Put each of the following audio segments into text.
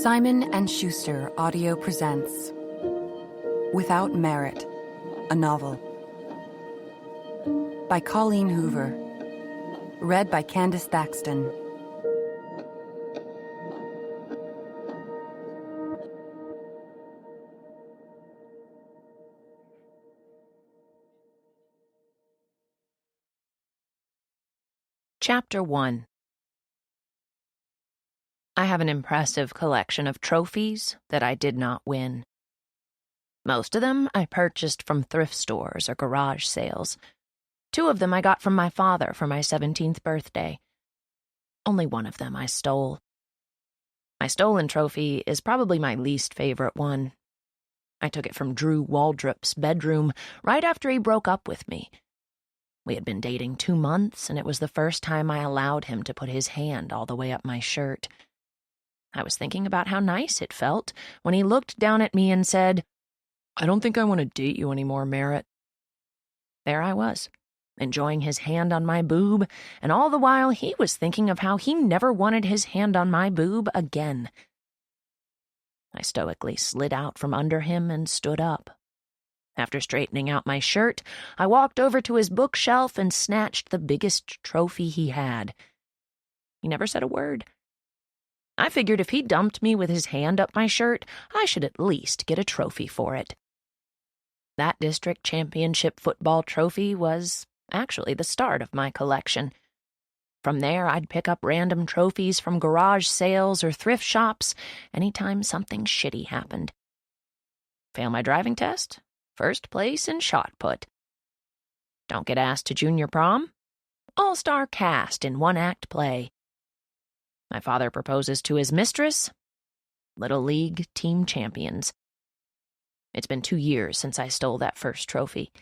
Simon & Schuster Audio presents Without Merit, a novel by Colleen Hoover, read by Candace Thaxton. Chapter 1. I have an impressive collection of trophies that I did not win. Most of them I purchased from thrift stores or garage sales. 2 of them I got from my father for my 17th birthday. Only one of them I stole. My stolen trophy is probably my least favorite one. I took it from Drew Waldrop's bedroom right after he broke up with me. We had been dating 2 months, and it was the first time I allowed him to put his hand all the way up my shirt. I was thinking about how nice it felt when he looked down at me and said, "I don't think I want to date you anymore, Merritt." There I was, enjoying his hand on my boob, and all the while he was thinking of how he never wanted his hand on my boob again. I stoically slid out from under him and stood up. After straightening out my shirt, I walked over to his bookshelf and snatched the biggest trophy he had. He never said a word. I figured if he dumped me with his hand up my shirt, I should at least get a trophy for it. That district championship football trophy was actually the start of my collection. From there, I'd pick up random trophies from garage sales or thrift shops anytime something shitty happened. Fail my driving test? First place in shot put. Don't get asked to junior prom? All-star cast in 1-act play. My father proposes to his mistress? Little League team champions. It's been 2 years since I stole that first trophy.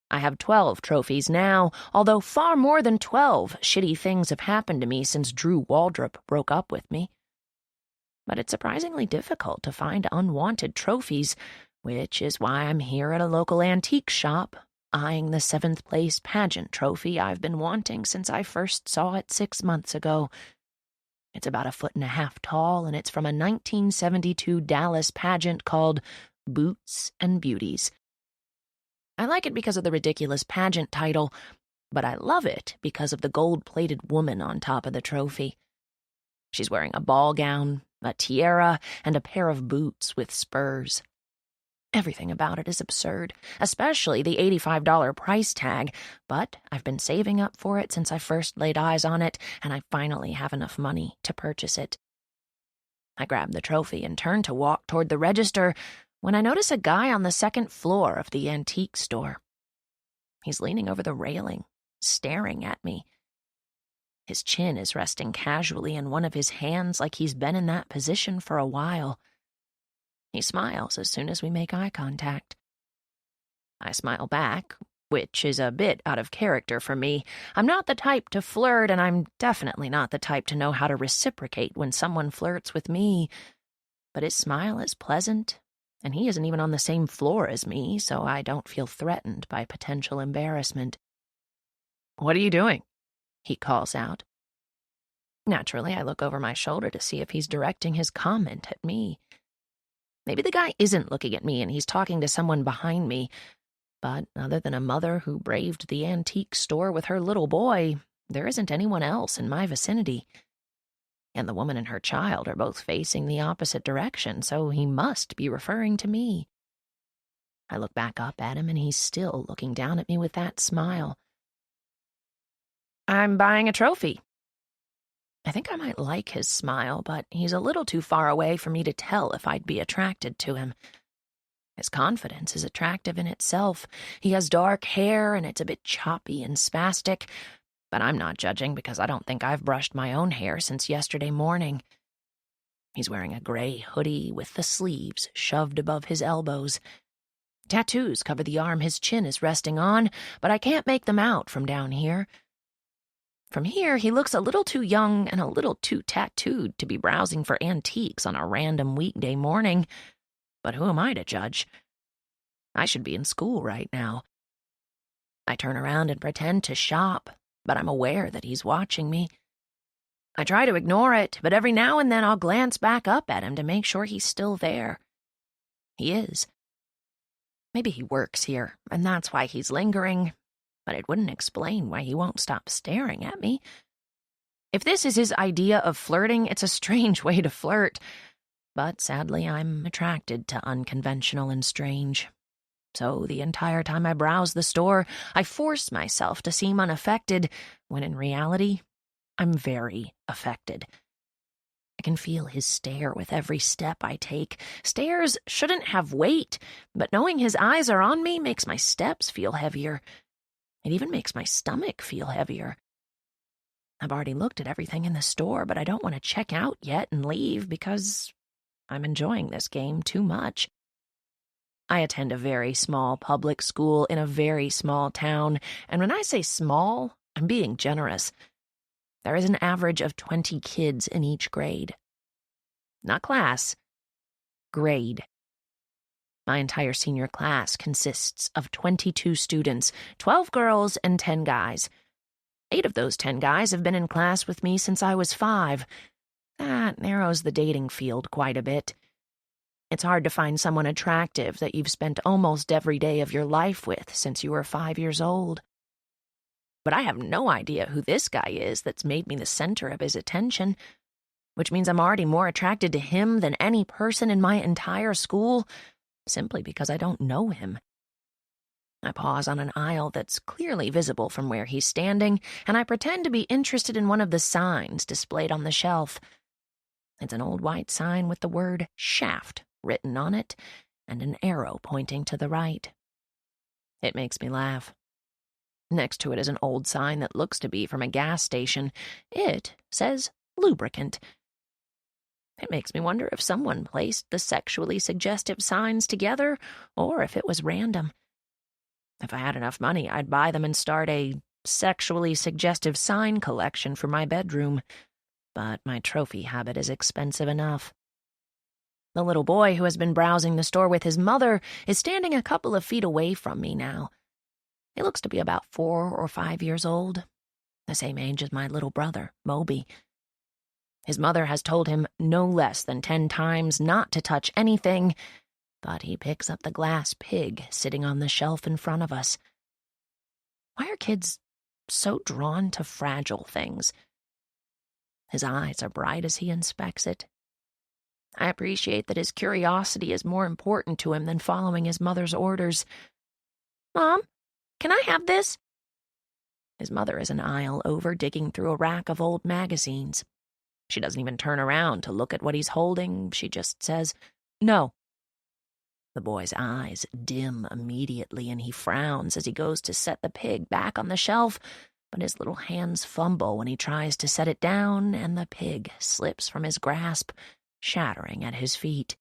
I have 12 trophies now, although far more than 12 shitty things have happened to me since Drew Waldrop broke up with me. But it's surprisingly difficult to find unwanted trophies, which is why I'm here at a local antique shop, eyeing the 7th place pageant trophy I've been wanting since I first saw it 6 months ago. It's about 1.5 feet tall, and it's from a 1972 Dallas pageant called Boots and Beauties. I like it because of the ridiculous pageant title, but I love it because of the gold-plated woman on top of the trophy. She's wearing a ball gown, a tiara, and a pair of boots with spurs. Everything about it is absurd, especially the $85 price tag, but I've been saving up for it since I first laid eyes on it, and I finally have enough money to purchase it. I grab the trophy and turn to walk toward the register when I notice a guy on the 2nd floor of the antique store. He's leaning over the railing, staring at me. His chin is resting casually in one of his hands like he's been in that position for a while. He smiles as soon as we make eye contact. I smile back, which is a bit out of character for me. I'm not the type to flirt, and I'm definitely not the type to know how to reciprocate when someone flirts with me. But his smile is pleasant, and he isn't even on the same floor as me, so I don't feel threatened by potential embarrassment. "What are you doing?" he calls out. Naturally, I look over my shoulder to see if he's directing his comment at me. Maybe the guy isn't looking at me and he's talking to someone behind me, but other than a mother who braved the antique store with her little boy, there isn't anyone else in my vicinity. And the woman and her child are both facing the opposite direction, so he must be referring to me. I look back up at him and he's still looking down at me with that smile. "I'm buying a trophy." I think I might like his smile, but he's a little too far away for me to tell if I'd be attracted to him. His confidence is attractive in itself. He has dark hair, and it's a bit choppy and spastic, but I'm not judging because I don't think I've brushed my own hair since yesterday morning. He's wearing a gray hoodie with the sleeves shoved above his elbows. Tattoos cover the arm his chin is resting on, but I can't make them out from down here. From here, he looks a little too young and a little too tattooed to be browsing for antiques on a random weekday morning. But who am I to judge? I should be in school right now. I turn around and pretend to shop, but I'm aware that he's watching me. I try to ignore it, but every now and then I'll glance back up at him to make sure he's still there. He is. Maybe he works here, and that's why he's lingering, but it wouldn't explain why he won't stop staring at me. If this is his idea of flirting, it's a strange way to flirt, but sadly I'm attracted to unconventional and strange. So the entire time I browse the store, I force myself to seem unaffected, when in reality, I'm very affected. I can feel his stare with every step I take. Stares shouldn't have weight, but knowing his eyes are on me makes my steps feel heavier. It even makes my stomach feel heavier. I've already looked at everything in the store, but I don't want to check out yet and leave because I'm enjoying this game too much. I attend a very small public school in a very small town, and when I say small, I'm being generous. There is an average of 20 kids in each grade. Not class, grade. My entire senior class consists of 22 students, 12 girls and 10 guys. 8 of those 10 guys have been in class with me since I was 5. That narrows the dating field quite a bit. It's hard to find someone attractive that you've spent almost every day of your life with since you were 5 years old. But I have no idea who this guy is that's made me the center of his attention, which means I'm already more attracted to him than any person in my entire school, simply because I don't know him. I pause on an aisle that's clearly visible from where he's standing, and I pretend to be interested in one of the signs displayed on the shelf. It's an old white sign with the word shaft written on it, and an arrow pointing to the right. It makes me laugh. Next to it is an old sign that looks to be from a gas station. It says lubricant. It makes me wonder if someone placed the sexually suggestive signs together, or if it was random. If I had enough money, I'd buy them and start a sexually suggestive sign collection for my bedroom. But my trophy habit is expensive enough. The little boy who has been browsing the store with his mother is standing a couple of feet away from me now. He looks to be about 4 or 5 years old, the same age as my little brother, Moby. His mother has told him no less than 10 times not to touch anything, but he picks up the glass pig sitting on the shelf in front of us. Why are kids so drawn to fragile things? His eyes are bright as he inspects it. I appreciate that his curiosity is more important to him than following his mother's orders. "Mom, can I have this?" His mother is an aisle over, digging through a rack of old magazines. She doesn't even turn around to look at what he's holding. She just says, "No." The boy's eyes dim immediately, and he frowns as he goes to set the pig back on the shelf, but his little hands fumble when he tries to set it down, and the pig slips from his grasp, shattering at his feet.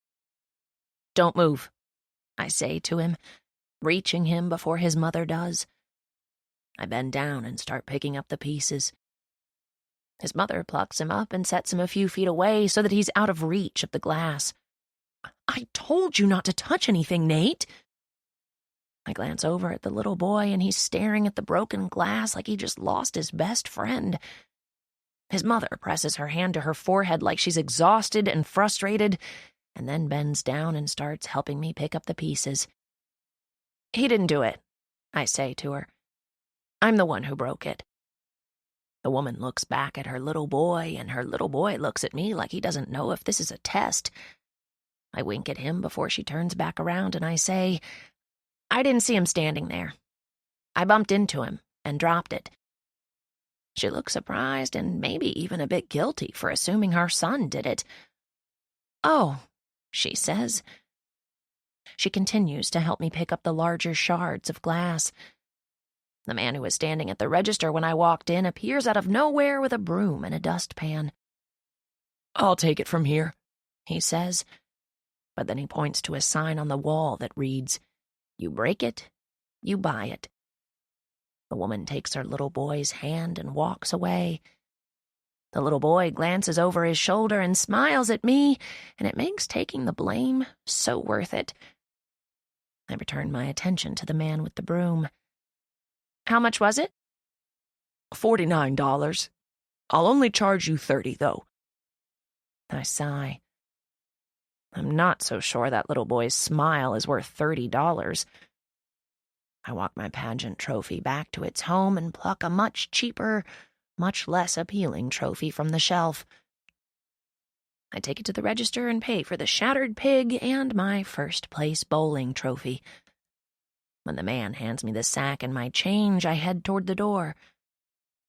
"Don't move," I say to him, reaching him before his mother does. I bend down and start picking up the pieces. His mother plucks him up and sets him a few feet away so that he's out of reach of the glass. "I told you not to touch anything, Nate." I glance over at the little boy, and he's staring at the broken glass like he just lost his best friend. His mother presses her hand to her forehead like she's exhausted and frustrated, and then bends down and starts helping me pick up the pieces. "He didn't do it," I say to her. "I'm the one who broke it." The woman looks back at her little boy, and her little boy looks at me like he doesn't know if this is a test. I wink at him before she turns back around, and I say, "I didn't see him standing there. I bumped into him and dropped it." She looks surprised and maybe even a bit guilty for assuming her son did it. "Oh," she says. She continues to help me pick up the larger shards of glass. The man who was standing at the register when I walked in appears out of nowhere with a broom and a dustpan. "I'll take it from here," he says. But then he points to a sign on the wall that reads, "You break it, you buy it." The woman takes her little boy's hand and walks away. The little boy glances over his shoulder and smiles at me, and it makes taking the blame so worth it. I return my attention to the man with the broom. "How much was it?" $49. I'll only charge you 30, though. I sigh. I'm not so sure that little boy's smile is worth $30. I walk my pageant trophy back to its home and pluck a much cheaper, much less appealing trophy from the shelf. I take it to the register and pay for the shattered pig and my first-place bowling trophy. When the man hands me the sack and my change, I head toward the door.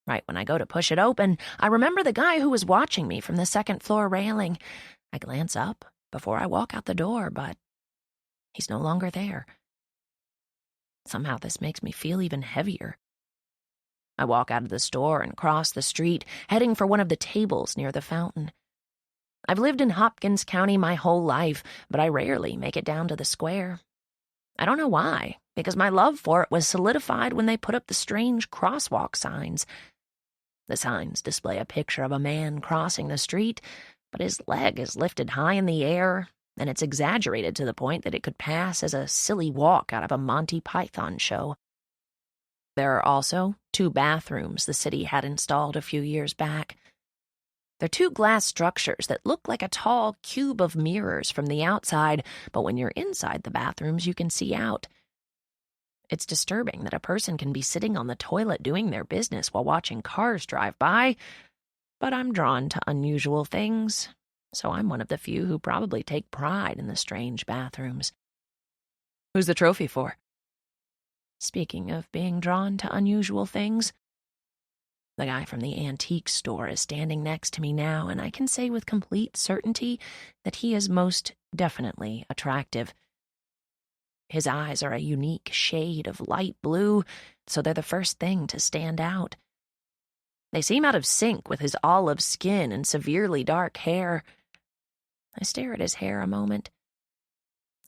Right when I go to push it open, I remember the guy who was watching me from the second-floor railing. I glance up before I walk out the door, but he's no longer there. Somehow this makes me feel even heavier. I walk out of the store and cross the street, heading for one of the tables near the fountain. I've lived in Hopkins County my whole life, but I rarely make it down to the square. I don't know why, because my love for it was solidified when they put up the strange crosswalk signs. The signs display a picture of a man crossing the street, but his leg is lifted high in the air, and it's exaggerated to the point that it could pass as a silly walk out of a Monty Python show. There are also 2 bathrooms the city had installed a few years back. They're 2 glass structures that look like a tall cube of mirrors from the outside, but when you're inside the bathrooms, you can see out. It's disturbing that a person can be sitting on the toilet doing their business while watching cars drive by, but I'm drawn to unusual things, so I'm one of the few who probably take pride in the strange bathrooms. Who's the trophy for? Speaking of being drawn to unusual things, the guy from the antique store is standing next to me now, and I can say with complete certainty that he is most definitely attractive. His eyes are a unique shade of light blue, so they're the first thing to stand out. They seem out of sync with his olive skin and severely dark hair. I stare at his hair a moment.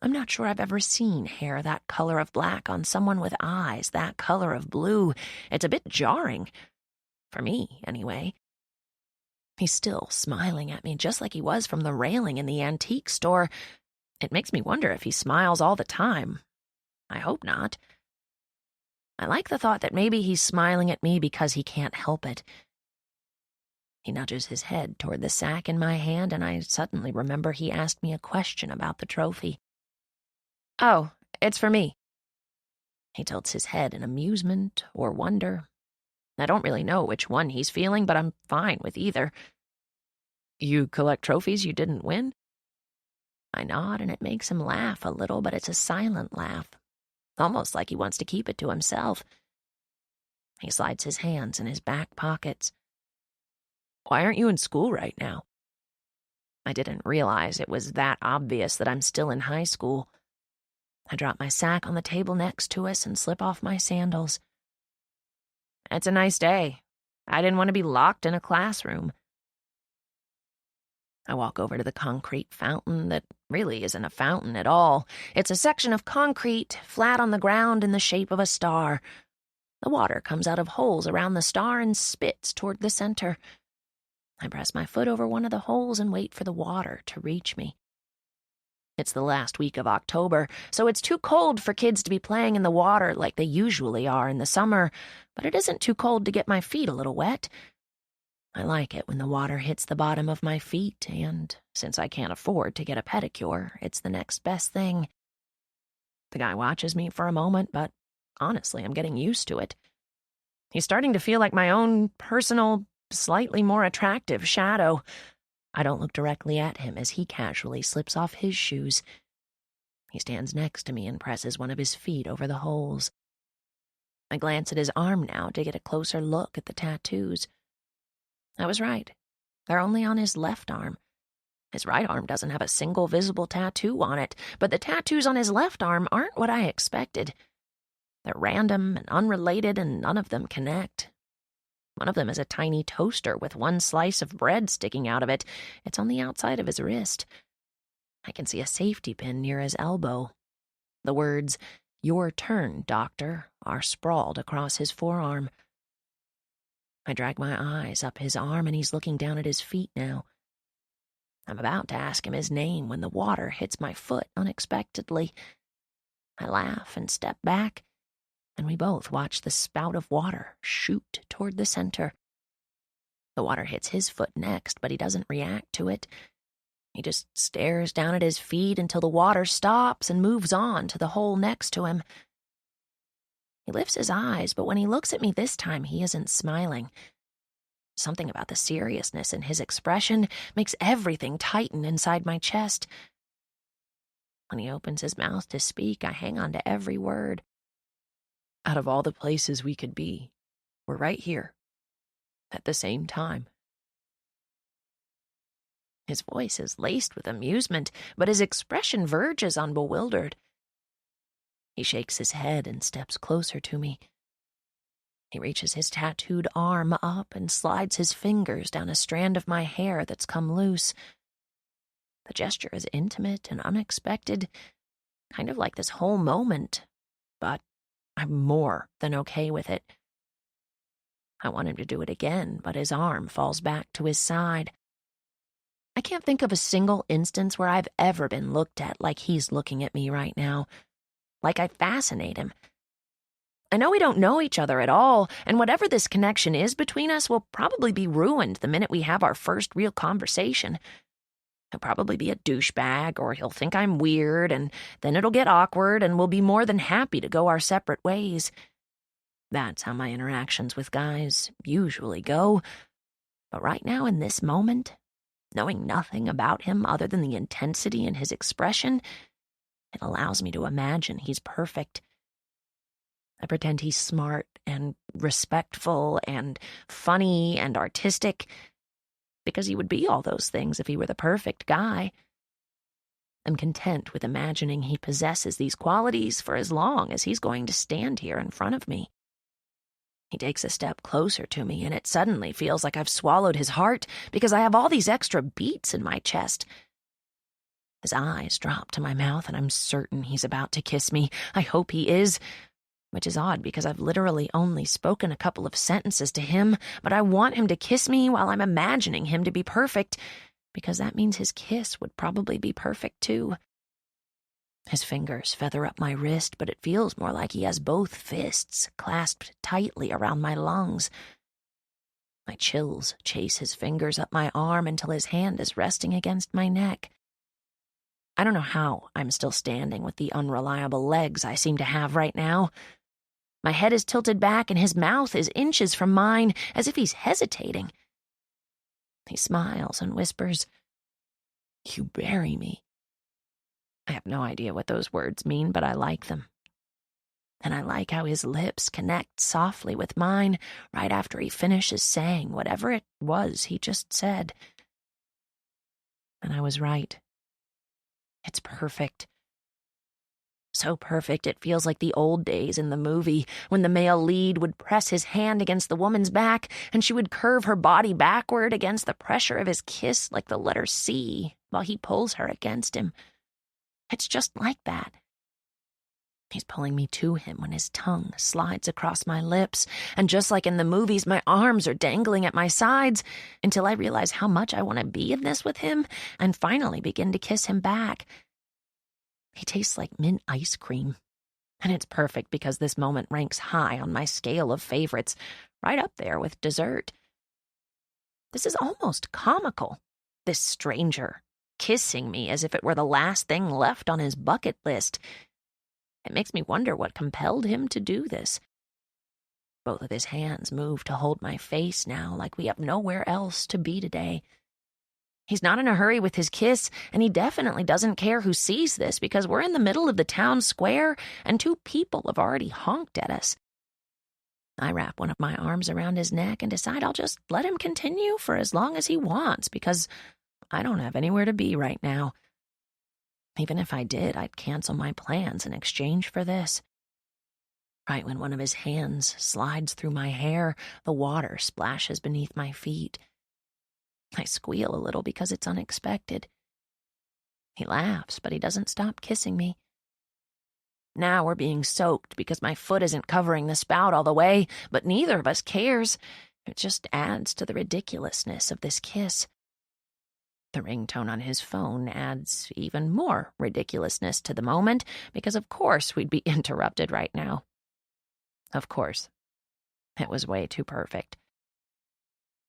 I'm not sure I've ever seen hair that color of black on someone with eyes that color of blue. It's a bit jarring. For me, anyway. He's still smiling at me just like he was from the railing in the antique store. It makes me wonder if he smiles all the time. I hope not. I like the thought that maybe he's smiling at me because he can't help it. He nudges his head toward the sack in my hand, and I suddenly remember he asked me a question about the trophy. Oh, it's for me. He tilts his head in amusement or wonder. I don't really know which one he's feeling, but I'm fine with either. You collect trophies you didn't win? I nod, and it makes him laugh a little, but it's a silent laugh, almost like he wants to keep it to himself. He slides his hands in his back pockets. Why aren't you in school right now? I didn't realize it was that obvious that I'm still in high school. I drop my sack on the table next to us and slip off my sandals. It's a nice day. I didn't want to be locked in a classroom. I walk over to the concrete fountain that really isn't a fountain at all. It's a section of concrete, flat on the ground in the shape of a star. The water comes out of holes around the star and spits toward the center. I press my foot over one of the holes and wait for the water to reach me. It's the last week of October, so it's too cold for kids to be playing in the water like they usually are in the summer, but it isn't too cold to get my feet a little wet. I like it when the water hits the bottom of my feet, and since I can't afford to get a pedicure, it's the next best thing. The guy watches me for a moment, but honestly, I'm getting used to it. He's starting to feel like my own personal, slightly more attractive shadow. I don't look directly at him as he casually slips off his shoes. He stands next to me and presses one of his feet over the holes. I glance at his arm now to get a closer look at the tattoos. I was right. They're only on his left arm. His right arm doesn't have a single visible tattoo on it, but the tattoos on his left arm aren't what I expected. They're random and unrelated, and none of them connect. One of them is a tiny toaster with one slice of bread sticking out of it. It's on the outside of his wrist. I can see a safety pin near his elbow. The words, "Your turn, doctor," are sprawled across his forearm. I drag my eyes up his arm, and he's looking down at his feet now. I'm about to ask him his name when the water hits my foot unexpectedly. I laugh and step back, and we both watch the spout of water shoot toward the center. The water hits his foot next, but he doesn't react to it. He just stares down at his feet until the water stops and moves on to the hole next to him. He lifts his eyes, but when he looks at me this time, he isn't smiling. Something about the seriousness in his expression makes everything tighten inside my chest. When he opens his mouth to speak, I hang on to every word. Out of all the places we could be, we're right here, at the same time. His voice is laced with amusement, but his expression verges on bewildered. He shakes his head and steps closer to me. He reaches his tattooed arm up and slides his fingers down a strand of my hair that's come loose. The gesture is intimate and unexpected, kind of like this whole moment, but I'm more than okay with it. I want him to do it again, but his arm falls back to his side. I can't think of a single instance where I've ever been looked at like he's looking at me right now, like I fascinate him. I know we don't know each other at all, and whatever this connection is between us will probably be ruined the minute we have our first real conversation. He'll probably be a douchebag, or he'll think I'm weird, and then it'll get awkward, and we'll be more than happy to go our separate ways. That's how my interactions with guys usually go. But right now, in this moment, knowing nothing about him other than the intensity in his expression, it allows me to imagine he's perfect. I pretend he's smart and respectful and funny and artistic, because he would be all those things if he were the perfect guy. I'm content with imagining he possesses these qualities for as long as he's going to stand here in front of me. He takes a step closer to me, and it suddenly feels like I've swallowed his heart because I have all these extra beats in my chest. His eyes drop to my mouth, and I'm certain he's about to kiss me. I hope he is. Which is odd because I've literally only spoken a couple of sentences to him, but I want him to kiss me while I'm imagining him to be perfect, because that means his kiss would probably be perfect too. His fingers feather up my wrist, but it feels more like he has both fists clasped tightly around my lungs. My chills chase his fingers up my arm until his hand is resting against my neck. I don't know how I'm still standing with the unreliable legs I seem to have right now. My head is tilted back, and his mouth is inches from mine, as if he's hesitating. He smiles and whispers, "You bury me." I have no idea what those words mean, but I like them. And I like how his lips connect softly with mine right after he finishes saying whatever it was he just said. And I was right. It's perfect. So perfect it feels like the old days in the movie, when the male lead would press his hand against the woman's back, and she would curve her body backward against the pressure of his kiss like the letter C, while he pulls her against him. It's just like that. He's pulling me to him when his tongue slides across my lips, and just like in the movies, my arms are dangling at my sides until I realize how much I want to be in this with him and finally begin to kiss him back. He tastes like mint ice cream, and it's perfect because this moment ranks high on my scale of favorites, right up there with dessert. This is almost comical, this stranger kissing me as if it were the last thing left on his bucket list. It makes me wonder what compelled him to do this. Both of his hands move to hold my face now, like we have nowhere else to be today. He's not in a hurry with his kiss, and he definitely doesn't care who sees this because we're in the middle of the town square, and two people have already honked at us. I wrap one of my arms around his neck and decide I'll just let him continue for as long as he wants because I don't have anywhere to be right now. Even if I did, I'd cancel my plans in exchange for this. Right when one of his hands slides through my hair, the water splashes beneath my feet. I squeal a little because it's unexpected. He laughs, but he doesn't stop kissing me. Now we're being soaked because my foot isn't covering the spout all the way, but neither of us cares. It just adds to the ridiculousness of this kiss. The ringtone on his phone adds even more ridiculousness to the moment because of course we'd be interrupted right now. Of course. It was way too perfect.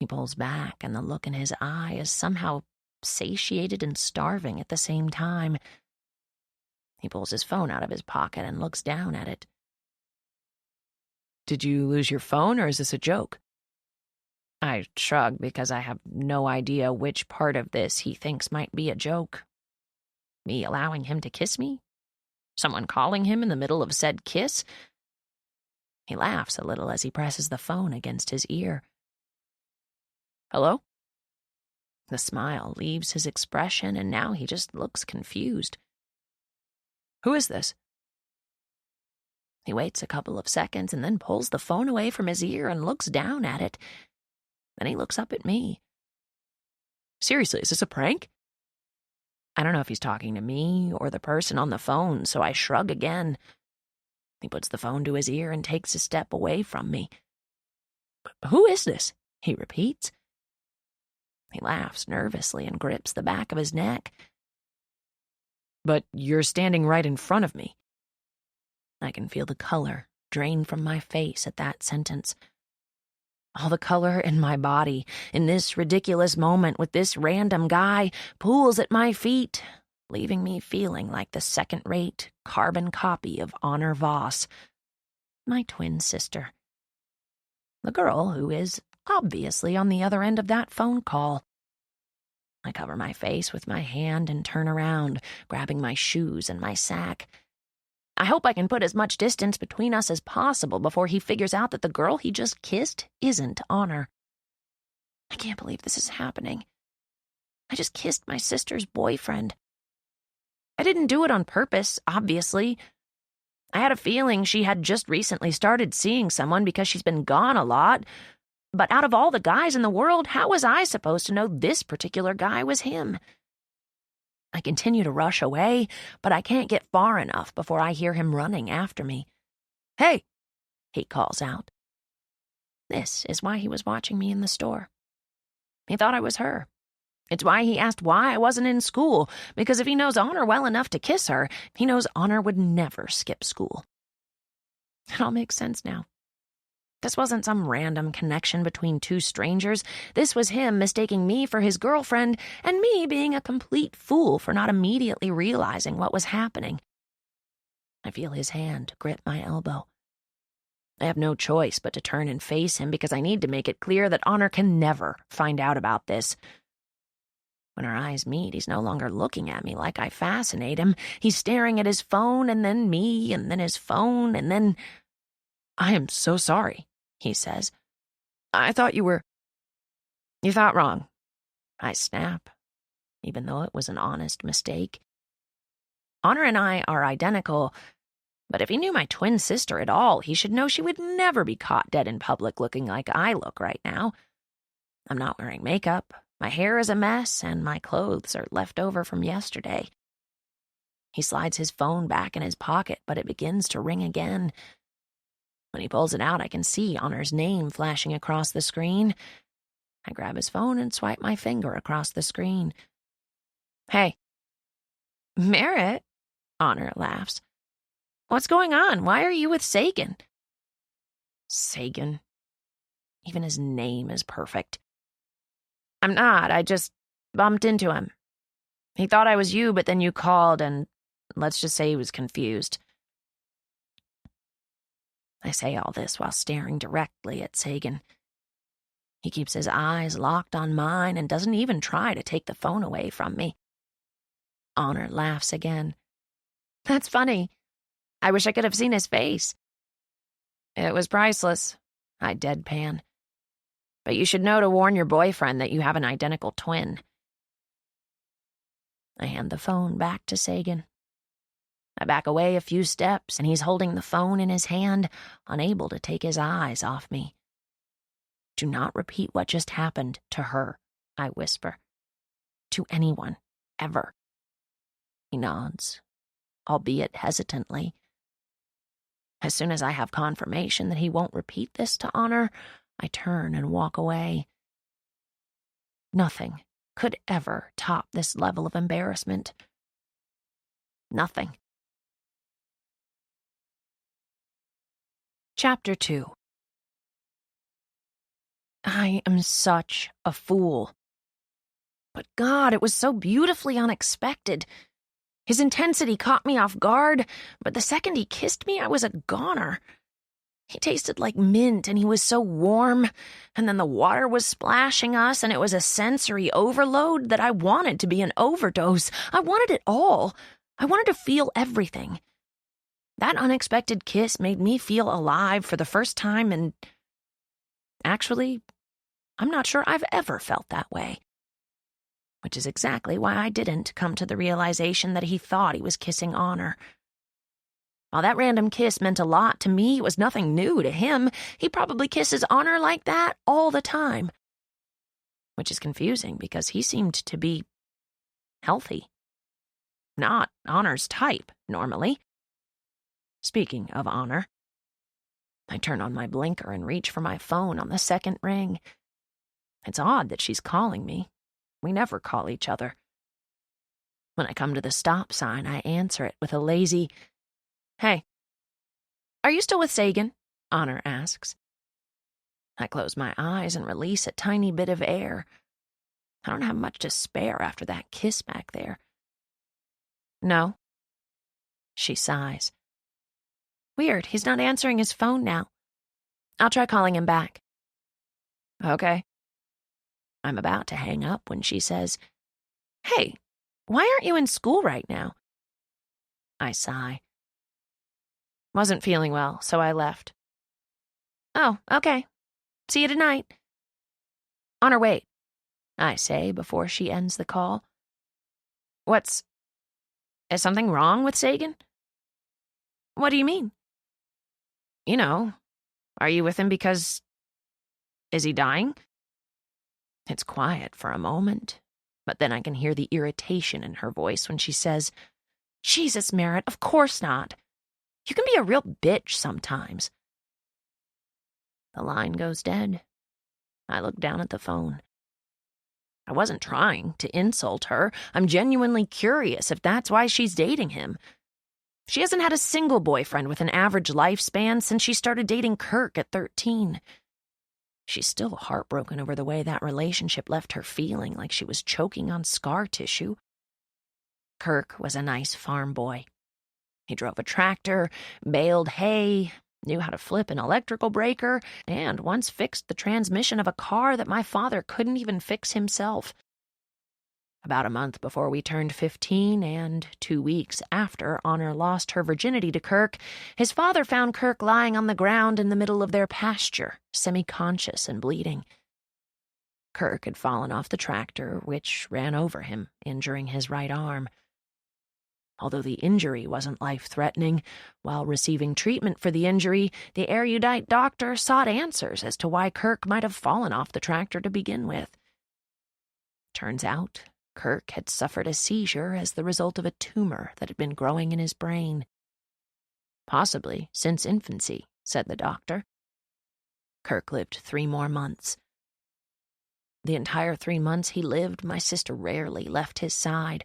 He pulls back, and the look in his eye is somehow satiated and starving at the same time. He pulls his phone out of his pocket and looks down at it. "Did you lose your phone, or is this a joke?" I shrug because I have no idea which part of this he thinks might be a joke. Me allowing him to kiss me? Someone calling him in the middle of said kiss? He laughs a little as he presses the phone against his ear. "Hello?" The smile leaves his expression, and now he just looks confused. "Who is this?" He waits a couple of seconds and then pulls the phone away from his ear and looks down at it. Then he looks up at me. "Seriously, is this a prank?" I don't know if he's talking to me or the person on the phone, so I shrug again. He puts the phone to his ear and takes a step away from me. "Who is this?" he repeats. He laughs nervously and grips the back of his neck. "But you're standing right in front of me." I can feel the color drain from my face at that sentence. All the color in my body, in this ridiculous moment with this random guy, pools at my feet, leaving me feeling like the second-rate carbon copy of Honor Voss, my twin sister. The girl who is obviously on the other end of that phone call. I cover my face with my hand and turn around, grabbing my shoes and my sack. I hope I can put as much distance between us as possible before he figures out that the girl he just kissed isn't Honor. I can't believe this is happening. I just kissed my sister's boyfriend. I didn't do it on purpose, obviously. I had a feeling she had just recently started seeing someone because she's been gone a lot. But out of all the guys in the world, how was I supposed to know this particular guy was him? I continue to rush away, but I can't get far enough before I hear him running after me. "Hey!" he calls out. This is why he was watching me in the store. He thought I was her. It's why he asked why I wasn't in school, because if he knows Honor well enough to kiss her, he knows Honor would never skip school. It all makes sense now. This wasn't some random connection between two strangers. This was him mistaking me for his girlfriend, and me being a complete fool for not immediately realizing what was happening. I feel his hand grip my elbow. I have no choice but to turn and face him because I need to make it clear that Honor can never find out about this. When our eyes meet, he's no longer looking at me like I fascinate him. He's staring at his phone, and then me, and then his phone, and then... "I am so sorry," he says. "I thought you were..." "You thought wrong," I snap, even though it was an honest mistake. Honor and I are identical, but if he knew my twin sister at all, he should know she would never be caught dead in public looking like I look right now. I'm not wearing makeup, my hair is a mess, and my clothes are left over from yesterday. He slides his phone back in his pocket, but it begins to ring again. When he pulls it out, I can see Honor's name flashing across the screen. I grab his phone and swipe my finger across the screen. "Hey." "Merritt," Honor laughs. "What's going on? Why are you with Sagan?" Sagan. Even his name is perfect. "I'm not. I just bumped into him. He thought I was you, but then you called, and let's just say he was confused." I say all this while staring directly at Sagan. He keeps his eyes locked on mine and doesn't even try to take the phone away from me. Honor laughs again. "That's funny. I wish I could have seen his face." "It was priceless," I deadpan. "But you should know to warn your boyfriend that you have an identical twin." I hand the phone back to Sagan. I back away a few steps, and he's holding the phone in his hand, unable to take his eyes off me. "Do not repeat what just happened to her," I whisper. "To anyone, ever." He nods, albeit hesitantly. As soon as I have confirmation that he won't repeat this to Honor, I turn and walk away. Nothing could ever top this level of embarrassment. Nothing. Chapter 2. I am such a fool. But God, it was so beautifully unexpected. His intensity caught me off guard, but the second he kissed me, I was a goner. He tasted like mint, and he was so warm, and then the water was splashing us, and it was a sensory overload that I wanted to be an overdose. I wanted it all. I wanted to feel everything. That unexpected kiss made me feel alive for the first time, and actually, I'm not sure I've ever felt that way. Which is exactly why I didn't come to the realization that he thought he was kissing Honor. While that random kiss meant a lot to me, it was nothing new to him. He probably kisses Honor like that all the time. Which is confusing because he seemed to be healthy. Not Honor's type, normally. Speaking of Honor, I turn on my blinker and reach for my phone on the second ring. It's odd that she's calling me. We never call each other. When I come to the stop sign, I answer it with a lazy, "Hey, are you still with Sagan?" Honor asks. I close my eyes and release a tiny bit of air. I don't have much to spare after that kiss back there. "No." She sighs. "Weird, he's not answering his phone now. I'll try calling him back." "Okay." I'm about to hang up when she says, "Hey, why aren't you in school right now?" I sigh. "Wasn't feeling well, so I left." "Oh, okay. See you tonight." "Honor, wait," I say before she ends the call. Is something wrong with Sagan?" "What do you mean?" "You know, are you with him because... is he dying?" It's quiet for a moment, but then I can hear the irritation in her voice when she says, "Jesus, Merritt, of course not. You can be a real bitch sometimes." The line goes dead. I look down at the phone. I wasn't trying to insult her. I'm genuinely curious if that's why she's dating him. She hasn't had a single boyfriend with an average lifespan since she started dating Kirk at 13. She's still heartbroken over the way that relationship left her feeling like she was choking on scar tissue. Kirk was a nice farm boy. He drove a tractor, baled hay, knew how to flip an electrical breaker, and once fixed the transmission of a car that my father couldn't even fix himself. About a month before we turned 15 and 2 weeks after Honor lost her virginity to Kirk, his father found Kirk lying on the ground in the middle of their pasture, semi-conscious and bleeding. Kirk had fallen off the tractor, which ran over him, injuring his right arm. Although the injury wasn't life-threatening, while receiving treatment for the injury, the erudite doctor sought answers as to why Kirk might have fallen off the tractor to begin with. Turns out, Kirk had suffered a seizure as the result of a tumor that had been growing in his brain. Possibly since infancy, said the doctor. Kirk lived 3 more months. The entire 3 months he lived, my sister rarely left his side.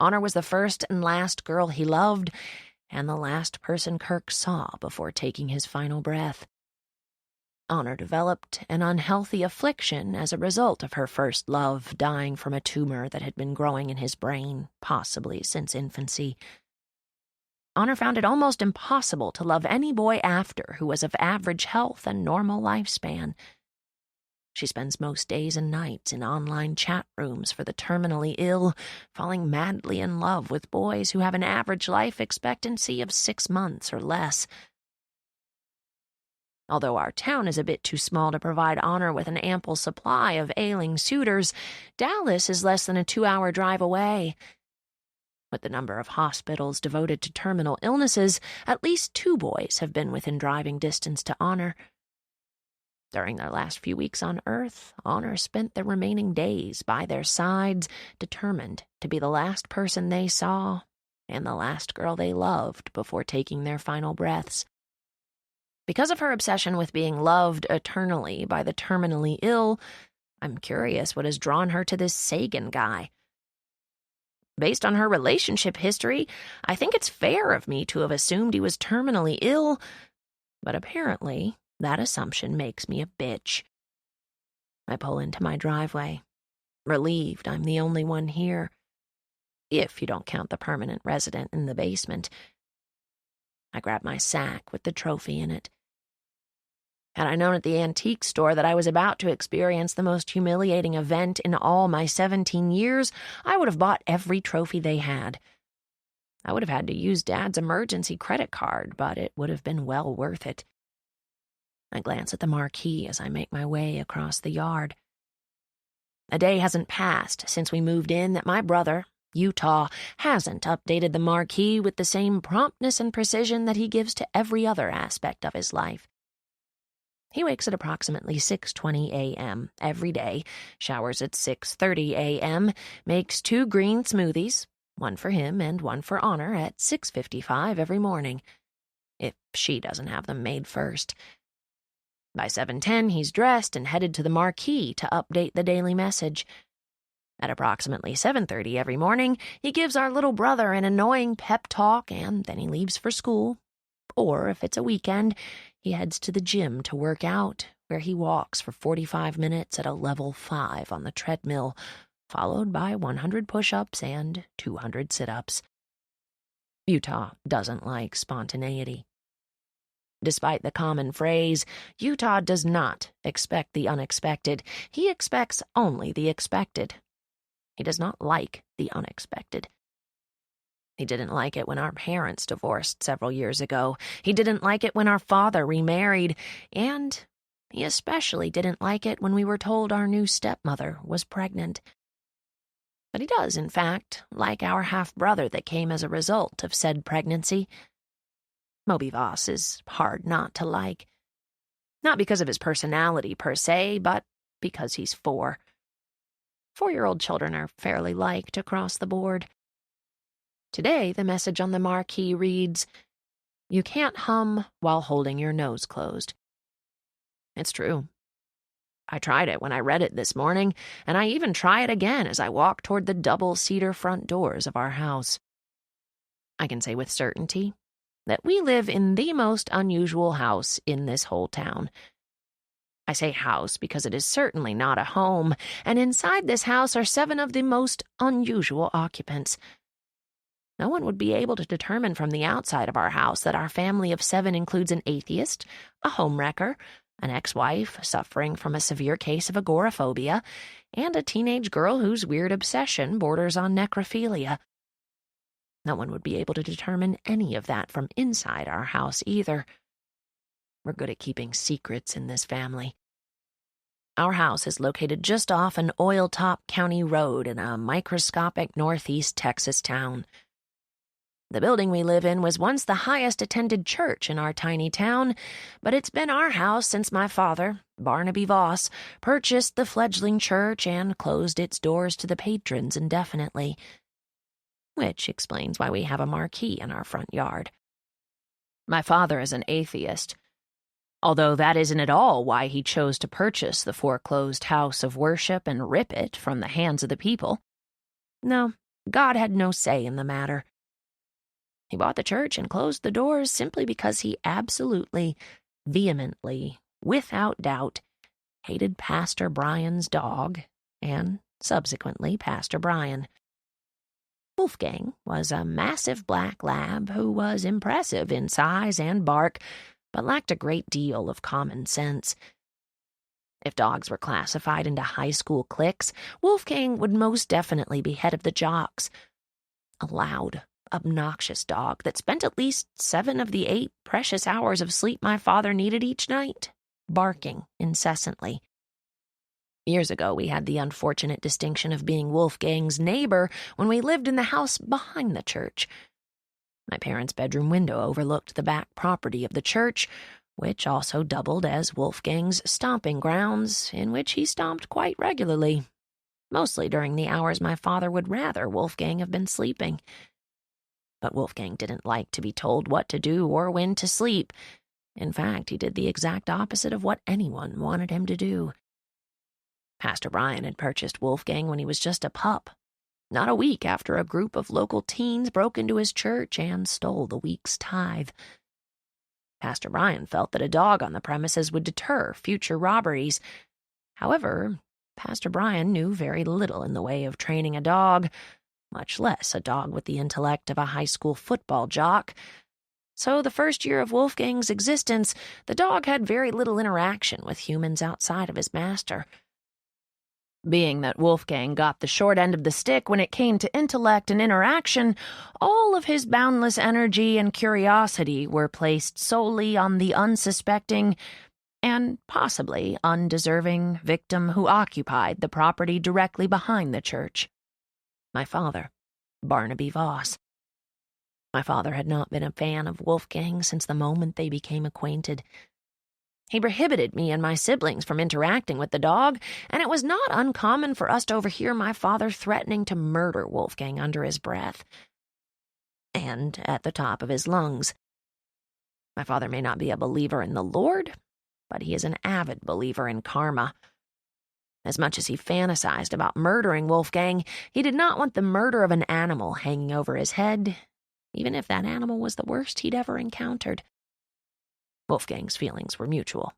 Honor was the first and last girl he loved, and the last person Kirk saw before taking his final breath. Honor developed an unhealthy affliction as a result of her first love dying from a tumor that had been growing in his brain, possibly since infancy. Honor found it almost impossible to love any boy after who was of average health and normal lifespan. She spends most days and nights in online chat rooms for the terminally ill, falling madly in love with boys who have an average life expectancy of 6 months or less. Although our town is a bit too small to provide Honor with an ample supply of ailing suitors, Dallas is less than a 2-hour drive away. With the number of hospitals devoted to terminal illnesses, at least 2 boys have been within driving distance to Honor. During their last few weeks on Earth, Honor spent their remaining days by their sides, determined to be the last person they saw and the last girl they loved before taking their final breaths. Because of her obsession with being loved eternally by the terminally ill, I'm curious what has drawn her to this Sagan guy. Based on her relationship history, I think it's fair of me to have assumed he was terminally ill, but apparently that assumption makes me a bitch. I pull into my driveway, relieved I'm the only one here, if you don't count the permanent resident in the basement. I grab my sack with the trophy in it. Had I known at the antique store that I was about to experience the most humiliating event in all my 17 years, I would have bought every trophy they had. I would have had to use Dad's emergency credit card, but it would have been well worth it. I glance at the marquee as I make my way across the yard. A day hasn't passed since we moved in that my brother, Utah, hasn't updated the marquee with the same promptness and precision that he gives to every other aspect of his life. He wakes at approximately 6:20 a.m. every day, showers at 6:30 a.m., makes 2 green smoothies, one for him and one for Honor, at 6:55 every morning, if she doesn't have them made first. By 7:10, he's dressed and headed to the marquee to update the daily message. At approximately 7:30 every morning, he gives our little brother an annoying pep talk, and then he leaves for school. Or, if it's a weekend, he heads to the gym to work out, where he walks for 45 minutes at a level 5 on the treadmill, followed by 100 push-ups and 200 sit-ups. Utah doesn't like spontaneity. Despite the common phrase, Utah does not expect the unexpected. He expects only the expected. He does not like the unexpected. He didn't like it when our parents divorced several years ago. He didn't like it when our father remarried. And he especially didn't like it when we were told our new stepmother was pregnant. But he does, in fact, like our half-brother that came as a result of said pregnancy. Moby Voss is hard not to like. Not because of his personality per se, but because he's 4. 4-year-old children are fairly liked across the board. Today, the message on the marquee reads, "You can't hum while holding your nose closed." It's true. I tried it when I read it this morning, and I even try it again as I walk toward the double cedar front doors of our house. I can say with certainty that we live in the most unusual house in this whole town. I say house because it is certainly not a home, and inside this house are 7 of the most unusual occupants. No one would be able to determine from the outside of our house that our family of 7 includes an atheist, a homewrecker, an ex-wife suffering from a severe case of agoraphobia, and a teenage girl whose weird obsession borders on necrophilia. No one would be able to determine any of that from inside our house either. We're good at keeping secrets in this family. Our house is located just off an oil-top county road in a microscopic northeast Texas town. The building we live in was once the highest-attended church in our tiny town, but it's been our house since my father, Barnaby Voss, purchased the fledgling church and closed its doors to the patrons indefinitely. Which explains why we have a marquee in our front yard. My father is an atheist, although that isn't at all why he chose to purchase the foreclosed house of worship and rip it from the hands of the people. No, God had no say in the matter. He bought the church and closed the doors simply because he absolutely, vehemently, without doubt, hated Pastor Brian's dog, and subsequently Pastor Brian. Wolfgang was a massive black lab who was impressive in size and bark, but lacked a great deal of common sense. If dogs were classified into high school cliques, Wolfgang would most definitely be head of the jocks. A loud, obnoxious dog that spent at least 7 of the 8 precious hours of sleep my father needed each night, barking incessantly. Years ago, we had the unfortunate distinction of being Wolfgang's neighbor when we lived in the house behind the church. My parents' bedroom window overlooked the back property of the church, which also doubled as Wolfgang's stomping grounds, in which he stomped quite regularly, mostly during the hours my father would rather Wolfgang have been sleeping. But Wolfgang didn't like to be told what to do or when to sleep. In fact, he did the exact opposite of what anyone wanted him to do. Pastor Brian had purchased Wolfgang when he was just a pup, not a week after a group of local teens broke into his church and stole the week's tithe. Pastor Brian felt that a dog on the premises would deter future robberies. However, Pastor Brian knew very little in the way of training a dog, much less a dog with the intellect of a high school football jock. So the first year of Wolfgang's existence, the dog had very little interaction with humans outside of his master. Being that Wolfgang got the short end of the stick when it came to intellect and interaction, all of his boundless energy and curiosity were placed solely on the unsuspecting and possibly undeserving victim who occupied the property directly behind the church. My father, Barnaby Voss. My father had not been a fan of Wolfgang since the moment they became acquainted. He prohibited me and my siblings from interacting with the dog, and it was not uncommon for us to overhear my father threatening to murder Wolfgang under his breath and at the top of his lungs. My father may not be a believer in the Lord, but he is an avid believer in karma. As much as he fantasized about murdering Wolfgang, he did not want the murder of an animal hanging over his head, even if that animal was the worst he'd ever encountered. Wolfgang's feelings were mutual.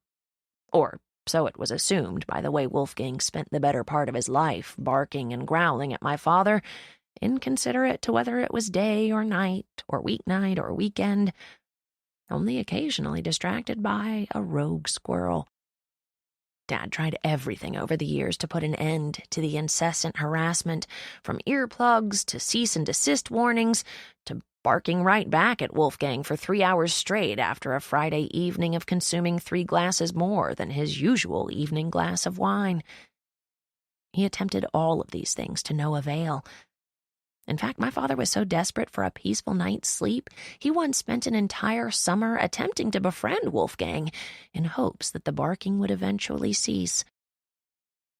Or so it was assumed by the way Wolfgang spent the better part of his life barking and growling at my father, inconsiderate to whether it was day or night, or weeknight or weekend, only occasionally distracted by a rogue squirrel. Dad tried everything over the years to put an end to the incessant harassment, from earplugs to cease and desist warnings to barking right back at Wolfgang for 3 hours straight after a Friday evening of consuming 3 glasses more than his usual evening glass of wine. He attempted all of these things to no avail. In fact, my father was so desperate for a peaceful night's sleep, he once spent an entire summer attempting to befriend Wolfgang in hopes that the barking would eventually cease.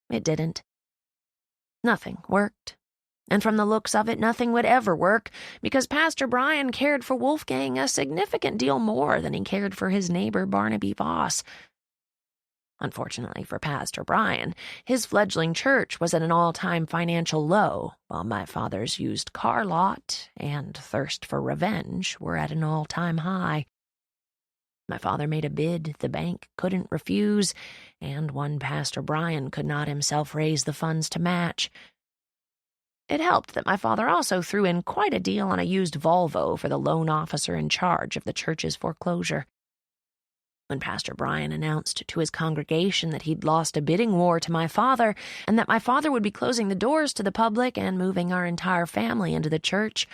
It didn't. Nothing worked. And from the looks of it, nothing would ever work, because Pastor Brian cared for Wolfgang a significant deal more than he cared for his neighbor Barnaby Voss. Unfortunately for Pastor Brian, his fledgling church was at an all-time financial low, while my father's used car lot and thirst for revenge were at an all-time high. My father made a bid the bank couldn't refuse, and one Pastor Brian could not himself raise the funds to match. It helped that my father also threw in quite a deal on a used Volvo for the loan officer in charge of the church's foreclosure. When Pastor Brian announced to his congregation that he'd lost a bidding war to my father and that my father would be closing the doors to the public and moving our entire family into the church,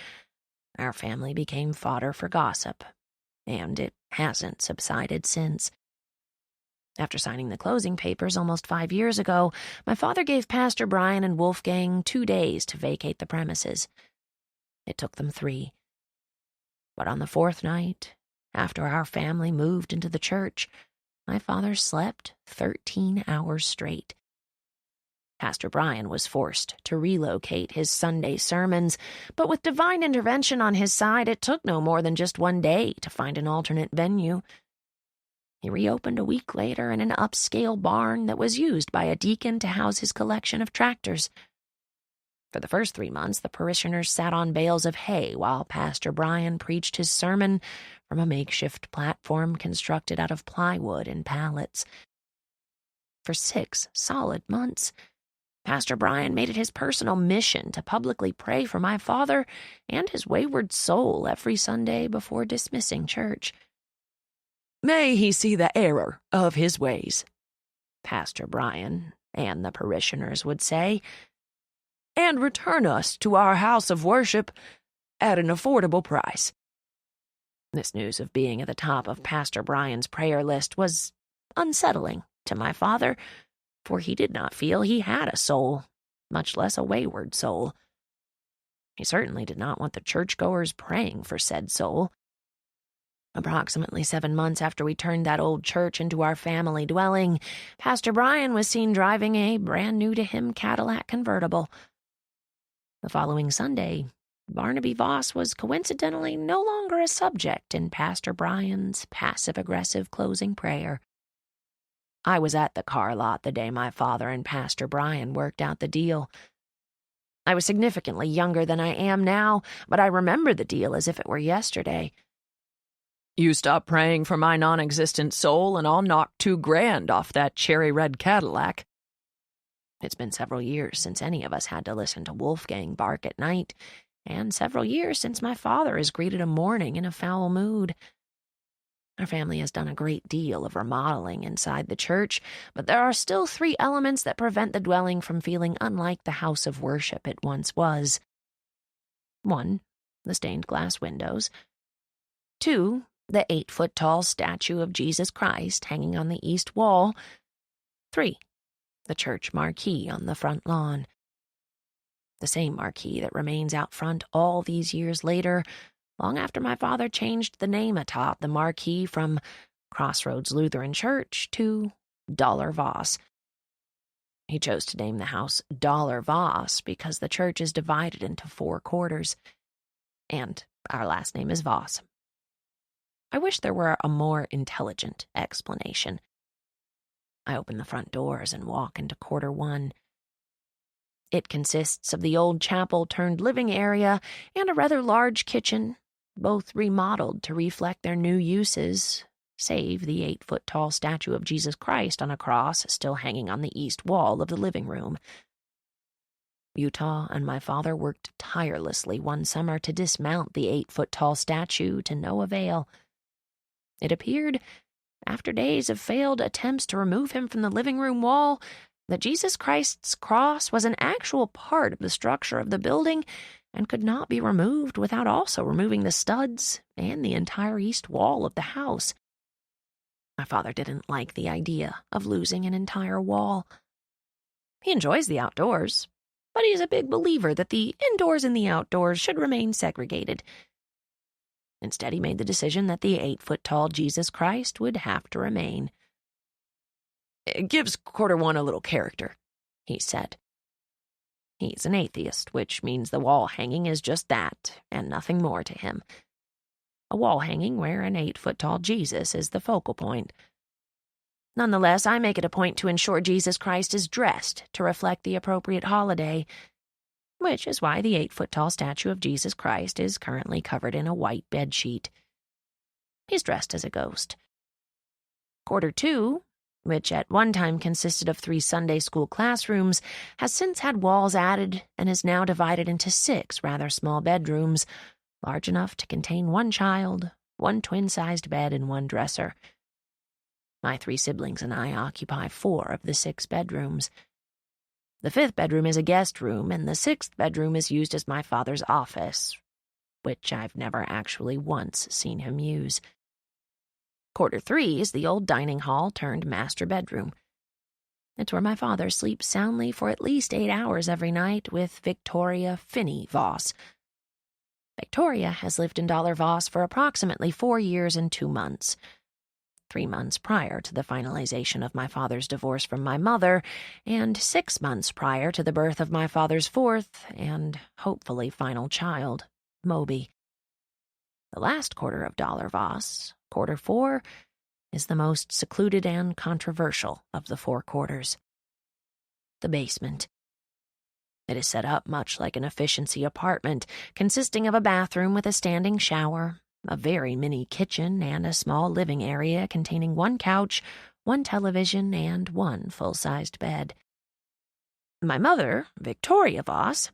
our family became fodder for gossip, and it hasn't subsided since. After signing the closing papers almost 5 years ago, my father gave Pastor Brian and Wolfgang 2 days to vacate the premises. It took them 3. But on the 4th night, after our family moved into the church, my father slept 13 hours straight. Pastor Brian was forced to relocate his Sunday sermons, but with divine intervention on his side, it took no more than just 1 day to find an alternate venue. He reopened a week later in an upscale barn that was used by a deacon to house his collection of tractors. For the first 3 months, the parishioners sat on bales of hay while Pastor Brian preached his sermon from a makeshift platform constructed out of plywood and pallets. For 6 solid months, Pastor Brian made it his personal mission to publicly pray for my father and his wayward soul every Sunday before dismissing church. "May he see the error of his ways," Pastor Brian and the parishioners would say, "and return us to our house of worship at an affordable price." This news of being at the top of Pastor Brian's prayer list was unsettling to my father, for he did not feel he had a soul, much less a wayward soul. He certainly did not want the churchgoers praying for said soul. Approximately 7 months after we turned that old church into our family dwelling, Pastor Brian was seen driving a brand-new-to-him Cadillac convertible. The following Sunday, Barnaby Voss was coincidentally no longer a subject in Pastor Brian's passive-aggressive closing prayer. I was at the car lot the day my father and Pastor Brian worked out the deal. I was significantly younger than I am now, but I remember the deal as if it were yesterday. "You stop praying for my non-existent soul and I'll knock $2,000 off that cherry red Cadillac." It's been several years since any of us had to listen to Wolfgang bark at night, and several years since my father has greeted a morning in a foul mood. Our family has done a great deal of remodeling inside the church, but there are still 3 elements that prevent the dwelling from feeling unlike the house of worship it once was. 1, the stained glass windows. 2, the 8-foot-tall statue of Jesus Christ hanging on the east wall. 3, the church marquee on the front lawn. The same marquee that remains out front all these years later, long after my father changed the name atop the marquee from Crossroads Lutheran Church to Dollar Voss. He chose to name the house Dollar Voss because the church is divided into 4 quarters, and our last name is Voss. I wish there were a more intelligent explanation. I open the front doors and walk into quarter 1. It consists of the old chapel-turned-living area and a rather large kitchen, both remodeled to reflect their new uses, save the 8-foot-tall statue of Jesus Christ on a cross still hanging on the east wall of the living room. Utah and my father worked tirelessly one summer to dismount the 8-foot-tall statue to no avail. It appeared, after days of failed attempts to remove him from the living room wall, that Jesus Christ's cross was an actual part of the structure of the building and could not be removed without also removing the studs and the entire east wall of the house. My father didn't like the idea of losing an entire wall. He enjoys the outdoors, but he's a big believer that the indoors and the outdoors should remain segregated. Instead, he made the decision that the 8-foot-tall Jesus Christ would have to remain. "It gives quarter 1 a little character," he said. He's an atheist, which means the wall hanging is just that, and nothing more to him. A wall hanging where an 8-foot-tall Jesus is the focal point. Nonetheless, I make it a point to ensure Jesus Christ is dressed to reflect the appropriate holiday, which is why the 8-foot-tall statue of Jesus Christ is currently covered in a white bedsheet. He's dressed as a ghost. Quarter 2, which at one time consisted of 3 Sunday school classrooms, has since had walls added and is now divided into 6 rather small bedrooms, large enough to contain 1 child, 1 twin-sized bed, and 1 dresser. My 3 siblings and I occupy 4 of the 6 bedrooms. The 5th bedroom is a guest room, and the 6th bedroom is used as my father's office, which I've never actually once seen him use. Quarter 3 is the old dining hall turned master bedroom. It's where my father sleeps soundly for at least 8 hours every night with Victoria Finney Voss. Victoria has lived in Dollar Voss for approximately 4 years and 2 months. 3 months prior to the finalization of my father's divorce from my mother, and 6 months prior to the birth of my father's 4th and hopefully final child, Moby. The last quarter of Dollar Voss, quarter 4, is the most secluded and controversial of the 4 quarters. The basement. It is set up much like an efficiency apartment, consisting of a bathroom with a standing shower, a very mini kitchen, and a small living area containing 1 couch, 1 television, and 1 full-sized bed. My mother, Victoria Voss,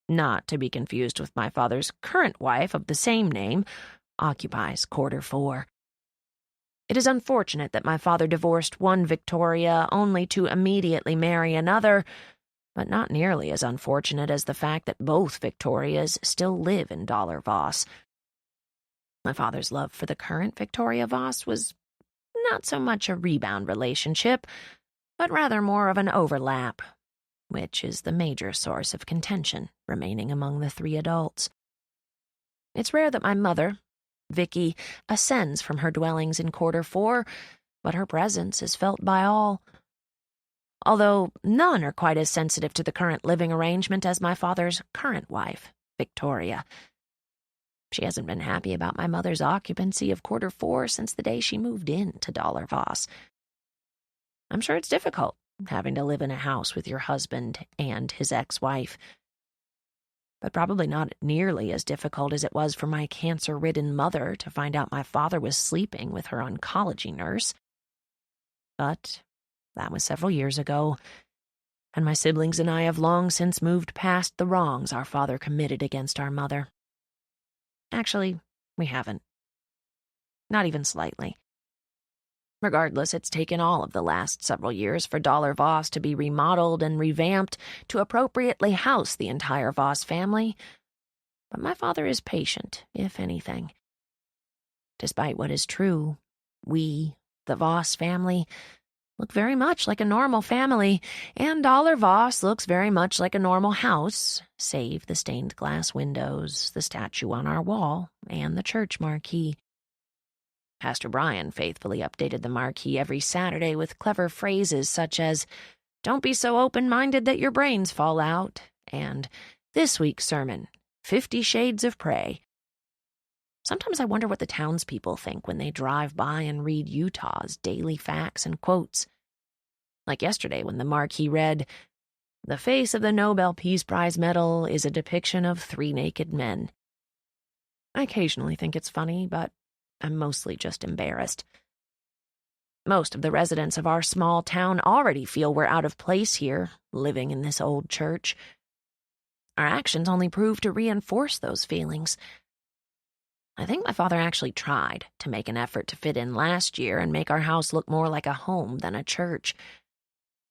not to be confused with my father's current wife of the same name, occupies quarter 4. It is unfortunate that my father divorced one Victoria only to immediately marry another, but not nearly as unfortunate as the fact that both Victorias still live in Dollar Voss. My father's love for the current Victoria Voss was not so much a rebound relationship, but rather more of an overlap, which is the major source of contention remaining among the 3 adults. It's rare that my mother, Vicky, ascends from her dwellings in quarter 4, but her presence is felt by all. Although none are quite as sensitive to the current living arrangement as my father's current wife, Victoria. She hasn't been happy about my mother's occupancy of quarter 4 since the day she moved in to Dollar Voss. I'm sure it's difficult, having to live in a house with your husband and his ex-wife, but probably not nearly as difficult as it was for my cancer-ridden mother to find out my father was sleeping with her oncology nurse. But that was several years ago, and my siblings and I have long since moved past the wrongs our father committed against our mother. Actually, we haven't. Not even slightly. Regardless, it's taken all of the last several years for Dollar Voss to be remodeled and revamped to appropriately house the entire Voss family. But my father is patient, if anything. Despite what is true, we, the Voss family, look very much like a normal family, and Dollar Voss looks very much like a normal house, save the stained glass windows, the statue on our wall, and the church marquee. Pastor Brian faithfully updated the marquee every Saturday with clever phrases such as, "Don't be so open-minded that your brains fall out," and "This week's sermon, 50 Shades of Prey." Sometimes I wonder what the townspeople think when they drive by and read Utah's daily facts and quotes. Like yesterday when the marquee read, "The face of the Nobel Peace Prize medal is a depiction of 3 naked men." I occasionally think it's funny, but I'm mostly just embarrassed. Most of the residents of our small town already feel we're out of place here, living in this old church. Our actions only prove to reinforce those feelings. I think my father actually tried to make an effort to fit in last year and make our house look more like a home than a church.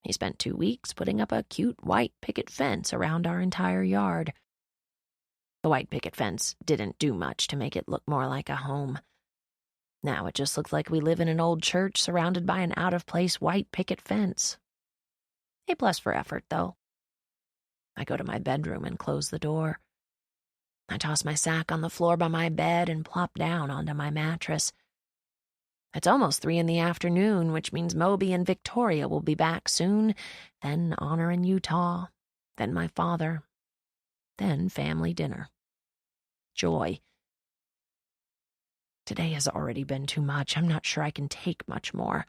He spent 2 weeks putting up a cute white picket fence around our entire yard. The white picket fence didn't do much to make it look more like a home. Now it just looks like we live in an old church surrounded by an out-of-place white picket fence. A+ for effort, though. I go to my bedroom and close the door. I toss my sack on the floor by my bed and plop down onto my mattress. It's almost 3 in the afternoon, which means Moby and Victoria will be back soon, then Honor in Utah, then my father, then family dinner. Joy. Today has already been too much. I'm not sure I can take much more.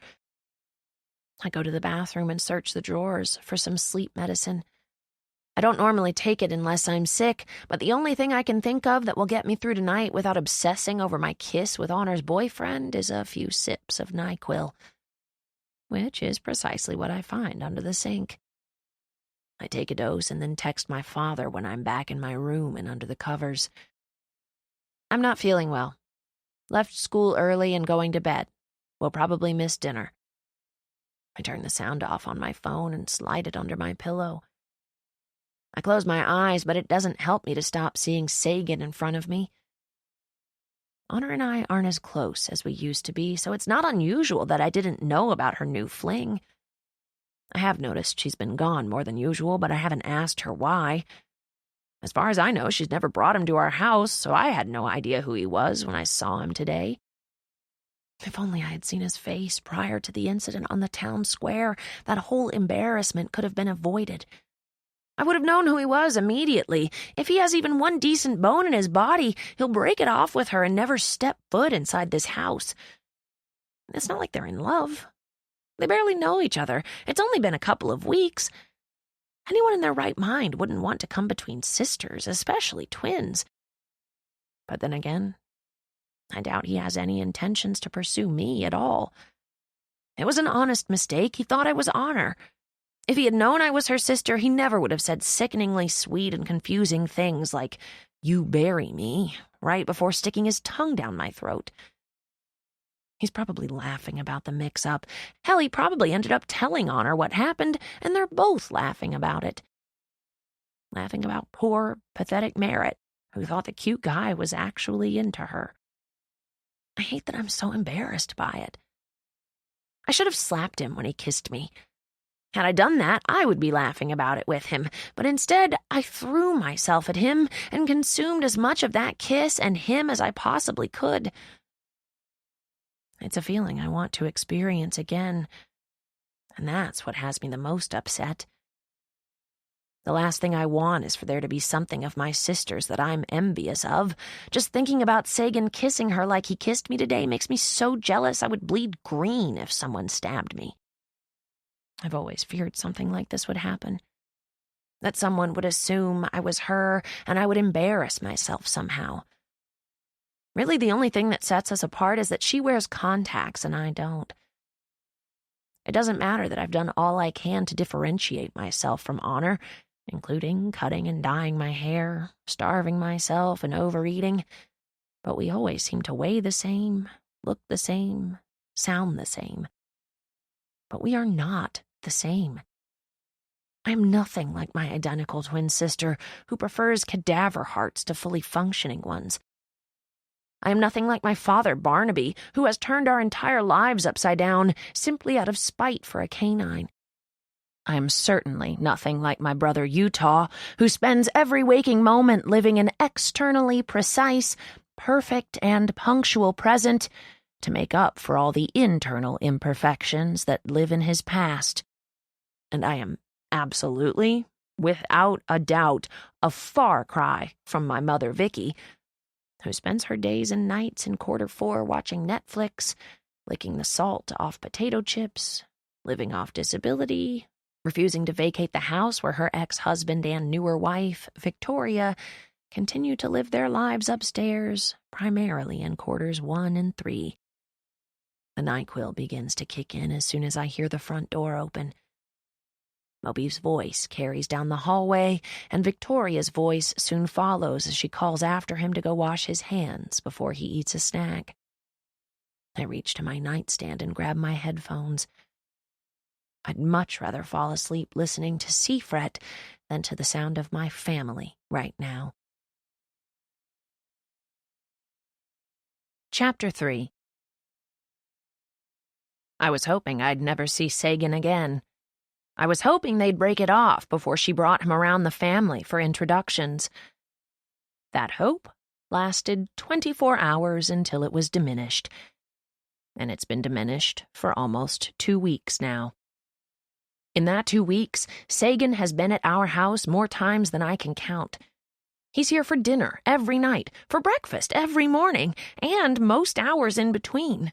I go to the bathroom and search the drawers for some sleep medicine. I don't normally take it unless I'm sick, but the only thing I can think of that will get me through tonight without obsessing over my kiss with Honor's boyfriend is a few sips of NyQuil, which is precisely what I find under the sink. I take a dose and then text my father when I'm back in my room and under the covers. I'm not feeling well. Left school early and going to bed. Will probably miss dinner. I turn the sound off on my phone and slide it under my pillow. I close my eyes, but it doesn't help me to stop seeing Sagan in front of me. Honor and I aren't as close as we used to be, so it's not unusual that I didn't know about her new fling. I have noticed she's been gone more than usual, but I haven't asked her why. As far as I know, she's never brought him to our house, so I had no idea who he was when I saw him today. If only I had seen his face prior to the incident on the town square, that whole embarrassment could have been avoided. I would have known who he was immediately. If he has even one decent bone in his body, he'll break it off with her and never step foot inside this house. It's not like they're in love. They barely know each other. It's only been a couple of weeks. Anyone in their right mind wouldn't want to come between sisters, especially twins. But then again, I doubt he has any intentions to pursue me at all. It was an honest mistake. He thought I was Honor. If he had known I was her sister, he never would have said sickeningly sweet and confusing things like, "You bury me," right before sticking his tongue down my throat. He's probably laughing about the mix-up. Hell, he probably ended up telling Honor what happened, and they're both laughing about it. Laughing about poor, pathetic Merritt, who thought the cute guy was actually into her. I hate that I'm so embarrassed by it. I should have slapped him when he kissed me. Had I done that, I would be laughing about it with him, but instead I threw myself at him and consumed as much of that kiss and him as I possibly could. It's a feeling I want to experience again, and that's what has me the most upset. The last thing I want is for there to be something of my sister's that I'm envious of. Just thinking about Sagan kissing her like he kissed me today makes me so jealous I would bleed green if someone stabbed me. I've always feared something like this would happen. That someone would assume I was her and I would embarrass myself somehow. Really, the only thing that sets us apart is that she wears contacts and I don't. It doesn't matter that I've done all I can to differentiate myself from Honor, including cutting and dyeing my hair, starving myself, and overeating. But we always seem to weigh the same, look the same, sound the same. But we are not the same. I am nothing like my identical twin sister, who prefers cadaver hearts to fully functioning ones. I am nothing like my father, Barnaby, who has turned our entire lives upside down simply out of spite for a canine. I am certainly nothing like my brother Utah, who spends every waking moment living an externally precise, perfect, and punctual present to make up for all the internal imperfections that live in his past. And I am absolutely, without a doubt, a far cry from my mother Vicky, who spends her days and nights in quarter 4 watching Netflix, licking the salt off potato chips, living off disability, refusing to vacate the house where her ex-husband and newer wife, Victoria, continue to live their lives upstairs, primarily in quarters 1 and 3. The NyQuil begins to kick in as soon as I hear the front door open. Moby's voice carries down the hallway, and Victoria's voice soon follows as she calls after him to go wash his hands before he eats a snack. I reach to my nightstand and grab my headphones. I'd much rather fall asleep listening to Seafret than to the sound of my family right now. Chapter 3. I was hoping I'd never see Sagan again. I was hoping they'd break it off before she brought him around the family for introductions. That hope lasted 24 hours until it was diminished. And it's been diminished for almost 2 weeks now. In that 2 weeks, Sagan has been at our house more times than I can count. He's here for dinner every night, for breakfast every morning, and most hours in between.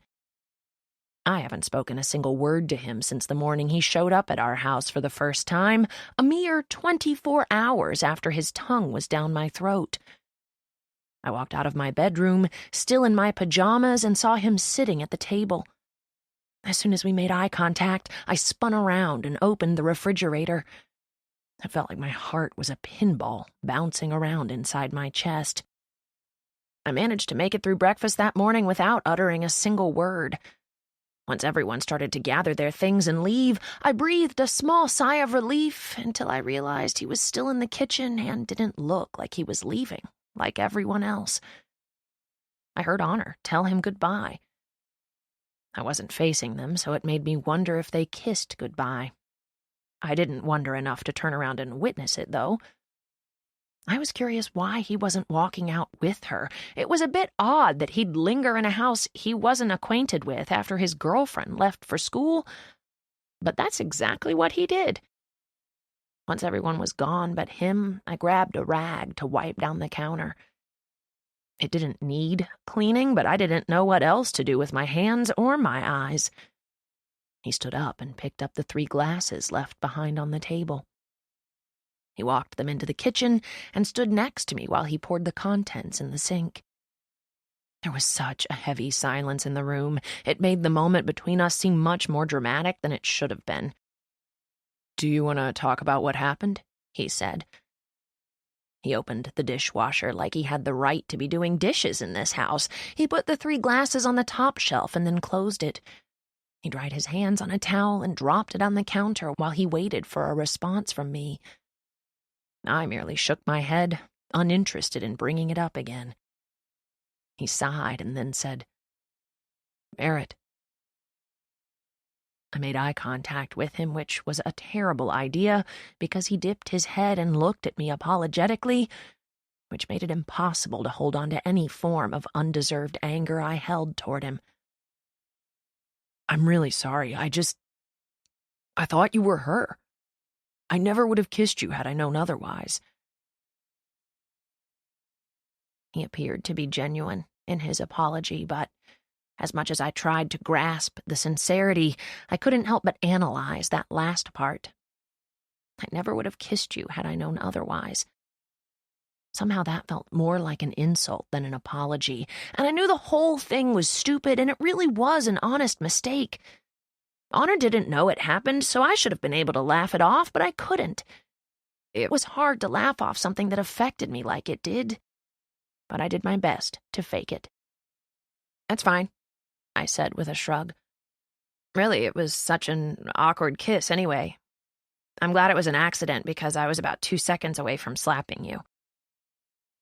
I haven't spoken a single word to him since the morning he showed up at our house for the first time, a mere 24 hours after his tongue was down my throat. I walked out of my bedroom, still in my pajamas, and saw him sitting at the table. As soon as we made eye contact, I spun around and opened the refrigerator. It felt like my heart was a pinball bouncing around inside my chest. I managed to make it through breakfast that morning without uttering a single word. Once everyone started to gather their things and leave, I breathed a small sigh of relief until I realized he was still in the kitchen and didn't look like he was leaving, like everyone else. I heard Honor tell him goodbye. I wasn't facing them, so it made me wonder if they kissed goodbye. I didn't wonder enough to turn around and witness it, though. I was curious why he wasn't walking out with her. It was a bit odd that he'd linger in a house he wasn't acquainted with after his girlfriend left for school, but that's exactly what he did. Once everyone was gone but him, I grabbed a rag to wipe down the counter. It didn't need cleaning, but I didn't know what else to do with my hands or my eyes. He stood up and picked up the 3 glasses left behind on the table. He walked them into the kitchen and stood next to me while he poured the contents in the sink. There was such a heavy silence in the room. It made the moment between us seem much more dramatic than it should have been. "Do you want to talk about what happened?" he said. He opened the dishwasher like he had the right to be doing dishes in this house. He put the 3 glasses on the top shelf and then closed it. He dried his hands on a towel and dropped it on the counter while he waited for a response from me. I merely shook my head, uninterested in bringing it up again. He sighed and then said, "Merritt." I made eye contact with him, which was a terrible idea because he dipped his head and looked at me apologetically, which made it impossible to hold on to any form of undeserved anger I held toward him. "I'm really sorry. I thought you were her. I never would have kissed you had I known otherwise." He appeared to be genuine in his apology, but as much as I tried to grasp the sincerity, I couldn't help but analyze that last part. I never would have kissed you had I known otherwise. Somehow that felt more like an insult than an apology, and I knew the whole thing was stupid, and it really was an honest mistake. Honor didn't know it happened, so I should have been able to laugh it off, but I couldn't. It was hard to laugh off something that affected me like it did, but I did my best to fake it. "That's fine," I said with a shrug. "Really, it was such an awkward kiss anyway. I'm glad it was an accident because I was about 2 seconds away from slapping you."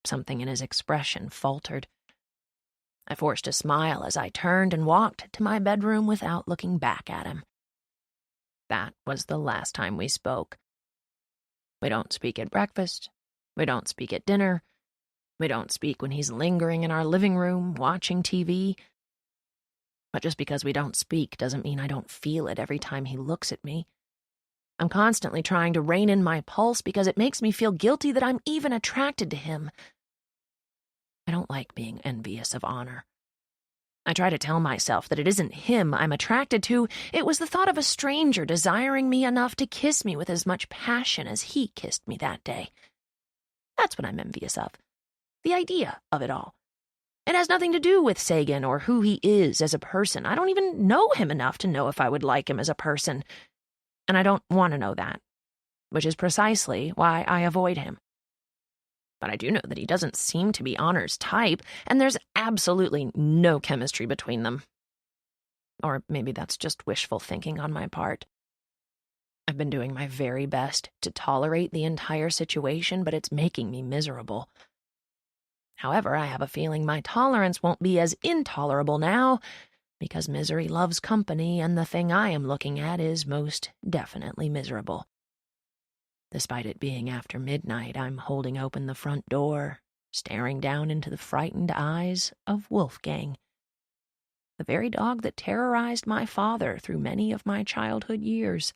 Something in his expression faltered. I forced a smile as I turned and walked to my bedroom without looking back at him. That was the last time we spoke. We don't speak at breakfast. We don't speak at dinner. We don't speak when he's lingering in our living room, watching TV. But just because we don't speak doesn't mean I don't feel it every time he looks at me. I'm constantly trying to rein in my pulse because it makes me feel guilty that I'm even attracted to him. I don't like being envious of Honor. I try to tell myself that it isn't him I'm attracted to. It was the thought of a stranger desiring me enough to kiss me with as much passion as he kissed me that day. That's what I'm envious of. The idea of it all. It has nothing to do with Sagan or who he is as a person. I don't even know him enough to know if I would like him as a person. And I don't want to know that, which is precisely why I avoid him. But I do know that he doesn't seem to be Honor's type, and there's absolutely no chemistry between them. Or maybe that's just wishful thinking on my part. I've been doing my very best to tolerate the entire situation, but it's making me miserable. However, I have a feeling my tolerance won't be as intolerable now, because misery loves company, and the thing I am looking at is most definitely miserable. Despite it being after midnight, I'm holding open the front door, staring down into the frightened eyes of Wolfgang, the very dog that terrorized my father through many of my childhood years.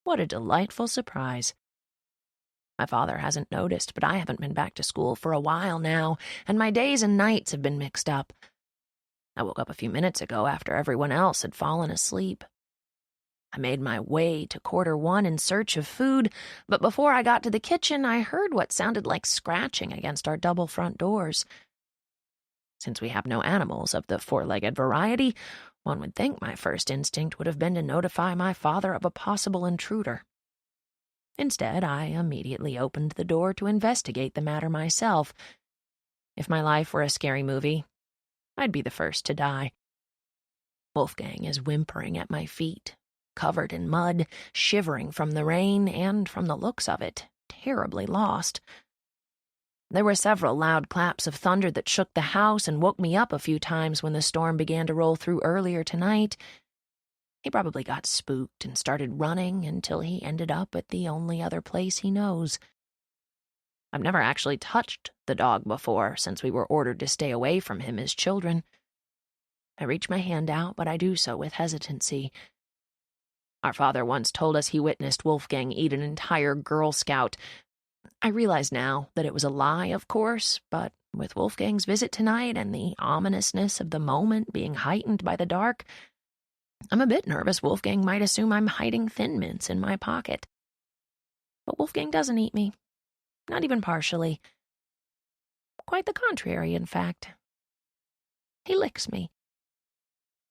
What a delightful surprise. My father hasn't noticed, but I haven't been back to school for a while now, and my days and nights have been mixed up. I woke up a few minutes ago after everyone else had fallen asleep. I made my way to quarter one in search of food, but before I got to the kitchen, I heard what sounded like scratching against our double front doors. Since we have no animals of the four-legged variety, one would think my first instinct would have been to notify my father of a possible intruder. Instead, I immediately opened the door to investigate the matter myself. If my life were a scary movie, I'd be the first to die. Wolfgang is whimpering at my feet, covered in mud, shivering from the rain, and, from the looks of it, terribly lost. There were several loud claps of thunder that shook the house and woke me up a few times when the storm began to roll through earlier tonight. He probably got spooked and started running until he ended up at the only other place he knows. I've never actually touched the dog before since we were ordered to stay away from him as children. I reach my hand out, but I do so with hesitancy. Our father once told us he witnessed Wolfgang eat an entire Girl Scout. I realize now that it was a lie, of course, but with Wolfgang's visit tonight and the ominousness of the moment being heightened by the dark, I'm a bit nervous Wolfgang might assume I'm hiding Thin Mints in my pocket. But Wolfgang doesn't eat me. Not even partially. Quite the contrary, in fact. He licks me.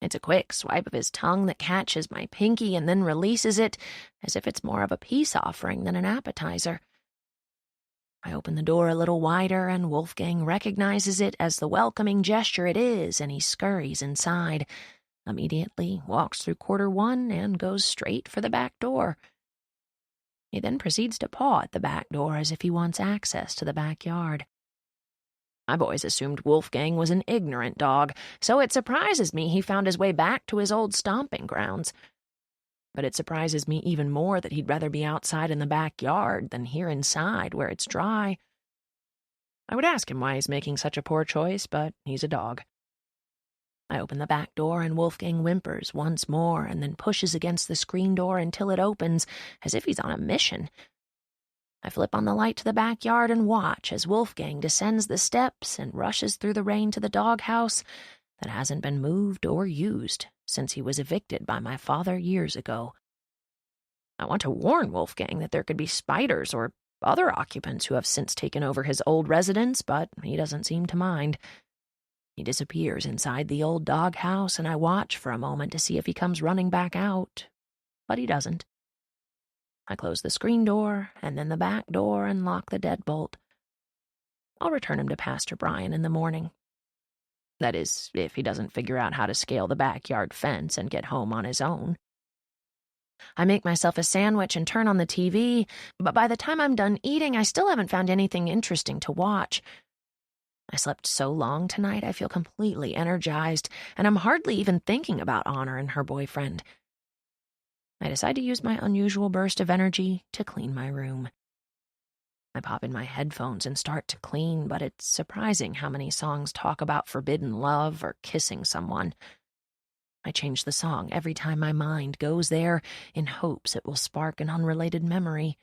It's a quick swipe of his tongue that catches my pinky and then releases it, as if it's more of a peace offering than an appetizer. I open the door a little wider, and Wolfgang recognizes it as the welcoming gesture it is, and he scurries inside, immediately walks through quarter one, and goes straight for the back door. He then proceeds to paw at the back door as if he wants access to the backyard. I've always assumed Wolfgang was an ignorant dog, so it surprises me he found his way back to his old stomping grounds. But it surprises me even more that he'd rather be outside in the backyard than here inside where it's dry. I would ask him why he's making such a poor choice, but he's a dog. I open the back door and Wolfgang whimpers once more and then pushes against the screen door until it opens, as if he's on a mission. I flip on the light to the backyard and watch as Wolfgang descends the steps and rushes through the rain to the doghouse that hasn't been moved or used since he was evicted by my father years ago. I want to warn Wolfgang that there could be spiders or other occupants who have since taken over his old residence, but he doesn't seem to mind. He disappears inside the old doghouse, and I watch for a moment to see if he comes running back out, but he doesn't. I close the screen door, and then the back door, and lock the deadbolt. I'll return him to Pastor Brian in the morning. That is, if he doesn't figure out how to scale the backyard fence and get home on his own. I make myself a sandwich and turn on the TV, but by the time I'm done eating, I still haven't found anything interesting to watch. I slept so long tonight, I feel completely energized, and I'm hardly even thinking about Honor and her boyfriend. I decide to use my unusual burst of energy to clean my room. I pop in my headphones and start to clean, but it's surprising how many songs talk about forbidden love or kissing someone. I change the song every time my mind goes there in hopes it will spark an unrelated memory.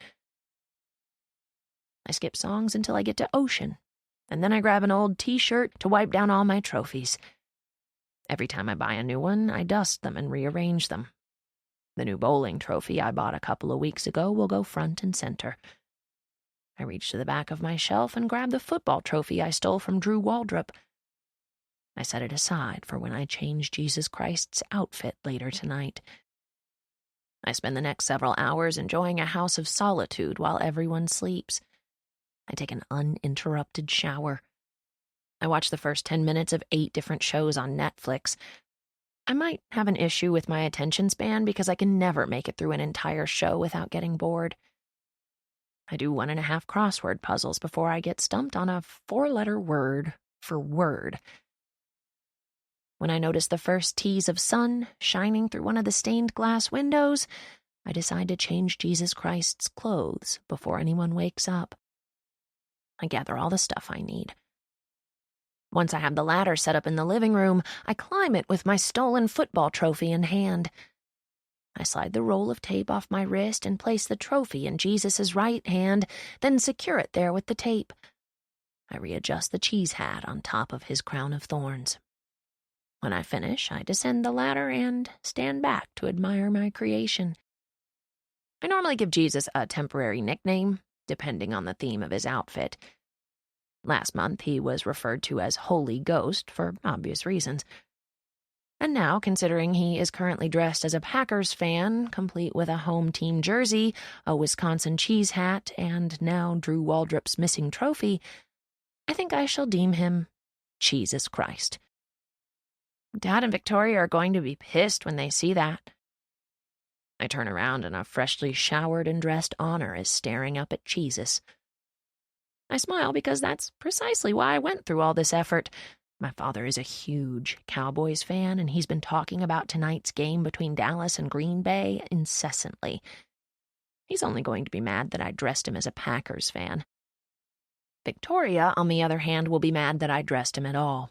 I skip songs until I get to Ocean, and then I grab an old t-shirt to wipe down all my trophies. Every time I buy a new one, I dust them and rearrange them. The new bowling trophy I bought a couple of weeks ago will go front and center. I reach to the back of my shelf and grab the football trophy I stole from Drew Waldrop. I set it aside for when I change Jesus Christ's outfit later tonight. I spend the next several hours enjoying a house of solitude while everyone sleeps. I take an uninterrupted shower. I watch the first 10 minutes of 8 different shows on Netflix. I might have an issue with my attention span because I can never make it through an entire show without getting bored. I do 1.5 crossword puzzles before I get stumped on a 4-letter word for word. When I notice the first tease of sun shining through one of the stained glass windows, I decide to change Jesus Christ's clothes before anyone wakes up. I gather all the stuff I need. Once I have the ladder set up in the living room, I climb it with my stolen football trophy in hand. I slide the roll of tape off my wrist and place the trophy in Jesus' right hand, then secure it there with the tape. I readjust the cheese hat on top of his crown of thorns. When I finish, I descend the ladder and stand back to admire my creation. I normally give Jesus a temporary nickname, depending on the theme of his outfit. Last month, he was referred to as Holy Ghost for obvious reasons. And now, considering he is currently dressed as a Packers fan, complete with a home team jersey, a Wisconsin cheese hat, and now Drew Waldrop's missing trophy, I think I shall deem him Jesus Christ. Dad and Victoria are going to be pissed when they see that. I turn around and a freshly showered and dressed Honor is staring up at Jesus. I smile because that's precisely why I went through all this effort. My father is a huge Cowboys fan, and he's been talking about tonight's game between Dallas and Green Bay incessantly. He's only going to be mad that I dressed him as a Packers fan. Victoria, on the other hand, will be mad that I dressed him at all.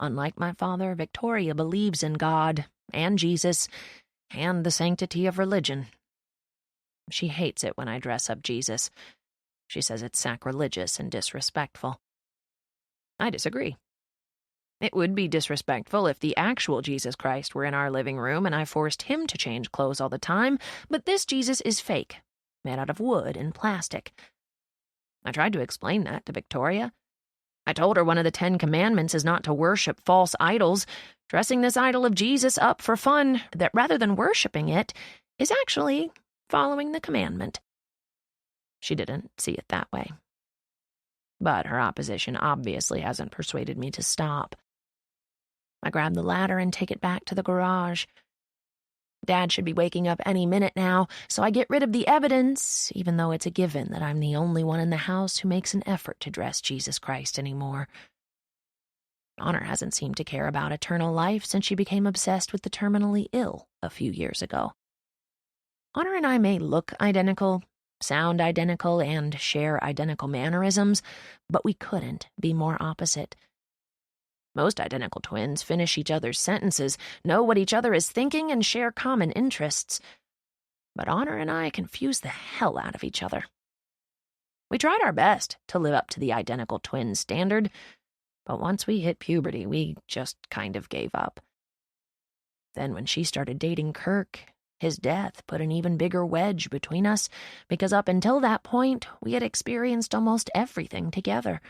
Unlike my father, Victoria believes in God and Jesus and the sanctity of religion. She hates it when I dress up Jesus. She says it's sacrilegious and disrespectful. I disagree. It would be disrespectful if the actual Jesus Christ were in our living room and I forced him to change clothes all the time, but this Jesus is fake, made out of wood and plastic. I tried to explain that to Victoria. I told her one of the 10 commandments is not to worship false idols, dressing this idol of Jesus up for fun, that rather than worshiping it, is actually following the commandment. She didn't see it that way. But her opposition obviously hasn't persuaded me to stop. I grab the ladder and take it back to the garage. Dad should be waking up any minute now, so I get rid of the evidence, even though it's a given that I'm the only one in the house who makes an effort to dress Jesus Christ anymore. Honor hasn't seemed to care about eternal life since she became obsessed with the terminally ill a few years ago. Honor and I may look identical, sound identical, and share identical mannerisms, but we couldn't be more opposite. Most identical twins finish each other's sentences, know what each other is thinking, and share common interests. But Honor and I confuse the hell out of each other. We tried our best to live up to the identical twin standard, but once we hit puberty, we just kind of gave up. Then when she started dating Kirk, his death put an even bigger wedge between us, because up until that point, we had experienced almost everything together.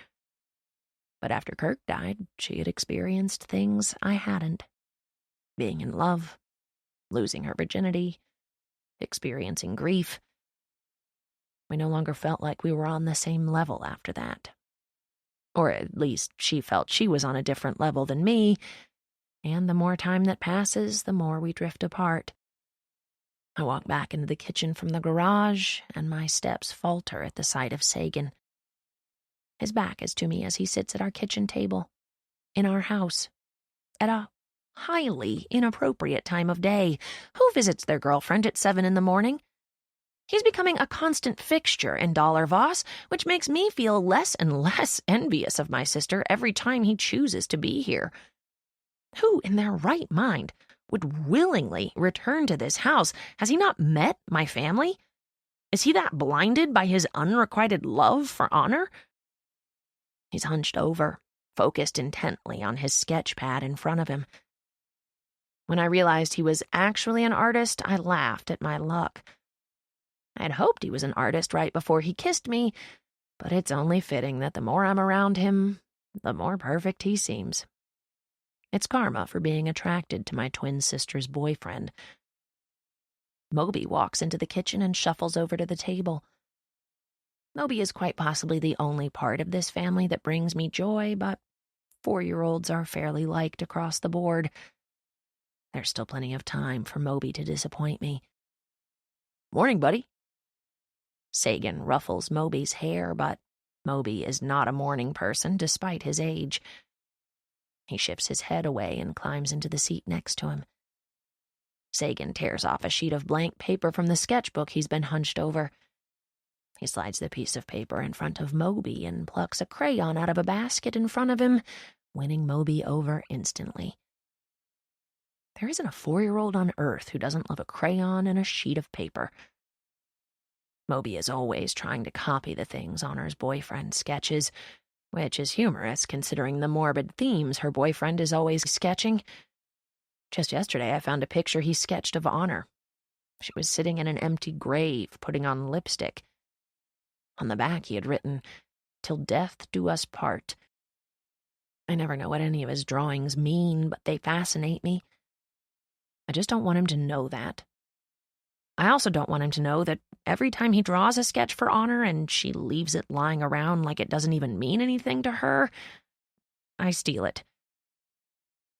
But after Kirk died, she had experienced things I hadn't. Being in love, losing her virginity, experiencing grief. We no longer felt like we were on the same level after that. Or at least she felt she was on a different level than me, and the more time that passes, the more we drift apart. I walk back into the kitchen from the garage, and my steps falter at the sight of Sagan. His back is to me as he sits at our kitchen table, in our house, at a highly inappropriate time of day. Who visits their girlfriend at 7 in the morning? He's becoming a constant fixture in Dollar Voss, which makes me feel less and less envious of my sister every time he chooses to be here. Who in their right mind would willingly return to this house? Has he not met my family? Is he that blinded by his unrequited love for honor? He's hunched over, focused intently on his sketch pad in front of him. When I realized he was actually an artist, I laughed at my luck. I had hoped he was an artist right before he kissed me, but it's only fitting that the more I'm around him, the more perfect he seems. It's karma for being attracted to my twin sister's boyfriend. Moby walks into the kitchen and shuffles over to the table. Moby is quite possibly the only part of this family that brings me joy, but 4-year-olds are fairly liked across the board. There's still plenty of time for Moby to disappoint me. "Morning, buddy." Sagan ruffles Moby's hair, but Moby is not a morning person despite his age. He shifts his head away and climbs into the seat next to him. Sagan tears off a sheet of blank paper from the sketchbook he's been hunched over. He slides the piece of paper in front of Moby and plucks a crayon out of a basket in front of him, winning Moby over instantly. There isn't a 4-year-old on Earth who doesn't love a crayon and a sheet of paper. Moby is always trying to copy the things Honor's boyfriend sketches, which is humorous considering the morbid themes her boyfriend is always sketching. Just yesterday I found a picture he sketched of Honor. She was sitting in an empty grave, putting on lipstick. On the back he had written, "Till death do us part." I never know what any of his drawings mean, but they fascinate me. I just don't want him to know that. I also don't want him to know that every time he draws a sketch for Honor and she leaves it lying around like it doesn't even mean anything to her, I steal it.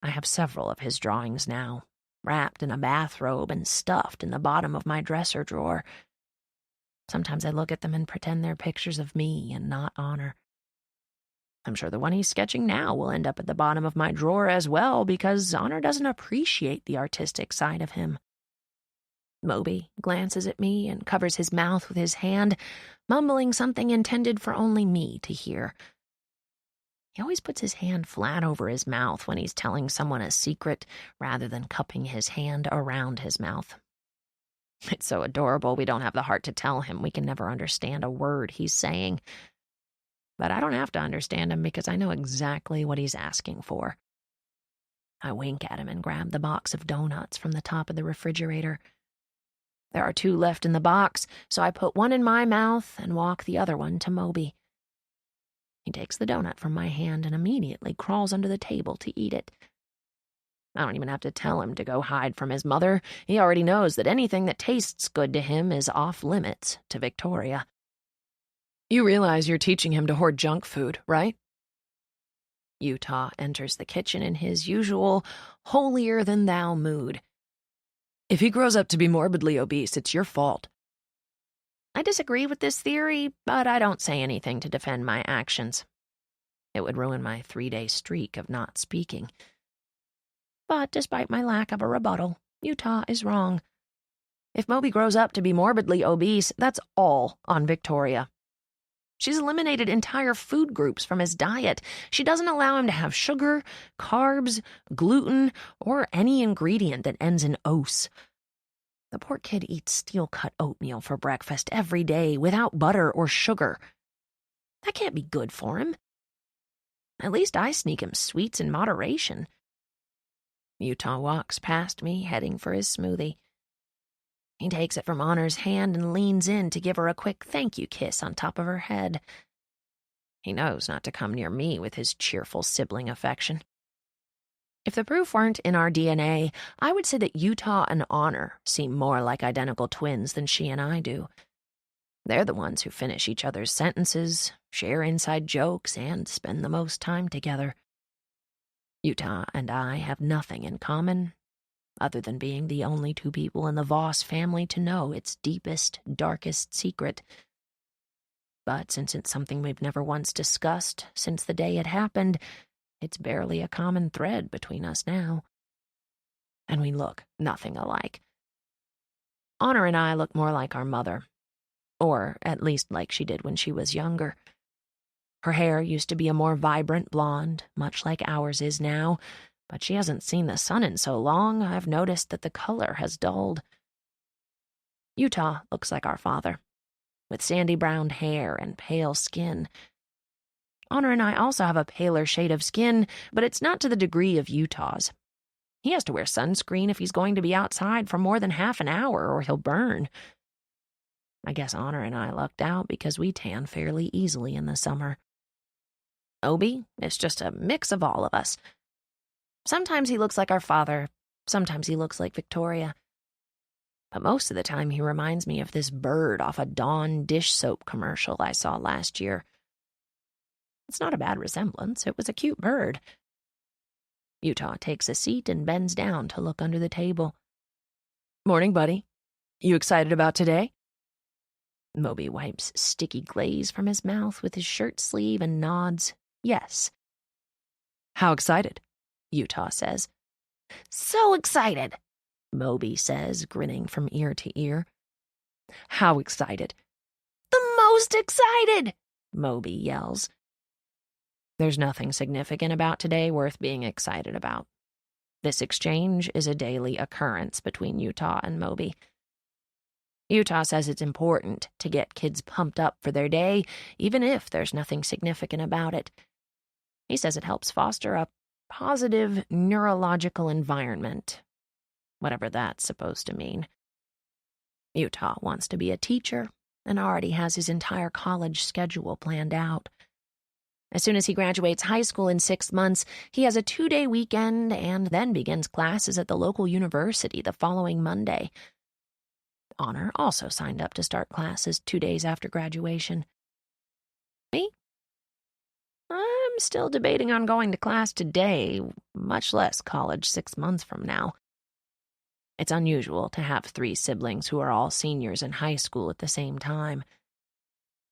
I have several of his drawings now, wrapped in a bathrobe and stuffed in the bottom of my dresser drawer. Sometimes I look at them and pretend they're pictures of me and not Honor. I'm sure the one he's sketching now will end up at the bottom of my drawer as well, because Honor doesn't appreciate the artistic side of him. Moby glances at me and covers his mouth with his hand, mumbling something intended for only me to hear. He always puts his hand flat over his mouth when he's telling someone a secret, rather than cupping his hand around his mouth. It's so adorable we don't have the heart to tell him we can never understand a word he's saying. But I don't have to understand him because I know exactly what he's asking for. I wink at him and grab the box of donuts from the top of the refrigerator. There are 2 left in the box, so I put one in my mouth and walk the other one to Moby. He takes the donut from my hand and immediately crawls under the table to eat it. I don't even have to tell him to go hide from his mother. He already knows that anything that tastes good to him is off limits to Victoria. "You realize you're teaching him to hoard junk food, right?" Utah enters the kitchen in his usual holier-than-thou mood. "If he grows up to be morbidly obese, it's your fault." I disagree with this theory, but I don't say anything to defend my actions. It would ruin my 3-day streak of not speaking. But despite my lack of a rebuttal, Utah is wrong. If Moby grows up to be morbidly obese, that's all on Victoria. She's eliminated entire food groups from his diet. She doesn't allow him to have sugar, carbs, gluten, or any ingredient that ends in "ose." The poor kid eats steel-cut oatmeal for breakfast every day without butter or sugar. That can't be good for him. At least I sneak him sweets in moderation. Utah walks past me, heading for his smoothie. He takes it from Honor's hand and leans in to give her a quick thank you kiss on top of her head. He knows not to come near me with his cheerful sibling affection. If the proof weren't in our DNA, I would say that Utah and Honor seem more like identical twins than she and I do. They're the ones who finish each other's sentences, share inside jokes, and spend the most time together. Utah and I have nothing in common, other than being the only two people in the Voss family to know its deepest, darkest secret. But since it's something we've never once discussed since the day it happened, it's barely a common thread between us now. And we look nothing alike. Honor and I look more like our mother, or at least like she did when she was younger. Her hair used to be a more vibrant blonde, much like ours is now, but she hasn't seen the sun in so long, I've noticed that the color has dulled. Utah looks like our father, with sandy-brown hair and pale skin. Honor and I also have a paler shade of skin, but it's not to the degree of Utah's. He has to wear sunscreen if he's going to be outside for more than half an hour, or he'll burn. I guess Honor and I lucked out because we tan fairly easily in the summer. Obi is just a mix of all of us. Sometimes he looks like our father, sometimes he looks like Victoria. But most of the time he reminds me of this bird off a Dawn dish soap commercial I saw last year. It's not a bad resemblance, it was a cute bird. Utah takes a seat and bends down to look under the table. Morning, buddy. You excited about today? Moby wipes sticky glaze from his mouth with his shirt sleeve and nods yes. How excited? Utah says. So excited, Moby says, grinning from ear to ear. How excited? The most excited, Moby yells. There's nothing significant about today worth being excited about. This exchange is a daily occurrence between Utah and Moby. Utah says it's important to get kids pumped up for their day, even if there's nothing significant about it. He says it helps foster a positive neurological environment, whatever that's supposed to mean. Utah wants to be a teacher and already has his entire college schedule planned out. As soon as he graduates high school in 6 months, he has a 2-day weekend and then begins classes at the local university the following Monday. Honor also signed up to start classes 2 days after graduation. Me? I'm still debating on going to class today, much less college 6 months from now. It's unusual to have 3 siblings who are all seniors in high school at the same time.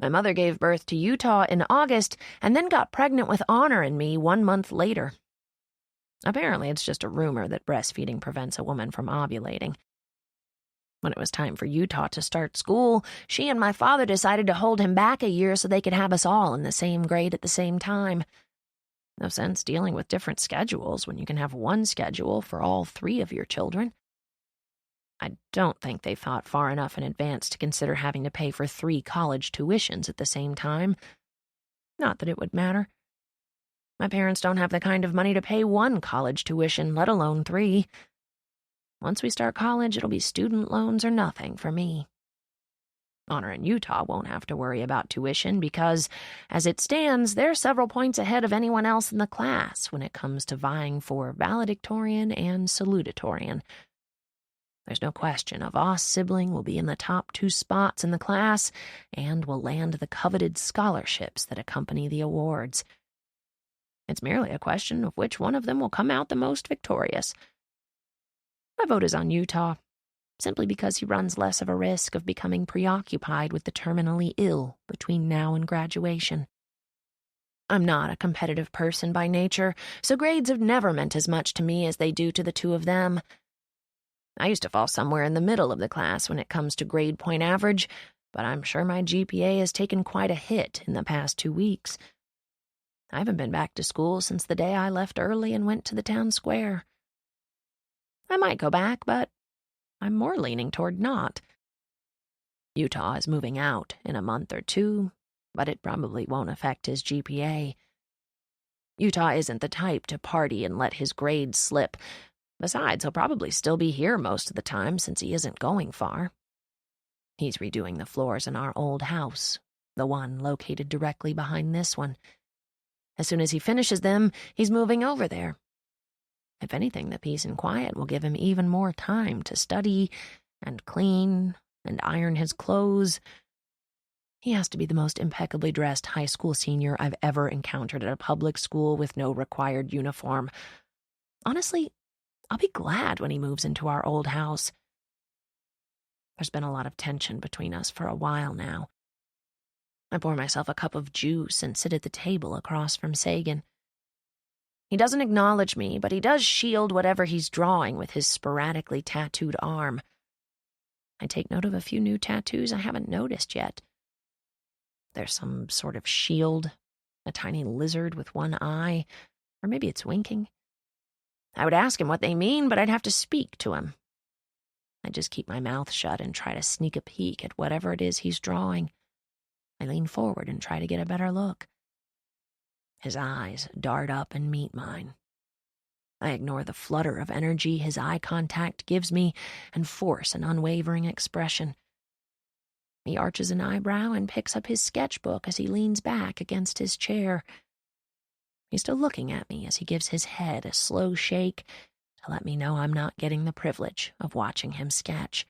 My mother gave birth to Utah in August and then got pregnant with Honor and me 1 month later. Apparently, it's just a rumor that breastfeeding prevents a woman from ovulating. When it was time for Utah to start school, she and my father decided to hold him back a year so they could have us all in the same grade at the same time. No sense dealing with different schedules when you can have one schedule for all 3 of your children. I don't think they thought far enough in advance to consider having to pay for 3 college tuitions at the same time. Not that it would matter. My parents don't have the kind of money to pay 1 college tuition, let alone 3. Once we start college, it'll be student loans or nothing for me. Honor and Utah won't have to worry about tuition because, as it stands, they're several points ahead of anyone else in the class when it comes to vying for valedictorian and salutatorian. There's no question a Voss sibling will be in the top 2 spots in the class and will land the coveted scholarships that accompany the awards. It's merely a question of which one of them will come out the most victorious. My vote is on Utah, simply because he runs less of a risk of becoming preoccupied with the terminally ill between now and graduation. I'm not a competitive person by nature, so grades have never meant as much to me as they do to the 2 of them. I used to fall somewhere in the middle of the class when it comes to grade point average, but I'm sure my GPA has taken quite a hit in the past 2 weeks. I haven't been back to school since the day I left early and went to the town square. I might go back, but I'm more leaning toward not. Utah is moving out in a month or 2, but it probably won't affect his GPA. Utah isn't the type to party and let his grades slip. Besides, he'll probably still be here most of the time since he isn't going far. He's redoing the floors in our old house, the one located directly behind this one. As soon as he finishes them, he's moving over there. If anything, the peace and quiet will give him even more time to study and clean and iron his clothes. He has to be the most impeccably dressed high school senior I've ever encountered at a public school with no required uniform. Honestly, I'll be glad when he moves into our old house. There's been a lot of tension between us for a while now. I pour myself a cup of juice and sit at the table across from Sagan. He doesn't acknowledge me, but he does shield whatever he's drawing with his sporadically tattooed arm. I take note of a few new tattoos I haven't noticed yet. There's some sort of shield, a tiny lizard with one eye, or maybe it's winking. I would ask him what they mean, but I'd have to speak to him. I just keep my mouth shut and try to sneak a peek at whatever it is he's drawing. I lean forward and try to get a better look. His eyes dart up and meet mine. I ignore the flutter of energy his eye contact gives me and force an unwavering expression. He arches an eyebrow and picks up his sketchbook as he leans back against his chair. He's still looking at me as he gives his head a slow shake to let me know I'm not getting the privilege of watching him sketch.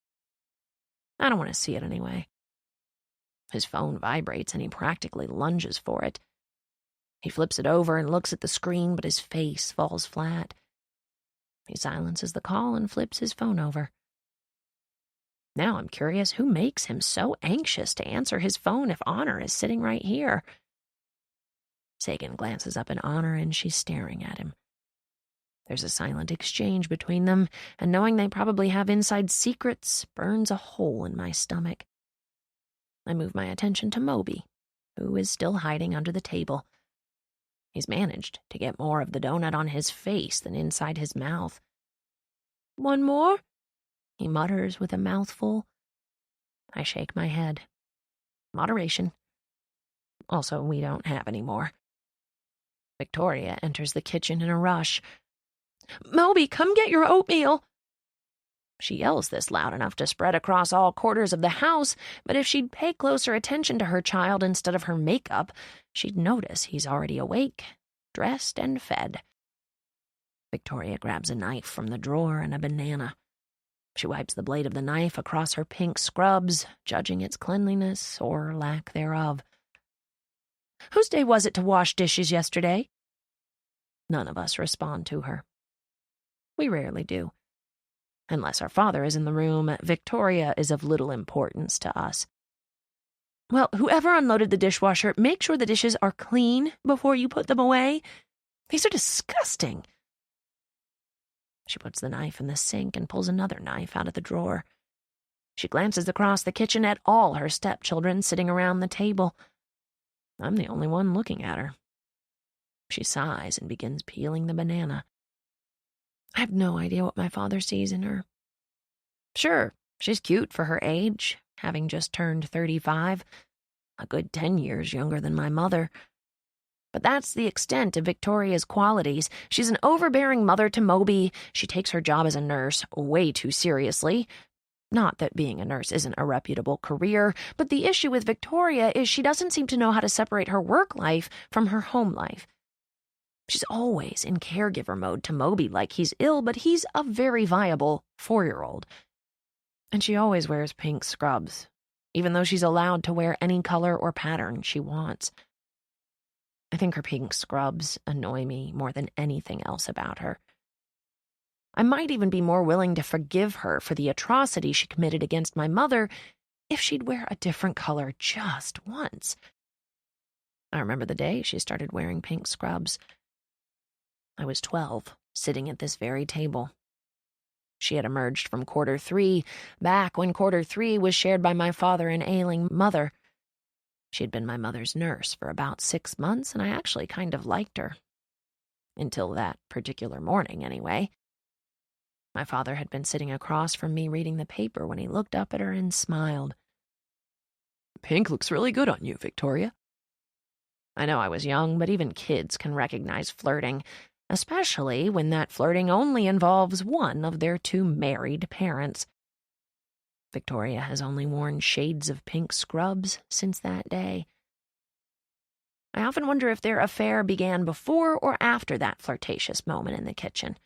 I don't want to see it anyway. His phone vibrates and he practically lunges for it. He flips it over and looks at the screen, but his face falls flat. He silences the call and flips his phone over. Now I'm curious who makes him so anxious to answer his phone if Honor is sitting right here. Sagan glances up at Honor and she's staring at him. There's a silent exchange between them, and knowing they probably have inside secrets burns a hole in my stomach. I move my attention to Moby, who is still hiding under the table. He's managed to get more of the donut on his face than inside his mouth. "One more?" he mutters with a mouthful. I shake my head. Moderation. Also, we don't have any more. Victoria enters the kitchen in a rush. "Moby, come get your oatmeal!" She yells this loud enough to spread across all quarters of the house, but if she'd pay closer attention to her child instead of her makeup, she'd notice he's already awake, dressed, and fed. Victoria grabs a knife from the drawer and a banana. She wipes the blade of the knife across her pink scrubs, judging its cleanliness or lack thereof. "Whose day was it to wash dishes yesterday?" None of us respond to her. We rarely do. Unless our father is in the room, Victoria is of little importance to us. "Well, whoever unloaded the dishwasher, make sure the dishes are clean before you put them away. These are disgusting." She puts the knife in the sink and pulls another knife out of the drawer. She glances across the kitchen at all her stepchildren sitting around the table. I'm the only one looking at her. She sighs and begins peeling the banana. I have no idea what my father sees in her. Sure, she's cute for her age, having just turned 35, a good 10 years younger than my mother. But that's the extent of Victoria's qualities. She's an overbearing mother to Moby. She takes her job as a nurse way too seriously. Not that being a nurse isn't a reputable career, but the issue with Victoria is she doesn't seem to know how to separate her work life from her home life. She's always in caregiver mode to Moby like he's ill, but he's a very viable 4-year-old. And she always wears pink scrubs, even though she's allowed to wear any color or pattern she wants. I think her pink scrubs annoy me more than anything else about her. I might even be more willing to forgive her for the atrocity she committed against my mother if she'd wear a different color just once. I remember the day she started wearing pink scrubs. I was 12, sitting at this very table. She had emerged from quarter 3, back when quarter 3 was shared by my father and ailing mother. She had been my mother's nurse for about 6 months, and I actually kind of liked her. Until that particular morning, anyway. My father had been sitting across from me reading the paper when he looked up at her and smiled. "Pink looks really good on you, Victoria." I know I was young, but even kids can recognize flirting, especially when that flirting only involves one of their 2 married parents. Victoria has only worn shades of pink scrubs since that day. I often wonder if their affair began before or after that flirtatious moment in the kitchen.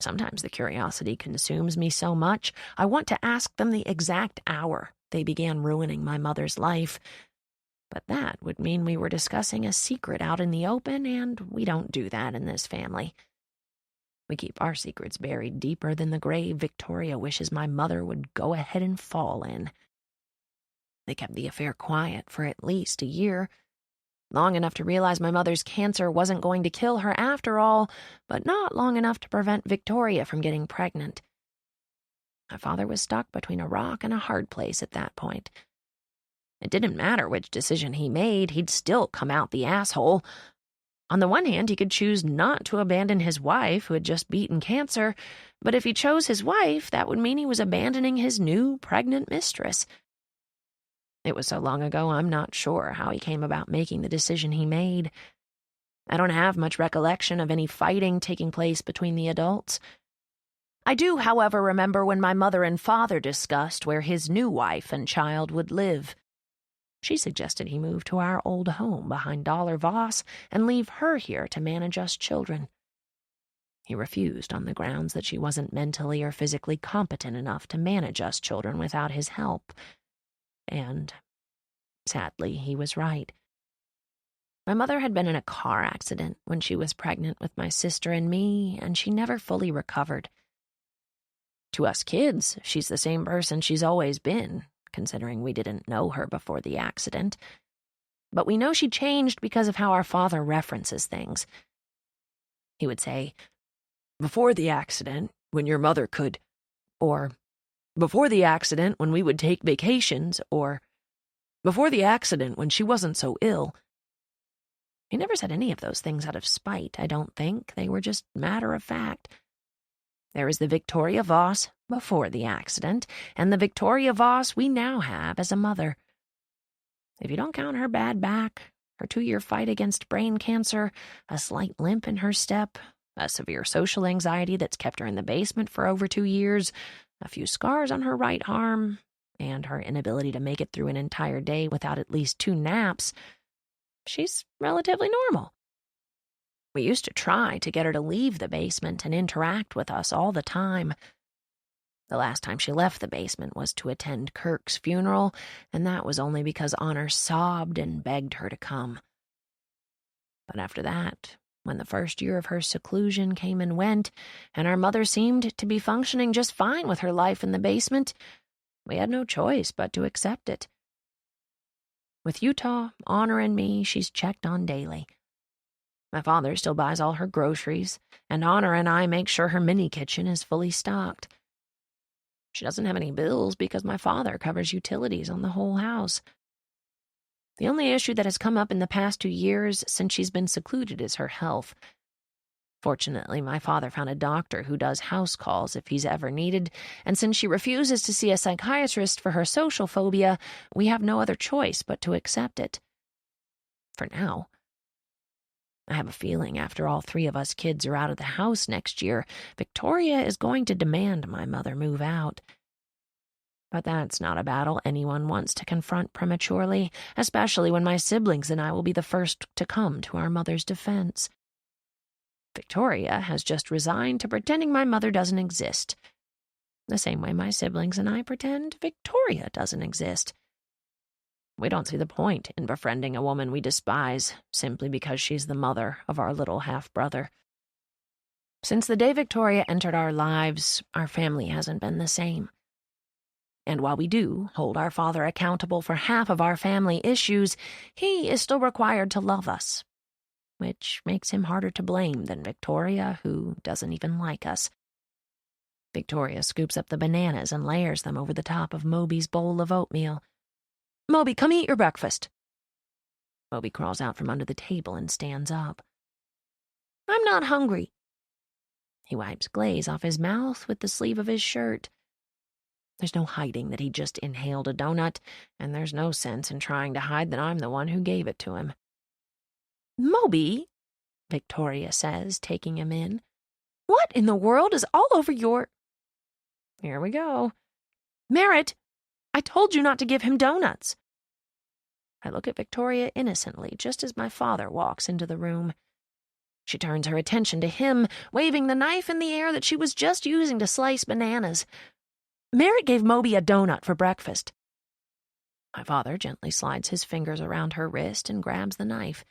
Sometimes the curiosity consumes me so much, I want to ask them the exact hour they began ruining my mother's life. But that would mean we were discussing a secret out in the open, and we don't do that in this family. We keep our secrets buried deeper than the grave Victoria wishes my mother would go ahead and fall in. They kept the affair quiet for at least a year, long enough to realize my mother's cancer wasn't going to kill her after all, but not long enough to prevent Victoria from getting pregnant. My father was stuck between a rock and a hard place at that point. It didn't matter which decision he made, he'd still come out the asshole. On the one hand, he could choose not to abandon his wife, who had just beaten cancer, but if he chose his wife, that would mean he was abandoning his new pregnant mistress. It was so long ago, I'm not sure how he came about making the decision he made. I don't have much recollection of any fighting taking place between the adults. I do, however, remember when my mother and father discussed where his new wife and child would live. She suggested he move to our old home behind Dollar Voss and leave her here to manage us children. He refused on the grounds that she wasn't mentally or physically competent enough to manage us children without his help. And, sadly, he was right. My mother had been in a car accident when she was pregnant with my sister and me, and she never fully recovered. To us kids, she's the same person she's always been, considering we didn't know her before the accident. But we know she changed because of how our father references things. He would say, "Before the accident, when your mother could," or "Before the accident, when we would take vacations," or "Before the accident, when she wasn't so ill." He never said any of those things out of spite, I don't think. They were just matter of fact. There is the Victoria Voss before the accident, and the Victoria Voss we now have as a mother. If you don't count her bad back, her 2-year fight against brain cancer, a slight limp in her step, a severe social anxiety that's kept her in the basement for over 2 years, a few scars on her right arm, and her inability to make it through an entire day without at least 2 naps, she's relatively normal. We used to try to get her to leave the basement and interact with us all the time. The last time she left the basement was to attend Kirk's funeral, and that was only because Honor sobbed and begged her to come. But after that, when the first year of her seclusion came and went, and our mother seemed to be functioning just fine with her life in the basement, we had no choice but to accept it. With Utah, Honor, and me, she's checked on daily. My father still buys all her groceries, and Honor and I make sure her mini kitchen is fully stocked. She doesn't have any bills because my father covers utilities on the whole house. The only issue that has come up in the past 2 years since she's been secluded is her health. Fortunately, my father found a doctor who does house calls if he's ever needed, and since she refuses to see a psychiatrist for her social phobia, we have no other choice but to accept it. For now. I have a feeling after all 3 of us kids are out of the house next year, Victoria is going to demand my mother move out. But that's not a battle anyone wants to confront prematurely, especially when my siblings and I will be the first to come to our mother's defense. Victoria has just resigned to pretending my mother doesn't exist, the same way my siblings and I pretend Victoria doesn't exist. We don't see the point in befriending a woman we despise simply because she's the mother of our little half-brother. Since the day Victoria entered our lives, our family hasn't been the same. And while we do hold our father accountable for half of our family issues, he is still required to love us, which makes him harder to blame than Victoria, who doesn't even like us. Victoria scoops up the bananas and layers them over the top of Moby's bowl of oatmeal. "Moby, come eat your breakfast." Moby crawls out from under the table and stands up. "I'm not hungry." He wipes glaze off his mouth with the sleeve of his shirt. There's no hiding that he just inhaled a donut, and there's no sense in trying to hide that I'm the one who gave it to him. "Moby," Victoria says, taking him in, "what in the world is all over your—" Here we go. Merritt, I told you not to give him donuts. I look at Victoria innocently just as my father walks into the room. She turns her attention to him, waving the knife in the air that she was just using to slice bananas. Merritt gave Moby a donut for breakfast. My father gently slides his fingers around her wrist and grabs the knife.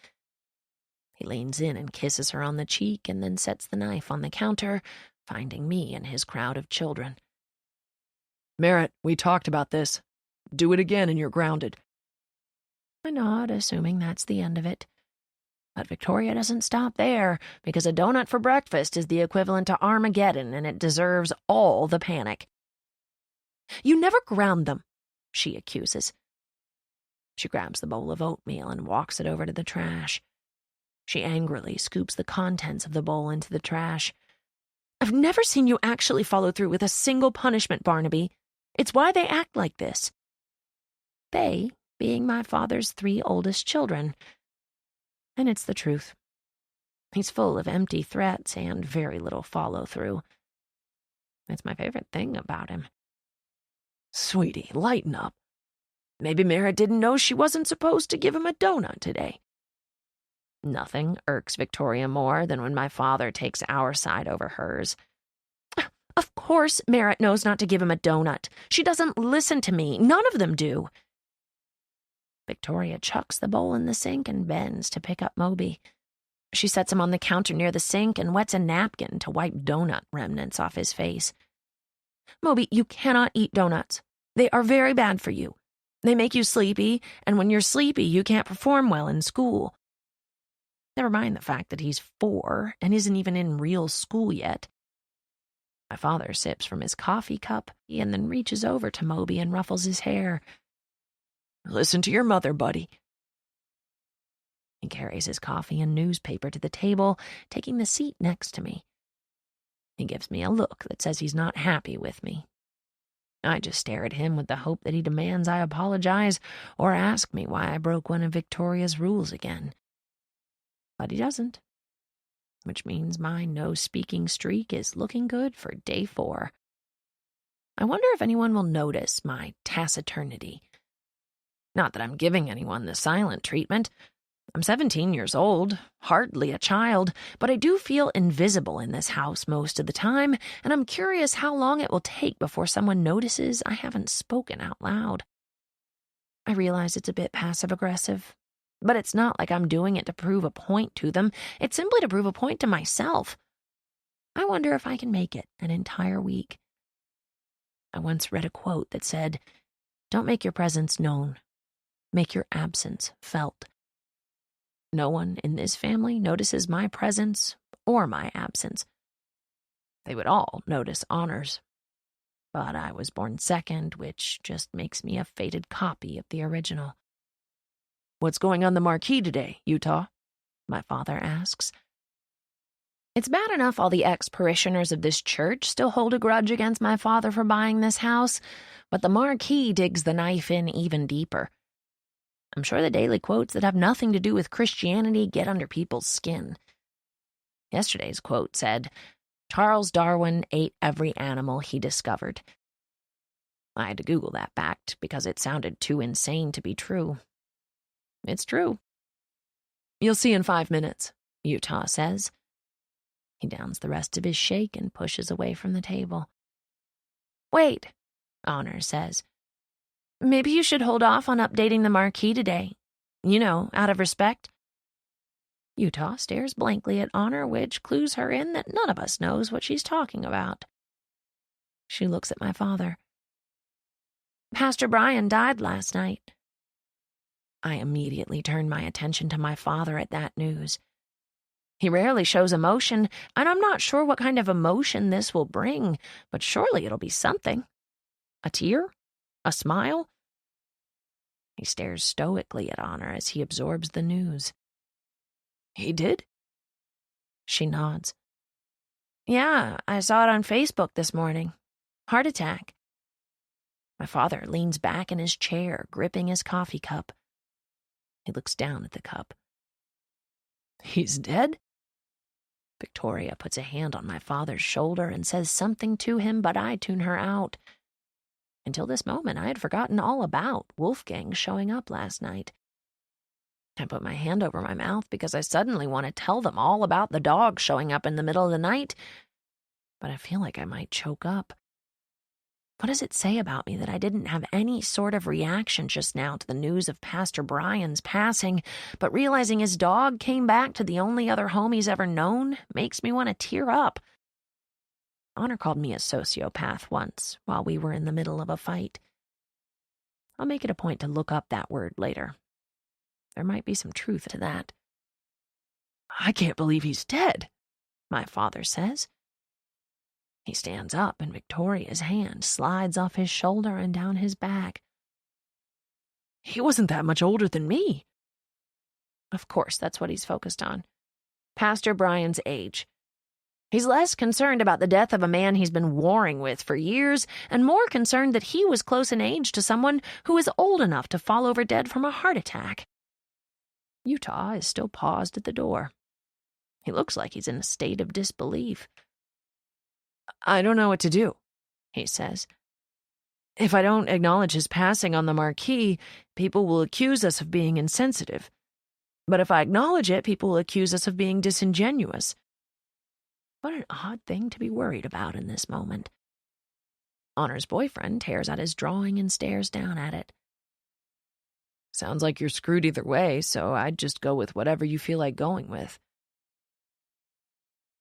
He leans in and kisses her on the cheek and then sets the knife on the counter, finding me in his crowd of children. Merritt, we talked about this. Do it again and you're grounded. I nod, assuming that's the end of it. But Victoria doesn't stop there, because a donut for breakfast is the equivalent to Armageddon, and it deserves all the panic. You never ground them, she accuses. She grabs the bowl of oatmeal and walks it over to the trash. She angrily scoops the contents of the bowl into the trash. I've never seen you actually follow through with a single punishment, Barnaby. It's why they act like this. They being my father's 3 oldest children. And it's the truth. He's full of empty threats and very little follow-through. It's my favorite thing about him. Sweetie, lighten up. Maybe Merritt didn't know she wasn't supposed to give him a donut today. Nothing irks Victoria more than when my father takes our side over hers. Of course Merritt knows not to give him a donut. She doesn't listen to me. None of them do. Victoria chucks the bowl in the sink and bends to pick up Moby. She sets him on the counter near the sink and wets a napkin to wipe donut remnants off his face. Moby, you cannot eat donuts. They are very bad for you. They make you sleepy, and when you're sleepy, you can't perform well in school. Never mind the fact that he's 4 and isn't even in real school yet. My father sips from his coffee cup and then reaches over to Moby and ruffles his hair. Listen to your mother, buddy. He carries his coffee and newspaper to the table, taking the seat next to me. He gives me a look that says he's not happy with me. I just stare at him with the hope that he demands I apologize or ask me why I broke one of Victoria's rules again. But he doesn't, which means my no-speaking streak is looking good for day 4. I wonder if anyone will notice my taciturnity. Not that I'm giving anyone the silent treatment. I'm 17 years old, hardly a child, but I do feel invisible in this house most of the time, and I'm curious how long it will take before someone notices I haven't spoken out loud. I realize it's a bit passive-aggressive, but it's not like I'm doing it to prove a point to them. It's simply to prove a point to myself. I wonder if I can make it an entire week. I once read a quote that said, "Don't make your presence known. Make your absence felt." No one in this family notices my presence or my absence. They would all notice Honors. But I was born second, which just makes me a faded copy of the original. What's going on the marquee today, Utah? My father asks. It's bad enough all the ex-parishioners of this church still hold a grudge against my father for buying this house, but the marquee digs the knife in even deeper. I'm sure the daily quotes that have nothing to do with Christianity get under people's skin. Yesterday's quote said, "Charles Darwin ate every animal he discovered." I had to Google that fact because it sounded too insane to be true. It's true. You'll see in 5 minutes, Utah says. He downs the rest of his shake and pushes away from the table. Wait, Honor says. Maybe you should hold off on updating the marquee today. You know, out of respect. Utah stares blankly at Honor, which clues her in that none of us knows what she's talking about. She looks at my father. Pastor Brian died last night. I immediately turn my attention to my father at that news. He rarely shows emotion, and I'm not sure what kind of emotion this will bring, but surely it'll be something. A tear? A smile? He stares stoically at Honor as he absorbs the news. He did? She nods. Yeah, I saw it on Facebook this morning. Heart attack. My father leans back in his chair, gripping his coffee cup. He looks down at the cup. He's dead? Victoria puts a hand on my father's shoulder and says something to him, but I tune her out. Until this moment, I had forgotten all about Wolfgang showing up last night. I put my hand over my mouth because I suddenly want to tell them all about the dog showing up in the middle of the night, but I feel like I might choke up. What does it say about me that I didn't have any sort of reaction just now to the news of Pastor Brian's passing, but realizing his dog came back to the only other home he's ever known makes me want to tear up? Honor called me a sociopath once while we were in the middle of a fight. I'll make it a point to look up that word later. There might be some truth to that. I can't believe he's dead, my father says. He stands up and Victoria's hand slides off his shoulder and down his back. He wasn't that much older than me. Of course, that's what he's focused on. Pastor Brian's age. He's less concerned about the death of a man he's been warring with for years and more concerned that he was close in age to someone who is old enough to fall over dead from a heart attack. Utah is still paused at the door. He looks like he's in a state of disbelief. I don't know what to do, he says. If I don't acknowledge his passing on the marquee, people will accuse us of being insensitive. But if I acknowledge it, people will accuse us of being disingenuous. What an odd thing to be worried about in this moment. Honor's boyfriend tears out his drawing and stares down at it. Sounds like you're screwed either way, so I'd just go with whatever you feel like going with.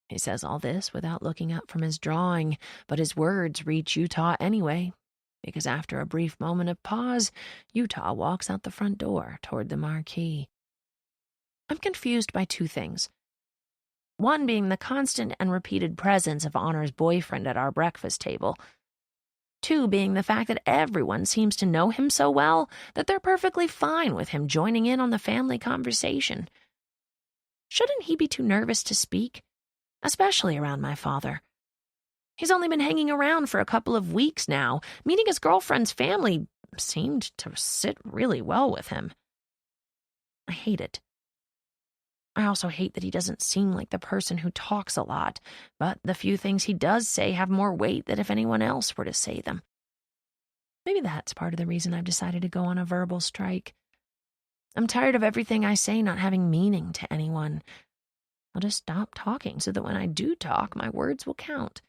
He says all this without looking up from his drawing, but his words reach Utah anyway, because after a brief moment of pause, Utah walks out the front door toward the marquee. I'm confused by two things. One being the constant and repeated presence of Honor's boyfriend at our breakfast table. Two being the fact that everyone seems to know him so well that they're perfectly fine with him joining in on the family conversation. Shouldn't he be too nervous to speak? Especially around my father. He's only been hanging around for a couple of weeks now. Meeting his girlfriend's family seemed to sit really well with him. I hate it. I also hate that he doesn't seem like the person who talks a lot, but the few things he does say have more weight than if anyone else were to say them. Maybe that's part of the reason I've decided to go on a verbal strike. I'm tired of everything I say not having meaning to anyone. I'll just stop talking so that when I do talk, my words will count.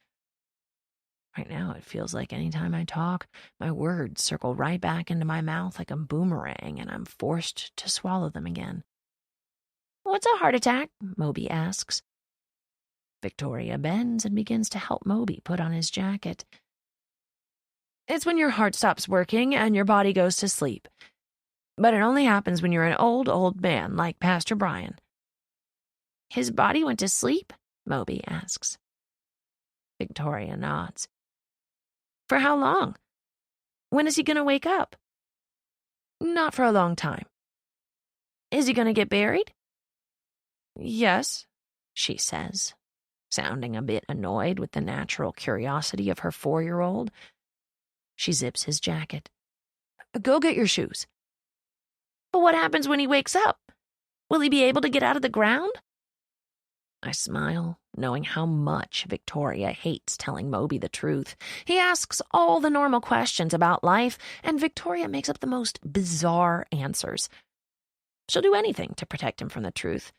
Right now, it feels like any time I talk, my words circle right back into my mouth like a boomerang, and I'm forced to swallow them again. What's a heart attack? Moby asks. Victoria bends and begins to help Moby put on his jacket. It's when your heart stops working and your body goes to sleep. But it only happens when you're an old man like Pastor Brian. His body went to sleep? Moby asks. Victoria nods. For how long? When is he going to wake up? Not for a long time. Is he going to get buried? Yes, she says, sounding a bit annoyed with the natural curiosity of her 4-year-old. She zips his jacket. Go get your shoes. But what happens when he wakes up? Will he be able to get out of the ground? I smile, knowing how much Victoria hates telling Moby the truth. He asks all the normal questions about life, and Victoria makes up the most bizarre answers. She'll do anything to protect him from the truth.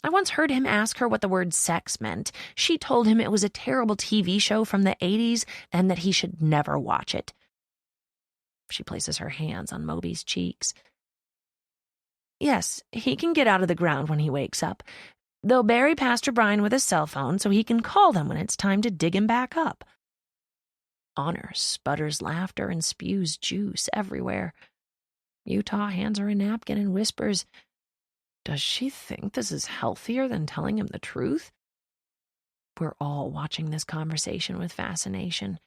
I once heard him ask her what the word sex meant. She told him it was a terrible TV show from the 80s and that he should never watch it. She places her hands on Moby's cheeks. Yes, he can get out of the ground when he wakes up. They'll bury Pastor Brian with a cell phone so he can call them when it's time to dig him back up. Honor sputters laughter and spews juice everywhere. Utah hands her a napkin and whispers, Does she think this is healthier than telling him the truth? We're all watching this conversation with fascination.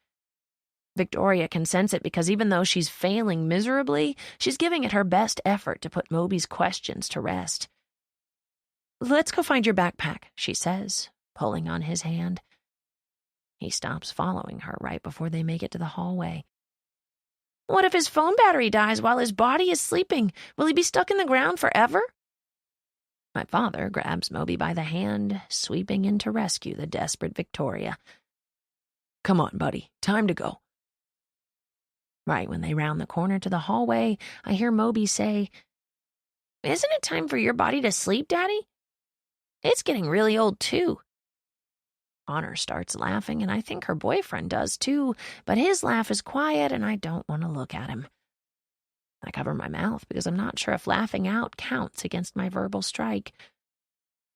Victoria can sense it because even though she's failing miserably, she's giving it her best effort to put Moby's questions to rest. Let's go find your backpack, she says, pulling on his hand. He stops following her right before they make it to the hallway. What if his phone battery dies while his body is sleeping? Will he be stuck in the ground forever? My father grabs Moby by the hand, sweeping in to rescue the desperate Victoria. Come on, buddy. Time to go. Right when they round the corner to the hallway, I hear Moby say, "Isn't it time for your body to sleep, Daddy? It's getting really old, too." Honor starts laughing, and I think her boyfriend does, too, but his laugh is quiet, and I don't want to look at him. I cover my mouth because I'm not sure if laughing out counts against my verbal strike.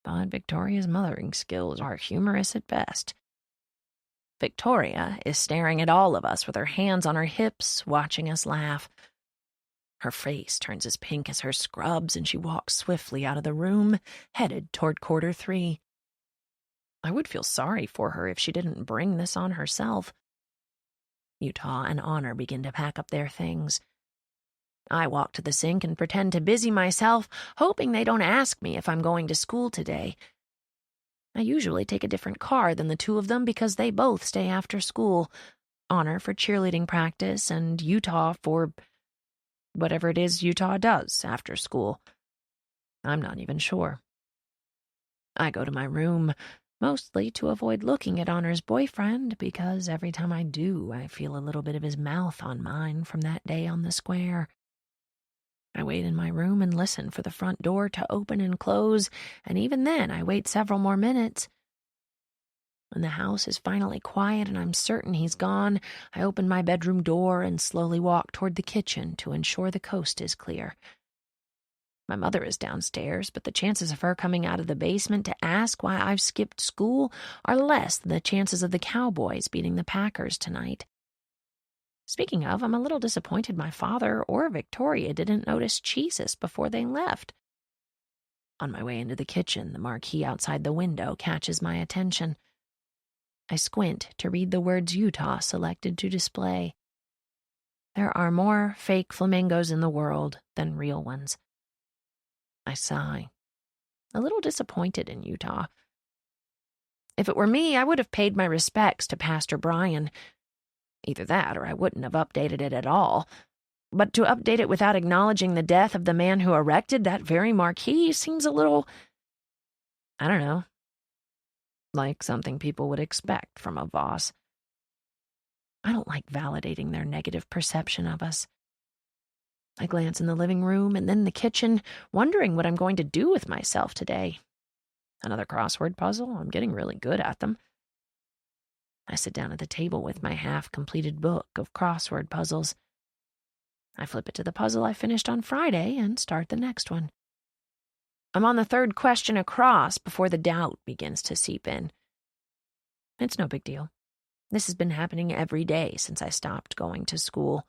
But Victoria's mothering skills are humorous at best. Victoria is staring at all of us with her hands on her hips, watching us laugh. Her face turns as pink as her scrubs, and she walks swiftly out of the room, headed toward quarter 3. I would feel sorry for her if she didn't bring this on herself. Utah and Honor begin to pack up their things. I walk to the sink and pretend to busy myself, hoping they don't ask me if I'm going to school today. I usually take a different car than the two of them because they both stay after school. Honor for cheerleading practice and Utah for whatever it is Utah does after school. I'm not even sure. I go to my room, mostly to avoid looking at Honor's boyfriend, because every time I do, I feel a little bit of his mouth on mine from that day on the square. I wait in my room and listen for the front door to open and close, and even then I wait several more minutes. When the house is finally quiet and I'm certain he's gone, I open my bedroom door and slowly walk toward the kitchen to ensure the coast is clear. My mother is downstairs, but the chances of her coming out of the basement to ask why I've skipped school are less than the chances of the Cowboys beating the Packers tonight. Speaking of, I'm a little disappointed my father or Victoria didn't notice Jesus before they left. On my way into the kitchen, the marquee outside the window catches my attention. I squint to read the words Utah selected to display. There are more fake flamingos in the world than real ones. I sigh, a little disappointed in Utah. If it were me, I would have paid my respects to Pastor Brian. Either that or I wouldn't have updated it at all. But to update it without acknowledging the death of the man who erected that very marquee seems a little, I don't know, like something people would expect from a Voss. I don't like validating their negative perception of us. I glance in the living room and then the kitchen, wondering what I'm going to do with myself today. Another crossword puzzle? I'm getting really good at them. I sit down at the table with my half-completed book of crossword puzzles. I flip it to the puzzle I finished on Friday and start the next one. I'm on the third question across before the doubt begins to seep in. It's no big deal. This has been happening every day since I stopped going to school.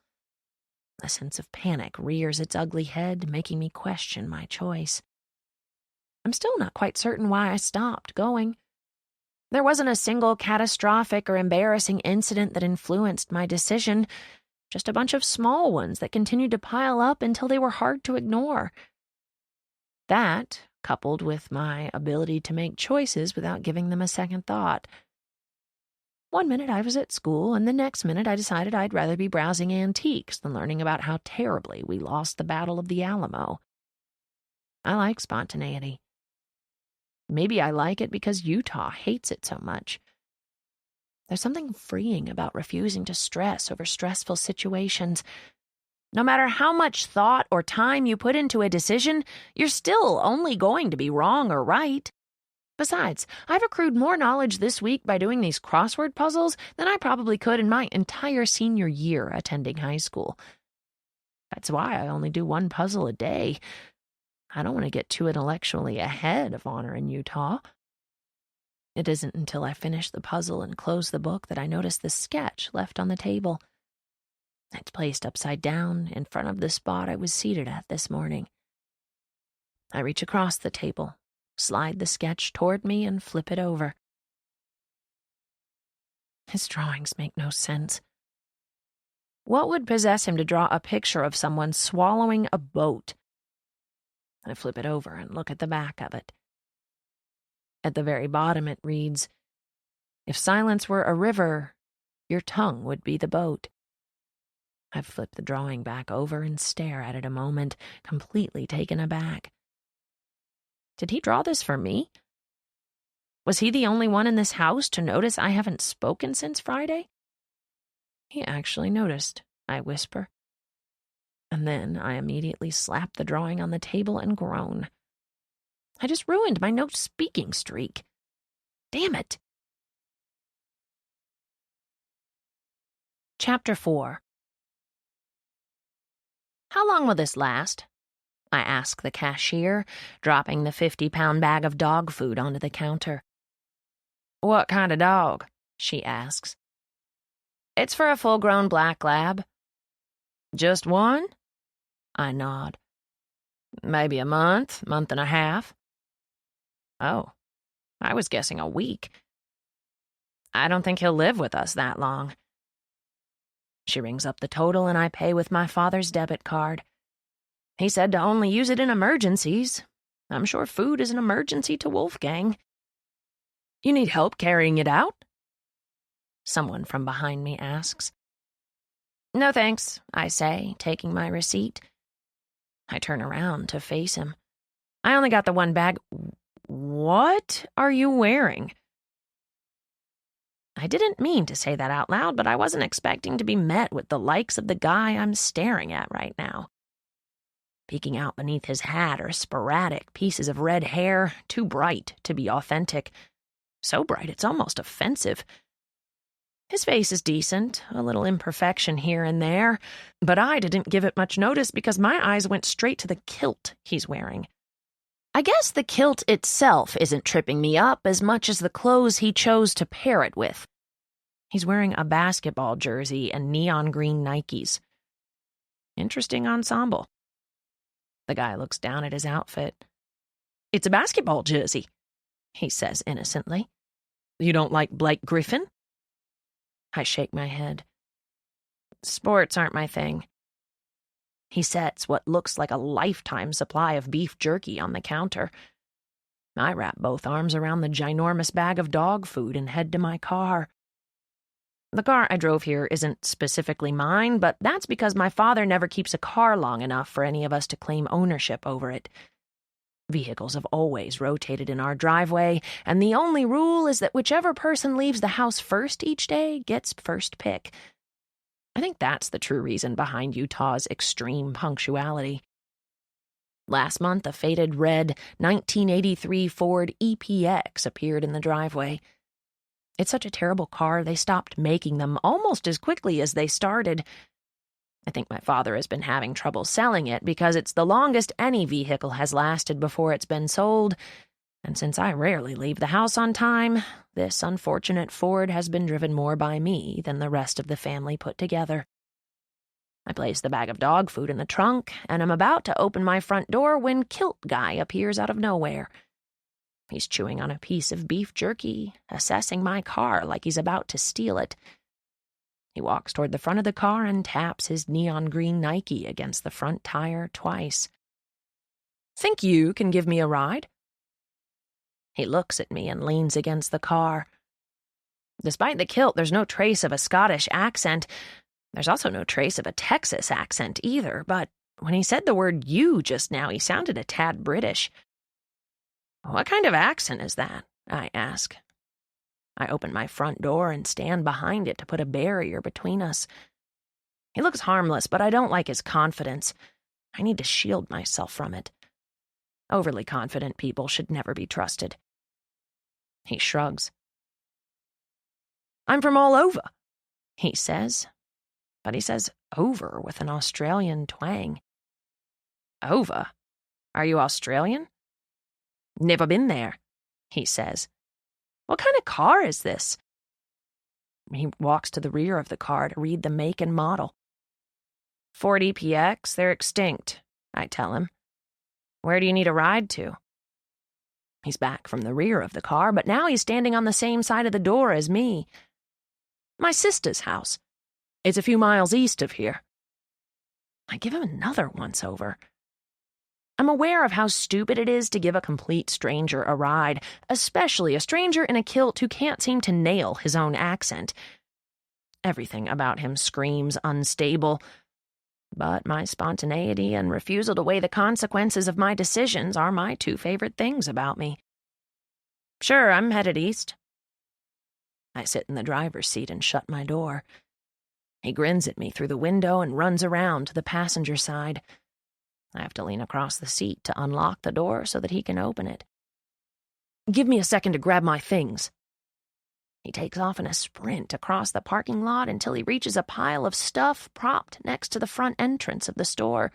A sense of panic rears its ugly head, making me question my choice. I'm still not quite certain why I stopped going. There wasn't a single catastrophic or embarrassing incident that influenced my decision, just a bunch of small ones that continued to pile up until they were hard to ignore. That, coupled with my ability to make choices without giving them a second thought. One minute I was at school, and the next minute I decided I'd rather be browsing antiques than learning about how terribly we lost the Battle of the Alamo. I like spontaneity. Maybe I like it because Utah hates it so much. There's something freeing about refusing to stress over stressful situations. No matter how much thought or time you put into a decision, you're still only going to be wrong or right. Besides, I've accrued more knowledge this week by doing these crossword puzzles than I probably could in my entire senior year attending high school. That's why I only do one puzzle a day. I don't want to get too intellectually ahead of Honor in Utah. It isn't until I finish the puzzle and close the book that I notice the sketch left on the table. It's placed upside down in front of the spot I was seated at this morning. I reach across the table, slide the sketch toward me, and flip it over. His drawings make no sense. What would possess him to draw a picture of someone swallowing a boat? I flip it over and look at the back of it. At the very bottom it reads, "If silence were a river, your tongue would be the boat." I flip the drawing back over and stare at it a moment, completely taken aback. Did he draw this for me? Was he the only one in this house to notice I haven't spoken since Friday? He actually noticed, I whisper. And then I immediately slap the drawing on the table and groan. I just ruined my no-speaking streak. Damn it. Chapter 4. How long will this last? I ask the cashier, dropping the 50-pound bag of dog food onto the counter. What kind of dog? She asks. It's for a full-grown black lab. Just one? I nod. Maybe a month and a half. Oh, I was guessing a week. I don't think he'll live with us that long. She rings up the total and I pay with my father's debit card. He said to only use it in emergencies. I'm sure food is an emergency to Wolfgang. You need help carrying it out? Someone from behind me asks. No thanks, I say, taking my receipt. I turn around to face him. I only got the one bag. What are you wearing? I didn't mean to say that out loud, but I wasn't expecting to be met with the likes of the guy I'm staring at right now. Peeking out beneath his hat are sporadic pieces of red hair, too bright to be authentic. So bright it's almost offensive. His face is decent, a little imperfection here and there, but I didn't give it much notice because my eyes went straight to the kilt he's wearing. I guess the kilt itself isn't tripping me up as much as the clothes he chose to pair it with. He's wearing a basketball jersey and neon green Nikes. Interesting ensemble. The guy looks down at his outfit. It's a basketball jersey, he says innocently. You don't like Blake Griffin? I shake my head. Sports aren't my thing. He sets what looks like a lifetime supply of beef jerky on the counter. I wrap both arms around the ginormous bag of dog food and head to my car. The car I drove here isn't specifically mine, but that's because my father never keeps a car long enough for any of us to claim ownership over it. Vehicles have always rotated in our driveway, and the only rule is that whichever person leaves the house first each day gets first pick. I think that's the true reason behind Utah's extreme punctuality. Last month, a faded red 1983 Ford EPX appeared in the driveway. It's such a terrible car, they stopped making them almost as quickly as they started. I think my father has been having trouble selling it because it's the longest any vehicle has lasted before it's been sold, and since I rarely leave the house on time, this unfortunate Ford has been driven more by me than the rest of the family put together. I place the bag of dog food in the trunk, and am about to open my front door when Kilt Guy appears out of nowhere. He's chewing on a piece of beef jerky, assessing my car like he's about to steal it. He walks toward the front of the car and taps his neon green Nike against the front tire twice. Think you can give me a ride? He looks at me and leans against the car. Despite the kilt, there's no trace of a Scottish accent. There's also no trace of a Texas accent either, but when he said the word you just now, he sounded a tad British. What kind of accent is that? I ask. I open my front door and stand behind it to put a barrier between us. He looks harmless, but I don't like his confidence. I need to shield myself from it. Overly confident people should never be trusted. He shrugs. I'm from all over, he says. But he says over with an Australian twang. Over? Are you Australian? Never been there, he says. What kind of car is this? He walks to the rear of the car to read the make and model. Ford EPX, they're extinct, I tell him. Where do you need a ride to? He's back from the rear of the car, but now he's standing on the same side of the door as me. My sister's house. It's a few miles east of here. I give him another once-over. I'm aware of how stupid it is to give a complete stranger a ride, especially a stranger in a kilt who can't seem to nail his own accent. Everything about him screams unstable, but my spontaneity and refusal to weigh the consequences of my decisions are my two favorite things about me. Sure, I'm headed east. I sit in the driver's seat and shut my door. He grins at me through the window and runs around to the passenger side. I have to lean across the seat to unlock the door so that he can open it. "Give me a second to grab my things." He takes off in a sprint across the parking lot until he reaches a pile of stuff propped next to the front entrance of the store.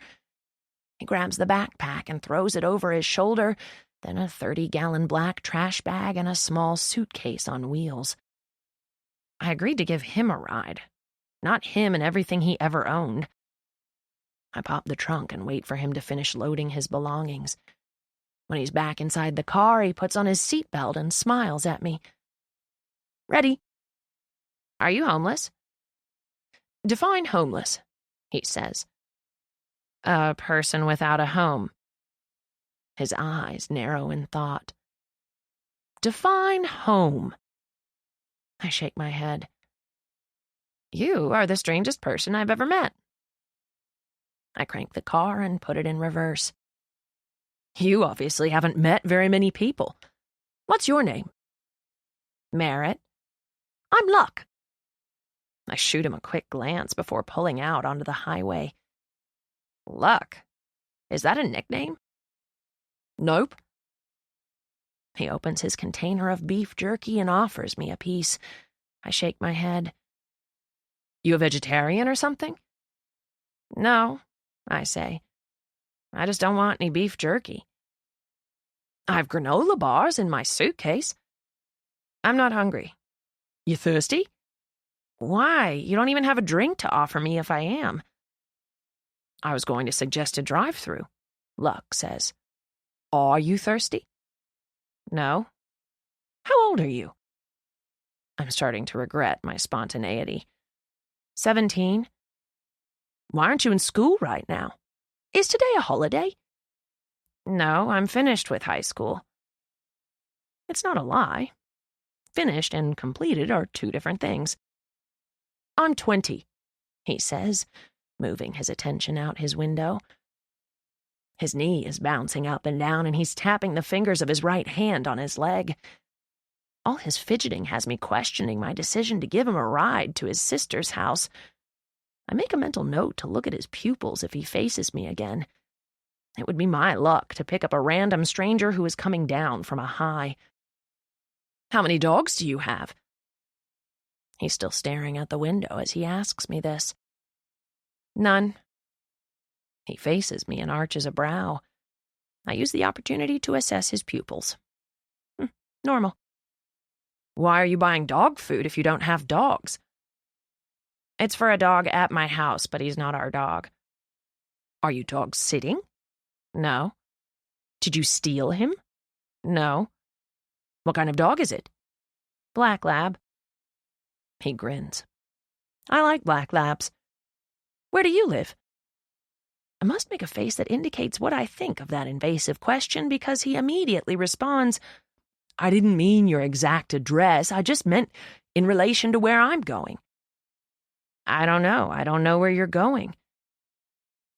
He grabs the backpack and throws it over his shoulder, then a 30-gallon black trash bag and a small suitcase on wheels. I agreed to give him a ride, not him and everything he ever owned. I pop the trunk and wait for him to finish loading his belongings. When he's back inside the car, he puts on his seatbelt and smiles at me. "Ready." "Are you homeless?" "Define homeless," he says. "A person without a home." His eyes narrow in thought. "Define home." I shake my head. "You are the strangest person I've ever met." I crank the car and put it in reverse. "You obviously haven't met very many people. What's your name?" "Merritt." "I'm Luck." I shoot him a quick glance before pulling out onto the highway. "Luck? Is that a nickname?" "Nope." He opens his container of beef jerky and offers me a piece. I shake my head. "You a vegetarian or something?" "No," I say. "I just don't want any beef jerky." "I've granola bars in my suitcase." "I'm not hungry." "You thirsty?" "Why? You don't even have a drink to offer me if I am." "I was going to suggest a drive-through," Luck says. "Are you thirsty?" "No." "How old are you?" I'm starting to regret my spontaneity. 17. "Why aren't you in school right now? Is today a holiday?" "No, I'm finished with high school." It's not a lie. Finished and completed are two different things. "I'm 20, he says, moving his attention out his window. His knee is bouncing up and down, and he's tapping the fingers of his right hand on his leg. All his fidgeting has me questioning my decision to give him a ride to his sister's house. I make a mental note to look at his pupils if he faces me again. It would be my luck to pick up a random stranger who is coming down from a high. "How many dogs do you have?" He's still staring out the window as he asks me this. "None." He faces me and arches a brow. I use the opportunity to assess his pupils. Normal. "Why are you buying dog food if you don't have dogs?" "It's for a dog at my house, but he's not our dog." "Are you dog sitting?" "No." "Did you steal him?" "No." "What kind of dog is it?" "Black lab." He grins. "I like black labs." "Where do you live?" I must make a face that indicates what I think of that invasive question because he immediately responds, "I didn't mean your exact address. I just meant in relation to where I'm going." I don't know. I don't know where you're going."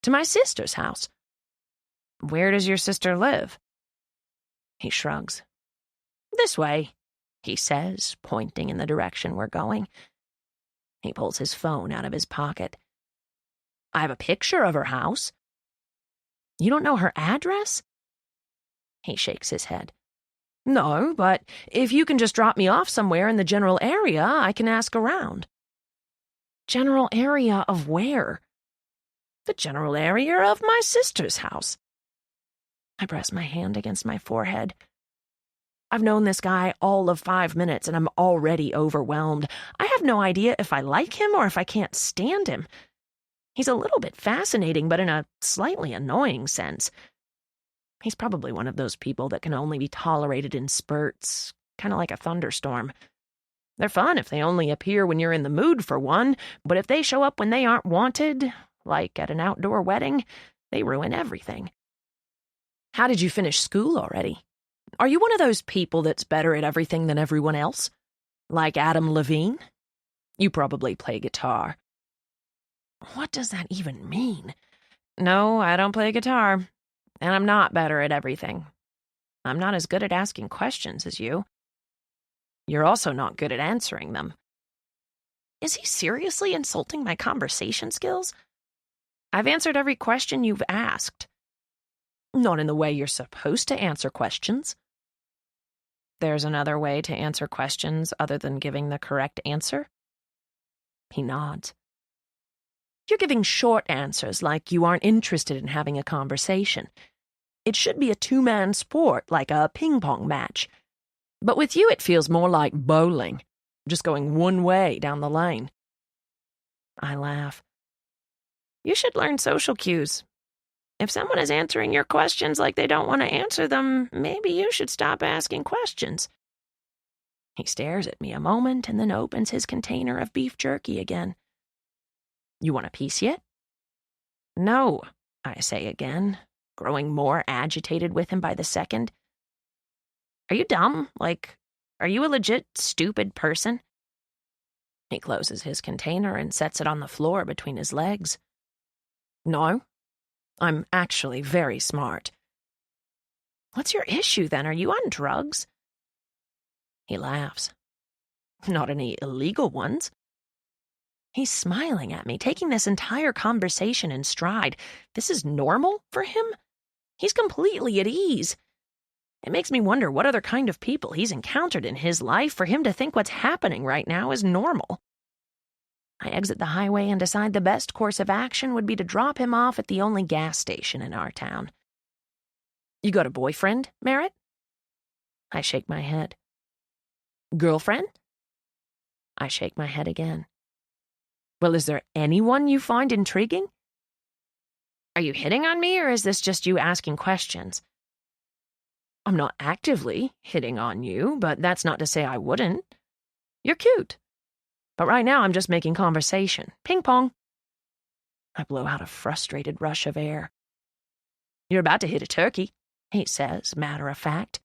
"To my sister's house." "Where does your sister live?" He shrugs. "This way," he says, pointing in the direction we're going. He pulls his phone out of his pocket. "I have a picture of her house." "You don't know her address?" He shakes his head. "No, but if you can just drop me off somewhere in the general area, I can ask around." "General area of where?" "The general area of my sister's house." I press my hand against my forehead. I've known this guy all of 5 minutes, and I'm already overwhelmed. I have no idea if I like him or if I can't stand him. He's a little bit fascinating, but in a slightly annoying sense. He's probably one of those people that can only be tolerated in spurts, kind of like a thunderstorm. They're fun if they only appear when you're in the mood for one, but if they show up when they aren't wanted, like at an outdoor wedding, they ruin everything. "How did you finish school already? Are you one of those people that's better at everything than everyone else? Like Adam Levine? You probably play guitar." What does that even mean? "No, I don't play guitar, and I'm not better at everything. I'm not as good at asking questions as you. You're also not good at answering them." Is he seriously insulting my conversation skills? I've answered every question you've asked. Not in the way you're supposed to answer questions. There's another way to answer questions other than giving the correct answer? He nods. You're giving short answers like you aren't interested in having a conversation. It should be a two-man sport like a ping-pong match. But with you it feels more like bowling, just going one way down the lane. I laugh. You should learn social cues. If someone is answering your questions like they don't want to answer them, maybe you should stop asking questions. He stares at me a moment and then opens his container of beef jerky again. You want a piece yet? No, I say again, growing more agitated with him by the second. Are you dumb? Like, are you a legit stupid person? He closes his container and sets it on the floor between his legs. No, I'm actually very smart. What's your issue then? Are you on drugs? He laughs. Not any illegal ones. He's smiling at me, taking this entire conversation in stride. This is normal for him? He's completely at ease. It makes me wonder what other kind of people he's encountered in his life for him to think what's happening right now is normal. I exit the highway and decide the best course of action would be to drop him off at the only gas station in our town. You got a boyfriend, Merritt? I shake my head. Girlfriend? I shake my head again. Well, is there anyone you find intriguing? Are you hitting on me, or is this just you asking questions? I'm not actively hitting on you, but that's not to say I wouldn't. You're cute. But right now I'm just making conversation. Ping pong. I blow out a frustrated rush of air. You're about to hit a turkey, he says, matter of fact.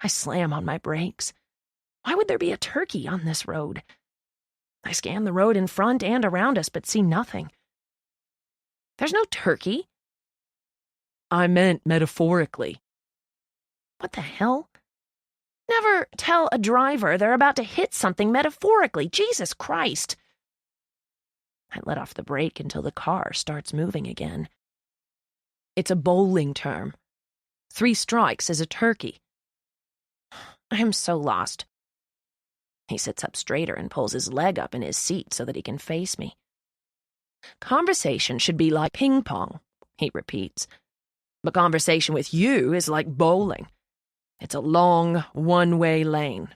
I slam on my brakes. Why would there be a turkey on this road? I scan the road in front and around us, but see nothing. There's no turkey. I meant metaphorically. What the hell? Never tell a driver they're about to hit something metaphorically. Jesus Christ. I let off the brake until the car starts moving again. It's a bowling term. 3 strikes is a turkey. I am so lost. He sits up straighter and pulls his leg up in his seat so that he can face me. Conversation should be like ping pong, he repeats. But conversation with you is like bowling. It's a long, one-way lane.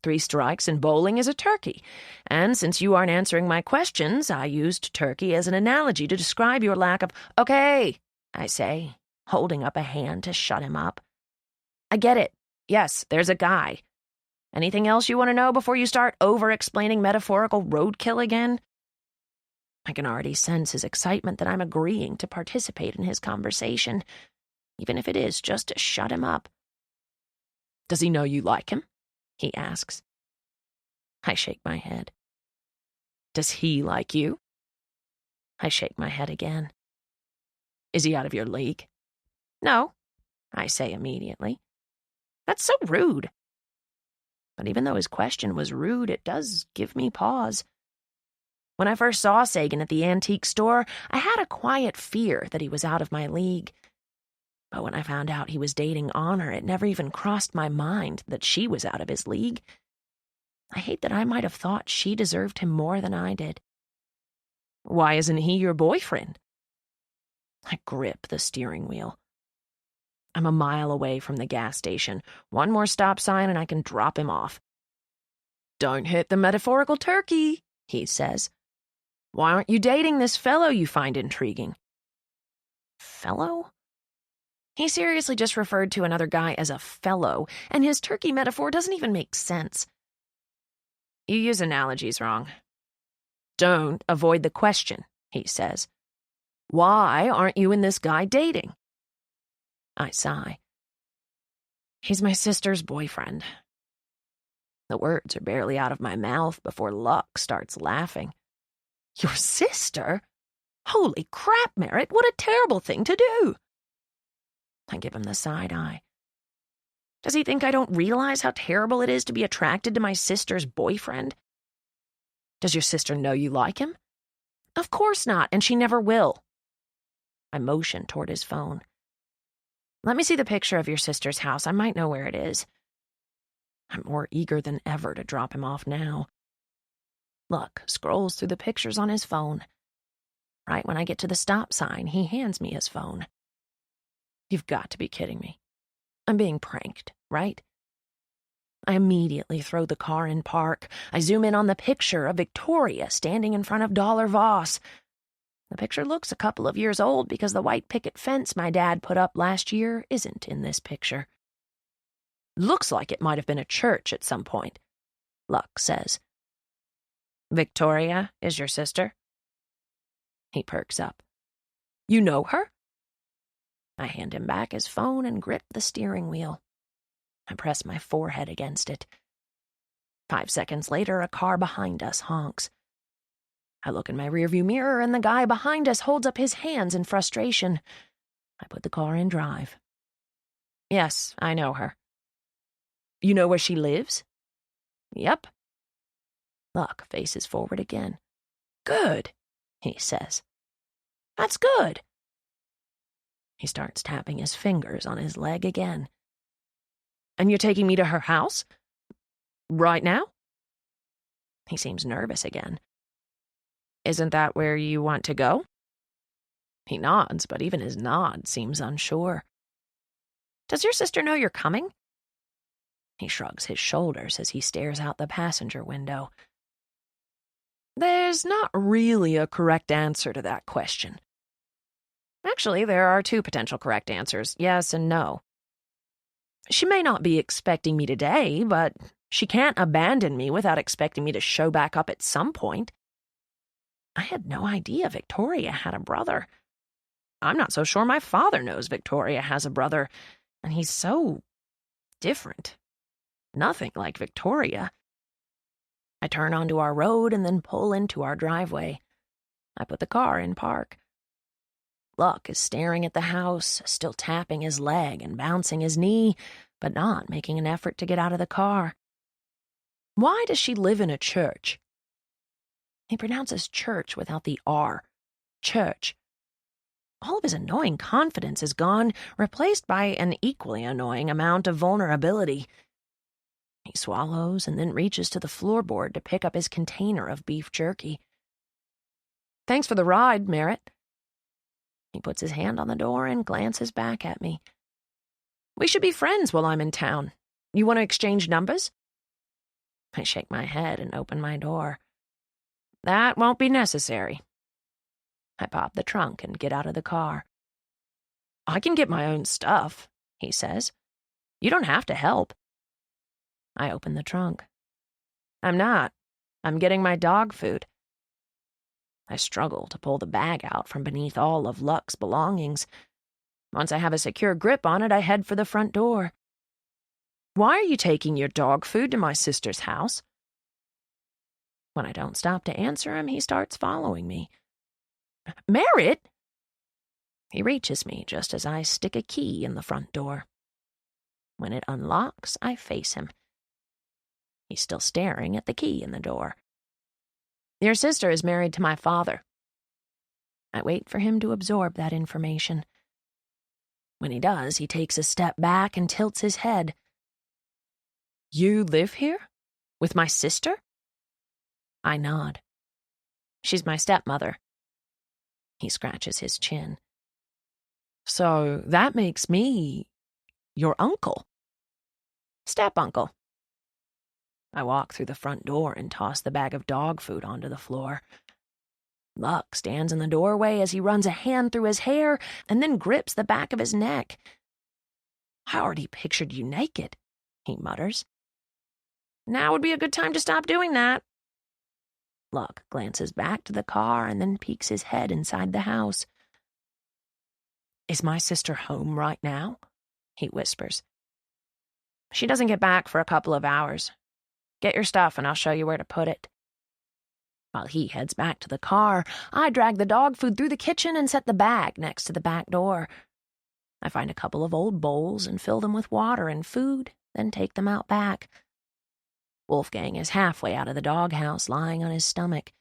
3 strikes in bowling is a turkey. And since you aren't answering my questions, I used turkey as an analogy to describe your lack of... Okay, I say, holding up a hand to shut him up. I get it. Yes, there's a guy. Anything else you want to know before you start over-explaining metaphorical roadkill again? I can already sense his excitement that I'm agreeing to participate in his conversation, even if it is just to shut him up. Does he know you like him? He asks. I shake my head. Does he like you? I shake my head again. Is he out of your league? No, I say immediately. That's so rude. But even though his question was rude, it does give me pause. When I first saw Sagan at the antique store, I had a quiet fear that he was out of my league. But when I found out he was dating Honor, it never even crossed my mind that she was out of his league. I hate that I might have thought she deserved him more than I did. Why isn't he your boyfriend? I grip the steering wheel. I'm a mile away from the gas station. One more stop sign and I can drop him off. Don't hit the metaphorical turkey, he says. Why aren't you dating this fellow you find intriguing? Fellow? He seriously just referred to another guy as a fellow, and his turkey metaphor doesn't even make sense. You use analogies wrong. Don't avoid the question, he says. Why aren't you and this guy dating? I sigh. He's my sister's boyfriend. The words are barely out of my mouth before Luck starts laughing. Your sister? Holy crap, Merritt, what a terrible thing to do. I give him the side eye. Does he think I don't realize how terrible it is to be attracted to my sister's boyfriend? Does your sister know you like him? Of course not, and she never will. I motioned toward his phone. Let me see the picture of your sister's house. I might know where it is. I'm more eager than ever to drop him off now. Luck scrolls through the pictures on his phone. Right when I get to the stop sign, he hands me his phone. You've got to be kidding me. I'm being pranked, right? I immediately throw the car in park. I zoom in on the picture of Victoria standing in front of Dollar Voss. The picture looks a couple of years old because the white picket fence my dad put up last year isn't in this picture. Looks like it might have been a church at some point, Luck says. Victoria is your sister? He perks up. You know her? I hand him back his phone and grip the steering wheel. I press my forehead against it. 5 seconds later, a car behind us honks. I look in my rearview mirror, and the guy behind us holds up his hands in frustration. I put the car in drive. Yes, I know her. You know where she lives? Yep. Luck faces forward again. Good, he says. That's good. He starts tapping his fingers on his leg again. And you're taking me to her house? Right now? He seems nervous again. Isn't that where you want to go? He nods, but even his nod seems unsure. Does your sister know you're coming? He shrugs his shoulders as he stares out the passenger window. There's not really a correct answer to that question. Actually, there are 2 potential correct answers, yes and no. She may not be expecting me today, but she can't abandon me without expecting me to show back up at some point. I had no idea Victoria had a brother. I'm not so sure my father knows Victoria has a brother, and he's so different. Nothing like Victoria. I turn onto our road and then pull into our driveway. I put the car in park. Luck is staring at the house, still tapping his leg and bouncing his knee, but not making an effort to get out of the car. Why does she live in a church? He pronounces church without the R. Church. All of his annoying confidence is gone, replaced by an equally annoying amount of vulnerability. He swallows and then reaches to the floorboard to pick up his container of beef jerky. Thanks for the ride, Merritt. He puts his hand on the door and glances back at me. We should be friends while I'm in town. You want to exchange numbers? I shake my head and open my door. That won't be necessary. I pop the trunk and get out of the car. I can get my own stuff, he says. You don't have to help. I open the trunk. I'm not. I'm getting my dog food. I struggle to pull the bag out from beneath all of Luck's belongings. Once I have a secure grip on it, I head for the front door. Why are you taking your dog food to my sister's house? When I don't stop to answer him, he starts following me. Merritt! He reaches me just as I stick a key in the front door. When it unlocks, I face him. He's still staring at the key in the door. Your sister is married to my father. I wait for him to absorb that information. When he does, he takes a step back and tilts his head. You live here? With my sister? I nod. She's my stepmother. He scratches his chin. So that makes me your uncle. Step-uncle. I walk through the front door and toss the bag of dog food onto the floor. Luck stands in the doorway as he runs a hand through his hair and then grips the back of his neck. I already pictured you naked, he mutters. Now would be a good time to stop doing that. Luck glances back to the car and then peeks his head inside the house. Is my sister home right now? He whispers. She doesn't get back for a couple of hours. Get your stuff and I'll show you where to put it. While he heads back to the car, I drag the dog food through the kitchen and set the bag next to the back door. I find a couple of old bowls and fill them with water and food, then take them out back. Wolfgang is halfway out of the doghouse, lying on his stomach.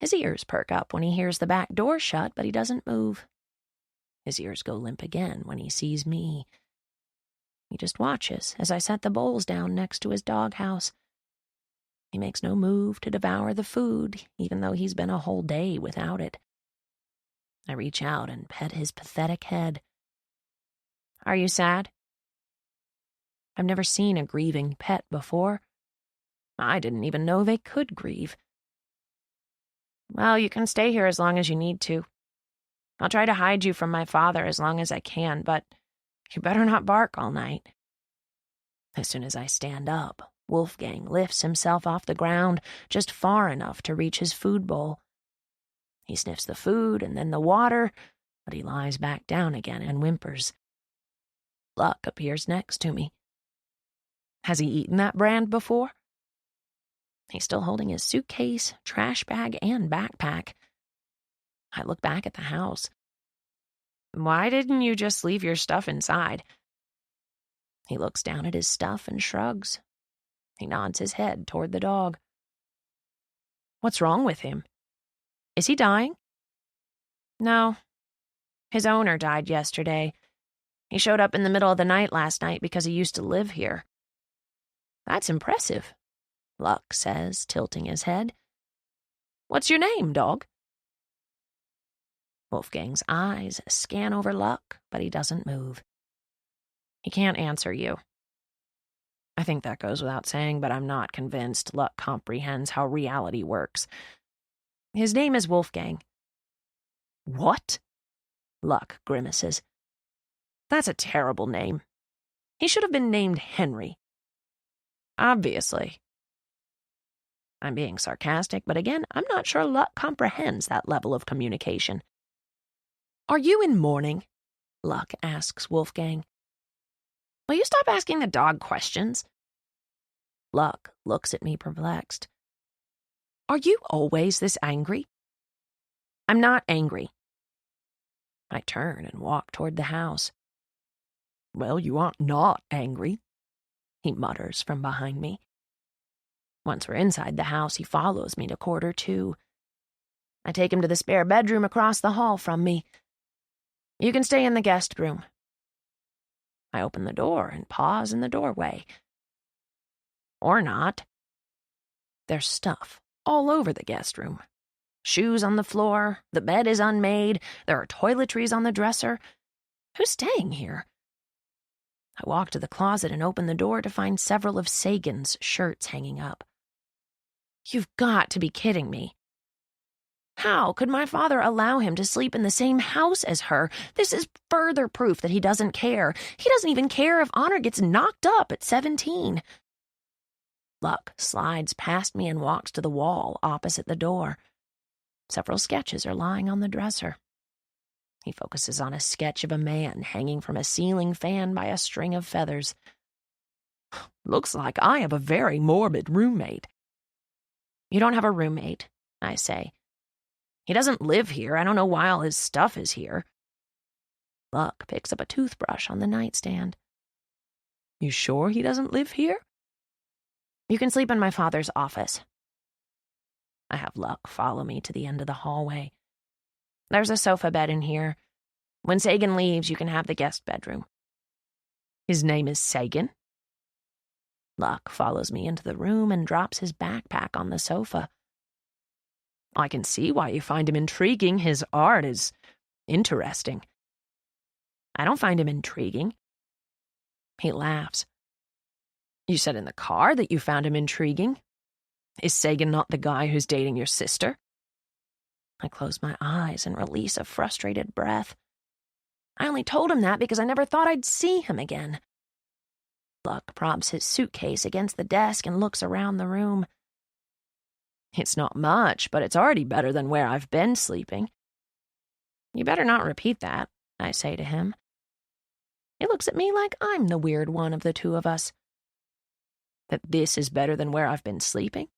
His ears perk up when he hears the back door shut, but he doesn't move. His ears go limp again when he sees me. He just watches as I set the bowls down next to his doghouse. He makes no move to devour the food, even though he's been a whole day without it. I reach out and pet his pathetic head. Are you sad? I've never seen a grieving pet before. I didn't even know they could grieve. Well, you can stay here as long as you need to. I'll try to hide you from my father as long as I can, but you better not bark all night. As soon as I stand up, Wolfgang lifts himself off the ground just far enough to reach his food bowl. He sniffs the food and then the water, but he lies back down again and whimpers. Luck appears next to me. Has he eaten that brand before? He's still holding his suitcase, trash bag, and backpack. I look back at the house. Why didn't you just leave your stuff inside? He looks down at his stuff and shrugs. He nods his head toward the dog. What's wrong with him? Is he dying? No. His owner died yesterday. He showed up in the middle of the night last night because he used to live here. That's impressive, Luck says, tilting his head. What's your name, dog? Wolfgang's eyes scan over Luck, but he doesn't move. He can't answer you. I think that goes without saying, but I'm not convinced Luck comprehends how reality works. His name is Wolfgang. What? Luck grimaces. That's a terrible name. He should have been named Henry. Obviously. I'm being sarcastic, but again, I'm not sure Luck comprehends that level of communication. Are you in mourning? Luck asks Wolfgang. Will you stop asking the dog questions? Luck looks at me perplexed. Are you always this angry? I'm not angry. I turn and walk toward the house. Well, you aren't not angry, he mutters from behind me. Once we're inside the house, he follows me to quarter two. I take him to the spare bedroom across the hall from me. You can stay in the guest room. I open the door and pause in the doorway. Or not. There's stuff all over the guest room. Shoes on the floor, the bed is unmade, there are toiletries on the dresser. Who's staying here? I walk to the closet and open the door to find several of Sagan's shirts hanging up. You've got to be kidding me. How could my father allow him to sleep in the same house as her? This is further proof that he doesn't care. He doesn't even care if Honor gets knocked up at 17. Luck slides past me and walks to the wall opposite the door. Several sketches are lying on the dresser. He focuses on a sketch of a man hanging from a ceiling fan by a string of feathers. Looks like I have a very morbid roommate. You don't have a roommate, I say. He doesn't live here. I don't know why all his stuff is here. Luck picks up a toothbrush on the nightstand. You sure he doesn't live here? You can sleep in my father's office. I have Luck follow me to the end of the hallway. There's a sofa bed in here. When Sagan leaves, you can have the guest bedroom. His name is Sagan? Luck follows me into the room and drops his backpack on the sofa. I can see why you find him intriguing. His art is interesting. I don't find him intriguing. He laughs. You said in the car that you found him intriguing. Is Sagan not the guy who's dating your sister? I close my eyes and release a frustrated breath. I only told him that because I never thought I'd see him again. Luck props his suitcase against the desk and looks around the room. It's not much, but it's already better than where I've been sleeping. You better not repeat that, I say to him. He looks at me like I'm the weird one of the two of us. That this is better than where I've been sleeping?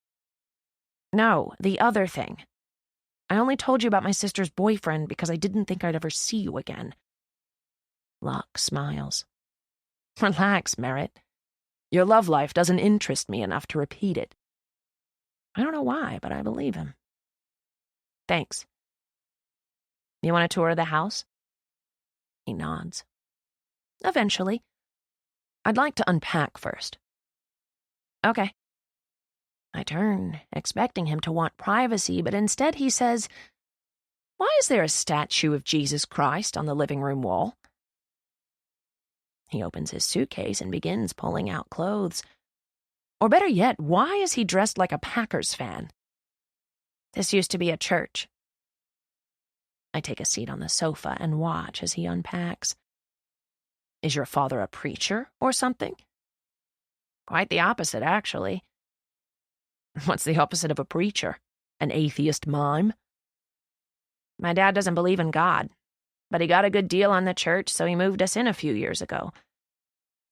No, the other thing. I only told you about my sister's boyfriend because I didn't think I'd ever see you again. Luck smiles. Relax, Merritt. Your love life doesn't interest me enough to repeat it. I don't know why, but I believe him. Thanks. You want a tour of the house? He nods. Eventually. I'd like to unpack first. Okay. I turn, expecting him to want privacy, but instead he says, "Why is there a statue of Jesus Christ on the living room wall?" He opens his suitcase and begins pulling out clothes. Or better yet, why is he dressed like a Packers fan? This used to be a church. I take a seat on the sofa and watch as he unpacks. Is your father a preacher or something? Quite the opposite, actually. What's the opposite of a preacher? An atheist mime? My dad doesn't believe in God, but he got a good deal on the church, so he moved us in a few years ago,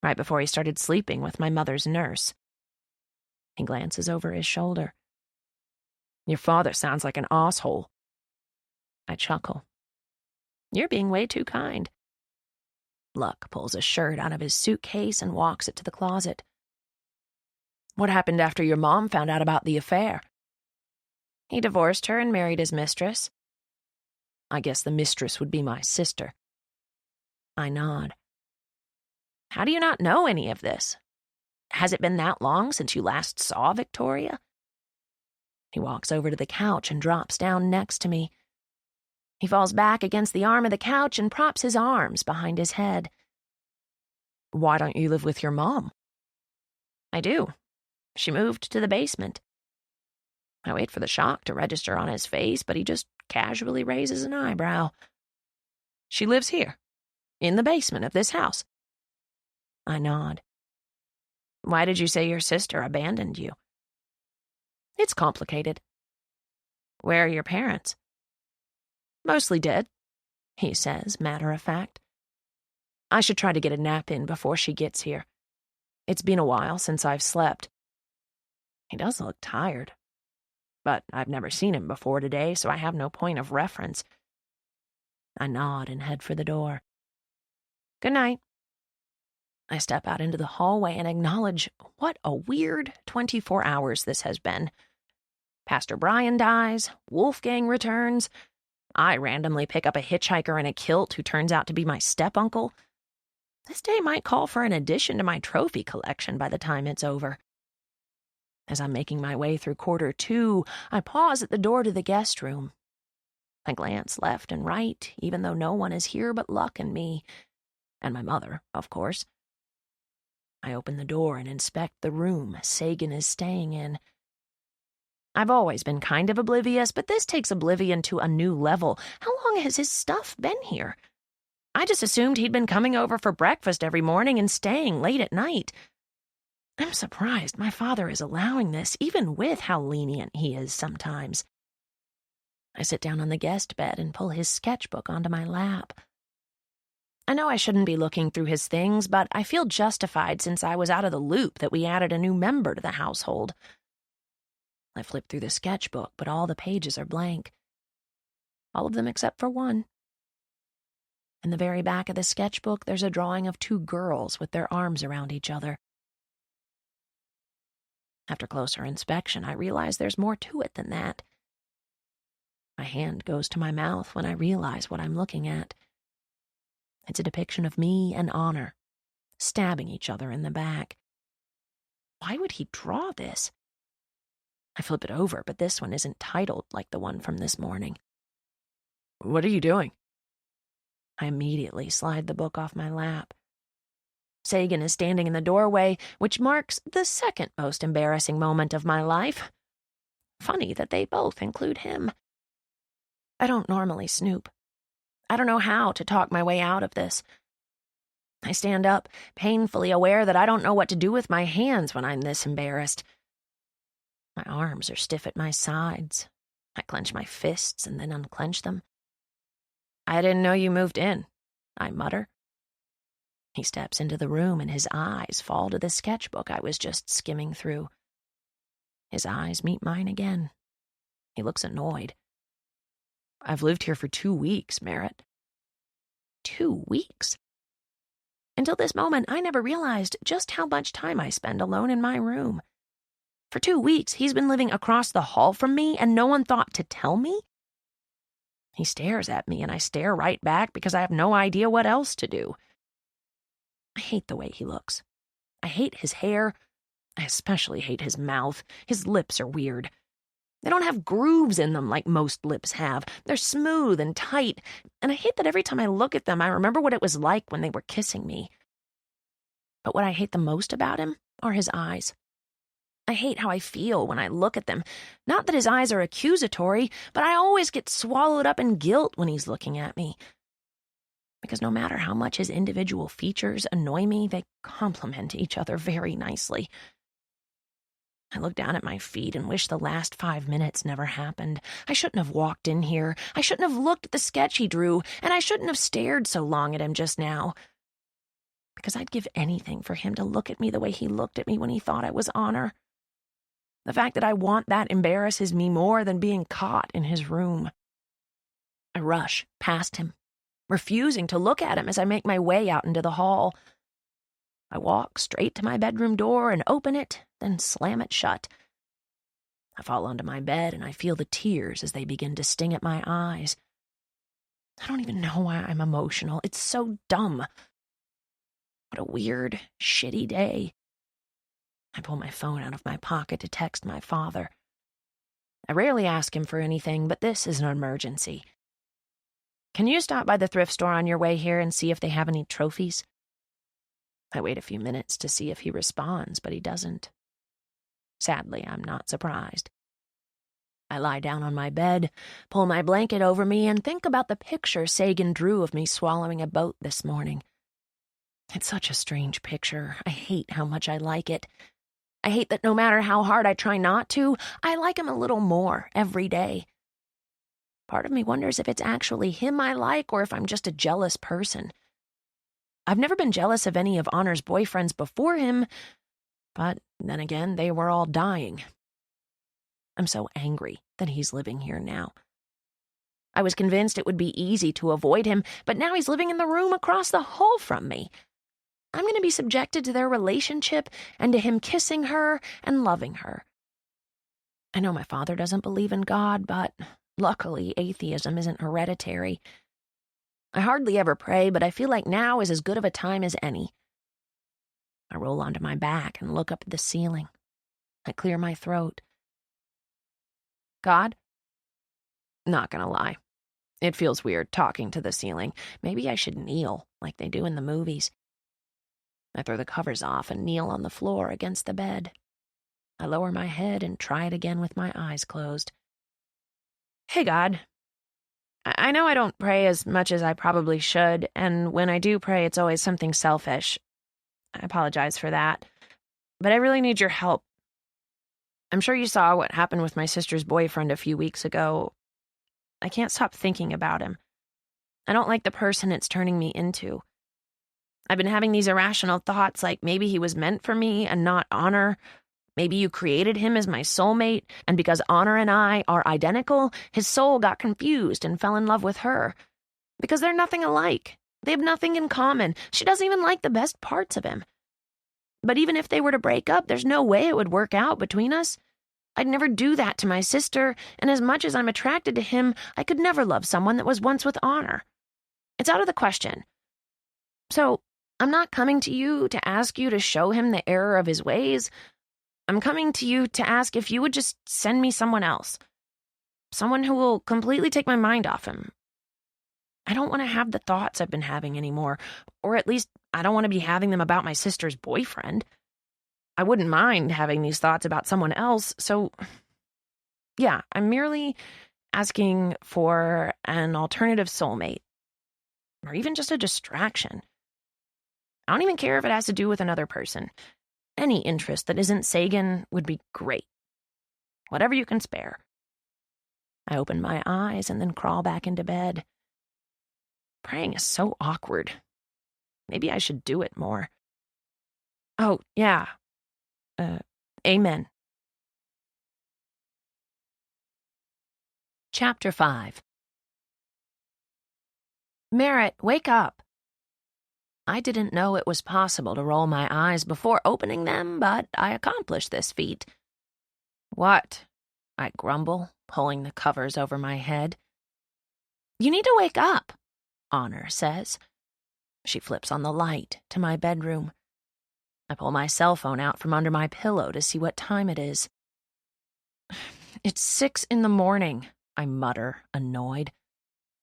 right before he started sleeping with my mother's nurse. He glances over his shoulder. Your father sounds like an asshole. I chuckle. You're being way too kind. Luck pulls a shirt out of his suitcase and walks it to the closet. What happened after your mom found out about the affair? He divorced her and married his mistress. I guess the mistress would be my sister. I nod. How do you not know any of this? Has it been that long since you last saw Victoria? He walks over to the couch and drops down next to me. He falls back against the arm of the couch and props his arms behind his head. Why don't you live with your mom? I do. She moved to the basement. I wait for the shock to register on his face, but he just casually raises an eyebrow. She lives here, in the basement of this house. I nod. Why did you say your sister abandoned you? It's complicated. Where are your parents? Mostly dead, he says, matter of fact. I should try to get a nap in before she gets here. It's been a while since I've slept. He does look tired, but I've never seen him before today, so I have no point of reference. I nod and head for the door. Good night. I step out into the hallway and acknowledge what a weird 24 hours this has been. Pastor Brian dies, Wolfgang returns, I randomly pick up a hitchhiker in a kilt who turns out to be my step-uncle. This day might call for an addition to my trophy collection by the time it's over. As I'm making my way through quarter 2, I pause at the door to the guest room. I glance left and right, even though no one is here but Luck and me. And my mother, of course. I open the door and inspect the room Sagan is staying in. I've always been kind of oblivious, but this takes oblivion to a new level. How long has his stuff been here? I just assumed he'd been coming over for breakfast every morning and staying late at night. I'm surprised my father is allowing this, even with how lenient he is sometimes. I sit down on the guest bed and pull his sketchbook onto my lap. I know I shouldn't be looking through his things, but I feel justified since I was out of the loop that we added a new member to the household. I flip through the sketchbook, but all the pages are blank. All of them except for one. In the very back of the sketchbook, there's a drawing of 2 girls with their arms around each other. After closer inspection, I realize there's more to it than that. My hand goes to my mouth when I realize what I'm looking at. It's a depiction of me and Honor, stabbing each other in the back. Why would he draw this? I flip it over, but this one isn't titled like the one from this morning. What are you doing? I immediately slide the book off my lap. Sagan is standing in the doorway, which marks the second most embarrassing moment of my life. Funny that they both include him. I don't normally snoop. I don't know how to talk my way out of this. I stand up, painfully aware that I don't know what to do with my hands when I'm this embarrassed. My arms are stiff at my sides. I clench my fists and then unclench them. I didn't know you moved in, I mutter. He steps into the room and his eyes fall to the sketchbook I was just skimming through. His eyes meet mine again. He looks annoyed. I've lived here for 2 weeks, Merritt. 2 weeks? Until this moment, I never realized just how much time I spend alone in my room. For 2 weeks, he's been living across the hall from me, and no one thought to tell me? He stares at me, and I stare right back because I have no idea what else to do. I hate the way he looks. I hate his hair. I especially hate his mouth. His lips are weird. They don't have grooves in them like most lips have. They're smooth and tight, and I hate that every time I look at them, I remember what it was like when they were kissing me. But what I hate the most about him are his eyes. I hate how I feel when I look at them. Not that his eyes are accusatory, but I always get swallowed up in guilt when he's looking at me. Because no matter how much his individual features annoy me, they complement each other very nicely. I look down at my feet and wish the last 5 minutes never happened. I shouldn't have walked in here. I shouldn't have looked at the sketch he drew, and I shouldn't have stared so long at him just now. Because I'd give anything for him to look at me the way he looked at me when he thought I was Honor. The fact that I want that embarrasses me more than being caught in his room. I rush past him, refusing to look at him as I make my way out into the hall. I walk straight to my bedroom door and open it, then slam it shut. I fall onto my bed and I feel the tears as they begin to sting at my eyes. I don't even know why I'm emotional. It's so dumb. What a weird, shitty day. I pull my phone out of my pocket to text my father. I rarely ask him for anything, but this is an emergency. Can you stop by the thrift store on your way here and see if they have any trophies? I wait a few minutes to see if he responds, but he doesn't. Sadly, I'm not surprised. I lie down on my bed, pull my blanket over me, and think about the picture Sagan drew of me swallowing a boat this morning. It's such a strange picture. I hate how much I like it. I hate that no matter how hard I try not to, I like him a little more every day. Part of me wonders if it's actually him I like or if I'm just a jealous person. I've never been jealous of any of Honor's boyfriends before him, but then again, they were all dying. I'm so angry that he's living here now. I was convinced it would be easy to avoid him, but now he's living in the room across the hall from me. I'm going to be subjected to their relationship and to him kissing her and loving her. I know my father doesn't believe in God, but luckily atheism isn't hereditary. I hardly ever pray, but I feel like now is as good of a time as any. I roll onto my back and look up at the ceiling. I clear my throat. God? Not gonna lie. It feels weird talking to the ceiling. Maybe I should kneel, like they do in the movies. I throw the covers off and kneel on the floor against the bed. I lower my head and try it again with my eyes closed. Hey, God. I know I don't pray as much as I probably should, and when I do pray, it's always something selfish. I apologize for that, but I really need your help. I'm sure you saw what happened with my sister's boyfriend a few weeks ago. I can't stop thinking about him. I don't like the person it's turning me into. I've been having these irrational thoughts like maybe he was meant for me and not Honor. Maybe you created him as my soulmate, and because Honor and I are identical, his soul got confused and fell in love with her. Because they're nothing alike. They have nothing in common. She doesn't even like the best parts of him. But even if they were to break up, there's no way it would work out between us. I'd never do that to my sister, and as much as I'm attracted to him, I could never love someone that was once with Honor. It's out of the question. So, I'm not coming to you to ask you to show him the error of his ways. I'm coming to you to ask if you would just send me someone else. Someone who will completely take my mind off him. I don't want to have the thoughts I've been having anymore, or at least I don't want to be having them about my sister's boyfriend. I wouldn't mind having these thoughts about someone else, so yeah, I'm merely asking for an alternative soulmate, or even just a distraction. I don't even care if it has to do with another person. Any interest that isn't Sagan would be great. Whatever you can spare. I open my eyes and then crawl back into bed. Praying is so awkward. Maybe I should do it more. Oh, yeah. Amen. Chapter 5. Merritt, wake up. I didn't know it was possible to roll my eyes before opening them, but I accomplished this feat. "What?" I grumble, pulling the covers over my head. "You need to wake up," Honor says. She flips on the light to my bedroom. I pull my cell phone out from under my pillow to see what time it is. "It's 6 in the morning, I mutter, annoyed.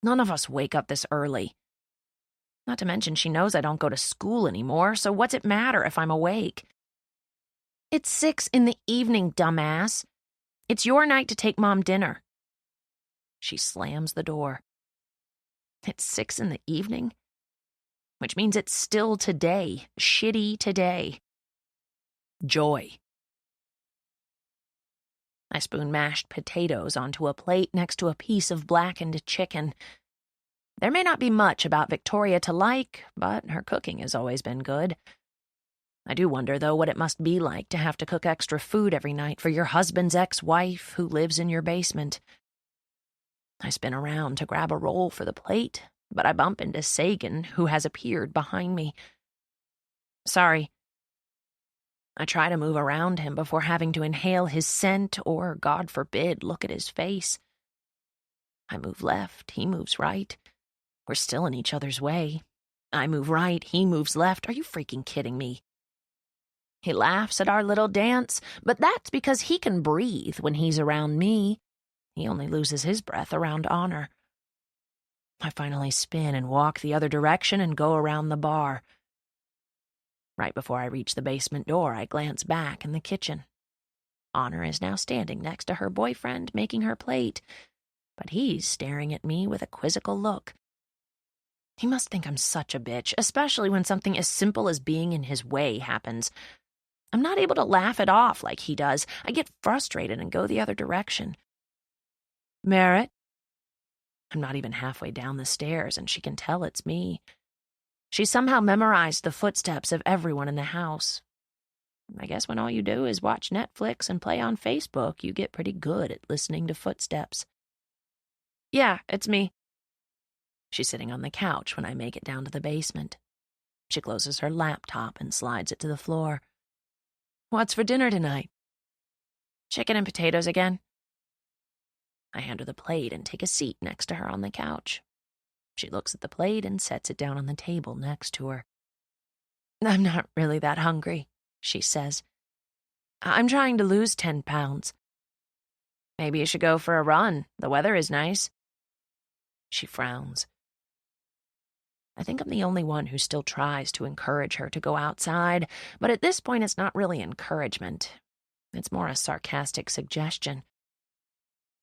"None of us wake up this early. Not to mention she knows I don't go to school anymore, so what's it matter if I'm awake?" "It's 6 in the evening, dumbass. It's your night to take Mom dinner." She slams the door. It's 6 in the evening? Which means it's still today. Shitty today. Joy. I spoon mashed potatoes onto a plate next to a piece of blackened chicken. There may not be much about Victoria to like, but her cooking has always been good. I do wonder, though, what it must be like to have to cook extra food every night for your husband's ex-wife who lives in your basement. I spin around to grab a roll for the plate, but I bump into Sagan, who has appeared behind me. "Sorry." I try to move around him before having to inhale his scent or, God forbid, look at his face. I move left, he moves right. We're still in each other's way. I move right, he moves left. Are you freaking kidding me? He laughs at our little dance, but that's because he can breathe when he's around me. He only loses his breath around Honor. I finally spin and walk the other direction and go around the bar. Right before I reach the basement door, I glance back in the kitchen. Honor is now standing next to her boyfriend, making her plate, but he's staring at me with a quizzical look. He must think I'm such a bitch, especially when something as simple as being in his way happens. I'm not able to laugh it off like he does. I get frustrated and go the other direction. Merritt? I'm not even halfway down the stairs, and she can tell it's me. She somehow memorized the footsteps of everyone in the house. I guess when all you do is watch Netflix and play on Facebook, you get pretty good at listening to footsteps. "Yeah, it's me." She's sitting on the couch when I make it down to the basement. She closes her laptop and slides it to the floor. "What's for dinner tonight?" "Chicken and potatoes again." I hand her the plate and take a seat next to her on the couch. She looks at the plate and sets it down on the table next to her. "I'm not really that hungry," she says. "I'm trying to lose 10 pounds. Maybe you should go for a run. The weather is nice." She frowns. I think I'm the only one who still tries to encourage her to go outside, but at this point it's not really encouragement. It's more a sarcastic suggestion.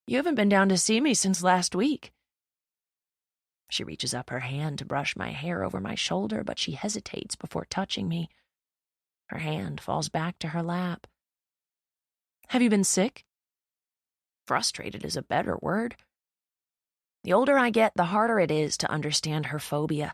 "You haven't been down to see me since last week." She reaches up her hand to brush my hair over my shoulder, but she hesitates before touching me. Her hand falls back to her lap. "Have you been sick?" Frustrated is a better word. The older I get, the harder it is to understand her phobia.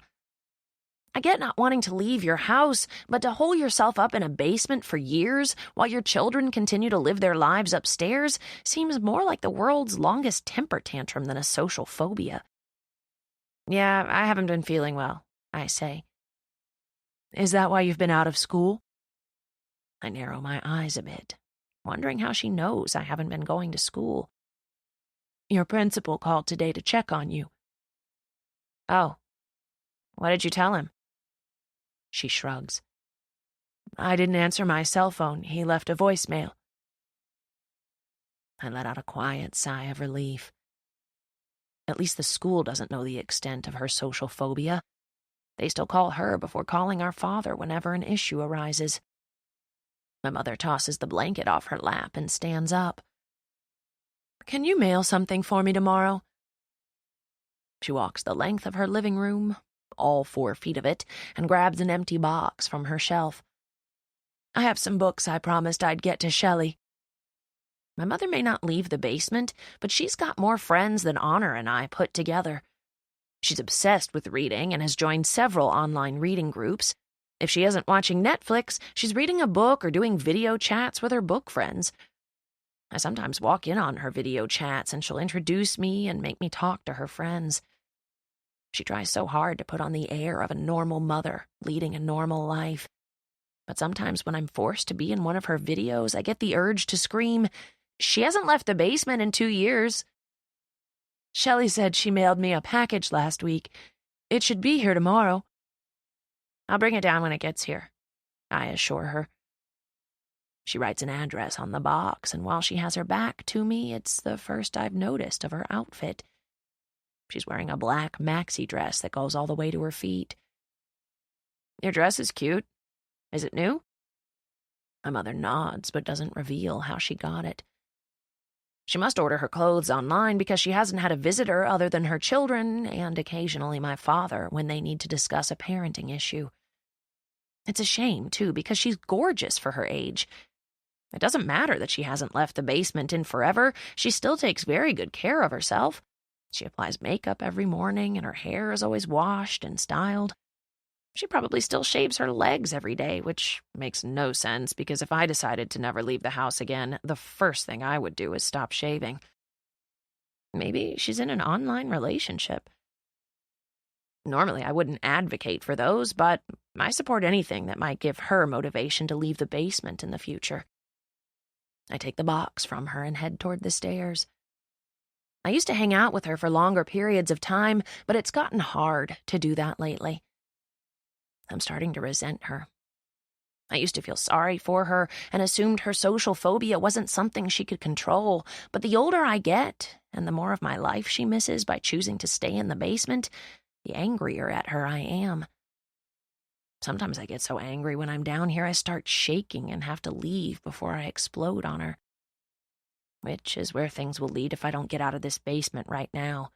I get not wanting to leave your house, but to hole yourself up in a basement for years while your children continue to live their lives upstairs seems more like the world's longest temper tantrum than a social phobia. "Yeah, I haven't been feeling well," I say. "Is that why you've been out of school?" I narrow my eyes a bit, wondering how she knows I haven't been going to school. "Your principal called today to check on you." "Oh, what did you tell him?" She shrugs. "I didn't answer my cell phone. He left a voicemail." I let out a quiet sigh of relief. At least the school doesn't know the extent of her social phobia. They still call her before calling our father whenever an issue arises. My mother tosses the blanket off her lap and stands up. "Can you mail something for me tomorrow?" She walks the length of her living room, all 4 feet of it, and grabs an empty box from her shelf. "I have some books I promised I'd get to Shelley." My mother may not leave the basement, but she's got more friends than Honor and I put together. She's obsessed with reading and has joined several online reading groups. If she isn't watching Netflix, she's reading a book or doing video chats with her book friends. I sometimes walk in on her video chats and she'll introduce me and make me talk to her friends. She tries so hard to put on the air of a normal mother, leading a normal life. But sometimes when I'm forced to be in one of her videos, I get the urge to scream, "She hasn't left the basement in 2 years." Shelley said she mailed me a package last week. It should be here tomorrow. I'll bring it down when it gets here, I assure her. She writes an address on the box, and while she has her back to me, it's the first I've noticed of her outfit. She's wearing a black maxi dress that goes all the way to her feet. Your dress is cute. Is it new? My mother nods, but doesn't reveal how she got it. She must order her clothes online because she hasn't had a visitor other than her children and occasionally my father when they need to discuss a parenting issue. It's a shame, too, because she's gorgeous for her age. It doesn't matter that she hasn't left the basement in forever. She still takes very good care of herself. She applies makeup every morning, and her hair is always washed and styled. She probably still shaves her legs every day, which makes no sense because if I decided to never leave the house again, the first thing I would do is stop shaving. Maybe she's in an online relationship. Normally, I wouldn't advocate for those, but I support anything that might give her motivation to leave the basement in the future. I take the box from her and head toward the stairs. I used to hang out with her for longer periods of time, but it's gotten hard to do that lately. I'm starting to resent her. I used to feel sorry for her and assumed her social phobia wasn't something she could control, but the older I get, and the more of my life she misses by choosing to stay in the basement, the angrier at her I am. Sometimes I get so angry when I'm down here I start shaking and have to leave before I explode on her. Which is where things will lead if I don't get out of this basement right now.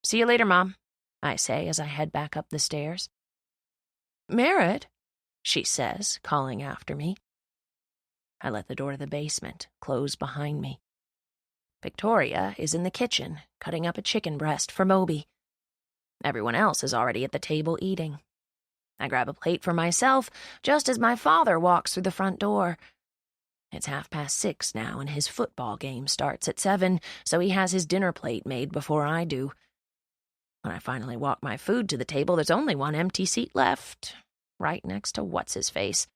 See you later, Mom, I say as I head back up the stairs. Merritt, she says, calling after me. I let the door to the basement close behind me. Victoria is in the kitchen, cutting up a chicken breast for Moby. Everyone else is already at the table eating. I grab a plate for myself just as my father walks through the front door. It's 6:30 now, and his football game starts at 7, so he has his dinner plate made before I do. When I finally walk my food to the table, there's only one empty seat left, right next to What's-His-Face.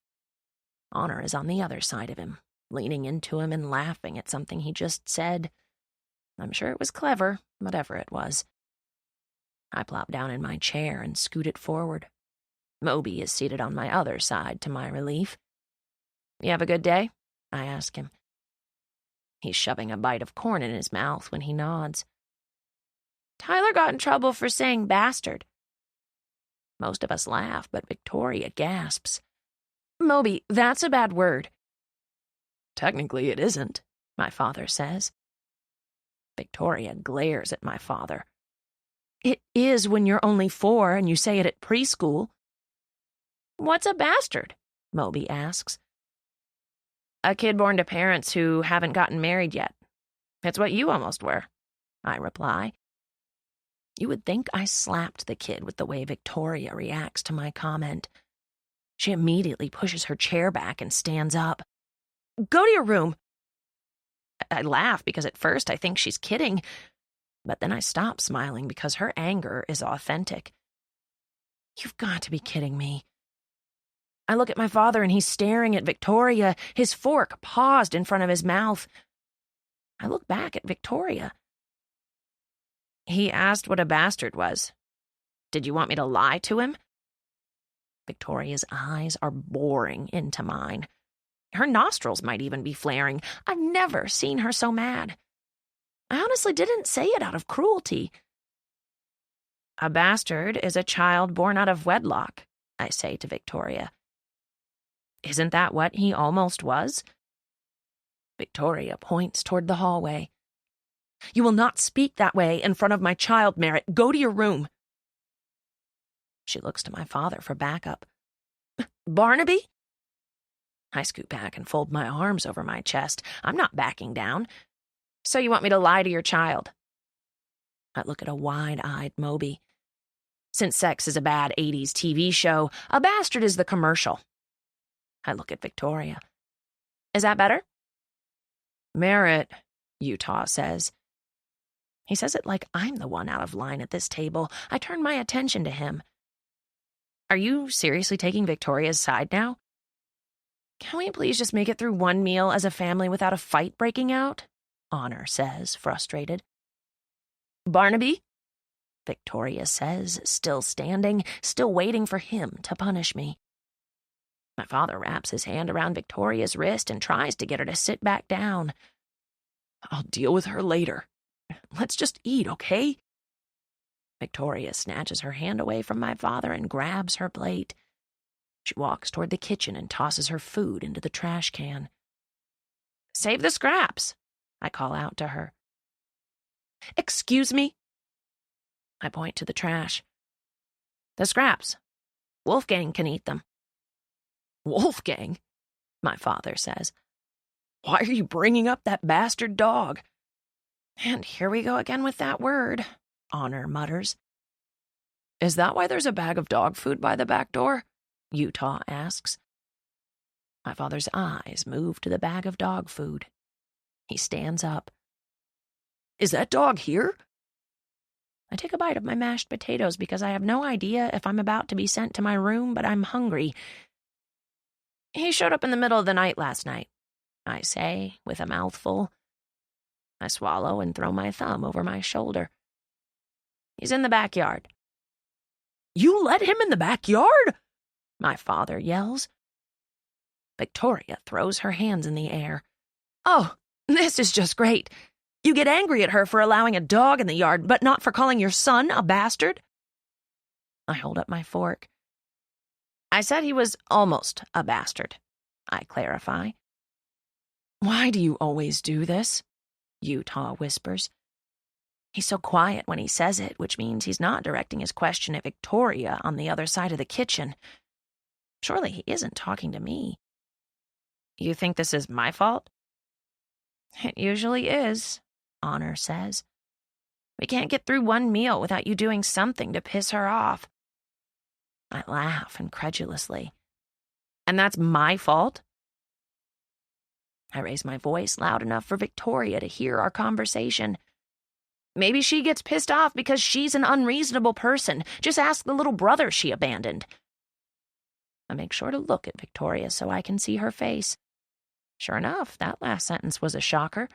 Honor is on the other side of him, leaning into him and laughing at something he just said. I'm sure it was clever, whatever it was. I plop down in my chair and scoot it forward. Moby is seated on my other side, to my relief. You have a good day? I ask him. He's shoving a bite of corn in his mouth when he nods. Tyler got in trouble for saying bastard. Most of us laugh, but Victoria gasps. Moby, that's a bad word. Technically it isn't, my father says. Victoria glares at my father. It is when you're only 4 and you say it at preschool. What's a bastard? Moby asks. A kid born to parents who haven't gotten married yet. It's what you almost were, I reply. You would think I slapped the kid with the way Victoria reacts to my comment. She immediately pushes her chair back and stands up. Go to your room. I laugh because at first I think she's kidding, but then I stop smiling because her anger is authentic. You've got to be kidding me. I look at my father and he's staring at Victoria, his fork paused in front of his mouth. I look back at Victoria. He asked what a bastard was. Did you want me to lie to him? Victoria's eyes are boring into mine. Her nostrils might even be flaring. I've never seen her so mad. I honestly didn't say it out of cruelty. A bastard is a child born out of wedlock, I say to Victoria. Isn't that what he almost was? Victoria points toward the hallway. You will not speak that way in front of my child, Merritt. Go to your room. She looks to my father for backup. Barnaby? I scoot back and fold my arms over my chest. I'm not backing down. So you want me to lie to your child? I look at a wide-eyed Moby. Since Sex is a bad 80s TV show, a bastard is the commercial. I look at Victoria. Is that better? Merritt, Utah says. He says it like I'm the one out of line at this table. I turn my attention to him. Are you seriously taking Victoria's side now? Can we please just make it through one meal as a family without a fight breaking out? Honor says, frustrated. Barnaby? Victoria says, still standing, still waiting for him to punish me. My father wraps his hand around Victoria's wrist and tries to get her to sit back down. I'll deal with her later. Let's just eat, okay? Victoria snatches her hand away from my father and grabs her plate. She walks toward the kitchen and tosses her food into the trash can. Save the scraps, I call out to her. Excuse me? I point to the trash. The scraps. Wolfgang can eat them. Wolfgang? My father says. Why are you bringing up that bastard dog? And here we go again with that word, Honor mutters. Is that why there's a bag of dog food by the back door? Utah asks. My father's eyes move to the bag of dog food. He stands up. Is that dog here? I take a bite of my mashed potatoes because I have no idea if I'm about to be sent to my room, but I'm hungry. He showed up in the middle of the night last night, I say, with a mouthful. I swallow and throw my thumb over my shoulder. He's in the backyard. You let him in the backyard? My father yells. Victoria throws her hands in the air. Oh, this is just great. You get angry at her for allowing a dog in the yard, but not for calling your son a bastard? I hold up my fork. I said he was almost a bastard, I clarify. Why do you always do this? Utah whispers. He's so quiet when he says it, which means he's not directing his question at Victoria on the other side of the kitchen. Surely he isn't talking to me. You think this is my fault? It usually is, Honor says. We can't get through one meal without you doing something to piss her off. I laugh incredulously. And that's my fault? I raise my voice loud enough for Victoria to hear our conversation. Maybe she gets pissed off because she's an unreasonable person. Just ask the little brother she abandoned. I make sure to look at Victoria so I can see her face. Sure enough, that last sentence was a shocker.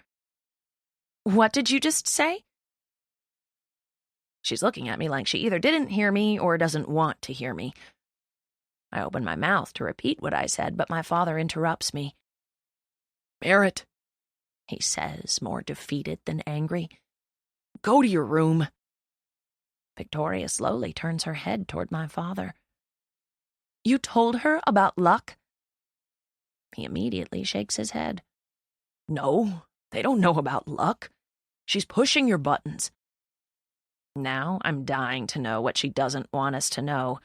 What did you just say? She's looking at me like she either didn't hear me or doesn't want to hear me. I open my mouth to repeat what I said, but my father interrupts me. Merritt, he says, more defeated than angry. Go to your room. Victoria slowly turns her head toward my father. You told her about luck? He immediately shakes his head. No, they don't know about luck. She's pushing your buttons. Now I'm dying to know what she doesn't want us to know.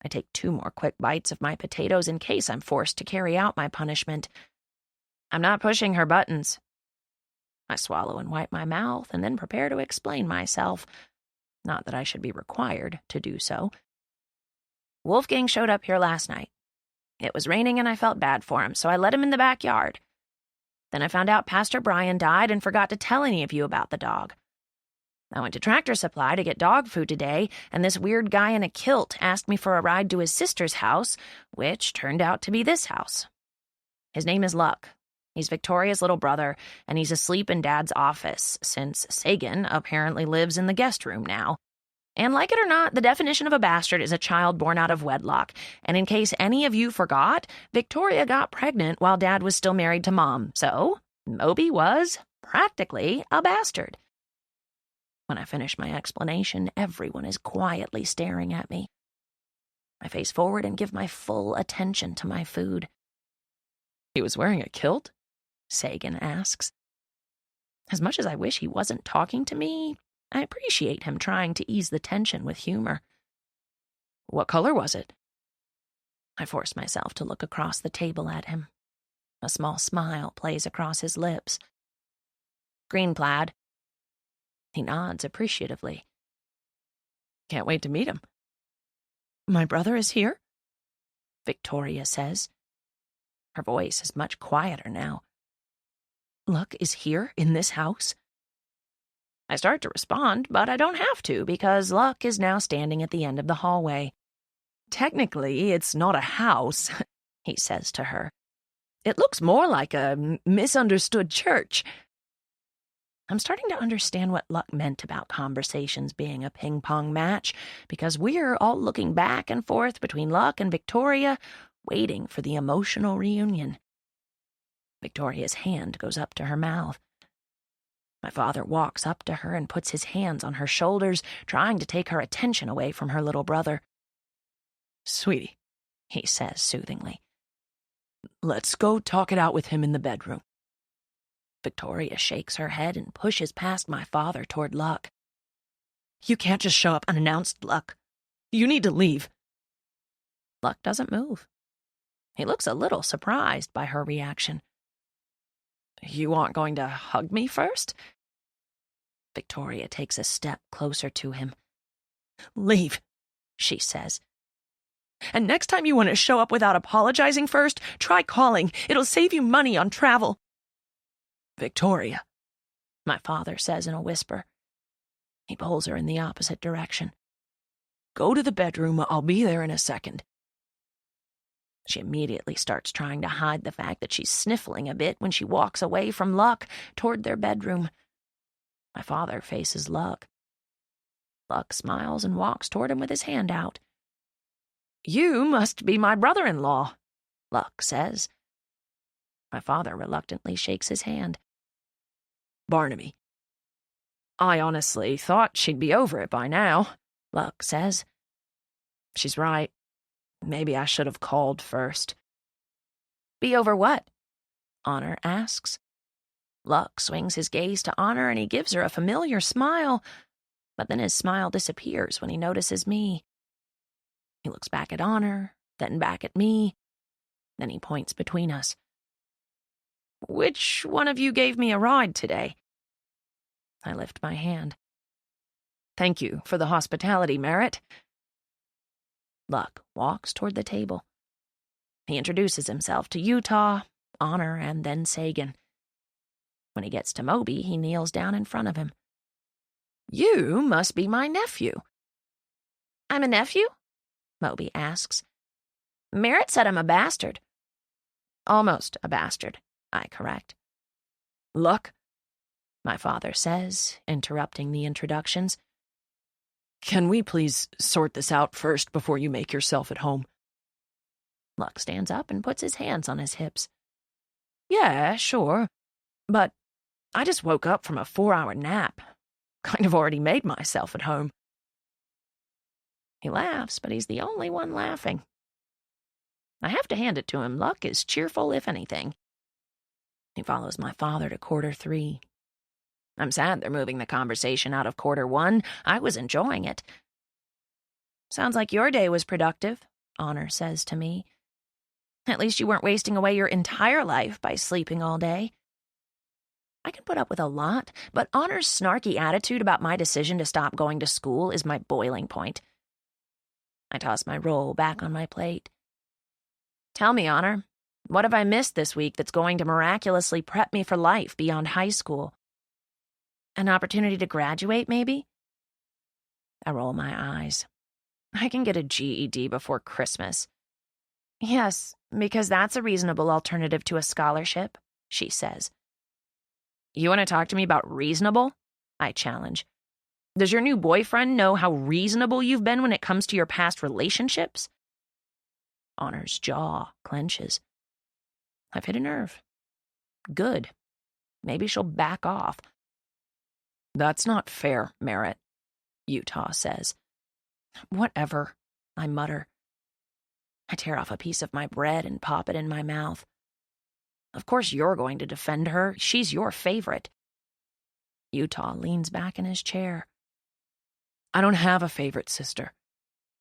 I take 2 more quick bites of my potatoes in case I'm forced to carry out my punishment. I'm not pushing her buttons. I swallow and wipe my mouth and then prepare to explain myself. Not that I should be required to do so. Wolfgang showed up here last night. It was raining and I felt bad for him, so I let him in the backyard. Then I found out Pastor Brian died and forgot to tell any of you about the dog. I went to Tractor Supply to get dog food today, and this weird guy in a kilt asked me for a ride to his sister's house, which turned out to be this house. His name is Luck. He's Victoria's little brother, and he's asleep in Dad's office, since Sagan apparently lives in the guest room now. And like it or not, the definition of a bastard is a child born out of wedlock, and in case any of you forgot, Victoria got pregnant while Dad was still married to Mom, so Moby was practically a bastard. When I finish my explanation, everyone is quietly staring at me. I face forward and give my full attention to my food. He was wearing a kilt? Sagan asks. As much as I wish he wasn't talking to me, I appreciate him trying to ease the tension with humor. What color was it? I force myself to look across the table at him. A small smile plays across his lips. Green plaid. He nods appreciatively. Can't wait to meet him. My brother is here? Victoria says. Her voice is much quieter now. Luck is here in this house? I start to respond, but I don't have to because Luck is now standing at the end of the hallway. Technically, it's not a house, he says to her. It looks more like a misunderstood church. I'm starting to understand what Luck meant about conversations being a ping-pong match, because we're all looking back and forth between Luck and Victoria, waiting for the emotional reunion. Victoria's hand goes up to her mouth. My father walks up to her and puts his hands on her shoulders, trying to take her attention away from her little brother. "Sweetie," he says soothingly, "let's go talk it out with him in the bedroom." Victoria shakes her head and pushes past my father toward Luck. "You can't just show up unannounced, Luck. You need to leave." Luck doesn't move. He looks a little surprised by her reaction. "You aren't going to hug me first?" Victoria takes a step closer to him. "Leave," she says. "And next time you want to show up without apologizing first, try calling. It'll save you money on travel." "Victoria," my father says in a whisper. He pulls her in the opposite direction. "Go to the bedroom. I'll be there in a second." She immediately starts trying to hide the fact that she's sniffling a bit when she walks away from Luck toward their bedroom. My father faces Luck. Luck smiles and walks toward him with his hand out. "You must be my brother-in-law," Luck says. My father reluctantly shakes his hand. "Barnaby." "I honestly thought she'd be over it by now," Luck says. "She's right. Maybe I should have called first." "Be over what?" Honor asks. Luck swings his gaze to Honor and he gives her a familiar smile, but then his smile disappears when he notices me. He looks back at Honor, then back at me, then he points between us. "Which one of you gave me a ride today?" I lift my hand. "Thank you for the hospitality, Merritt." Luck walks toward the table. He introduces himself to Utah, Honor, and then Sagan. When he gets to Moby, he kneels down in front of him. "You must be my nephew." "I'm a nephew?" Moby asks. "Merritt said I'm a bastard." "Almost a bastard," I correct. "Luck," my father says, interrupting the introductions. "Can we please sort this out first before you make yourself at home?" Luck stands up and puts his hands on his hips. "Yeah, sure. But I just woke up from a 4-hour nap. Kind of already made myself at home." He laughs, but he's the only one laughing. I have to hand it to him. Luck is cheerful, if anything. He follows my father to quarter 3. I'm sad they're moving the conversation out of quarter 1. I was enjoying it. "Sounds like your day was productive," Honor says to me. "At least you weren't wasting away your entire life by sleeping all day." I can put up with a lot, but Honor's snarky attitude about my decision to stop going to school is my boiling point. I toss my roll back on my plate. "Tell me, Honor, what have I missed this week that's going to miraculously prep me for life beyond high school? An opportunity to graduate, maybe?" I roll my eyes. "I can get a GED before Christmas." "Yes, because that's a reasonable alternative to a scholarship," she says. "You want to talk to me about reasonable?" I challenge. "Does your new boyfriend know how reasonable you've been when it comes to your past relationships?" Honor's jaw clenches. I've hit a nerve. Good. Maybe she'll back off. "That's not fair, Merritt," Utah says. "Whatever," I mutter. I tear off a piece of my bread and pop it in my mouth. "Of course you're going to defend her. She's your favorite." Utah leans back in his chair. "I don't have a favorite sister.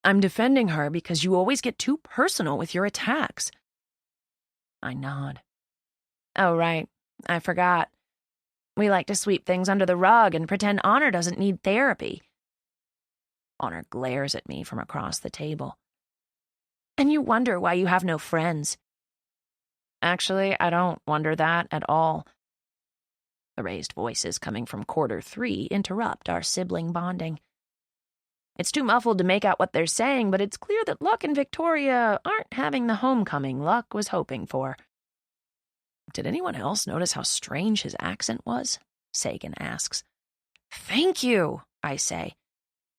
I'm defending her because you always get too personal with your attacks." I nod. "Oh, right. I forgot. We like to sweep things under the rug and pretend Honor doesn't need therapy." Honor glares at me from across the table. "And you wonder why you have no friends." Actually, I don't wonder that at all. The raised voices coming from quarter 3 interrupt our sibling bonding. It's too muffled to make out what they're saying, but it's clear that Luck and Victoria aren't having the homecoming Luck was hoping for. Did anyone else notice how strange his accent was? Sagan asks. Thank you, I say.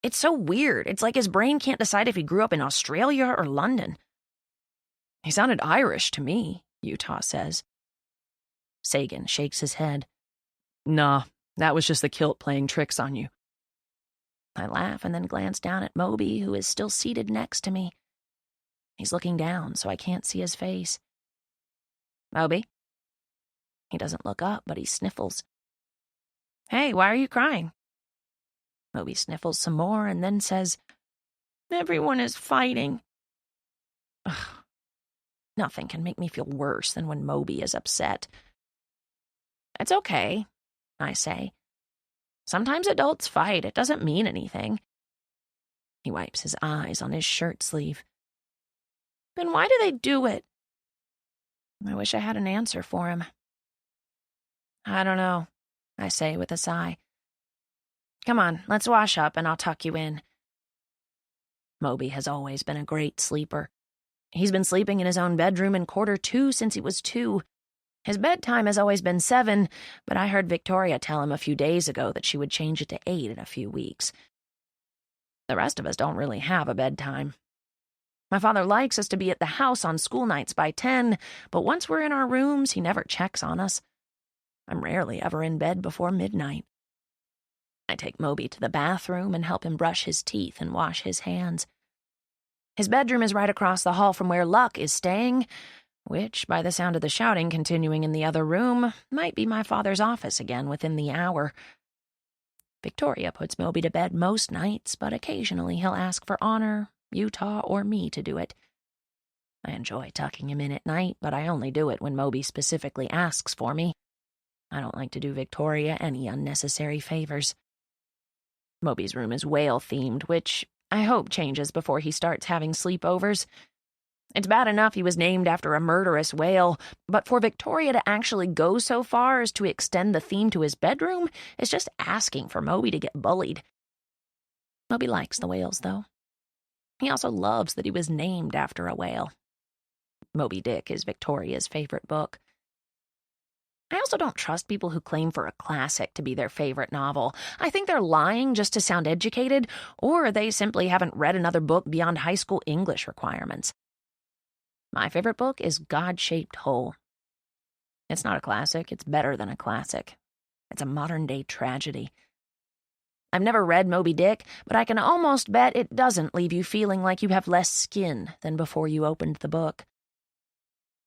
It's so weird. It's like his brain can't decide if he grew up in Australia or London. He sounded Irish to me, Utah says. Sagan shakes his head. Nah, that was just the kilt playing tricks on you. I laugh and then glance down at Moby, who is still seated next to me. He's looking down, so I can't see his face. Moby? He doesn't look up, but he sniffles. Hey, why are you crying? Moby sniffles some more and then says, Everyone is fighting. Ugh. Nothing can make me feel worse than when Moby is upset. It's okay, I say. Sometimes adults fight. It doesn't mean anything. He wipes his eyes on his shirt sleeve. Then why do they do it? I wish I had an answer for him. I don't know, I say with a sigh. Come on, let's wash up and I'll tuck you in. Moby has always been a great sleeper. He's been sleeping in his own bedroom in quarter 2 since he was 2. His bedtime has always been 7, but I heard Victoria tell him a few days ago that she would change it to 8 in a few weeks. The rest of us don't really have a bedtime. My father likes us to be at the house on school nights by 10, but once we're in our rooms, he never checks on us. I'm rarely ever in bed before midnight. I take Moby to the bathroom and help him brush his teeth and wash his hands. His bedroom is right across the hall from where Luck is staying, which, by the sound of the shouting continuing in the other room, might be my father's office again within the hour. Victoria puts Moby to bed most nights, but occasionally he'll ask for Honor, Utah, or me to do it. I enjoy tucking him in at night, but I only do it when Moby specifically asks for me. I don't like to do Victoria any unnecessary favors. Moby's room is whale-themed, which I hope changes before he starts having sleepovers. It's bad enough he was named after a murderous whale, but for Victoria to actually go so far as to extend the theme to his bedroom is just asking for Moby to get bullied. Moby likes the whales, though. He also loves that he was named after a whale. Moby Dick is Victoria's favorite book. I also don't trust people who claim for a classic to be their favorite novel. I think they're lying just to sound educated, or they simply haven't read another book beyond high school English requirements. My favorite book is God-Shaped Hole. It's not a classic, it's better than a classic. It's a modern-day tragedy. I've never read Moby Dick, but I can almost bet it doesn't leave you feeling like you have less skin than before you opened the book.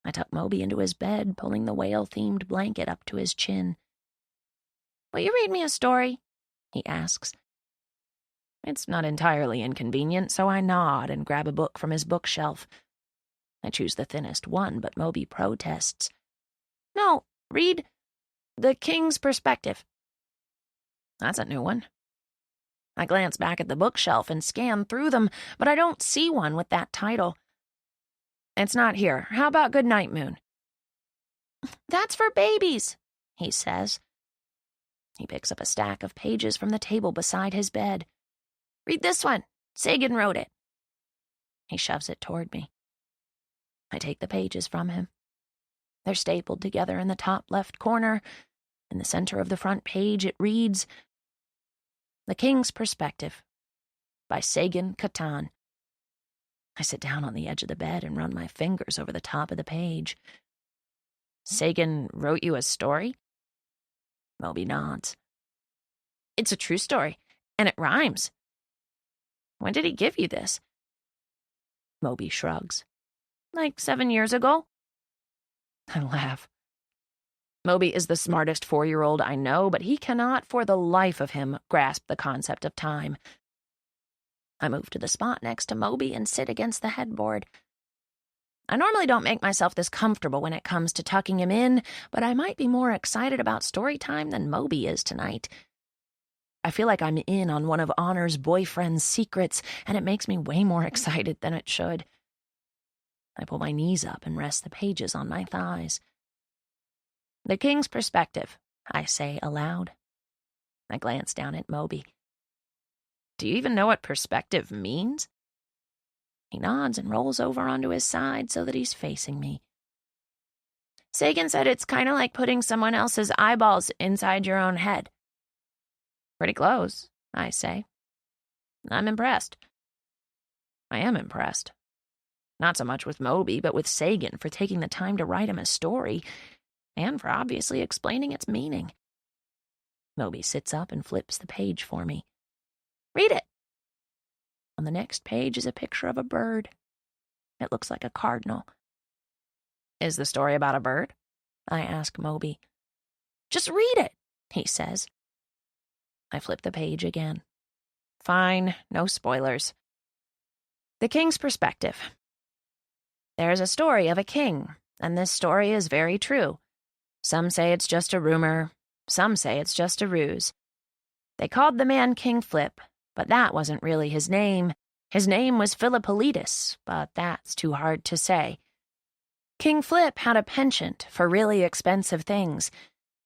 I tuck Moby into his bed, pulling the whale-themed blanket up to his chin. Will you read me a story? He asks. It's not entirely inconvenient, so I nod and grab a book from his bookshelf. I choose the thinnest one, but Moby protests. No, read The King's Perspective. That's a new one. I glance back at the bookshelf and scan through them, but I don't see one with that title. It's not here. How about Good Night, Moon? That's for babies, he says. He picks up a stack of pages from the table beside his bed. Read this one. Sagan wrote it. He shoves it toward me. I take the pages from him. They're stapled together in the top left corner. In the center of the front page, it reads, The King's Perspective by Sagan Catan. I sit down on the edge of the bed and run my fingers over the top of the page. Sagan wrote you a story? Moby nods. It's a true story, and it rhymes. When did he give you this? Moby shrugs. Like 7 years ago. I laugh. Moby is the smartest 4-year-old I know, but he cannot, for the life of him, grasp the concept of time. I move to the spot next to Moby and sit against the headboard. I normally don't make myself this comfortable when it comes to tucking him in, but I might be more excited about story time than Moby is tonight. I feel like I'm in on one of Honor's boyfriend's secrets, and it makes me way more excited than it should. I pull my knees up and rest the pages on my thighs. The King's Perspective I say aloud. I glance down at Moby. Do you even know what perspective means? He nods and rolls over onto his side so that he's facing me. Sagan said it's kind of like putting someone else's eyeballs inside your own head. Pretty close, I say. I'm impressed. I am impressed. Not so much with Moby, but with Sagan for taking the time to write him a story, and for obviously explaining its meaning. Moby sits up and flips the page for me. Read it. On the next page is a picture of a bird. It looks like a cardinal. Is the story about a bird? I ask Moby. Just read it, he says. I flip the page again. Fine, no spoilers. The king's perspective. There's a story of a king, and this story is very true. Some say it's just a rumor. Some say it's just a ruse. They called the man King Flip, but that wasn't really his name. His name was Philippolitus, but that's too hard to say. King Flip had a penchant for really expensive things.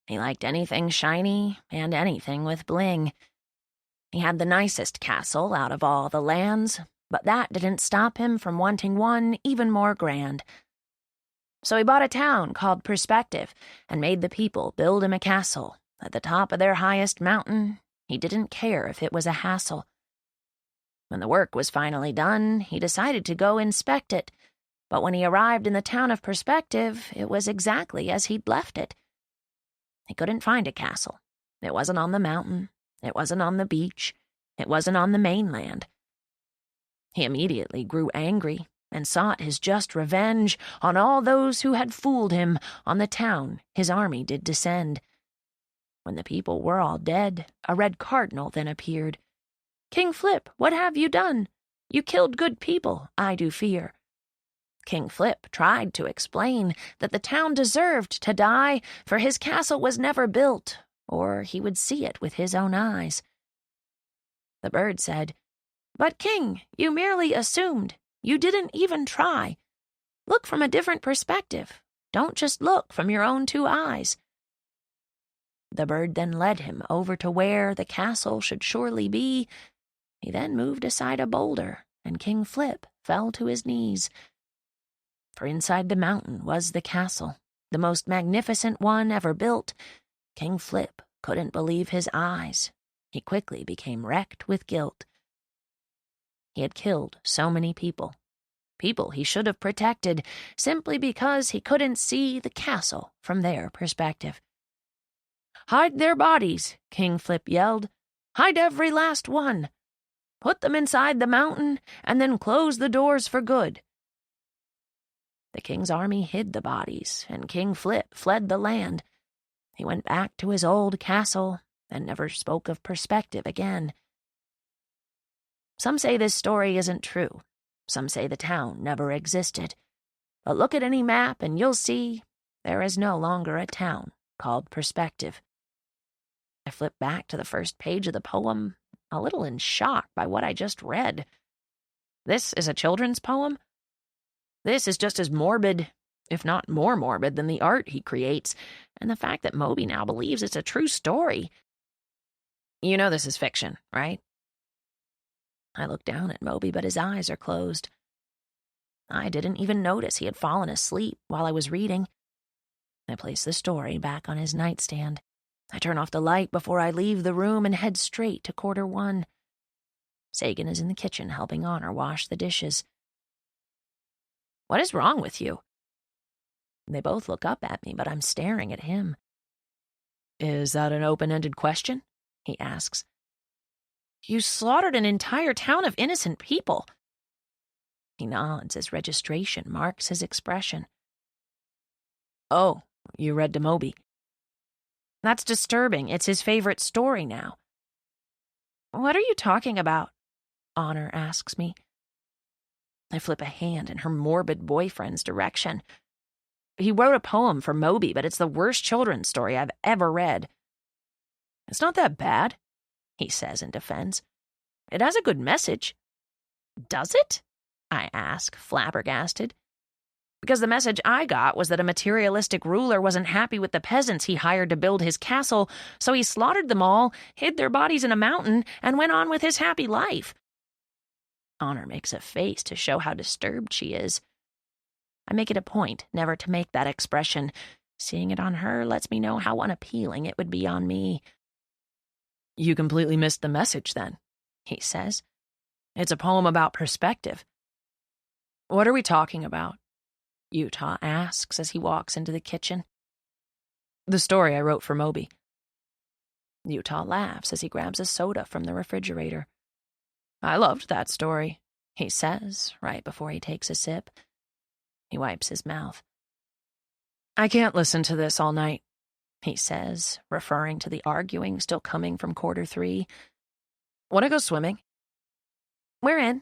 He liked anything shiny and anything with bling. He had the nicest castle out of all the lands, but that didn't stop him from wanting one even more grand. So he bought a town called Perspective and made the people build him a castle at the top of their highest mountain. He didn't care if it was a hassle. When the work was finally done, he decided to go inspect it, but when he arrived in the town of Perspective, it was exactly as he'd left it. He couldn't find a castle. It wasn't on the mountain. It wasn't on the beach. It wasn't on the mainland. He immediately grew angry and sought his just revenge on all those who had fooled him on the town his army did descend. When the people were all dead, a red cardinal then appeared. King Flip, what have you done? You killed good people, I do fear. King Flip tried to explain that the town deserved to die, for his castle was never built, or he would see it with his own eyes. The bird said, But King, you merely assumed. You didn't even try. Look from a different perspective. Don't just look from your own 2 eyes. The bird then led him over to where the castle should surely be. He then moved aside a boulder, and King Flip fell to his knees. For inside the mountain was the castle, the most magnificent one ever built. King Flip couldn't believe his eyes. He quickly became wrecked with guilt. He had killed so many people. People he should have protected, simply because he couldn't see the castle from their perspective. Hide their bodies, King Flip yelled. Hide every last one. Put them inside the mountain, and then close the doors for good. The king's army hid the bodies, and King Flip fled the land. He went back to his old castle and never spoke of Perspective again. Some say this story isn't true. Some say the town never existed. But look at any map and you'll see there is no longer a town called Perspective. I flipped back to the first page of the poem, a little in shock by what I just read. This is a children's poem? This is just as morbid, if not more morbid, than the art he creates, and the fact that Moby now believes it's a true story. You know this is fiction, right? I look down at Moby, but his eyes are closed. I didn't even notice he had fallen asleep while I was reading. I place the story back on his nightstand. I turn off the light before I leave the room and head straight to quarter 1. Sagan is in the kitchen helping Honor wash the dishes. What is wrong with you? They both look up at me, but I'm staring at him. Is that an open-ended question? He asks. You slaughtered an entire town of innocent people. He nods as registration marks his expression. Oh, you read to Moby. That's disturbing. It's his favorite story now. What are you talking about? Honor asks me. I flip a hand in her morbid boyfriend's direction. He wrote a poem for Moby, but it's the worst children's story I've ever read. It's not that bad, he says in defense. It has a good message. Does it? I ask, flabbergasted. Because the message I got was that a materialistic ruler wasn't happy with the peasants he hired to build his castle, so he slaughtered them all, hid their bodies in a mountain, and went on with his happy life. Honor makes a face to show how disturbed she is. I make it a point never to make that expression. Seeing it on her lets me know how unappealing it would be on me. You completely missed the message, then, he says. It's a poem about perspective. What are we talking about? Utah asks as he walks into the kitchen. The story I wrote for Moby. Utah laughs as he grabs a soda from the refrigerator. I loved that story, he says, right before he takes a sip. He wipes his mouth. I can't listen to this all night, he says, referring to the arguing still coming from quarter 3. Want to go swimming? We're in,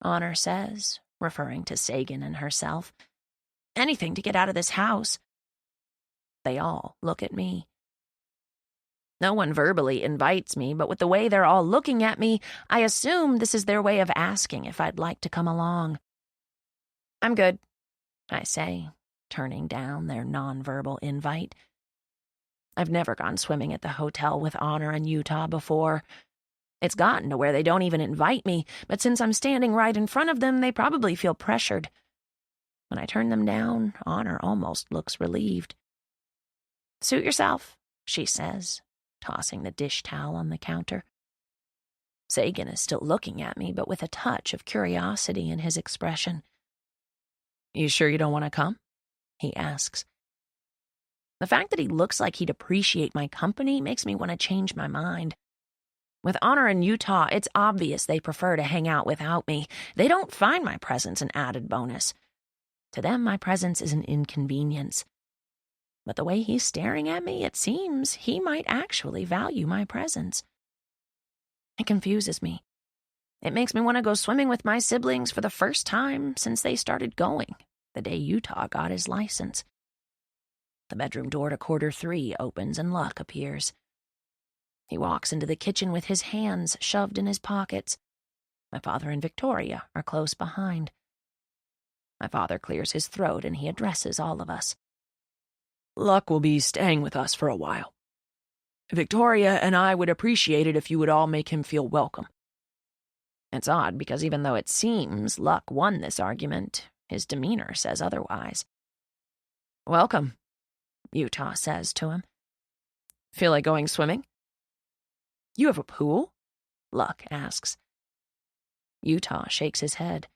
Honor says, referring to Sagan and herself. Anything to get out of this house. They all look at me. No one verbally invites me, but with the way they're all looking at me, I assume this is their way of asking if I'd like to come along. I'm good, I say, turning down their nonverbal invite. I've never gone swimming at the hotel with Honor and Utah before. It's gotten to where they don't even invite me, but since I'm standing right in front of them, they probably feel pressured. When I turn them down, Honor almost looks relieved. Suit yourself, she says, tossing the dish towel on the counter. Sagan is still looking at me, but with a touch of curiosity in his expression. You sure you don't want to come? He asks. The fact that he looks like he'd appreciate my company makes me want to change my mind. With Honor and Utah, it's obvious they prefer to hang out without me. They don't find my presence an added bonus. To them, my presence is an inconvenience. But the way he's staring at me, it seems he might actually value my presence. It confuses me. It makes me want to go swimming with my siblings for the first time since they started going, the day Utah got his license. The bedroom door to quarter 3 opens and Luck appears. He walks into the kitchen with his hands shoved in his pockets. My father and Victoria are close behind. My father clears his throat and he addresses all of us. Luck will be staying with us for a while. Victoria and I would appreciate it if you would all make him feel welcome. It's odd because even though it seems Luck won this argument, his demeanor says otherwise. Welcome, Utah says to him. Feel like going swimming? You have a pool? Luck asks. Utah shakes his head.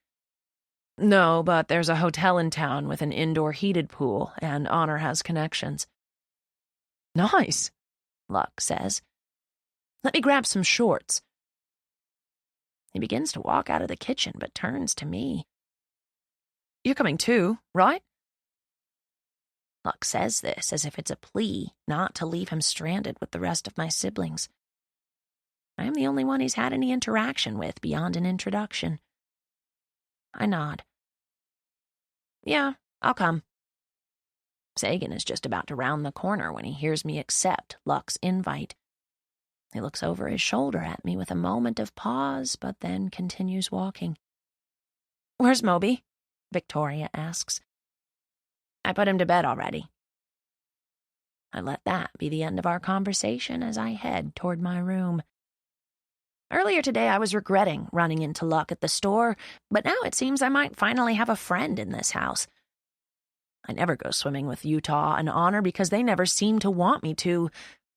No, but there's a hotel in town with an indoor heated pool, and Honor has connections. Nice, Luck says. Let me grab some shorts. He begins to walk out of the kitchen, but turns to me. You're coming too, right? Luck says this as if it's a plea not to leave him stranded with the rest of my siblings. I am the only one he's had any interaction with beyond an introduction. I nod. Yeah, I'll come. Sagan is just about to round the corner when he hears me accept Luck's invite. He looks over his shoulder at me with a moment of pause, but then continues walking. Where's Moby? Victoria asks. I put him to bed already. I let that be the end of our conversation as I head toward my room. Earlier today, I was regretting running into Luck at the store, but now it seems I might finally have a friend in this house. I never go swimming with Utah and Honor because they never seem to want me to,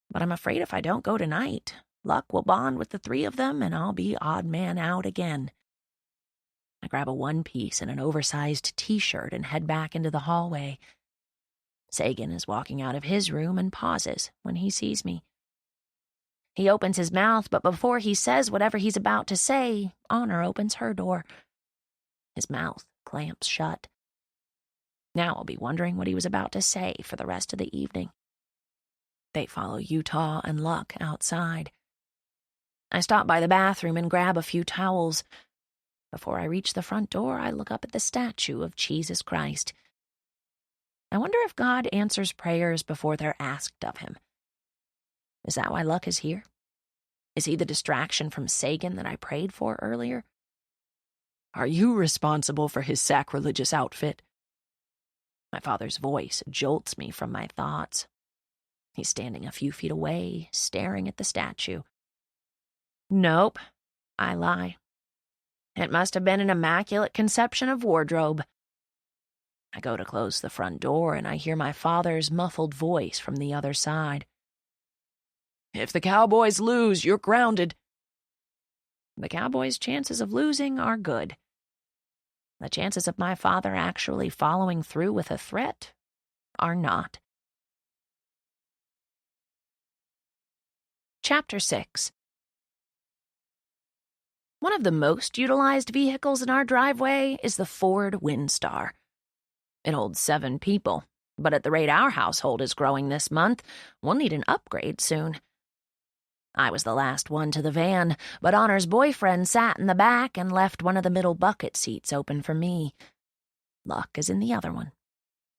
but I'm afraid if I don't go tonight, Luck will bond with the 3 of them and I'll be odd man out again. I grab a one-piece and an oversized t-shirt and head back into the hallway. Sagan is walking out of his room and pauses when he sees me. He opens his mouth, but before he says whatever he's about to say, Honor opens her door. His mouth clamps shut. Now I'll be wondering what he was about to say for the rest of the evening. They follow Utah and Luck outside. I stop by the bathroom and grab a few towels. Before I reach the front door, I look up at the statue of Jesus Christ. I wonder if God answers prayers before they're asked of him. Is that why Luck is here? Is he the distraction from Sagan that I prayed for earlier? Are you responsible for his sacrilegious outfit? My father's voice jolts me from my thoughts. He's standing a few feet away, staring at the statue. Nope, I lie. It must have been an immaculate conception of wardrobe. I go to close the front door, and I hear my father's muffled voice from the other side. If the Cowboys lose, you're grounded. The Cowboys' chances of losing are good. The chances of my father actually following through with a threat are not. Chapter 6. One of the most utilized vehicles in our driveway is the Ford Windstar. It holds 7 people, but at the rate our household is growing this month, we'll need an upgrade soon. I was the last one to the van, but Honor's boyfriend sat in the back and left one of the middle bucket seats open for me. Luck is in the other one.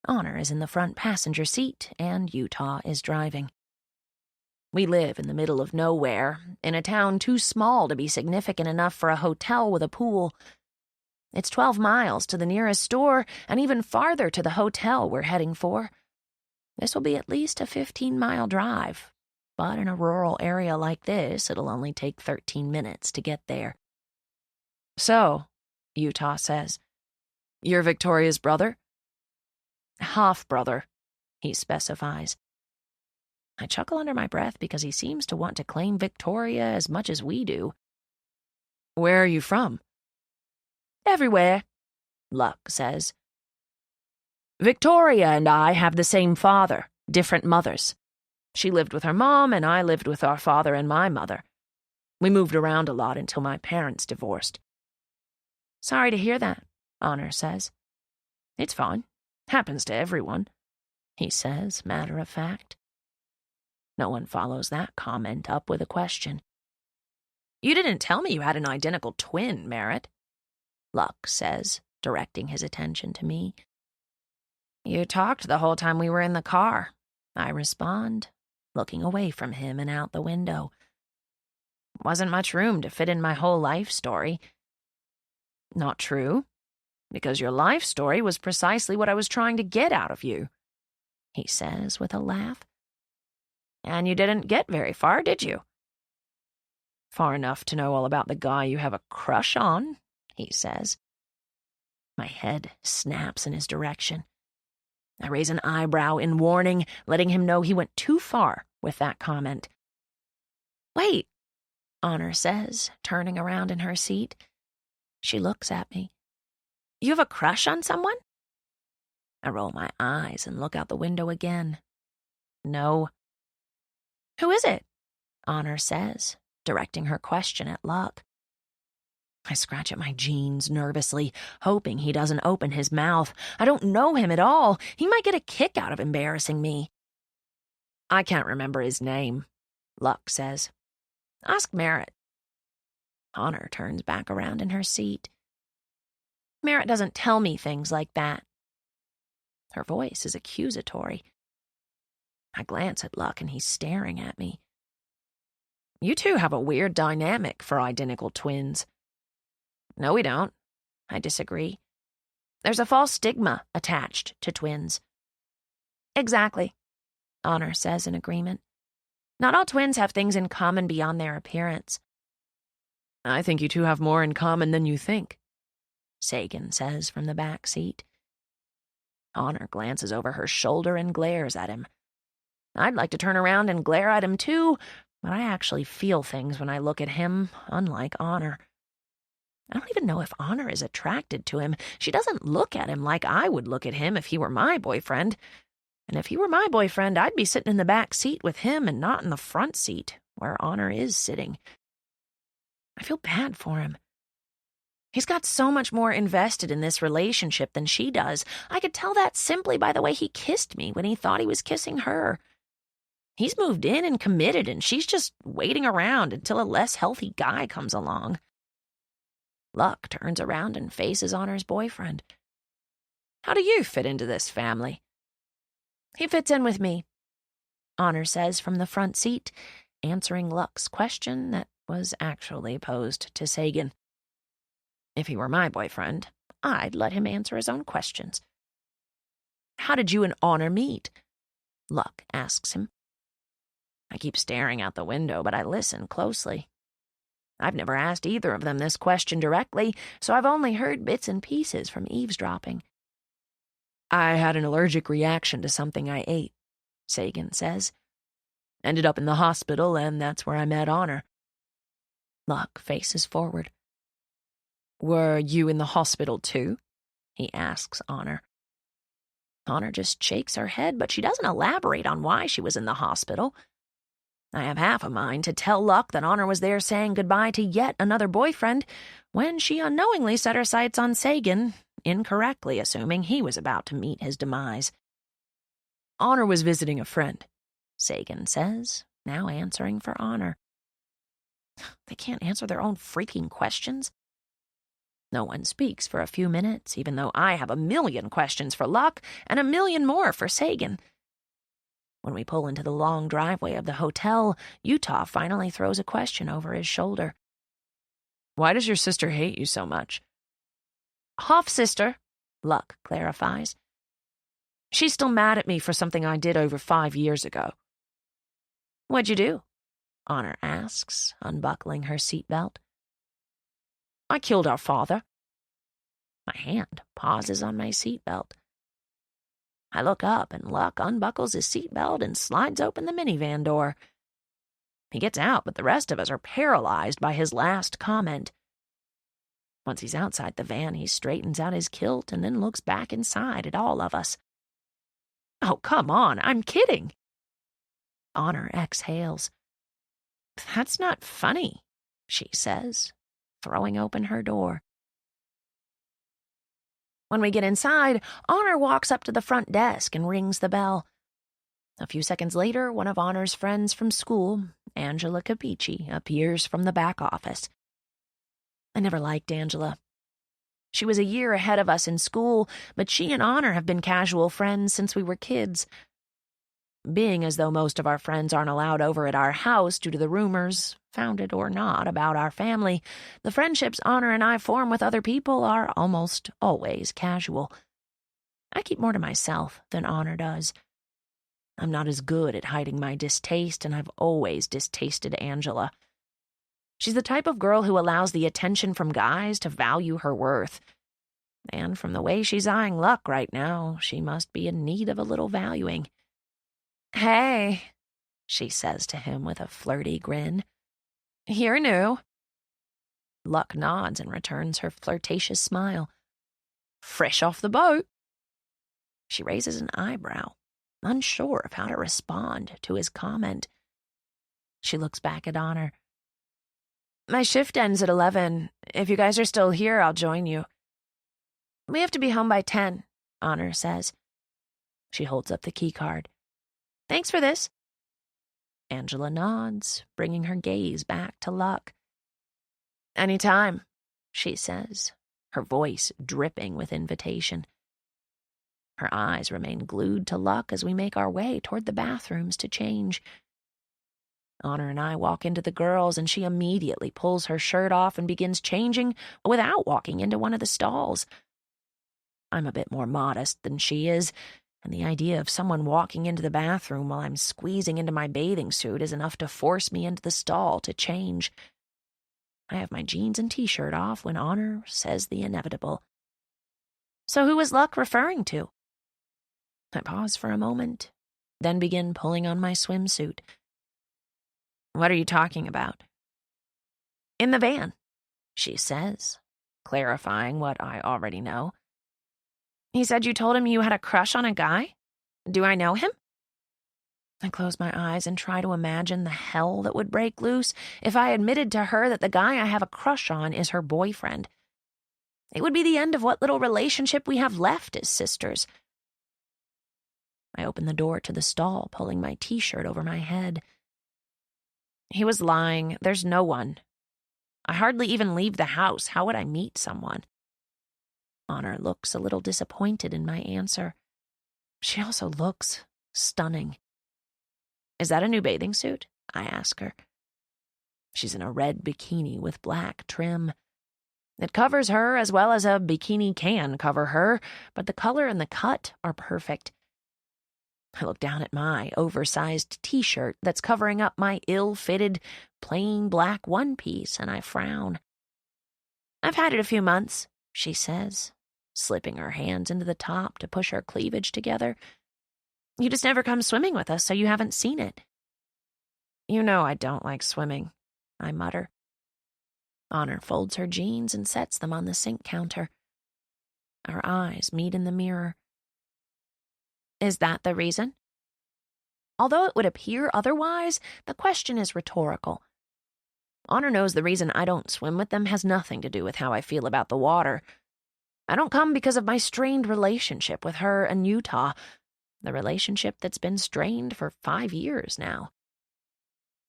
Honor is in the front passenger seat, and Utah is driving. We live in the middle of nowhere, in a town too small to be significant enough for a hotel with a pool. It's 12 miles to the nearest store, and even farther to the hotel we're heading for. This will be at least a 15-mile drive, but in a rural area like this, it'll only take 13 minutes to get there. So, Utah says, you're Victoria's brother? Half-brother, he specifies. I chuckle under my breath because he seems to want to claim Victoria as much as we do. Where are you from? Everywhere, Luck says. Victoria and I have the same father, different mothers. She lived with her mom, and I lived with our father and my mother. We moved around a lot until my parents divorced. Sorry to hear that, Honor says. It's fine. Happens to everyone, he says, matter of fact. No one follows that comment up with a question. You didn't tell me you had an identical twin, Merritt, Luck says, directing his attention to me. You talked the whole time we were in the car, I respond, looking away from him and out the window. Wasn't much room to fit in my whole life story. Not true, because your life story was precisely what I was trying to get out of you, he says with a laugh. And you didn't get very far, did you? Far enough to know all about the guy you have a crush on, he says. My head snaps in his direction. I raise an eyebrow in warning, letting him know he went too far with that comment. Wait, Honor says, turning around in her seat. She looks at me. You have a crush on someone? I roll my eyes and look out the window again. No. Who is it? Honor says, directing her question at Luck. I scratch at my jeans nervously, hoping he doesn't open his mouth. I don't know him at all. He might get a kick out of embarrassing me. I can't remember his name, Luck says. Ask Merritt. Honor turns back around in her seat. Merritt doesn't tell me things like that. Her voice is accusatory. I glance at Luck and he's staring at me. You two have a weird dynamic for identical twins. No, we don't. I disagree. There's a false stigma attached to twins. Exactly, Honor says in agreement. Not all twins have things in common beyond their appearance. I think you two have more in common than you think, Sagan says from the back seat. Honor glances over her shoulder and glares at him. I'd like to turn around and glare at him too, but I actually feel things when I look at him, unlike Honor. I don't even know if Honor is attracted to him. She doesn't look at him like I would look at him if he were my boyfriend. And if he were my boyfriend, I'd be sitting in the back seat with him and not in the front seat, where Honor is sitting. I feel bad for him. He's got so much more invested in this relationship than she does. I could tell that simply by the way he kissed me when he thought he was kissing her. He's moved in and committed, and she's just waiting around until a less healthy guy comes along. Luck turns around and faces Honor's boyfriend. How do you fit into this family? He fits in with me, Honor says from the front seat, answering Luck's question that was actually posed to Sagan. If he were my boyfriend, I'd let him answer his own questions. How did you and Honor meet? Luck asks him. I keep staring out the window, but I listen closely. I've never asked either of them this question directly, so I've only heard bits and pieces from eavesdropping. I had an allergic reaction to something I ate, Sagan says. Ended up in the hospital, and that's where I met Honor. Luck faces forward. Were you in the hospital too? He asks Honor. Honor just shakes her head, but she doesn't elaborate on why she was in the hospital. I have half a mind to tell Luck that Honor was there saying goodbye to yet another boyfriend when she unknowingly set her sights on Sagan, incorrectly assuming he was about to meet his demise. Honor was visiting a friend, Sagan says, now answering for Honor. They can't answer their own freaking questions. No one speaks for a few minutes, even though I have a million questions for Luck and a million more for Sagan. When we pull into the long driveway of the hotel, Utah finally throws a question over his shoulder. Why does your sister hate you so much? Half-sister, Luck clarifies. She's still mad at me for something I did over 5 years ago. What'd you do? Honor asks, unbuckling her seatbelt. I killed our father. My hand pauses on my seatbelt. I look up and Luck unbuckles his seatbelt and slides open the minivan door. He gets out, but the rest of us are paralyzed by his last comment. Once he's outside the van, he straightens out his kilt and then looks back inside at all of us. Oh, come on, I'm kidding. Honor exhales. That's not funny, she says, throwing open her door. When we get inside, Honor walks up to the front desk and rings the bell. A few seconds later, one of Honor's friends from school, Angela Capici, appears from the back office. I never liked Angela. She was a year ahead of us in school, but she and Honor have been casual friends since we were kids. Being as though most of our friends aren't allowed over at our house due to the rumors, founded or not, about our family, the friendships Honor and I form with other people are almost always casual. I keep more to myself than Honor does. I'm not as good at hiding my distaste, and I've always distasted Angela. She's the type of girl who allows the attention from guys to value her worth. And from the way she's eyeing Luck right now, she must be in need of a little valuing. Hey, she says to him with a flirty grin. You're new. Luck nods and returns her flirtatious smile. Fresh off the boat. She raises an eyebrow, unsure of how to respond to his comment. She looks back at Honor. My shift ends at 11. If you guys are still here, I'll join you. We have to be home by 10, Honor says. She holds up the key card. Thanks for this. Angela nods, bringing her gaze back to Luck. Anytime, she says, her voice dripping with invitation. Her eyes remain glued to Luck as we make our way toward the bathrooms to change. Honor and I walk into the girls, and she immediately pulls her shirt off and begins changing without walking into one of the stalls. I'm a bit more modest than she is, and the idea of someone walking into the bathroom while I'm squeezing into my bathing suit is enough to force me into the stall to change. I have my jeans and t-shirt off when Honor says the inevitable. So who was Luck referring to? I pause for a moment, then begin pulling on my swimsuit. What are you talking about? In the van, she says, clarifying what I already know. He said you told him you had a crush on a guy? Do I know him? I close my eyes and try to imagine the hell that would break loose if I admitted to her that the guy I have a crush on is her boyfriend. It would be the end of what little relationship we have left as sisters. I open the door to the stall, pulling my t-shirt over my head. He was lying. There's no one. I hardly even leave the house. How would I meet someone? Honor looks a little disappointed in my answer. She also looks stunning. Is that a new bathing suit? I ask her. She's in a red bikini with black trim. It covers her as well as a bikini can cover her, but the color and the cut are perfect. I look down at my oversized t-shirt that's covering up my ill-fitted, plain black one-piece, and I frown. "I've had it a few months," she says, slipping her hands into the top to push her cleavage together. "You just never come swimming with us, so you haven't seen it." "You know I don't like swimming," I mutter. Honor folds her jeans and sets them on the sink counter. Our eyes meet in the mirror. "Is that the reason?" Although it would appear otherwise, the question is rhetorical. Honor knows the reason I don't swim with them has nothing to do with how I feel about the water. I don't come because of my strained relationship with her and Utah, the relationship that's been strained for 5 years now.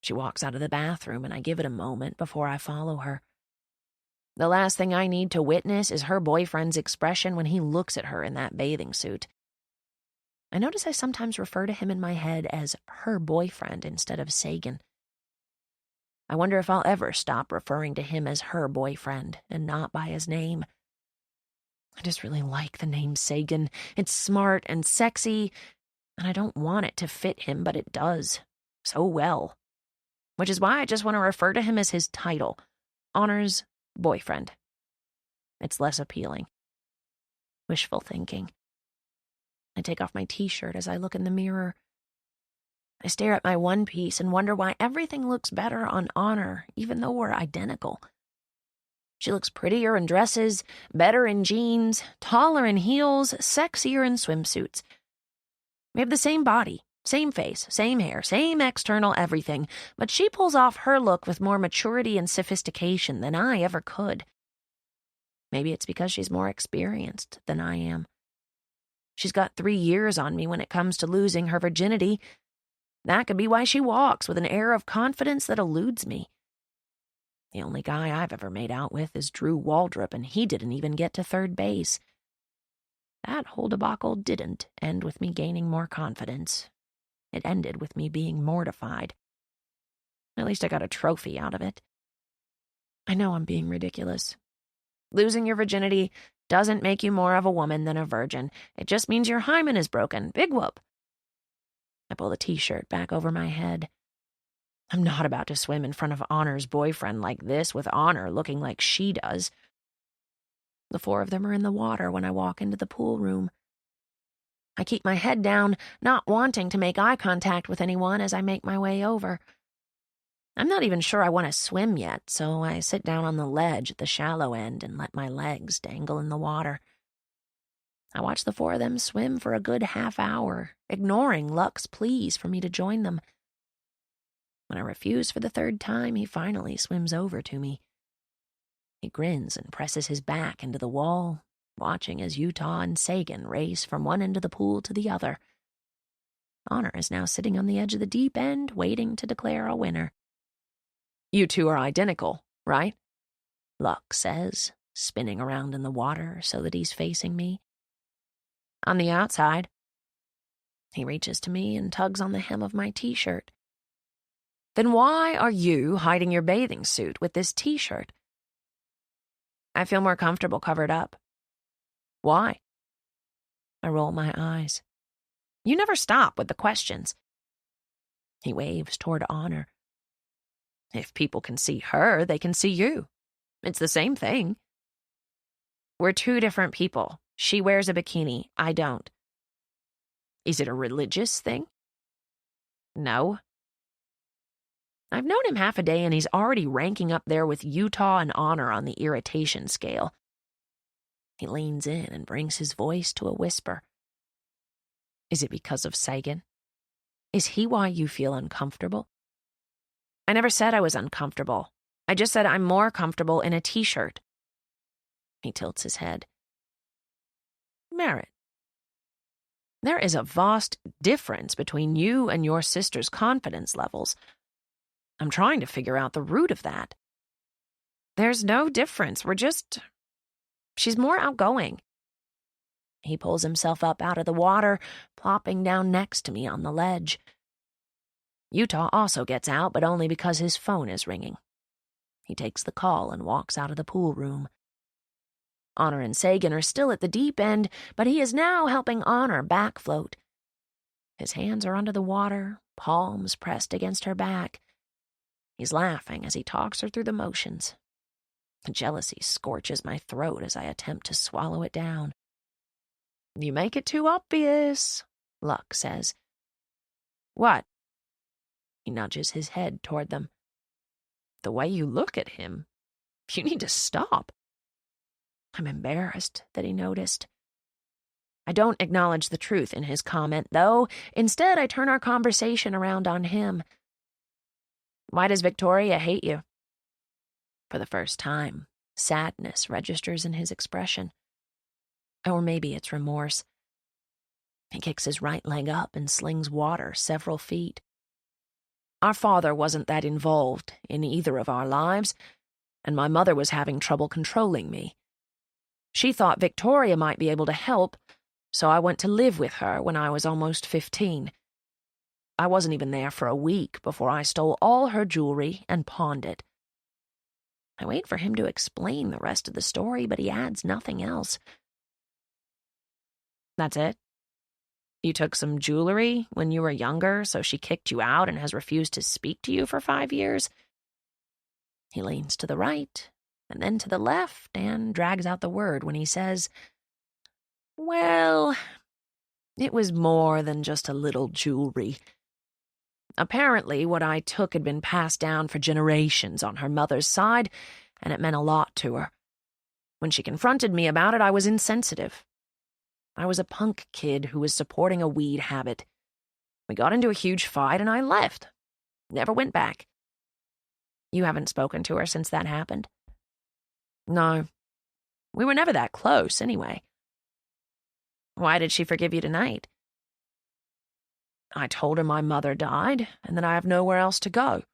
She walks out of the bathroom, and I give it a moment before I follow her. The last thing I need to witness is her boyfriend's expression when he looks at her in that bathing suit. I notice I sometimes refer to him in my head as her boyfriend instead of Sagan. I wonder if I'll ever stop referring to him as her boyfriend and not by his name. I just really like the name Sagan. It's smart and sexy, and I don't want it to fit him, but it does. So well. Which is why I just want to refer to him as his title, Honor's boyfriend. It's less appealing. Wishful thinking. I take off my t-shirt as I look in the mirror. I stare at my one piece and wonder why everything looks better on Honor, even though we're identical. She looks prettier in dresses, better in jeans, taller in heels, sexier in swimsuits. We have the same body, same face, same hair, same external everything, but she pulls off her look with more maturity and sophistication than I ever could. Maybe it's because she's more experienced than I am. She's got 3 years on me when it comes to losing her virginity. That could be why she walks with an air of confidence that eludes me. The only guy I've ever made out with is Drew Waldrop, and he didn't even get to third base. That whole debacle didn't end with me gaining more confidence. It ended with me being mortified. At least I got a trophy out of it. I know I'm being ridiculous. Losing your virginity doesn't make you more of a woman than a virgin. It just means your hymen is broken. Big whoop. I pull the t-shirt back over my head. I'm not about to swim in front of Honor's boyfriend like this, with Honor looking like she does. The 4 of them are in the water when I walk into the pool room. I keep my head down, not wanting to make eye contact with anyone as I make my way over. I'm not even sure I want to swim yet, so I sit down on the ledge at the shallow end and let my legs dangle in the water. I watch the 4 of them swim for a good half hour, ignoring Luck's pleas for me to join them. When I refuse for the 3rd time, he finally swims over to me. He grins and presses his back into the wall, watching as Utah and Sagan race from one end of the pool to the other. Honor is now sitting on the edge of the deep end, waiting to declare a winner. "You 2 are identical, right?" Luck says, spinning around in the water so that he's facing me. "On the outside." He reaches to me and tugs on the hem of my t-shirt. "Then why are you hiding your bathing suit with this t-shirt?" "I feel more comfortable covered up." "Why?" I roll my eyes. "You never stop with the questions." He waves toward Honor. "If people can see her, they can see you. It's the same thing." "We're 2 different people. She wears a bikini. I don't." "Is it a religious thing?" "No." I've known him half a day, and he's already ranking up there with Utah and Honor on the irritation scale. He leans in and brings his voice to a whisper. "Is it because of Sagan? Is he why you feel uncomfortable?" "I never said I was uncomfortable. I just said I'm more comfortable in a t-shirt." He tilts his head. "Merritt, there is a vast difference between you and your sister's confidence levels. I'm trying to figure out the root of that." "There's no difference. She's more outgoing." He pulls himself up out of the water, plopping down next to me on the ledge. Utah also gets out, but only because his phone is ringing. He takes the call and walks out of the pool room. Honor and Sagan are still at the deep end, but he is now helping Honor back float. His hands are under the water, palms pressed against her back. He's laughing as he talks her through the motions. Jealousy scorches my throat as I attempt to swallow it down. "You make it too obvious," Luck says. "What?" He nudges his head toward them. "The way you look at him. You need to stop." I'm embarrassed that he noticed. I don't acknowledge the truth in his comment, though. Instead, I turn our conversation around on him. "Why does Victoria hate you?" For the first time, sadness registers in his expression. Or maybe it's remorse. He kicks his right leg up and slings water several feet. "Our father wasn't that involved in either of our lives, and my mother was having trouble controlling me. She thought Victoria might be able to help, so I went to live with her when I was almost 15. I wasn't even there for a week before I stole all her jewelry and pawned it." I wait for him to explain the rest of the story, but he adds nothing else. "That's it? You took some jewelry when you were younger, so she kicked you out and has refused to speak to you for 5 years? He leans to the right, and then to the left, and drags out the word when he says, "Well, it was more than just a little jewelry. Apparently, what I took had been passed down for generations on her mother's side, and it meant a lot to her. When she confronted me about it, I was insensitive. I was a punk kid who was supporting a weed habit. We got into a huge fight, and I left. Never went back. You haven't spoken to her since that happened?" "No. We were never that close, anyway." "Why did she forgive you tonight?" "I told her my mother died, and that I have nowhere else to go."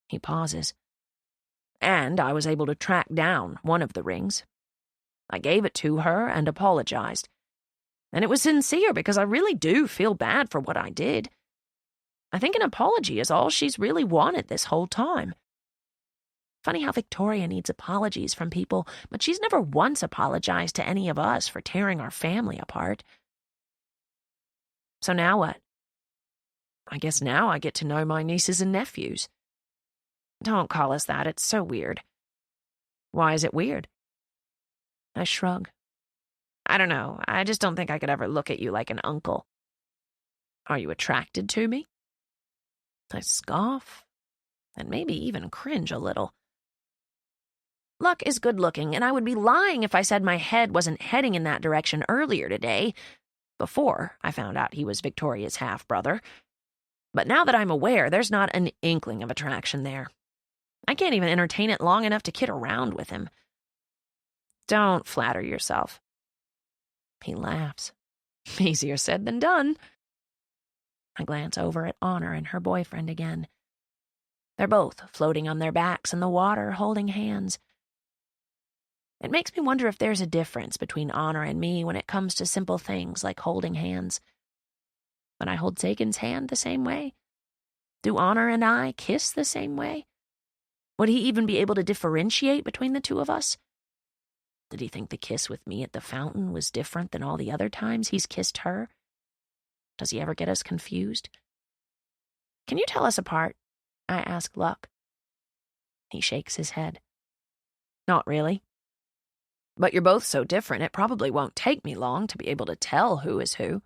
He pauses. "And I was able to track down one of the rings. I gave it to her and apologized. And it was sincere because I really do feel bad for what I did. I think an apology is all she's really wanted this whole time. Funny how Victoria needs apologies from people, but she's never once apologized to any of us for tearing our family apart." "So now what?" "I guess now I get to know my nieces and nephews." "Don't call us that. It's so weird." "Why is it weird?" I shrug. "I don't know. I just don't think I could ever look at you like an uncle." "Are you attracted to me?" I scoff, and maybe even cringe a little. Luck is good-looking, and I would be lying if I said my head wasn't heading in that direction earlier today, before I found out he was Victoria's half-brother. But now that I'm aware, there's not an inkling of attraction there. I can't even entertain it long enough to kid around with him. "Don't flatter yourself." He laughs. Easier said than done. I glance over at Honor and her boyfriend again. They're both floating on their backs in the water, holding hands. It makes me wonder if there's a difference between Honor and me when it comes to simple things like holding hands. When I hold Sagan's hand the same way? Do Honor and I kiss the same way? Would he even be able to differentiate between the two of us? Did he think the kiss with me at the fountain was different than all the other times he's kissed her? Does he ever get us confused? "Can you tell us apart?" I ask Luck. He shakes his head. "Not really. But you're both so different, it probably won't take me long to be able to tell who is who."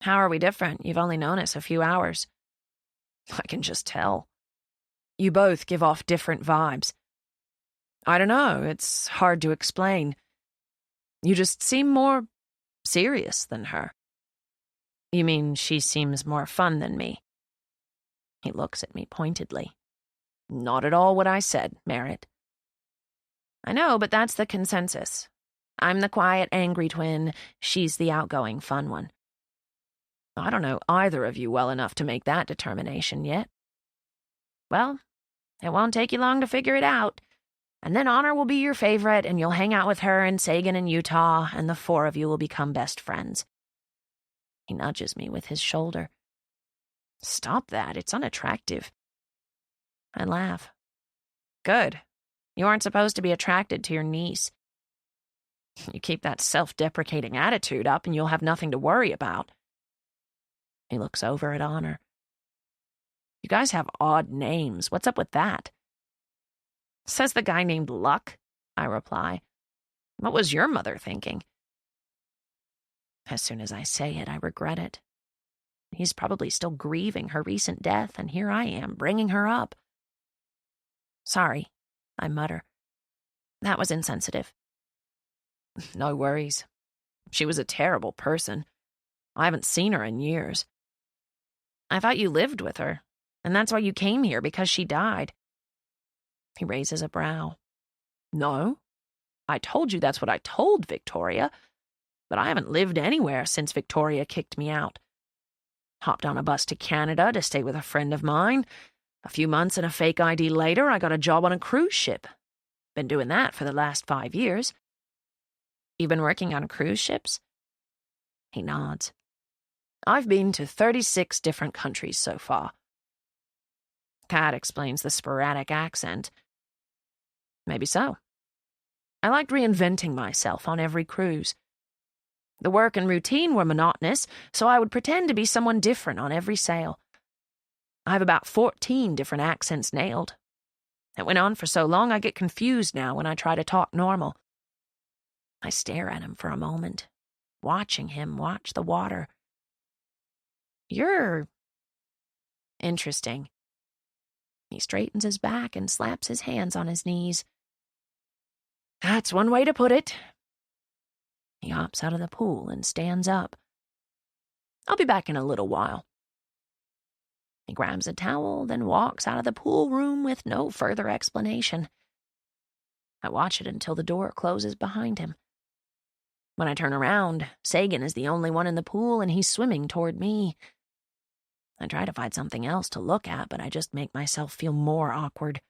"How are we different? You've only known us a few hours." "I can just tell. You both give off different vibes. I don't know, it's hard to explain. You just seem more serious than her." "You mean she seems more fun than me?" He looks at me pointedly. "Not at all what I said, Merritt." "I know, but that's the consensus. I'm the quiet, angry twin. She's the outgoing, fun one." "I don't know either of you well enough to make that determination yet." "Well, it won't take you long to figure it out. And then Honor will be your favorite, and you'll hang out with her and Sagan in Utah, and the four of you will become best friends." He nudges me with his shoulder. "Stop that. It's unattractive." I laugh. "Good. You aren't supposed to be attracted to your niece. You keep that self-deprecating attitude up and you'll have nothing to worry about. He looks over at Honor. You guys have odd names. What's up with that? Says the guy named Luck, I reply. What was your mother thinking? As soon as I say it, I regret it. He's probably still grieving her recent death, and here I am, bringing her up. Sorry, I mutter. That was insensitive. No worries. She was a terrible person. I haven't seen her in years. I thought you lived with her, and that's why you came here, because she died. He raises a brow. No, I told you that's what I told Victoria, but I haven't lived anywhere since Victoria kicked me out. Hopped on a bus to Canada to stay with a friend of mine. A few months and a fake ID later, I got a job on a cruise ship. Been doing that for the last 5 years. You've been working on cruise ships? He nods. I've been to 36 different countries so far. Kat explains the sporadic accent. Maybe so. I liked reinventing myself on every cruise. The work and routine were monotonous, so I would pretend to be someone different on every sail. I have about 14 different accents nailed. It went on for so long I get confused now when I try to talk normal. I stare at him for a moment, watching him watch the water. You're interesting. He straightens his back and slaps his hands on his knees. That's one way to put it. He hops out of the pool and stands up. I'll be back in a little while. He grabs a towel, then walks out of the pool room with no further explanation. I watch it until the door closes behind him. When I turn around, Sagan is the only one in the pool, and he's swimming toward me. I try to find something else to look at, but I just make myself feel more awkward.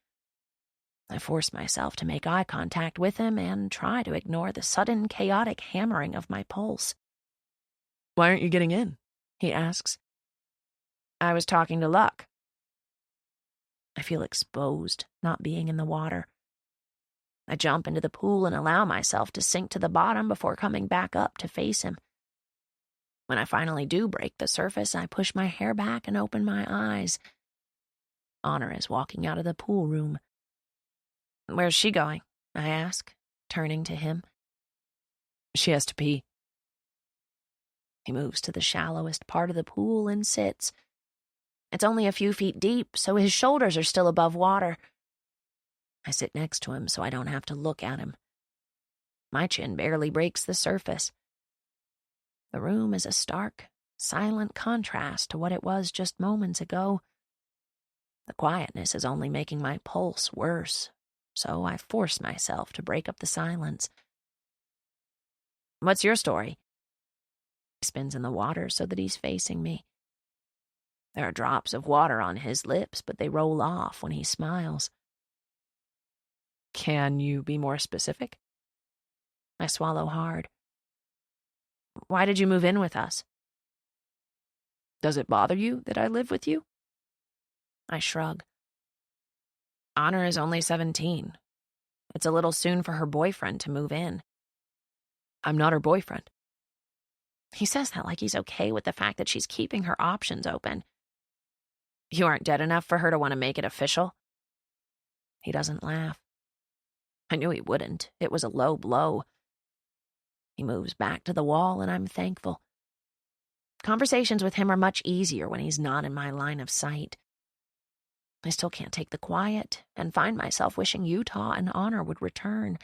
I force myself to make eye contact with him and try to ignore the sudden, chaotic hammering of my pulse. Why aren't you getting in? He asks. I was talking to Luck. I feel exposed, not being in the water. I jump into the pool and allow myself to sink to the bottom before coming back up to face him. When I finally do break the surface, I push my hair back and open my eyes. Honor is walking out of the pool room. Where's she going? I ask, turning to him. She has to pee. He moves to the shallowest part of the pool and sits. It's only a few feet deep, so his shoulders are still above water. I sit next to him so I don't have to look at him. My chin barely breaks the surface. The room is a stark, silent contrast to what it was just moments ago. The quietness is only making my pulse worse, so I force myself to break up the silence. What's your story? He spins in the water so that he's facing me. There are drops of water on his lips, but they roll off when he smiles. Can you be more specific? I swallow hard. Why did you move in with us? Does it bother you that I live with you? I shrug. Honor is only 17. It's a little soon for her boyfriend to move in. I'm not her boyfriend. He says that like he's okay with the fact that she's keeping her options open. You aren't dead enough for her to want to make it official? He doesn't laugh. I knew he wouldn't. It was a low blow. He moves back to the wall, and I'm thankful. Conversations with him are much easier when he's not in my line of sight. I still can't take the quiet and find myself wishing Utah and Honor would return.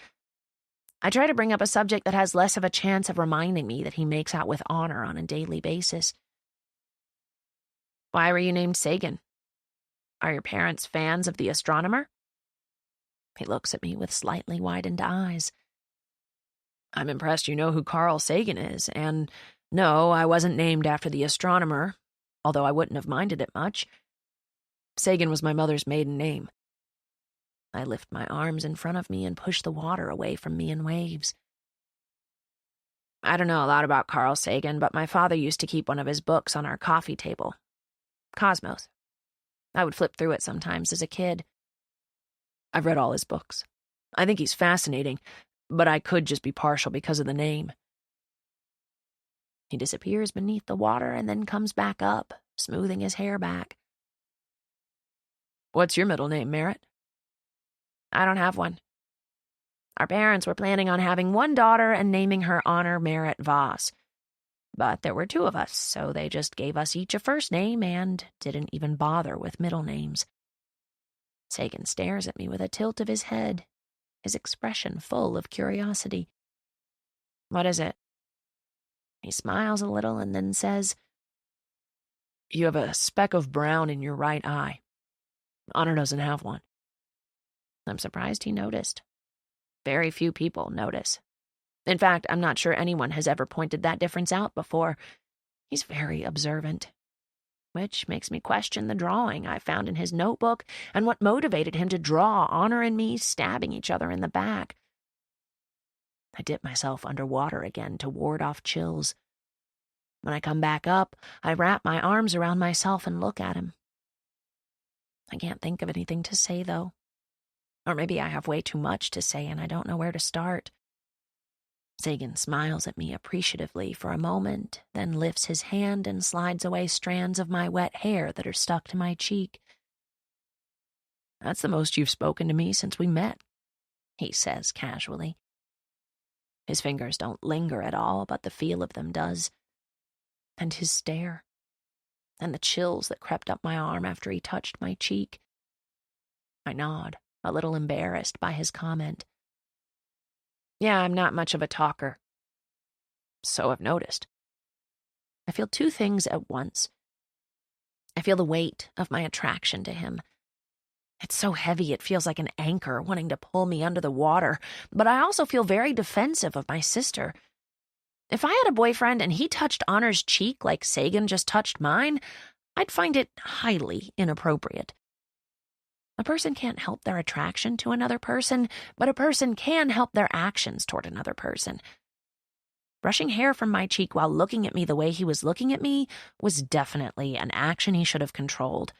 I try to bring up a subject that has less of a chance of reminding me that he makes out with Honor on a daily basis. Why were you named Sagan? Are your parents fans of the astronomer? He looks at me with slightly widened eyes. I'm impressed you know who Carl Sagan is, and no, I wasn't named after the astronomer, although I wouldn't have minded it much. Sagan was my mother's maiden name. I lift my arms in front of me and push the water away from me in waves. I don't know a lot about Carl Sagan, but my father used to keep one of his books on our coffee table. Cosmos. I would flip through it sometimes as a kid. I've read all his books. I think he's fascinating, but I could just be partial because of the name. He disappears beneath the water and then comes back up, smoothing his hair back. What's your middle name, Merritt? I don't have one. Our parents were planning on having one daughter and naming her Honor Merritt Voss. But there were two of us, so they just gave us each a first name and didn't even bother with middle names. Sagan stares at me with a tilt of his head, his expression full of curiosity. What is it? He smiles a little and then says, You have a speck of brown in your right eye. Honor doesn't have one. I'm surprised he noticed. Very few people notice. In fact, I'm not sure anyone has ever pointed that difference out before. He's very observant, which makes me question the drawing I found in his notebook and what motivated him to draw Honor and me stabbing each other in the back. I dip myself underwater again to ward off chills. When I come back up, I wrap my arms around myself and look at him. I can't think of anything to say, though. Or maybe I have way too much to say and I don't know where to start. Sagan smiles at me appreciatively for a moment, then lifts his hand and slides away strands of my wet hair that are stuck to my cheek. That's the most you've spoken to me since we met, he says casually. His fingers don't linger at all, but the feel of them does. And his stare. And the chills that crept up my arm after he touched my cheek. I nod, a little embarrassed by his comment. Yeah, I'm not much of a talker. So I've noticed. I feel two things at once. I feel the weight of my attraction to him. It's so heavy it feels like an anchor wanting to pull me under the water, but I also feel very defensive of my sister. If I had a boyfriend and he touched Honor's cheek like Sagan just touched mine, I'd find it highly inappropriate. A person can't help their attraction to another person, but a person can help their actions toward another person. Brushing hair from my cheek while looking at me the way he was looking at me was definitely an action he should have controlled.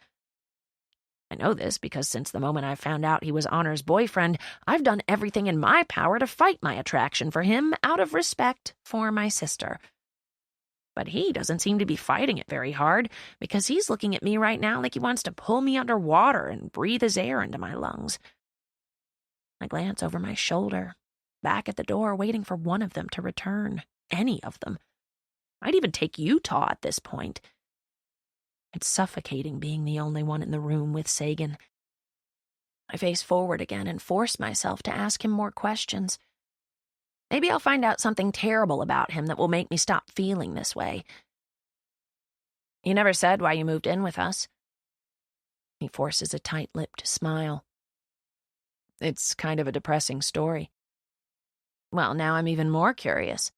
I know this because since the moment I found out he was Honor's boyfriend, I've done everything in my power to fight my attraction for him out of respect for my sister. But he doesn't seem to be fighting it very hard because he's looking at me right now like he wants to pull me underwater and breathe his air into my lungs. I glance over my shoulder, back at the door, waiting for one of them to return. Any of them. I'd even take Utah at this point. It's suffocating being the only one in the room with Sagan. I face forward again and force myself to ask him more questions. Maybe I'll find out something terrible about him that will make me stop feeling this way. You never said why you moved in with us. He forces a tight-lipped smile. It's kind of a depressing story. Well, now I'm even more curious.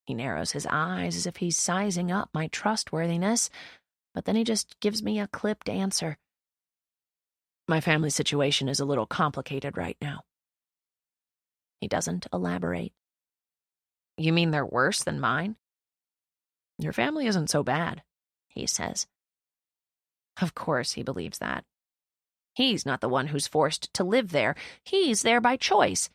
He narrows his eyes as if he's sizing up my trustworthiness, but then he just gives me a clipped answer. My family situation is a little complicated right now. He doesn't elaborate. You mean they're worse than mine? Your family isn't so bad, he says. Of course he believes that. He's not the one who's forced to live there. He's there by choice.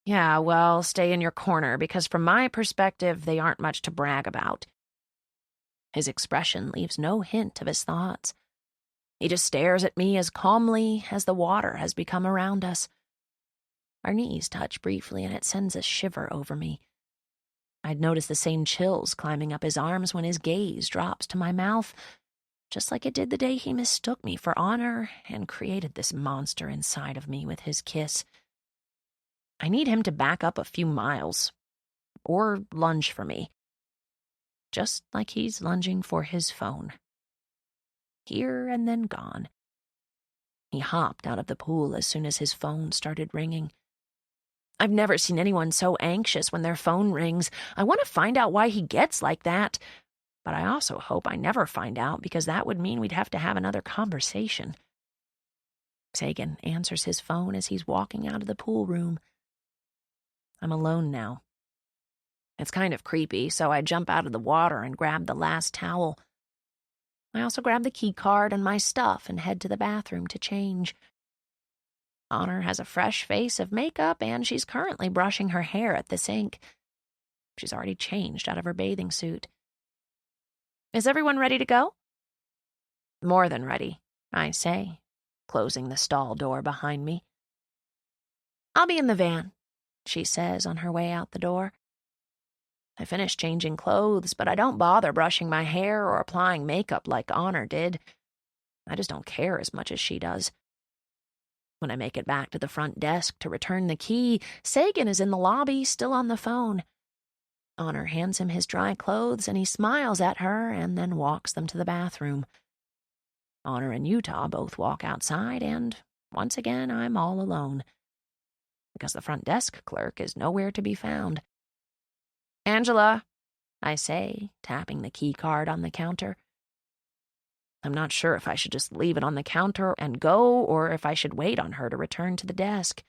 Yeah, well, stay in your corner, because from my perspective, they aren't much to brag about. His expression leaves no hint of his thoughts. He just stares at me as calmly as the water has become around us. Our knees touch briefly, and it sends a shiver over me. I'd noticed the same chills climbing up his arms when his gaze drops to my mouth, just like it did the day he mistook me for Honor and created this monster inside of me with his kiss. I need him to back up a few miles, or lunge for me, just like he's lunging for his phone. Here and then gone. He hopped out of the pool as soon as his phone started ringing. I've never seen anyone so anxious when their phone rings. I want to find out why he gets like that, but I also hope I never find out, because that would mean we'd have to have another conversation. Sagan answers his phone as he's walking out of the pool room. I'm alone now. It's kind of creepy, so I jump out of the water and grab the last towel. I also grab the key card and my stuff and head to the bathroom to change. Honor has a fresh face of makeup, and she's currently brushing her hair at the sink. She's already changed out of her bathing suit. Is everyone ready to go? More than ready, I say, closing the stall door behind me. I'll be in the van, she says on her way out the door. I finish changing clothes, but I don't bother brushing my hair or applying makeup like Honor did. I just don't care as much as she does. When I make it back to the front desk to return the key, Sagan is in the lobby, still on the phone. Honor hands him his dry clothes, and he smiles at her and then walks them to the bathroom. Honor and Utah both walk outside, and once again I'm all alone, because the front desk clerk is nowhere to be found. Angela, I say, tapping the key card on the counter. I'm not sure if I should just leave it on the counter and go, or if I should wait on her to return to the desk.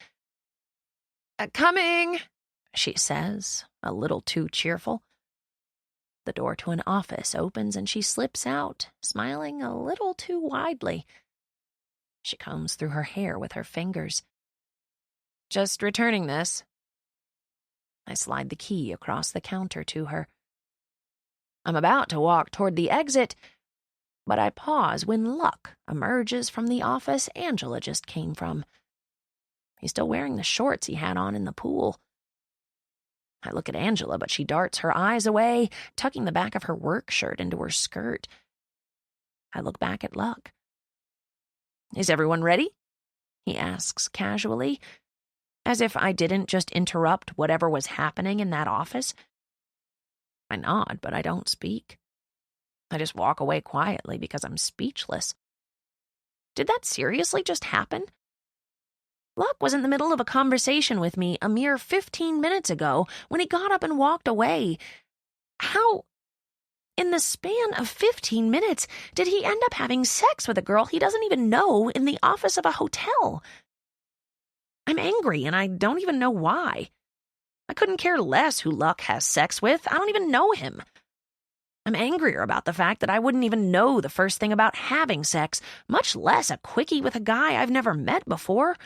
Coming, she says, a little too cheerful. The door to an office opens and she slips out, smiling a little too widely. She combs through her hair with her fingers. Just returning this. I slide the key across the counter to her. I'm about to walk toward the exit, but I pause when Luck emerges from the office Angela just came from. He's still wearing the shorts he had on in the pool. I look at Angela, but she darts her eyes away, tucking the back of her work shirt into her skirt. I look back at Luck. Is everyone ready? He asks casually, as if I didn't just interrupt whatever was happening in that office. I nod, but I don't speak. I just walk away quietly because I'm speechless. Did that seriously just happen? Luck was in the middle of a conversation with me a mere 15 minutes ago when he got up and walked away. How, in the span of 15 minutes, did he end up having sex with a girl he doesn't even know in the office of a hotel? I'm angry, and I don't even know why. I couldn't care less who Luck has sex with. I don't even know him. I'm angrier about the fact that I wouldn't even know the first thing about having sex, much less a quickie with a guy I've never met before.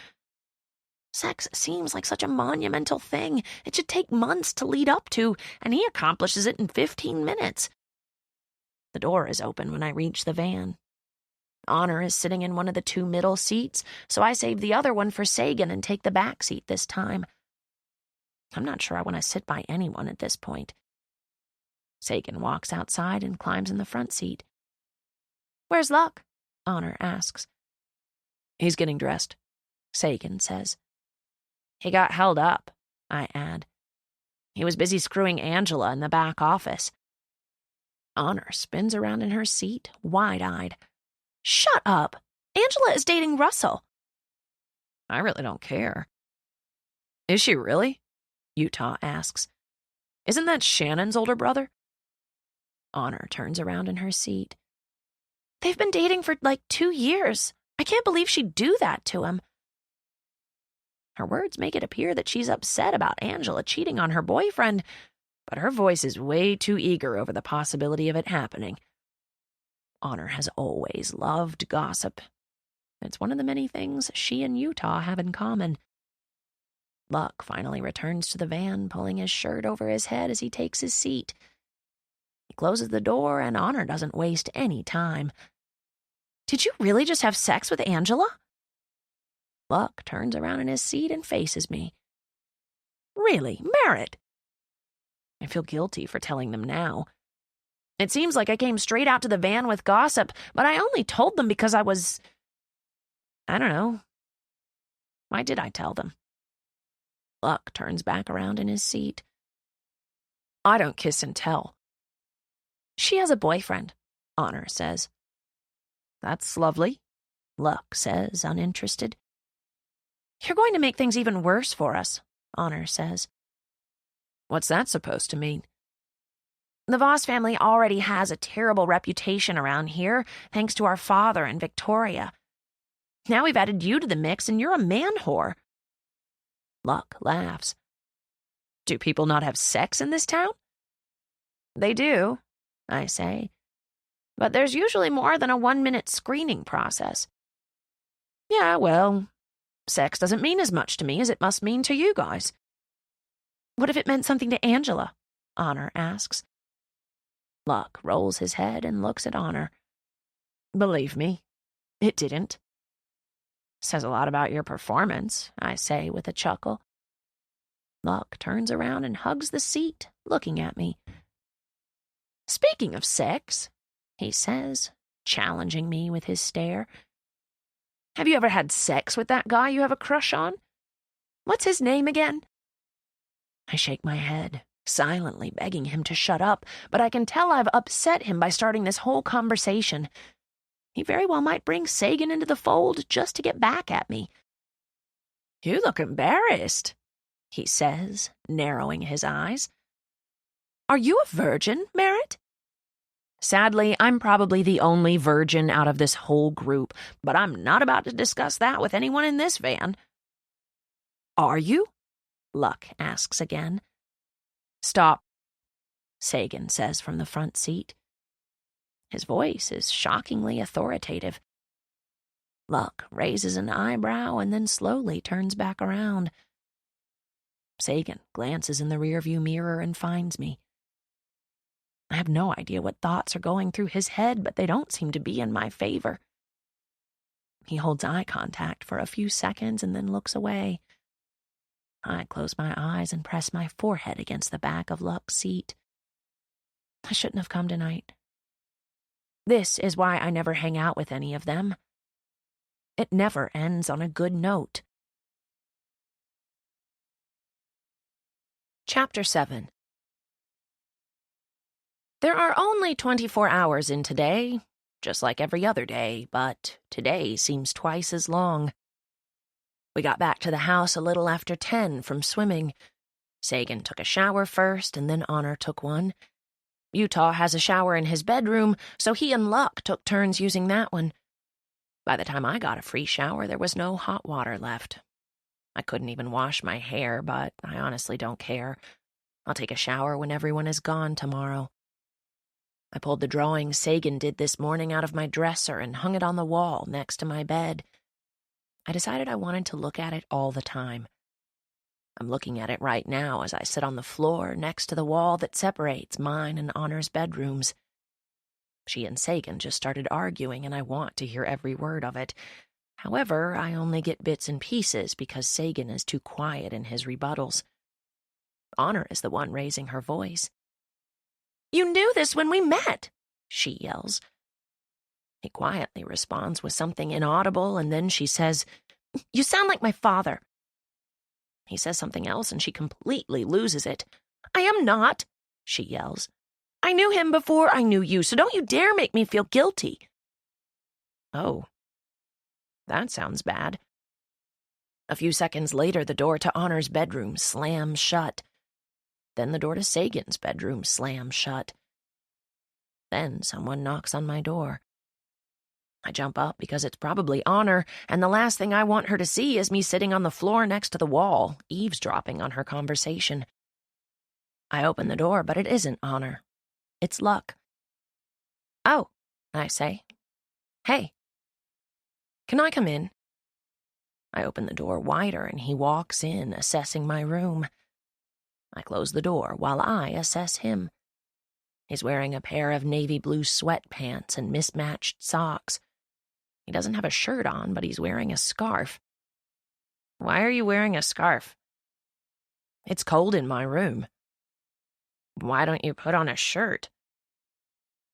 Sex seems like such a monumental thing. It should take months to lead up to, and he accomplishes it in 15 minutes. The door is open when I reach the van. Honor is sitting in one of the two middle seats, so I save the other one for Sagan and take the back seat this time. I'm not sure I want to sit by anyone at this point. Sagan walks outside and climbs in the front seat. Where's Luck? Honor asks. He's getting dressed, Sagan says. He got held up, I add. He was busy screwing Angela in the back office. Honor spins around in her seat, wide-eyed. Shut up! Angela is dating Russell. I really don't care. Is she really? Utah asks. Isn't that Shannon's older brother? Honor turns around in her seat. They've been dating for like 2 years. I can't believe she'd do that to him. Her words make it appear that she's upset about Angela cheating on her boyfriend, but her voice is way too eager over the possibility of it happening. Honor has always loved gossip. It's one of the many things she and Utah have in common. Luck finally returns to the van, pulling his shirt over his head as he takes his seat. He closes the door, and Honor doesn't waste any time. Did you really just have sex with Angela? Luck turns around in his seat and faces me. Really, Merritt? I feel guilty for telling them now. It seems like I came straight out to the van with gossip, but I only told them because I don't know. Why did I tell them? Luck turns back around in his seat. I don't kiss and tell. She has a boyfriend, Honor says. That's lovely, Luck says, uninterested. You're going to make things even worse for us, Honor says. What's that supposed to mean? The Voss family already has a terrible reputation around here, thanks to our father and Victoria. Now we've added you to the mix, and you're a man whore. Luck laughs. Do people not have sex in this town? They do, I say. But there's usually more than a 1-minute screening process. Yeah, well, Sex doesn't mean as much to me as it must mean to you guys. What if it meant something to Angela? Honor asks. Luck rolls his head and looks at Honor. Believe me, it didn't. Says a lot about your performance, I say with a chuckle. Luck turns around and hugs the seat, looking at me. Speaking of sex, he says, challenging me with his stare. Have you ever had sex with that guy you have a crush on? What's his name again? I shake my head, silently begging him to shut up, but I can tell I've upset him by starting this whole conversation. He very well might bring Sagan into the fold just to get back at me. You look embarrassed, he says, narrowing his eyes. Are you a virgin, Merritt? Sadly, I'm probably the only virgin out of this whole group, but I'm not about to discuss that with anyone in this van. Are you? Luck asks again. Stop, Sagan says from the front seat. His voice is shockingly authoritative. Luck raises an eyebrow and then slowly turns back around. Sagan glances in the rearview mirror and finds me. I have no idea what thoughts are going through his head, but they don't seem to be in my favor. He holds eye contact for a few seconds and then looks away. I close my eyes and press my forehead against the back of Luck's seat. I shouldn't have come tonight. This is why I never hang out with any of them. It never ends on a good note. Chapter 7. There are only 24 hours in today, just like every other day, but today seems twice as long. We got back to the house a little after 10 from swimming. Sagan took a shower first, and then Honor took one. Utah has a shower in his bedroom, so he and Luck took turns using that one. By the time I got a free shower, there was no hot water left. I couldn't even wash my hair, but I honestly don't care. I'll take a shower when everyone is gone tomorrow. I pulled the drawing Sagan did this morning out of my dresser and hung it on the wall next to my bed. I decided I wanted to look at it all the time. I'm looking at it right now as I sit on the floor next to the wall that separates mine and Honor's bedrooms. She and Sagan just started arguing, and I want to hear every word of it. However, I only get bits and pieces because Sagan is too quiet in his rebuttals. Honor is the one raising her voice. You knew this when we met, she yells. He quietly responds with something inaudible, and then she says, You sound like my father. He says something else, and she completely loses it. I am not, she yells. I knew him before I knew you, so don't you dare make me feel guilty. Oh, that sounds bad. A few seconds later, the door to Honor's bedroom slams shut. Then the door to Sagan's bedroom slams shut. Then someone knocks on my door. I jump up because it's probably Honor, and the last thing I want her to see is me sitting on the floor next to the wall, eavesdropping on her conversation. I open the door, but it isn't Honor. It's Luck. Oh, I say. Hey. Can I come in? I open the door wider, and he walks in, assessing my room. I close the door while I assess him. He's wearing a pair of navy blue sweatpants and mismatched socks. He doesn't have a shirt on, but he's wearing a scarf. Why are you wearing a scarf? It's cold in my room. Why don't you put on a shirt?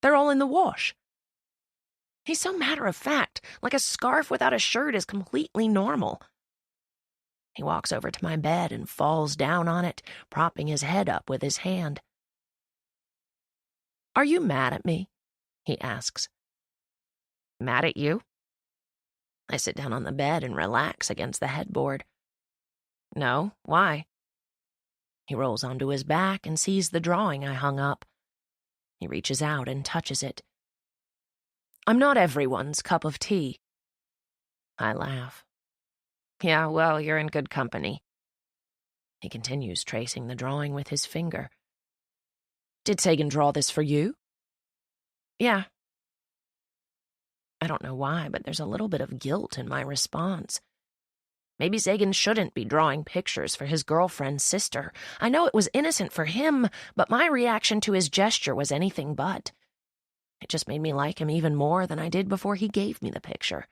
They're all in the wash. He's so matter-of-fact, like a scarf without a shirt is completely normal. He walks over to my bed and falls down on it, propping his head up with his hand. Are you mad at me? He asks. Mad at you? I sit down on the bed and relax against the headboard. No, why? He rolls onto his back and sees the drawing I hung up. He reaches out and touches it. I'm not everyone's cup of tea. I laugh. Yeah, well, you're in good company. He continues tracing the drawing with his finger. Did Sagan draw this for you? Yeah. I don't know why, but there's a little bit of guilt in my response. Maybe Sagan shouldn't be drawing pictures for his girlfriend's sister. I know it was innocent for him, but my reaction to his gesture was anything but. It just made me like him even more than I did before he gave me the picture.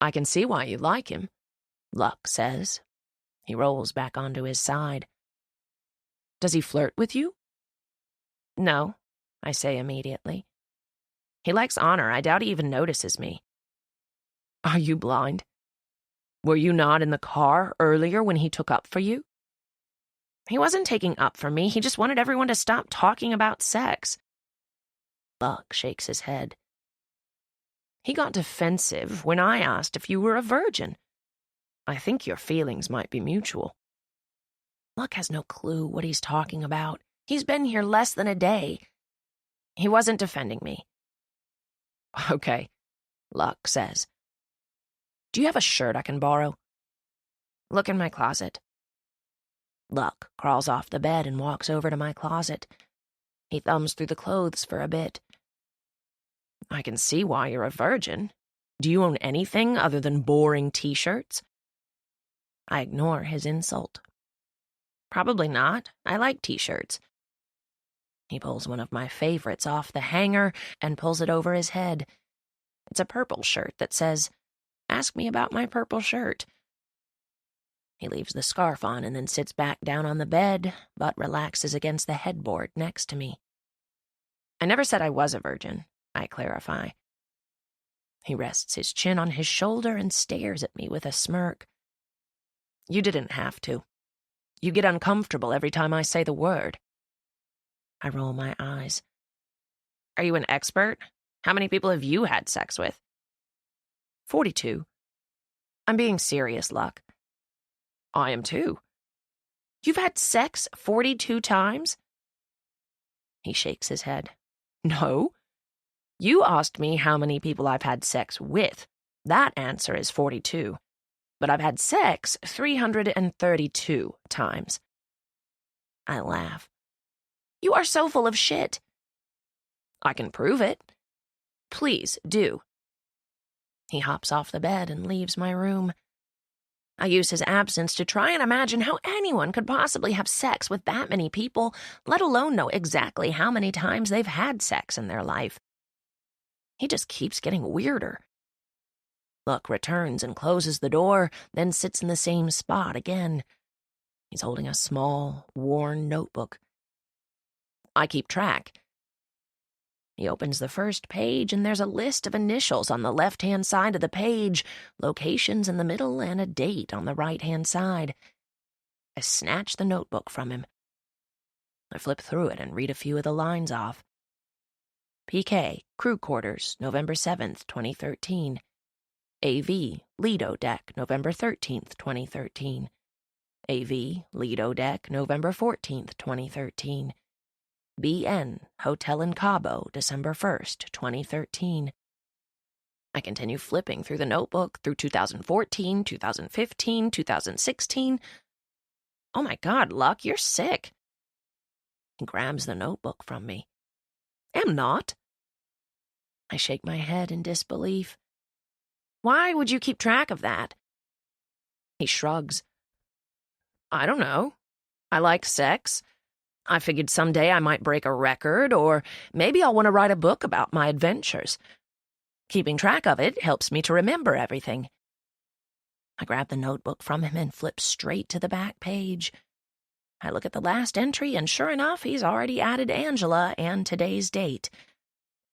I can see why you like him, Luck says. He rolls back onto his side. Does he flirt with you? No, I say immediately. He likes honor. I doubt he even notices me. Are you blind? Were you not in the car earlier when he took up for you? He wasn't taking up for me. He just wanted everyone to stop talking about sex. Luck shakes his head. He got defensive when I asked if you were a virgin. I think your feelings might be mutual. Luck has no clue what he's talking about. He's been here less than a day. He wasn't defending me. Okay, Luck says. Do you have a shirt I can borrow? Look in my closet. Luck crawls off the bed and walks over to my closet. He thumbs through the clothes for a bit. I can see why you're a virgin. Do you own anything other than boring t-shirts? I ignore his insult. Probably not. I like t-shirts. He pulls one of my favorites off the hanger and pulls it over his head. It's a purple shirt that says, "Ask me about my purple shirt." He leaves the scarf on and then sits back down on the bed, but relaxes against the headboard next to me. I never said I was a virgin, I clarify. He rests his chin on his shoulder and stares at me with a smirk. You didn't have to. You get uncomfortable every time I say the word. I roll my eyes. Are you an expert? How many people have you had sex with? 42. I'm being serious, Luck. I am too. You've had sex 42 times? He shakes his head. No. You asked me how many people I've had sex with. That answer is 42. But I've had sex 332 times. I laugh. You are so full of shit. I can prove it. Please do. He hops off the bed and leaves my room. I use his absence to try and imagine how anyone could possibly have sex with that many people, let alone know exactly how many times they've had sex in their life. He just keeps getting weirder. Luck returns and closes the door, then sits in the same spot again. He's holding a small, worn notebook. I keep track. He opens the first page, and there's a list of initials on the left-hand side of the page, locations in the middle, and a date on the right-hand side. I snatch the notebook from him. I flip through it and read a few of the lines off. PK, Crew Quarters, November 7th, 2013. AV, Lido Deck, November 13th, 2013. AV, Lido Deck, November 14th, 2013. BN, Hotel in Cabo, December 1st, 2013. I continue flipping through the notebook through 2014, 2015, 2016. Oh my God, Luck, you're sick. He grabs the notebook from me. Am not. I shake my head in disbelief. Why would you keep track of that? He shrugs. I don't know. I like sex. I figured someday I might break a record, or maybe I'll want to write a book about my adventures. Keeping track of it helps me to remember everything. I grab the notebook from him and flip straight to the back page. I look at the last entry, and sure enough, he's already added Angela and today's date,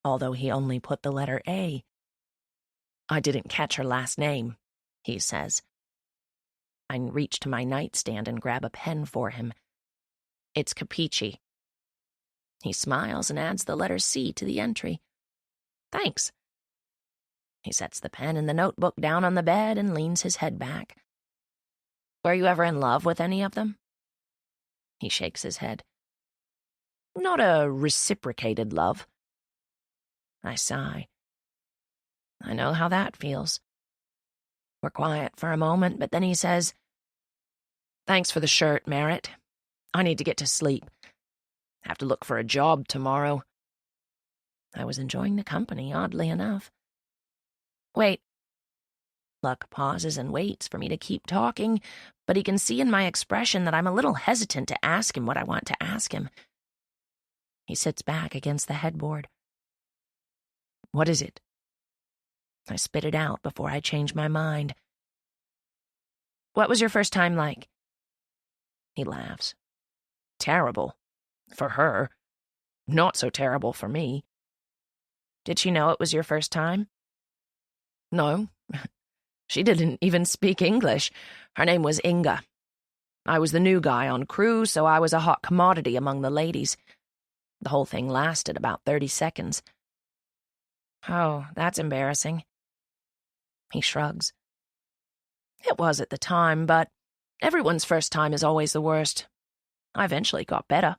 although he only put the letter A. I didn't catch her last name, he says. I reach to my nightstand and grab a pen for him. It's Capici. He smiles and adds the letter C to the entry. Thanks. He sets the pen and the notebook down on the bed and leans his head back. Were you ever in love with any of them? He shakes his head. Not a reciprocated love. I sigh. I know how that feels. We're quiet for a moment, but then he says, Thanks for the shirt, Merritt. I need to get to sleep. Have to look for a job tomorrow. I was enjoying the company, oddly enough. Wait. Luck pauses and waits for me to keep talking, but he can see in my expression that I'm a little hesitant to ask him what I want to ask him. He sits back against the headboard. What is it? I spit it out before I change my mind. What was your first time like? He laughs. Terrible. For her. Not so terrible for me. Did she know it was your first time? No. She didn't even speak English. Her name was Inga. I was the new guy on crew, so I was a hot commodity among the ladies. The whole thing lasted about 30 seconds. Oh, that's embarrassing. He shrugs. It was at the time, but everyone's first time is always the worst. I eventually got better,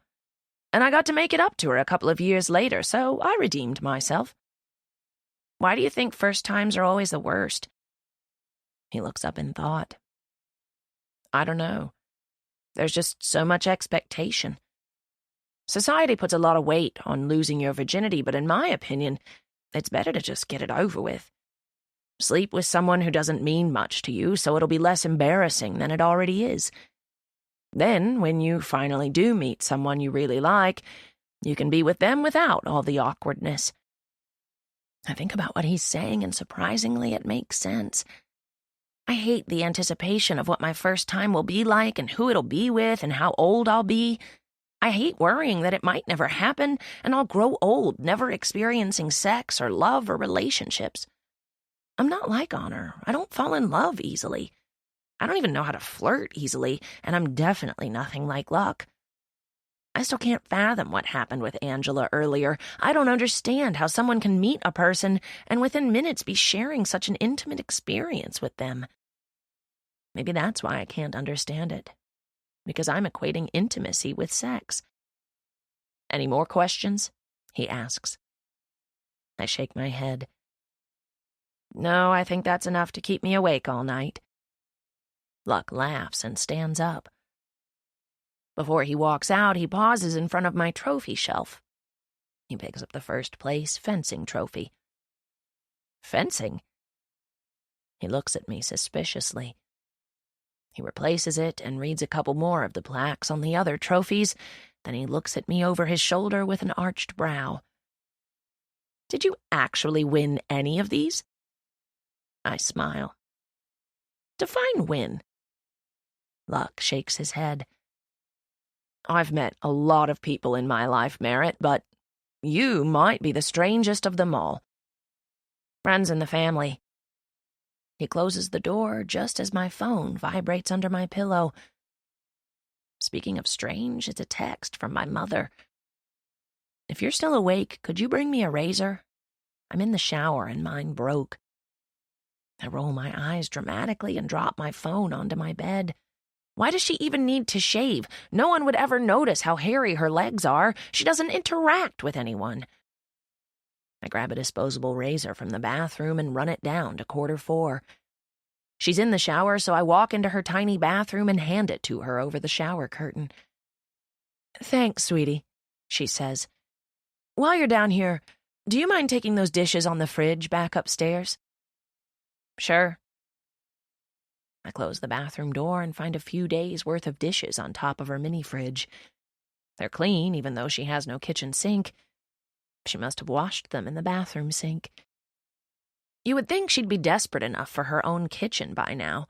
and I got to make it up to her a couple of years later, so I redeemed myself. Why do you think first times are always the worst? He looks up in thought. I don't know. There's just so much expectation. Society puts a lot of weight on losing your virginity, but in my opinion, it's better to just get it over with. Sleep with someone who doesn't mean much to you, so it'll be less embarrassing than it already is. Then, when you finally do meet someone you really like, you can be with them without all the awkwardness. I think about what he's saying, and surprisingly, it makes sense. I hate the anticipation of what my first time will be like and who it'll be with and how old I'll be. I hate worrying that it might never happen and I'll grow old, never experiencing sex or love or relationships. I'm not like Honor. I don't fall in love easily. I don't even know how to flirt easily, and I'm definitely nothing like Luck. I still can't fathom what happened with Angela earlier. I don't understand how someone can meet a person and within minutes be sharing such an intimate experience with them. Maybe that's why I can't understand it. Because I'm equating intimacy with sex. Any more questions? He asks. I shake my head. No, I think that's enough to keep me awake all night. Luck laughs and stands up. Before he walks out, he pauses in front of my trophy shelf. He picks up the first place fencing trophy. Fencing? He looks at me suspiciously. He replaces it and reads a couple more of the plaques on the other trophies. Then he looks at me over his shoulder with an arched brow. Did you actually win any of these? I smile. Define win. Luck shakes his head. I've met a lot of people in my life, Merritt, but you might be the strangest of them all. Friends in the family. He closes the door just as my phone vibrates under my pillow. Speaking of strange, it's a text from my mother. If you're still awake, could you bring me a razor? I'm in the shower and mine broke. I roll my eyes dramatically and drop my phone onto my bed. Why does she even need to shave? No one would ever notice how hairy her legs are. She doesn't interact with anyone. I grab a disposable razor from the bathroom and run it down to 4:15. She's in the shower, so I walk into her tiny bathroom and hand it to her over the shower curtain. Thanks, sweetie, she says. While you're down here, do you mind taking those dishes on the fridge back upstairs? Sure. I close the bathroom door and find a few days' worth of dishes on top of her mini-fridge. They're clean, even though she has no kitchen sink. She must have washed them in the bathroom sink. You would think she'd be desperate enough for her own kitchen by now.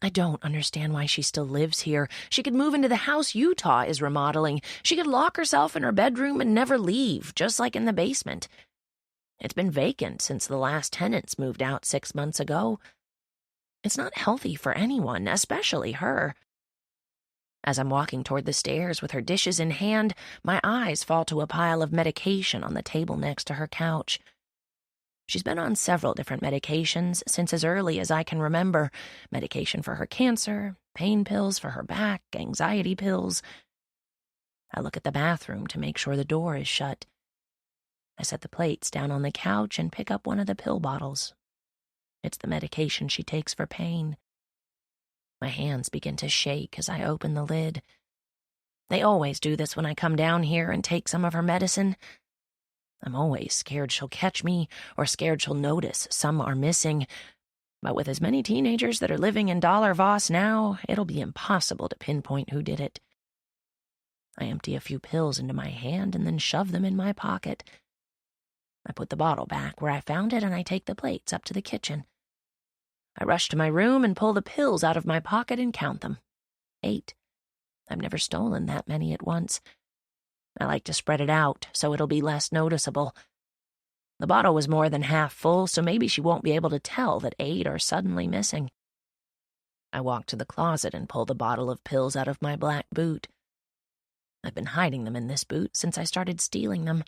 I don't understand why she still lives here. She could move into the house Utah is remodeling. She could lock herself in her bedroom and never leave, just like in the basement. It's been vacant since the last tenants moved out 6 months ago. It's not healthy for anyone, especially her. As I'm walking toward the stairs with her dishes in hand, my eyes fall to a pile of medication on the table next to her couch. She's been on several different medications since as early as I can remember. Medication for her cancer, pain pills for her back, anxiety pills. I look at the bathroom to make sure the door is shut. I set the plates down on the couch and pick up one of the pill bottles. It's the medication she takes for pain. My hands begin to shake as I open the lid. They always do this when I come down here and take some of her medicine. I'm always scared she'll catch me or scared she'll notice some are missing. But with as many teenagers that are living in Dollar Voss now, it'll be impossible to pinpoint who did it. I empty a few pills into my hand and then shove them in my pocket. I put the bottle back where I found it and I take the plates up to the kitchen. I rush to my room and pull the pills out of my pocket and count them. 8. I've never stolen that many at once. I like to spread it out so it'll be less noticeable. The bottle was more than half full, so maybe she won't be able to tell that 8 are suddenly missing. I walk to the closet and pull the bottle of pills out of my black boot. I've been hiding them in this boot since I started stealing them.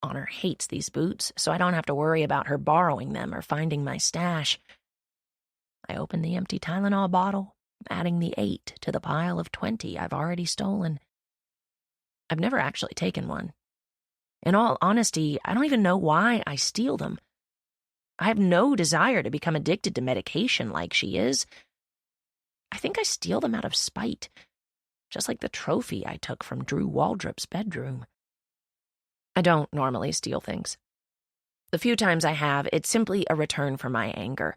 Honor hates these boots, so I don't have to worry about her borrowing them or finding my stash. I open the empty Tylenol bottle, adding the 8 to the pile of 20 I've already stolen. I've never actually taken one. In all honesty, I don't even know why I steal them. I have no desire to become addicted to medication like she is. I think I steal them out of spite, just like the trophy I took from Drew Waldrop's bedroom. I don't normally steal things. The few times I have, it's simply a return for my anger.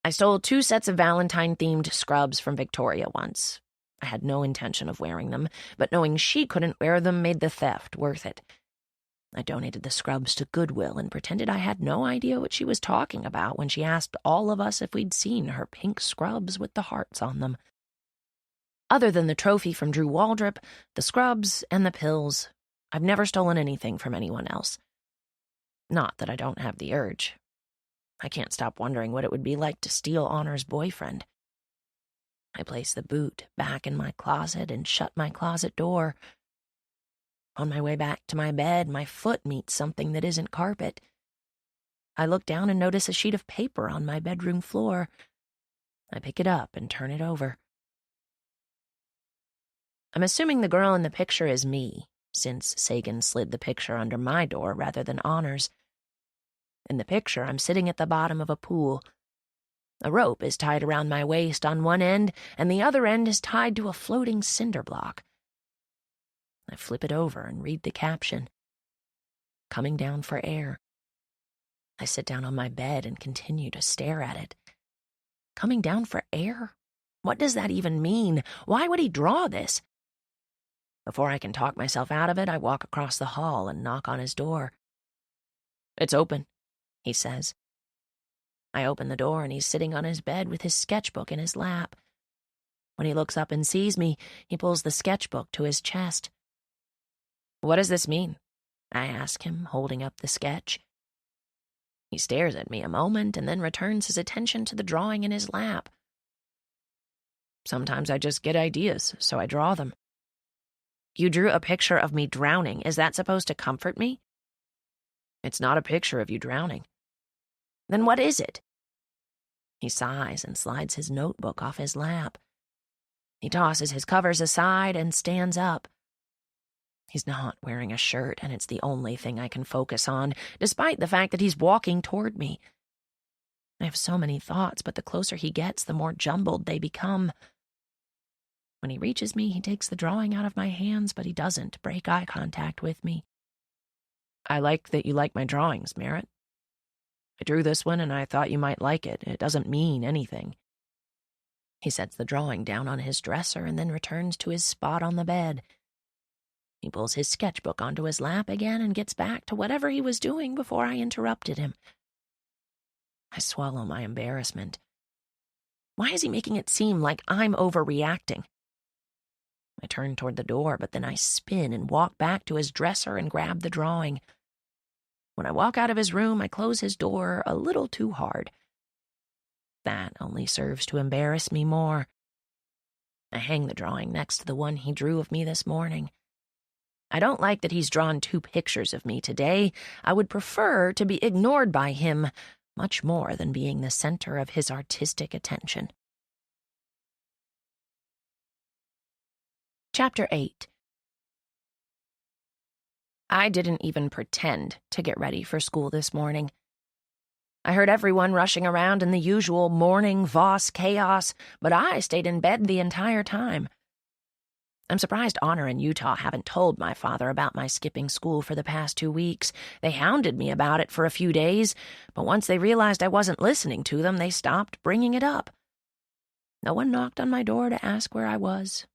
I stole 2 sets of Valentine-themed scrubs from Victoria once. I had no intention of wearing them, but knowing she couldn't wear them made the theft worth it. I donated the scrubs to Goodwill and pretended I had no idea what she was talking about when she asked all of us if we'd seen her pink scrubs with the hearts on them. Other than the trophy from Drew Waldrop, the scrubs, and the pills, I've never stolen anything from anyone else. Not that I don't have the urge. I can't stop wondering what it would be like to steal Honor's boyfriend. I place the boot back in my closet and shut my closet door. On my way back to my bed, my foot meets something that isn't carpet. I look down and notice a sheet of paper on my bedroom floor. I pick it up and turn it over. I'm assuming the girl in the picture is me, since Sagan slid the picture under my door rather than Honor's. In the picture, I'm sitting at the bottom of a pool. A rope is tied around my waist on one end, and the other end is tied to a floating cinder block. I flip it over and read the caption. Coming down for air. I sit down on my bed and continue to stare at it. Coming down for air? What does that even mean? Why would he draw this? Before I can talk myself out of it, I walk across the hall and knock on his door. It's open, he says. I open the door and he's sitting on his bed with his sketchbook in his lap. When he looks up and sees me, he pulls the sketchbook to his chest. What does this mean? I ask him, holding up the sketch. He stares at me a moment and then returns his attention to the drawing in his lap. Sometimes I just get ideas, so I draw them. You drew a picture of me drowning. Is that supposed to comfort me? It's not a picture of you drowning. Then what is it? He sighs and slides his notebook off his lap. He tosses his covers aside and stands up. He's not wearing a shirt, and it's the only thing I can focus on, despite the fact that he's walking toward me. I have so many thoughts, but the closer he gets, the more jumbled they become. When he reaches me, he takes the drawing out of my hands, but he doesn't break eye contact with me. I like that you like my drawings, Merritt. I drew this one, and I thought you might like it. It doesn't mean anything. He sets the drawing down on his dresser and then returns to his spot on the bed. He pulls his sketchbook onto his lap again and gets back to whatever he was doing before I interrupted him. I swallow my embarrassment. Why is he making it seem like I'm overreacting? I turn toward the door, but then I spin and walk back to his dresser and grab the drawing. When I walk out of his room, I close his door a little too hard. That only serves to embarrass me more. I hang the drawing next to the one he drew of me this morning. I don't like that he's drawn 2 pictures of me today. I would prefer to be ignored by him much more than being the center of his artistic attention. Chapter 8. I didn't even pretend to get ready for school this morning. I heard everyone rushing around in the usual morning Voss chaos, but I stayed in bed the entire time. I'm surprised Honor and Utah haven't told my father about my skipping school for the past 2 weeks. They hounded me about it for a few days, but once they realized I wasn't listening to them, they stopped bringing it up. No one knocked on my door to ask where I was.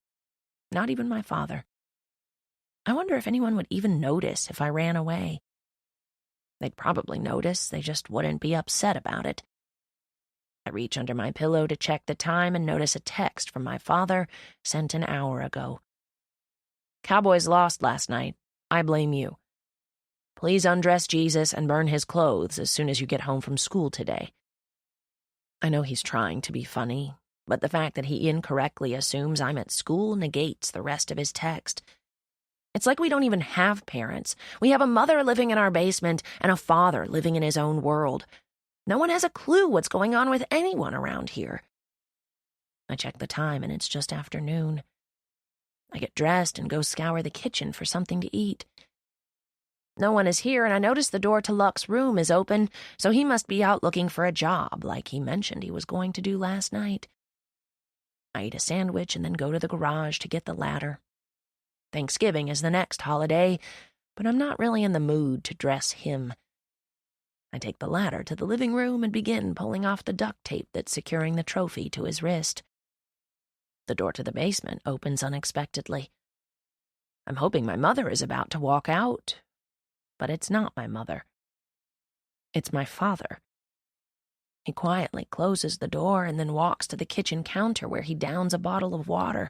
Not even my father. I wonder if anyone would even notice if I ran away. They'd probably notice, they just wouldn't be upset about it. I reach under my pillow to check the time and notice a text from my father sent an hour ago. Cowboys lost last night. I blame you. Please undress Jesus and burn his clothes as soon as you get home from school today. I know he's trying to be funny, but the fact that he incorrectly assumes I'm at school negates the rest of his text. It's like we don't even have parents. We have a mother living in our basement and a father living in his own world. No one has a clue what's going on with anyone around here. I check the time and it's just afternoon. I get dressed and go scour the kitchen for something to eat. No one is here, and I notice the door to Luck's room is open, so he must be out looking for a job like he mentioned he was going to do last night. I eat a sandwich and then go to the garage to get the ladder. Thanksgiving is the next holiday, but I'm not really in the mood to dress him. I take the ladder to the living room and begin pulling off the duct tape that's securing the trophy to his wrist. The door to the basement opens unexpectedly. I'm hoping my mother is about to walk out, but it's not my mother. It's my father. He quietly closes the door and then walks to the kitchen counter where he downs a bottle of water.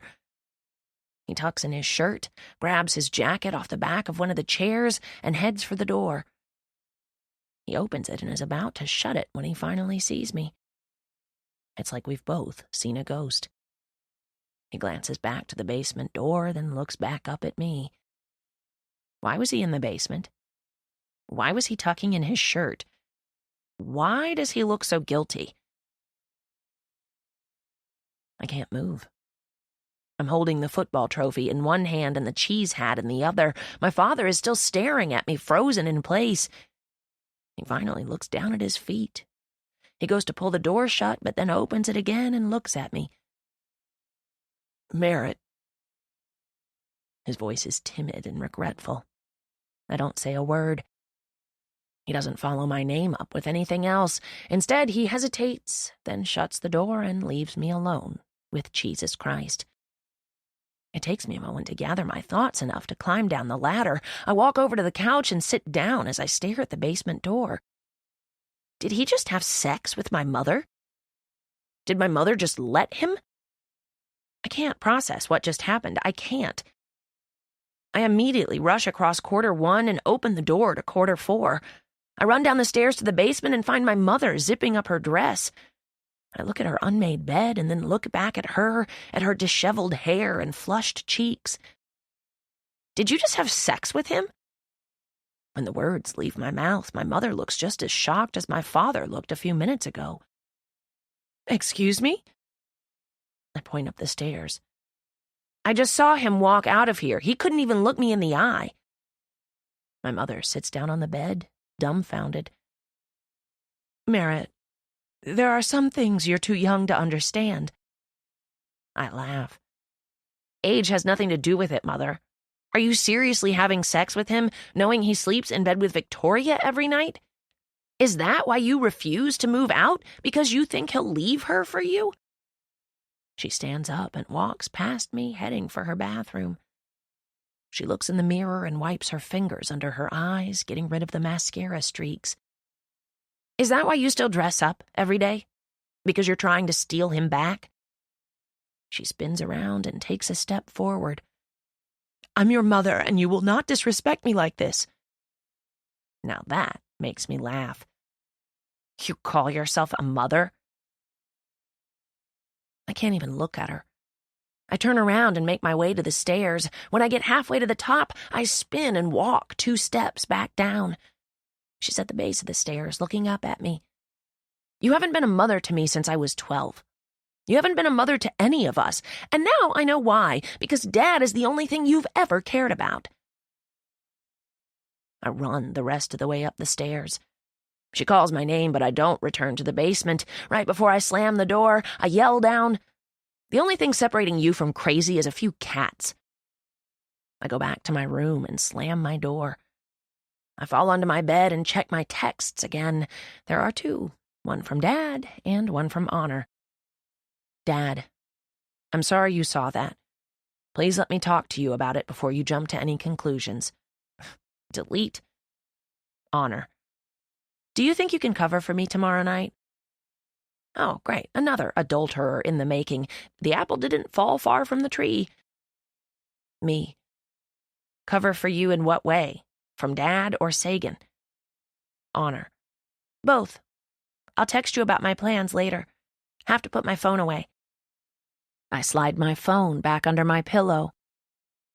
He tucks in his shirt, grabs his jacket off the back of one of the chairs, and heads for the door. He opens it and is about to shut it when he finally sees me. It's like we've both seen a ghost. He glances back to the basement door, then looks back up at me. Why was he in the basement? Why was he tucking in his shirt? Why does he look so guilty? I can't move. I'm holding the football trophy in one hand and the cheese hat in the other. My father is still staring at me, frozen in place. He finally looks down at his feet. He goes to pull the door shut, but then opens it again and looks at me. Merritt. His voice is timid and regretful. I don't say a word. He doesn't follow my name up with anything else. Instead, he hesitates, then shuts the door and leaves me alone with Jesus Christ. It takes me a moment to gather my thoughts enough to climb down the ladder. I walk over to the couch and sit down as I stare at the basement door. Did he just have sex with my mother? Did my mother just let him? I can't process what just happened. I can't. I immediately rush across quarter 1 and open the door to quarter 4. I run down the stairs to the basement and find my mother zipping up her dress. I look at her unmade bed and then look back at her disheveled hair and flushed cheeks. Did you just have sex with him? When the words leave my mouth, my mother looks just as shocked as my father looked a few minutes ago. Excuse me? I point up the stairs. I just saw him walk out of here. He couldn't even look me in the eye. My mother sits down on the bed, dumbfounded. Merritt, there are some things you're too young to understand. I laugh. Age has nothing to do with it, Mother. Are you seriously having sex with him, knowing he sleeps in bed with Victoria every night? Is that why you refuse to move out? Because you think he'll leave her for you? She stands up and walks past me, heading for her bathroom. She looks in the mirror and wipes her fingers under her eyes, getting rid of the mascara streaks. Is that why you still dress up every day? Because you're trying to steal him back? She spins around and takes a step forward. I'm your mother, and you will not disrespect me like this. Now that makes me laugh. You call yourself a mother? I can't even look at her. I turn around and make my way to the stairs. When I get halfway to the top, I spin and walk 2 steps back down. She's at the base of the stairs, looking up at me. You haven't been a mother to me since I was 12. You haven't been a mother to any of us, and now I know why, because Dad is the only thing you've ever cared about. I run the rest of the way up the stairs. She calls my name, but I don't return to the basement. Right before I slam the door, I yell down, The only thing separating you from crazy is a few cats. I go back to my room and slam my door. I fall onto my bed and check my texts again. There are two, one from Dad and one from Honor. Dad, I'm sorry you saw that. Please let me talk to you about it before you jump to any conclusions. Delete. Honor, do you think you can cover for me tomorrow night? Oh, great, another adulterer in the making. The apple didn't fall far from the tree. Me. Cover for you in what way? From Dad or Sagan? Honor. Both. I'll text you about my plans later. Have to put my phone away. I slide my phone back under my pillow.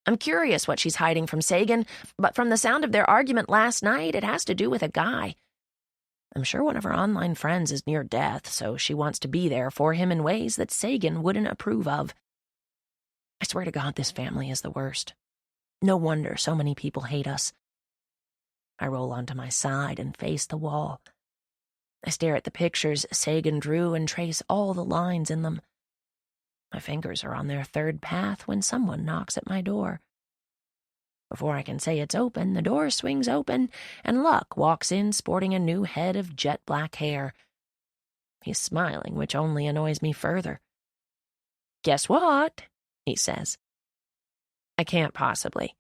I'm curious what she's hiding from Sagan, but from the sound of their argument last night, it has to do with a guy. I'm sure one of her online friends is near death, so she wants to be there for him in ways that Sagan wouldn't approve of. I swear to God, this family is the worst. No wonder so many people hate us. I roll onto my side and face the wall. I stare at the pictures Sagan drew and trace all the lines in them. My fingers are on their third path when someone knocks at my door. Before I can say it's open, the door swings open, and Luck walks in sporting a new head of jet black hair. He's smiling, which only annoys me further. Guess what? He says. I can't possibly.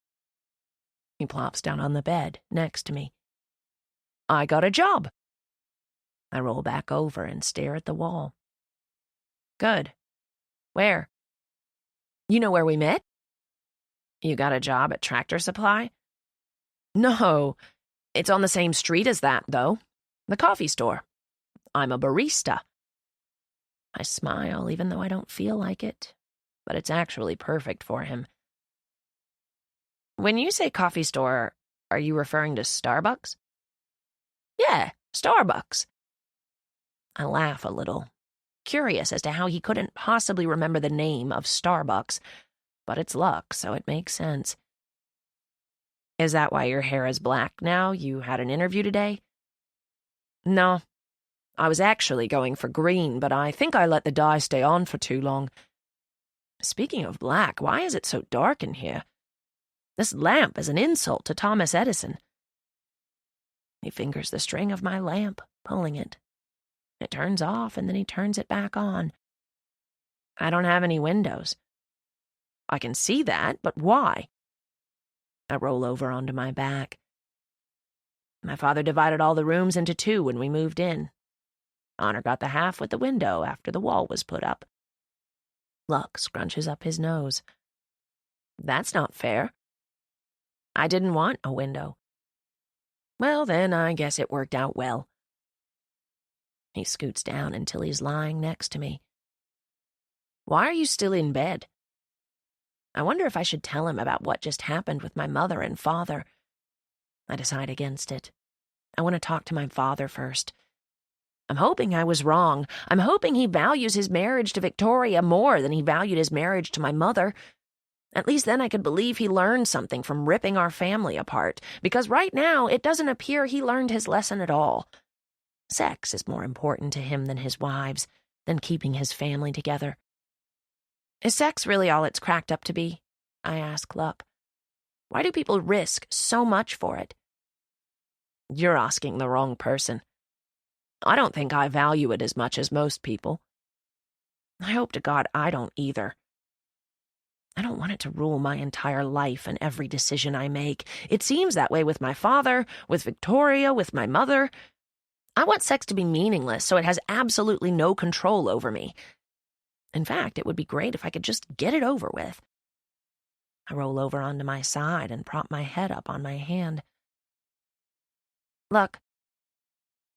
He plops down on the bed next to me. I got a job. I roll back over and stare at the wall. Good. Where? You know where we met? You got a job at Tractor Supply? No, it's on the same street as that, though. The coffee store. I'm a barista. I smile, even though I don't feel like it, but it's actually perfect for him. When you say coffee store, are you referring to Starbucks? Yeah, Starbucks. I laugh a little, curious as to how he couldn't possibly remember the name of Starbucks, but it's Luck, so it makes sense. Is that why your hair is black now? You had an interview today? No. I was actually going for green, but I think I let the dye stay on for too long. Speaking of black, why is it so dark in here? This lamp is an insult to Thomas Edison. He fingers the string of my lamp, pulling it. It turns off, and then he turns it back on. I don't have any windows. I can see that, but why? I roll over onto my back. My father divided all the rooms into two when we moved in. Honor got the half with the window after the wall was put up. Luck scrunches up his nose. That's not fair. I didn't want a window. Well, then, I guess it worked out well. He scoots down until he's lying next to me. Why are you still in bed? I wonder if I should tell him about what just happened with my mother and father. I decide against it. I want to talk to my father first. I'm hoping I was wrong. I'm hoping he values his marriage to Victoria more than he valued his marriage to my mother. At least then I could believe he learned something from ripping our family apart, because right now it doesn't appear he learned his lesson at all. Sex is more important to him than his wives, than keeping his family together. Is sex really all it's cracked up to be? I ask Luck. Why do people risk so much for it? You're asking the wrong person. I don't think I value it as much as most people. I hope to God I don't either. I don't want it to rule my entire life and every decision I make. It seems that way with my father, with Victoria, with my mother. I want sex to be meaningless so it has absolutely no control over me. In fact, it would be great if I could just get it over with. I roll over onto my side and prop my head up on my hand. Look.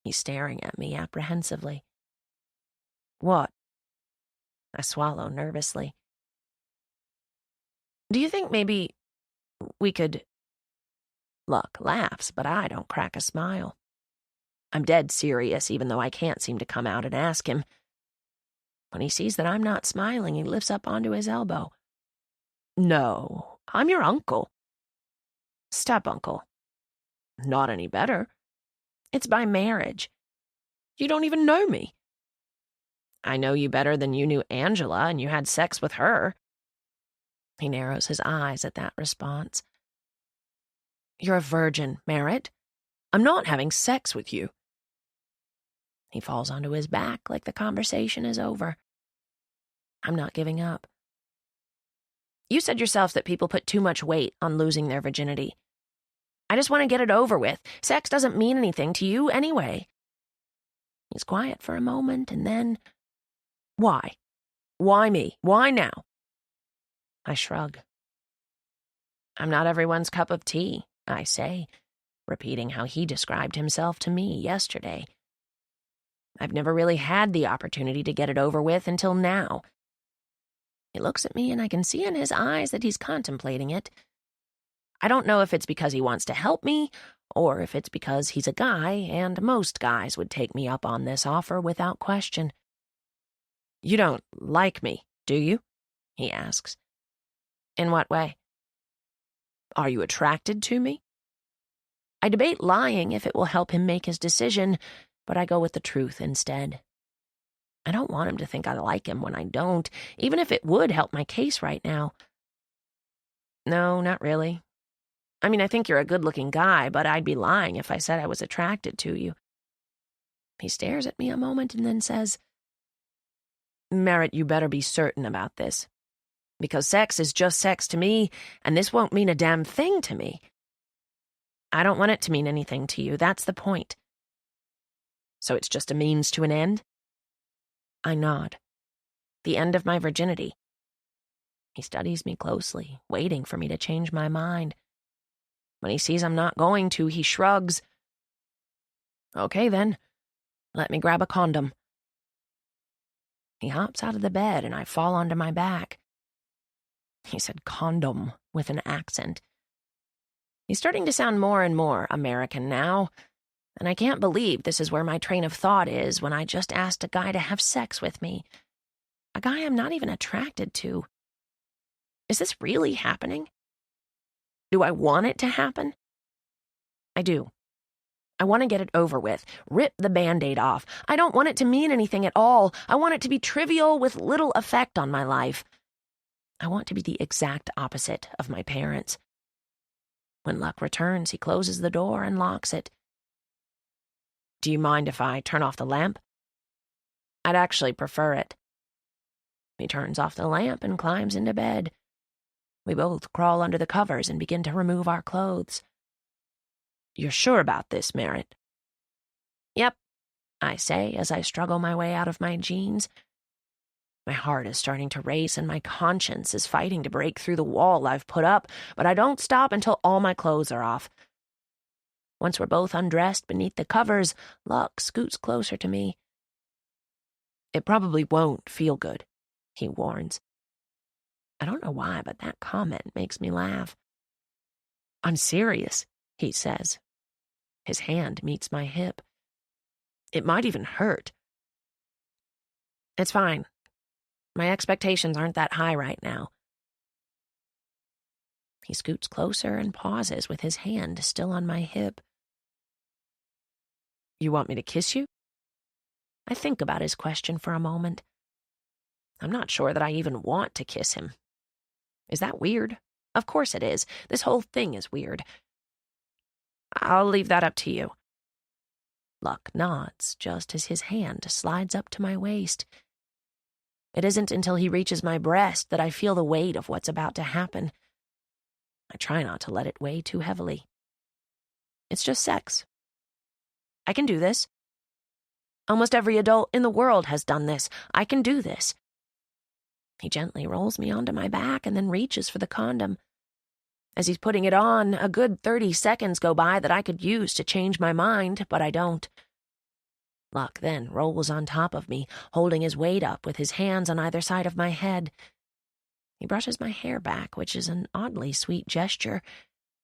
He's staring at me apprehensively. What? I swallow nervously. Do you think maybe we could... Luck laughs, but I don't crack a smile. I'm dead serious, even though I can't seem to come out and ask him. When he sees that I'm not smiling, he lifts up onto his elbow. No, I'm your uncle. Step-uncle. Not any better. It's by marriage. You don't even know me. I know you better than you knew Angela, and you had sex with her. He narrows his eyes at that response. You're a virgin, Merritt. I'm not having sex with you. He falls onto his back like the conversation is over. I'm not giving up. You said yourself that people put too much weight on losing their virginity. I just want to get it over with. Sex doesn't mean anything to you anyway. He's quiet for a moment, and then... Why? Why me? Why now? I shrug. I'm not everyone's cup of tea, I say, repeating how he described himself to me yesterday. I've never really had the opportunity to get it over with until now. He looks at me, and I can see in his eyes that he's contemplating it. I don't know if it's because he wants to help me, or if it's because he's a guy, and most guys would take me up on this offer without question. You don't like me, do you? He asks. In what way? Are you attracted to me? I debate lying if it will help him make his decision, but I go with the truth instead. I don't want him to think I like him when I don't, even if it would help my case right now. No, not really. I mean, I think you're a good-looking guy, but I'd be lying if I said I was attracted to you. He stares at me a moment and then says, Merritt, you better be certain about this. Because sex is just sex to me, and this won't mean a damn thing to me. I don't want it to mean anything to you, that's the point. So it's just a means to an end? I nod. The end of my virginity. He studies me closely, waiting for me to change my mind. When he sees I'm not going to, he shrugs. Okay, then. Let me grab a condom. He hops out of the bed, and I fall onto my back. He said condom with an accent. He's starting to sound more and more American now, and I can't believe this is where my train of thought is when I just asked a guy to have sex with me. A guy I'm not even attracted to. Is this really happening? Do I want it to happen? I do. I want to get it over with. Rip the Band-Aid off. I don't want it to mean anything at all. I want it to be trivial with little effect on my life. I want to be the exact opposite of my parents. When luck returns, he closes the door and locks it. Do you mind if I turn off the lamp? I'd actually prefer it. He turns off the lamp and climbs into bed. We both crawl under the covers and begin to remove our clothes. You're sure about this, Merritt? Yep, I say as I struggle my way out of my jeans. My heart is starting to race and my conscience is fighting to break through the wall I've put up, but I don't stop until all my clothes are off. Once we're both undressed beneath the covers, Luck scoots closer to me. It probably won't feel good, he warns. I don't know why, but that comment makes me laugh. I'm serious, he says. His hand meets my hip. It might even hurt. It's fine. My expectations aren't that high right now. He scoots closer and pauses with his hand still on my hip. You want me to kiss you? I think about his question for a moment. I'm not sure that I even want to kiss him. Is that weird? Of course it is. This whole thing is weird. I'll leave that up to you. Luck nods just as his hand slides up to my waist. It isn't until he reaches my breast that I feel the weight of what's about to happen. I try not to let it weigh too heavily. It's just sex. I can do this. Almost every adult in the world has done this. I can do this. He gently rolls me onto my back and then reaches for the condom. As he's putting it on, a good 30 seconds go by that I could use to change my mind, but I don't. Luck then rolls on top of me, holding his weight up with his hands on either side of my head. He brushes my hair back, which is an oddly sweet gesture,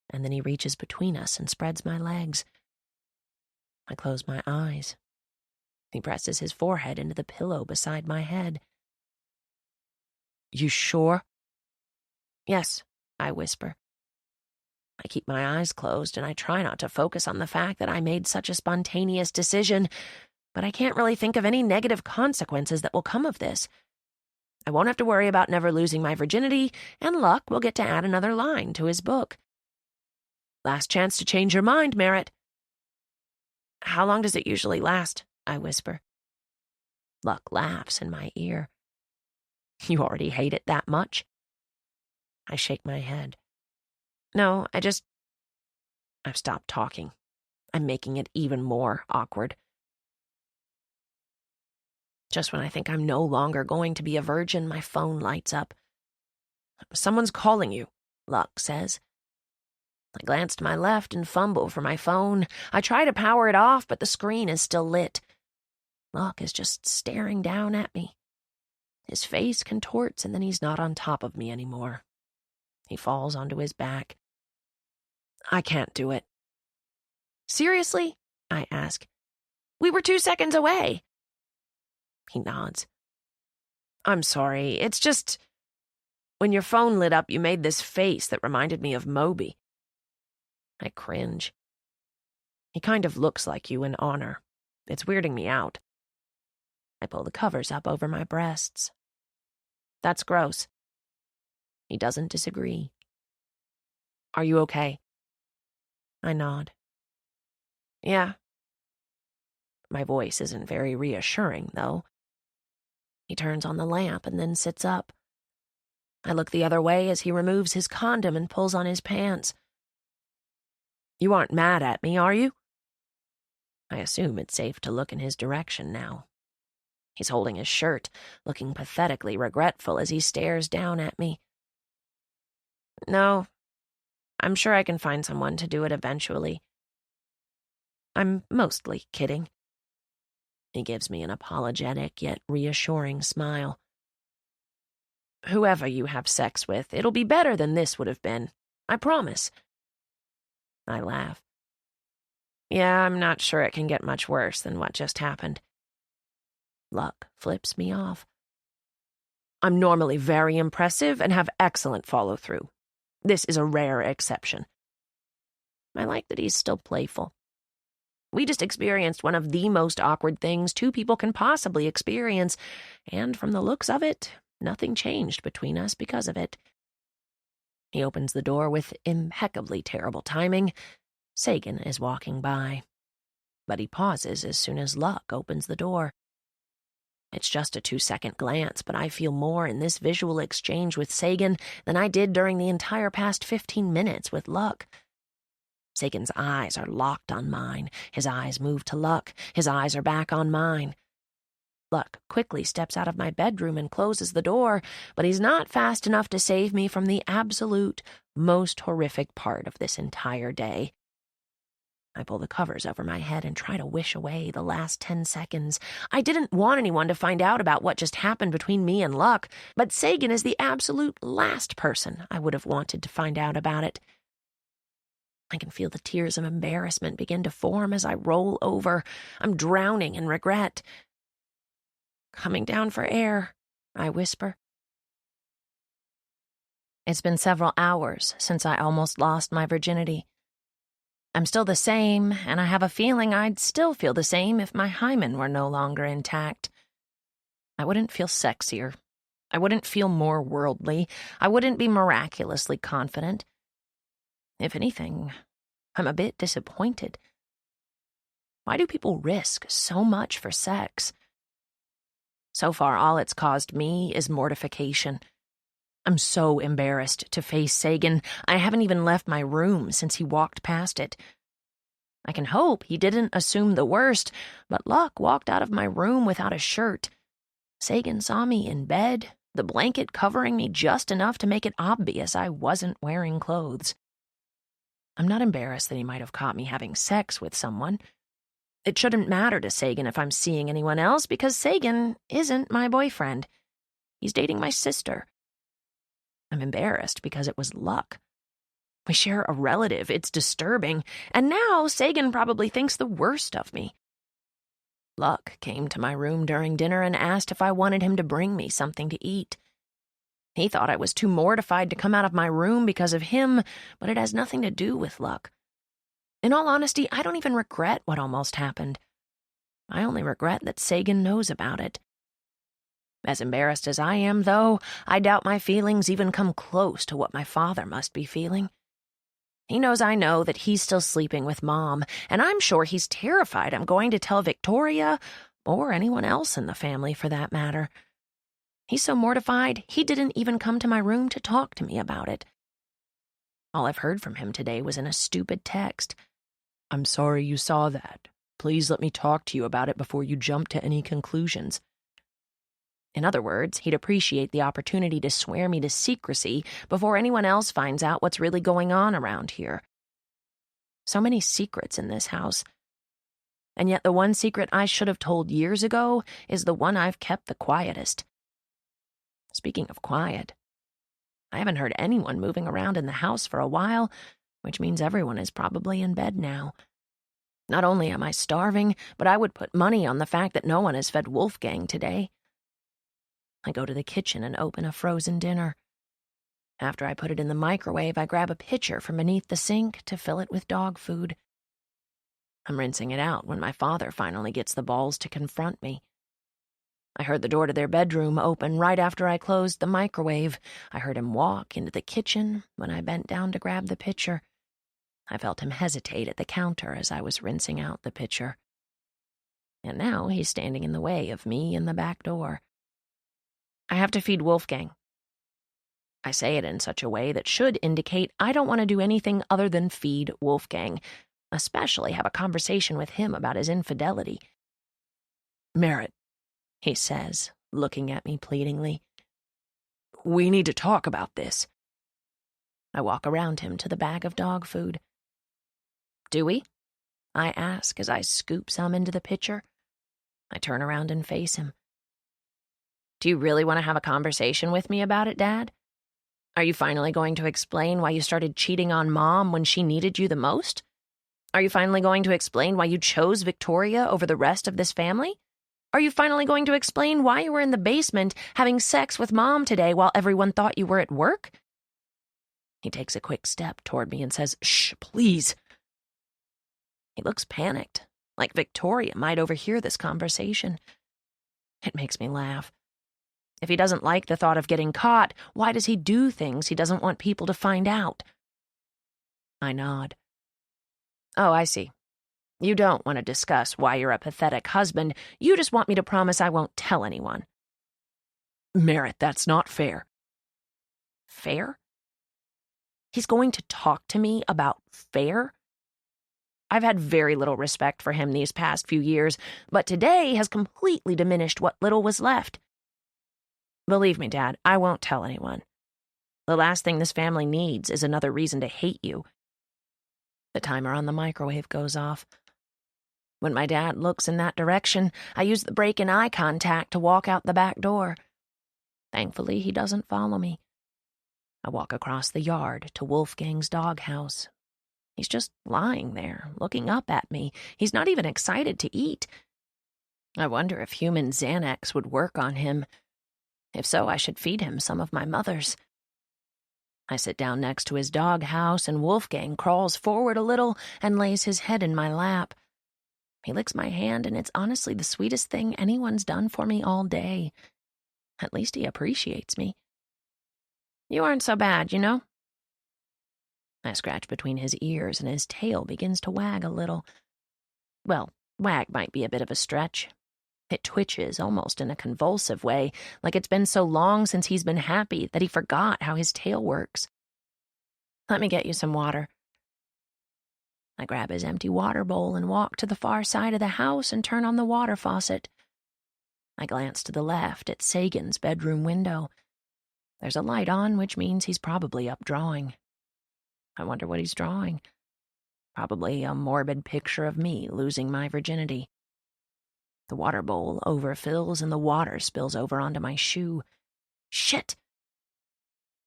and then he reaches between us and spreads my legs. I close my eyes. He presses his forehead into the pillow beside my head. You sure? Yes, I whisper. I keep my eyes closed and I try not to focus on the fact that I made such a spontaneous decision, but I can't really think of any negative consequences that will come of this. I won't have to worry about never losing my virginity, and Luck will get to add another line to his book. Last chance to change your mind, Merritt. How long does it usually last? I whisper. Luck laughs in my ear. You already hate it that much? I shake my head. No, I've stopped talking. I'm making it even more awkward. Just when I think I'm no longer going to be a virgin, my phone lights up. Someone's calling you, Luck says. I glance to my left and fumble for my phone. I try to power it off, but the screen is still lit. Luck is just staring down at me. His face contorts, and then he's not on top of me anymore. He falls onto his back. I can't do it. Seriously? I ask. We were 2 seconds away. He nods. I'm sorry. It's just... When your phone lit up, you made this face that reminded me of Moby. I cringe. He kind of looks like you in Honor. It's weirding me out. I pull the covers up over my breasts. That's gross. He doesn't disagree. Are you okay? I nod. Yeah. My voice isn't very reassuring, though. He turns on the lamp and then sits up. I look the other way as he removes his condom and pulls on his pants. You aren't mad at me, are you? I assume it's safe to look in his direction now. He's holding his shirt, looking pathetically regretful as he stares down at me. No, I'm sure I can find someone to do it eventually. I'm mostly kidding. He gives me an apologetic yet reassuring smile. Whoever you have sex with, it'll be better than this would have been. I promise. I laugh. Yeah, I'm not sure it can get much worse than what just happened. Luck flips me off. I'm normally very impressive and have excellent follow-through. This is a rare exception. I like that he's still playful. We just experienced one of the most awkward things two people can possibly experience, and from the looks of it, nothing changed between us because of it. He opens the door with impeccably terrible timing. Sagan is walking by. But he pauses as soon as Luck opens the door. It's just a 2-second glance, but I feel more in this visual exchange with Sagan than I did during the entire past 15 minutes with Luck. Sagan's eyes are locked on mine. His eyes move to Luck. His eyes are back on mine. Luck quickly steps out of my bedroom and closes the door, but he's not fast enough to save me from the absolute most horrific part of this entire day. I pull the covers over my head and try to wish away the last 10 seconds. I didn't want anyone to find out about what just happened between me and Luck, but Sagan is the absolute last person I would have wanted to find out about it. I can feel the tears of embarrassment begin to form as I roll over. I'm drowning in regret. Coming down for air, I whisper. It's been several hours since I almost lost my virginity. I'm still the same, and I have a feeling I'd still feel the same if my hymen were no longer intact. I wouldn't feel sexier. I wouldn't feel more worldly. I wouldn't be miraculously confident. If anything, I'm a bit disappointed. Why do people risk so much for sex? So far, all it's caused me is mortification. I'm so embarrassed to face Sagan. I haven't even left my room since he walked past it. I can hope he didn't assume the worst, but Luck walked out of my room without a shirt. Sagan saw me in bed, the blanket covering me just enough to make it obvious I wasn't wearing clothes. I'm not embarrassed that he might have caught me having sex with someone. It shouldn't matter to Sagan if I'm seeing anyone else, because Sagan isn't my boyfriend. He's dating my sister. I'm embarrassed because it was Luck. We share a relative. It's disturbing. And now Sagan probably thinks the worst of me. Luck came to my room during dinner and asked if I wanted him to bring me something to eat. He thought I was too mortified to come out of my room because of him, but it has nothing to do with Luck. In all honesty, I don't even regret what almost happened. I only regret that Sagan knows about it. As embarrassed as I am, though, I doubt my feelings even come close to what my father must be feeling. He knows I know that he's still sleeping with Mom, and I'm sure he's terrified I'm going to tell Victoria, or anyone else in the family for that matter. He's so mortified, he didn't even come to my room to talk to me about it. All I've heard from him today was in a stupid text. "I'm sorry you saw that. Please let me talk to you about it before you jump to any conclusions." In other words, he'd appreciate the opportunity to swear me to secrecy before anyone else finds out what's really going on around here. So many secrets in this house. And yet the one secret I should have told years ago is the one I've kept the quietest. Speaking of quiet, I haven't heard anyone moving around in the house for a while, which means everyone is probably in bed now. Not only am I starving, but I would put money on the fact that no one has fed Wolfgang today. I go to the kitchen and open a frozen dinner. After I put it in the microwave, I grab a pitcher from beneath the sink to fill it with dog food. I'm rinsing it out when my father finally gets the balls to confront me. I heard the door to their bedroom open right after I closed the microwave. I heard him walk into the kitchen when I bent down to grab the pitcher. I felt him hesitate at the counter as I was rinsing out the pitcher. And now he's standing in the way of me in the back door. I have to feed Wolfgang. I say it in such a way that should indicate I don't want to do anything other than feed Wolfgang, especially have a conversation with him about his infidelity. Merritt, he says, looking at me pleadingly. We need to talk about this. I walk around him to the bag of dog food. Do we? I ask as I scoop some into the pitcher. I turn around and face him. Do you really want to have a conversation with me about it, Dad? Are you finally going to explain why you started cheating on Mom when she needed you the most? Are you finally going to explain why you chose Victoria over the rest of this family? Are you finally going to explain why you were in the basement having sex with Mom today while everyone thought you were at work? He takes a quick step toward me and says, "Shh, please." He looks panicked, like Victoria might overhear this conversation. It makes me laugh. If he doesn't like the thought of getting caught, why does he do things he doesn't want people to find out? I nod. Oh, I see. You don't want to discuss why you're a pathetic husband. You just want me to promise I won't tell anyone. Merritt, that's not fair. Fair? He's going to talk to me about fair? I've had very little respect for him these past few years, but today has completely diminished what little was left. Believe me, Dad, I won't tell anyone. The last thing this family needs is another reason to hate you. The timer on the microwave goes off. When my dad looks in that direction, I use the break in eye contact to walk out the back door. Thankfully, he doesn't follow me. I walk across the yard to Wolfgang's doghouse. He's just lying there, looking up at me. He's not even excited to eat. I wonder if human Xanax would work on him. If so, I should feed him some of my mother's. I sit down next to his doghouse, and Wolfgang crawls forward a little and lays his head in my lap. He licks my hand, and it's honestly the sweetest thing anyone's done for me all day. At least he appreciates me. You aren't so bad, you know? I scratch between his ears, and his tail begins to wag a little. Well, wag might be a bit of a stretch. It twitches almost in a convulsive way, like it's been so long since he's been happy that he forgot how his tail works. Let me get you some water. I grab his empty water bowl and walk to the far side of the house and turn on the water faucet. I glance to the left at Sagan's bedroom window. There's a light on, which means he's probably up drawing. I wonder what he's drawing. Probably a morbid picture of me losing my virginity. The water bowl overfills and the water spills over onto my shoe. Shit!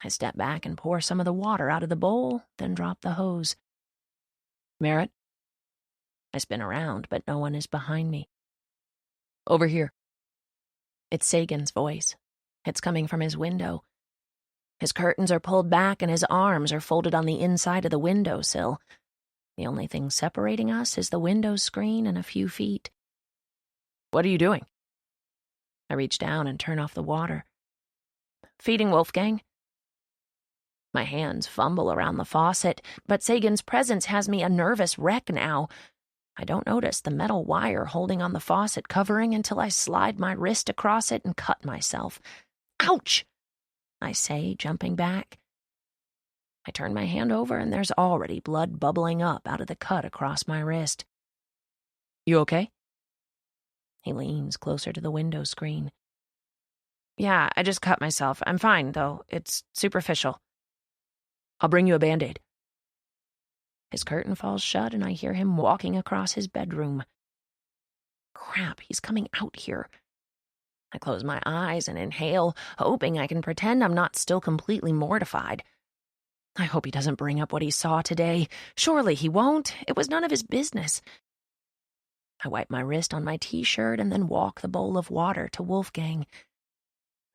I step back and pour some of the water out of the bowl, then drop the hose. Merritt? I spin around, but no one is behind me. Over here. It's Sagan's voice. It's coming from his window. His curtains are pulled back and his arms are folded on the inside of the windowsill. The only thing separating us is the window screen and a few feet. What are you doing? I reach down and turn off the water. Feeding Wolfgang. My hands fumble around the faucet, but Sagan's presence has me a nervous wreck now. I don't notice the metal wire holding on the faucet covering until I slide my wrist across it and cut myself. Ouch! I say, jumping back. I turn my hand over and there's already blood bubbling up out of the cut across my wrist. You okay? He leans closer to the window screen. Yeah, I just cut myself. I'm fine, though. It's superficial. I'll bring you a Band-Aid. His curtain falls shut and I hear him walking across his bedroom. Crap, he's coming out here. I close my eyes and inhale, hoping I can pretend I'm not still completely mortified. I hope he doesn't bring up what he saw today. Surely he won't. It was none of his business. I wipe my wrist on my t-shirt and then walk the bowl of water to Wolfgang.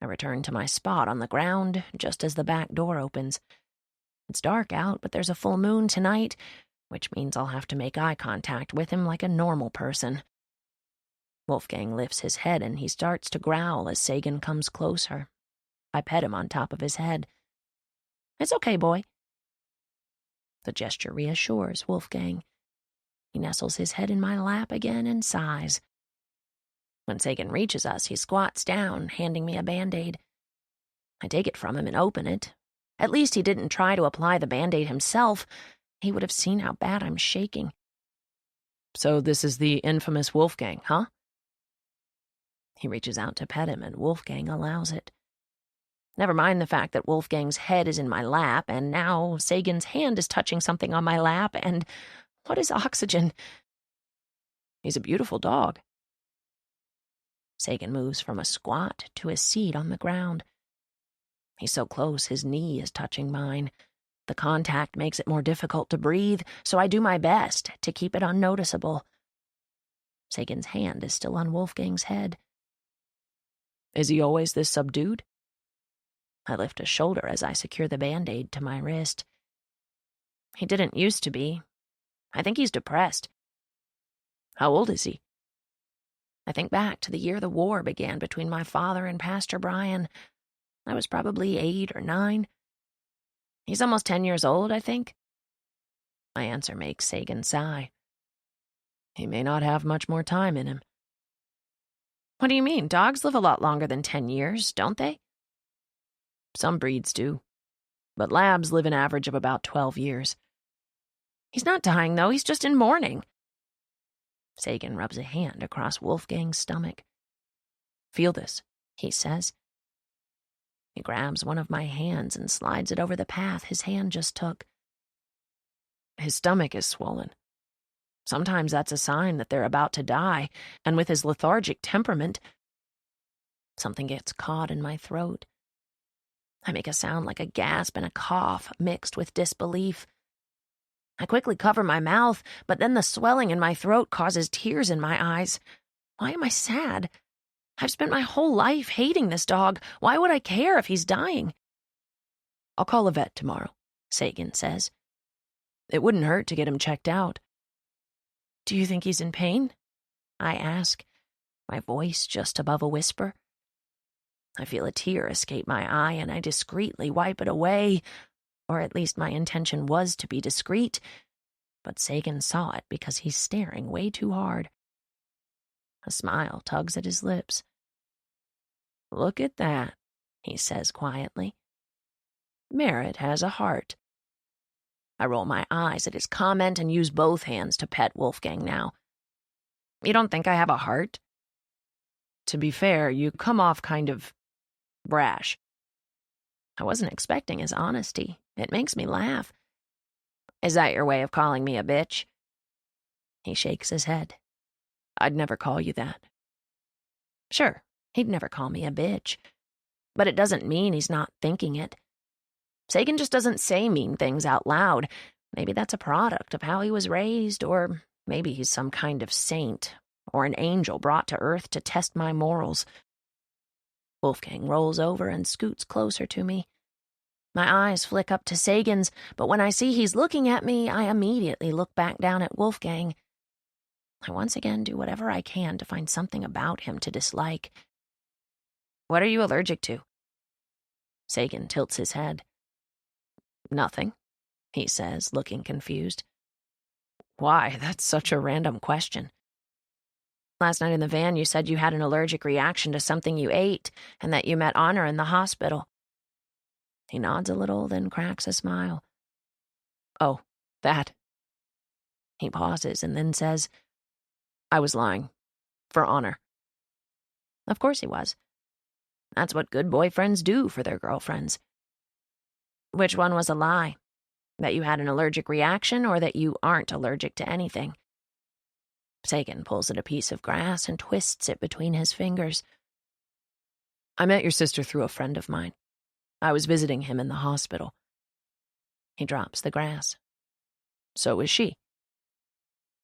I return to my spot on the ground just as the back door opens. It's dark out, but there's a full moon tonight, which means I'll have to make eye contact with him like a normal person. Wolfgang lifts his head and he starts to growl as Sagan comes closer. I pet him on top of his head. It's okay, boy. The gesture reassures Wolfgang. He nestles his head in my lap again and sighs. When Sagan reaches us, he squats down, handing me a Band-Aid. I take it from him and open it. At least he didn't try to apply the Band-Aid himself. He would have seen how bad I'm shaking. So this is the infamous Wolfgang, huh? He reaches out to pet him, and Wolfgang allows it. Never mind the fact that Wolfgang's head is in my lap, and now Sagan's hand is touching something on my lap, and what is oxygen? He's a beautiful dog. Sagan moves from a squat to a seat on the ground. He's so close, his knee is touching mine. The contact makes it more difficult to breathe, so I do my best to keep it unnoticeable. Sagan's hand is still on Wolfgang's head. Is he always this subdued? I lift a shoulder as I secure the Band-Aid to my wrist. He didn't used to be. I think he's depressed. How old is he? I think back to the year the war began between my father and Pastor Brian. I was probably 8 or 9. He's almost 10 years old, I think. My answer makes Sagan sigh. He may not have much more time in him. What do you mean? Dogs live a lot longer than 10 years, don't they? Some breeds do, but labs live an average of about 12 years. He's not dying, though. He's just in mourning. Sagan rubs a hand across Wolfgang's stomach. Feel this, he says. He grabs one of my hands and slides it over the path his hand just took. His stomach is swollen. Sometimes that's a sign that they're about to die, and with his lethargic temperament, something gets caught in my throat. I make a sound like a gasp and a cough mixed with disbelief. I quickly cover my mouth, but then the swelling in my throat causes tears in my eyes. Why am I sad? I've spent my whole life hating this dog. Why would I care if he's dying? I'll call a vet tomorrow, Sagan says. It wouldn't hurt to get him checked out. Do you think he's in pain? I ask, my voice just above a whisper. I feel a tear escape my eye and I discreetly wipe it away, or at least my intention was to be discreet, but Sagan saw it because he's staring way too hard. A smile tugs at his lips. Look at that, he says quietly. Merritt has a heart. I roll my eyes at his comment and use both hands to pet Wolfgang now. You don't think I have a heart? To be fair, you come off kind of brash. I wasn't expecting his honesty. It makes me laugh. Is that your way of calling me a bitch? He shakes his head. I'd never call you that. Sure, he'd never call me a bitch. But it doesn't mean he's not thinking it. Sagan just doesn't say mean things out loud. Maybe that's a product of how he was raised, or maybe he's some kind of saint, or an angel brought to earth to test my morals. Wolfgang rolls over and scoots closer to me. My eyes flick up to Sagan's, but when I see he's looking at me, I immediately look back down at Wolfgang. I once again do whatever I can to find something about him to dislike. What are you allergic to? Sagan tilts his head. Nothing, he says, looking confused. Why? That's such a random question. Last night in the van, you said you had an allergic reaction to something you ate and that you met Honor in the hospital. He nods a little, then cracks a smile. Oh, that. He pauses and then says, I was lying. For Honor. Of course he was. That's what good boyfriends do for their girlfriends. Which one was a lie? That you had an allergic reaction or that you aren't allergic to anything? Sagan pulls at a piece of grass and twists it between his fingers. I met your sister through a friend of mine. I was visiting him in the hospital. He drops the grass. So is she.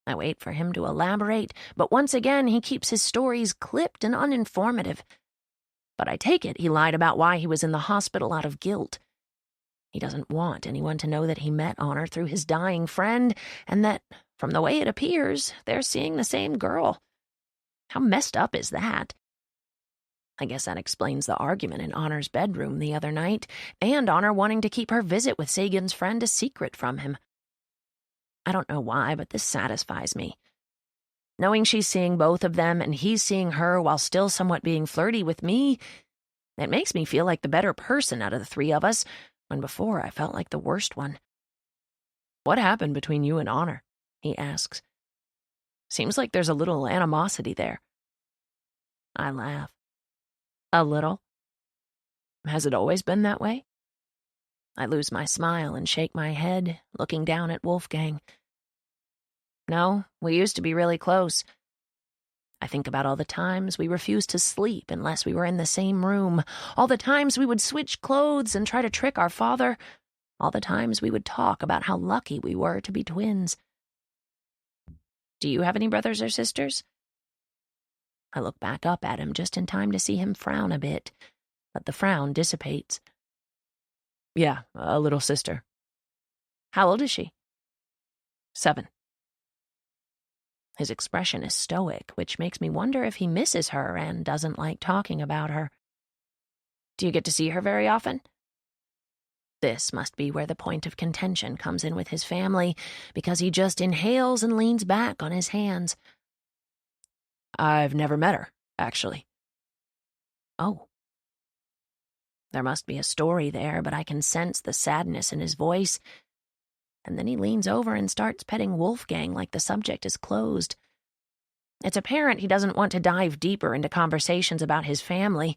I wait for him to elaborate, but once again he keeps his stories clipped and uninformative. But I take it he lied about why he was in the hospital out of guilt. He doesn't want anyone to know that he met Honor through his dying friend, and that, from the way it appears, they're seeing the same girl. How messed up is that? I guess that explains the argument in Honor's bedroom the other night, and Honor wanting to keep her visit with Sagan's friend a secret from him. I don't know why, but this satisfies me. Knowing she's seeing both of them and he's seeing her while still somewhat being flirty with me, it makes me feel like the better person out of the three of us, when before I felt like the worst one. What happened between you and Honor? He asks. Seems like there's a little animosity there. I laugh. A little? Has it always been that way? I lose my smile and shake my head, looking down at Wolfgang. No, we used to be really close. I think about all the times we refused to sleep unless we were in the same room, all the times we would switch clothes and try to trick our father, all the times we would talk about how lucky we were to be twins. Do you have any brothers or sisters? I look back up at him just in time to see him frown a bit, but the frown dissipates. Yeah, a little sister. How old is she? 7. His expression is stoic, which makes me wonder if he misses her and doesn't like talking about her. Do you get to see her very often? This must be where the point of contention comes in with his family, because he just inhales and leans back on his hands. I've never met her, actually. Oh. There must be a story there, but I can sense the sadness in his voice. And then he leans over and starts petting Wolfgang like the subject is closed. It's apparent he doesn't want to dive deeper into conversations about his family.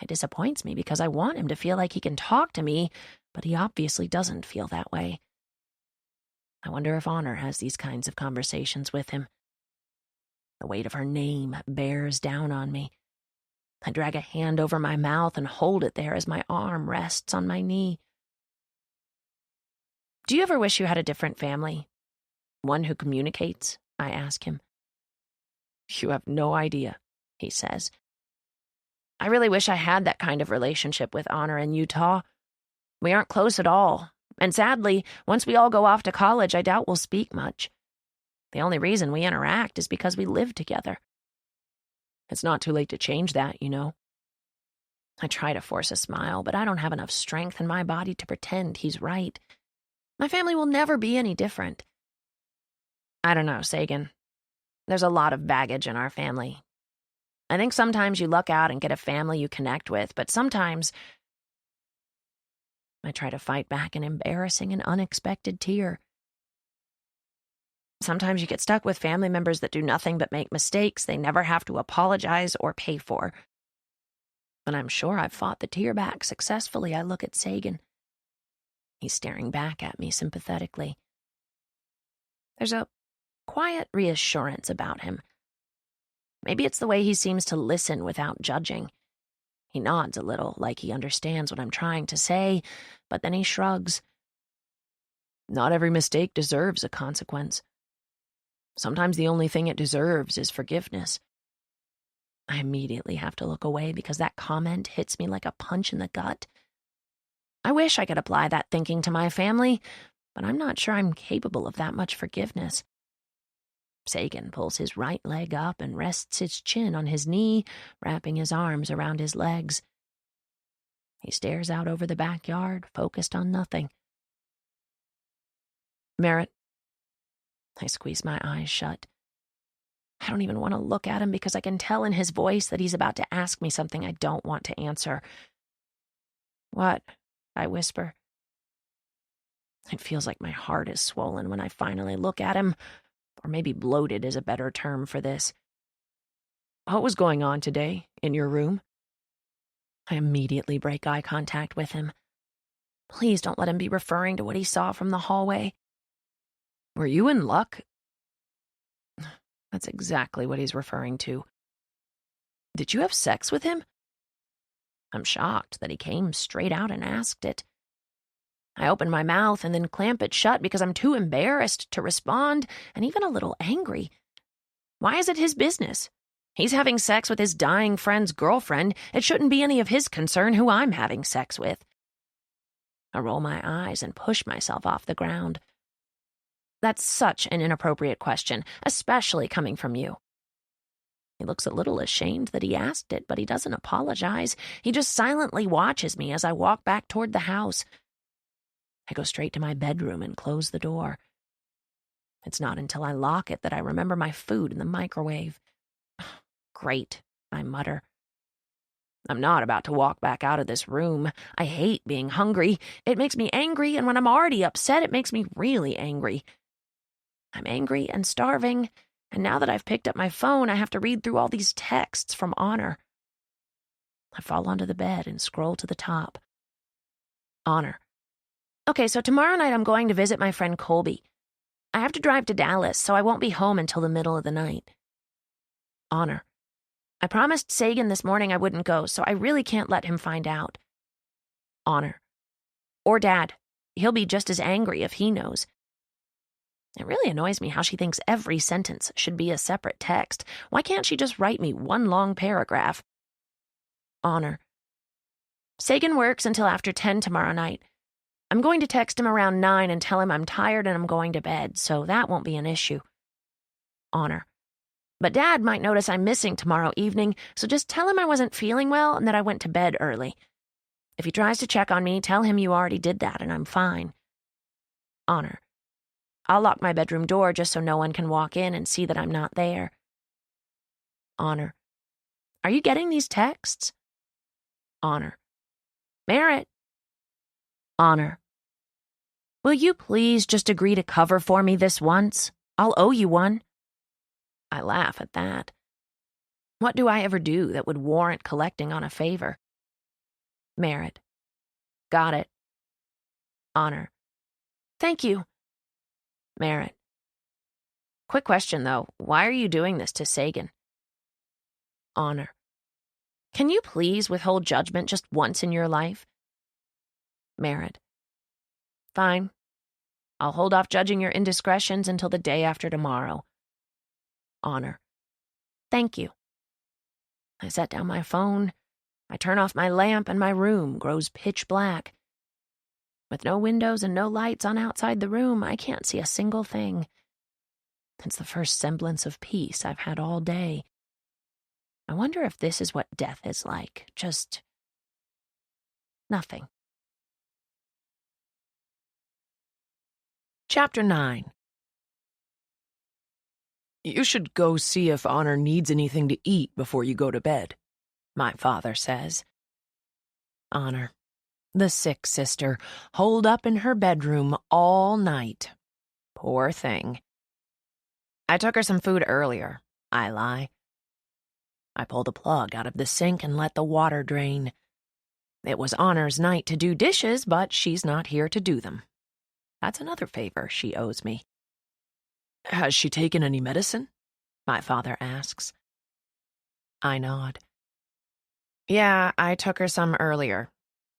It disappoints me because I want him to feel like he can talk to me, but he obviously doesn't feel that way. I wonder if Honor has these kinds of conversations with him. The weight of her name bears down on me. I drag a hand over my mouth and hold it there as my arm rests on my knee. Do you ever wish you had a different family? One who communicates? I ask him. You have no idea, he says. I really wish I had that kind of relationship with Honor in Utah. We aren't close at all, and sadly, once we all go off to college, I doubt we'll speak much. The only reason we interact is because we live together. It's not too late to change that, you know. I try to force a smile, but I don't have enough strength in my body to pretend he's right. My family will never be any different. I don't know, Sagan. There's a lot of baggage in our family. I think sometimes you luck out and get a family you connect with, but sometimes I try to fight back an embarrassing and unexpected tear. Sometimes you get stuck with family members that do nothing but make mistakes they never have to apologize or pay for. But I'm sure I've fought the tear back successfully. I look at Sagan. He's staring back at me sympathetically. There's a quiet reassurance about him. Maybe it's the way he seems to listen without judging. He nods a little, like he understands what I'm trying to say, but then he shrugs. Not every mistake deserves a consequence. Sometimes the only thing it deserves is forgiveness. I immediately have to look away because that comment hits me like a punch in the gut. I wish I could apply that thinking to my family, but I'm not sure I'm capable of that much forgiveness. Sagan pulls his right leg up and rests his chin on his knee, wrapping his arms around his legs. He stares out over the backyard, focused on nothing. Merritt, I squeeze my eyes shut. I don't even want to look at him because I can tell in his voice that he's about to ask me something I don't want to answer. what? I whisper. It feels like my heart is swollen when I finally look at him, or maybe bloated is a better term for this. What was going on today in your room? I immediately break eye contact with him. Please don't let him be referring to what he saw from the hallway. Were you in luck? That's exactly what he's referring to. Did you have sex with him? I'm shocked that he came straight out and asked it. I open my mouth and then clamp it shut because I'm too embarrassed to respond and even a little angry. Why is it his business? He's having sex with his dying friend's girlfriend. It shouldn't be any of his concern who I'm having sex with. I roll my eyes and push myself off the ground. That's such an inappropriate question, especially coming from you. He looks a little ashamed that he asked it, but he doesn't apologize. He just silently watches me as I walk back toward the house. I go straight to my bedroom and close the door. It's not until I lock it that I remember my food in the microwave. Great, I mutter. I'm not about to walk back out of this room. I hate being hungry. It makes me angry, and when I'm already upset, it makes me really angry. I'm angry and starving, and now that I've picked up my phone, I have to read through all these texts from Honor. I fall onto the bed and scroll to the top. Honor. Okay, so tomorrow night I'm going to visit my friend Colby. I have to drive to Dallas, so I won't be home until the middle of the night. Honor. I promised Sagan this morning I wouldn't go, so I really can't let him find out. Honor. Or Dad. He'll be just as angry if he knows. It really annoys me how she thinks every sentence should be a separate text. Why can't she just write me one long paragraph? Honor. Sagan works until after 10 tomorrow night. I'm going to text him around 9 and tell him I'm tired and I'm going to bed, so that won't be an issue. Honor. But Dad might notice I'm missing tomorrow evening, so just tell him I wasn't feeling well and that I went to bed early. If he tries to check on me, tell him you already did that and I'm fine. Honor. I'll lock my bedroom door just so no one can walk in and see that I'm not there. Honor. Are you getting these texts? Honor. Merritt. Honor. Will you please just agree to cover for me this once? I'll owe you one. I laugh at that. What do I ever do that would warrant collecting on a favor? Merritt. Got it. Honor. Thank you. Merritt. Quick question, though. Why are you doing this to Sagan? Honor. Can you please withhold judgment just once in your life? Merritt. Fine. I'll hold off judging your indiscretions until the day after tomorrow. Honor. Thank you. I set down my phone. I turn off my lamp and my room grows pitch black. With no windows and no lights on outside the room, I can't see a single thing. It's the first semblance of peace I've had all day. I wonder if this is what death is like. Just nothing. Chapter 9. You should go see if Honor needs anything to eat before you go to bed, my father says. Honor, the sick sister, holed up in her bedroom all night. Poor thing. I took her some food earlier, I lie. I pull the plug out of the sink and let the water drain. It was Honor's night to do dishes, but she's not here to do them. That's another favor she owes me. Has she taken any medicine? My father asks. I nod. Yeah, I took her some earlier,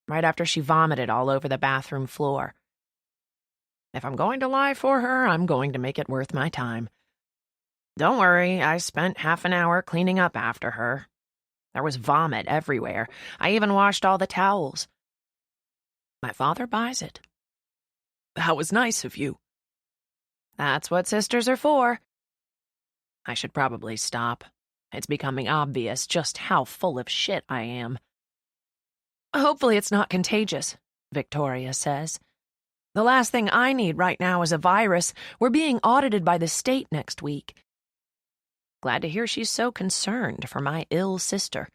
right after she vomited all over the bathroom floor. If I'm going to lie for her, I'm going to make it worth my time. Don't worry, I spent half an hour cleaning up after her. There was vomit everywhere. I even washed all the towels. My father buys it. That was nice of you. That's what sisters are for. I should probably stop. It's becoming obvious just how full of shit I am. Hopefully it's not contagious, Victoria says. The last thing I need right now is a virus. We're being audited by the state next week. Glad to hear she's so concerned for my ill sister.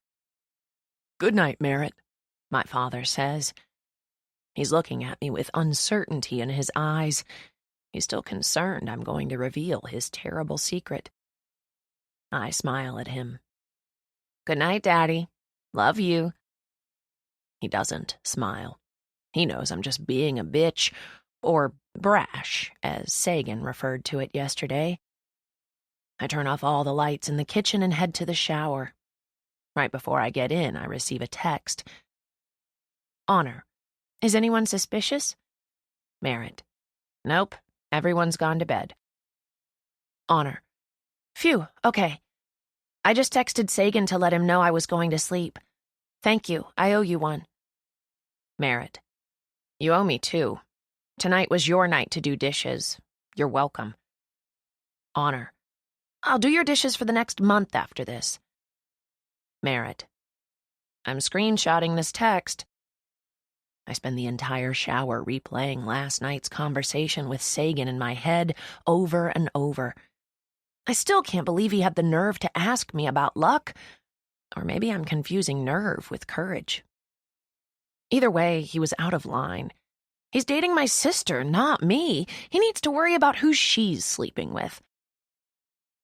Good night, Merritt, my father says. He's looking at me with uncertainty in his eyes. He's still concerned I'm going to reveal his terrible secret. I smile at him. Good night, Daddy. Love you. He doesn't smile. He knows I'm just being a bitch, or brash, as Sagan referred to it yesterday. I turn off all the lights in the kitchen and head to the shower. Right before I get in, I receive a text. Honor, is anyone suspicious? Merritt, nope, everyone's gone to bed. Honor, phew, okay. I just texted Sagan to let him know I was going to sleep. Thank you, I owe you one. Merritt, you owe me two. Tonight was your night to do dishes. You're welcome. Honor, I'll do your dishes for the next month after this. Merritt, I'm screenshotting this text. I spend the entire shower replaying last night's conversation with Sagan in my head over and over. I still can't believe he had the nerve to ask me about luck. Or maybe I'm confusing nerve with courage. Either way, he was out of line. He's dating my sister, not me. He needs to worry about who she's sleeping with.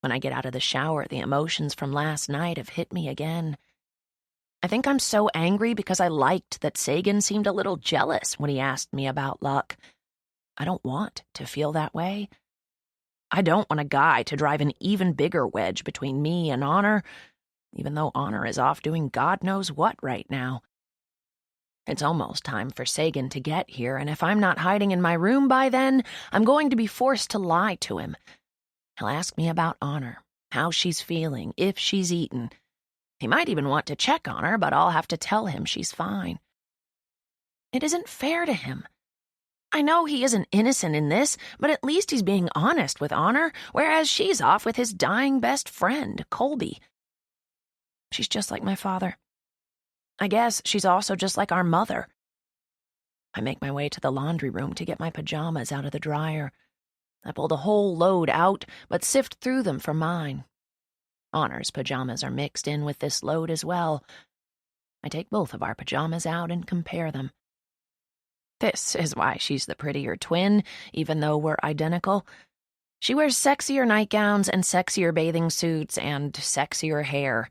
When I get out of the shower, the emotions from last night have hit me again. I think I'm so angry because I liked that Sagan seemed a little jealous when he asked me about luck. I don't want to feel that way. I don't want a guy to drive an even bigger wedge between me and Honor, even though Honor is off doing God knows what right now. It's almost time for Sagan to get here, and if I'm not hiding in my room by then, I'm going to be forced to lie to him. He'll ask me about Honor, how she's feeling, if she's eaten. He might even want to check on her, but I'll have to tell him she's fine. It isn't fair to him. I know he isn't innocent in this, but at least he's being honest with Honor, whereas she's off with his dying best friend, Colby. She's just like my father. I guess she's also just like our mother. I make my way to the laundry room to get my pajamas out of the dryer. I pull the whole load out, but sift through them for mine. Honor's pajamas are mixed in with this load as well. I take both of our pajamas out and compare them. This is why she's the prettier twin, even though we're identical. She wears sexier nightgowns and sexier bathing suits and sexier hair.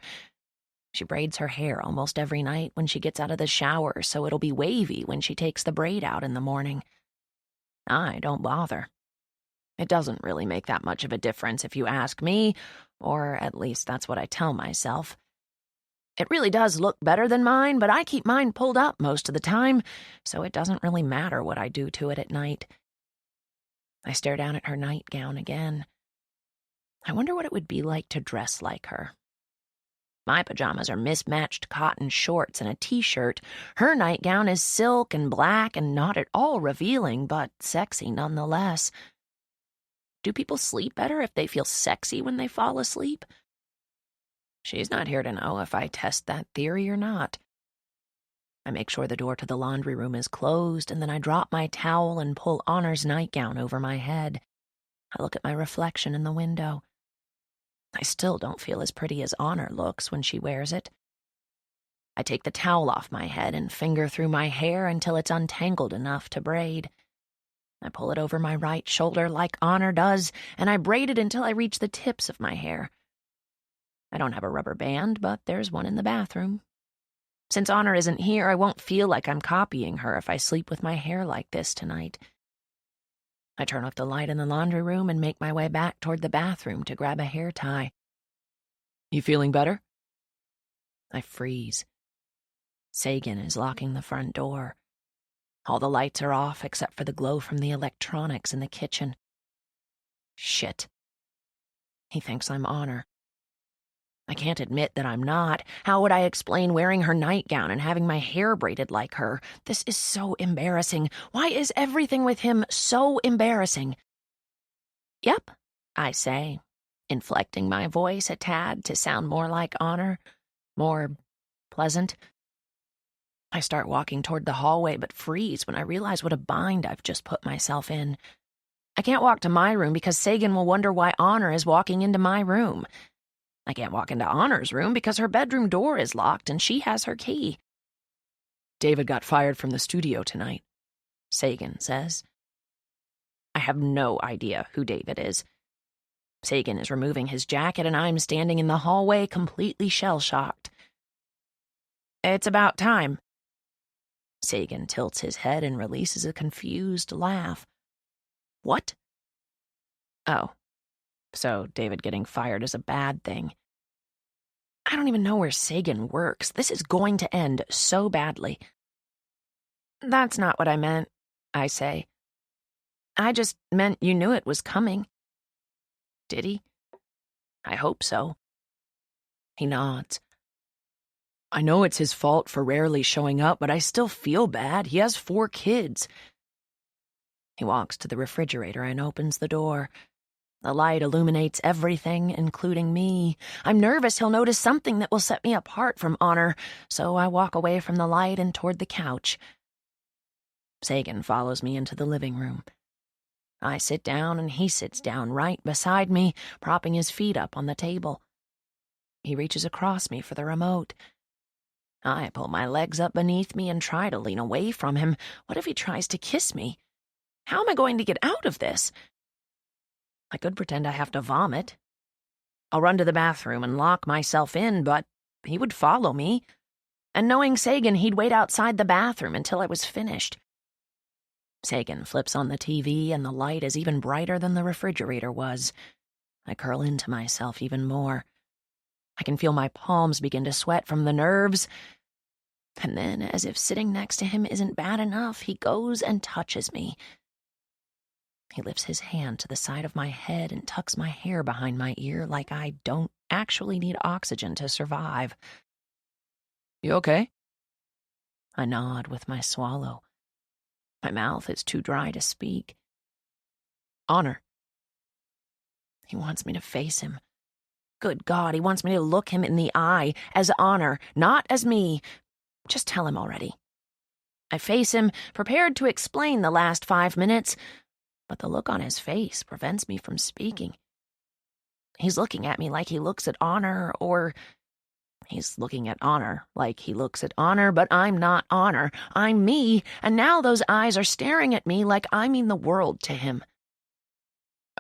She braids her hair almost every night when she gets out of the shower, so it'll be wavy when she takes the braid out in the morning. I don't bother. It doesn't really make that much of a difference if you ask me, or at least that's what I tell myself. It really does look better than mine, but I keep mine pulled up most of the time, so it doesn't really matter what I do to it at night. I stare down at her nightgown again. I wonder what it would be like to dress like her. My pajamas are mismatched cotton shorts and a t-shirt. Her nightgown is silk and black and not at all revealing, but sexy nonetheless. Do people sleep better if they feel sexy when they fall asleep? She's not here to know if I test that theory or not. I make sure the door to the laundry room is closed, and then I drop my towel and pull Honor's nightgown over my head. I look at my reflection in the window. I still don't feel as pretty as Honor looks when she wears it. I take the towel off my head and finger through my hair until it's untangled enough to braid. I pull it over my right shoulder like Honor does, and I braid it until I reach the tips of my hair. I don't have a rubber band, but there's one in the bathroom. Since Honor isn't here, I won't feel like I'm copying her if I sleep with my hair like this tonight. I turn off the light in the laundry room and make my way back toward the bathroom to grab a hair tie. You feeling better? I freeze. Sagan is locking the front door. All the lights are off except for the glow from the electronics in the kitchen. Shit. He thinks I'm Honor. I can't admit that I'm not. How would I explain wearing her nightgown and having my hair braided like her? This is so embarrassing. Why is everything with him so embarrassing? Yep, I say. inflecting my voice a tad to sound more like Honor, more pleasant. I start walking toward the hallway, but freeze when I realize what a bind I've just put myself in. I can't walk to my room because Sagan will wonder why Honor is walking into my room. I can't walk into Honor's room because her bedroom door is locked and she has her key. David got fired from the studio tonight, Sagan says. I have no idea who David is. Sagan is removing his jacket and I'm standing in the hallway completely shell-shocked. It's about time. Sagan tilts his head and releases a confused laugh. What? Oh, so David getting fired is a bad thing. I don't even know where Sagan works. This is going to end so badly. That's not what I meant, I say. I just meant you knew it was coming. Did he? I hope so. He nods. I know it's his fault for rarely showing up, but I still feel bad. He has 4 kids. He walks to the refrigerator and opens the door. The light illuminates everything, including me. I'm nervous he'll notice something that will set me apart from Honor, so I walk away from the light and toward the couch. Sagan follows me into the living room. I sit down and he sits down right beside me, propping his feet up on the table. He reaches across me for the remote. I pull my legs up beneath me and try to lean away from him. What if he tries to kiss me? How am I going to get out of this? I could pretend I have to vomit. I'll run to the bathroom and lock myself in, but he would follow me. And knowing Sagan, he'd wait outside the bathroom until I was finished. Sagan flips on the TV and the light is even brighter than the refrigerator was. I curl into myself even more. I can feel my palms begin to sweat from the nerves. And then, as if sitting next to him isn't bad enough, he goes and touches me. He lifts his hand to the side of my head and tucks my hair behind my ear like I don't actually need oxygen to survive. You okay? I nod with my swallow. My mouth is too dry to speak. Honor. He wants me to face him. Good God, he wants me to look him in the eye, as Honor, not as me. Just tell him already. I face him, prepared to explain the last 5 minutes, but the look on his face prevents me from speaking. He's looking at me like he looks at Honor, or he's looking at Honor like he looks at Honor, but I'm not Honor. I'm me, and now those eyes are staring at me like I mean the world to him.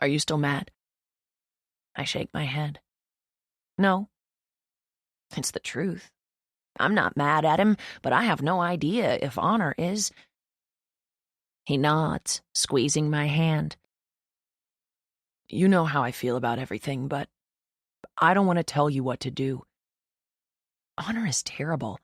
Are you still mad? I shake my head. No. It's the truth. I'm not mad at him, but I have no idea if Honor is. He nods, squeezing my hand. You know how I feel about everything, but I don't want to tell you what to do. Honor is terrible.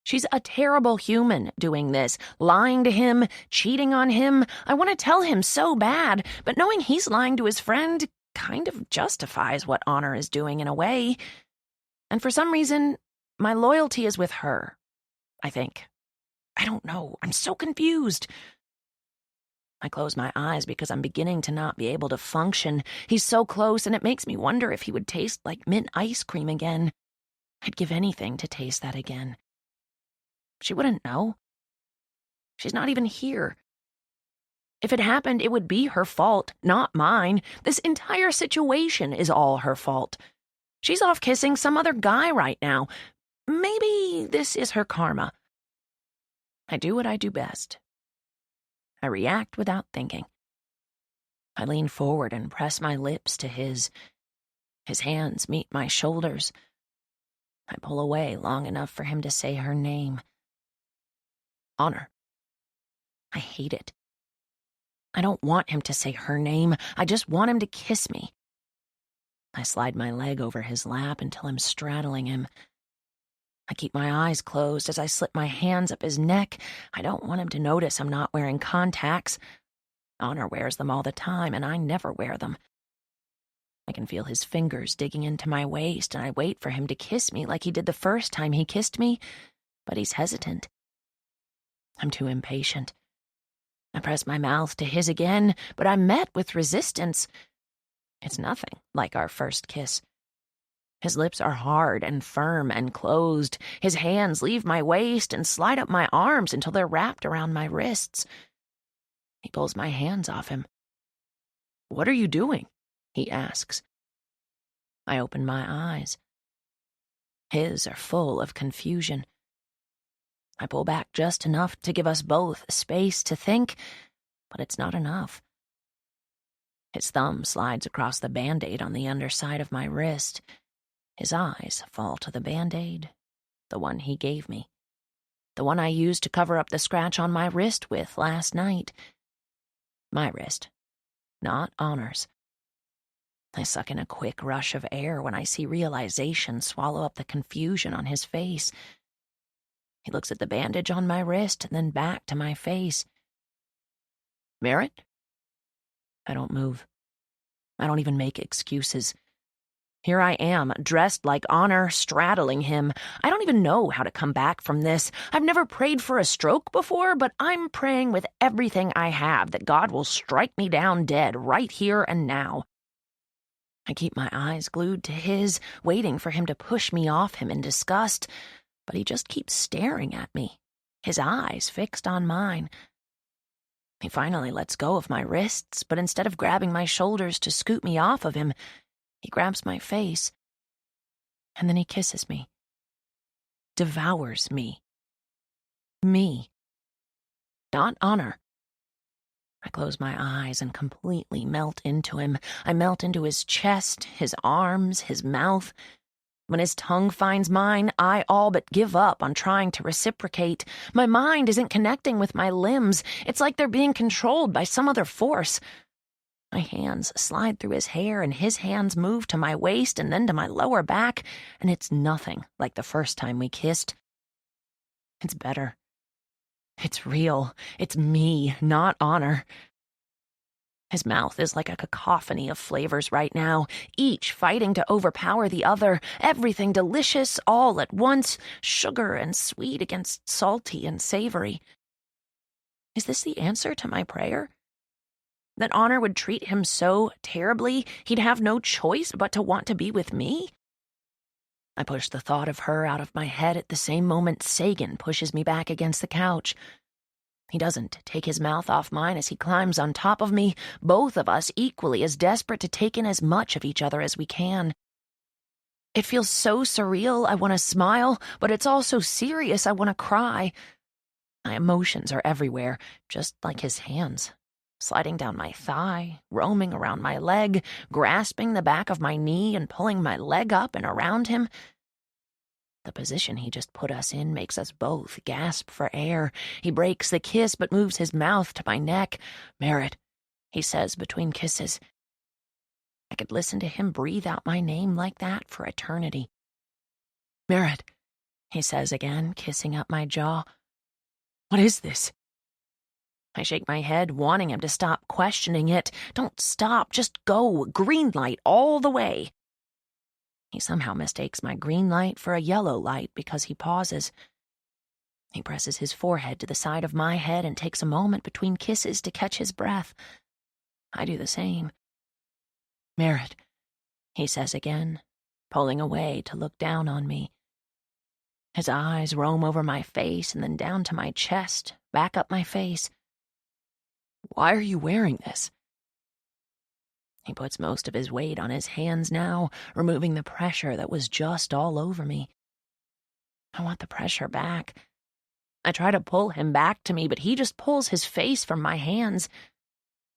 She's a terrible human doing this, lying to him, cheating on him. I want to tell him so bad, but knowing he's lying to his friend kind of justifies what Honor is doing in a way. And for some reason, my loyalty is with her, I think. I don't know. I'm so confused. I close my eyes because I'm beginning to not be able to function. He's so close, and it makes me wonder if he would taste like mint ice cream again. I'd give anything to taste that again. She wouldn't know. She's not even here. If it happened, it would be her fault, not mine. This entire situation is all her fault. She's off kissing some other guy right now. Maybe this is her karma. I do what I do best. I react without thinking. I lean forward and press my lips to his. His hands meet my shoulders. I pull away long enough for him to say her name. Honor. I hate it. I don't want him to say her name. I just want him to kiss me. I slide my leg over his lap until I'm straddling him. I keep my eyes closed as I slip my hands up his neck. I don't want him to notice I'm not wearing contacts. Honor wears them all the time, and I never wear them. I can feel his fingers digging into my waist, and I wait for him to kiss me like he did the first time he kissed me, but he's hesitant. I'm too impatient. I press my mouth to his again, but I'm met with resistance. It's nothing like our first kiss. His lips are hard and firm and closed. His hands leave my waist and slide up my arms until they're wrapped around my wrists. He pulls my hands off him. "What are you doing?" he asks. I open my eyes. His are full of confusion. I pull back just enough to give us both space to think, but it's not enough. His thumb slides across the Band-Aid on the underside of my wrist. His eyes fall to the Band-Aid, the one he gave me, the one I used to cover up the scratch on my wrist with last night. My wrist, not Honor's. I suck in a quick rush of air when I see realization swallow up the confusion on his face. He looks at the bandage on my wrist and then back to my face. "Merritt?" I don't move. I don't even make excuses. Here I am, dressed like Honor, straddling him. I don't even know how to come back from this. I've never prayed for a stroke before, but I'm praying with everything I have that God will strike me down dead right here and now. I keep my eyes glued to his, waiting for him to push me off him in disgust, but he just keeps staring at me, his eyes fixed on mine. He finally lets go of my wrists, but instead of grabbing my shoulders to scoot me off of him, he grabs my face, and then he kisses me, devours me. Me. Not Honor. I close my eyes and completely melt into him. I melt into his chest, his arms, his mouth. When his tongue finds mine, I all but give up on trying to reciprocate. My mind isn't connecting with my limbs. It's like they're being controlled by some other force. My hands slide through his hair, and his hands move to my waist and then to my lower back, and it's nothing like the first time we kissed. It's better. It's real. It's me, not Honor. His mouth is like a cacophony of flavors right now, each fighting to overpower the other, everything delicious all at once, sugar and sweet against salty and savory. Is this the answer to my prayer? That Honor would treat him so terribly he'd have no choice but to want to be with me? I push the thought of her out of my head at the same moment Sagan pushes me back against the couch. He doesn't take his mouth off mine as he climbs on top of me, both of us equally as desperate to take in as much of each other as we can. It feels so surreal I want to smile, but it's also serious I want to cry. My emotions are everywhere, just like his hands. Sliding down my thigh, roaming around my leg, grasping the back of my knee and pulling my leg up and around him. The position he just put us in makes us both gasp for air. He breaks the kiss but moves his mouth to my neck. "Merritt," he says between kisses. I could listen to him breathe out my name like that for eternity. "Merritt," he says again, kissing up my jaw. "What is this?" I shake my head, wanting him to stop questioning it. Don't stop, just go. Green light all the way. He somehow mistakes my green light for a yellow light because he pauses. He presses his forehead to the side of my head and takes a moment between kisses to catch his breath. I do the same. "Merritt," he says again, pulling away to look down on me. His eyes roam over my face and then down to my chest, back up my face. "Why are you wearing this?" He puts most of his weight on his hands now, removing the pressure that was just all over me. I want the pressure back. I try to pull him back to me, but he just pulls his face from my hands.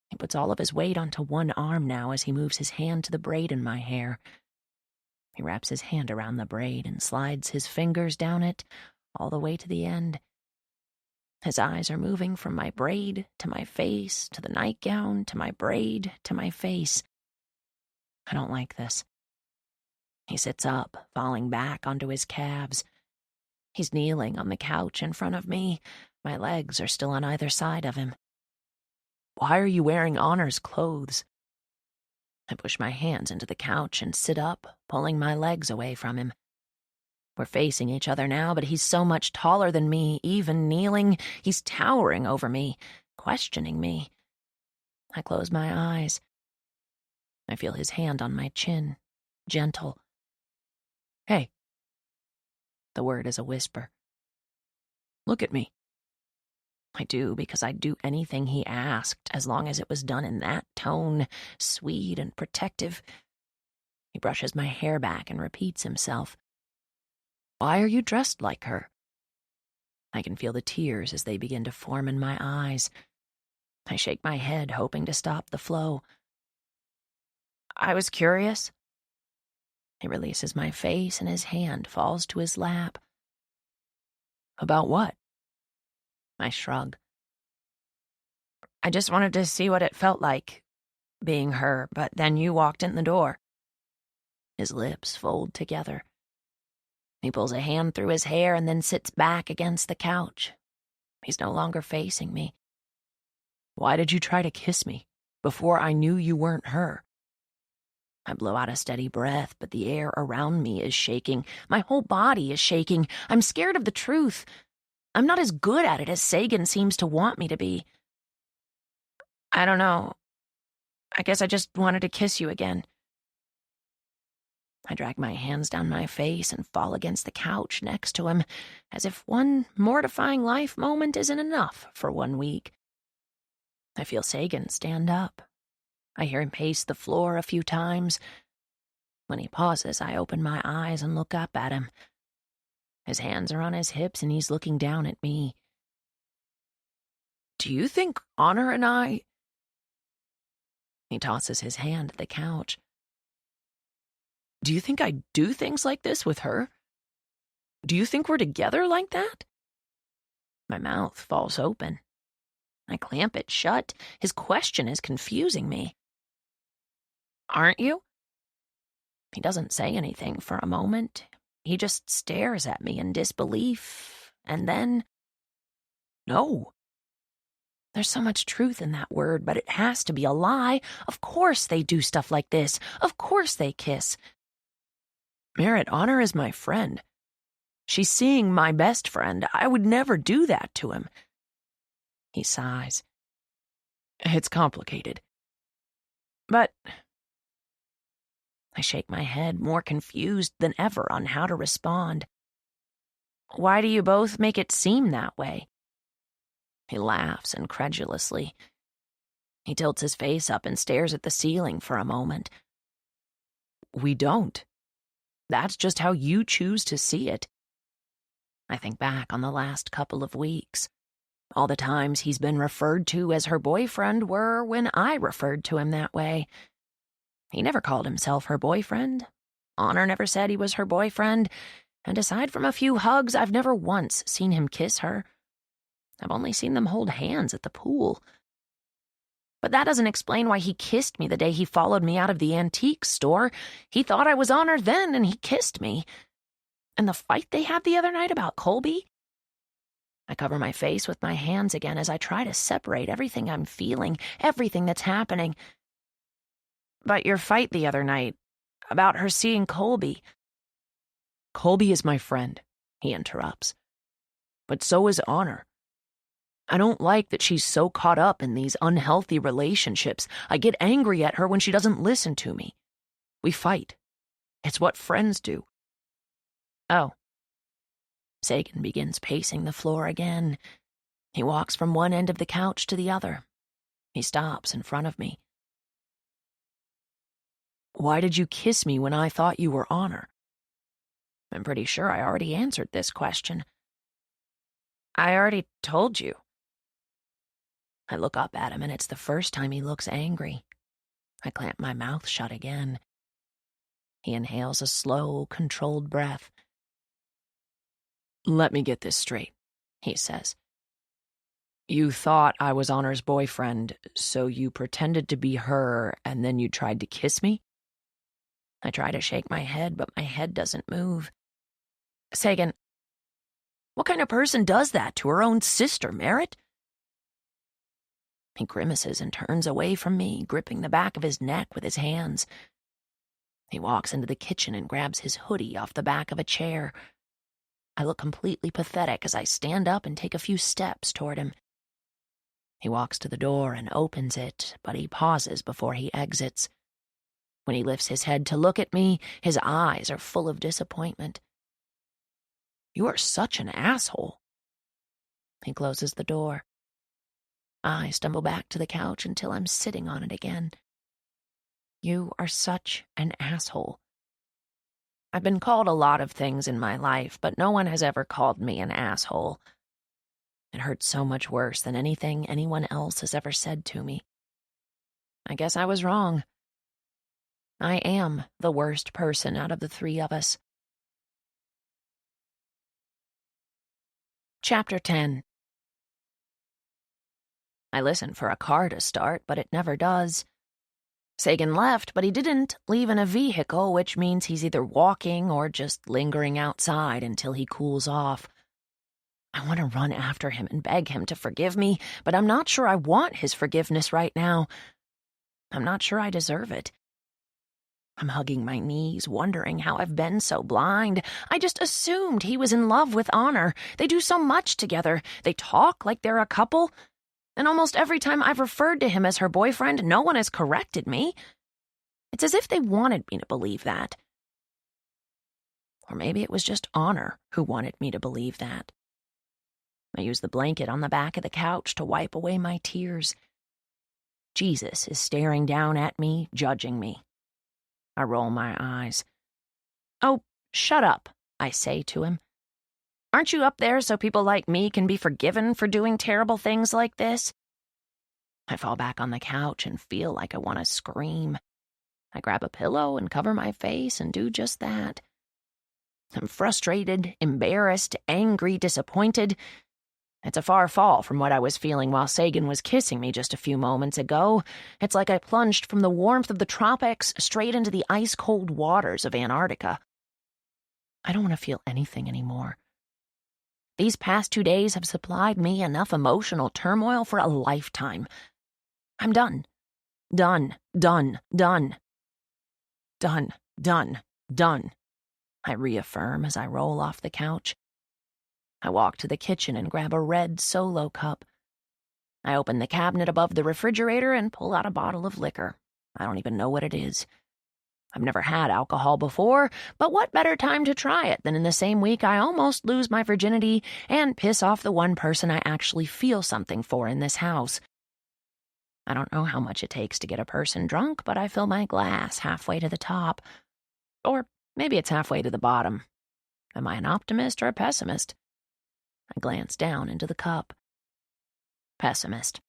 He puts all of his weight onto one arm now as he moves his hand to the braid in my hair. He wraps his hand around the braid and slides his fingers down it, all the way to the end. His eyes are moving from my braid to my face, to the nightgown, to my braid, to my face. I don't like this. He sits up, falling back onto his calves. He's kneeling on the couch in front of me. My legs are still on either side of him. "Why are you wearing Honor's clothes?" I push my hands into the couch and sit up, pulling my legs away from him. We're facing each other now, but he's so much taller than me, even kneeling. He's towering over me, questioning me. I close my eyes. I feel his hand on my chin, gentle. Hey. The word is a whisper. Look at me. I do, because I'd do anything he asked, as long as it was done in that tone, sweet and protective. He brushes my hair back and repeats himself. Why are you dressed like her? I can feel the tears as they begin to form in my eyes. I shake my head, hoping to stop the flow. I was curious. He releases my face and his hand falls to his lap. About what? I shrug. I just wanted to see what it felt like, being her, but then you walked in the door. His lips fold together. He pulls a hand through his hair and then sits back against the couch. He's no longer facing me. Why did you try to kiss me before I knew you weren't her? I blow out a steady breath, but the air around me is shaking. My whole body is shaking. I'm scared of the truth. I'm not as good at it as Sagan seems to want me to be. I don't know. I guess I just wanted to kiss you again. I drag my hands down my face and fall against the couch next to him, as if one mortifying life moment isn't enough for 1 week. I feel Sagan stand up. I hear him pace the floor a few times. When he pauses, I open my eyes and look up at him. His hands are on his hips and he's looking down at me. Do you think Honor and I... He tosses his hand at the couch. Do you think I do things like this with her? Do you think we're together like that? My mouth falls open. I clamp it shut. His question is confusing me. Aren't you? He doesn't say anything for a moment. He just stares at me in disbelief, and then... No. There's so much truth in that word, but it has to be a lie. Of course they do stuff like this. Of course they kiss. Merritt, Honor is my friend. She's seeing my best friend. I would never do that to him. He sighs. It's complicated. But... I shake my head, more confused than ever on how to respond. Why do you both make it seem that way? He laughs incredulously. He tilts his face up and stares at the ceiling for a moment. We don't. That's just how you choose to see it. I think back on the last couple of weeks. All the times he's been referred to as her boyfriend were when I referred to him that way. He never called himself her boyfriend. Honor never said he was her boyfriend. And aside from a few hugs, I've never once seen him kiss her. I've only seen them hold hands at the pool. But that doesn't explain why he kissed me the day he followed me out of the antique store. He thought I was Honor then, and he kissed me. And the fight they had the other night about Colby? I cover my face with my hands again as I try to separate everything I'm feeling, everything that's happening. But your fight the other night, about her seeing Colby. Colby is my friend, he interrupts. But so is Honor. I don't like that she's so caught up in these unhealthy relationships. I get angry at her when she doesn't listen to me. We fight. It's what friends do. Oh. Sagan begins pacing the floor again. He walks from one end of the couch to the other. He stops in front of me. Why did you kiss me when I thought you were Honor? I'm pretty sure I already answered this question. I already told you. I look up at him, and it's the first time he looks angry. I clamp my mouth shut again. He inhales a slow, controlled breath. Let me get this straight, he says. You thought I was Honor's boyfriend, so you pretended to be her, and then you tried to kiss me? I try to shake my head, but my head doesn't move. Sagan, what kind of person does that to her own sister, Merritt? He grimaces and turns away from me, gripping the back of his neck with his hands. He walks into the kitchen and grabs his hoodie off the back of a chair. I look completely pathetic as I stand up and take a few steps toward him. He walks to the door and opens it, but he pauses before he exits. When he lifts his head to look at me, his eyes are full of disappointment. "You are such an asshole." He closes the door. I stumble back to the couch until I'm sitting on it again. You are such an asshole. I've been called a lot of things in my life, but no one has ever called me an asshole. It hurts so much worse than anything anyone else has ever said to me. I guess I was wrong. I am the worst person out of the three of us. Chapter 10. I listen for a car to start, but it never does. Sagan left, but he didn't leave in a vehicle, which means he's either walking or just lingering outside until he cools off. I want to run after him and beg him to forgive me, but I'm not sure I want his forgiveness right now. I'm not sure I deserve it. I'm hugging my knees, wondering how I've been so blind. I just assumed he was in love with Honor. They do so much together. They talk like they're a couple. And almost every time I've referred to him as her boyfriend, no one has corrected me. It's as if they wanted me to believe that. Or maybe it was just Honor who wanted me to believe that. I use the blanket on the back of the couch to wipe away my tears. Jesus is staring down at me, judging me. I roll my eyes. "Oh, shut up," I say to him. "Aren't you up there so people like me can be forgiven for doing terrible things like this?" I fall back on the couch and feel like I want to scream. I grab a pillow and cover my face and do just that. I'm frustrated, embarrassed, angry, disappointed. It's a far fall from what I was feeling while Sagan was kissing me just a few moments ago. It's like I plunged from the warmth of the tropics straight into the ice-cold waters of Antarctica. I don't want to feel anything anymore. These past 2 days have supplied me enough emotional turmoil for a lifetime. I'm done. Done, done, done. Done, done, done, I reaffirm as I roll off the couch. I walk to the kitchen and grab a red Solo cup. I open the cabinet above the refrigerator and pull out a bottle of liquor. I don't even know what it is. I've never had alcohol before, but what better time to try it than in the same week I almost lose my virginity and piss off the one person I actually feel something for in this house. I don't know how much it takes to get a person drunk, but I fill my glass halfway to the top. Or maybe it's halfway to the bottom. Am I an optimist or a pessimist? I glance down into the cup. Pessimist.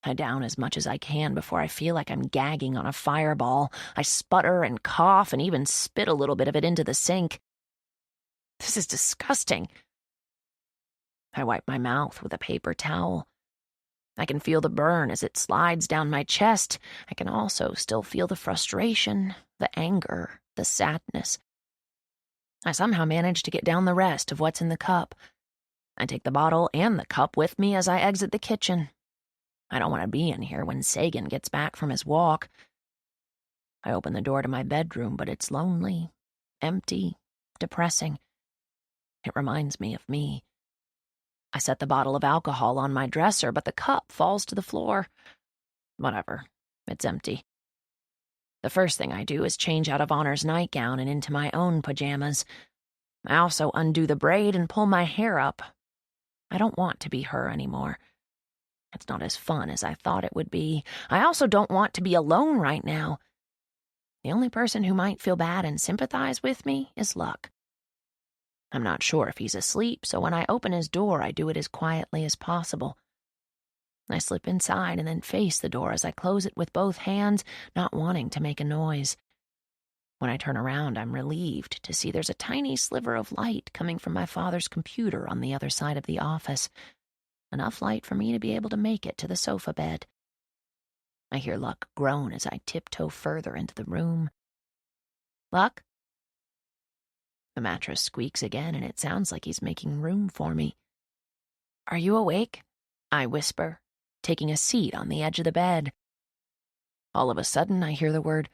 I down as much as I can before I feel like I'm gagging on a fireball. I sputter and cough and even spit a little bit of it into the sink. This is disgusting. I wipe my mouth with a paper towel. I can feel the burn as it slides down my chest. I can also still feel the frustration, the anger, the sadness. I somehow manage to get down the rest of what's in the cup. I take the bottle and the cup with me as I exit the kitchen. I don't want to be in here when Sagan gets back from his walk. I open the door to my bedroom, but it's lonely, empty, depressing. It reminds me of me. I set the bottle of alcohol on my dresser, but the cup falls to the floor. Whatever, it's empty. The first thing I do is change out of Honor's nightgown and into my own pajamas. I also undo the braid and pull my hair up. I don't want to be her anymore. It's not as fun as I thought it would be. I also don't want to be alone right now. The only person who might feel bad and sympathize with me is Luck. I'm not sure if he's asleep, so when I open his door, I do it as quietly as possible. I slip inside and then face the door as I close it with both hands, not wanting to make a noise. When I turn around, I'm relieved to see there's a tiny sliver of light coming from my father's computer on the other side of the office. Enough light for me to be able to make it to the sofa bed. I hear Luck groan as I tiptoe further into the room. "Luck?" The mattress squeaks again, and it sounds like he's making room for me. "Are you awake?" I whisper, taking a seat on the edge of the bed. All of a sudden, I hear the word,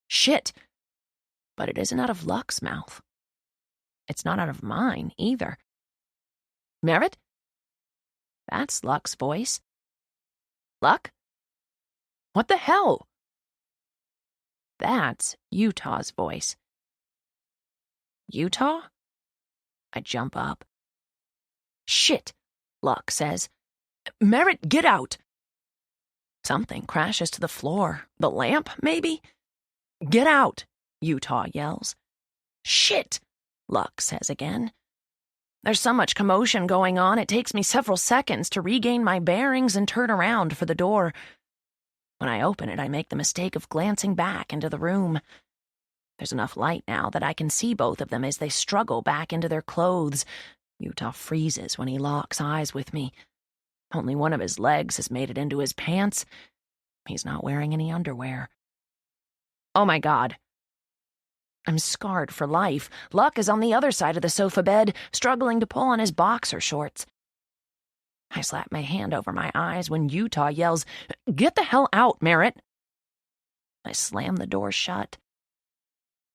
"Shit!" But it isn't out of Luck's mouth. It's not out of mine, either. "Merritt?" That's Luck's voice. "Luck? What the hell?" That's Utah's voice. Utah? I jump up. Shit, Luck says. Merritt, get out. Something crashes to the floor. The lamp, maybe? Get out, Utah yells. Shit, Luck says again. There's so much commotion going on, it takes me several seconds to regain my bearings and turn around for the door. When I open it, I make the mistake of glancing back into the room. There's enough light now that I can see both of them as they struggle back into their clothes. Utah freezes when he locks eyes with me. Only one of his legs has made it into his pants. He's not wearing any underwear. Oh my God. I'm scarred for life. Luck is on the other side of the sofa bed, struggling to pull on his boxer shorts. I slap my hand over my eyes when Utah yells, "Get the hell out, Merritt!" I slam the door shut.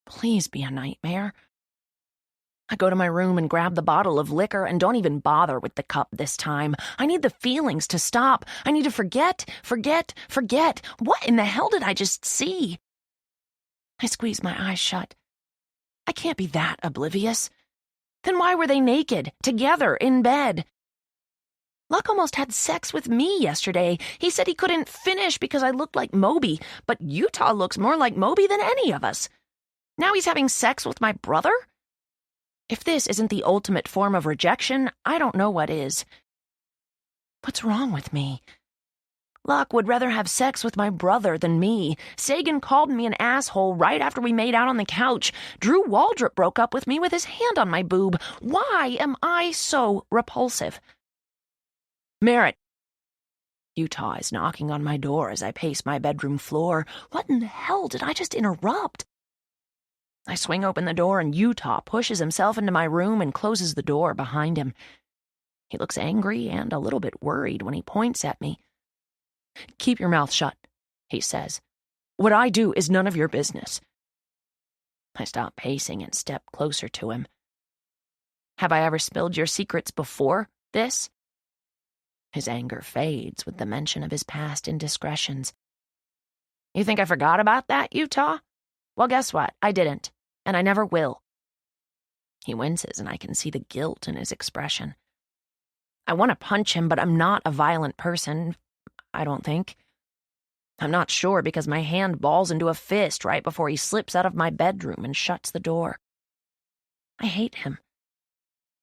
Please be a nightmare. I go to my room and grab the bottle of liquor and don't even bother with the cup this time. I need the feelings to stop. I need to forget. What in the hell did I just see? I squeeze my eyes shut. I can't be that oblivious. Then why were they naked, together, in bed? Luck almost had sex with me yesterday. He said he couldn't finish because I looked like Moby, but Utah looks more like Moby than any of us. Now he's having sex with my brother? If this isn't the ultimate form of rejection, I don't know what is. What's wrong with me? Luck would rather have sex with my brother than me. Sagan called me an asshole right after we made out on the couch. Drew Waldrop broke up with me with his hand on my boob. Why am I so repulsive? Merritt. Utah is knocking on my door as I pace my bedroom floor. What in the hell did I just interrupt? I swing open the door and Utah pushes himself into my room and closes the door behind him. He looks angry and a little bit worried when he points at me. Keep your mouth shut, he says. What I do is none of your business. I stop pacing and step closer to him. Have I ever spilled your secrets before this? His anger fades with the mention of his past indiscretions. You think I forgot about that, Utah? Well, guess what? I didn't, and I never will. He winces, and I can see the guilt in his expression. I want to punch him, but I'm not a violent person, I don't think. I'm not sure because my hand balls into a fist right before he slips out of my bedroom and shuts the door. I hate him,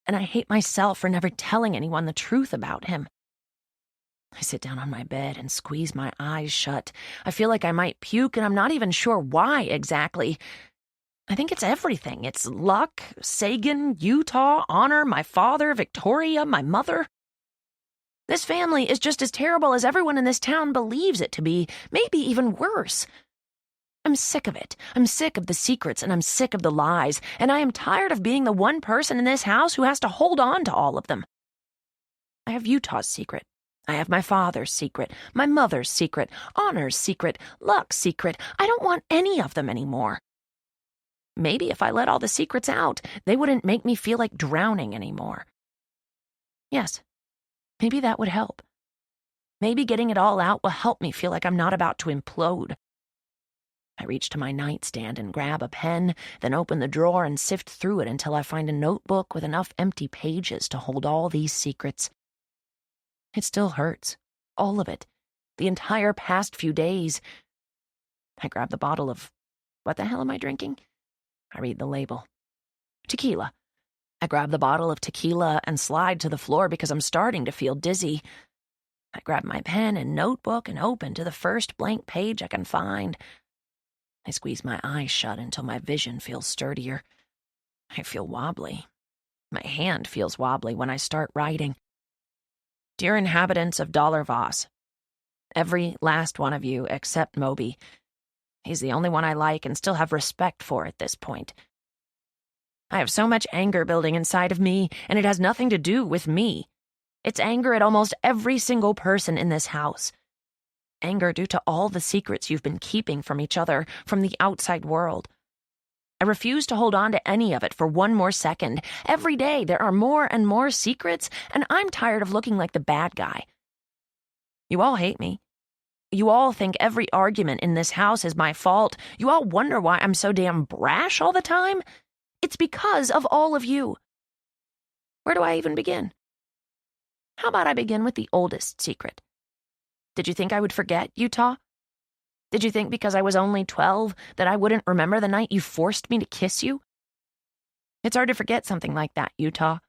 and I hate myself for never telling anyone the truth about him. I sit down on my bed and squeeze my eyes shut. I feel like I might puke, and I'm not even sure why exactly. I think it's everything. It's Luck, Sagan, Utah, Honor, my father, Victoria, my mother. This family is just as terrible as everyone in this town believes it to be, maybe even worse. I'm sick of it. I'm sick of the secrets, and I'm sick of the lies, and I am tired of being the one person in this house who has to hold on to all of them. I have Utah's secret. I have my father's secret, my mother's secret, Honor's secret, Luck's secret. I don't want any of them anymore. Maybe if I let all the secrets out, they wouldn't make me feel like drowning anymore. Yes, maybe that would help. Maybe getting it all out will help me feel like I'm not about to implode. I reach to my nightstand and grab a pen, then open the drawer and sift through it until I find a notebook with enough empty pages to hold all these secrets. It still hurts. All of it. The entire past few days. I grab the bottle of... What the hell am I drinking? I read the label. Tequila. I grab the bottle of tequila and slide to the floor because I'm starting to feel dizzy. I grab my pen and notebook and open to the first blank page I can find. I squeeze my eyes shut until my vision feels sturdier. I feel wobbly. My hand feels wobbly when I start writing. Dear inhabitants of Dollar Voss, every last one of you except Moby. He's the only one I like and still have respect for at this point. I have so much anger building inside of me, and it has nothing to do with me. It's anger at almost every single person in this house. Anger due to all the secrets you've been keeping from each other, from the outside world. I refuse to hold on to any of it for one more second. Every day there are more and more secrets, and I'm tired of looking like the bad guy. You all hate me. You all think every argument in this house is my fault. You all wonder why I'm so damn brash all the time. It's because of all of you. Where do I even begin? How about I begin with the oldest secret? Did you think I would forget, Utah? Did you think because I was only 12 that I wouldn't remember the night you forced me to kiss you? It's hard to forget something like that, Utah.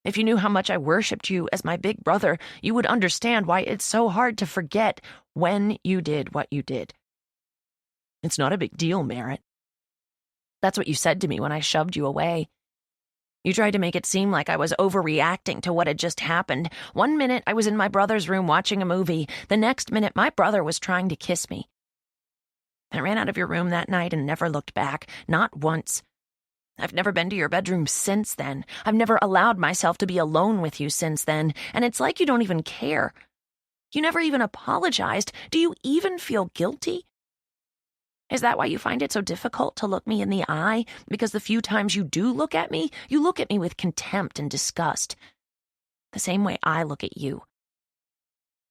If you knew how much I worshipped you as my big brother, you would understand why it's so hard to forget when you did what you did. It's not a big deal, Merritt. That's what you said to me when I shoved you away. You tried to make it seem like I was overreacting to what had just happened. One minute I was in my brother's room watching a movie. The next minute my brother was trying to kiss me. I ran out of your room that night and never looked back, not once. I've never been to your bedroom since then. I've never allowed myself to be alone with you since then, and it's like you don't even care. You never even apologized. Do you even feel guilty? Is that why you find it so difficult to look me in the eye? Because the few times you do look at me, you look at me with contempt and disgust. The same way I look at you.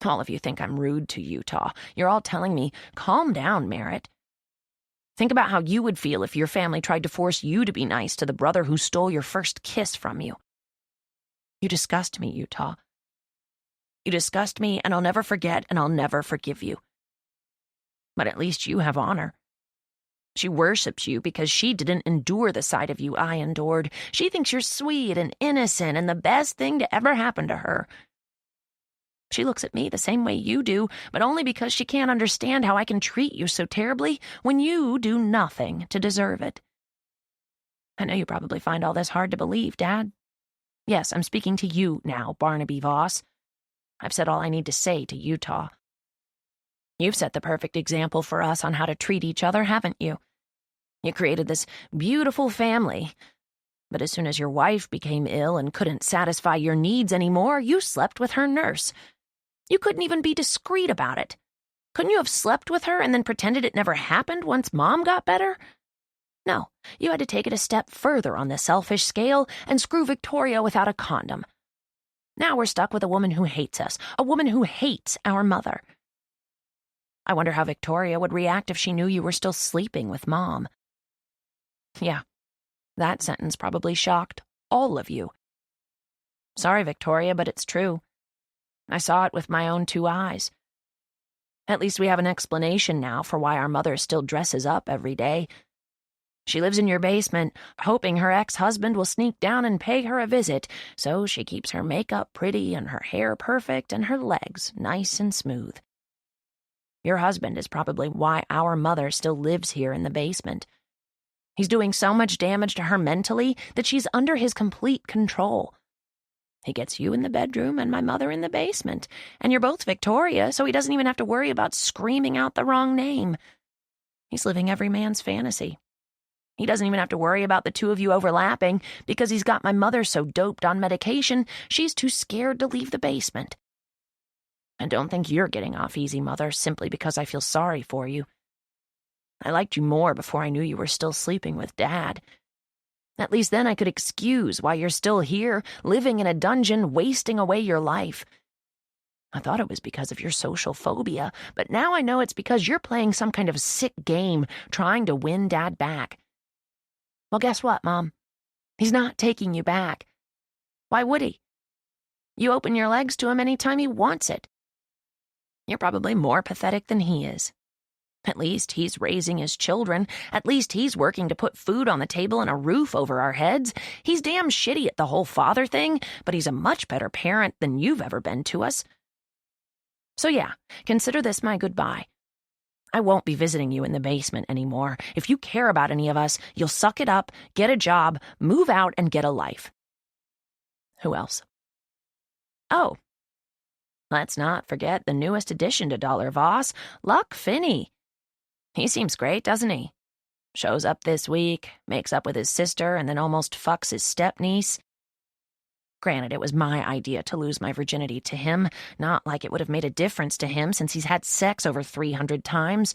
All of you think I'm rude to Utah. You're all telling me, calm down, Merritt. Think about how you would feel if your family tried to force you to be nice to the brother who stole your first kiss from you. You disgust me, Utah. You disgust me, and I'll never forget, and I'll never forgive you. But at least you have honor. She worships you because she didn't endure the side of you I endured. She thinks you're sweet and innocent and the best thing to ever happen to her. She looks at me the same way you do, but only because she can't understand how I can treat you so terribly when you do nothing to deserve it. I know you probably find all this hard to believe, Dad. Yes, I'm speaking to you now, Barnaby Voss. I've said all I need to say to Utah. You've set the perfect example for us on how to treat each other, haven't you? You created this beautiful family. But as soon as your wife became ill and couldn't satisfy your needs anymore, you slept with her nurse. You couldn't even be discreet about it. Couldn't you have slept with her and then pretended it never happened once Mom got better? No, you had to take it a step further on the selfish scale and screw Victoria without a condom. Now we're stuck with a woman who hates us, a woman who hates our mother. I wonder how Victoria would react if she knew you were still sleeping with Mom. Yeah, that sentence probably shocked all of you. Sorry, Victoria, but it's true. I saw it with my own 2 eyes. At least we have an explanation now for why our mother still dresses up every day. She lives in your basement, hoping her ex-husband will sneak down and pay her a visit, so she keeps her makeup pretty and her hair perfect and her legs nice and smooth. Your husband is probably why our mother still lives here in the basement. He's doing so much damage to her mentally that she's under his complete control. He gets you in the bedroom and my mother in the basement, and you're both Victoria, so he doesn't even have to worry about screaming out the wrong name. He's living every man's fantasy. He doesn't even have to worry about the two of you overlapping because he's got my mother so doped on medication, she's too scared to leave the basement. And don't think you're getting off easy, Mother, simply because I feel sorry for you. I liked you more before I knew you were still sleeping with Dad. At least then I could excuse why you're still here, living in a dungeon, wasting away your life. I thought it was because of your social phobia, but now I know it's because you're playing some kind of sick game, trying to win Dad back. Well, guess what, Mom? He's not taking you back. Why would he? You open your legs to him anytime he wants it. You're probably more pathetic than he is. At least he's raising his children. At least he's working to put food on the table and a roof over our heads. He's damn shitty at the whole father thing, but he's a much better parent than you've ever been to us. So yeah, consider this my goodbye. I won't be visiting you in the basement anymore. If you care about any of us, you'll suck it up, get a job, move out, and get a life. Who else? Oh, let's not forget the newest addition to Dollar Voss, Luck Finney. He seems great, doesn't he? Shows up this week, makes up with his sister, and then almost fucks his step-niece. Granted, it was my idea to lose my virginity to him, not like it would have made a difference to him since he's had sex over 300 times.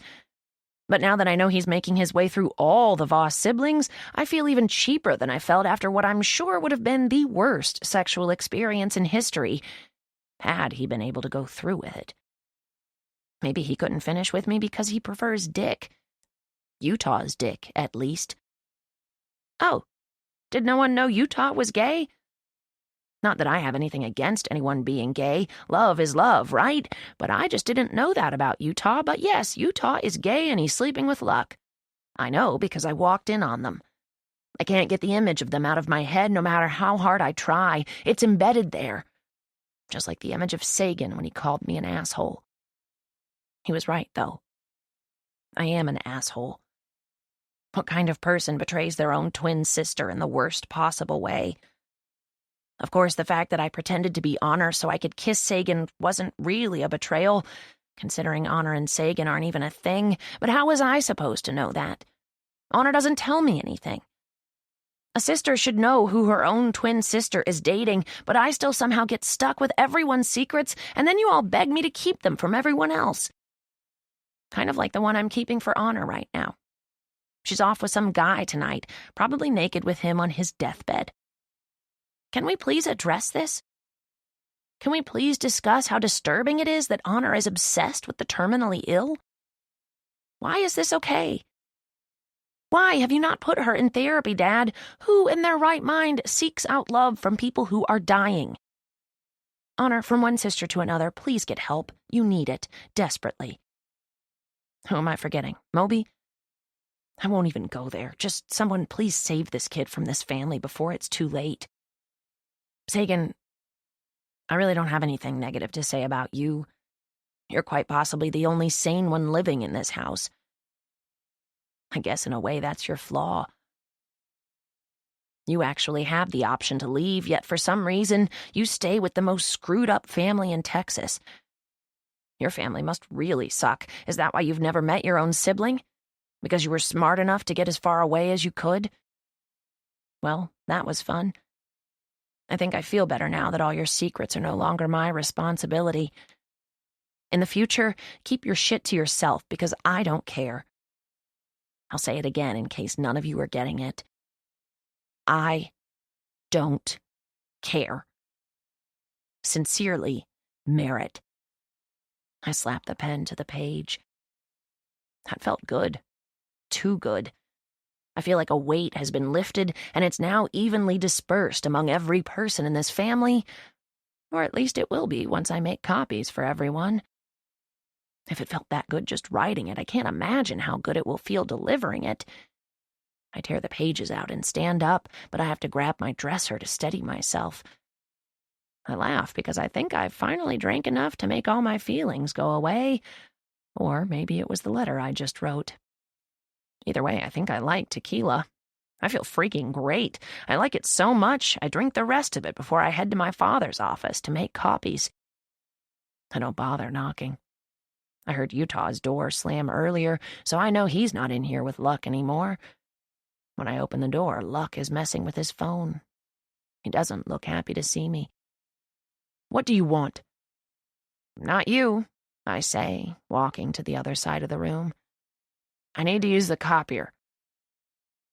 But now that I know he's making his way through all the Voss siblings, I feel even cheaper than I felt after what I'm sure would have been the worst sexual experience in history, had he been able to go through with it. Maybe he couldn't finish with me because he prefers Dick. Utah's Dick, at least. Oh, did no one know Utah was gay? Not that I have anything against anyone being gay. Love is love, right? But I just didn't know that about Utah. But yes, Utah is gay and he's sleeping with Luck. I know because I walked in on them. I can't get the image of them out of my head no matter how hard I try. It's embedded there. Just like the image of Sagan when he called me an asshole. He was right, though. I am an asshole. What kind of person betrays their own twin sister in the worst possible way? Of course, the fact that I pretended to be Honor so I could kiss Sagan wasn't really a betrayal, considering Honor and Sagan aren't even a thing, but how was I supposed to know that? Honor doesn't tell me anything. A sister should know who her own twin sister is dating, but I still somehow get stuck with everyone's secrets, and then you all beg me to keep them from everyone else. Kind of like the one I'm keeping for Honor right now. She's off with some guy tonight, probably naked with him on his deathbed. Can we please address this? Can we please discuss how disturbing it is that Honor is obsessed with the terminally ill? Why is this okay? Why have you not put her in therapy, Dad? Who in their right mind seeks out love from people who are dying? Honor, from one sister to another, please get help. You need it, desperately. Who am I forgetting? Moby? I won't even go there. Just someone please save this kid from this family before it's too late. Sagan, I really don't have anything negative to say about you. You're quite possibly the only sane one living in this house. I guess in a way that's your flaw. You actually have the option to leave, yet for some reason you stay with the most screwed up family in Texas. Your family must really suck. Is that why you've never met your own sibling? Because you were smart enough to get as far away as you could? Well, that was fun. I think I feel better now that all your secrets are no longer my responsibility. In the future, keep your shit to yourself because I don't care. I'll say it again in case none of you are getting it. I don't care. Sincerely, Merritt. I slapped the pen to the page. That felt good. Too good. I feel like a weight has been lifted and it's now evenly dispersed among every person in this family, or at least it will be once I make copies for everyone. If it felt that good just writing it, I can't imagine how good it will feel delivering it. I tear the pages out and stand up, but I have to grab my dresser to steady myself. I laugh because I think I've finally drank enough to make all my feelings go away, or maybe it was the letter I just wrote. Either way, I think I like tequila. I feel freaking great. I like it so much, I drink the rest of it before I head to my father's office to make copies. I don't bother knocking. I heard Utah's door slam earlier, so I know he's not in here with Luck anymore. When I open the door, Luck is messing with his phone. He doesn't look happy to see me. What do you want? Not you, I say, walking to the other side of the room. I need to use the copier.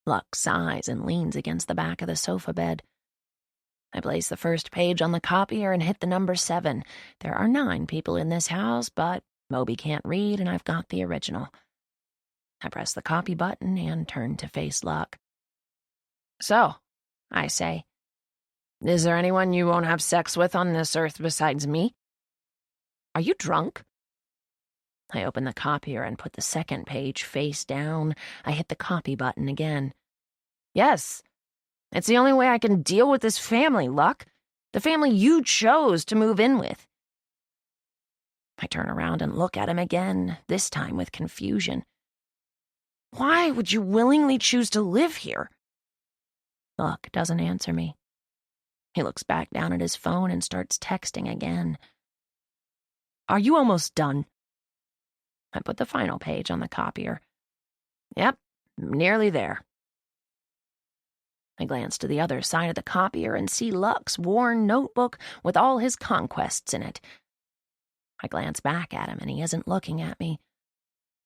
Luck sighs and leans against the back of the sofa bed. I place the first page on the copier and hit the number 7. There are 9 people in this house, but Moby can't read and I've got the original. I press the copy button and turn to face Luck. So, I say, is there anyone you won't have sex with on this earth besides me? Are you drunk? I open the copier and put the second page face down. I hit the copy button again. Yes, it's the only way I can deal with this family, Luck. The family you chose to move in with. I turn around and look at him again, this time with confusion. Why would you willingly choose to live here? Luck doesn't answer me. He looks back down at his phone and starts texting again. Are you almost done? I put the final page on the copier. Yep, nearly there. I glance to the other side of the copier and see Luck's worn notebook with all his conquests in it. I glance back at him and he isn't looking at me.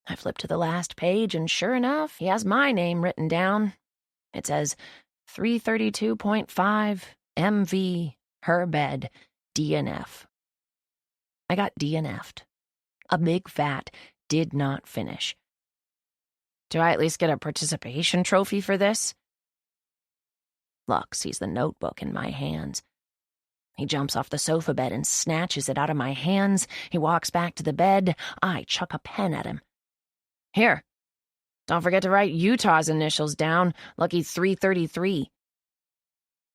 I flip to the last page and sure enough, he has my name written down. It says 332.5 MV, her bed, DNF. I got DNF'd. A big fat did not finish. Do I at least get a participation trophy for this? Luck sees the notebook in my hands. He jumps off the sofa bed and snatches it out of my hands. He walks back to the bed. I chuck a pen at him. Here. Don't forget to write Utah's initials down. Lucky 333.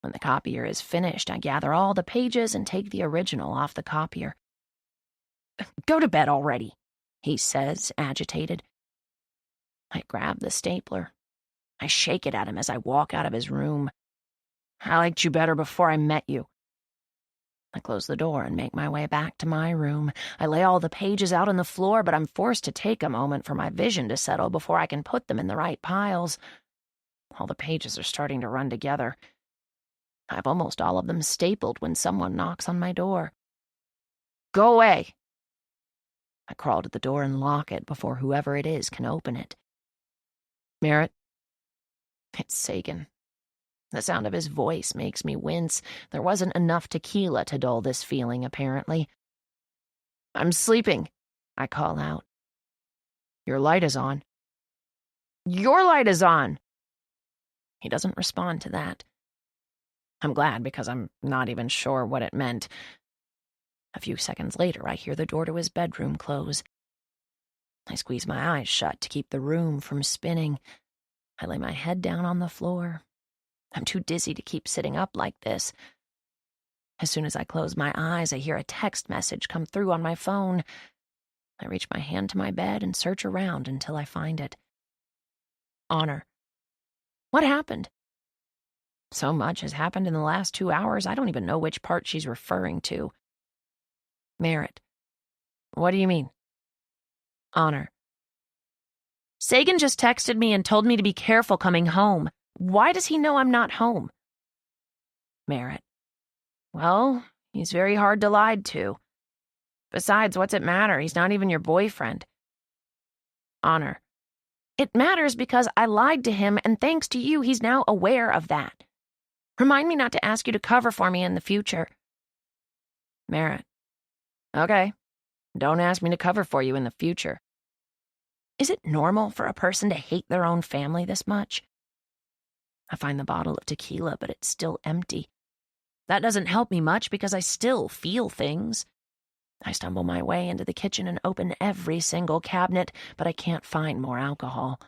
When the copier is finished, I gather all the pages and take the original off the copier. Go to bed already, he says, agitated. I grab the stapler. I shake it at him as I walk out of his room. I liked you better before I met you. I close the door and make my way back to my room. I lay all the pages out on the floor, but I'm forced to take a moment for my vision to settle before I can put them in the right piles. All the pages are starting to run together. I have almost all of them stapled when someone knocks on my door. Go away. I crawl to the door and lock it before whoever it is can open it. Merritt? It's Sagan. The sound of his voice makes me wince. There wasn't enough tequila to dull this feeling, apparently. I'm sleeping, I call out. Your light is on. Your light is on! He doesn't respond to that. I'm glad because I'm not even sure what it meant. A few seconds later, I hear the door to his bedroom close. I squeeze my eyes shut to keep the room from spinning. I lay my head down on the floor. I'm too dizzy to keep sitting up like this. As soon as I close my eyes, I hear a text message come through on my phone. I reach my hand to my bed and search around until I find it. Honor. What happened? So much has happened in the last 2 hours, I don't even know which part she's referring to. Merritt. What do you mean? Honor. Sagan just texted me and told me to be careful coming home. Why does he know I'm not home? Merritt. Well, he's very hard to lie to. Besides, what's it matter? He's not even your boyfriend. Honor. It matters because I lied to him, and thanks to you, he's now aware of that. Remind me not to ask you to cover for me in the future. Merritt. Okay. Don't ask me to cover for you in the future. Is it normal for a person to hate their own family this much? I find the bottle of tequila, but it's still empty. That doesn't help me much because I still feel things. I stumble my way into the kitchen and open every single cabinet, but I can't find more alcohol.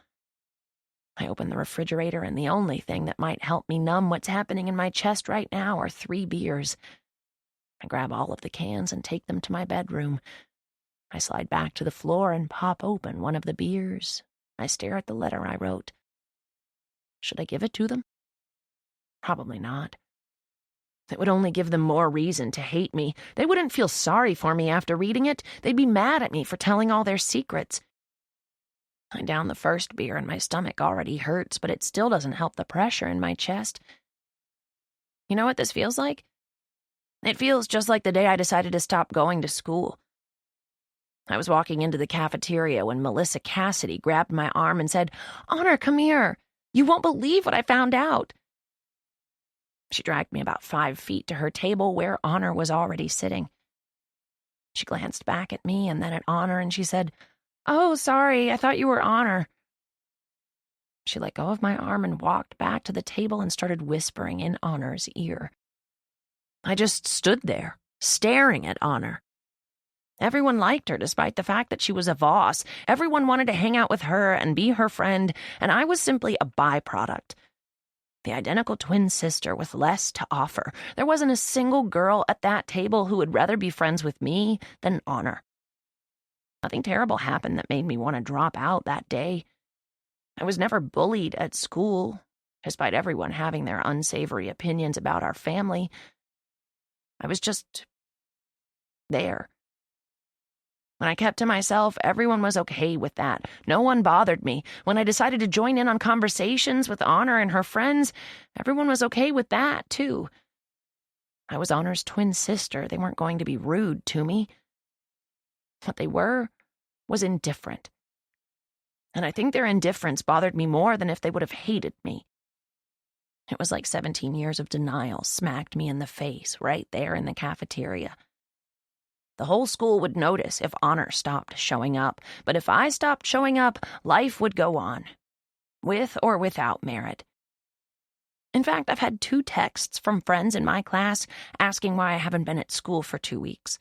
I open the refrigerator, and the only thing that might help me numb what's happening in my chest right now are 3 beers. I grab all of the cans and take them to my bedroom. I slide back to the floor and pop open one of the beers. I stare at the letter I wrote. Should I give it to them? Probably not. It would only give them more reason to hate me. They wouldn't feel sorry for me after reading it. They'd be mad at me for telling all their secrets. I down the first beer and my stomach already hurts, but it still doesn't help the pressure in my chest. You know what this feels like? It feels just like the day I decided to stop going to school. I was walking into the cafeteria when Melissa Cassidy grabbed my arm and said, "Honor, come here. You won't believe what I found out." She dragged me about 5 feet to her table where Honor was already sitting. She glanced back at me and then at Honor, and she said, "Oh, sorry, I thought you were Honor." She let go of my arm and walked back to the table and started whispering in Honor's ear. I just stood there, staring at Honor. Everyone liked her despite the fact that she was a Voss. Everyone wanted to hang out with her and be her friend, and I was simply a byproduct. The identical twin sister with less to offer. There wasn't a single girl at that table who would rather be friends with me than Honor. Nothing terrible happened that made me want to drop out that day. I was never bullied at school, despite everyone having their unsavory opinions about our family. I was just there. When I kept to myself, everyone was okay with that. No one bothered me. When I decided to join in on conversations with Honor and her friends, everyone was okay with that, too. I was Honor's twin sister. They weren't going to be rude to me. What they were was indifferent. And I think their indifference bothered me more than if they would have hated me. It was like 17 years of denial smacked me in the face right there in the cafeteria. The whole school would notice if Honor stopped showing up, but if I stopped showing up, life would go on, with or without merit. In fact, I've had 2 texts from friends in my class asking why I haven't been at school for 2 weeks.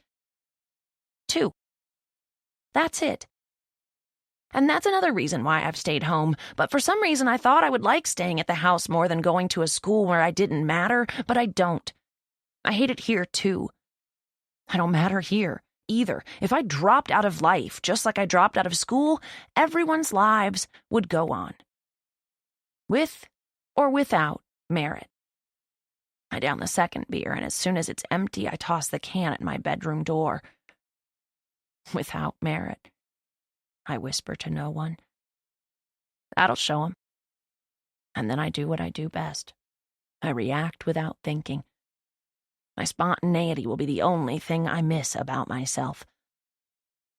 2. That's it. And that's another reason why I've stayed home, but for some reason I thought I would like staying at the house more than going to a school where I didn't matter, but I don't. I hate it here, too. I don't matter here, either. If I dropped out of life, just like I dropped out of school, everyone's lives would go on. With or without merit. I down the second beer, and as soon as it's empty, I toss the can at my bedroom door. Without merit. I whisper to no one. That'll show 'em. And then I do what I do best. I react without thinking. My spontaneity will be the only thing I miss about myself.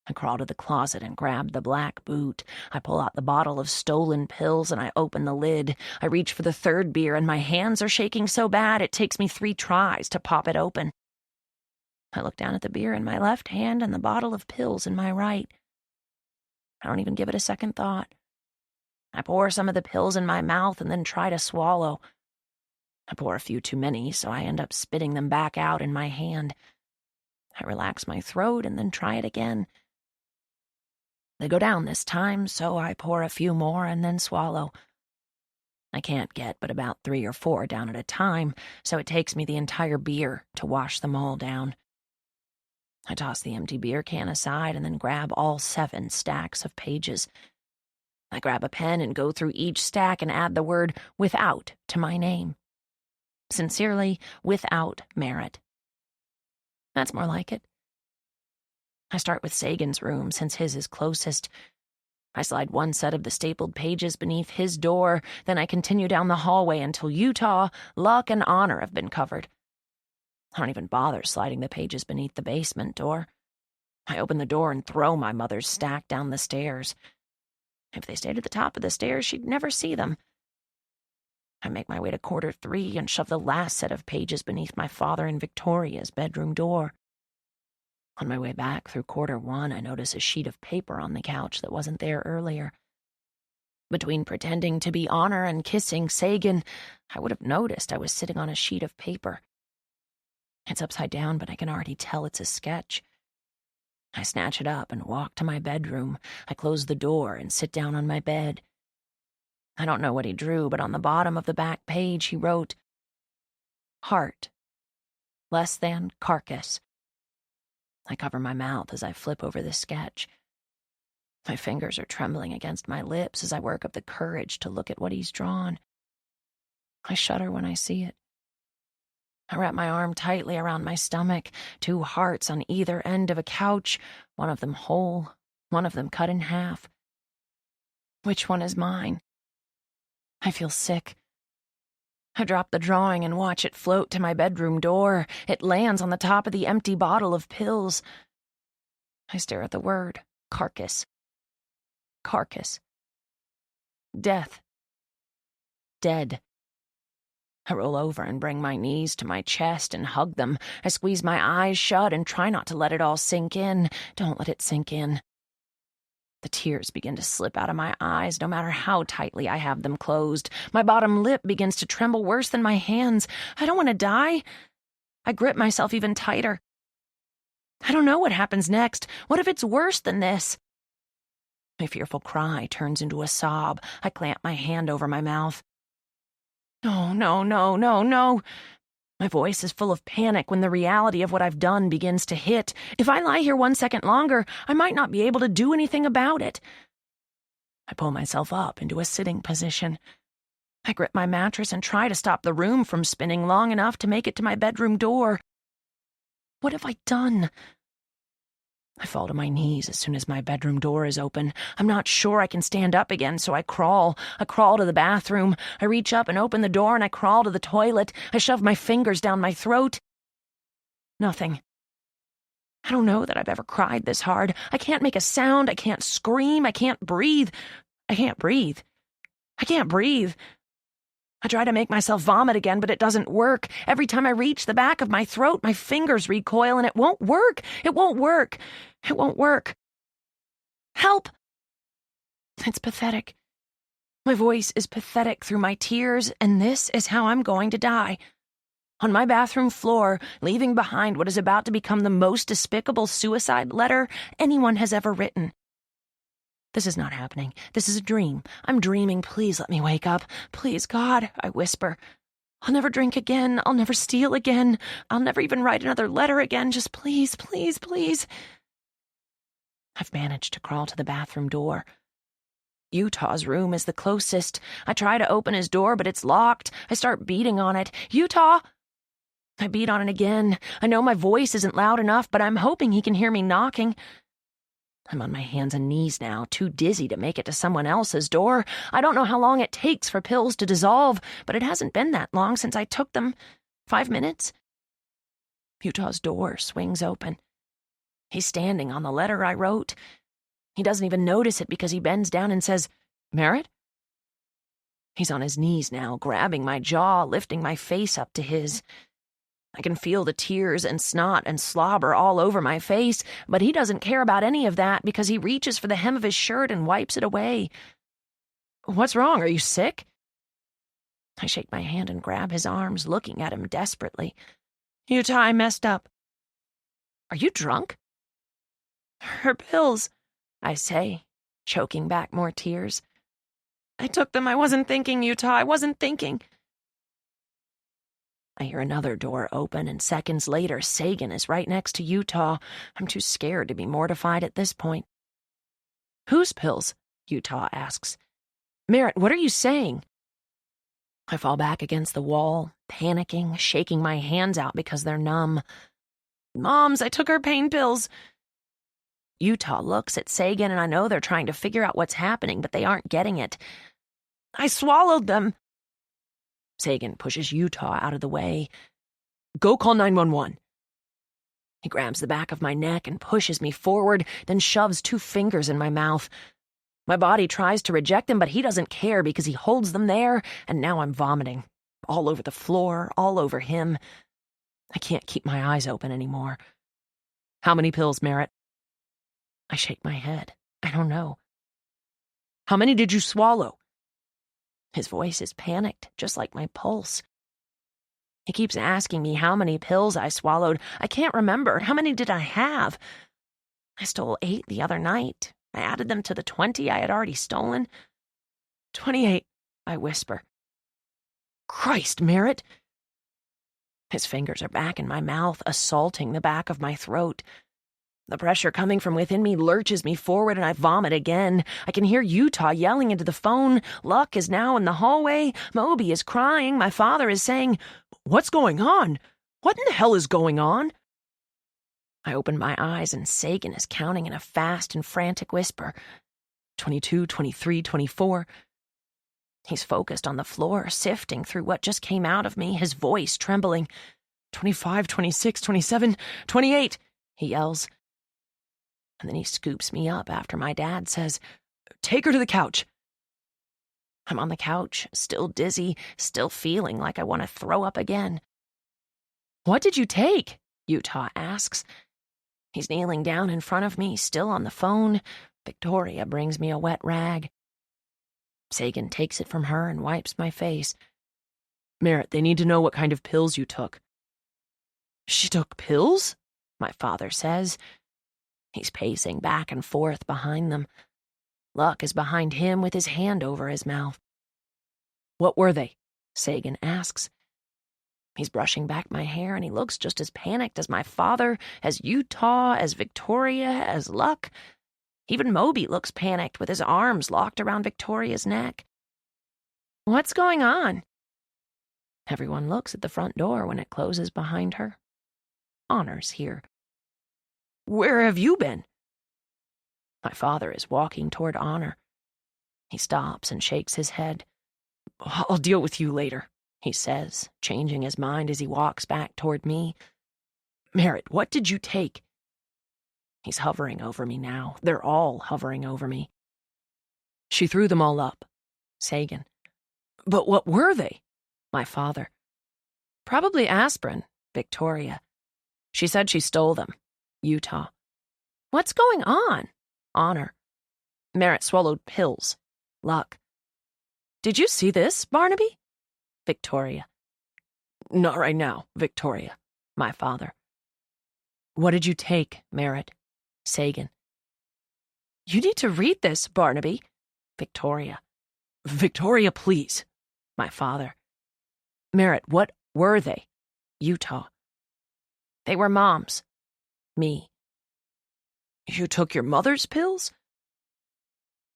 I crawl to the closet and grab the black boot. I pull out the bottle of stolen pills and I open the lid. I reach for the 3rd beer and my hands are shaking so bad it takes me 3 tries to pop it open. I look down at the beer in my left hand and the bottle of pills in my right. I don't even give it a second thought. I pour some of the pills in my mouth and then try to swallow. I pour a few too many, so I end up spitting them back out in my hand. I relax my throat and then try it again. They go down this time, so I pour a few more and then swallow. I can't get but about 3 or 4 down at a time, so it takes me the entire beer to wash them all down. I toss the empty beer can aside and then grab all 7 stacks of pages. I grab a pen and go through each stack and add the word without to my name. Sincerely, without merit. That's more like it. I start with Sagan's room since his is closest. I slide one set of the stapled pages beneath his door, then I continue down the hallway until Utah, Luck, and Honor have been covered. I don't even bother sliding the pages beneath the basement door. I open the door and throw my mother's stack down the stairs. If they stayed at the top of the stairs, she'd never see them. I make my way to quarter 3 and shove the last set of pages beneath my father and Victoria's bedroom door. On my way back through quarter 1, I notice a sheet of paper on the couch that wasn't there earlier. Between pretending to be Honor and kissing Sagan, I would have noticed I was sitting on a sheet of paper. It's upside down, but I can already tell it's a sketch. I snatch it up and walk to my bedroom. I close the door and sit down on my bed. I don't know what he drew, but on the bottom of the back page he wrote, heart, less than carcass. I cover my mouth as I flip over the sketch. My fingers are trembling against my lips as I work up the courage to look at what he's drawn. I shudder when I see it. I wrap my arm tightly around my stomach, 2 hearts on either end of a couch, one of them whole, one of them cut in half. Which one is mine? I feel sick. I drop the drawing and watch it float to my bedroom door. It lands on the top of the empty bottle of pills. I stare at the word, carcass. Carcass. Death. Dead. I roll over and bring my knees to my chest and hug them. I squeeze my eyes shut and try not to let it all sink in. Don't let it sink in. The tears begin to slip out of my eyes, no matter how tightly I have them closed. My bottom lip begins to tremble worse than my hands. I don't want to die. I grip myself even tighter. I don't know what happens next. What if it's worse than this? My fearful cry turns into a sob. I clamp my hand over my mouth. No, no, no, no, no. My voice is full of panic when the reality of what I've done begins to hit. If I lie here 1 second longer, I might not be able to do anything about it. I pull myself up into a sitting position. I grip my mattress and try to stop the room from spinning long enough to make it to my bedroom door. What have I done? I fall to my knees as soon as my bedroom door is open. I'm not sure I can stand up again, so I crawl. I crawl to the bathroom. I reach up and open the door, and I crawl to the toilet. I shove my fingers down my throat. Nothing. I don't know that I've ever cried this hard. I can't make a sound. I can't scream. I can't breathe. I can't breathe. I can't breathe. I try to make myself vomit again, but it doesn't work. Every time I reach the back of my throat, my fingers recoil, and it won't work. It won't work. It won't work. Help! It's pathetic. My voice is pathetic through my tears, and this is how I'm going to die. On my bathroom floor, leaving behind what is about to become the most despicable suicide letter anyone has ever written. This is not happening. This is a dream. I'm dreaming. Please let me wake up. Please, God, I whisper. I'll never drink again. I'll never steal again. I'll never even write another letter again. Just please, please, please. I've managed to crawl to the bathroom door. Utah's room is the closest. I try to open his door, but it's locked. I start beating on it. Utah! I beat on it again. I know my voice isn't loud enough, but I'm hoping he can hear me knocking. I'm on my hands and knees now, too dizzy to make it to someone else's door. I don't know how long it takes for pills to dissolve, but it hasn't been that long since I took them. 5 minutes? Utah's door swings open. He's standing on the letter I wrote. He doesn't even notice it because he bends down and says, "Merritt?" He's on his knees now, grabbing my jaw, lifting my face up to his. I can feel the tears and snot and slobber all over my face, but he doesn't care about any of that because he reaches for the hem of his shirt and wipes it away. "What's wrong? Are you sick?" I shake my hand and grab his arms, looking at him desperately. "Utah, I messed up." "Are you drunk?" "Her pills," I say, choking back more tears. "I took them. I wasn't thinking, Utah. I wasn't thinking." I hear another door open, and seconds later, Sagan is right next to Utah. I'm too scared to be mortified at this point. "Whose pills?" Utah asks. "Merritt, what are you saying?" I fall back against the wall, panicking, shaking my hands out because they're numb. "Mom's, I took her pain pills." Utah looks at Sagan, and I know they're trying to figure out what's happening, but they aren't getting it. "I swallowed them." Sagan pushes Utah out of the way. "Go call 911. He grabs the back of my neck and pushes me forward, then shoves 2 fingers in my mouth. My body tries to reject him, but he doesn't care because he holds them there, and now I'm vomiting. All over the floor, all over him. I can't keep my eyes open anymore. "How many pills, Merritt?" I shake my head. I don't know. "How many did you swallow?" His voice is panicked, just like my pulse. He keeps asking me how many pills I swallowed. I can't remember. How many did I have? I stole 8 the other night. I added them to the 20 I had already stolen. 28, I whisper. "Christ, Merritt!" His fingers are back in my mouth, assaulting the back of my throat. The pressure coming from within me lurches me forward, and I vomit again. I can hear Utah yelling into the phone. Luck is now in the hallway. Moby is crying. My father is saying, "What's going on? What in the hell is going on?" I open my eyes, and Sagan is counting in a fast and frantic whisper. 22, 23, 24. He's focused on the floor, sifting through what just came out of me, his voice trembling. 25, 26, 27, 28, he yells. And then he scoops me up after my dad says, "Take her to the couch." I'm on the couch, still dizzy, still feeling like I want to throw up again. "What did you take?" Utah asks. He's kneeling down in front of me, still on the phone. Victoria brings me a wet rag. Sagan takes it from her and wipes my face. "Merritt, they need to know what kind of pills you took." "She took pills?" my father says. He's pacing back and forth behind them. Luck is behind him with his hand over his mouth. "What were they?" Sagan asks. He's brushing back my hair, and he looks just as panicked as my father, as Utah, as Victoria, as Luck. Even Moby looks panicked with his arms locked around Victoria's neck. "What's going on?" Everyone looks at the front door when it closes behind her. Honor's here. "Where have you been?" My father is walking toward Honor. He stops and shakes his head. "I'll deal with you later," he says, changing his mind as he walks back toward me. "Merritt, what did you take?" He's hovering over me now. They're all hovering over me. "She threw them all up." Sagan. "But what were they?" My father. Probably aspirin. Victoria. She said she stole them. Utah. What's going on? Honor. Merritt swallowed pills. Luck. Did you see this, Barnaby? Victoria. Not right now, Victoria. My father. What did you take, Merritt? Sagan. You need to read this, Barnaby. Victoria. Victoria, please. My father. Merritt, what were they? Utah. They were Mom's. Me. You took your mother's pills?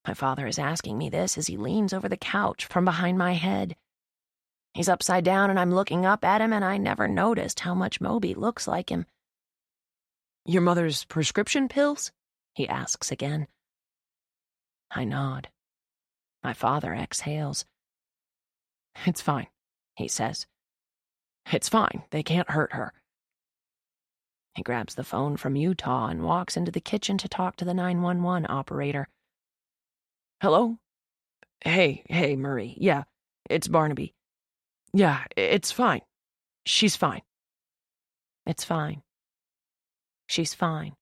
My father is asking me this as he leans over the couch from behind my head. He's upside down and I'm looking up at him, and I never noticed how much Moby looks like him. Your mother's prescription pills? He asks again. I nod. My father exhales. It's fine, he says. It's fine. They can't hurt her. He grabs the phone from Utah and walks into the kitchen to talk to the 911 operator. Hello? Hey, Marie. Yeah, it's Barnaby. Yeah, it's fine. She's fine. It's fine. She's fine.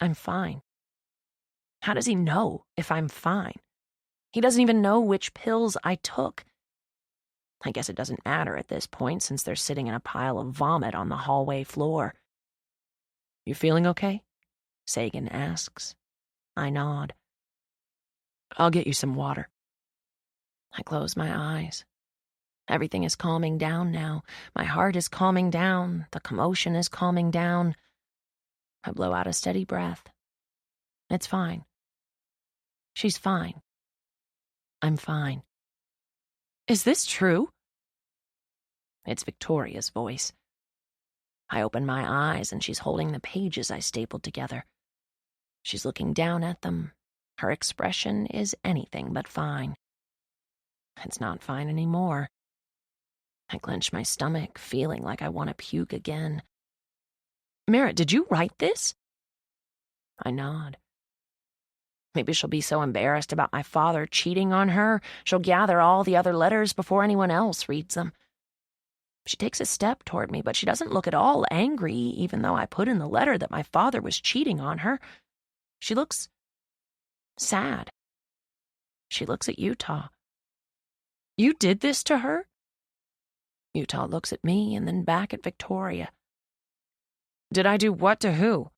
I'm fine. How does he know if I'm fine? He doesn't even know which pills I took. I guess it doesn't matter at this point since they're sitting in a pile of vomit on the hallway floor. You feeling okay? Sagan asks. I nod. I'll get you some water. I close my eyes. Everything is calming down now. My heart is calming down. The commotion is calming down. I blow out a steady breath. It's fine. She's fine. I'm fine. Is this true? It's Victoria's voice. I open my eyes and she's holding the pages I stapled together. She's looking down at them. Her expression is anything but fine. It's not fine anymore. I clench my stomach, feeling like I want to puke again. Merritt, did you write this? I nod. Maybe she'll be so embarrassed about my father cheating on her, she'll gather all the other letters before anyone else reads them. She takes a step toward me, but she doesn't look at all angry, even though I put in the letter that my father was cheating on her. She looks sad. She looks at Utah. You did this to her? Utah looks at me and then back at Victoria. Did I do what to who?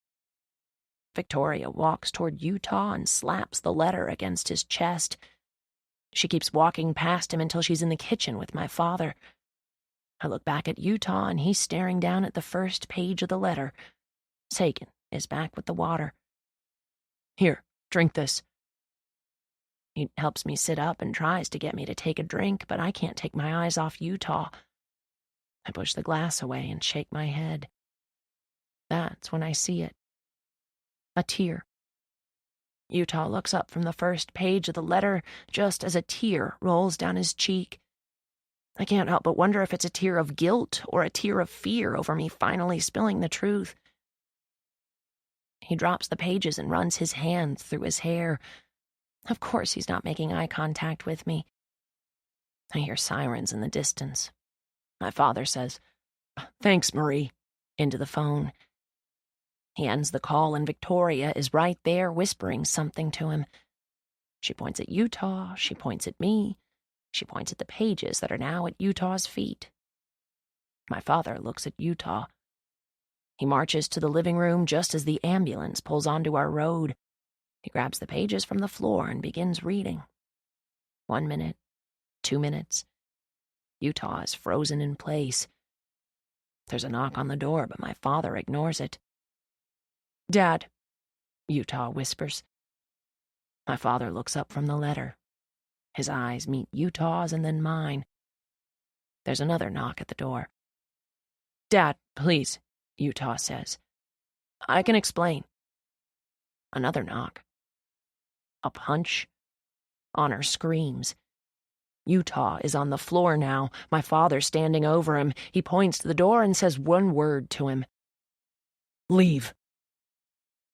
Victoria walks toward Utah and slaps the letter against his chest. She keeps walking past him until she's in the kitchen with my father. I look back at Utah and he's staring down at the first page of the letter. Sagan is back with the water. Here, drink this. He helps me sit up and tries to get me to take a drink, but I can't take my eyes off Utah. I push the glass away and shake my head. That's when I see it. A tear. Utah looks up from the first page of the letter just as a tear rolls down his cheek. I can't help but wonder if it's a tear of guilt or a tear of fear over me finally spilling the truth. He drops the pages and runs his hand through his hair. Of course he's not making eye contact with me. I hear sirens in the distance. My father says, "Thanks, Marie," into the phone. He ends the call and Victoria is right there whispering something to him. She points at Utah, she points at me, she points at the pages that are now at Utah's feet. My father looks at Utah. He marches to the living room just as the ambulance pulls onto our road. He grabs the pages from the floor and begins reading. 1 minute, 2 minutes. Utah is frozen in place. There's a knock on the door, but my father ignores it. Dad, Utah whispers. My father looks up from the letter. His eyes meet Utah's and then mine. There's another knock at the door. Dad, please, Utah says. I can explain. Another knock. A punch. Honor screams. Utah is on the floor now, my father standing over him. He points to the door and says one word to him. Leave.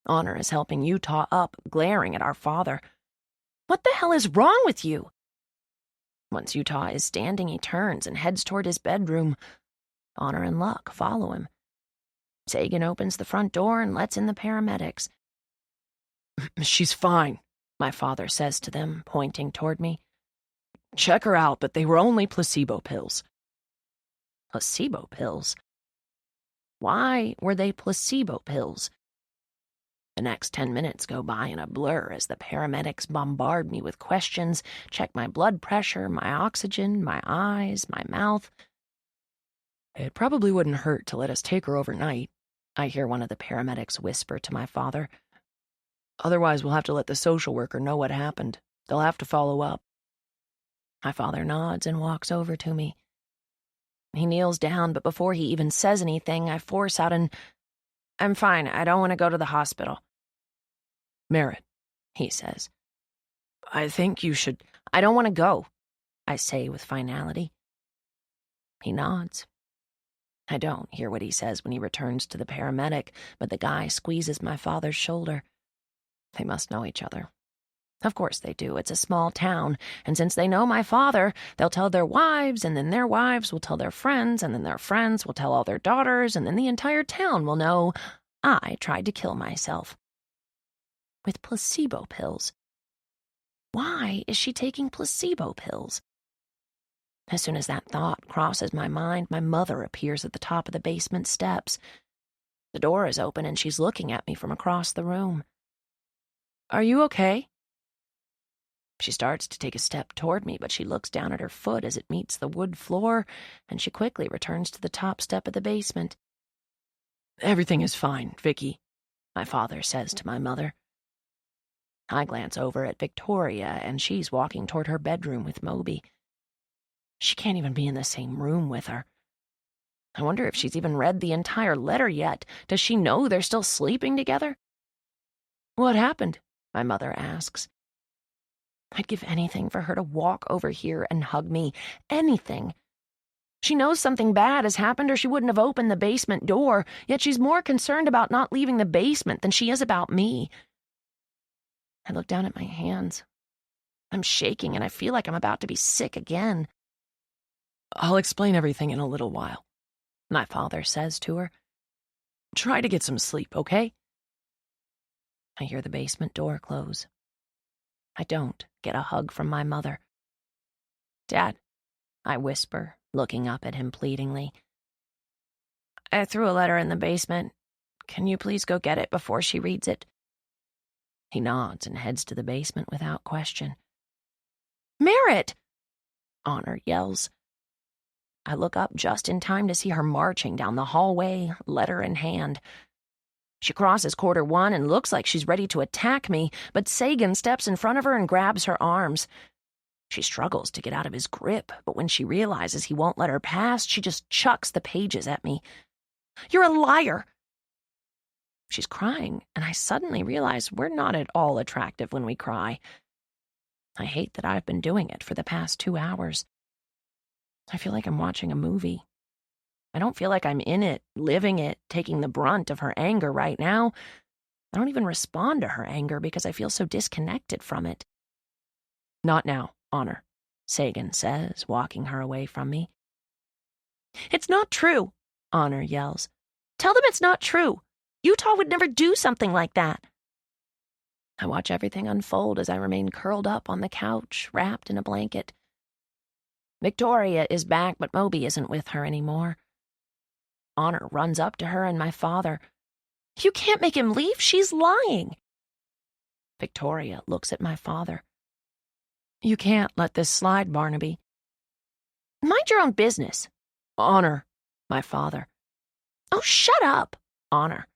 Honor is helping Utah up, glaring at our father. What the hell is wrong with you? Once Utah is standing, he turns and heads toward his bedroom. Honor and Luck follow him. Sagan opens the front door and lets in the paramedics. She's fine, my father says to them, pointing toward me. Check her out, but they were only placebo pills. Placebo pills? Why were they placebo pills? The next 10 minutes go by in a blur as the paramedics bombard me with questions, check my blood pressure, my oxygen, my eyes, my mouth. It probably wouldn't hurt to let us take her overnight, I hear one of the paramedics whisper to my father. Otherwise, we'll have to let the social worker know what happened. They'll have to follow up. My father nods and walks over to me. He kneels down, but before he even says anything, I force out an, "I'm fine, I don't want to go to the hospital." Merritt, he says, I think you should. "I don't want to go," I say with finality. He nods. I don't hear what he says when he returns to the paramedic, but the guy squeezes my father's shoulder. They must know each other. Of course they do. It's a small town, and since they know my father, they'll tell their wives, and then their wives will tell their friends, and then their friends will tell all their daughters, and then the entire town will know I tried to kill myself. With placebo pills. Why is she taking placebo pills? As soon as that thought crosses my mind, my mother appears at the top of the basement steps. The door is open, and she's looking at me from across the room. Are you okay? She starts to take a step toward me, but she looks down at her foot as it meets the wood floor, and she quickly returns to the top step of the basement. Everything is fine, Vicky, my father says to my mother. I glance over at Victoria, and she's walking toward her bedroom with Moby. She can't even be in the same room with her. I wonder if she's even read the entire letter yet. Does she know they're still sleeping together? What happened? My mother asks. I'd give anything for her to walk over here and hug me. Anything. She knows something bad has happened or she wouldn't have opened the basement door, yet she's more concerned about not leaving the basement than she is about me. I look down at my hands. I'm shaking and I feel like I'm about to be sick again. I'll explain everything in a little while, my father says to her. Try to get some sleep, okay? I hear the basement door close. I don't get a hug from my mother. Dad, I whisper, looking up at him pleadingly. I threw a letter in the basement. Can you please go get it before she reads it? He nods and heads to the basement without question. Merritt! Honor yells. I look up just in time to see her marching down the hallway, letter in hand. She crosses quarter one and looks like she's ready to attack me, but Sagan steps in front of her and grabs her arms. She struggles to get out of his grip, but when she realizes he won't let her pass, she just chucks the pages at me. You're a liar! She's crying, and I suddenly realize we're not at all attractive when we cry. I hate that I've been doing it for the past 2 hours. I feel like I'm watching a movie. I don't feel like I'm in it, living it, taking the brunt of her anger right now. I don't even respond to her anger because I feel so disconnected from it. Not now, Honor, Sagan says, walking her away from me. It's not true, Honor yells. Tell them it's not true. Utah would never do something like that. I watch everything unfold as I remain curled up on the couch, wrapped in a blanket. Victoria is back, but Moby isn't with her anymore. Honor runs up to her and my father. You can't make him leave. She's lying. Victoria looks at my father. You can't let this slide, Barnaby. Mind your own business. Honor, my father. Oh, shut up, Honor.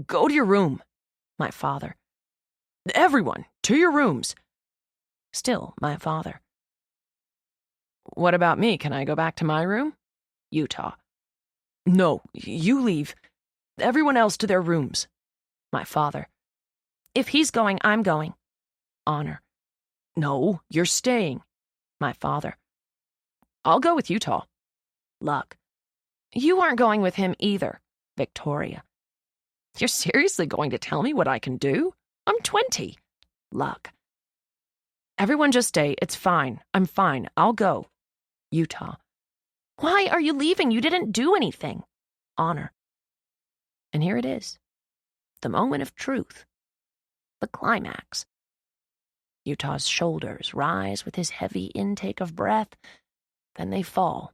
Go to your room, my father. Everyone, to your rooms. Still, my father. What about me? Can I go back to my room? Utah. No, you leave. Everyone else to their rooms. My father. If he's going, I'm going. Honor. No, you're staying. My father. I'll go with Utah. Luck. You aren't going with him either. Victoria. You're seriously going to tell me what I can do? I'm 20. Luck. Everyone just stay. It's fine. I'm fine. I'll go. Utah. Why are you leaving? You didn't do anything. Honor. And here it is. The moment of truth. The climax. Utah's shoulders rise with his heavy intake of breath. Then they fall,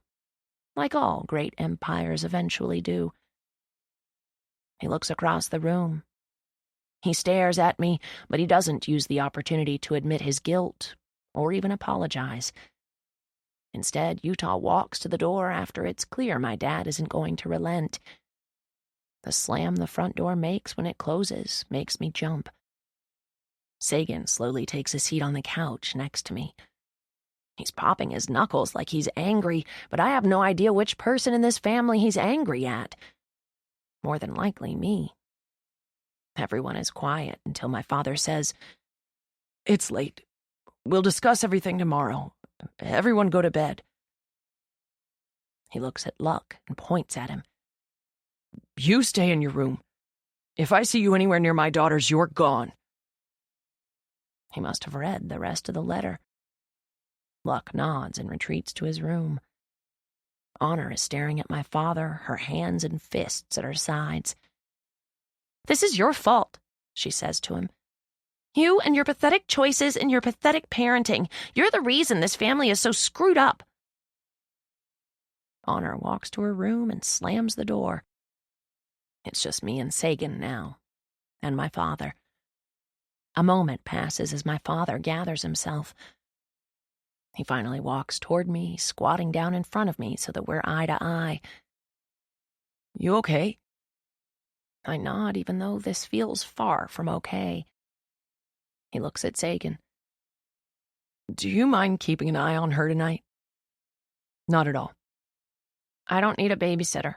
like all great empires eventually do. He looks across the room. He stares at me, but he doesn't use the opportunity to admit his guilt or even apologize. Instead, Utah walks to the door after it's clear my dad isn't going to relent. The slam the front door makes when it closes makes me jump. Sagan slowly takes a seat on the couch next to me. He's popping his knuckles like he's angry, but I have no idea which person in this family he's angry at. More than likely me. Everyone is quiet until my father says, It's late. We'll discuss everything tomorrow. Everyone go to bed. He looks at Luck and points at him. You stay in your room. If I see you anywhere near my daughters, you're gone. He must have read the rest of the letter. Luck nods and retreats to his room. Honor is staring at my father, her hands and fists at her sides. This is your fault, she says to him. You and your pathetic choices and your pathetic parenting. You're the reason this family is so screwed up. Honor walks to her room and slams the door. It's just me and Sagan now, and my father. A moment passes as my father gathers himself. He finally walks toward me, squatting down in front of me so that we're eye to eye. You okay? I nod, even though this feels far from okay. He looks at Sagan. Do you mind keeping an eye on her tonight? Not at all. I don't need a babysitter.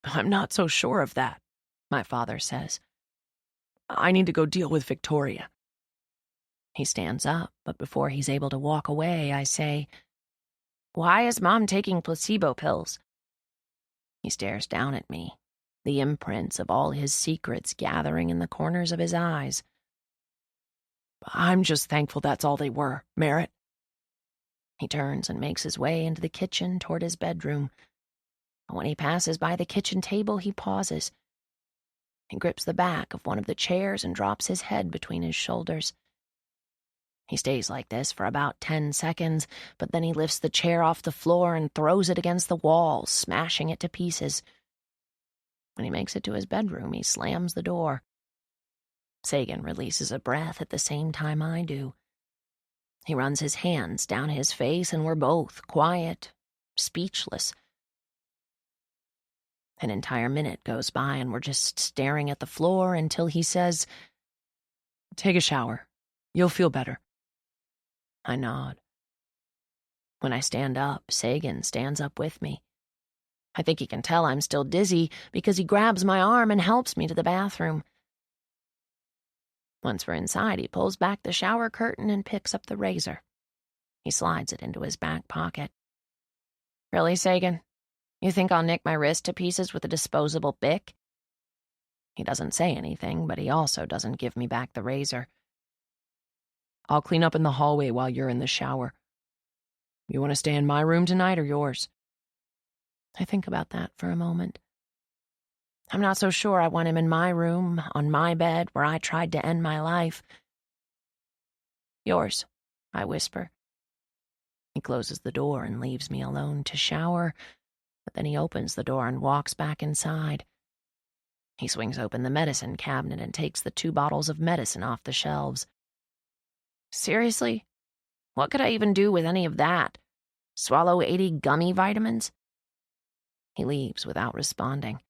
I'm not so sure of that, my father says. I need to go deal with Victoria. He stands up, but before he's able to walk away, I say, Why is Mom taking placebo pills? He stares down at me, the imprints of all his secrets gathering in the corners of his eyes. I'm just thankful that's all they were, Merritt. He turns and makes his way into the kitchen toward his bedroom. When he passes by the kitchen table, he pauses. He grips the back of one of the chairs and drops his head between his shoulders. He stays like this for about 10 seconds, but then he lifts the chair off the floor and throws it against the wall, smashing it to pieces. When he makes it to his bedroom, he slams the door. Sagan releases a breath at the same time I do. He runs his hands down his face, and we're both quiet, speechless. An entire minute goes by, and we're just staring at the floor until he says, Take a shower. You'll feel better. I nod. When I stand up, Sagan stands up with me. I think he can tell I'm still dizzy because he grabs my arm and helps me to the bathroom. Once we're inside, he pulls back the shower curtain and picks up the razor. He slides it into his back pocket. Really, Sagan? You think I'll nick my wrist to pieces with a disposable Bic? He doesn't say anything, but he also doesn't give me back the razor. I'll clean up in the hallway while you're in the shower. You want to stay in my room tonight or yours? I think about that for a moment. I'm not so sure I want him in my room, on my bed, where I tried to end my life. Yours, I whisper. He closes the door and leaves me alone to shower, but then he opens the door and walks back inside. He swings open the medicine cabinet and takes the 2 bottles of medicine off the shelves. Seriously? What could I even do with any of that? Swallow 80 gummy vitamins? He leaves without responding.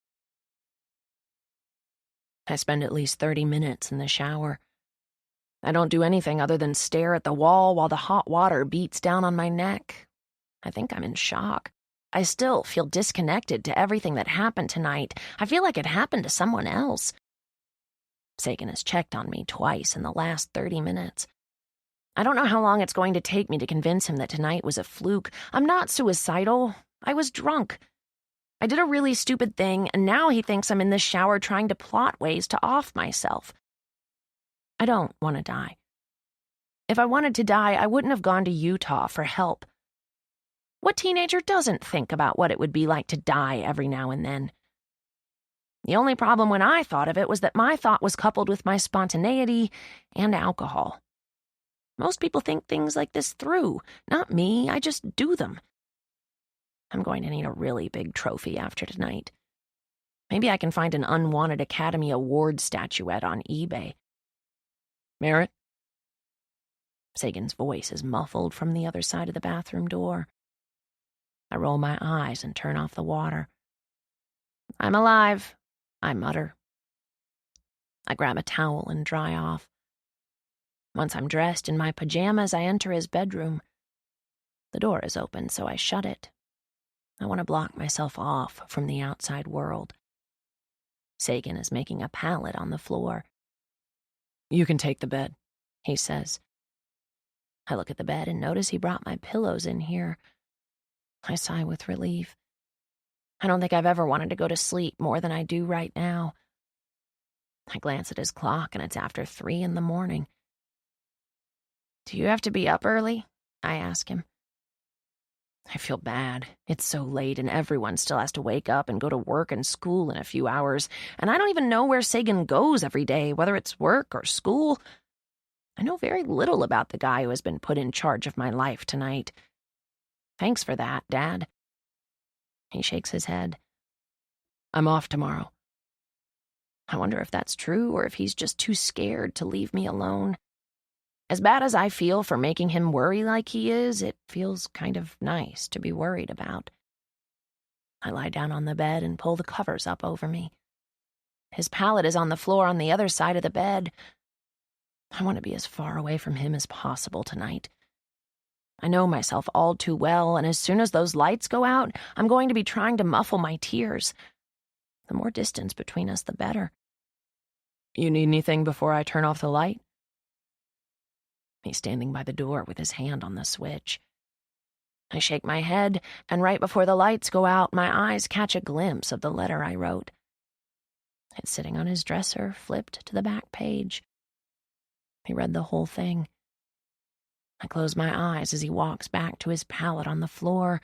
I spend at least 30 minutes in the shower. I don't do anything other than stare at the wall while the hot water beats down on my neck. I think I'm in shock. I still feel disconnected to everything that happened tonight. I feel like it happened to someone else. Sagan has checked on me twice in the last 30 minutes. I don't know how long it's going to take me to convince him that tonight was a fluke. I'm not suicidal. I was drunk. I did a really stupid thing, and now he thinks I'm in the shower trying to plot ways to off myself. I don't want to die. If I wanted to die, I wouldn't have gone to Utah for help. What teenager doesn't think about what it would be like to die every now and then? The only problem when I thought of it was that my thought was coupled with my spontaneity and alcohol. Most people think things like this through. Not me, I just do them. I'm going to need a really big trophy after tonight. Maybe I can find an unwanted Academy Award statuette on eBay. Merritt? Sagan's voice is muffled from the other side of the bathroom door. I roll my eyes and turn off the water. I'm alive, I mutter. I grab a towel and dry off. Once I'm dressed in my pajamas, I enter his bedroom. The door is open, so I shut it. I want to block myself off from the outside world. Sagan is making a pallet on the floor. You can take the bed, he says. I look at the bed and notice he brought my pillows in here. I sigh with relief. I don't think I've ever wanted to go to sleep more than I do right now. I glance at his clock and it's after 3 in the morning. Do you have to be up early? I ask him. I feel bad. It's so late and everyone still has to wake up and go to work and school in a few hours, and I don't even know where Sagan goes every day, whether it's work or school. I know very little about the guy who has been put in charge of my life tonight. Thanks for that, Dad. He shakes his head. I'm off tomorrow. I wonder if that's true or if he's just too scared to leave me alone. As bad as I feel for making him worry like he is, it feels kind of nice to be worried about. I lie down on the bed and pull the covers up over me. His pallet is on the floor on the other side of the bed. I want to be as far away from him as possible tonight. I know myself all too well, and as soon as those lights go out, I'm going to be trying to muffle my tears. The more distance between us, the better. You need anything before I turn off the light? He's standing by the door with his hand on the switch. I shake my head, and right before the lights go out, my eyes catch a glimpse of the letter I wrote. It's sitting on his dresser, flipped to the back page. He read the whole thing. I close my eyes as he walks back to his pallet on the floor.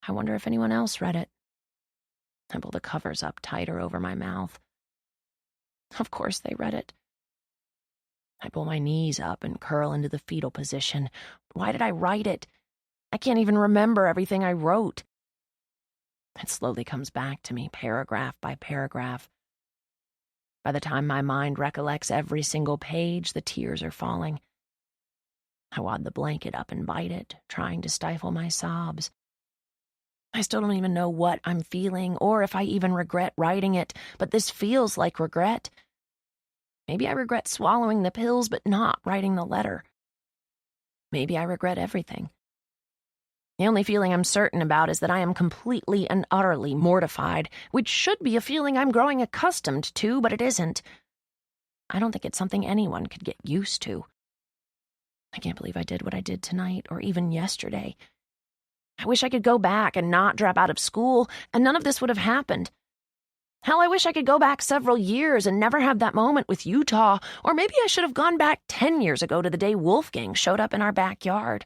I wonder if anyone else read it. I pull the covers up tighter over my mouth. Of course they read it. I pull my knees up and curl into the fetal position. Why did I write it? I can't even remember everything I wrote. It slowly comes back to me, paragraph by paragraph. By the time my mind recollects every single page, the tears are falling. I wad the blanket up and bite it, trying to stifle my sobs. I still don't even know what I'm feeling or if I even regret writing it, but this feels like regret. Maybe I regret swallowing the pills but not writing the letter. Maybe I regret everything. The only feeling I'm certain about is that I am completely and utterly mortified, which should be a feeling I'm growing accustomed to, but it isn't. I don't think it's something anyone could get used to. I can't believe I did what I did tonight, or even yesterday. I wish I could go back and not drop out of school, and none of this would have happened. Hell, I wish I could go back several years and never have that moment with Utah, or maybe I should have gone back 10 years ago to the day Wolfgang showed up in our backyard.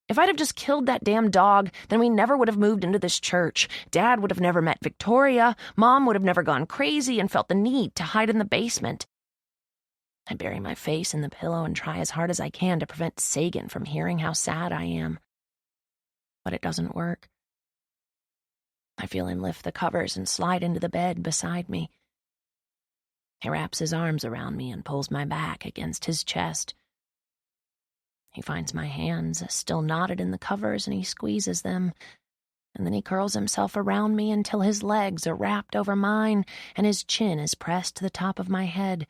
If I'd have just killed that damn dog, then we never would have moved into this church. Dad would have never met Victoria. Mom would have never gone crazy and felt the need to hide in the basement. I bury my face in the pillow and try as hard as I can to prevent Sagan from hearing how sad I am. But it doesn't work. I feel him lift the covers and slide into the bed beside me. He wraps his arms around me and pulls my back against his chest. He finds my hands still knotted in the covers and he squeezes them, and then he curls himself around me until his legs are wrapped over mine and his chin is pressed to the top of my head.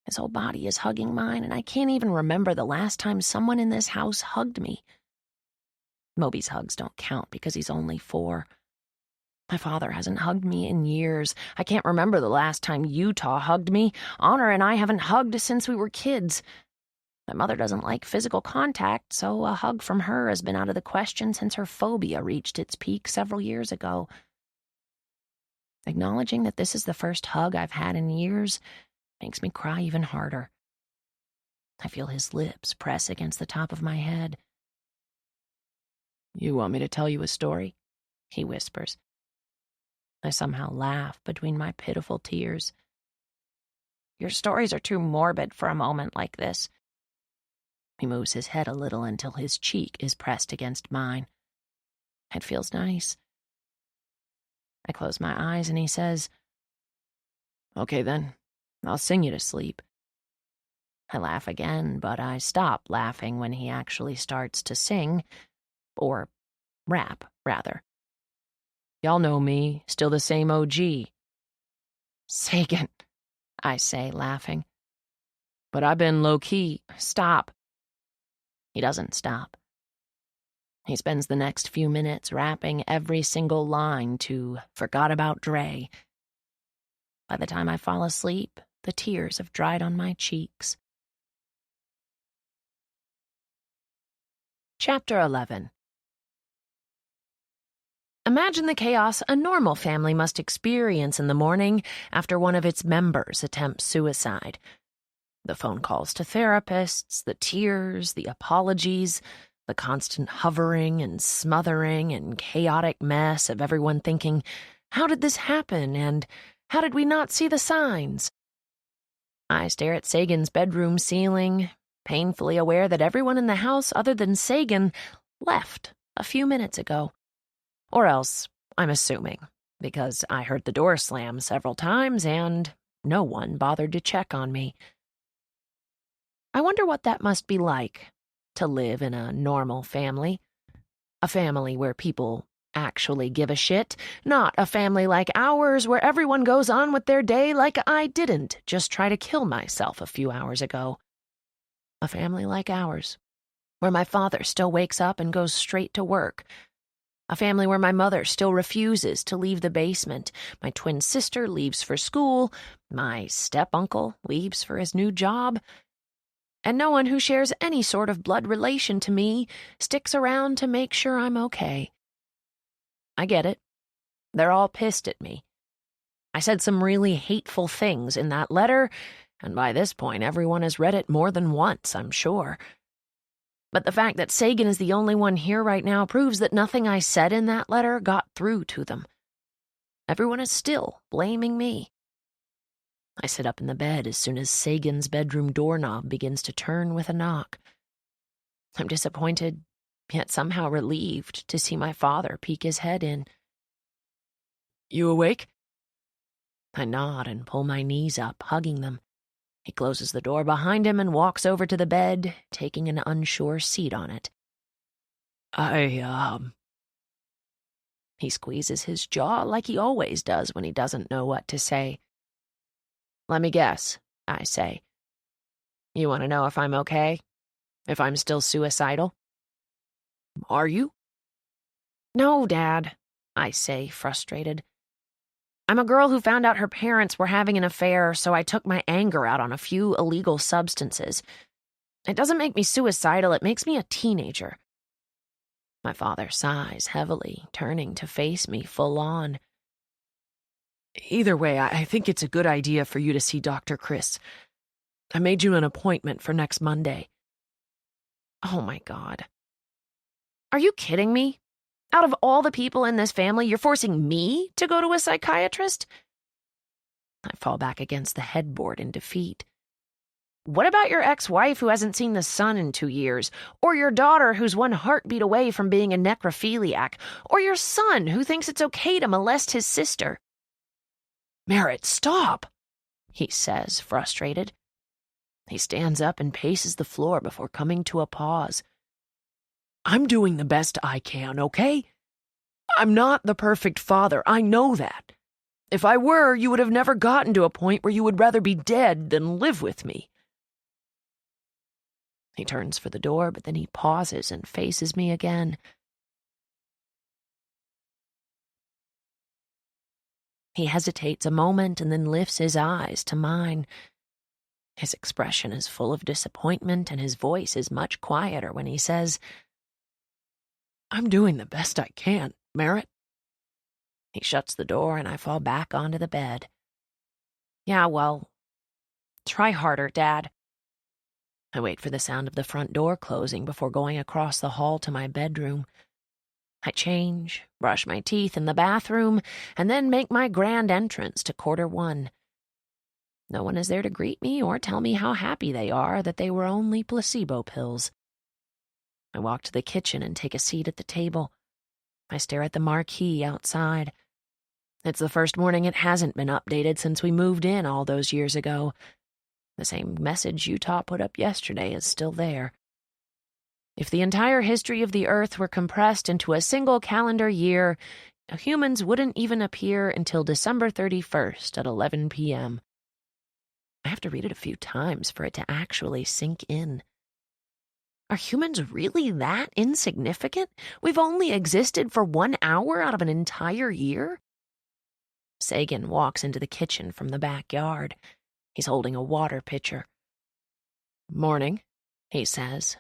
His whole body is hugging mine, and I can't even remember the last time someone in this house hugged me. Moby's hugs don't count because he's only 4. My father hasn't hugged me in years. I can't remember the last time Utah hugged me. Honor and I haven't hugged since we were kids. My mother doesn't like physical contact, so a hug from her has been out of the question since her phobia reached its peak several years ago. Acknowledging that this is the first hug I've had in years makes me cry even harder. I feel his lips press against the top of my head. You want me to tell you a story? He whispers. I somehow laugh between my pitiful tears. Your stories are too morbid for a moment like this. He moves his head a little until his cheek is pressed against mine. It feels nice. I close my eyes and he says, Okay then, I'll sing you to sleep. I laugh again, but I stop laughing when he actually starts to sing, or rap, rather. Y'all know me, still the same OG. Sagan, I say, laughing. But I've been low-key. Stop. He doesn't stop. He spends the next few minutes rapping every single line to Forgot About Dre. By the time I fall asleep, the tears have dried on my cheeks. Chapter 11. Imagine the chaos a normal family must experience in the morning after one of its members attempts suicide. The phone calls to therapists, the tears, the apologies, the constant hovering and smothering and chaotic mess of everyone thinking, how did this happen, and how did we not see the signs? I stare at Sagan's bedroom ceiling, painfully aware that everyone in the house other than Sagan left a few minutes ago. Or else, I'm assuming, because I heard the door slam several times and no one bothered to check on me. I wonder what that must be like, to live in a normal family. A family where people actually give a shit, not a family like ours where everyone goes on with their day like I didn't just try to kill myself a few hours ago. A family like ours, where my father still wakes up and goes straight to work. A family where my mother still refuses to leave the basement, my twin sister leaves for school, my step-uncle leaves for his new job, and no one who shares any sort of blood relation to me sticks around to make sure I'm okay. I get it. They're all pissed at me. I said some really hateful things in that letter, and by this point everyone has read it more than once, I'm sure. But the fact that Sagan is the only one here right now proves that nothing I said in that letter got through to them. Everyone is still blaming me. I sit up in the bed as soon as Sagan's bedroom doorknob begins to turn with a knock. I'm disappointed, yet somehow relieved to see my father peek his head in. You awake? I nod and pull my knees up, hugging them. He closes the door behind him and walks over to the bed, taking an unsure seat on it. He squeezes his jaw like he always does when he doesn't know what to say. Let me guess, I say. You want to know if I'm okay? If I'm still suicidal? Are you? No, Dad, I say, frustrated. I'm a girl who found out her parents were having an affair, so I took my anger out on a few illegal substances. It doesn't make me suicidal, it makes me a teenager. My father sighs heavily, turning to face me full on. Either way, I think it's a good idea for you to see Dr. Chris. I made you an appointment for next Monday. Oh my God. Are you kidding me? Out of all the people in this family, you're forcing me to go to a psychiatrist? I fall back against the headboard in defeat. What about your ex-wife who hasn't seen the sun in 2 years? Or your daughter who's one heartbeat away from being a necrophiliac? Or your son who thinks it's okay to molest his sister? Merritt, stop, he says, frustrated. He stands up and paces the floor before coming to a pause. I'm doing the best I can, okay? I'm not the perfect father, I know that. If I were, you would have never gotten to a point where you would rather be dead than live with me. He turns for the door, but then he pauses and faces me again. He hesitates a moment and then lifts his eyes to mine. His expression is full of disappointment, and his voice is much quieter when he says, I'm doing the best I can, Merritt. He shuts the door and I fall back onto the bed. Yeah, well, try harder, Dad. I wait for the sound of the front door closing before going across the hall to my bedroom. I change, brush my teeth in the bathroom, and then make my grand entrance to quarter one. No one is there to greet me or tell me how happy they are that they were only placebo pills. I walk to the kitchen and take a seat at the table. I stare at the marquee outside. It's the first morning it hasn't been updated since we moved in all those years ago. The same message Utah put up yesterday is still there. If the entire history of the Earth were compressed into a single calendar year, humans wouldn't even appear until December 31st at 11 p.m. I have to read it a few times for it to actually sink in. Are humans really that insignificant? We've only existed for 1 hour out of an entire year? Sagan walks into the kitchen from the backyard. He's holding a water pitcher. "Morning," he says,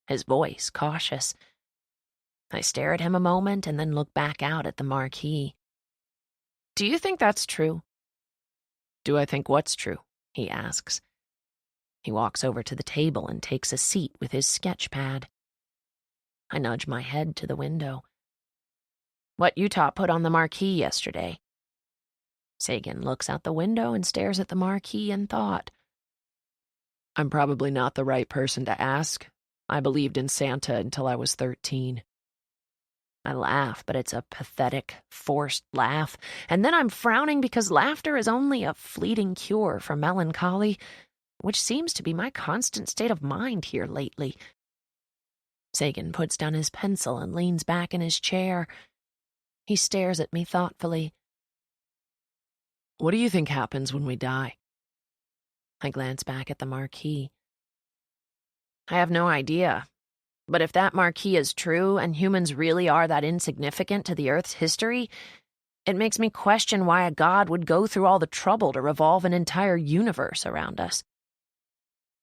his voice cautious. I stare at him a moment and then look back out at the marquee. "Do you think that's true?" "Do I think what's true?" he asks. He walks over to the table and takes a seat with his sketch pad. I nudge my head to the window. "What Utah put on the marquee yesterday." Sagan looks out the window and stares at the marquee in thought. "I'm probably not the right person to ask. I believed in Santa until I was 13. I laugh, but it's a pathetic, forced laugh, and then I'm frowning because laughter is only a fleeting cure for melancholy, which seems to be my constant state of mind here lately. Sagan puts down his pencil and leans back in his chair. He stares at me thoughtfully. "What do you think happens when we die?" I glance back at the marquee. I have no idea. But if that marquee is true and humans really are that insignificant to the Earth's history, it makes me question why a god would go through all the trouble to revolve an entire universe around us.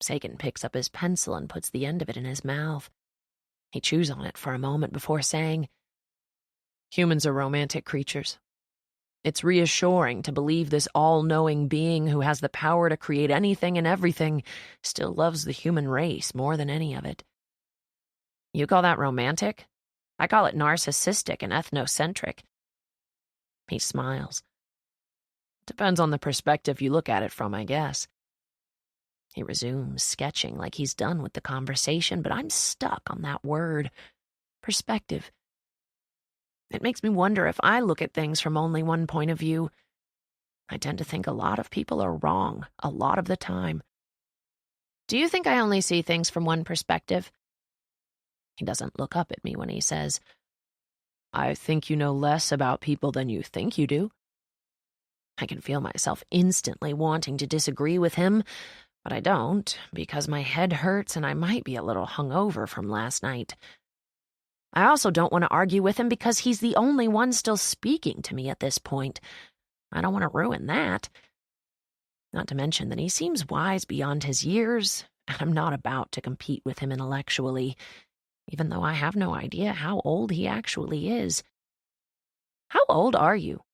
Sagan picks up his pencil and puts the end of it in his mouth. He chews on it for a moment before saying, "Humans are romantic creatures. It's reassuring to believe this all-knowing being who has the power to create anything and everything still loves the human race more than any of it." "You call that romantic? I call it narcissistic and ethnocentric." He smiles. "Depends on the perspective you look at it from, I guess." He resumes sketching like he's done with the conversation, but I'm stuck on that word, perspective. It makes me wonder if I look at things from only one point of view. I tend to think a lot of people are wrong a lot of the time. "Do you think I only see things from one perspective?" He doesn't look up at me when he says, "I think you know less about people than you think you do." I can feel myself instantly wanting to disagree with him, but I don't, because my head hurts and I might be a little hungover from last night. I also don't want to argue with him because he's the only one still speaking to me at this point. I don't want to ruin that. Not to mention that he seems wise beyond his years, and I'm not about to compete with him intellectually, even though I have no idea how old he actually is. "How old are you?"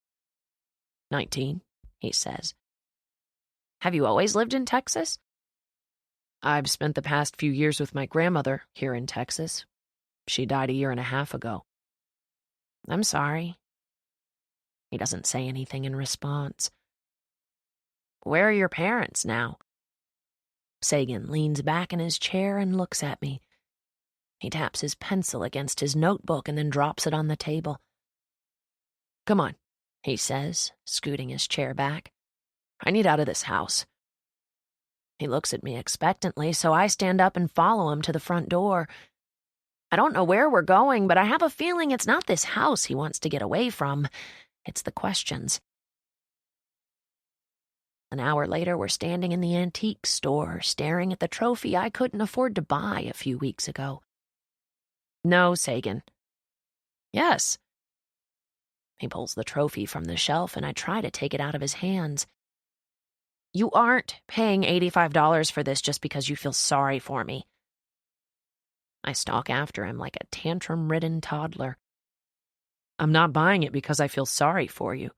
19, he says. "Have you always lived in Texas?" "I've spent the past few years with my grandmother here in Texas. She died a year and a half ago." "I'm sorry." He doesn't say anything in response. "Where are your parents now?" Sagan leans back in his chair and looks at me. He taps his pencil against his notebook and then drops it on the table. "Come on," he says, scooting his chair back. "I need out of this house." He looks at me expectantly, so I stand up and follow him to the front door. I don't know where we're going, but I have a feeling it's not this house he wants to get away from. It's the questions. An hour later, we're standing in the antique store, staring at the trophy I couldn't afford to buy a few weeks ago. "No, Sagan." "Yes." He pulls the trophy from the shelf, and I try to take it out of his hands. "You aren't paying $85 for this just because you feel sorry for me." I stalk after him like a tantrum-ridden toddler. "I'm not buying it because I feel sorry for you."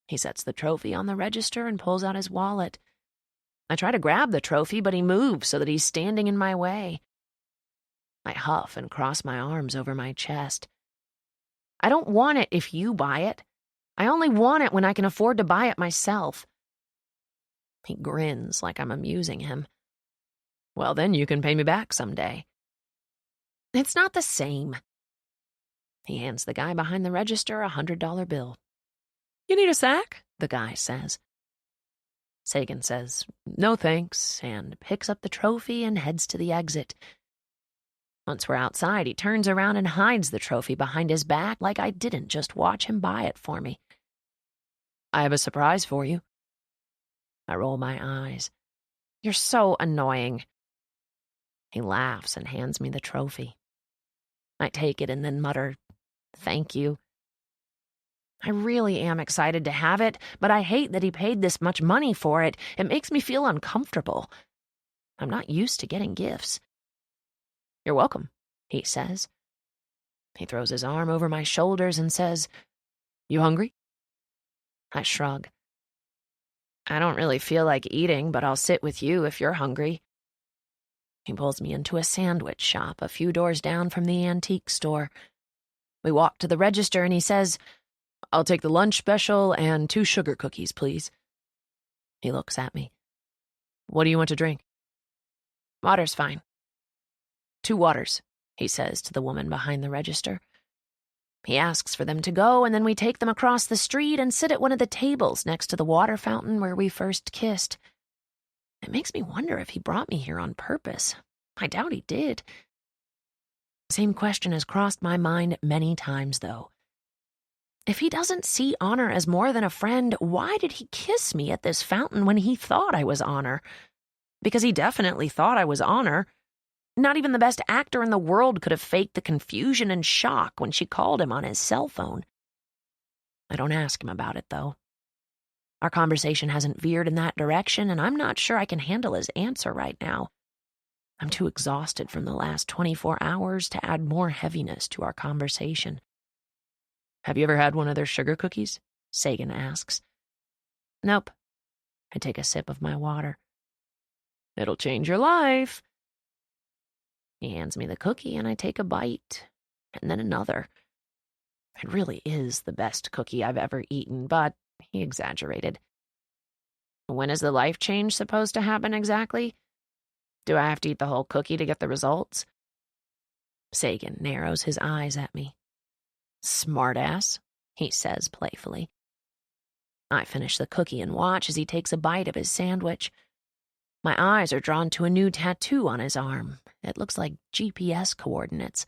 He sets the trophy on the register and pulls out his wallet. I try to grab the trophy, but he moves so that he's standing in my way. I huff and cross my arms over my chest. I don't want it if you buy it. I only want it when I can afford to buy it myself. He grins like I'm amusing him. Well, then you can pay me back someday. It's not the same. He hands the guy behind the register a $100 bill. You need a sack? The guy says. Sagan says, no thanks, and picks up the trophy and heads to the exit. Once we're outside, he turns around and hides the trophy behind his back like I didn't just watch him buy it for me. I have a surprise for you. I roll my eyes. You're so annoying. He laughs and hands me the trophy. I take it and then mutter, thank you. I really am excited to have it, but I hate that he paid this much money for it. It makes me feel uncomfortable. I'm not used to getting gifts. You're welcome, he says. He throws his arm over my shoulders and says, you hungry? I shrug. I don't really feel like eating, but I'll sit with you if you're hungry. He pulls me into a sandwich shop a few doors down from the antique store. We walk to the register and he says, I'll take the lunch special and 2 sugar cookies, please. He looks at me. What do you want to drink? Water's fine. 2 waters, he says to the woman behind the register. He asks for them to go, and then we take them across the street and sit at one of the tables next to the water fountain where we first kissed. It makes me wonder if he brought me here on purpose. I doubt he did. The same question has crossed my mind many times, though. If he doesn't see Honor as more than a friend, why did he kiss me at this fountain when he thought I was Honor? Because he definitely thought I was Honor. Not even the best actor in the world could have faked the confusion and shock when she called him on his cell phone. I don't ask him about it, though. Our conversation hasn't veered in that direction, and I'm not sure I can handle his answer right now. I'm too exhausted from the last 24 hours to add more heaviness to our conversation. Have you ever had one of their sugar cookies? Sagan asks. Nope. I take a sip of my water. It'll change your life. He hands me the cookie and I take a bite, and then another. It really is the best cookie I've ever eaten, but he exaggerated. When is the life change supposed to happen exactly? Do I have to eat the whole cookie to get the results? Sagan narrows his eyes at me. Smartass, he says playfully. I finish the cookie and watch as he takes a bite of his sandwich. My eyes are drawn to a new tattoo on his arm. It looks like GPS coordinates.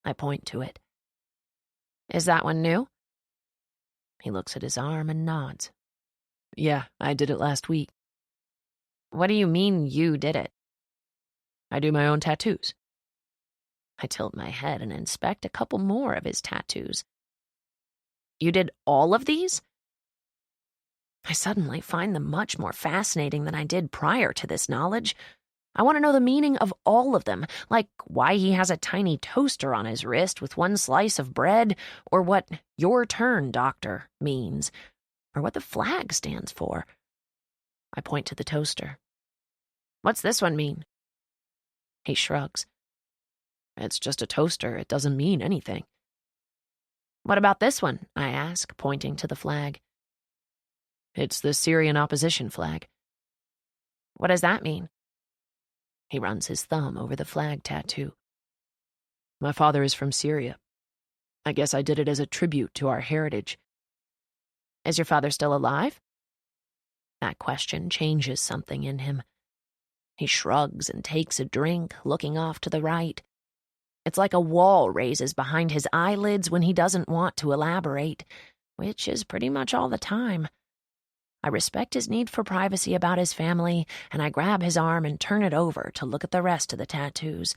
I point to it. Is that one new? He looks at his arm and nods. Yeah, I did it last week. What do you mean you did it? I do my own tattoos. I tilt my head and inspect a couple more of his tattoos. You did all of these? I suddenly find them much more fascinating than I did prior to this knowledge. I want to know the meaning of all of them, like why he has a tiny toaster on his wrist with one slice of bread, or what "your turn, doctor" means, or what the flag stands for. I point to the toaster. What's this one mean? He shrugs. It's just a toaster. It doesn't mean anything. What about this one? I ask, pointing to the flag. It's the Syrian opposition flag. What does that mean? He runs his thumb over the flag tattoo. My father is from Syria. I guess I did it as a tribute to our heritage. Is your father still alive? That question changes something in him. He shrugs and takes a drink, looking off to the right. It's like a wall raises behind his eyelids when he doesn't want to elaborate, which is pretty much all the time. I respect his need for privacy about his family, and I grab his arm and turn it over to look at the rest of the tattoos.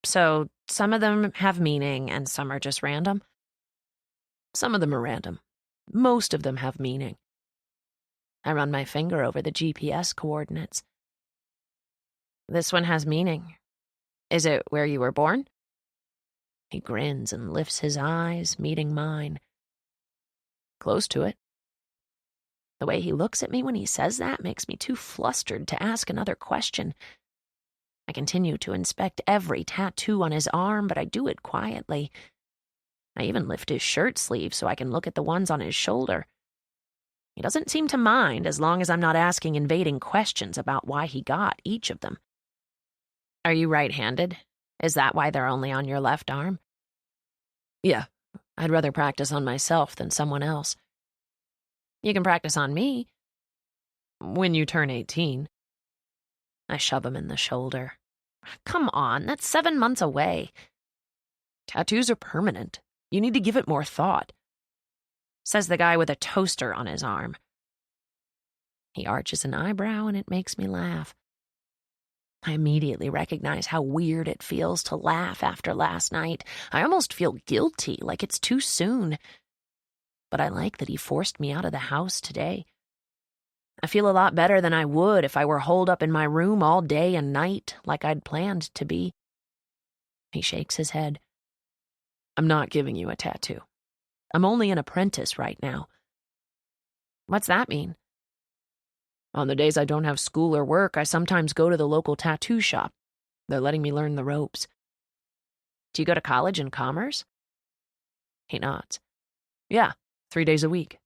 So, some of them have meaning and some are just random? Some of them are random. Most of them have meaning. I run my finger over the GPS coordinates. This one has meaning. Is it where you were born? He grins and lifts his eyes, meeting mine. Close to it. The way he looks at me when he says that makes me too flustered to ask another question. I continue to inspect every tattoo on his arm, but I do it quietly. I even lift his shirt sleeve so I can look at the ones on his shoulder. He doesn't seem to mind as long as I'm not asking invading questions about why he got each of them. Are you right-handed? Is that why they're only on your left arm? Yeah, I'd rather practice on myself than someone else. You can practice on me. When you turn 18. I shove him in the shoulder. Come on, that's 7 months away. Tattoos are permanent. You need to give it more thought, says the guy with a toaster on his arm. He arches an eyebrow and it makes me laugh. I immediately recognize how weird it feels to laugh after last night. I almost feel guilty, like it's too soon. But I like that he forced me out of the house today. I feel a lot better than I would if I were holed up in my room all day and night, like I'd planned to be. He shakes his head. I'm not giving you a tattoo. I'm only an apprentice right now. What's that mean? On the days I don't have school or work, I sometimes go to the local tattoo shop. They're letting me learn the ropes. Do you go to college in commerce? He nods. Yeah, 3 days a week.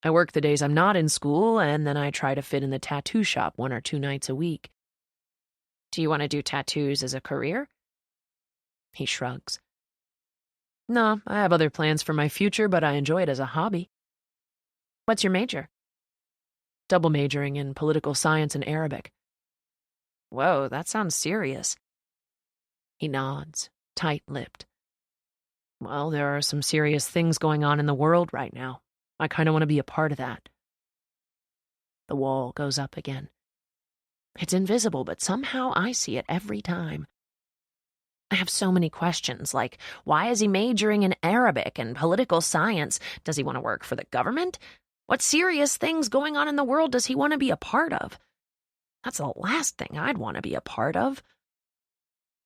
I work the days I'm not in school, and then I try to fit in the tattoo shop 1 or 2 nights a week. Do you want to do tattoos as a career? He shrugs. No, I have other plans for my future, but I enjoy it as a hobby. What's your major? Double majoring in political science and Arabic. Whoa, that sounds serious. He nods, tight-lipped. Well, there are some serious things going on in the world right now. I kind of want to be a part of that. The wall goes up again. It's invisible, but somehow I see it every time. I have so many questions, like, why is he majoring in Arabic and political science? Does he want to work for the government? What serious things going on in the world does he want to be a part of? That's the last thing I'd want to be a part of.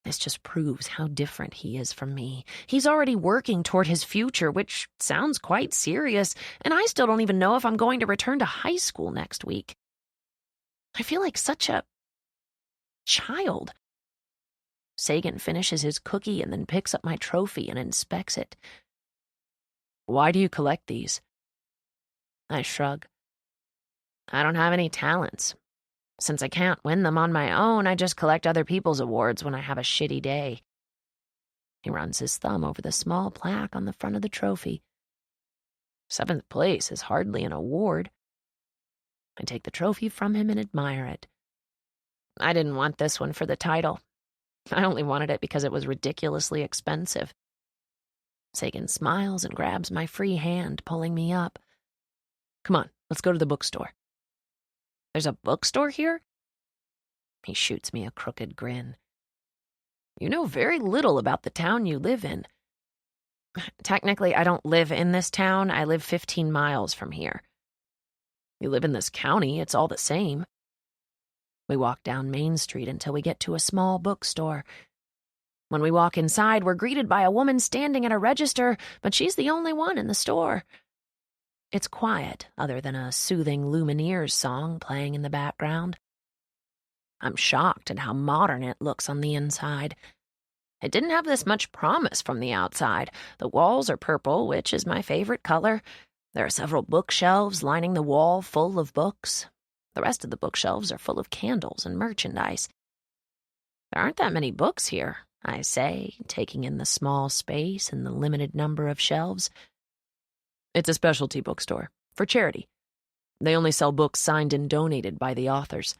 This just proves how different he is from me. He's already working toward his future, which sounds quite serious, and I still don't even know if I'm going to return to high school next week. I feel like such a child. Sagan finishes his cookie and then picks up my trophy and inspects it. Why do you collect these? I shrug. I don't have any talents. Since I can't win them on my own, I just collect other people's awards when I have a shitty day. He runs his thumb over the small plaque on the front of the trophy. 7th place is hardly an award. I take the trophy from him and admire it. I didn't want this one for the title. I only wanted it because it was ridiculously expensive. Sagan smiles and grabs my free hand, pulling me up. Come on, let's go to the bookstore. There's a bookstore here? He shoots me a crooked grin. You know very little about the town you live in. Technically, I don't live in this town. I live 15 miles from here. You live in this county, it's all the same. We walk down Main Street until we get to a small bookstore. When we walk inside, we're greeted by a woman standing at a register, but she's the only one in the store. It's quiet, other than a soothing Lumineers song playing in the background. I'm shocked at how modern it looks on the inside. It didn't have this much promise from the outside. The walls are purple, which is my favorite color. There are several bookshelves lining the wall full of books. The rest of the bookshelves are full of candles and merchandise. There aren't that many books here, I say, taking in the small space and the limited number of shelves. It's a specialty bookstore, for charity. They only sell books signed and donated by the authors.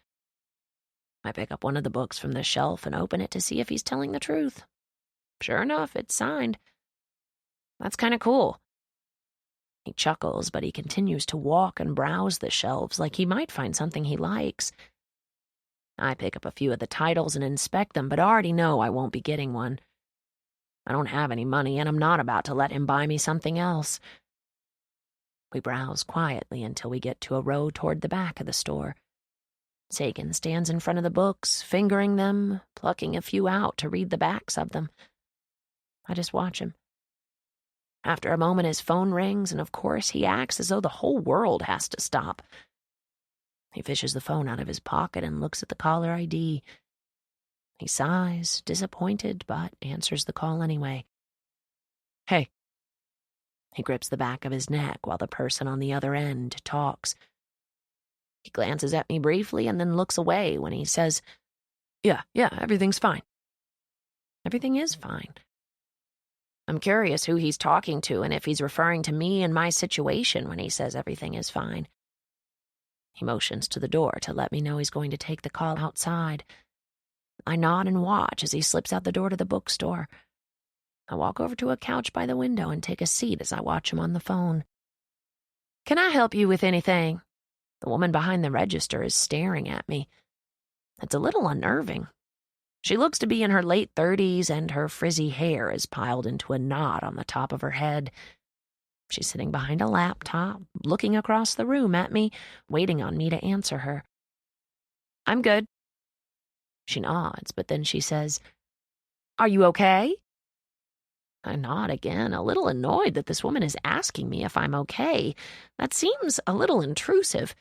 I pick up one of the books from the shelf and open it to see if he's telling the truth. Sure enough, it's signed. That's kind of cool. He chuckles, but he continues to walk and browse the shelves like he might find something he likes. I pick up a few of the titles and inspect them, but already know I won't be getting one. I don't have any money, and I'm not about to let him buy me something else. We browse quietly until we get to a row toward the back of the store. Sagan stands in front of the books, fingering them, plucking a few out to read the backs of them. I just watch him. After a moment, his phone rings, and of course he acts as though the whole world has to stop. He fishes the phone out of his pocket and looks at the caller ID. He sighs, disappointed, but answers the call anyway. "Hey." He grips the back of his neck while the person on the other end talks. He glances at me briefly and then looks away when he says, Yeah, everything's fine." Everything is fine. I'm curious who he's talking to and if he's referring to me and my situation when he says everything is fine. He motions to the door to let me know he's going to take the call outside. I nod and watch as he slips out the door to the bookstore. I walk over to a couch by the window and take a seat as I watch him on the phone. "Can I help you with anything?" The woman behind the register is staring at me. It's a little unnerving. She looks to be in her late 30s, and her frizzy hair is piled into a knot on the top of her head. She's sitting behind a laptop, looking across the room at me, waiting on me to answer her. "I'm good." She nods, but then she says, "Are you okay?" I nod again, a little annoyed that this woman is asking me if I'm okay. That seems a little intrusive.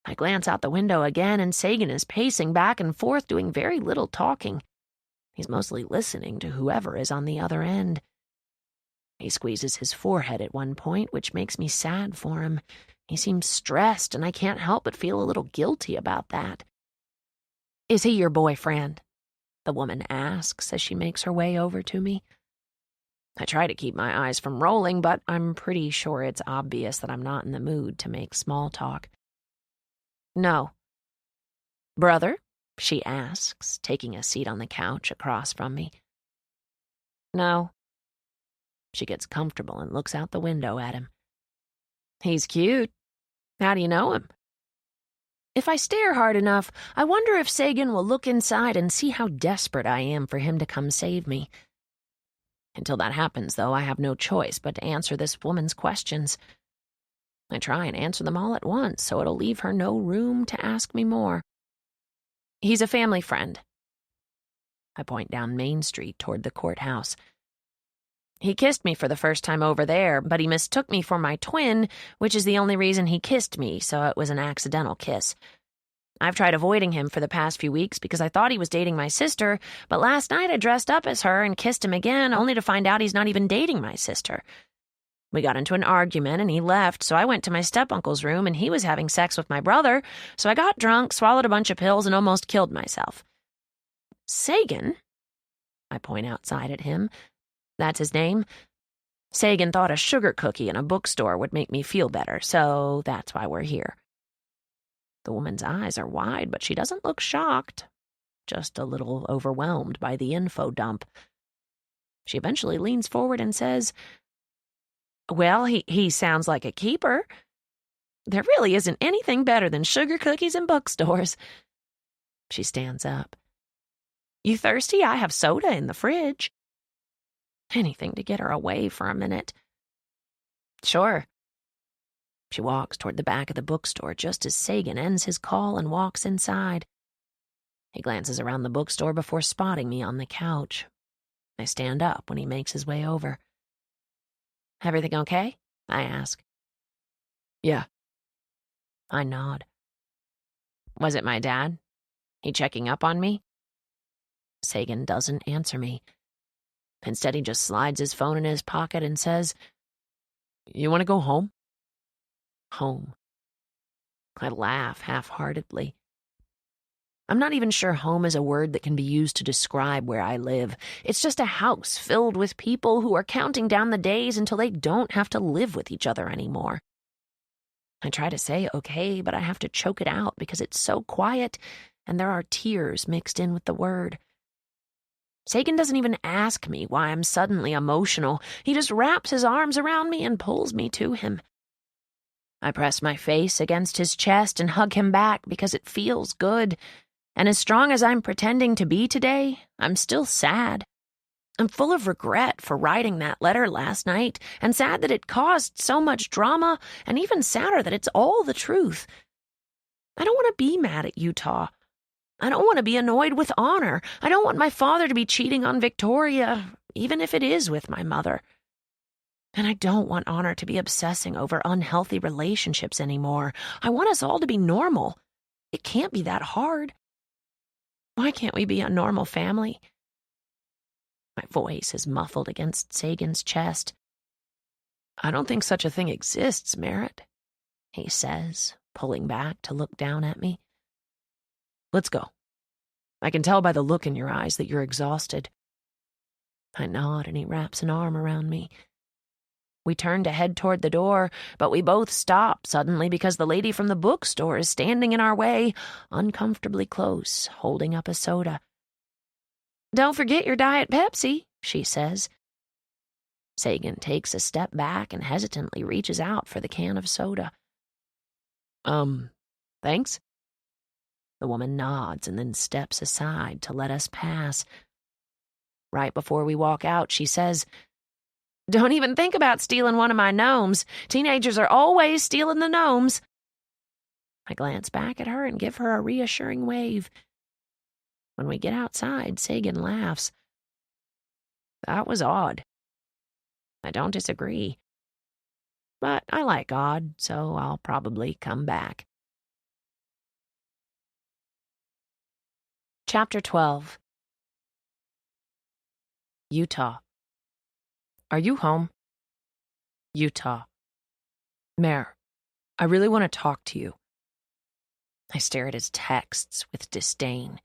I glance out the window again, and Sagan is pacing back and forth, doing very little talking. He's mostly listening to whoever is on the other end. He squeezes his forehead at one point, which makes me sad for him. He seems stressed, and I can't help but feel a little guilty about that. "Is he your boyfriend?" the woman asks as she makes her way over to me. I try to keep my eyes from rolling, but I'm pretty sure it's obvious that I'm not in the mood to make small talk. "No." "Brother?" she asks, taking a seat on the couch across from me. "No." She gets comfortable and looks out the window at him. "He's cute. How do you know him?" If I stare hard enough, I wonder if Sagan will look inside and see how desperate I am for him to come save me. Until that happens, though, I have no choice but to answer this woman's questions. I try and answer them all at once, so it'll leave her no room to ask me more. "He's a family friend." I point down Main Street toward the courthouse. "He kissed me for the first time over there, but he mistook me for my twin, which is the only reason he kissed me, so it was an accidental kiss. I've tried avoiding him for the past few weeks because I thought he was dating my sister, but last night I dressed up as her and kissed him again, only to find out he's not even dating my sister. We got into an argument and he left, so I went to my step-uncle's room and he was having sex with my brother, so I got drunk, swallowed a bunch of pills, and almost killed myself." "Sagan?" I point outside at him. That's his name. Sagan thought a sugar cookie in a bookstore would make me feel better, so that's why we're here. The woman's eyes are wide, but she doesn't look shocked, just a little overwhelmed by the info dump. She eventually leans forward and says, "Well, he sounds like a keeper. There really isn't anything better than sugar cookies in bookstores." She stands up. "You thirsty? I have soda in the fridge." Anything to get her away for a minute. "Sure." She walks toward the back of the bookstore just as Sagan ends his call and walks inside. He glances around the bookstore before spotting me on the couch. I stand up when he makes his way over. "Everything okay?" I ask. "Yeah." I nod. "Was it my dad? He checking up on me?" Sagan doesn't answer me. Instead, he just slides his phone in his pocket and says, "You want to go home?" Home. I laugh half-heartedly. I'm not even sure home is a word that can be used to describe where I live. It's just a house filled with people who are counting down the days until they don't have to live with each other anymore. I try to say okay, but I have to choke it out because it's so quiet and there are tears mixed in with the word. Sagan doesn't even ask me why I'm suddenly emotional. He just wraps his arms around me and pulls me to him. I press my face against his chest and hug him back because it feels good. And as strong as I'm pretending to be today, I'm still sad. I'm full of regret for writing that letter last night, and sad that it caused so much drama, and even sadder that it's all the truth. I don't want to be mad at Utah. I don't want to be annoyed with Honor. I don't want my father to be cheating on Victoria, even if it is with my mother. And I don't want Honor to be obsessing over unhealthy relationships anymore. I want us all to be normal. It can't be that hard. Why can't we be a normal family? My voice is muffled against Sagan's chest. I don't think such a thing exists, Merritt, he says, pulling back to look down at me. Let's go. I can tell by the look in your eyes that you're exhausted. I nod and he wraps an arm around me. We turn to head toward the door, but we both stop suddenly because the lady from the bookstore is standing in our way, uncomfortably close, holding up a soda. Don't forget your Diet Pepsi, she says. Sagan takes a step back and hesitantly reaches out for the can of soda. Thanks? The woman nods and then steps aside to let us pass. Right before we walk out, she says, Don't even think about stealing one of my gnomes. Teenagers are always stealing the gnomes. I glance back at her and give her a reassuring wave. When we get outside, Sagan laughs. That was odd. I don't disagree. But I like odd, so I'll probably come back. Chapter 12. Utah. Are you home? Utah. Mare, I really want to talk to you. I stare at his texts with disdain.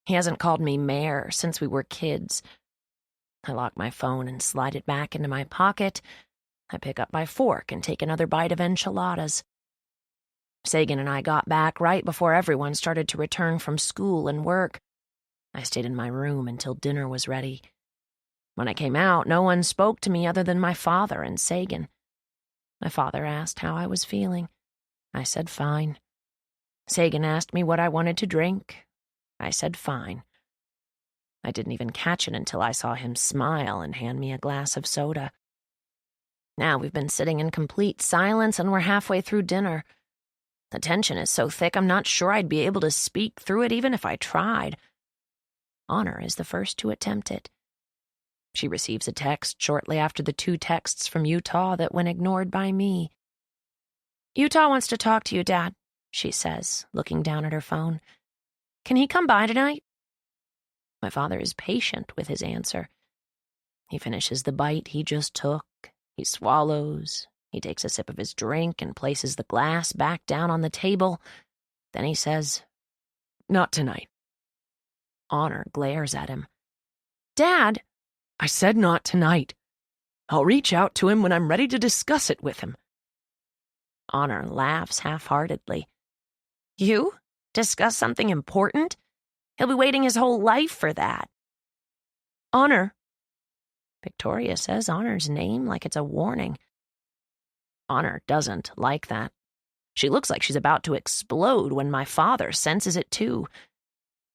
He hasn't called me Mare since we were kids. I lock my phone and slide it back into my pocket. I pick up my fork and take another bite of enchiladas. Sagan and I got back right before everyone started to return from school and work. I stayed in my room until dinner was ready. When I came out, no one spoke to me other than my father and Sagan. My father asked how I was feeling. I said fine. Sagan asked me what I wanted to drink. I said fine. I didn't even catch it until I saw him smile and hand me a glass of soda. Now we've been sitting in complete silence and we're halfway through dinner. The tension is so thick I'm not sure I'd be able to speak through it even if I tried. Honor is the first to attempt it. She receives a text shortly after the 2 texts from Utah that went ignored by me. Utah wants to talk to you, Dad, she says, looking down at her phone. Can he come by tonight? My father is patient with his answer. He finishes the bite he just took. He swallows. He takes a sip of his drink and places the glass back down on the table. Then he says, Not tonight. Honor glares at him. Dad! I said not tonight. I'll reach out to him when I'm ready to discuss it with him. Honor laughs half-heartedly. You? Discuss something important? He'll be waiting his whole life for that. Honor. Victoria says Honor's name like it's a warning. Honor doesn't like that. She looks like she's about to explode when my father senses it too.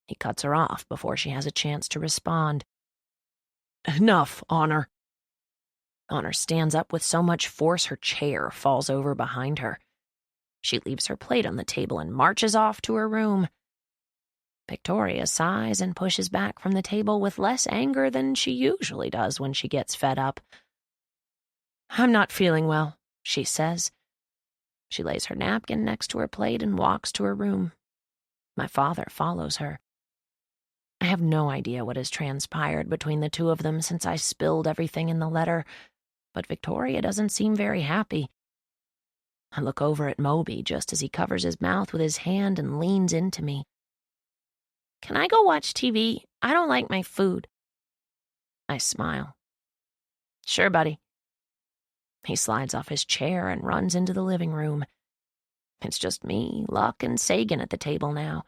He cuts her off before she has a chance to respond. Enough, Honor. Honor stands up with so much force her chair falls over behind her. She leaves her plate on the table and marches off to her room. Victoria sighs and pushes back from the table with less anger than she usually does when she gets fed up. I'm not feeling well, she says. She lays her napkin next to her plate and walks to her room. My father follows her. I have no idea what has transpired between the 2 of them since I spilled everything in the letter, but Victoria doesn't seem very happy. I look over at Moby just as he covers his mouth with his hand and leans into me. Can I go watch TV? I don't like my food. I smile. Sure, buddy. He slides off his chair and runs into the living room. It's just me, Luck, and Sagan at the table now.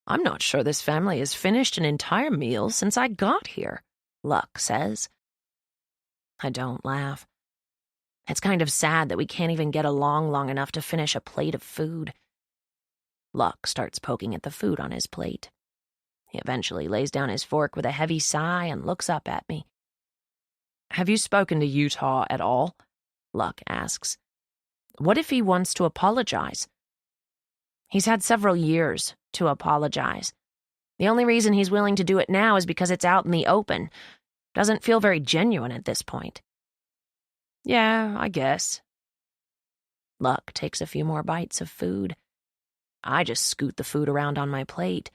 I'm not sure this family has finished an entire meal since I got here, Luck says. I don't laugh. It's kind of sad that we can't even get along long enough to finish a plate of food. Luck starts poking at the food on his plate. He eventually lays down his fork with a heavy sigh and looks up at me. Have you spoken to Utah at all? Luck asks. What if he wants to apologize? He's had several years to apologize. The only reason he's willing to do it now is because it's out in the open. Doesn't feel very genuine at this point. Yeah, I guess. Luck takes a few more bites of food. I just scoot the food around on my plate.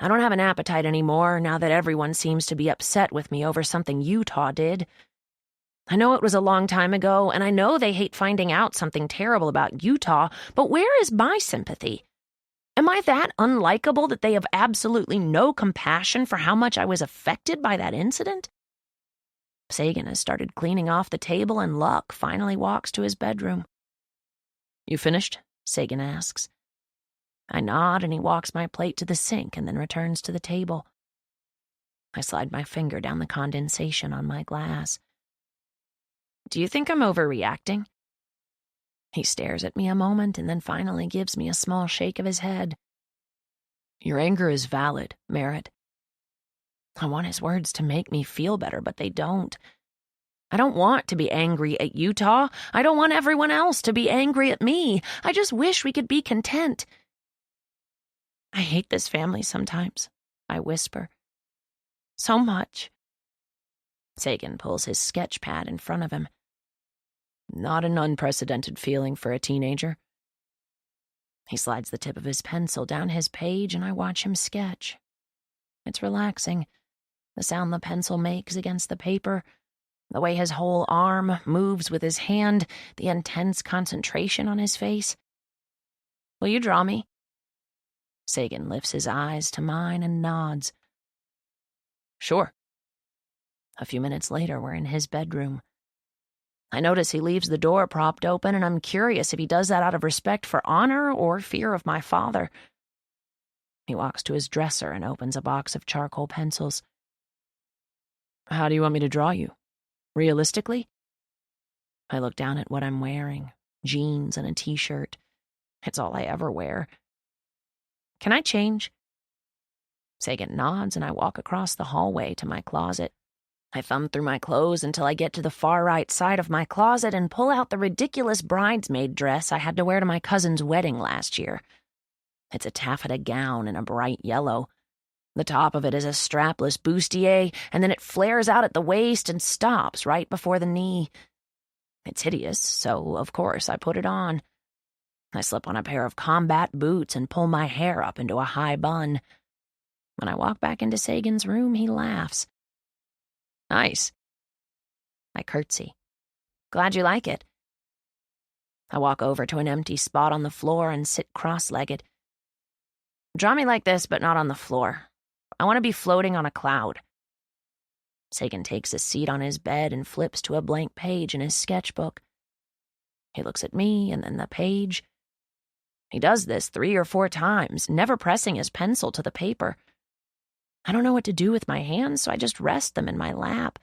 I don't have an appetite anymore now that everyone seems to be upset with me over something Utah did. I know it was a long time ago, and I know they hate finding out something terrible about Utah, but where is my sympathy? Am I that unlikable that they have absolutely no compassion for how much I was affected by that incident? Sagan has started cleaning off the table, and Luck finally walks to his bedroom. You finished? Sagan asks. I nod, and he walks my plate to the sink and then returns to the table. I slide my finger down the condensation on my glass. Do you think I'm overreacting? He stares at me a moment and then finally gives me a small shake of his head. Your anger is valid, Merritt. I want his words to make me feel better, but they don't. I don't want to be angry at Utah. I don't want everyone else to be angry at me. I just wish we could be content. I hate this family sometimes, I whisper. So much. Sagan pulls his sketch pad in front of him. Not an unprecedented feeling for a teenager. He slides the tip of his pencil down his page, and I watch him sketch. It's relaxing. The sound the pencil makes against the paper, the way his whole arm moves with his hand, the intense concentration on his face. Will you draw me? Sagan lifts his eyes to mine and nods. Sure. A few minutes later, we're in his bedroom. I notice he leaves the door propped open, and I'm curious if he does that out of respect for honor or fear of my father. He walks to his dresser and opens a box of charcoal pencils. How do you want me to draw you? Realistically? I look down at what I'm wearing. Jeans and a t-shirt. It's all I ever wear. Can I change? Sagan nods, and I walk across the hallway to my closet. I thumb through my clothes until I get to the far right side of my closet and pull out the ridiculous bridesmaid dress I had to wear to my cousin's wedding last year. It's a taffeta gown in a bright yellow. The top of it is a strapless bustier, and then it flares out at the waist and stops right before the knee. It's hideous, so of course I put it on. I slip on a pair of combat boots and pull my hair up into a high bun. When I walk back into Sagan's room, he laughs. Nice. I curtsy. Glad you like it. I walk over to an empty spot on the floor and sit cross-legged. Draw me like this, but not on the floor. I want to be floating on a cloud. Sagan takes a seat on his bed and flips to a blank page in his sketchbook. He looks at me and then the page. He does this 3 or 4 times, never pressing his pencil to the paper. I don't know what to do with my hands, so I just rest them in my lap.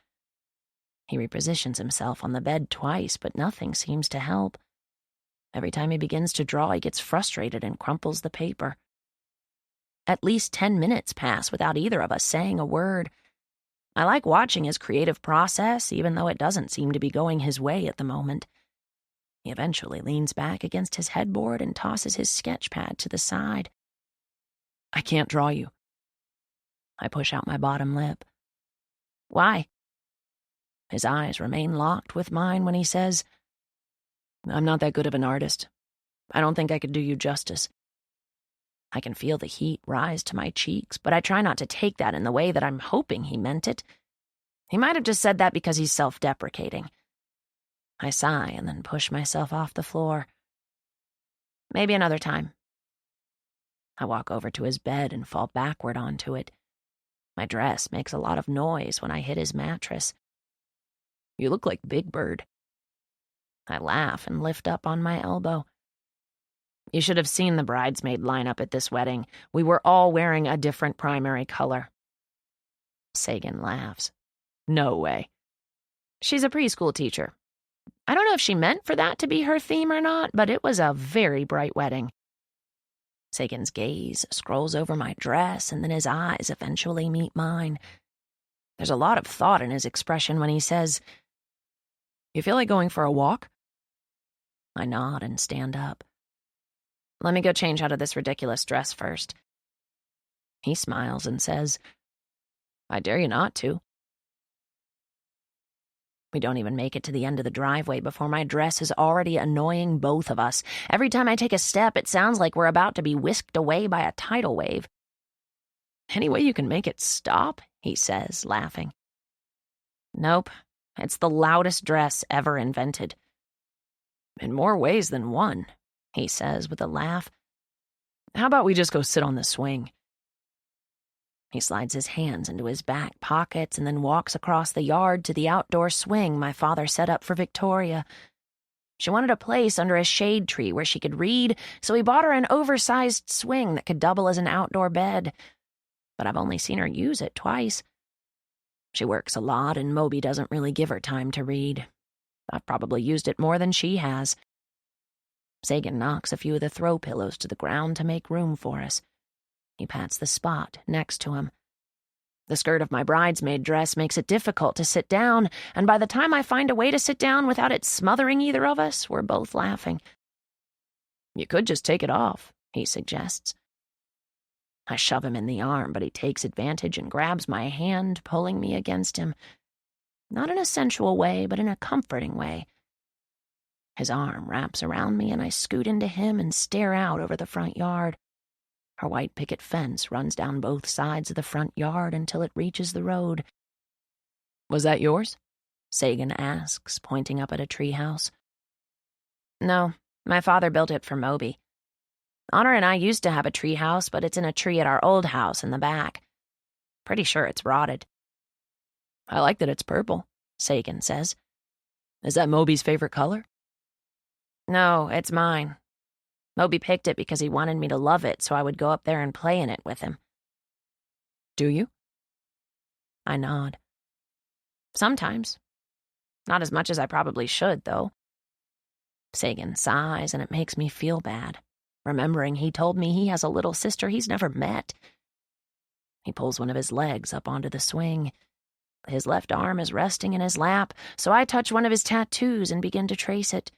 He repositions himself on the bed twice, but nothing seems to help. Every time he begins to draw, he gets frustrated and crumples the paper. At least 10 minutes pass without either of us saying a word. I like watching his creative process, even though it doesn't seem to be going his way at the moment. He eventually leans back against his headboard and tosses his sketch pad to the side. I can't draw you. I push out my bottom lip. Why? His eyes remain locked with mine when he says, I'm not that good of an artist. I don't think I could do you justice. I can feel the heat rise to my cheeks, but I try not to take that in the way that I'm hoping he meant it. He might have just said that because he's self-deprecating. I sigh and then push myself off the floor. Maybe another time. I walk over to his bed and fall backward onto it. My dress makes a lot of noise when I hit his mattress. You look like Big Bird. I laugh and lift up on my elbow. You should have seen the bridesmaid lineup at this wedding. We were all wearing a different primary color. Sagan laughs. No way. She's a preschool teacher. I don't know if she meant for that to be her theme or not, but it was a very bright wedding. Sagan's gaze scrolls over my dress, and then his eyes eventually meet mine. There's a lot of thought in his expression when he says, You feel like going for a walk? I nod and stand up. Let me go change out of this ridiculous dress first. He smiles and says, I dare you not to. We We don't even make it to the end of the driveway before my dress is already annoying both of us. Every time I take a step, it sounds like we're about to be whisked away by a tidal wave. Any way you can make it stop? He says, laughing. Nope. It's the loudest dress ever invented. In more ways than one, he says with a laugh. How about we just go sit on the swing? He slides his hands into his back pockets and then walks across the yard to the outdoor swing my father set up for Victoria. She wanted a place under a shade tree where she could read, so he bought her an oversized swing that could double as an outdoor bed. But I've only seen her use it twice. She works a lot, and Moby doesn't really give her time to read. I've probably used it more than she has. Sagan knocks a few of the throw pillows to the ground to make room for us. He pats the spot next to him. The skirt of my bridesmaid dress makes it difficult to sit down, and by the time I find a way to sit down without it smothering either of us, we're both laughing. You could just take it off, he suggests. I shove him in the arm, but he takes advantage and grabs my hand, pulling me against him. Not in a sensual way, but in a comforting way. His arm wraps around me, and I scoot into him and stare out over the front yard. Her white picket fence runs down both sides of the front yard until it reaches the road. Was that yours? Sagan asks, pointing up at a treehouse. No, my father built it for Moby. Honor and I used to have a treehouse, but it's in a tree at our old house in the back. Pretty sure it's rotted. I like that it's purple, Sagan says. Is that Moby's favorite color? No, it's mine. Moby picked it because he wanted me to love it, so I would go up there and play in it with him. Do you? I nod. Sometimes. Not as much as I probably should, though. Sagan sighs, and it makes me feel bad, remembering he told me he has a little sister he's never met. He pulls one of his legs up onto the swing. His left arm is resting in his lap, so I touch one of his tattoos and begin to trace it.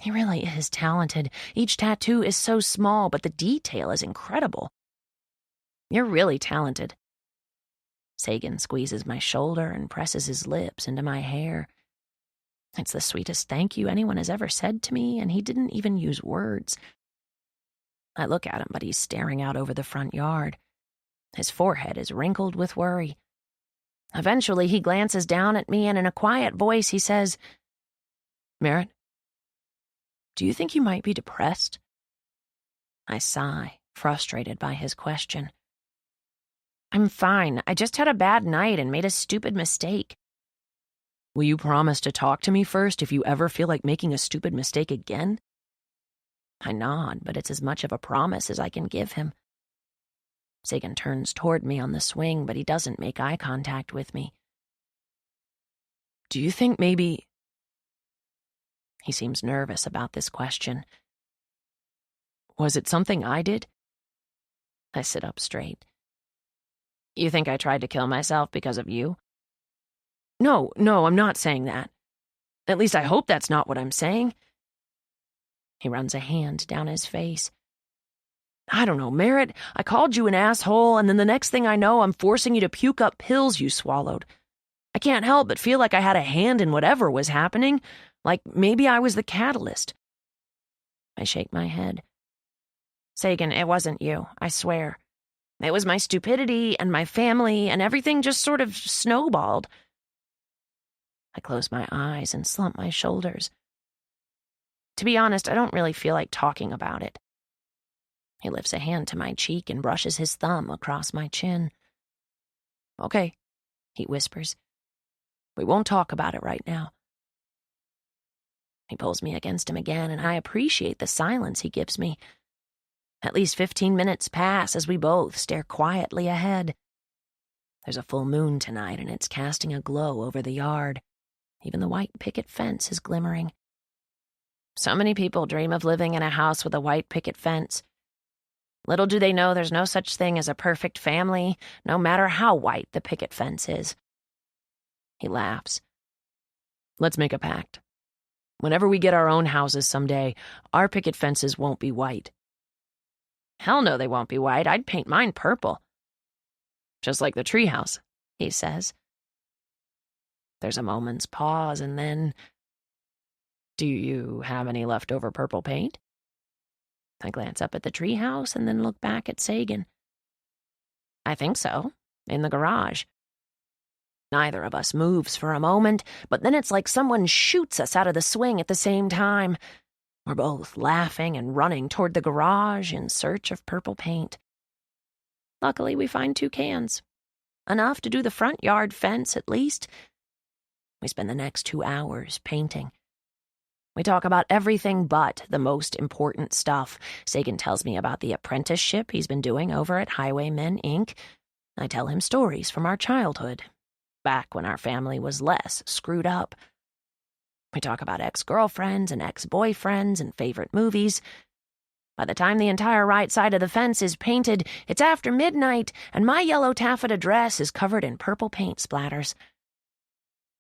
He really is talented. Each tattoo is so small, but the detail is incredible. You're really talented. Sagan squeezes my shoulder and presses his lips into my hair. It's the sweetest thank you anyone has ever said to me, and he didn't even use words. I look at him, but he's staring out over the front yard. His forehead is wrinkled with worry. Eventually, he glances down at me, and in a quiet voice, he says, Merritt, do you think you might be depressed? I sigh, frustrated by his question. I'm fine. I just had a bad night and made a stupid mistake. Will you promise to talk to me first if you ever feel like making a stupid mistake again? I nod, but it's as much of a promise as I can give him. Sagan turns toward me on the swing, but he doesn't make eye contact with me. Do you think maybe... He seems nervous about this question. Was it something I did? I sit up straight. You think I tried to kill myself because of you? No, I'm not saying that. At least I hope that's not what I'm saying. He runs a hand down his face. I don't know, Merritt. I called you an asshole, and then the next thing I know, I'm forcing you to puke up pills you swallowed. I can't help but feel like I had a hand in whatever was happening, like maybe I was the catalyst. I shake my head. Sagan, it wasn't you, I swear. It was my stupidity and my family, and everything just sort of snowballed. I close my eyes and slump my shoulders. To be honest, I don't really feel like talking about it. He lifts a hand to my cheek and brushes his thumb across my chin. Okay, he whispers. We won't talk about it right now. He pulls me against him again, and I appreciate the silence he gives me. At least 15 minutes pass as we both stare quietly ahead. There's a full moon tonight, and it's casting a glow over the yard. Even the white picket fence is glimmering. So many people dream of living in a house with a white picket fence. Little do they know there's no such thing as a perfect family, no matter how white the picket fence is. He laughs. Let's make a pact. Whenever we get our own houses someday, our picket fences won't be white. Hell no, they won't be white. I'd paint mine purple. Just like the treehouse, he says. There's a moment's pause, and then, "Do you have any leftover purple paint?" I glance up at the treehouse and then look back at Sagan. "I think so, in the garage." Neither of us moves for a moment, but then it's like someone shoots us out of the swing at the same time. We're both laughing and running toward the garage in search of purple paint. Luckily, we find 2 cans. Enough to do the front yard fence, at least. We spend the next 2 hours painting. We talk about everything but the most important stuff. Sagan tells me about the apprenticeship he's been doing over at Highwaymen, Inc. I tell him stories from our childhood, back when our family was less screwed up. We talk about ex-girlfriends and ex-boyfriends and favorite movies. By the time the entire right side of the fence is painted, it's after midnight, and my yellow taffeta dress is covered in purple paint splatters.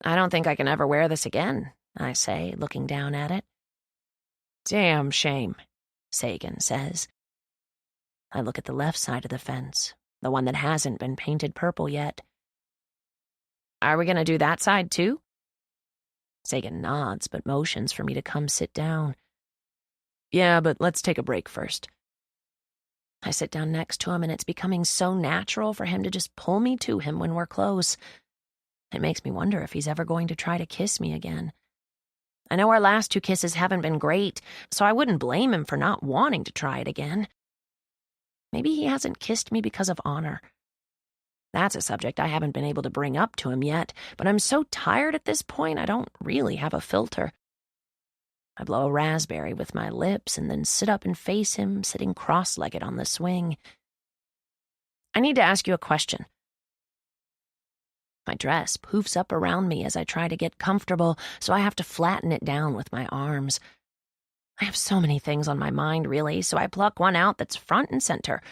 "I don't think I can ever wear this again," I say, looking down at it. "Damn shame," Sagan says. I look at the left side of the fence, the one that hasn't been painted purple yet. "Are we going to do that side too?" Sagan nods, but motions for me to come sit down. "Yeah, but let's take a break first." I sit down next to him, and it's becoming so natural for him to just pull me to him when we're close. It makes me wonder if he's ever going to try to kiss me again. I know our last 2 kisses haven't been great, so I wouldn't blame him for not wanting to try it again. Maybe he hasn't kissed me because of honor. That's a subject I haven't been able to bring up to him yet, but I'm so tired at this point I don't really have a filter. I blow a raspberry with my lips and then sit up and face him, sitting cross-legged on the swing. "I need to ask you a question." My dress poofs up around me as I try to get comfortable, so I have to flatten it down with my arms. I have so many things on my mind, really, so I pluck one out that's front and center.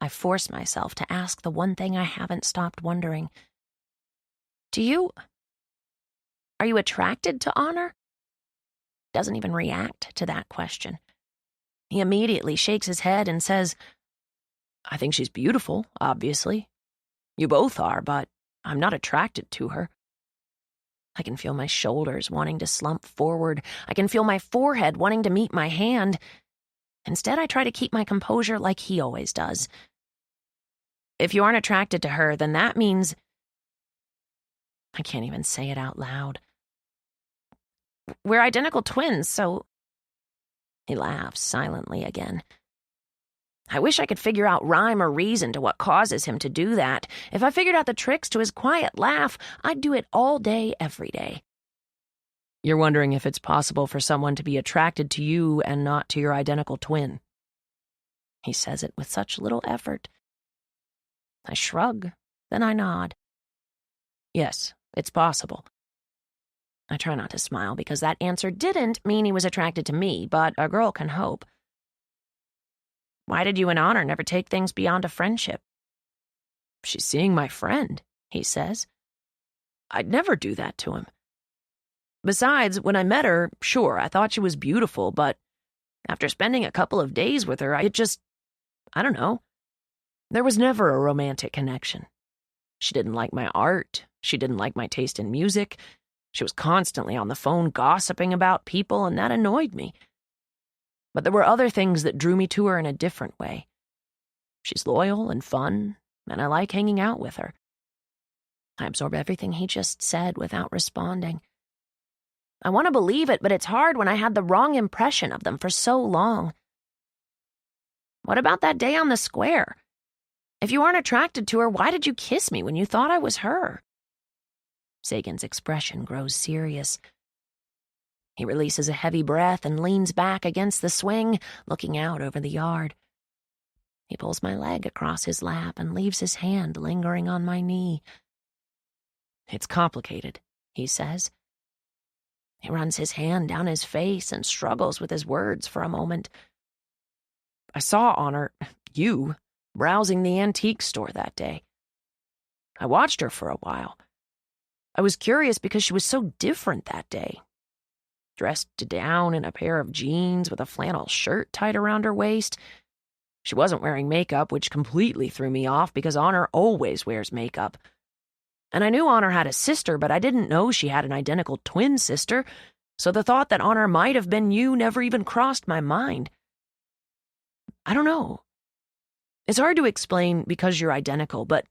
I force myself to ask the one thing I haven't stopped wondering. Are you attracted to Honor? Doesn't even react to that question. He immediately shakes his head and says, "I think she's beautiful, obviously. You both are, but I'm not attracted to her." I can feel my shoulders wanting to slump forward. I can feel my forehead wanting to meet my hand. Instead, I try to keep my composure like he always does. "If you aren't attracted to her, then that means—" I can't even say it out loud. "We're identical twins, so—" He laughs silently again. I wish I could figure out rhyme or reason to what causes him to do that. If I figured out the tricks to his quiet laugh, I'd do it all day, every day. "You're wondering if it's possible for someone to be attracted to you and not to your identical twin." He says it with such little effort. I shrug, then I nod. "Yes, it's possible." I try not to smile because that answer didn't mean he was attracted to me, but a girl can hope. "Why did you and Honor never take things beyond a friendship?" "She's seeing my friend," he says. I'd never do that to him. Besides, when I met her, sure, I thought she was beautiful, but after spending a couple of days with her, I don't know. There was never a romantic connection. She didn't like my art. She didn't like my taste in music. She was constantly on the phone gossiping about people, and that annoyed me. But there were other things that drew me to her in a different way. She's loyal and fun, and I like hanging out with her. I absorb everything he just said without responding. I want to believe it, but it's hard when I had the wrong impression of them for so long. What about that day on the square? If you aren't attracted to her, why did you kiss me when you thought I was her? Sagan's expression grows serious. He releases a heavy breath and leans back against the swing, looking out over the yard. He pulls my leg across his lap and leaves his hand lingering on my knee. It's complicated, he says. He runs his hand down his face and struggles with his words for a moment. I saw Honor, you, browsing the antique store that day. I watched her for a while. I was curious because she was so different that day. Dressed down in a pair of jeans with a flannel shirt tied around her waist. She wasn't wearing makeup, which completely threw me off because Honor always wears makeup. And I knew Honor had a sister, but I didn't know she had an identical twin sister, so the thought that Honor might have been you never even crossed my mind. I don't know. It's hard to explain because you're identical, but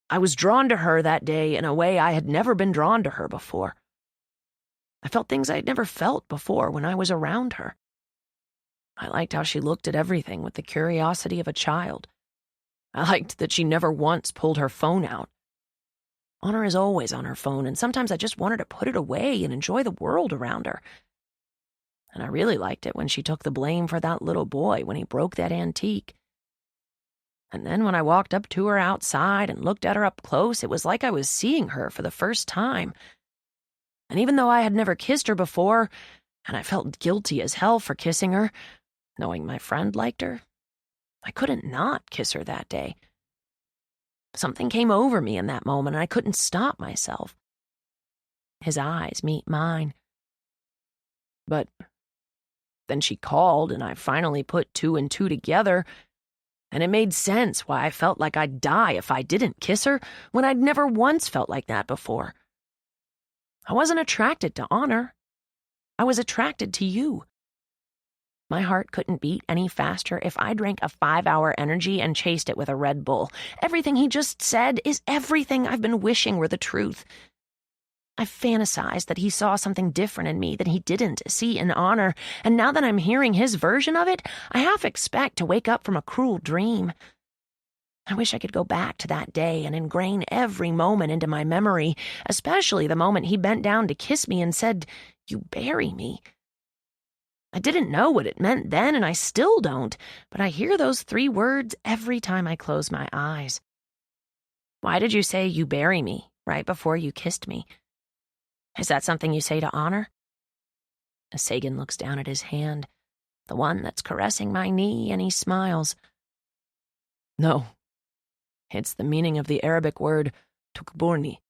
I was drawn to her that day in a way I had never been drawn to her before. I felt things I'd never felt before when I was around her. I liked how she looked at everything with the curiosity of a child. I liked that she never once pulled her phone out. Honor is always on her phone, and sometimes I just want her to put it away and enjoy the world around her. And I really liked it when she took the blame for that little boy when he broke that antique. And then when I walked up to her outside and looked at her up close, it was like I was seeing her for the first time. And even though I had never kissed her before, and I felt guilty as hell for kissing her, knowing my friend liked her, I couldn't not kiss her that day. Something came over me in that moment, and I couldn't stop myself. His eyes meet mine. But then she called, and I finally put 2 and 2 together, and it made sense why I felt like I'd die if I didn't kiss her when I'd never once felt like that before. I wasn't attracted to Honor. I was attracted to you. My heart couldn't beat any faster if I drank a 5-hour energy and chased it with a Red Bull. Everything he just said is everything I've been wishing were the truth. I fantasized that he saw something different in me that he didn't see in Honor, and now that I'm hearing his version of it, I half expect to wake up from a cruel dream. I wish I could go back to that day and ingrain every moment into my memory, especially the moment he bent down to kiss me and said, "You bury me." I didn't know what it meant then, and I still don't, but I hear those 3 words every time I close my eyes. Why did you say "you bury me" right before you kissed me? Is that something you say to Honor? Sagan looks down at his hand, the one that's caressing my knee, and he smiles. No. It's the meaning of the Arabic word tukburni.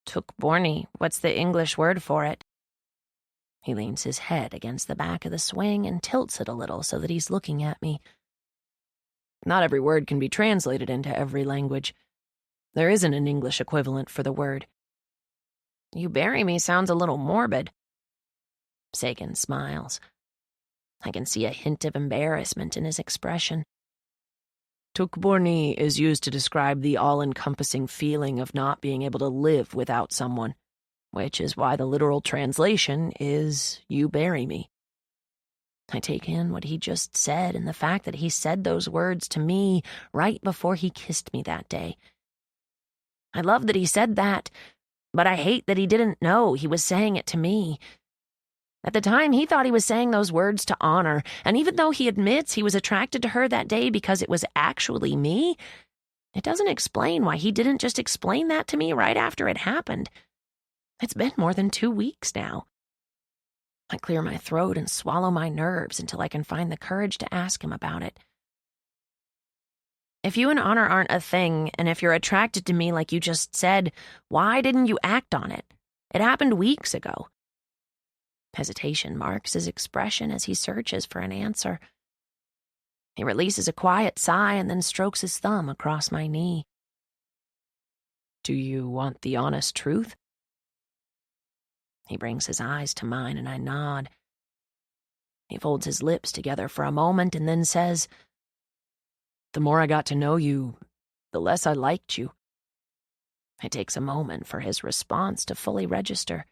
Tukburni? What's the English word for it? He leans his head against the back of the swing and tilts it a little so that he's looking at me. Not every word can be translated into every language. There isn't an English equivalent for the word. You bury me sounds a little morbid. Sagan smiles. I can see a hint of embarrassment in his expression. Tukburni is used to describe the all-encompassing feeling of not being able to live without someone, which is why the literal translation is "you bury me." I take in what he just said and the fact that he said those words to me right before he kissed me that day. I love that he said that, but I hate that he didn't know he was saying it to me. At the time, he thought he was saying those words to Honor, and even though he admits he was attracted to her that day because it was actually me, it doesn't explain why he didn't just explain that to me right after it happened. It's been more than 2 weeks now. I clear my throat and swallow my nerves until I can find the courage to ask him about it. If you and Honor aren't a thing, and if you're attracted to me like you just said, why didn't you act on it? It happened weeks ago. Hesitation marks his expression as he searches for an answer. He releases a quiet sigh and then strokes his thumb across my knee. Do you want the honest truth? He brings his eyes to mine and I nod. He folds his lips together for a moment and then says, "The more I got to know you, the less I liked you." It takes a moment for his response to fully register.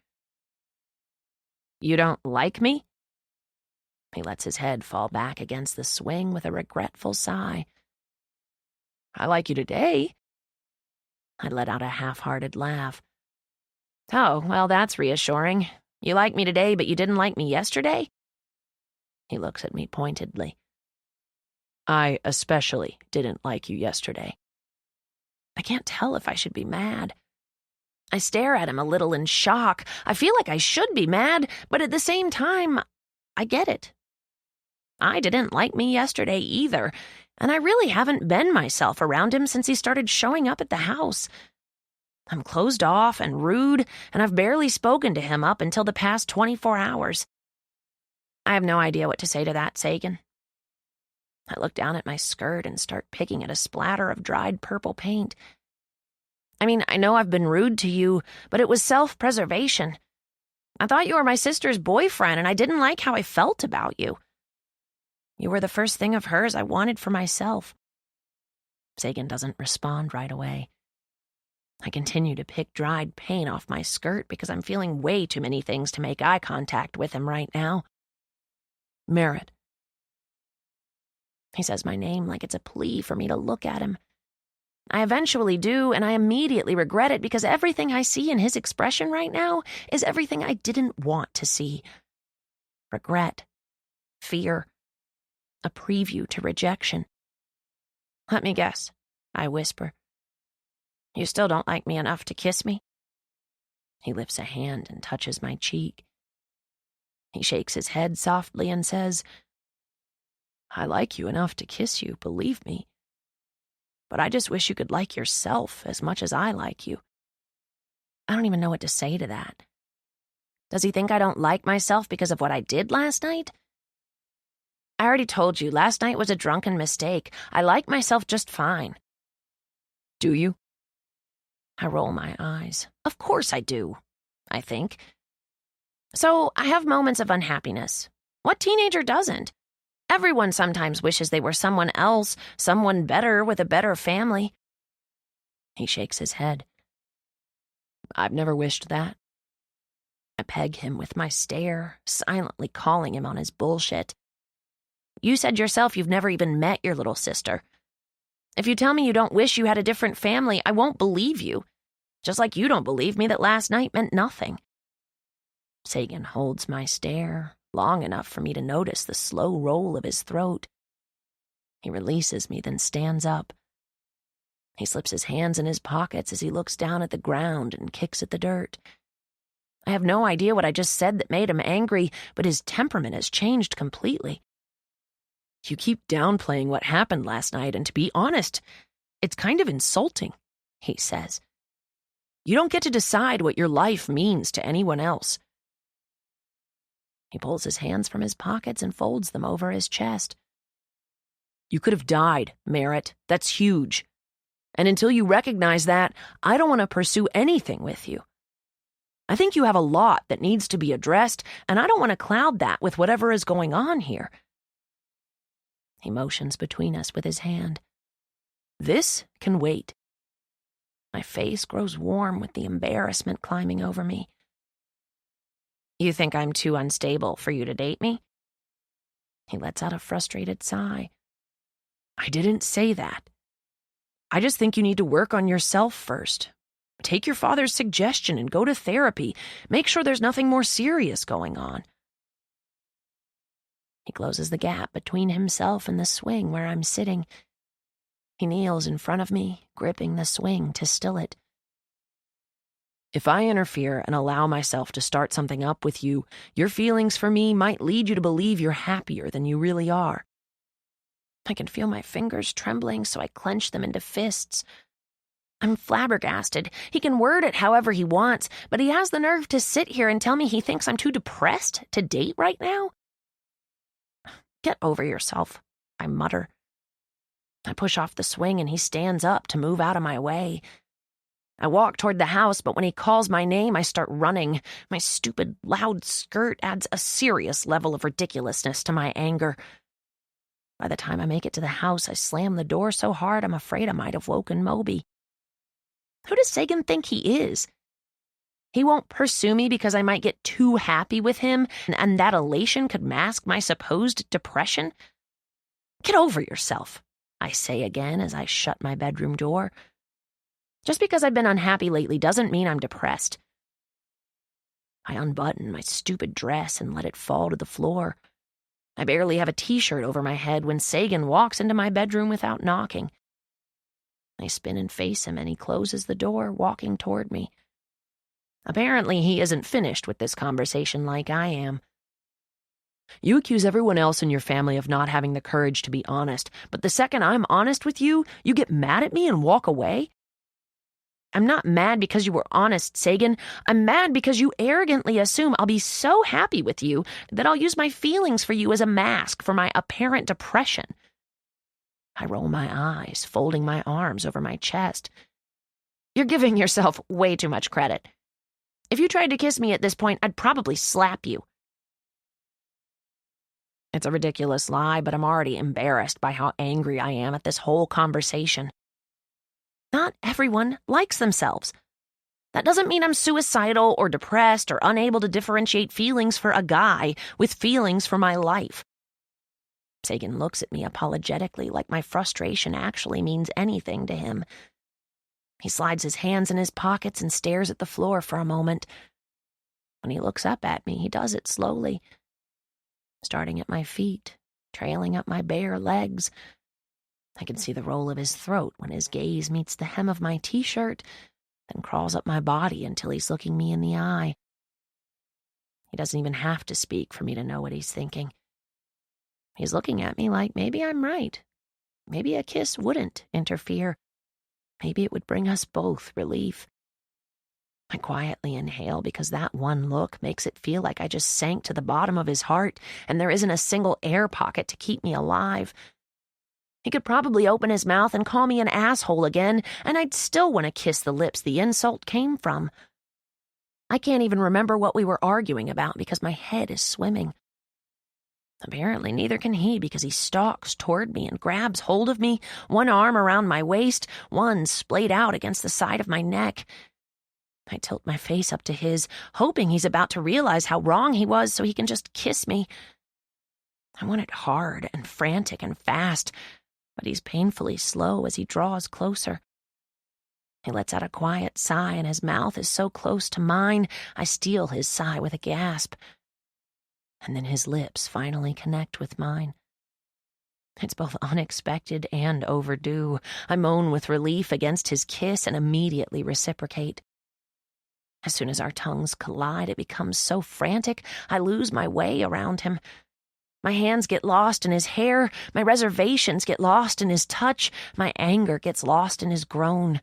You don't like me? He lets his head fall back against the swing with a regretful sigh. I like you today. I let out a half-hearted laugh. Oh, well, that's reassuring. You like me today, but you didn't like me yesterday? He looks at me pointedly. I especially didn't like you yesterday. I can't tell if I should be mad. I stare at him a little in shock. I feel like I should be mad, but at the same time, I get it. I didn't like me yesterday either, and I really haven't been myself around him since he started showing up at the house. I'm closed off and rude, and I've barely spoken to him up until the past 24 hours. I have no idea what to say to that, Sagan. I look down at my skirt and start picking at a splatter of dried purple paint. I mean, I know I've been rude to you, but it was self-preservation. I thought you were my sister's boyfriend, and I didn't like how I felt about you. You were the first thing of hers I wanted for myself." Sagan doesn't respond right away. I continue to pick dried paint off my skirt because I'm feeling way too many things to make eye contact with him right now. Merritt. He says my name like it's a plea for me to look at him. I eventually do, and I immediately regret it because everything I see in his expression right now is everything I didn't want to see. Regret. Fear. A preview to rejection. "Let me guess," I whisper. "You still don't like me enough to kiss me?" He lifts a hand and touches my cheek. He shakes his head softly and says, "I like you enough to kiss you, believe me. But I just wish you could like yourself as much as I like you." I don't even know what to say to that. Does he think I don't like myself because of what I did last night? I already told you, last night was a drunken mistake. I like myself just fine. Do you? I roll my eyes. Of course I do, I think. So I have moments of unhappiness. What teenager doesn't? Everyone sometimes wishes they were someone else, someone better with a better family. He shakes his head. I've never wished that. I peg him with my stare, silently calling him on his bullshit. You said yourself you've never even met your little sister. If you tell me you don't wish you had a different family, I won't believe you. Just like you don't believe me that last night meant nothing. Sagan holds my stare long enough for me to notice the slow roll of his throat. He releases me, then stands up. He slips his hands in his pockets as he looks down at the ground and kicks at the dirt. I have no idea what I just said that made him angry, but his temperament has changed completely. You keep downplaying what happened last night, and to be honest, it's kind of insulting, he says. You don't get to decide what your life means to anyone else. He pulls his hands from his pockets and folds them over his chest. You could have died, Merritt. That's huge. And until you recognize that, I don't want to pursue anything with you. I think you have a lot that needs to be addressed, and I don't want to cloud that with whatever is going on here. He motions between us with his hand. This can wait. My face grows warm with the embarrassment climbing over me. You think I'm too unstable for you to date me? He lets out a frustrated sigh. I didn't say that. I just think you need to work on yourself first. Take your father's suggestion and go to therapy. Make sure there's nothing more serious going on. He closes the gap between himself and the swing where I'm sitting. He kneels in front of me, gripping the swing to still it. If I interfere and allow myself to start something up with you, your feelings for me might lead you to believe you're happier than you really are. I can feel my fingers trembling, so I clench them into fists. I'm flabbergasted. He can word it however he wants, but he has the nerve to sit here and tell me he thinks I'm too depressed to date right now? Get over yourself, I mutter. I push off the swing and he stands up to move out of my way. I walk toward the house, but when he calls my name, I start running. My stupid, loud skirt adds a serious level of ridiculousness to my anger. By the time I make it to the house, I slam the door so hard I'm afraid I might have woken Moby. Who does Sagan think he is? He won't pursue me because I might get too happy with him, and that elation could mask my supposed depression? Get over yourself, I say again as I shut my bedroom door. Just because I've been unhappy lately doesn't mean I'm depressed. I unbutton my stupid dress and let it fall to the floor. I barely have a t-shirt over my head when Sagan walks into my bedroom without knocking. I spin and face him, and he closes the door, walking toward me. Apparently, he isn't finished with this conversation like I am. You accuse everyone else in your family of not having the courage to be honest, but the second I'm honest with you, you get mad at me and walk away? I'm not mad because you were honest, Sagan. I'm mad because you arrogantly assume I'll be so happy with you that I'll use my feelings for you as a mask for my apparent depression. I roll my eyes, folding my arms over my chest. You're giving yourself way too much credit. If you tried to kiss me at this point, I'd probably slap you. It's a ridiculous lie, but I'm already embarrassed by how angry I am at this whole conversation. Not everyone likes themselves. That doesn't mean I'm suicidal or depressed or unable to differentiate feelings for a guy with feelings for my life. Sagan looks at me apologetically, like my frustration actually means anything to him. He slides his hands in his pockets and stares at the floor for a moment. When he looks up at me, he does it slowly, starting at my feet, trailing up my bare legs. I can see the roll of his throat when his gaze meets the hem of my t-shirt, then crawls up my body until he's looking me in the eye. He doesn't even have to speak for me to know what he's thinking. He's looking at me like maybe I'm right. Maybe a kiss wouldn't interfere. Maybe it would bring us both relief. I quietly inhale because that one look makes it feel like I just sank to the bottom of his heart and there isn't a single air pocket to keep me alive. He could probably open his mouth and call me an asshole again, and I'd still want to kiss the lips the insult came from. I can't even remember what we were arguing about because my head is swimming. Apparently, neither can he because he stalks toward me and grabs hold of me, one arm around my waist, one splayed out against the side of my neck. I tilt my face up to his, hoping he's about to realize how wrong he was so he can just kiss me. I want it hard and frantic and fast, but he's painfully slow as he draws closer. He lets out a quiet sigh and his mouth is so close to mine, I steal his sigh with a gasp. And then his lips finally connect with mine. It's both unexpected and overdue. I moan with relief against his kiss and immediately reciprocate. As soon as our tongues collide, it becomes so frantic, I lose my way around him. My hands get lost in his hair, my reservations get lost in his touch, my anger gets lost in his groan.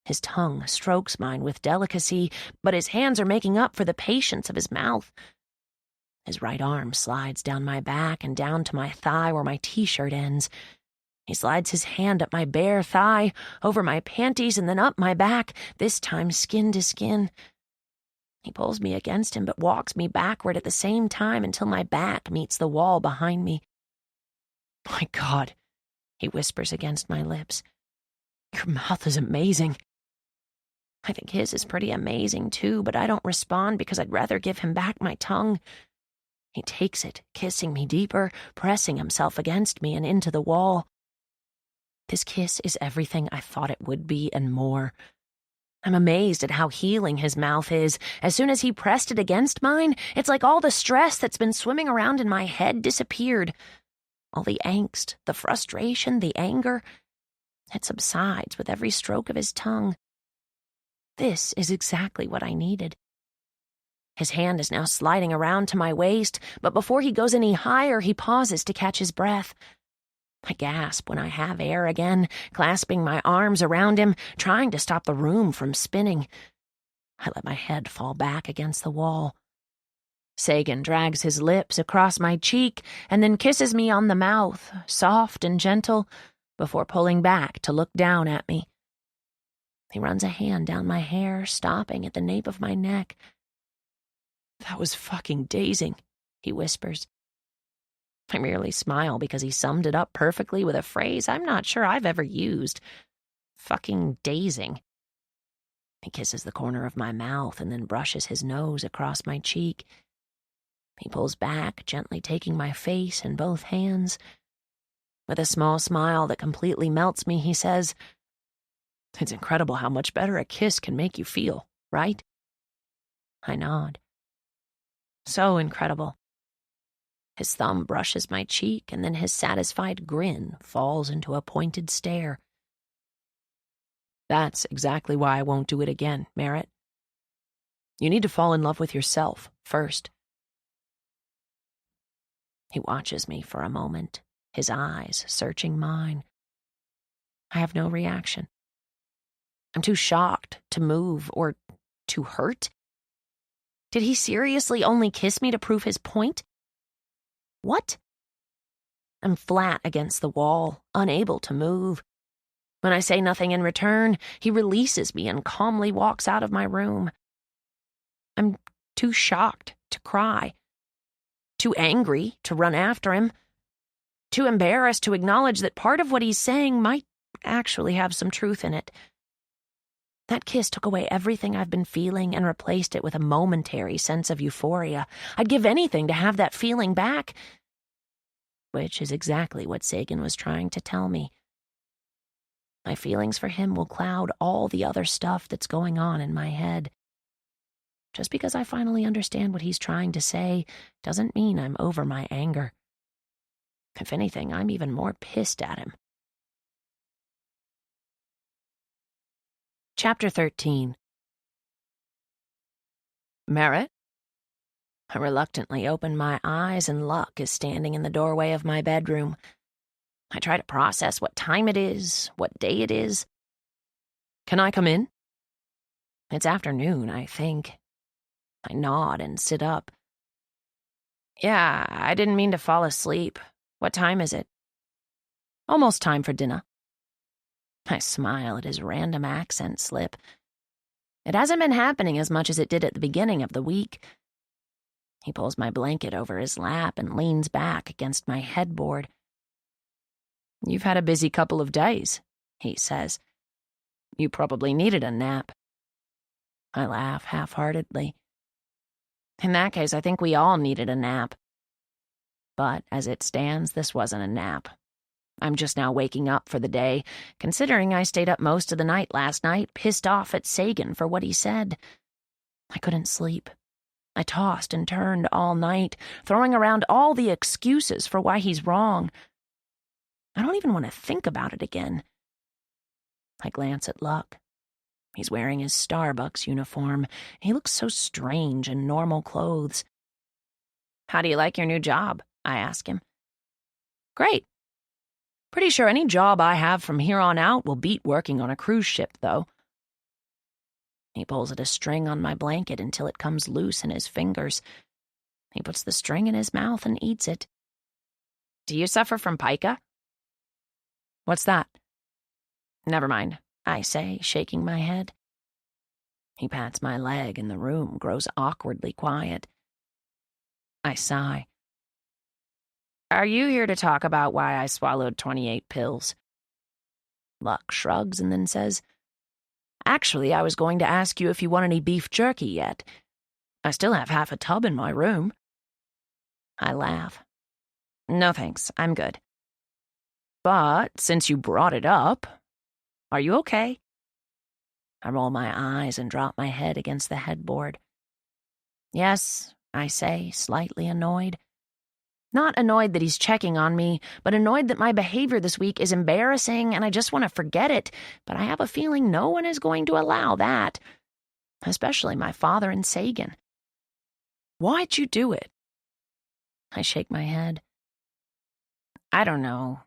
His tongue strokes mine with delicacy, but his hands are making up for the patience of his mouth. His right arm slides down my back and down to my thigh where my t-shirt ends. He slides his hand up my bare thigh, over my panties, and then up my back, this time skin to skin. He pulls me against him but walks me backward at the same time until my back meets the wall behind me. "My God," he whispers against my lips. "Your mouth is amazing." I think his is pretty amazing too, but I don't respond because I'd rather give him back my tongue. He takes it, kissing me deeper, pressing himself against me and into the wall. This kiss is everything I thought it would be and more. I'm amazed at how healing his mouth is. As soon as he pressed it against mine, it's like all the stress that's been swimming around in my head disappeared. All the angst, the frustration, the anger, it subsides with every stroke of his tongue. This is exactly what I needed. His hand is now sliding around to my waist, but before he goes any higher, he pauses to catch his breath. I gasp when I have air again, clasping my arms around him, trying to stop the room from spinning. I let my head fall back against the wall. Sagan drags his lips across my cheek and then kisses me on the mouth, soft and gentle, before pulling back to look down at me. He runs a hand down my hair, stopping at the nape of my neck. "That was fucking dazing," he whispers. I merely smile because he summed it up perfectly with a phrase I'm not sure I've ever used. Fucking dazing. He kisses the corner of my mouth and then brushes his nose across my cheek. He pulls back, gently taking my face in both hands. With a small smile that completely melts me, he says, "It's incredible how much better a kiss can make you feel, right?" I nod. So incredible. His thumb brushes my cheek, and then his satisfied grin falls into a pointed stare. "That's exactly why I won't do it again, Merritt. You need to fall in love with yourself first." He watches me for a moment, his eyes searching mine. I have no reaction. I'm too shocked to move or to hurt. Did he seriously only kiss me to prove his point? What? I'm flat against the wall, unable to move. When I say nothing in return, he releases me and calmly walks out of my room. I'm too shocked to cry, too angry to run after him, too embarrassed to acknowledge that part of what he's saying might actually have some truth in it. That kiss took away everything I've been feeling and replaced it with a momentary sense of euphoria. I'd give anything to have that feeling back, which is exactly what Sagan was trying to tell me. My feelings for him will cloud all the other stuff that's going on in my head. Just because I finally understand what he's trying to say doesn't mean I'm over my anger. If anything, I'm even more pissed at him. Chapter 13. Merritt? I reluctantly open my eyes, and Luck is standing in the doorway of my bedroom. I try to process what time it is, what day it is. Can I come in? It's afternoon, I think. I nod and sit up. Yeah, I didn't mean to fall asleep. What time is it? Almost time for dinner. I smile at his random accent slip. It hasn't been happening as much as it did at the beginning of the week. He pulls my blanket over his lap and leans back against my headboard. You've had a busy couple of days, he says. You probably needed a nap. I laugh half-heartedly. In that case, I think we all needed a nap. But as it stands, this wasn't a nap. I'm just now waking up for the day, considering I stayed up most of the night last night, pissed off at Sagan for what he said. I couldn't sleep. I tossed and turned all night, throwing around all the excuses for why he's wrong. I don't even want to think about it again. I glance at Luck. He's wearing his Starbucks uniform. He looks so strange in normal clothes. How do you like your new job? I ask him. Great. Pretty sure any job I have from here on out will beat working on a cruise ship, though. He pulls at a string on my blanket until it comes loose in his fingers. He puts the string in his mouth and eats it. Do you suffer from pica? What's that? Never mind, I say, shaking my head. He pats my leg and the room grows awkwardly quiet. I sigh. Are you here to talk about why I swallowed 28 pills? Luck shrugs and then says, Actually, I was going to ask you if you want any beef jerky yet. I still have half a tub in my room. I laugh. No thanks, I'm good. But since you brought it up, are you okay? I roll my eyes and drop my head against the headboard. Yes, I say, slightly annoyed. Not annoyed that he's checking on me, but annoyed that my behavior this week is embarrassing and I just want to forget it, but I have a feeling no one is going to allow that, especially my father and Sagan. Why'd you do it? I shake my head. I don't know.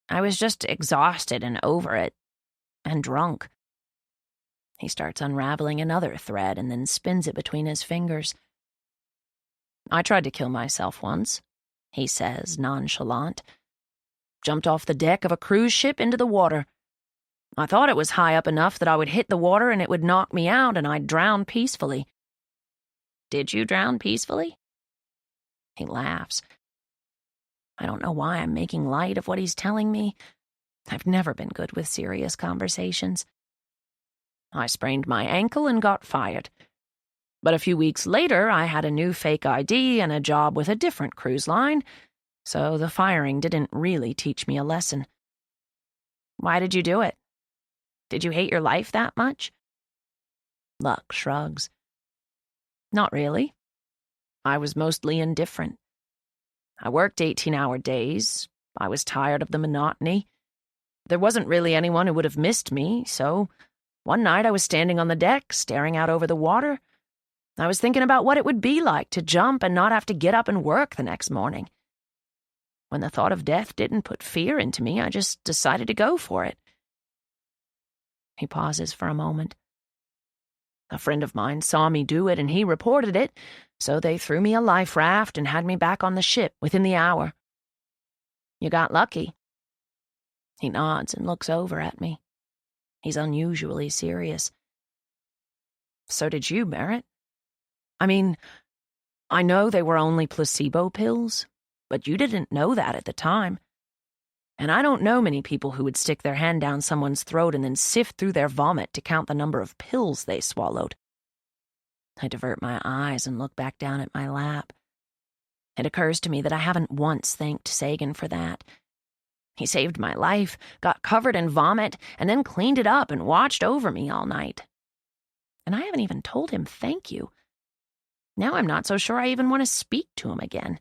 I was just exhausted and over it, and drunk. He starts unraveling another thread and then spins it between his fingers. I tried to kill myself once, he says, nonchalant. Jumped off the deck of a cruise ship into the water. I thought it was high up enough that I would hit the water and it would knock me out and I'd drown peacefully. Did you drown peacefully? He laughs. I don't know why I'm making light of what he's telling me. I've never been good with serious conversations. I sprained my ankle and got fired. But a few weeks later, I had a new fake ID and a job with a different cruise line, so the firing didn't really teach me a lesson. Why did you do it? Did you hate your life that much? Luck shrugs. Not really. I was mostly indifferent. I worked 18-hour days. I was tired of the monotony. There wasn't really anyone who would have missed me, so one night I was standing on the deck, staring out over the water. I was thinking about what it would be like to jump and not have to get up and work the next morning. When the thought of death didn't put fear into me, I just decided to go for it. He pauses for a moment. A friend of mine saw me do it and he reported it, so they threw me a life raft and had me back on the ship within the hour. You got lucky. He nods and looks over at me. He's unusually serious. So did you, Merritt. I mean, I know they were only placebo pills, but you didn't know that at the time. And I don't know many people who would stick their hand down someone's throat and then sift through their vomit to count the number of pills they swallowed. I divert my eyes and look back down at my lap. It occurs to me that I haven't once thanked Sagan for that. He saved my life, got covered in vomit, and then cleaned it up and watched over me all night. And I haven't even told him thank you. Now I'm not so sure I even want to speak to him again.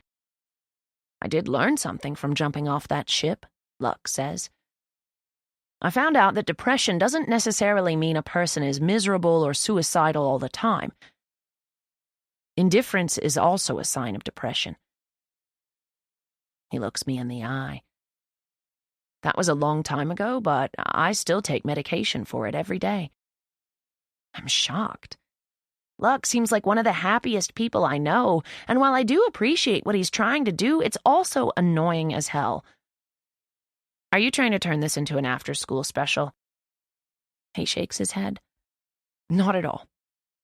I did learn something from jumping off that ship, Luck says. I found out that depression doesn't necessarily mean a person is miserable or suicidal all the time. Indifference is also a sign of depression. He looks me in the eye. That was a long time ago, but I still take medication for it every day. I'm shocked. Luck seems like one of the happiest people I know, and while I do appreciate what he's trying to do, it's also annoying as hell. Are you trying to turn this into an after-school special? He shakes his head. Not at all.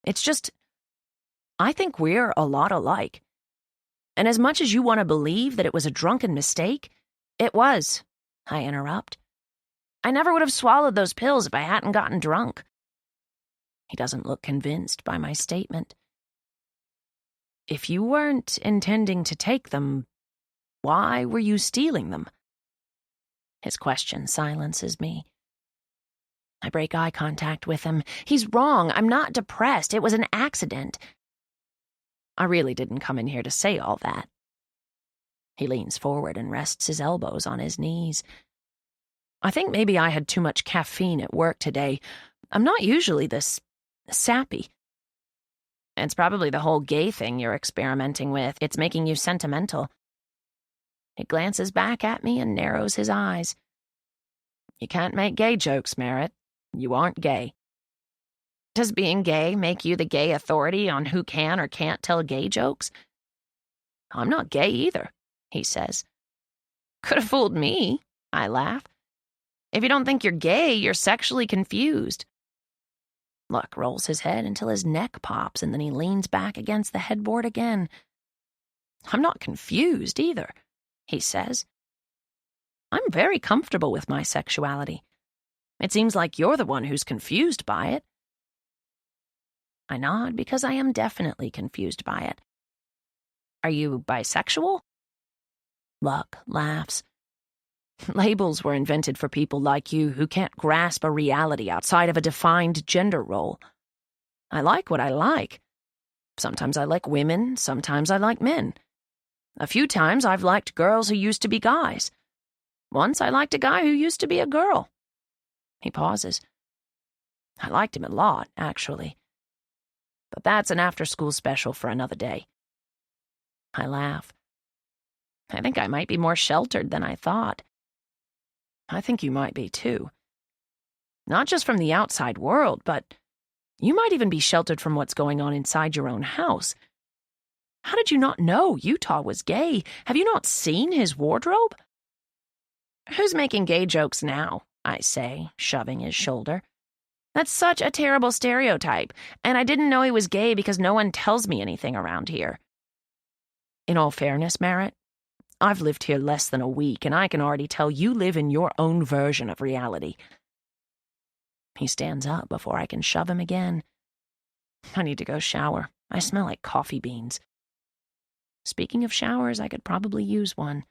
It's just, I think we're a lot alike. And as much as you want to believe that it was a drunken mistake, it was, I interrupt. I never would have swallowed those pills if I hadn't gotten drunk. He doesn't look convinced by my statement. If you weren't intending to take them, why were you stealing them? His question silences me. I break eye contact with him. He's wrong. I'm not depressed. It was an accident. I really didn't come in here to say all that. He leans forward and rests his elbows on his knees. I think maybe I had too much caffeine at work today. I'm not usually this sappy. It's probably the whole gay thing you're experimenting with. It's making you sentimental. He glances back at me and narrows his eyes. You can't make gay jokes, Merritt. You aren't gay. Does being gay make you the gay authority on who can or can't tell gay jokes? I'm not gay either, he says. Could have fooled me, I laugh. If you don't think you're gay, you're sexually confused. Luck rolls his head until his neck pops, and then he leans back against the headboard again. I'm not confused either, he says. I'm very comfortable with my sexuality. It seems like you're the one who's confused by it. I nod because I am definitely confused by it. Are you bisexual? Luck laughs. Labels were invented for people like you who can't grasp a reality outside of a defined gender role. I like what I like. Sometimes I like women, sometimes I like men. A few times I've liked girls who used to be guys. Once I liked a guy who used to be a girl. He pauses. I liked him a lot, actually. But that's an after-school special for another day. I laugh. I think I might be more sheltered than I thought. I think you might be, too. Not just from the outside world, but you might even be sheltered from what's going on inside your own house. How did you not know Utah was gay? Have you not seen his wardrobe? Who's making gay jokes now? I say, shoving his shoulder. That's such a terrible stereotype, and I didn't know he was gay because no one tells me anything around here. In all fairness, Merritt, I've lived here less than a week, and I can already tell you live in your own version of reality. He stands up before I can shove him again. I need to go shower. I smell like coffee beans. Speaking of showers, I could probably use one.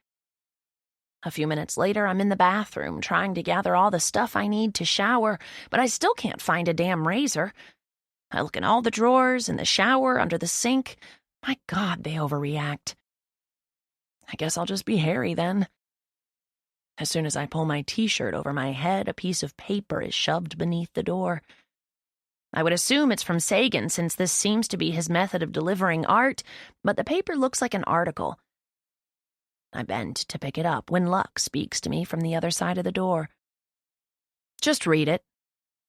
A few minutes later, I'm in the bathroom trying to gather all the stuff I need to shower, but I still can't find a damn razor. I look in all the drawers, in the shower, under the sink. My God, they overreact. I guess I'll just be hairy then. As soon as I pull my t-shirt over my head, a piece of paper is shoved beneath the door. I would assume it's from Sagan, since this seems to be his method of delivering art, but the paper looks like an article. I bend to pick it up when Luck speaks to me from the other side of the door. Just read it.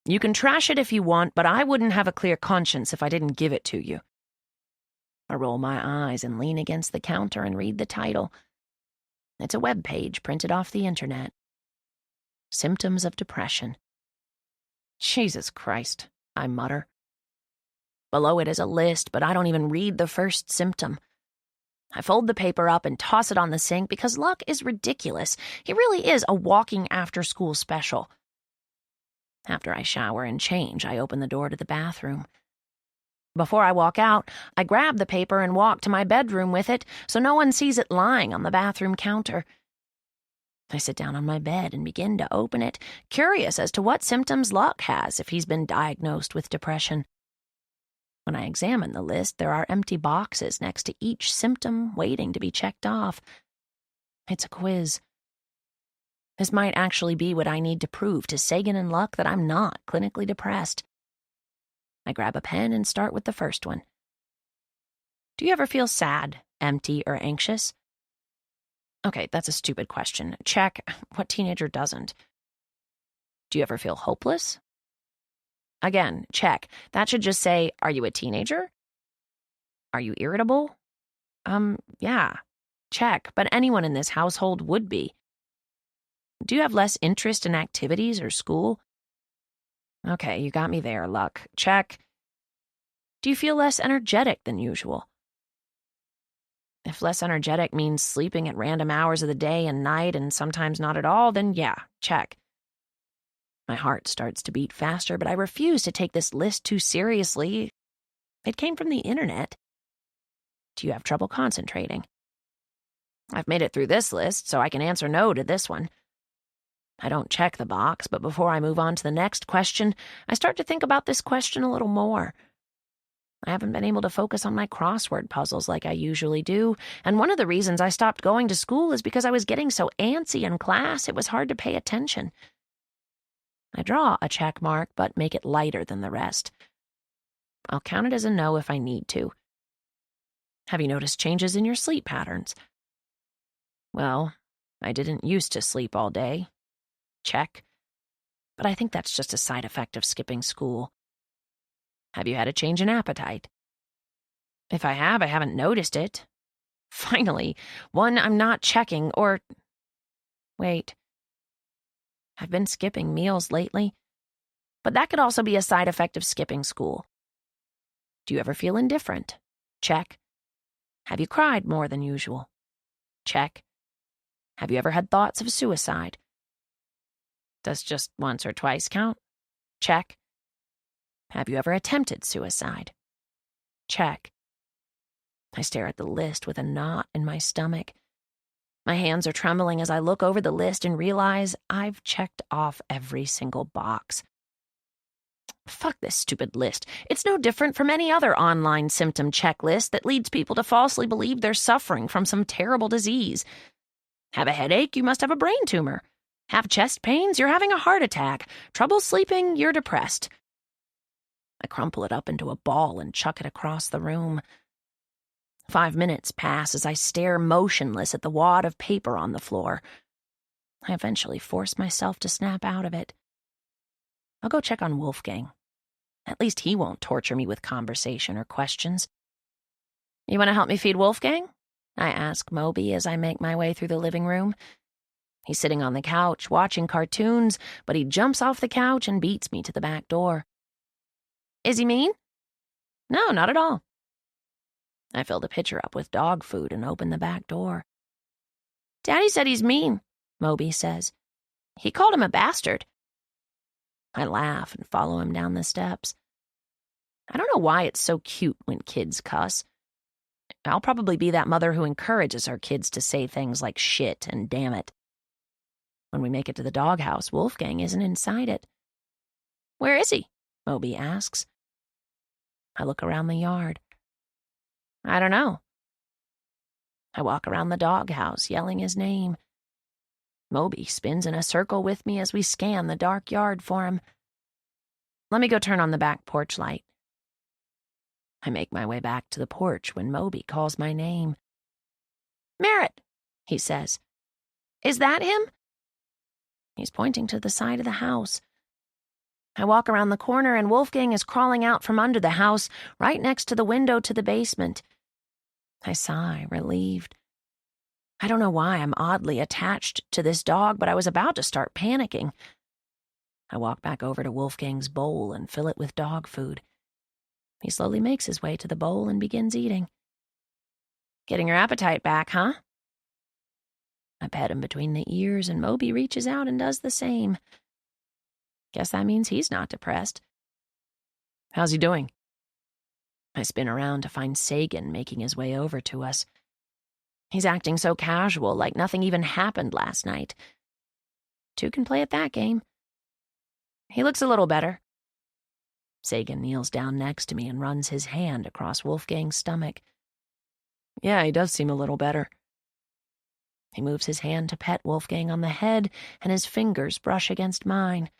You can trash it if you want, but I wouldn't have a clear conscience if I didn't give it to you. I roll my eyes and lean against the counter and read the title. It's a web page printed off the internet. Symptoms of depression. Jesus Christ, I mutter. Below it is a list, but I don't even read the first symptom. I fold the paper up and toss it on the sink because Luck is ridiculous. He really is a walking after-school special. After I shower and change, I open the door to the bathroom. Before I walk out, I grab the paper and walk to my bedroom with it so no one sees it lying on the bathroom counter. I sit down on my bed and begin to open it, curious as to what symptoms Luck has if he's been diagnosed with depression. When I examine the list, there are empty boxes next to each symptom waiting to be checked off. It's a quiz. This might actually be what I need to prove to Sagan and Luck that I'm not clinically depressed. I grab a pen and start with the first one. Do you ever feel sad, empty, or anxious? Okay, that's a stupid question. Check. What teenager doesn't? Do you ever feel hopeless? Again, check. That should just say, are you a teenager? Are you irritable? Yeah. Check, but anyone in this household would be. Do you have less interest in activities or school? Okay, you got me there, Luck. Check. Do you feel less energetic than usual? If less energetic means sleeping at random hours of the day and night and sometimes not at all, then yeah, check. My heart starts to beat faster, but I refuse to take this list too seriously. It came from the internet. Do you have trouble concentrating? I've made it through this list, so I can answer no to this one. I don't check the box, but before I move on to the next question, I start to think about this question a little more. I haven't been able to focus on my crossword puzzles like I usually do, and one of the reasons I stopped going to school is because I was getting so antsy in class it was hard to pay attention. I draw a check mark, but make it lighter than the rest. I'll count it as a no if I need to. Have you noticed changes in your sleep patterns? Well, I didn't used to sleep all day. Check. But I think that's just a side effect of skipping school. Have you had a change in appetite? If I have, I haven't noticed it. Finally, one I'm not checking, or... Wait. I've been skipping meals lately, but that could also be a side effect of skipping school. Do you ever feel indifferent? Check. Have you cried more than usual? Check. Have you ever had thoughts of suicide? Does just once or twice count? Check. Have you ever attempted suicide? Check. I stare at the list with a knot in my stomach. My hands are trembling as I look over the list and realize I've checked off every single box. Fuck this stupid list. It's no different from any other online symptom checklist that leads people to falsely believe they're suffering from some terrible disease. Have a headache? You must have a brain tumor. Have chest pains? You're having a heart attack. Trouble sleeping? You're depressed. I crumple it up into a ball and chuck it across the room. 5 minutes pass as I stare motionless at the wad of paper on the floor. I eventually force myself to snap out of it. I'll go check on Wolfgang. At least he won't torture me with conversation or questions. You want to help me feed Wolfgang? I ask Moby as I make my way through the living room. He's sitting on the couch watching cartoons, but he jumps off the couch and beats me to the back door. Is he mean? No, not at all. I fill the pitcher up with dog food and open the back door. Daddy said he's mean, Moby says. He called him a bastard. I laugh and follow him down the steps. I don't know why it's so cute when kids cuss. I'll probably be that mother who encourages her kids to say things like shit and damn it. When we make it to the doghouse, Wolfgang isn't inside it. Where is he? Moby asks. I look around the yard. I don't know. I walk around the doghouse, yelling his name. Moby spins in a circle with me as we scan the dark yard for him. Let me go turn on the back porch light. I make my way back to the porch when Moby calls my name. Merritt, he says. Is that him? He's pointing to the side of the house. I walk around the corner and Wolfgang is crawling out from under the house, right next to the window to the basement. I sigh, relieved. I don't know why I'm oddly attached to this dog, but I was about to start panicking. I walk back over to Wolfgang's bowl and fill it with dog food. He slowly makes his way to the bowl and begins eating. Getting your appetite back, huh? I pet him between the ears, and Moby reaches out and does the same. Guess that means he's not depressed. How's he doing? I spin around to find Sagan making his way over to us. He's acting so casual, like nothing even happened last night. Two can play at that game. He looks a little better. Sagan kneels down next to me and runs his hand across Wolfgang's stomach. Yeah, he does seem a little better. He moves his hand to pet Wolfgang on the head, and his fingers brush against mine.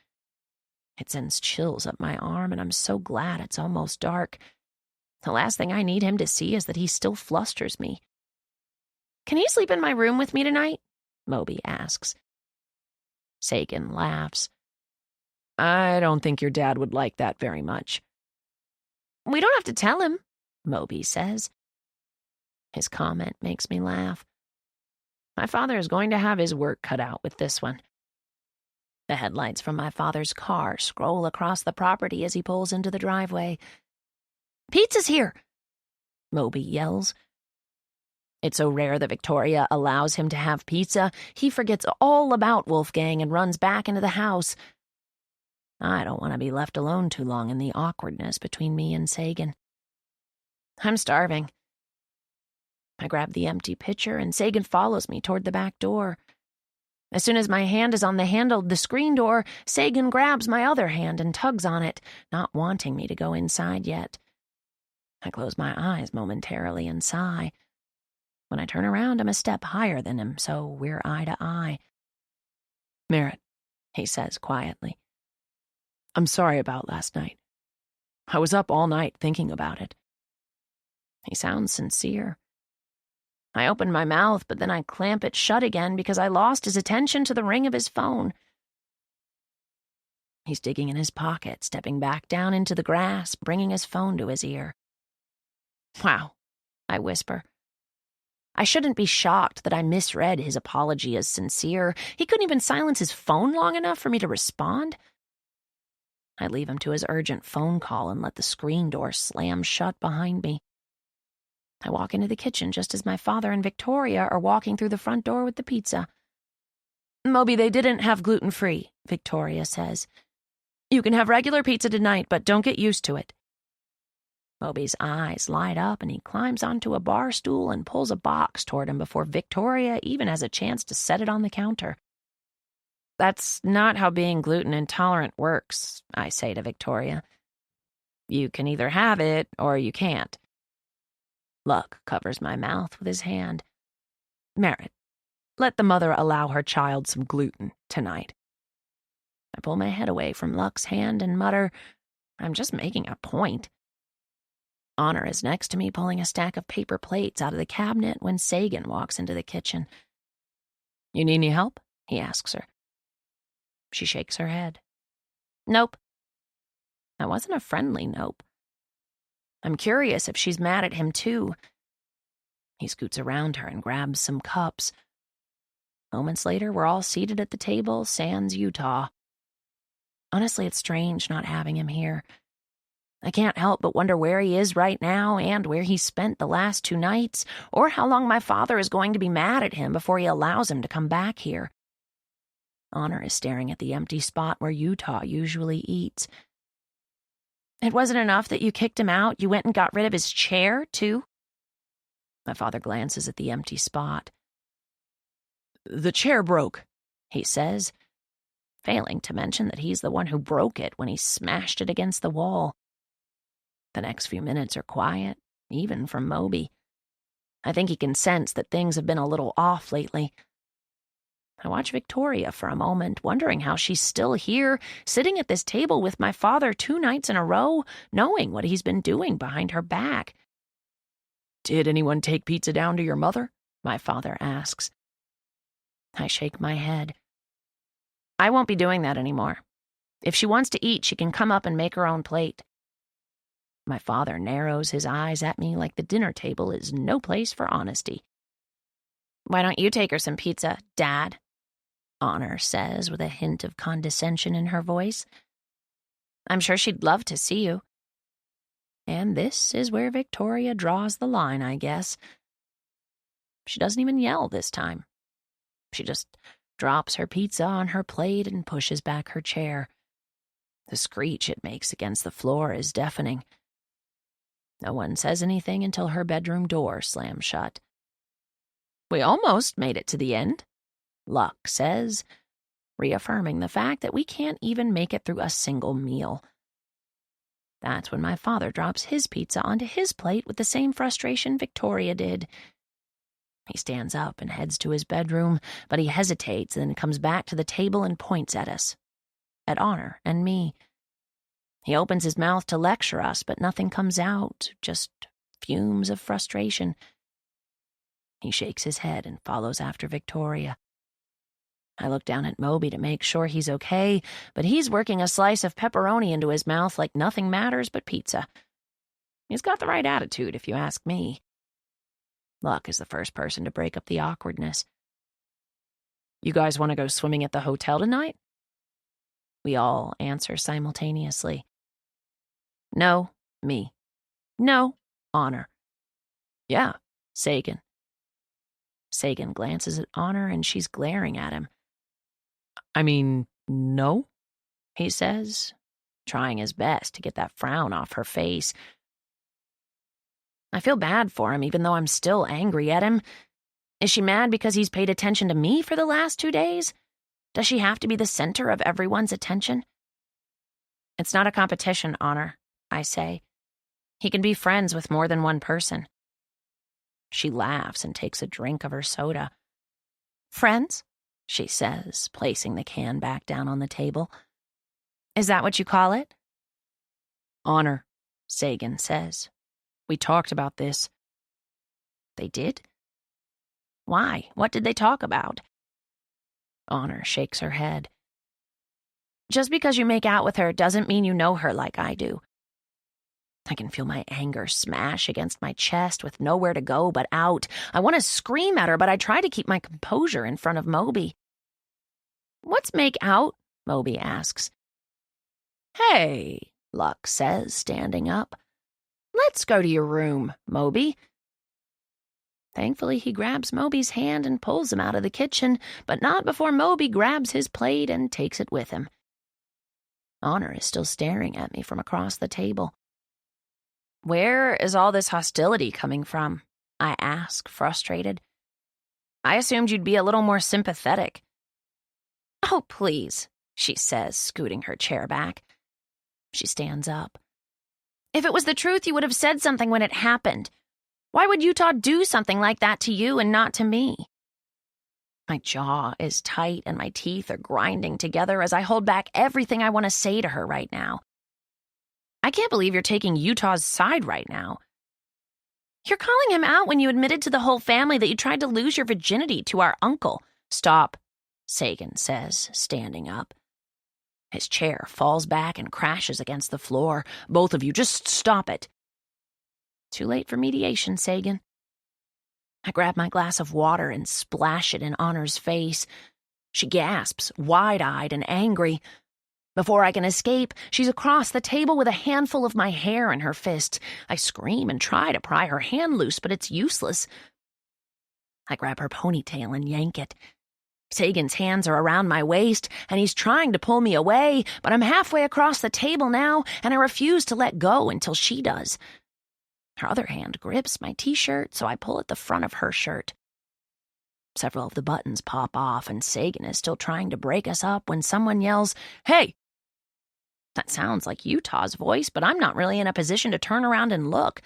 It sends chills up my arm, and I'm so glad it's almost dark. The last thing I need him to see is that he still flusters me. Can he sleep in my room with me tonight? Moby asks. Sagan laughs. I don't think your dad would like that very much. We don't have to tell him, Moby says. His comment makes me laugh. My father is going to have his work cut out with this one. The headlights from my father's car scroll across the property as he pulls into the driveway. Pizza's here, Moby yells. It's so rare that Victoria allows him to have pizza, he forgets all about Wolfgang and runs back into the house. I don't want to be left alone too long in the awkwardness between me and Sagan. I'm starving. I grab the empty pitcher, and Sagan follows me toward the back door. As soon as my hand is on the handle of the screen door, Sagan grabs my other hand and tugs on it, not wanting me to go inside yet. I close my eyes momentarily and sigh. When I turn around, I'm a step higher than him, so we're eye to eye. Merritt, he says quietly. I'm sorry about last night. I was up all night thinking about it. He sounds sincere. I open my mouth, but then I clamp it shut again because I lost his attention to the ring of his phone. He's digging in his pocket, stepping back down into the grass, bringing his phone to his ear. Wow, I whisper. I shouldn't be shocked that I misread his apology as sincere. He couldn't even silence his phone long enough for me to respond. I leave him to his urgent phone call and let the screen door slam shut behind me. I walk into the kitchen just as my father and Victoria are walking through the front door with the pizza. Moby, they didn't have gluten-free, Victoria says. You can have regular pizza tonight, but don't get used to it. Moby's eyes light up, and he climbs onto a bar stool and pulls a box toward him before Victoria even has a chance to set it on the counter. That's not how being gluten intolerant works, I say to Victoria. You can either have it or you can't. Luck covers my mouth with his hand. Merritt, let the mother allow her child some gluten tonight. I pull my head away from Luck's hand and mutter, I'm just making a point. Honor is next to me pulling a stack of paper plates out of the cabinet when Sagan walks into the kitchen. You need any help? He asks her. She shakes her head. Nope. That wasn't a friendly nope. I'm curious if she's mad at him too. He scoots around her and grabs some cups. Moments later, we're all seated at the table, sans Utah. Honestly, it's strange not having him here. I can't help but wonder where he is right now and where he spent the last 2 nights, or how long my father is going to be mad at him before he allows him to come back here. Honor is staring at the empty spot where Utah usually eats. It wasn't enough that you kicked him out, you went and got rid of his chair, too? My father glances at the empty spot. The chair broke, he says, failing to mention that he's the one who broke it when he smashed it against the wall. The next few minutes are quiet, even from Moby. I think he can sense that things have been a little off lately. I watch Victoria for a moment, wondering how she's still here, sitting at this table with my father 2 nights in a row, knowing what he's been doing behind her back. Did anyone take pizza down to your mother? My father asks. I shake my head. I won't be doing that anymore. If she wants to eat, she can come up and make her own plate. My father narrows his eyes at me like the dinner table is no place for honesty. Why don't you take her some pizza, Dad? Honor says with a hint of condescension in her voice. I'm sure she'd love to see you. And this is where Victoria draws the line, I guess. She doesn't even yell this time. She just drops her pizza on her plate and pushes back her chair. The screech it makes against the floor is deafening. No one says anything until her bedroom door slams shut. We almost made it to the end, Luck says, reaffirming the fact that we can't even make it through a single meal. That's when my father drops his pizza onto his plate with the same frustration Victoria did. He stands up and heads to his bedroom, but he hesitates and then comes back to the table and points at us, at Honor and me. He opens his mouth to lecture us, but nothing comes out, just fumes of frustration. He shakes his head and follows after Victoria. I look down at Moby to make sure he's okay, but he's working a slice of pepperoni into his mouth like nothing matters but pizza. He's got the right attitude, if you ask me. Luck is the first person to break up the awkwardness. You guys want to go swimming at the hotel tonight? We all answer simultaneously. No, me. No, Honor. Yeah, Sagan. Sagan glances at Honor and she's glaring at him. I mean, no, he says, trying his best to get that frown off her face. I feel bad for him, even though I'm still angry at him. Is she mad because he's paid attention to me for the last 2 days? Does she have to be the center of everyone's attention? It's not a competition, Honor, I say. He can be friends with more than one person. She laughs and takes a drink of her soda. Friends? She says, placing the can back down on the table. Is that what you call it? Honor, Sagan says. We talked about this. They did? Why? What did they talk about? Honor shakes her head. Just because you make out with her doesn't mean you know her like I do. I can feel my anger smash against my chest with nowhere to go but out. I want to scream at her, but I try to keep my composure in front of Moby. What's make out? Moby asks. Hey, Luck says, standing up. Let's go to your room, Moby. Thankfully, he grabs Moby's hand and pulls him out of the kitchen, but not before Moby grabs his plate and takes it with him. Honor is still staring at me from across the table. Where is all this hostility coming from? I ask, frustrated. I assumed you'd be a little more sympathetic. Oh, please, she says, scooting her chair back. She stands up. If it was the truth, you would have said something when it happened. Why would Utah do something like that to you and not to me? My jaw is tight and my teeth are grinding together as I hold back everything I want to say to her right now. I can't believe you're taking Utah's side right now. You're calling him out when you admitted to the whole family that you tried to lose your virginity to our uncle. Stop, Sagan says, standing up. His chair falls back and crashes against the floor. Both of you, just stop it. Too late for mediation, Sagan. I grab my glass of water and splash it in Honor's face. She gasps, wide-eyed and angry. Before I can escape, she's across the table with a handful of my hair in her fist. I scream and try to pry her hand loose, but it's useless. I grab her ponytail and yank it. Sagan's hands are around my waist, and he's trying to pull me away, but I'm halfway across the table now, and I refuse to let go until she does. Her other hand grips my t-shirt, so I pull at the front of her shirt. Several of the buttons pop off, and Sagan is still trying to break us up when someone yells, "Hey!" That sounds like Utah's voice, but I'm not really in a position to turn around and look.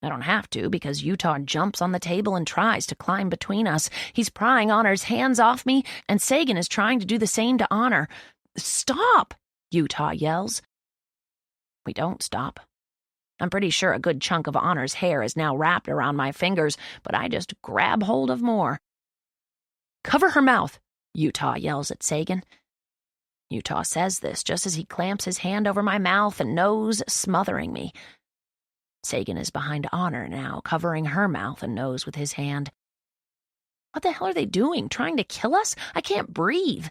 I don't have to, because Utah jumps on the table and tries to climb between us. He's prying Honor's hands off me, and Sagan is trying to do the same to Honor. "Stop!" Utah yells. We don't stop. I'm pretty sure a good chunk of Honor's hair is now wrapped around my fingers, but I just grab hold of more. "Cover her mouth," Utah yells at Sagan. Utah says this just as he clamps his hand over my mouth and nose, smothering me. Sagan is behind Honor now, covering her mouth and nose with his hand. What the hell are they doing? Trying to kill us? I can't breathe.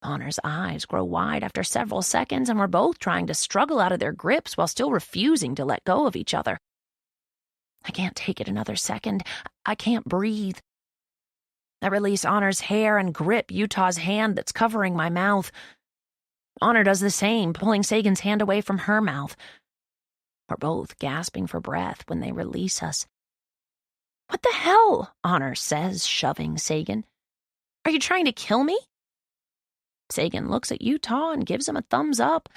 Honor's eyes grow wide after several seconds, and we're both trying to struggle out of their grips while still refusing to let go of each other. I can't take it another second. I can't breathe. I release Honor's hair and grip Utah's hand that's covering my mouth. Honor does the same, pulling Sagan's hand away from her mouth. We're both gasping for breath when they release us. "What the hell?" Honor says, shoving Sagan. "Are you trying to kill me?" Sagan looks at Utah and gives him a thumbs up.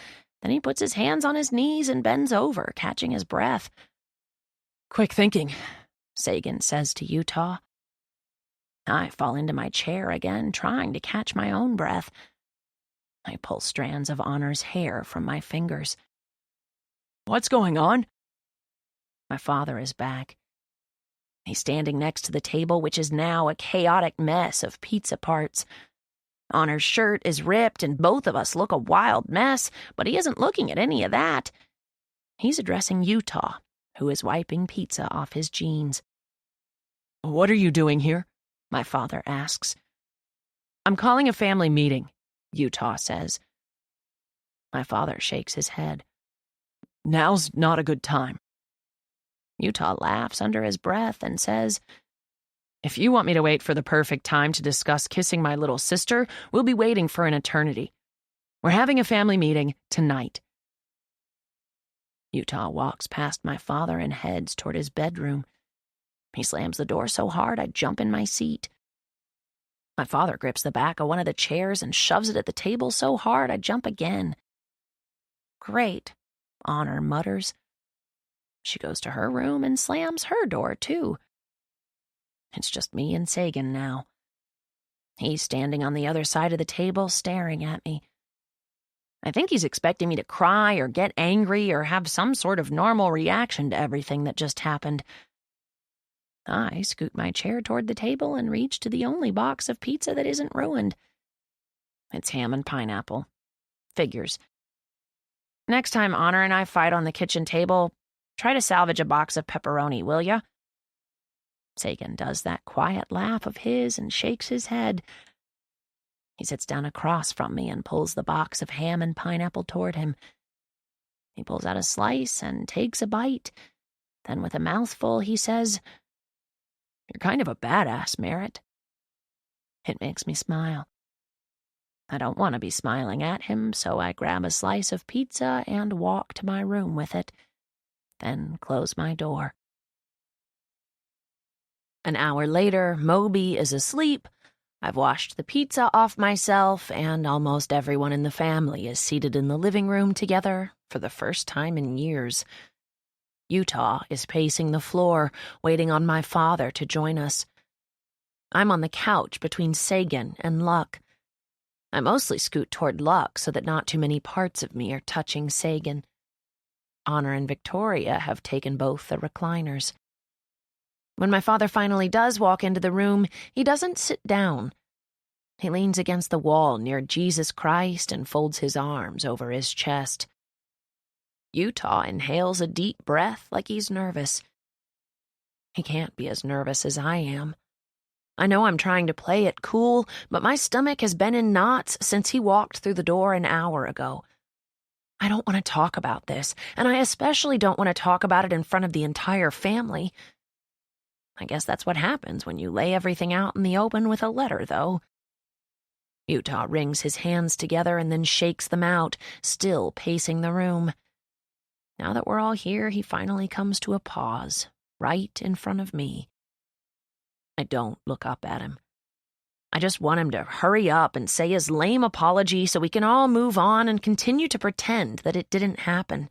Then he puts his hands on his knees and bends over, catching his breath. Quick thinking, Sagan says to Utah. I fall into my chair again, trying to catch my own breath. I pull strands of Honor's hair from my fingers. What's going on? My father is back. He's standing next to the table, which is now a chaotic mess of pizza parts. Honor's shirt is ripped, and both of us look a wild mess, but he isn't looking at any of that. He's addressing Utah, who is wiping pizza off his jeans. What are you doing here? My father asks. I'm calling a family meeting, Utah says. My father shakes his head. Now's not a good time. Utah laughs under his breath and says, If you want me to wait for the perfect time to discuss kissing my little sister, we'll be waiting for an eternity. We're having a family meeting tonight. Utah walks past my father and heads toward his bedroom. He slams the door so hard I jump in my seat. My father grips the back of one of the chairs and shoves it at the table so hard I jump again. Great, Honor mutters. She goes to her room and slams her door, too. It's just me and Sagan now. He's standing on the other side of the table, staring at me. I think he's expecting me to cry or get angry or have some sort of normal reaction to everything that just happened. I scoot my chair toward the table and reach to the only box of pizza that isn't ruined. It's ham and pineapple. Figures. Next time Honor and I fight on the kitchen table, try to salvage a box of pepperoni, will ya? Sagan does that quiet laugh of his and shakes his head. He sits down across from me and pulls the box of ham and pineapple toward him. He pulls out a slice and takes a bite. Then with a mouthful, he says, "You're kind of a badass, Merritt." It makes me smile. I don't want to be smiling at him, so I grab a slice of pizza and walk to my room with it, then close my door. An hour later, Moby is asleep. I've washed the pizza off myself, and almost everyone in the family is seated in the living room together for the first time in years. Utah is pacing the floor, waiting on my father to join us. I'm on the couch between Sagan and Luck. I mostly scoot toward Luck so that not too many parts of me are touching Sagan. Honor and Victoria have taken both the recliners. When my father finally does walk into the room, he doesn't sit down. He leans against the wall near Jesus Christ and folds his arms over his chest. Utah inhales a deep breath like he's nervous. He can't be as nervous as I am. I know I'm trying to play it cool, but my stomach has been in knots since he walked through the door an hour ago. I don't want to talk about this, and I especially don't want to talk about it in front of the entire family. I guess that's what happens when you lay everything out in the open with a letter, though. Utah wrings his hands together and then shakes them out, still pacing the room. Now that we're all here, he finally comes to a pause, right in front of me. I don't look up at him. I just want him to hurry up and say his lame apology so we can all move on and continue to pretend that it didn't happen.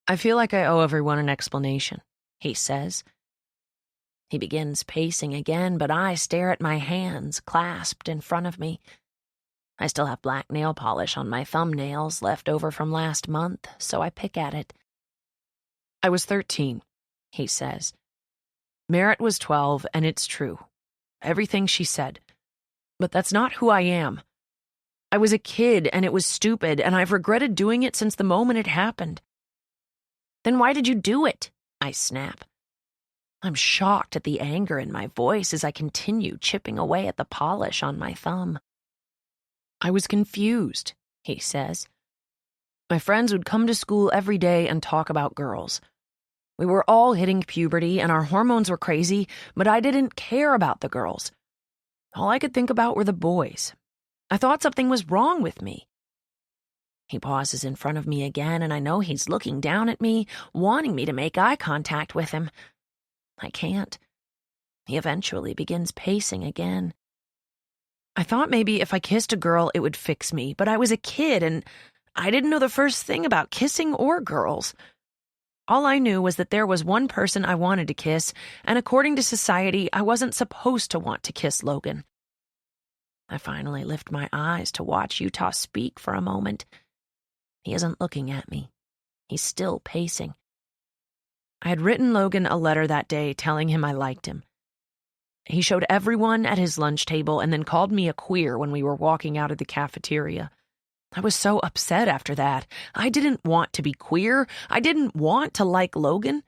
I feel like I owe everyone an explanation, he says. He begins pacing again, but I stare at my hands clasped in front of me. I still have black nail polish on my thumbnails left over from last month, so I pick at it. I was 13, he says. Merritt was 12, and it's true. Everything she said. But that's not who I am. I was a kid, and it was stupid, and I've regretted doing it since the moment it happened. Then why did you do it? I snap. I'm shocked at the anger in my voice as I continue chipping away at the polish on my thumb. I was confused, he says. My friends would come to school every day and talk about girls. We were all hitting puberty and our hormones were crazy, but I didn't care about the girls. All I could think about were the boys. I thought something was wrong with me. He pauses in front of me again, and I know he's looking down at me, wanting me to make eye contact with him. I can't. He eventually begins pacing again. I thought maybe if I kissed a girl, it would fix me, but I was a kid, and I didn't know the first thing about kissing or girls. All I knew was that there was one person I wanted to kiss, and according to society, I wasn't supposed to want to kiss Logan. I finally lift my eyes to watch Utah speak for a moment. He isn't looking at me. He's still pacing. I had written Logan a letter that day telling him I liked him. He showed everyone at his lunch table and then called me a queer when we were walking out of the cafeteria. I was so upset after that. I didn't want to be queer. I didn't want to like Logan.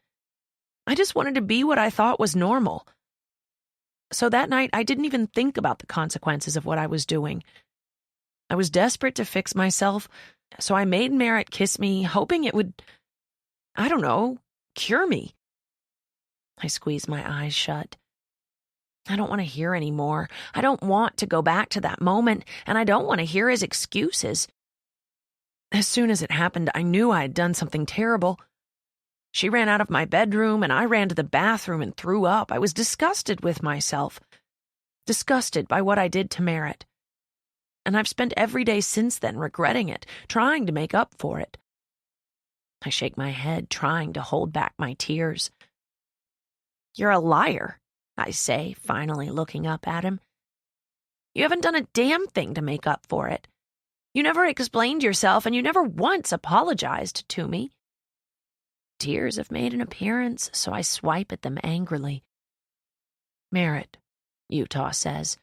I just wanted to be what I thought was normal. So that night, I didn't even think about the consequences of what I was doing. I was desperate to fix myself, so I made Merritt kiss me, hoping it would, I don't know, cure me. I squeeze my eyes shut. I don't want to hear any more. I don't want to go back to that moment, and I don't want to hear his excuses. As soon as it happened, I knew I had done something terrible. She ran out of my bedroom, and I ran to the bathroom and threw up. I was disgusted with myself, disgusted by what I did to Merritt. And I've spent every day since then regretting it, trying to make up for it. I shake my head, trying to hold back my tears. "You're a liar," I say, finally looking up at him. "You haven't done a damn thing to make up for it. You never explained yourself, and you never once apologized to me." Tears have made an appearance, so I swipe at them angrily. "Merritt," Utah says.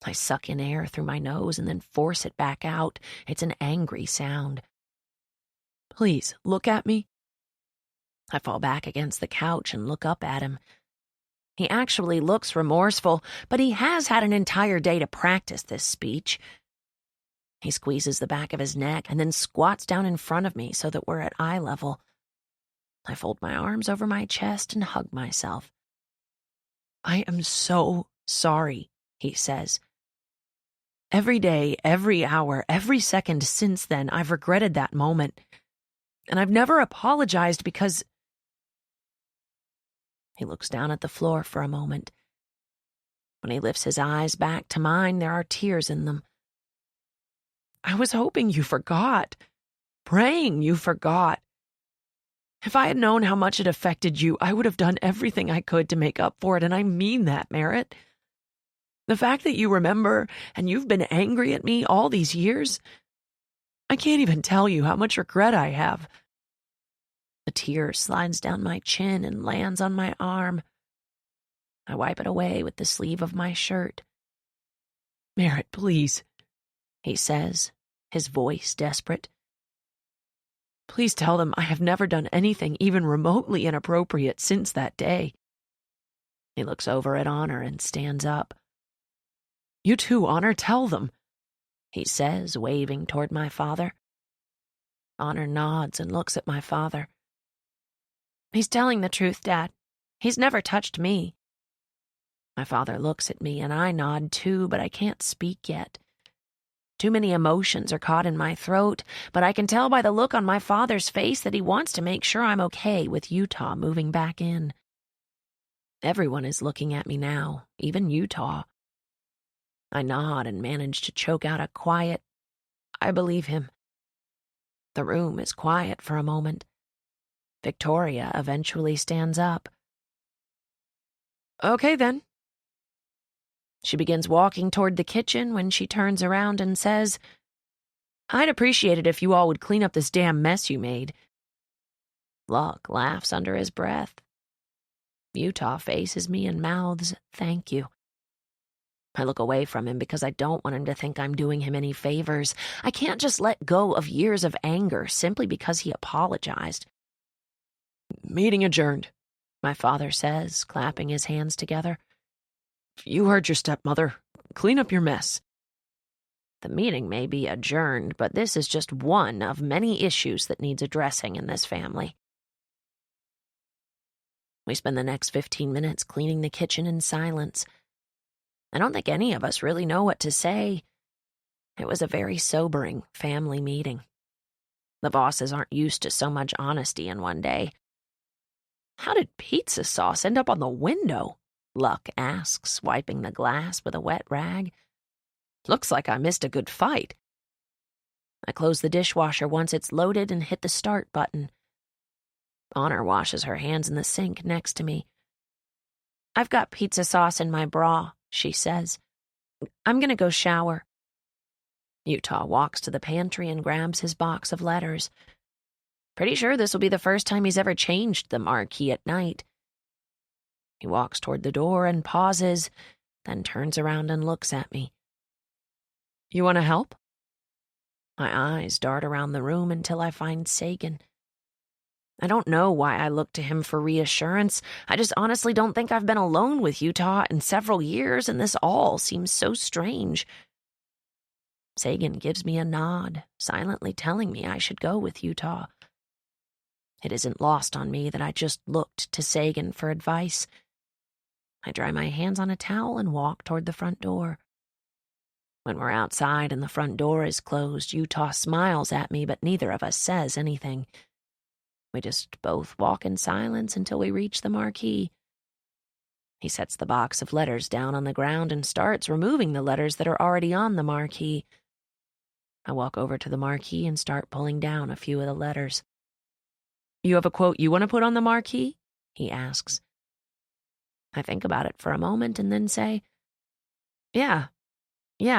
I suck in air through my nose and then force it back out. It's an angry sound. "Please, look at me." I fall back against the couch and look up at him. He actually looks remorseful, but he has had an entire day to practice this speech. He squeezes the back of his neck and then squats down in front of me so that we're at eye level. I fold my arms over my chest and hug myself. "I am so sorry," he says. "Every day, every hour, every second since then, I've regretted that moment. And I've never apologized because—" He looks down at the floor for a moment. When he lifts his eyes back to mine, there are tears in them. "I was hoping you forgot, praying you forgot. If I had known how much it affected you, I would have done everything I could to make up for it, and I mean that, Merritt. The fact that you remember and you've been angry at me all these years, I can't even tell you how much regret I have." A tear slides down my chin and lands on my arm. I wipe it away with the sleeve of my shirt. "Merritt, please," he says, his voice desperate. "Please tell them I have never done anything even remotely inappropriate since that day." He looks over at Honor and stands up. "You too, Honor, tell them," he says, waving toward my father. Honor nods and looks at my father. "He's telling the truth, Dad. He's never touched me." My father looks at me and I nod too, but I can't speak yet. Too many emotions are caught in my throat, but I can tell by the look on my father's face that he wants to make sure I'm okay with Utah moving back in. Everyone is looking at me now, even Utah. I nod and manage to choke out a quiet, "I believe him." The room is quiet for a moment. Victoria eventually stands up. "Okay, then." She begins walking toward the kitchen when she turns around and says, "I'd appreciate it if you all would clean up this damn mess you made." Luck laughs under his breath. Utah faces me and mouths, "Thank you." I look away from him because I don't want him to think I'm doing him any favors. I can't just let go of years of anger simply because he apologized. "Meeting adjourned," my father says, clapping his hands together. You heard your stepmother. Clean up your mess. The meeting may be adjourned, but this is just one of many issues that needs addressing in this family. We spend the next 15 minutes cleaning the kitchen in silence. I don't think any of us really know what to say. It was a very sobering family meeting. The Vosses aren't used to so much honesty in one day. How did pizza sauce end up on the window? Luck asks, wiping the glass with a wet rag. Looks like I missed a good fight. I close the dishwasher once it's loaded and hit the start button. Honor washes her hands in the sink next to me. I've got pizza sauce in my bra, she says. I'm gonna go shower. Utah walks to the pantry and grabs his box of letters. Pretty sure this will be the first time he's ever changed the marquee at night. He walks toward the door and pauses, then turns around and looks at me. You want to help? My eyes dart around the room until I find Sagan. I don't know why I look to him for reassurance. I just honestly don't think I've been alone with Utah in several years, and this all seems so strange. Sagan gives me a nod, silently telling me I should go with Utah. It isn't lost on me that I just looked to Sagan for advice. I dry my hands on a towel and walk toward the front door. When we're outside and the front door is closed, Utah smiles at me, but neither of us says anything. We just both walk in silence until we reach the marquee. He sets the box of letters down on the ground and starts removing the letters that are already on the marquee. I walk over to the marquee and start pulling down a few of the letters. You have a quote you want to put on the marquee? He asks. I think about it for a moment and then say, Yeah,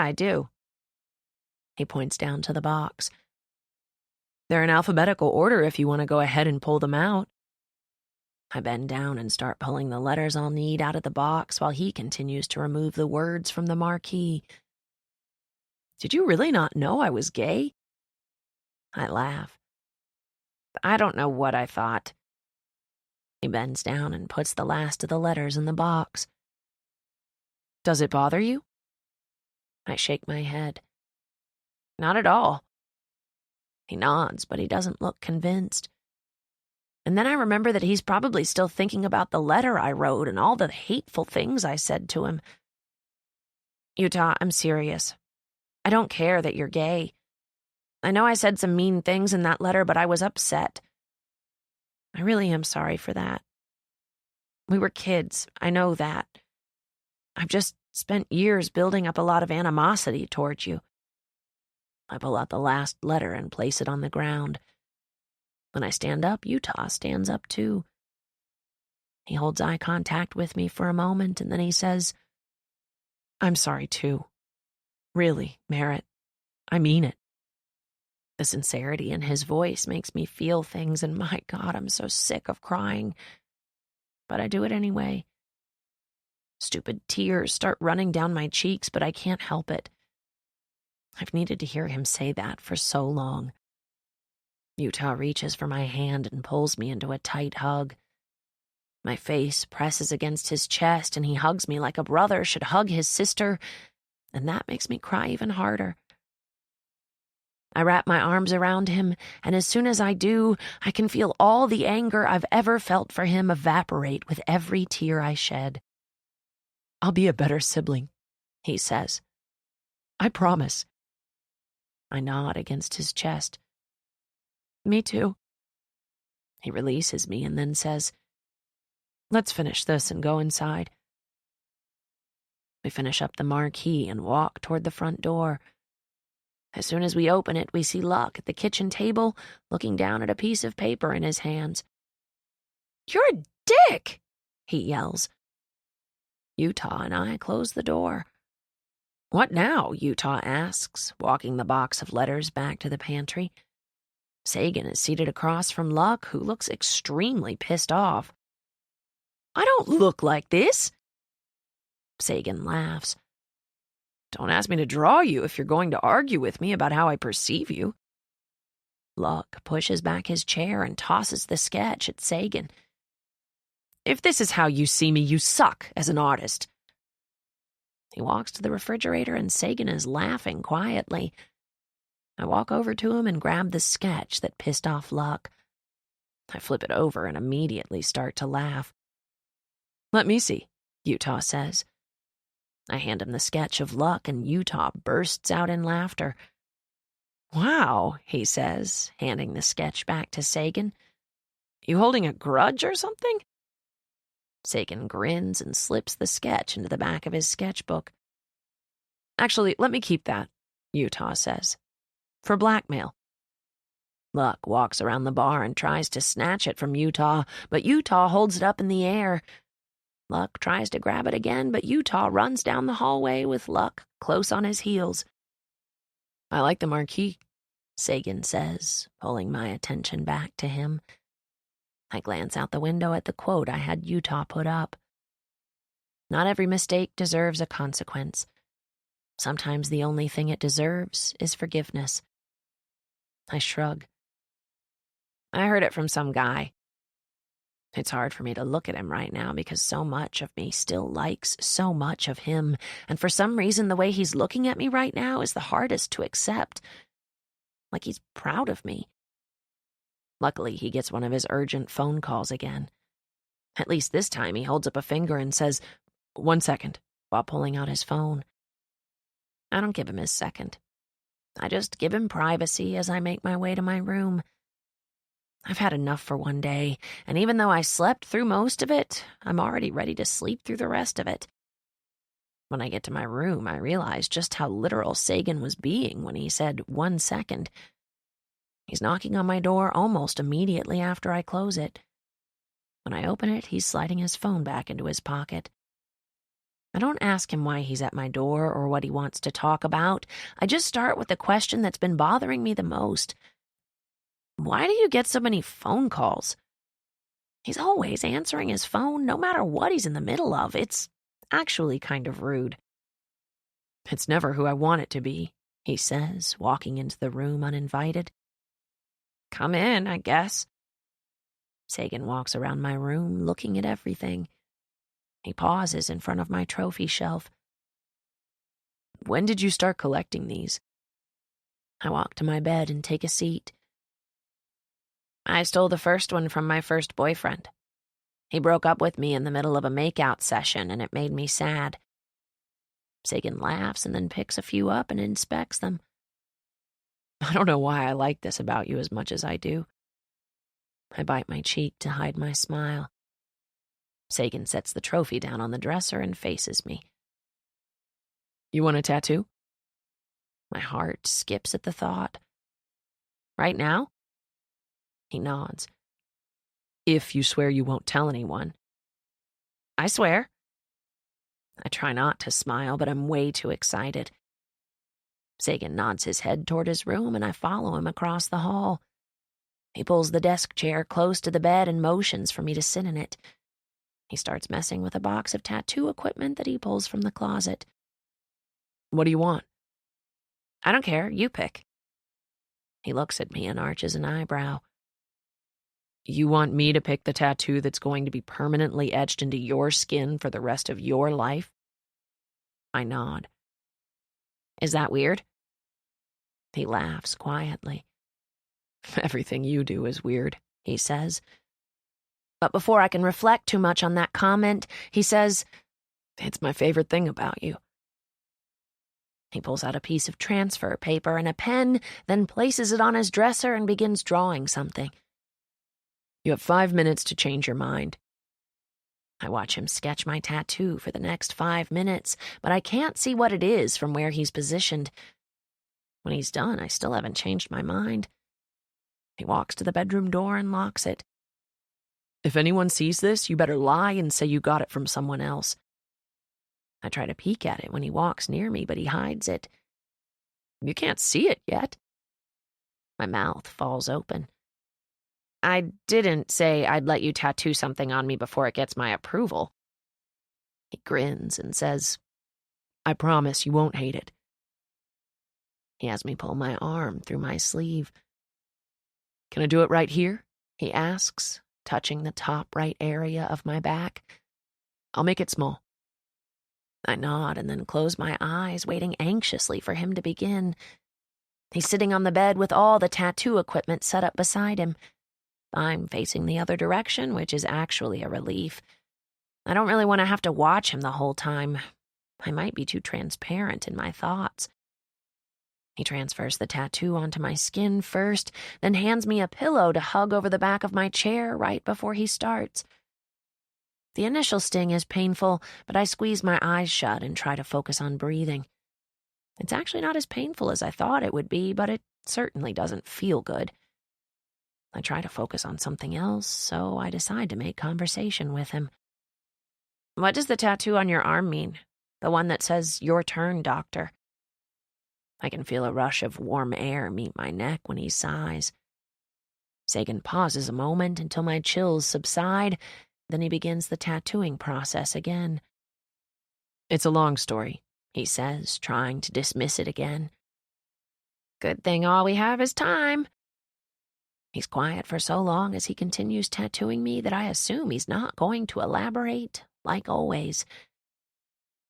I do. He points down to the box. They're in alphabetical order if you want to go ahead and pull them out. I bend down and start pulling the letters I'll need out of the box while he continues to remove the words from the marquee. Did you really not know I was gay? I laugh. I don't know what I thought. He bends down and puts the last of the letters in the box. Does it bother you? I shake my head. Not at all. He nods, but he doesn't look convinced. And then I remember that he's probably still thinking about the letter I wrote and all the hateful things I said to him. Utah, I'm serious. I don't care that you're gay. I know I said some mean things in that letter, but I was upset. I really am sorry for that. We were kids, I know that. I've just spent years building up a lot of animosity towards you. I pull out the last letter and place it on the ground. When I stand up, Utah stands up too. He holds eye contact with me for a moment, and then he says, I'm sorry too. Really, Merritt. I mean it. The sincerity in his voice makes me feel things, and my God, I'm so sick of crying. But I do it anyway. Stupid tears start running down my cheeks, but I can't help it. I've needed to hear him say that for so long. Utah reaches for my hand and pulls me into a tight hug. My face presses against his chest, and he hugs me like a brother should hug his sister, and that makes me cry even harder. I wrap my arms around him, and as soon as I do, I can feel all the anger I've ever felt for him evaporate with every tear I shed. I'll be a better sibling, he says. I promise. I nod against his chest. Me too. He releases me and then says, Let's finish this and go inside. We finish up the marquee and walk toward the front door. As soon as we open it, we see Luck at the kitchen table, looking down at a piece of paper in his hands. You're a dick, he yells. Utah and I close the door. What now? Utah asks, walking the box of letters back to the pantry. Sagan is seated across from Luck, who looks extremely pissed off. I don't look like this. Sagan laughs. Don't ask me to draw you if you're going to argue with me about how I perceive you. Luck pushes back his chair and tosses the sketch at Sagan. If this is how you see me, you suck as an artist. He walks to the refrigerator and Sagan is laughing quietly. I walk over to him and grab the sketch that pissed off Luck. I flip it over and immediately start to laugh. Let me see, Utah says. I hand him the sketch of Luck and Utah bursts out in laughter. Wow, He says, handing the sketch back to Sagan. You holding a grudge or something? Sagan grins and slips the sketch into the back of his sketchbook. Actually, let me keep that, Utah says. For blackmail. Luck walks around the bar and tries to snatch it from Utah, but Utah holds it up in the air. Luck tries to grab it again, but Utah runs down the hallway with Luck close on his heels. I like the marquee, Sagan says, pulling my attention back to him. I glance out the window at the quote I had Utah put up. Not every mistake deserves a consequence. Sometimes the only thing it deserves is forgiveness. I shrug. I heard it from some guy. It's hard for me to look at him right now because so much of me still likes so much of him, and for some reason the way he's looking at me right now is the hardest to accept. Like he's proud of me. Luckily, he gets one of his urgent phone calls again. At least this time he holds up a finger and says, 1 second, while pulling out his phone. I don't give him his second. I just give him privacy as I make my way to my room. I've had enough for one day, and even though I slept through most of it, I'm already ready to sleep through the rest of it. When I get to my room, I realize just how literal Sagan was being when he said 1 second. He's knocking on my door almost immediately after I close it. When I open it, he's sliding his phone back into his pocket. I don't ask him why he's at my door or what he wants to talk about. I just start with the question that's been bothering me the most. Why do you get so many phone calls? He's always answering his phone, no matter what he's in the middle of. It's actually kind of rude. It's never who I want it to be, he says, walking into the room uninvited. Come in, I guess. Sagan walks around my room, looking at everything. He pauses in front of my trophy shelf. When did you start collecting these? I walk to my bed and take a seat. I stole the first one from my first boyfriend. He broke up with me in the middle of a makeout session, and it made me sad. Sagan laughs and then picks a few up and inspects them. I don't know why I like this about you as much as I do. I bite my cheek to hide my smile. Sagan sets the trophy down on the dresser and faces me. You want a tattoo? My heart skips at the thought. Right now? He nods. If you swear you won't tell anyone. I swear. I try not to smile, but I'm way too excited. Sagan nods his head toward his room, and I follow him across the hall. He pulls the desk chair close to the bed and motions for me to sit in it. He starts messing with a box of tattoo equipment that he pulls from the closet. What do you want? I don't care, you pick. He looks at me and arches an eyebrow. You want me to pick the tattoo that's going to be permanently etched into your skin for the rest of your life? I nod. Is that weird? He laughs quietly. Everything you do is weird, he says. But before I can reflect too much on that comment, he says, It's my favorite thing about you. He pulls out a piece of transfer paper and a pen, then places it on his dresser and begins drawing something. You have 5 minutes to change your mind. I watch him sketch my tattoo for the next 5 minutes, but I can't see what it is from where he's positioned. When he's done, I still haven't changed my mind. He walks to the bedroom door and locks it. If anyone sees this, you better lie and say you got it from someone else. I try to peek at it when he walks near me, but he hides it. You can't see it yet. My mouth falls open. I didn't say I'd let you tattoo something on me before it gets my approval. He grins and says, I promise you won't hate it. He has me pull my arm through my sleeve. Can I do it right here? He asks, touching the top right area of my back. I'll make it small. I nod and then close my eyes, waiting anxiously for him to begin. He's sitting on the bed with all the tattoo equipment set up beside him. I'm facing the other direction, which is actually a relief. I don't really want to have to watch him the whole time. I might be too transparent in my thoughts. He transfers the tattoo onto my skin first, then hands me a pillow to hug over the back of my chair right before he starts. The initial sting is painful, but I squeeze my eyes shut and try to focus on breathing. It's actually not as painful as I thought it would be, but it certainly doesn't feel good. I try to focus on something else, so I decide to make conversation with him. What does the tattoo on your arm mean? The one that says, "Your turn, doctor." I can feel a rush of warm air meet my neck when he sighs. Sagan pauses a moment until my chills subside, then he begins the tattooing process again. It's a long story, he says, trying to dismiss it again. Good thing all we have is time. He's quiet for so long as he continues tattooing me that I assume he's not going to elaborate, like always.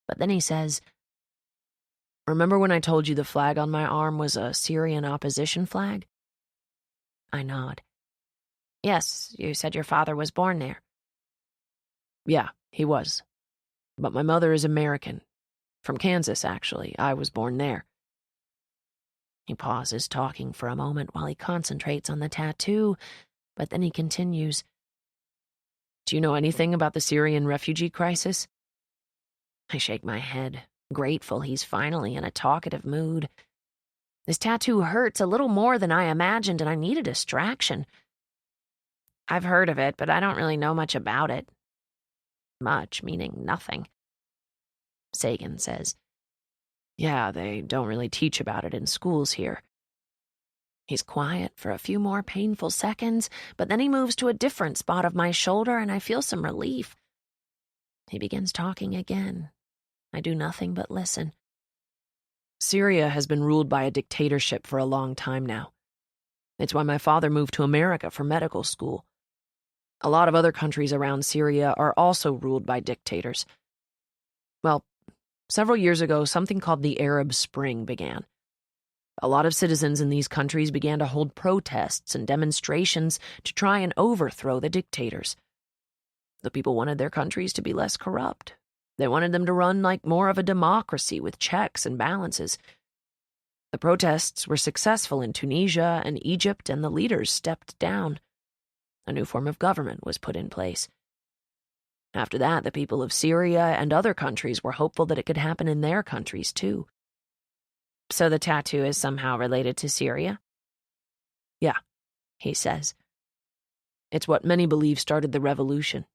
But then he says, Remember when I told you the flag on my arm was a Syrian opposition flag? I nod. Yes, you said your father was born there. Yeah, he was. But my mother is American. From Kansas, actually. I was born there. He pauses, talking for a moment while he concentrates on the tattoo, but then he continues. Do you know anything about the Syrian refugee crisis? I shake my head, grateful he's finally in a talkative mood. This tattoo hurts a little more than I imagined, and I need a distraction. I've heard of it, but I don't really know much about it. Much, meaning nothing. Sagan says, Yeah, they don't really teach about it in schools here. He's quiet for a few more painful seconds, but then he moves to a different spot of my shoulder and I feel some relief. He begins talking again. I do nothing but listen. Syria has been ruled by a dictatorship for a long time now. It's why my father moved to America for medical school. A lot of other countries around Syria are also ruled by dictators. Well, several years ago, something called the Arab Spring began. A lot of citizens in these countries began to hold protests and demonstrations to try and overthrow the dictators. The people wanted their countries to be less corrupt. They wanted them to run like more of a democracy with checks and balances. The protests were successful in Tunisia and Egypt, and the leaders stepped down. A new form of government was put in place. After that, the people of Syria and other countries were hopeful that it could happen in their countries, too. So the tattoo is somehow related to Syria? Yeah, he says. It's what many believe started the revolution.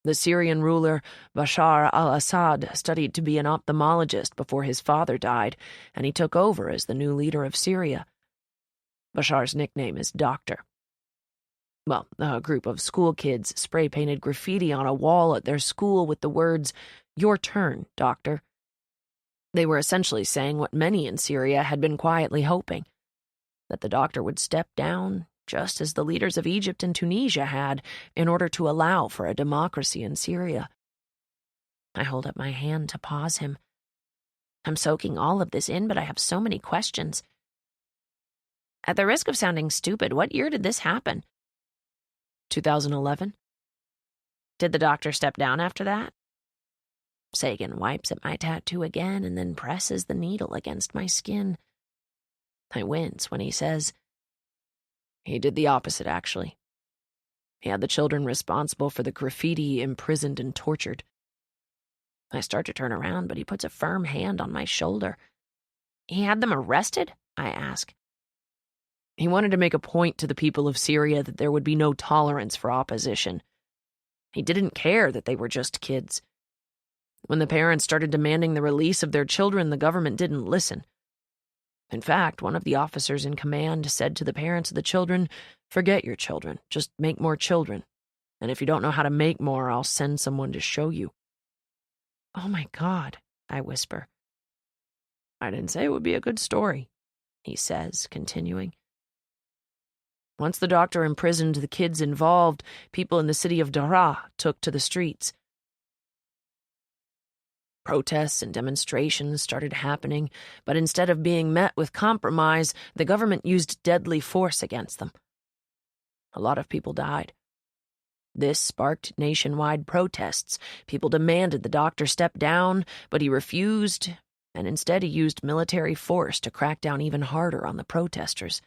The Syrian ruler Bashar al-Assad studied to be an ophthalmologist before his father died, and he took over as the new leader of Syria. Bashar's nickname is Doctor. Well, a group of school kids spray-painted graffiti on a wall at their school with the words, "Your turn, Doctor." They were essentially saying what many in Syria had been quietly hoping, that the doctor would step down, just as the leaders of Egypt and Tunisia had, in order to allow for a democracy in Syria. I hold up my hand to pause him. I'm soaking all of this in, but I have so many questions. At the risk of sounding stupid, what year did this happen? 2011. Did the doctor step down after that? Sagan wipes at my tattoo again and then presses the needle against my skin. I wince when he says, He did the opposite, actually. He had the children responsible for the graffiti imprisoned and tortured. I start to turn around, but he puts a firm hand on my shoulder. He had them arrested? I ask. He wanted to make a point to the people of Syria that there would be no tolerance for opposition. He didn't care that they were just kids. When the parents started demanding the release of their children, the government didn't listen. In fact, one of the officers in command said to the parents of the children, "Forget your children, just make more children. And if you don't know how to make more, I'll send someone to show you." "Oh my God," I whisper. "I didn't say it would be a good story," he says, continuing. Once the doctor imprisoned the kids involved, people in the city of Daraa took to the streets. Protests and demonstrations started happening, but instead of being met with compromise, the government used deadly force against them. A lot of people died. This sparked nationwide protests. People demanded the doctor step down, but he refused, and instead he used military force to crack down even harder on the protesters.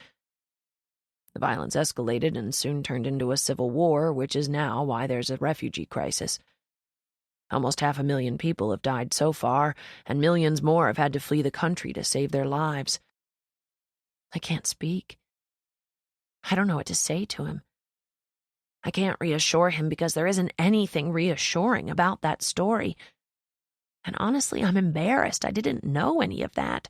The violence escalated and soon turned into a civil war, which is now why there's a refugee crisis. Almost 500,000 people have died so far, and millions more have had to flee the country to save their lives. I can't speak. I don't know what to say to him. I can't reassure him because there isn't anything reassuring about that story. And honestly, I'm embarrassed. I didn't know any of that.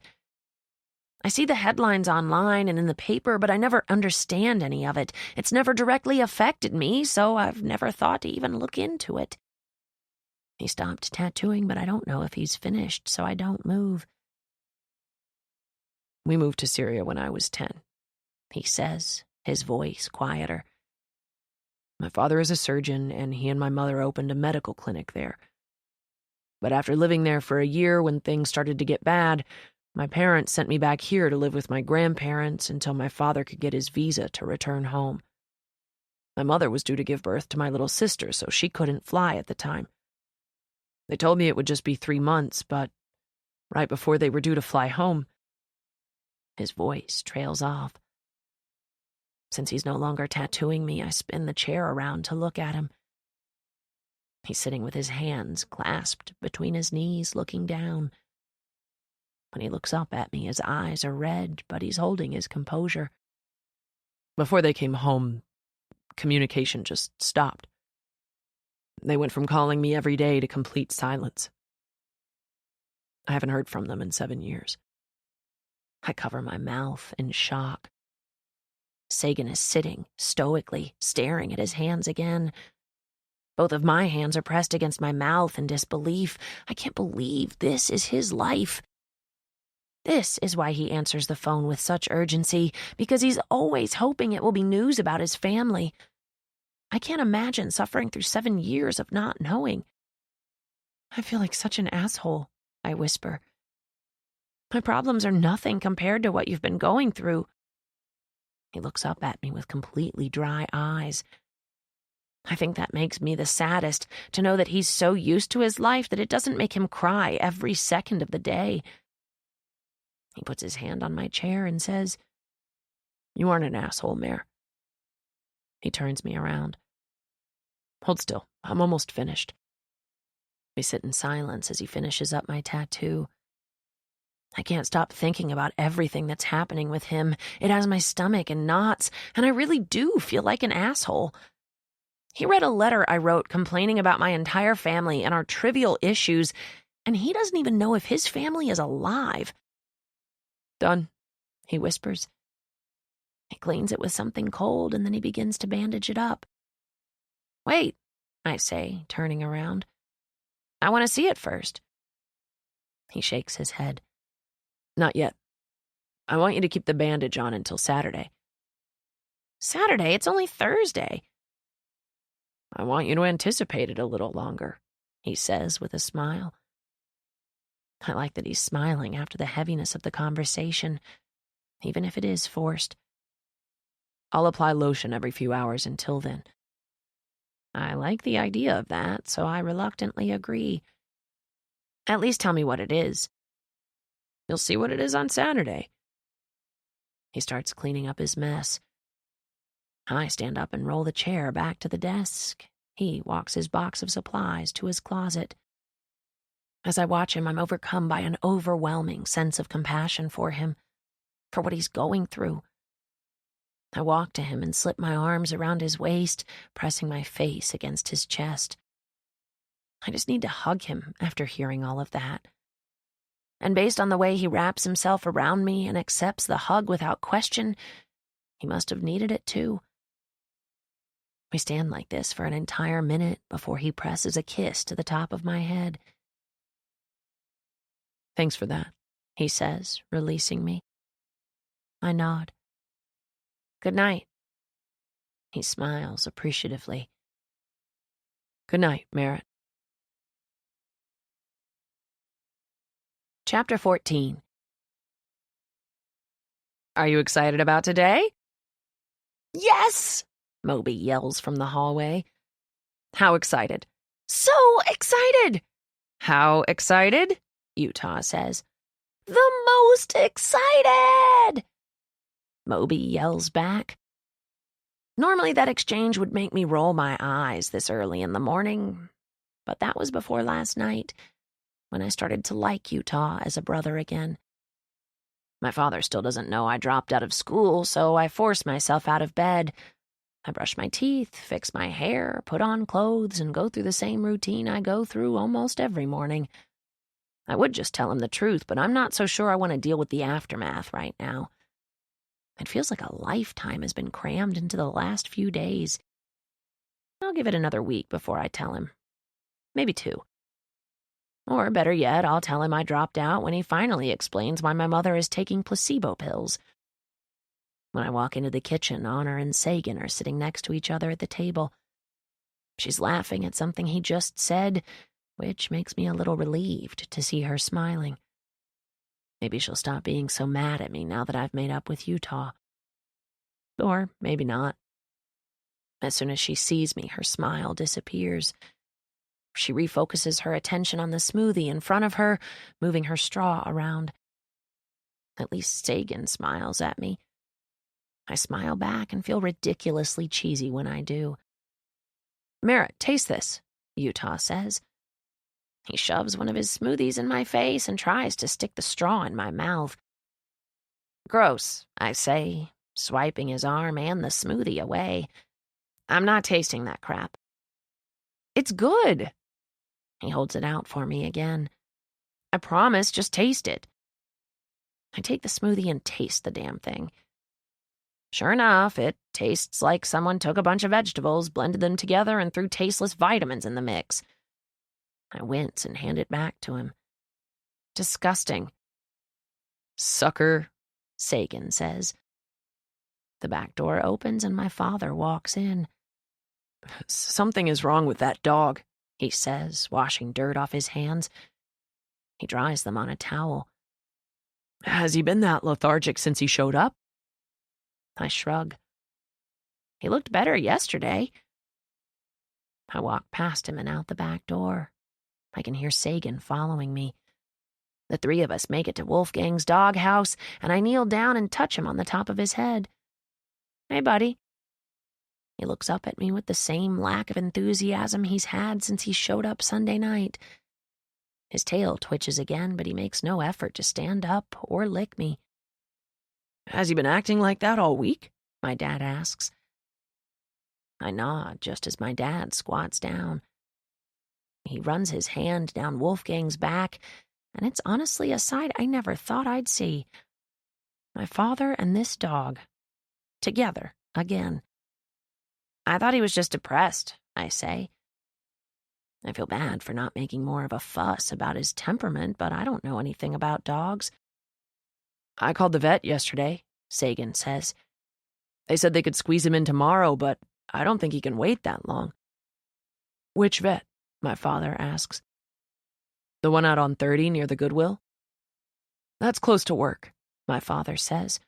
I see the headlines online and in the paper, but I never understand any of it. It's never directly affected me, so I've never thought to even look into it. He stopped tattooing, but I don't know if he's finished, so I don't move. We moved to Syria when I was 10, he says, his voice quieter. My father is a surgeon, and he and my mother opened a medical clinic there. But after living there for a year, when things started to get bad, my parents sent me back here to live with my grandparents until my father could get his visa to return home. My mother was due to give birth to my little sister, so she couldn't fly at the time. They told me it would just be 3 months, but right before they were due to fly home, his voice trails off. Since he's no longer tattooing me, I spin the chair around to look at him. He's sitting with his hands clasped between his knees, looking down. When he looks up at me, his eyes are red, but he's holding his composure. Before they came home, communication just stopped. They went from calling me every day to complete silence. I haven't heard from them in 7 years. I cover my mouth in shock. Sagan is sitting, stoically, staring at his hands again. Both of my hands are pressed against my mouth in disbelief. I can't believe this is his life. This is why he answers the phone with such urgency, because he's always hoping it will be news about his family. I can't imagine suffering through 7 years of not knowing. I feel like such an asshole, I whisper. My problems are nothing compared to what you've been going through. He looks up at me with completely dry eyes. I think that makes me the saddest, to know that he's so used to his life that it doesn't make him cry every second of the day. He puts his hand on my chair and says, "You aren't an asshole, Mare." He turns me around. Hold still, I'm almost finished. We sit in silence as he finishes up my tattoo. I can't stop thinking about everything that's happening with him. It has my stomach in knots, and I really do feel like an asshole. He read a letter I wrote complaining about my entire family and our trivial issues, and he doesn't even know if his family is alive. "Done," he whispers. He cleans it with something cold, and then he begins to bandage it up. "Wait," I say, turning around. "I want to see it first." He shakes his head. "Not yet. I want you to keep the bandage on until Saturday." "Saturday? It's only Thursday." "I want you to anticipate it a little longer," he says with a smile. I like that he's smiling after the heaviness of the conversation, even if it is forced. I'll apply lotion every few hours until then. I like the idea of that, so I reluctantly agree. "At least tell me what it is." "You'll see what it is on Saturday." He starts cleaning up his mess. I stand up and roll the chair back to the desk. He walks his box of supplies to his closet. As I watch him, I'm overcome by an overwhelming sense of compassion for him, for what he's going through. I walk to him and slip my arms around his waist, pressing my face against his chest. I just need to hug him after hearing all of that. And based on the way he wraps himself around me and accepts the hug without question, he must have needed it too. We stand like this for an entire minute before he presses a kiss to the top of my head. "Thanks for that," he says, releasing me. I nod. "Good night," He smiles appreciatively. Good night, Merritt. Chapter 14. Are you excited about today? Yes! Moby yells from the hallway. How excited? So excited! How excited? Utah says. The most excited! Moby yells back. Normally that exchange would make me roll my eyes this early in the morning, but that was before last night, when I started to like Utah as a brother again. My father still doesn't know I dropped out of school, so I force myself out of bed. I brush my teeth, fix my hair, put on clothes, and go through the same routine I go through almost every morning. I would just tell him the truth, but I'm not so sure I want to deal with the aftermath right now. It feels like a lifetime has been crammed into the last few days. I'll give it another week before I tell him. Maybe 2. Or better yet, I'll tell him I dropped out when he finally explains why my mother is taking placebo pills. When I walk into the kitchen, Honor and Sagan are sitting next to each other at the table. She's laughing at something he just said, which makes me a little relieved to see her smiling. Maybe she'll stop being so mad at me now that I've made up with Utah. Or maybe not. As soon as she sees me, her smile disappears. She refocuses her attention on the smoothie in front of her, moving her straw around. At least Sagan smiles at me. I smile back and feel ridiculously cheesy when I do. Merritt, taste this, Utah says. He shoves one of his smoothies in my face and tries to stick the straw in my mouth. Gross, I say, swiping his arm and the smoothie away. I'm not tasting that crap. It's good. He holds it out for me again. I promise, just taste it. I take the smoothie and taste the damn thing. Sure enough, it tastes like someone took a bunch of vegetables, blended them together, and threw tasteless vitamins in the mix. I wince and hand it back to him. Disgusting. Sucker, Sagan says. The back door opens and my father walks in. Something is wrong with that dog, he says, washing dirt off his hands. He dries them on a towel. Has he been that lethargic since he showed up? I shrug. He looked better yesterday. I walk past him and out the back door. I can hear Sagan following me. The 3 of us make it to Wolfgang's doghouse, and I kneel down and touch him on the top of his head. Hey, buddy. He looks up at me with the same lack of enthusiasm he's had since he showed up Sunday night. His tail twitches again, but he makes no effort to stand up or lick me. Has he been acting like that all week? My dad asks. I nod just as my dad squats down. He runs his hand down Wolfgang's back, and it's honestly a sight I never thought I'd see. My father and this dog, together again. I thought he was just depressed, I say. I feel bad for not making more of a fuss about his temperament, but I don't know anything about dogs. I called the vet yesterday, Sagan says. They said they could squeeze him in tomorrow, but I don't think he can wait that long. Which vet? My father asks. The one out on 30 near the Goodwill? That's close to work, my father says.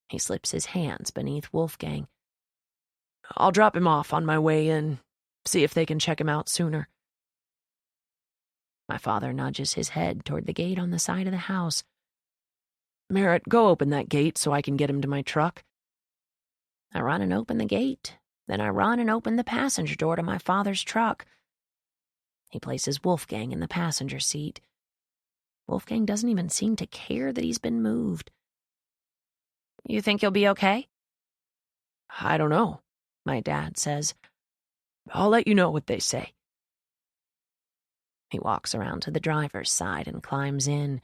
He slips his hands beneath Wolfgang. I'll drop him off on my way in, see if they can check him out sooner. My father nudges his head toward the gate on the side of the house. Merritt, go open that gate so I can get him to my truck. I run and open the gate. Then I run and open the passenger door to my father's truck. He places Wolfgang in the passenger seat. Wolfgang doesn't even seem to care that he's been moved. You think you'll be okay? I don't know, my dad says. I'll let you know what they say. He walks around to the driver's side and climbs in.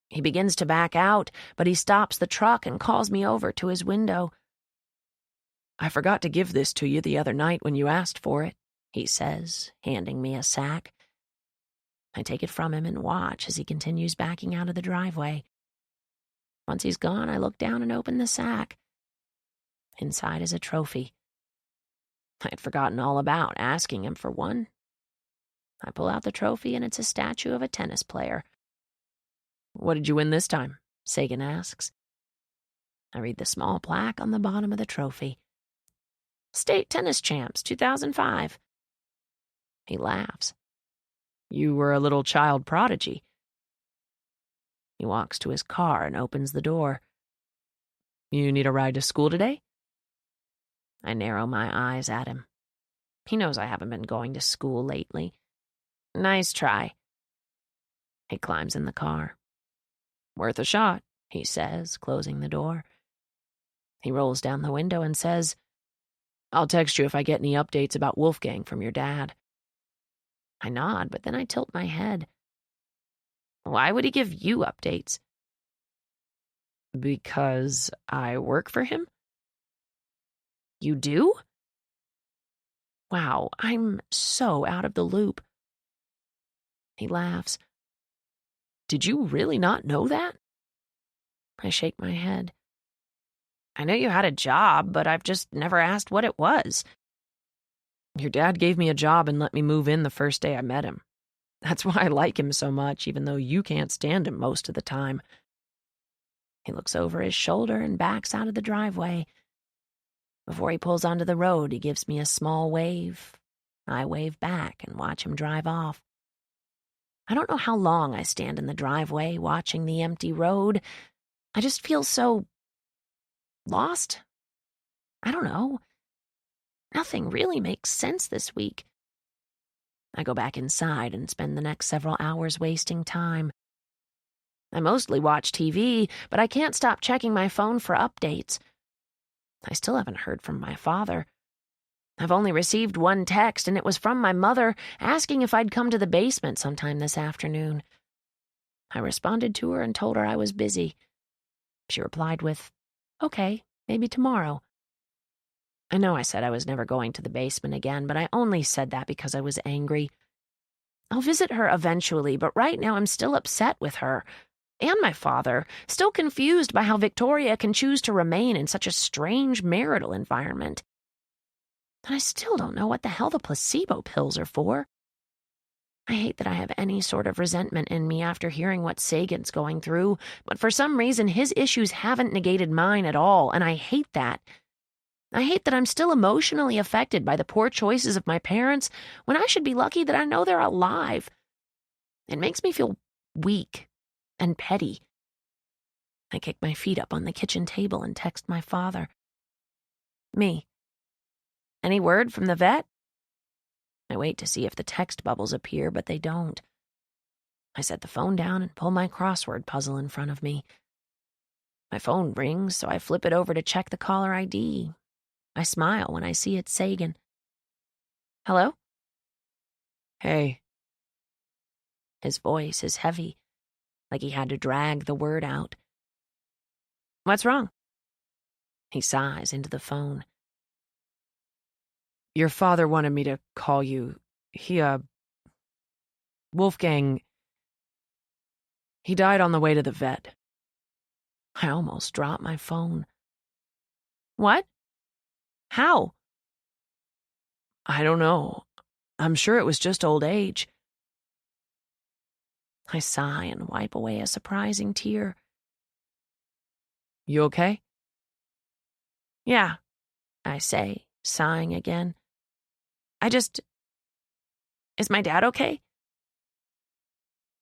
He begins to back out, but he stops the truck and calls me over to his window. I forgot to give this to you the other night when you asked for it, he says, handing me a sack. I take it from him and watch as he continues backing out of the driveway. Once he's gone, I look down and open the sack. Inside is a trophy. I had forgotten all about asking him for one. I pull out the trophy, and it's a statue of a tennis player. What did you win this time? Sagan asks. I read the small plaque on the bottom of the trophy. State tennis champs, 2005. He laughs. You were a little child prodigy. He walks to his car and opens the door. You need a ride to school today? I narrow my eyes at him. He knows I haven't been going to school lately. Nice try. He climbs in the car. Worth a shot, he says, closing the door. He rolls down the window and says, I'll text you if I get any updates about Wolfgang from your dad. I nod, but then I tilt my head. Why would he give you updates? Because I work for him? You do? Wow, I'm so out of the loop. He laughs. Did you really not know that? I shake my head. I know you had a job, but I've just never asked what it was. Your dad gave me a job and let me move in the first day I met him. That's why I like him so much, even though you can't stand him most of the time. He looks over his shoulder and backs out of the driveway. Before he pulls onto the road, he gives me a small wave. I wave back and watch him drive off. I don't know how long I stand in the driveway watching the empty road. I just feel so lost. I don't know. Nothing really makes sense this week. I go back inside and spend the next several hours wasting time. I mostly watch TV, but I can't stop checking my phone for updates. I still haven't heard from my father. I've only received one text, and it was from my mother asking if I'd come to the basement sometime this afternoon. I responded to her and told her I was busy. She replied with, "Okay, maybe tomorrow." I know I said I was never going to the basement again, but I only said that because I was angry. I'll visit her eventually, but right now I'm still upset with her. And my father, still confused by how Victoria can choose to remain in such a strange marital environment. And I still don't know what the hell the placebo pills are for. I hate that I have any sort of resentment in me after hearing what Sagan's going through, but for some reason his issues haven't negated mine at all, and I hate that. I hate that I'm still emotionally affected by the poor choices of my parents when I should be lucky that I know they're alive. It makes me feel weak and petty. I kick my feet up on the kitchen table and text my father. Me. Any word from the vet? I wait to see if the text bubbles appear, but they don't. I set the phone down and pull my crossword puzzle in front of me. My phone rings, so I flip it over to check the caller ID. I smile when I see it's Sagan. Hello? Hey. His voice is heavy, like he had to drag the word out. What's wrong? He sighs into the phone. Your father wanted me to call you. Wolfgang, he died on the way to the vet. I almost dropped my phone. What? How? I don't know. I'm sure it was just old age. I sigh and wipe away a surprising tear. You okay? Yeah, I say, sighing again. Is my dad okay?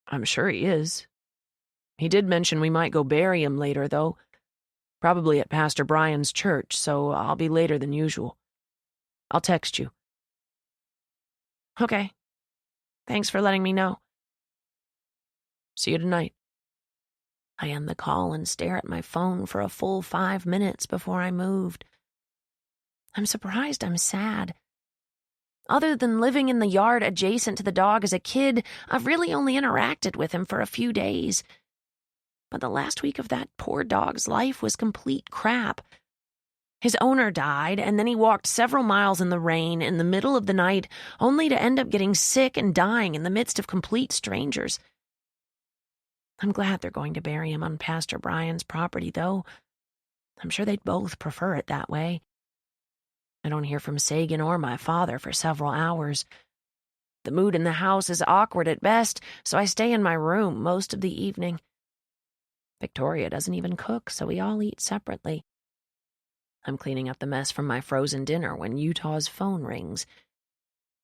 I'm sure he is. He did mention we might go bury him later, though. Probably at Pastor Brian's church, so I'll be later than usual. I'll text you. Okay. Thanks for letting me know. See you tonight. I end the call and stare at my phone for a full 5 minutes before I moved. I'm surprised I'm sad. Other than living in the yard adjacent to the dog as a kid, I've really only interacted with him for a few days. But the last week of that poor dog's life was complete crap. His owner died, and then he walked several miles in the rain in the middle of the night, only to end up getting sick and dying in the midst of complete strangers. I'm glad they're going to bury him on Pastor Brian's property, though. I'm sure they'd both prefer it that way. I don't hear from Sagan or my father for several hours. The mood in the house is awkward at best, so I stay in my room most of the evening. Victoria doesn't even cook, so we all eat separately. I'm cleaning up the mess from my frozen dinner when Utah's phone rings.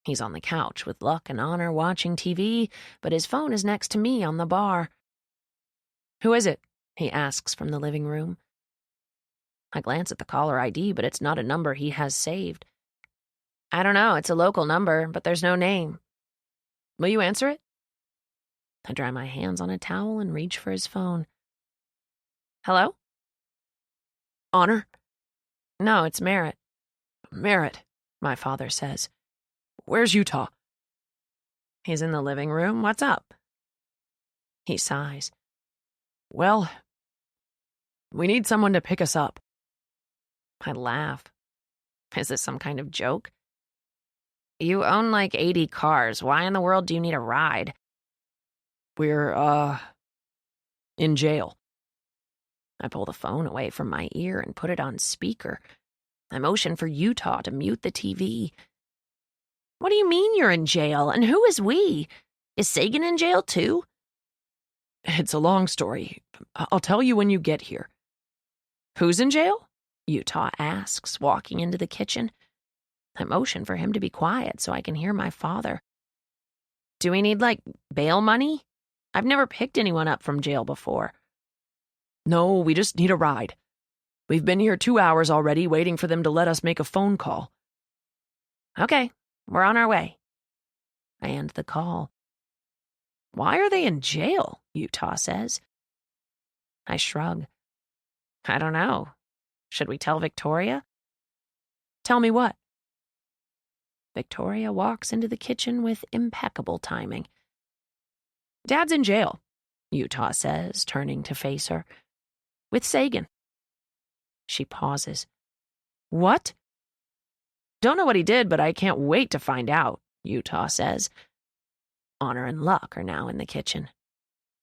He's on the couch with Luck and Honor watching TV, but his phone is next to me on the bar. Who is it? He asks from the living room. I glance at the caller ID, but it's not a number he has saved. I don't know, it's a local number, but there's no name. Will you answer it? I dry my hands on a towel and reach for his phone. Hello? Honor? No, it's Merritt. Merritt, My father says. Where's Utah? He's in the living room. What's up? He sighs. Well, we need someone to pick us up. I laugh. Is this some kind of joke? You own like 80 cars. Why in the world do you need a ride? We're, in jail. I pull the phone away from my ear and put it on speaker. I motion for Utah to mute the TV. What do you mean you're in jail? And who is we? Is Sagan in jail too? It's a long story. I'll tell you when you get here. Who's in jail? Utah asks, walking into the kitchen. I motion for him to be quiet so I can hear my father. Do we need, like, bail money? I've never picked anyone up from jail before. No, we just need a ride. We've been here 2 hours already waiting for them to let us make a phone call. Okay, we're on our way. I end the call. Why are they in jail? Utah says. I shrug. I don't know. Should we tell Victoria? Tell me what? Victoria walks into the kitchen with impeccable timing. Dad's in jail, Utah says, turning to face her. With Sagan. She pauses. What? Don't know what he did, but I can't wait to find out, Utah says. Honor and Luck are now in the kitchen.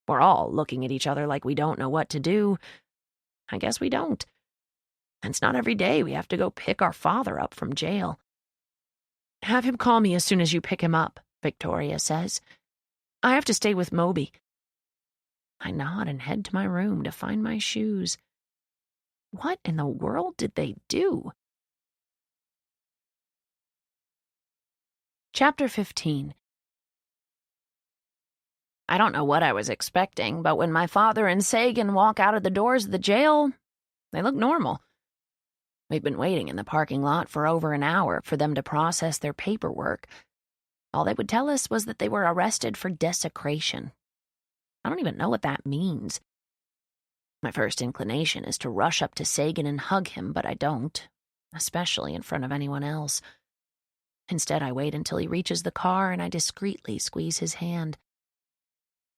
We're all looking at each other like we don't know what to do. I guess we don't. And it's not every day we have to go pick our father up from jail. Have him call me as soon as you pick him up, Victoria says. I have to stay with Moby. I nod and head to my room to find my shoes. What in the world did they do? Chapter 15. I don't know what I was expecting, but when my father and Sagan walk out of the doors of the jail, they look normal. We've been waiting in the parking lot for over an hour for them to process their paperwork. All they would tell us was that they were arrested for desecration. I don't even know what that means. My first inclination is to rush up to Sagan and hug him, but I don't, especially in front of anyone else. Instead, I wait until he reaches the car and I discreetly squeeze his hand.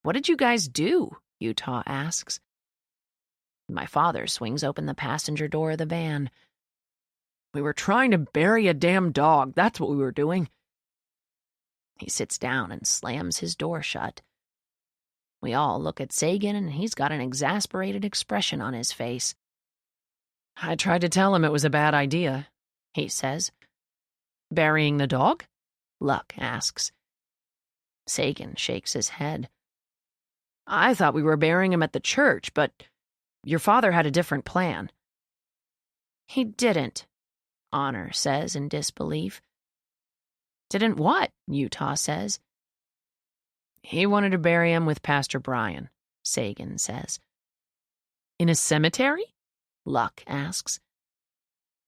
What did you guys do? Utah asks. My father swings open the passenger door of the van. We were trying to bury a damn dog. That's what we were doing. He sits down and slams his door shut. We all look at Sagan, and he's got an exasperated expression on his face. I tried to tell him it was a bad idea, he says. Burying the dog? Luck asks. Sagan shakes his head. I thought we were burying him at the church, but your father had a different plan. He didn't, Honor says in disbelief. Didn't what? Utah says. He wanted to bury him with Pastor Brian, Sagan says. In a cemetery? Luck asks.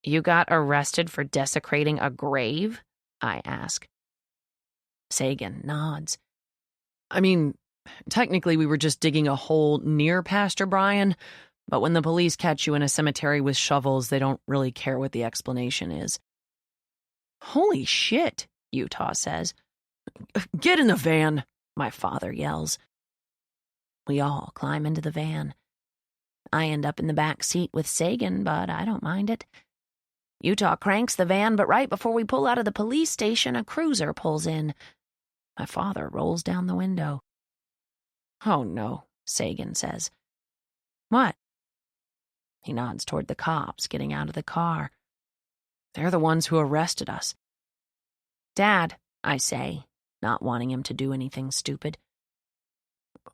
You got arrested for desecrating a grave? I ask. Sagan nods. I mean, technically we were just digging a hole near Pastor Brian, but when the police catch you in a cemetery with shovels, they don't really care what the explanation is. Holy shit, Utah says. Get in the van, my father yells. We all climb into the van. I end up in the back seat with Sagan, but I don't mind it. Utah cranks the van, but right before we pull out of the police station, a cruiser pulls in. My father rolls down the window. Oh, no, Sagan says. What? He nods toward the cops getting out of the car. They're the ones who arrested us. Dad, I say, not wanting him to do anything stupid.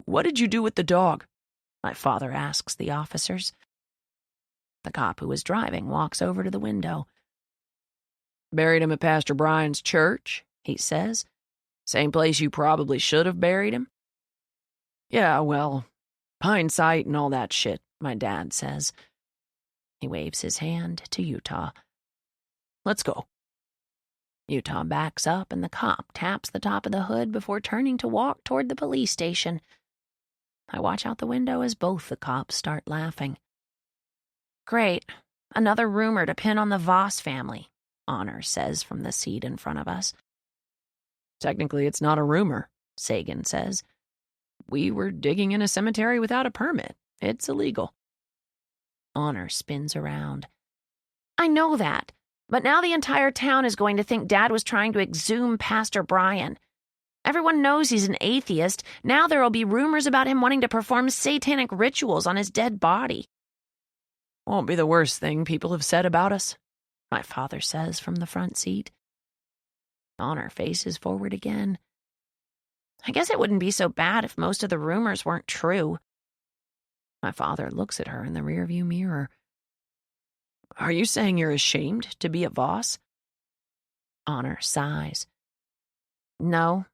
What did you do with the dog? My father asks the officers. The cop who was driving walks over to the window. Buried him at Pastor Brian's church, he says. Same place you probably should have buried him. Yeah, well, hindsight and all that shit, my dad says. He waves his hand to Utah. Let's go. Utah backs up and the cop taps the top of the hood before turning to walk toward the police station. I watch out the window as both the cops start laughing. Great. Another rumor to pin on the Voss family, Honor says from the seat in front of us. Technically, it's not a rumor, Sagan says. We were digging in a cemetery without a permit. It's illegal. Honor spins around. I know that, but now the entire town is going to think Dad was trying to exhume Pastor Brian. Everyone knows he's an atheist. Now there will be rumors about him wanting to perform satanic rituals on his dead body. Won't be the worst thing people have said about us, my father says from the front seat. Honor faces forward again. I guess it wouldn't be so bad if most of the rumors weren't true. My father looks at her in the rearview mirror. Are you saying you're ashamed to be a Voss? Honor sighs. No,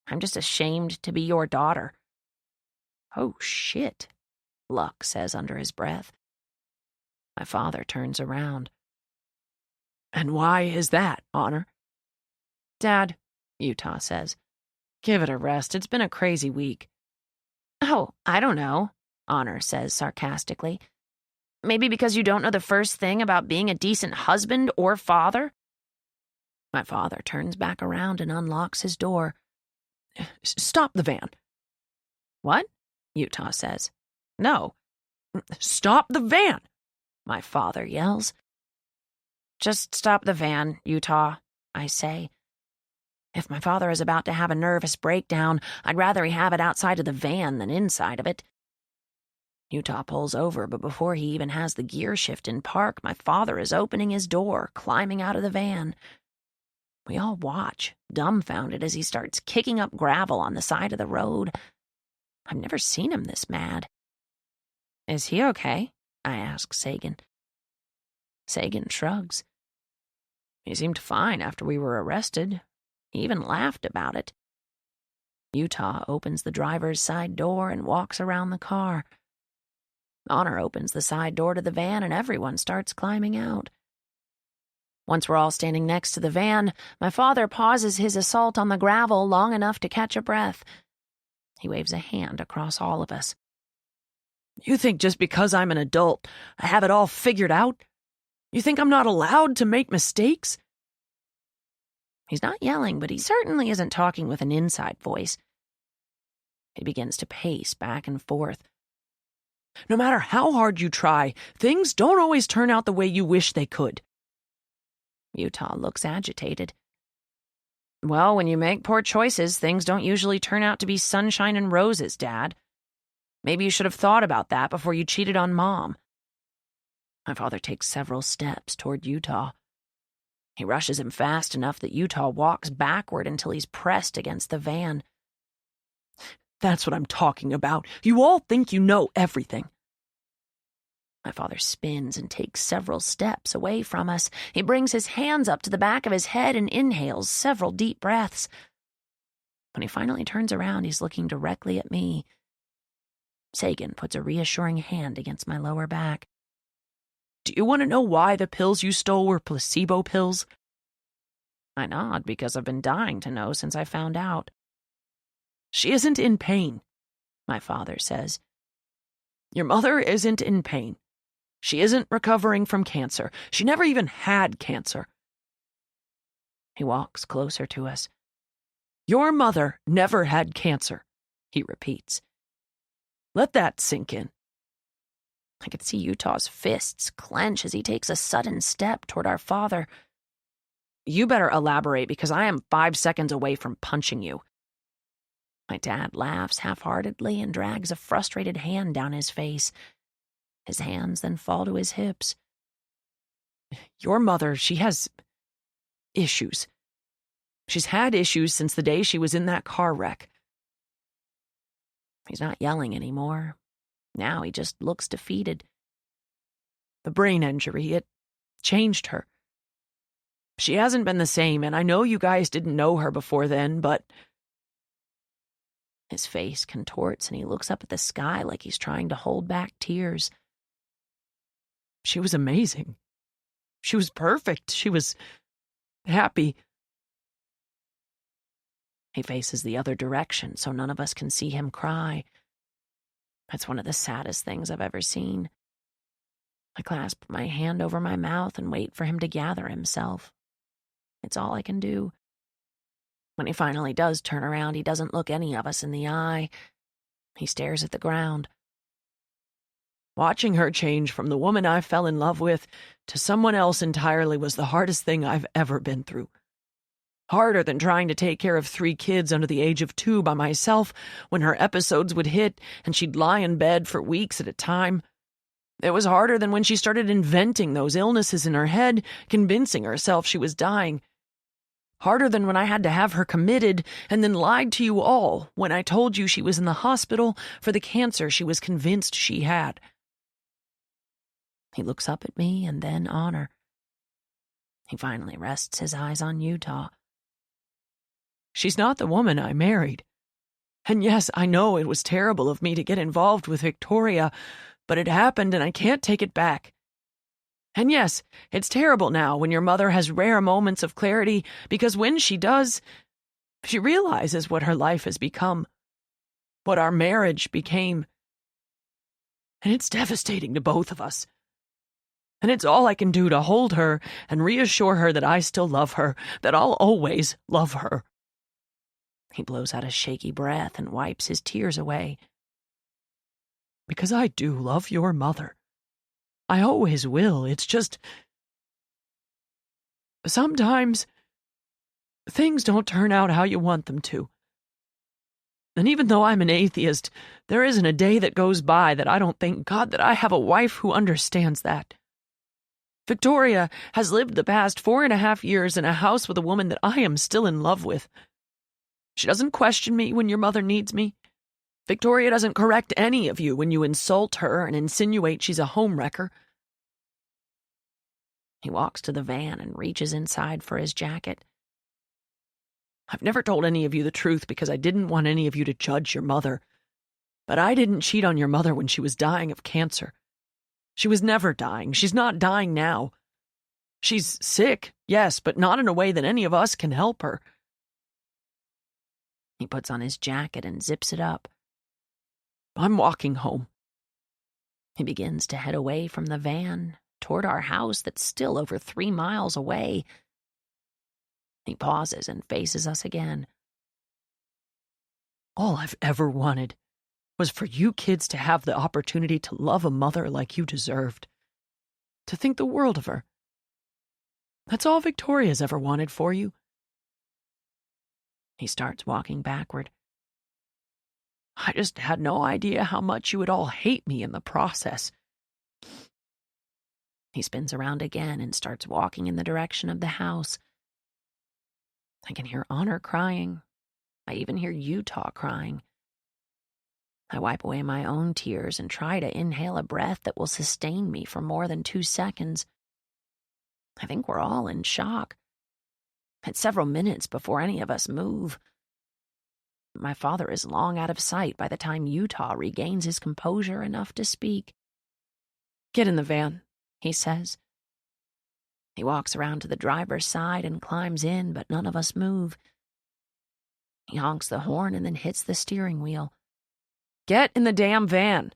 I'm just ashamed to be your daughter. Oh, shit, Luck says under his breath. My father turns around. And why is that, Honor? Dad, Utah says, give it a rest. It's been a crazy week. Oh, I don't know, Honor says sarcastically. Maybe because you don't know the first thing about being a decent husband or father? My father turns back around and unlocks his door. Stop the van. What? Utah says. No. Stop the van, my father yells. Just stop the van, Utah, I say. If my father is about to have a nervous breakdown, I'd rather he have it outside of the van than inside of it. Utah pulls over, but before he even has the gear shift in park, my father is opening his door, climbing out of the van. We all watch, dumbfounded, as he starts kicking up gravel on the side of the road. I've never seen him this mad. Is he okay? I ask Sagan. Sagan shrugs. He seemed fine after we were arrested. He even laughed about it. Utah opens the driver's side door and walks around the car. Honor opens the side door to the van and everyone starts climbing out. Once we're all standing next to the van, my father pauses his assault on the gravel long enough to catch a breath. He waves a hand across all of us. You think just because I'm an adult, I have it all figured out? You think I'm not allowed to make mistakes? He's not yelling, but he certainly isn't talking with an inside voice. He begins to pace back and forth. No matter how hard you try, things don't always turn out the way you wish they could. Utah looks agitated. Well, when you make poor choices, things don't usually turn out to be sunshine and roses, Dad. Maybe you should have thought about that before you cheated on Mom. My father takes several steps toward Utah. He rushes him fast enough that Utah walks backward until he's pressed against the van. That's what I'm talking about. You all think you know everything. My father spins and takes several steps away from us. He brings his hands up to the back of his head and inhales several deep breaths. When he finally turns around, he's looking directly at me. Sagan puts a reassuring hand against my lower back. Do you want to know why the pills you stole were placebo pills? I nod because I've been dying to know since I found out. She isn't in pain, my father says. Your mother isn't in pain. She isn't recovering from cancer. She never even had cancer. He walks closer to us. Your mother never had cancer, he repeats. Let that sink in. I could see Utah's fists clench as he takes a sudden step toward our father. You better elaborate because I am 5 seconds away from punching you. My dad laughs half-heartedly and drags a frustrated hand down his face. His hands then fall to his hips. Your mother, she has issues. She's had issues since the day she was in that car wreck. He's not yelling anymore. Now he just looks defeated. The brain injury, it changed her. She hasn't been the same, and I know you guys didn't know her before then, but... His face contorts and he looks up at the sky like he's trying to hold back tears. She was amazing. She was perfect. She was happy. He faces the other direction so none of us can see him cry. That's one of the saddest things I've ever seen. I clasp my hand over my mouth and wait for him to gather himself. It's all I can do. When he finally does turn around, he doesn't look any of us in the eye. He stares at the ground. Watching her change from the woman I fell in love with to someone else entirely was the hardest thing I've ever been through. Harder than trying to take care of 3 kids under the age of 2 by myself when her episodes would hit and she'd lie in bed for weeks at a time. It was harder than when she started inventing those illnesses in her head, convincing herself she was dying. Harder than when I had to have her committed and then lied to you all when I told you she was in the hospital for the cancer she was convinced she had. He looks up at me and then on her. He finally rests his eyes on Utah. She's not the woman I married. And yes, I know it was terrible of me to get involved with Victoria, but it happened and I can't take it back. And yes, it's terrible now when your mother has rare moments of clarity, because when she does, she realizes what her life has become, what our marriage became. And it's devastating to both of us. And it's all I can do to hold her and reassure her that I still love her, that I'll always love her. He blows out a shaky breath and wipes his tears away. Because I do love your mother. I always will. It's just... sometimes things don't turn out how you want them to. And even though I'm an atheist, there isn't a day that goes by that I don't thank God that I have a wife who understands that. Victoria has lived the past 4.5 years in a house with a woman that I am still in love with. She doesn't question me when your mother needs me. Victoria doesn't correct any of you when you insult her and insinuate she's a homewrecker. He walks to the van and reaches inside for his jacket. I've never told any of you the truth because I didn't want any of you to judge your mother. But I didn't cheat on your mother when she was dying of cancer. She was never dying. She's not dying now. She's sick, yes, but not in a way that any of us can help her. He puts on his jacket and zips it up. I'm walking home. He begins to head away from the van, toward our house that's still over 3 miles away. He pauses and faces us again. All I've ever wanted was for you kids to have the opportunity to love a mother like you deserved, to think the world of her. That's all Victoria's ever wanted for you. He starts walking backward. I just had no idea how much you would all hate me in the process. He spins around again and starts walking in the direction of the house. I can hear Honor crying. I even hear Utah crying. I wipe away my own tears and try to inhale a breath that will sustain me for more than 2 seconds. I think we're all in shock. It's several minutes before any of us move. My father is long out of sight by the time Utah regains his composure enough to speak. Get in the van, he says. He walks around to the driver's side and climbs in, but none of us move. He honks the horn and then hits the steering wheel. Get in the damn van.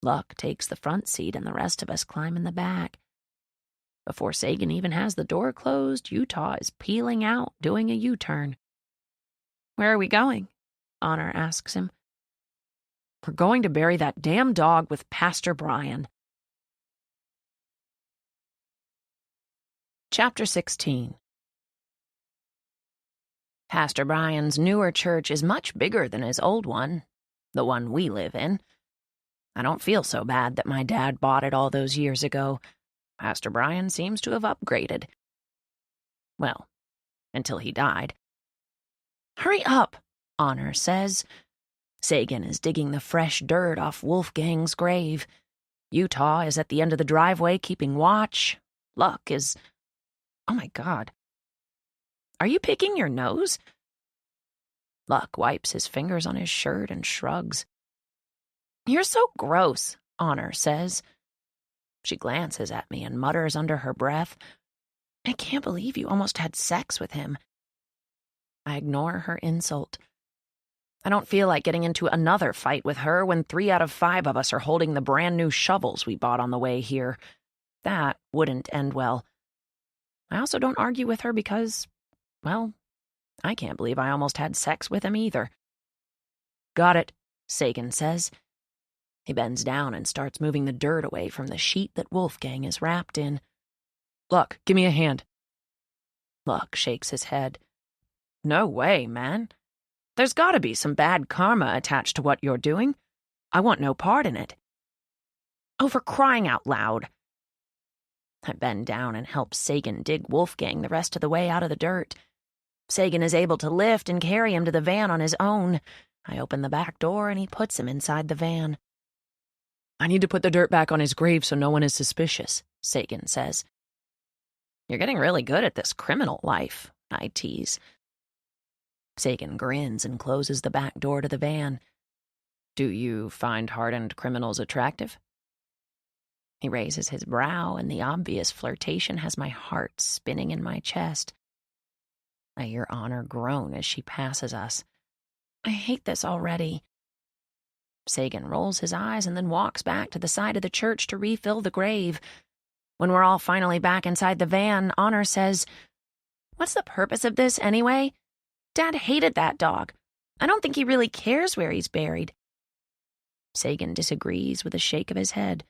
Luck takes the front seat and the rest of us climb in the back. Before Sagan even has the door closed, Utah is peeling out, doing a U-turn. Where are we going? Honor asks him. We're going to bury that damn dog with Pastor Brian. Chapter 16. Pastor Brian's newer church is much bigger than his old one, the one we live in. I don't feel so bad that my dad bought it all those years ago. Pastor Brian seems to have upgraded. Well, until he died. Hurry up, Honor says. Sagan is digging the fresh dirt off Wolfgang's grave. Utah is at the end of the driveway keeping watch. Luck is... Oh my God. Are you picking your nose? Luck wipes his fingers on his shirt and shrugs. You're so gross, Honor says. She glances at me and mutters under her breath, I can't believe you almost had sex with him. I ignore her insult. I don't feel like getting into another fight with her when 3 out of 5 of us are holding the brand new shovels we bought on the way here. That wouldn't end well. I also don't argue with her because, well, I can't believe I almost had sex with him either. Got it, Sagan says. He bends down and starts moving the dirt away from the sheet that Wolfgang is wrapped in. Luck, give me a hand. Luck shakes his head. No way, man. There's gotta be some bad karma attached to what you're doing. I want no part in it. Oh, for crying out loud. I bend down and help Sagan dig Wolfgang the rest of the way out of the dirt. Sagan is able to lift and carry him to the van on his own. I open the back door and he puts him inside the van. I need to put the dirt back on his grave so no one is suspicious, Sagan says. You're getting really good at this criminal life, I tease. Sagan grins and closes the back door to the van. Do you find hardened criminals attractive? He raises his brow, and the obvious flirtation has my heart spinning in my chest. I hear Honor groan as she passes us. I hate this already. Sagan rolls his eyes and then walks back to the side of the church to refill the grave. When we're all finally back inside the van, Honor says, What's the purpose of this anyway? Dad hated that dog. I don't think he really cares where he's buried. Sagan disagrees with a shake of his head.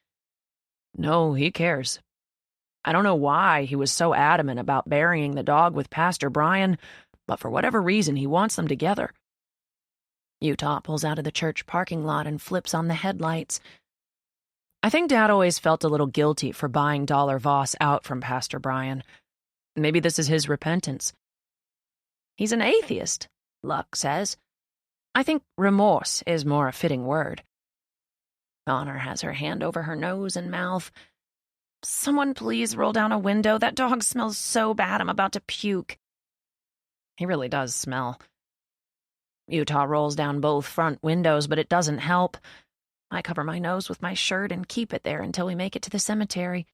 No, he cares. I don't know why he was so adamant about burying the dog with Pastor Brian, but for whatever reason he wants them together. Utah pulls out of the church parking lot and flips on the headlights. I think Dad always felt a little guilty for buying Dollar Voss out from Pastor Brian. Maybe this is his repentance. He's an atheist, Luck says. I think remorse is more a fitting word. Honor has her hand over her nose and mouth. Someone please roll down a window. That dog smells so bad I'm about to puke. He really does smell. Utah rolls down both front windows, but it doesn't help. I cover my nose with my shirt and keep it there until we make it to the cemetery.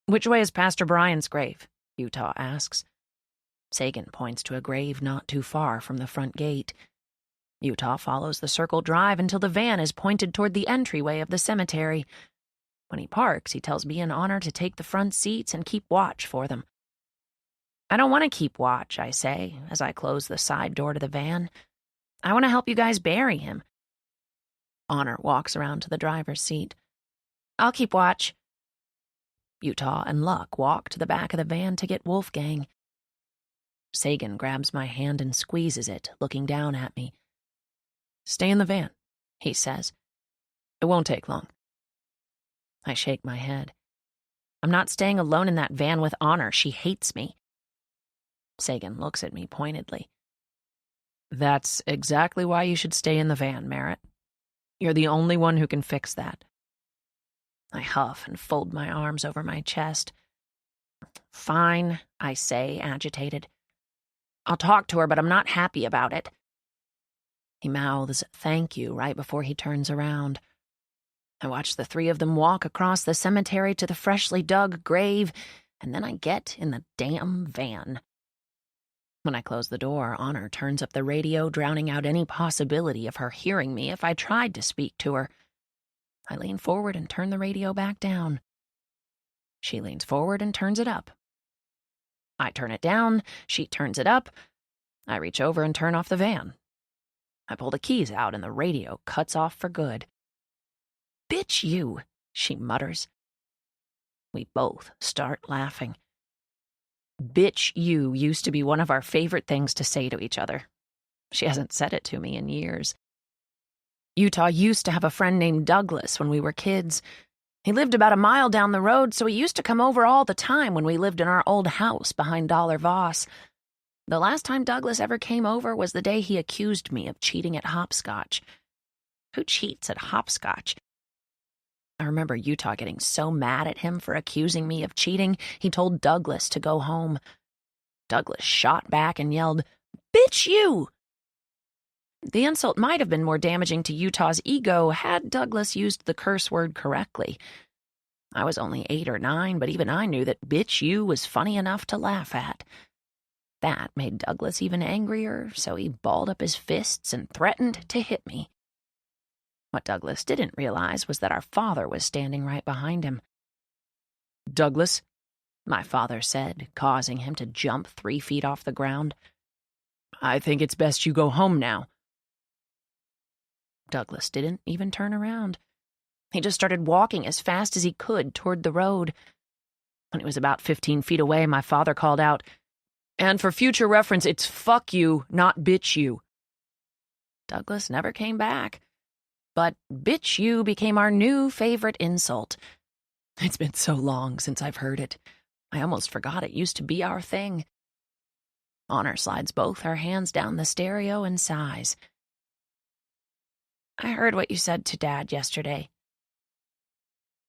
Which way is Pastor Brian's grave? Utah asks. Sagan points to a grave not too far from the front gate. Utah follows the circle drive until the van is pointed toward the entryway of the cemetery. When he parks, he tells me and Honor to take the front seats and keep watch for them. I don't want to keep watch, I say, as I close the side door to the van. I want to help you guys bury him. Honor walks around to the driver's seat. I'll keep watch. Utah and Luck walk to the back of the van to get Wolfgang. Sagan grabs my hand and squeezes it, looking down at me. Stay in the van, he says. It won't take long. I shake my head. I'm not staying alone in that van with Honor. She hates me. Sagan looks at me pointedly. That's exactly why you should stay in the van, Merritt. You're the only one who can fix that. I huff and fold my arms over my chest. Fine, I say, agitated. I'll talk to her, but I'm not happy about it. He mouths thank you right before he turns around. I watch the 3 of them walk across the cemetery to the freshly dug grave, and then I get in the damn van. When I close the door, Honor turns up the radio, drowning out any possibility of her hearing me if I tried to speak to her. I lean forward and turn the radio back down. She leans forward and turns it up. I turn it down, she turns it up. I reach over and turn off the van. I pull the keys out and the radio cuts off for good. Bitch you, she mutters. We both start laughing. Bitch you used to be one of our favorite things to say to each other. She hasn't said it to me in years. Utah used to have a friend named Douglas when we were kids. He lived about a mile down the road, so he used to come over all the time when we lived in our old house behind Dollar Voss. The last time Douglas ever came over was the day he accused me of cheating at hopscotch. Who cheats at hopscotch? I remember Utah getting so mad at him for accusing me of cheating, he told Douglas to go home. Douglas shot back and yelled, "Bitch, you!" The insult might have been more damaging to Utah's ego had Douglas used the curse word correctly. I was only 8 or 9, but even I knew that "bitch, you" was funny enough to laugh at. That made Douglas even angrier, so he balled up his fists and threatened to hit me. What Douglas didn't realize was that our father was standing right behind him. "Douglas," my father said, causing him to jump 3 feet off the ground, "I think it's best you go home now." Douglas didn't even turn around. He just started walking as fast as he could toward the road. When he was about 15 feet away, my father called out, "And for future reference, it's fuck you, not bitch you." Douglas never came back. But "bitch you" became our new favorite insult. It's been so long since I've heard it. I almost forgot it used to be our thing. Honor slides both her hands down the stereo and sighs. "I heard what you said to Dad yesterday."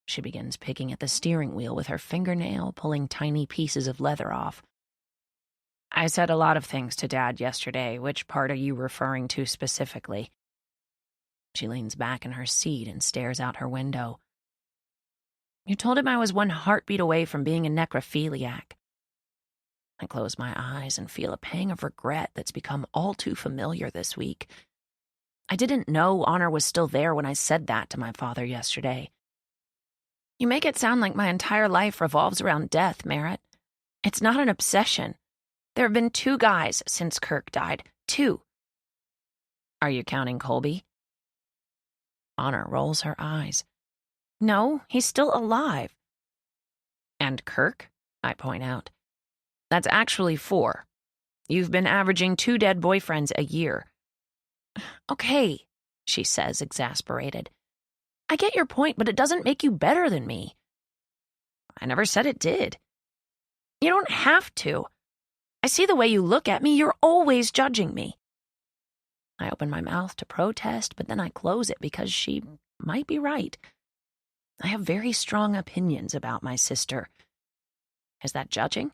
She begins picking at the steering wheel with her fingernail, pulling tiny pieces of leather off. "I said a lot of things to Dad yesterday. Which part are you referring to specifically?" She leans back in her seat and stares out her window. "You told him I was one heartbeat away from being a necrophiliac." I close my eyes and feel a pang of regret that's become all too familiar this week. I didn't know Honor was still there when I said that to my father yesterday. "You make it sound like my entire life revolves around death, Merritt. It's not an obsession. There have been 2 guys since Kirk died. 2. Are you counting Colby?" Honor rolls her eyes. "No, he's still alive." "And Kirk?" I point out. "That's actually 4. You've been averaging 2 dead boyfriends a year." "Okay," she says, exasperated. "I get your point, but it doesn't make you better than me." "I never said it did." "You don't have to. I see the way you look at me. You're always judging me." I open my mouth to protest, but then I close it because she might be right. I have very strong opinions about my sister. Is that judging?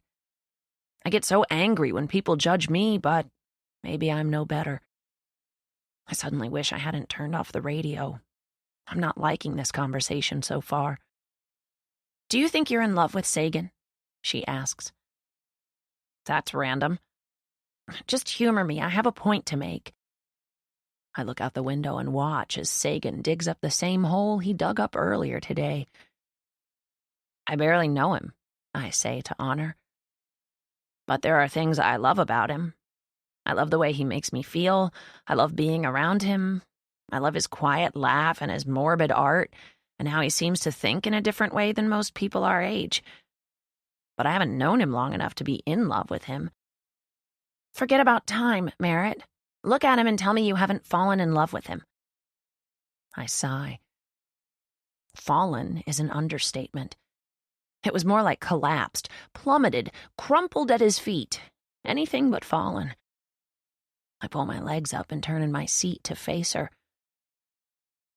I get so angry when people judge me, but maybe I'm no better. I suddenly wish I hadn't turned off the radio. I'm not liking this conversation so far. "Do you think you're in love with Sagan?" she asks. "That's random." "Just humor me. I have a point to make." I look out the window and watch as Sagan digs up the same hole he dug up earlier today. "I barely know him," I say to Honor. "But there are things I love about him. I love the way he makes me feel. I love being around him. I love his quiet laugh and his morbid art, and how he seems to think in a different way than most people our age. But I haven't known him long enough to be in love with him." "Forget about time, Merritt. Look at him and tell me you haven't fallen in love with him." I sigh. Fallen is an understatement. It was more like collapsed, plummeted, crumpled at his feet. Anything but fallen. I pull my legs up and turn in my seat to face her.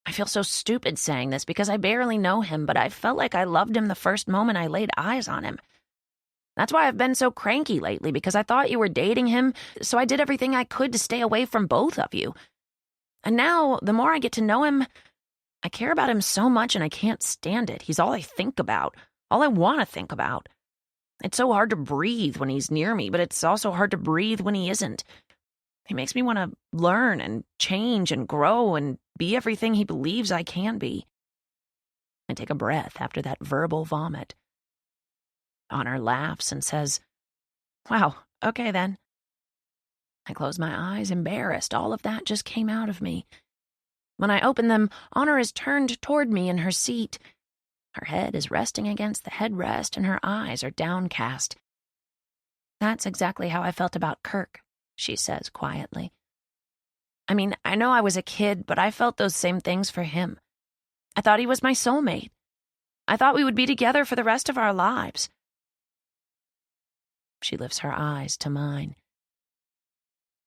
I feel so stupid saying this because I barely know him, but I felt like I loved him the first moment I laid eyes on him. That's why I've been so cranky lately, because I thought you were dating him, so I did everything I could to stay away from both of you. And now, the more I get to know him, I care about him so much and I can't stand it. He's all I think about, all I want to think about. It's so hard to breathe when he's near me, but it's also hard to breathe when he isn't. He makes me want to learn and change and grow and be everything he believes I can be. I take a breath after that verbal vomit. Honor laughs and says, "Wow, okay then." I close my eyes, embarrassed. All of that just came out of me. When I open them, Honor is turned toward me in her seat. Her head is resting against the headrest and her eyes are downcast. "That's exactly how I felt about Kirk," she says quietly. "I mean, I know I was a kid, but I felt those same things for him. I thought he was my soulmate. I thought we would be together for the rest of our lives." She lifts her eyes to mine.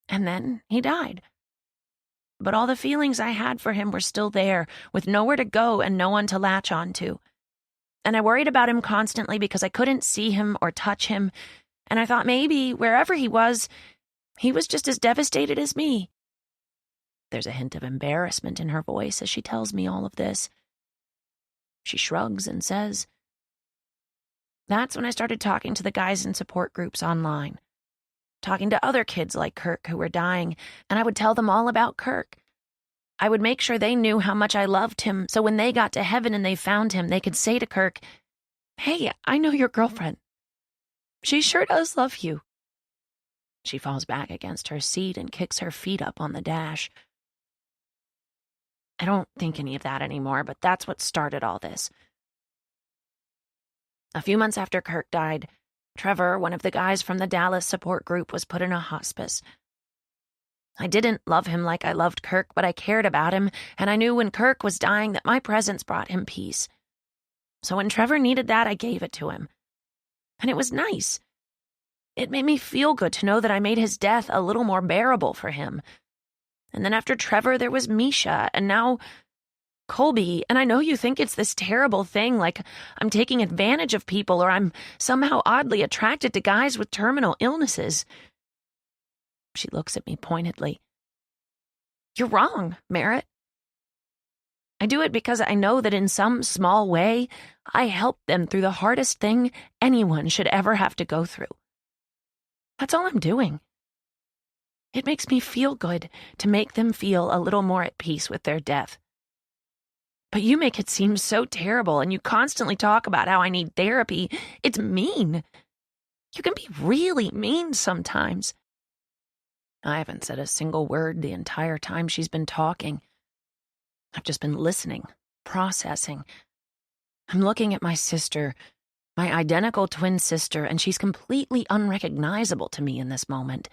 "And then he died. But all the feelings I had for him were still there, with nowhere to go and no one to latch onto. And I worried about him constantly because I couldn't see him or touch him, and I thought maybe, wherever he was just as devastated as me." There's a hint of embarrassment in her voice as she tells me all of this. She shrugs and says, "That's when I started talking to the guys in support groups online, talking to other kids like Kirk who were dying, and I would tell them all about Kirk. I would make sure they knew how much I loved him, so when they got to heaven and they found him, they could say to Kirk, 'Hey, I know your girlfriend. She sure does love you.'" She falls back against her seat and kicks her feet up on the dash. "I don't think any of that anymore, but that's what started all this. A few months after Kirk died, Trevor, one of the guys from the Dallas support group, was put in a hospice. I didn't love him like I loved Kirk, but I cared about him, and I knew when Kirk was dying that my presence brought him peace. So when Trevor needed that, I gave it to him. And it was nice. It made me feel good to know that I made his death a little more bearable for him. And then after Trevor, there was Misha, and now Colby, and I know you think it's this terrible thing, like I'm taking advantage of people or I'm somehow oddly attracted to guys with terminal illnesses." She looks at me pointedly. "You're wrong, Merritt. I do it because I know that in some small way, I helped them through the hardest thing anyone should ever have to go through. That's all I'm doing. It makes me feel good to make them feel a little more at peace with their death. But you make it seem so terrible, and you constantly talk about how I need therapy. It's mean. You can be really mean sometimes." I haven't said a single word the entire time she's been talking. I've just been listening, processing. I'm looking at my sister, my identical twin sister, and she's completely unrecognizable to me in this moment.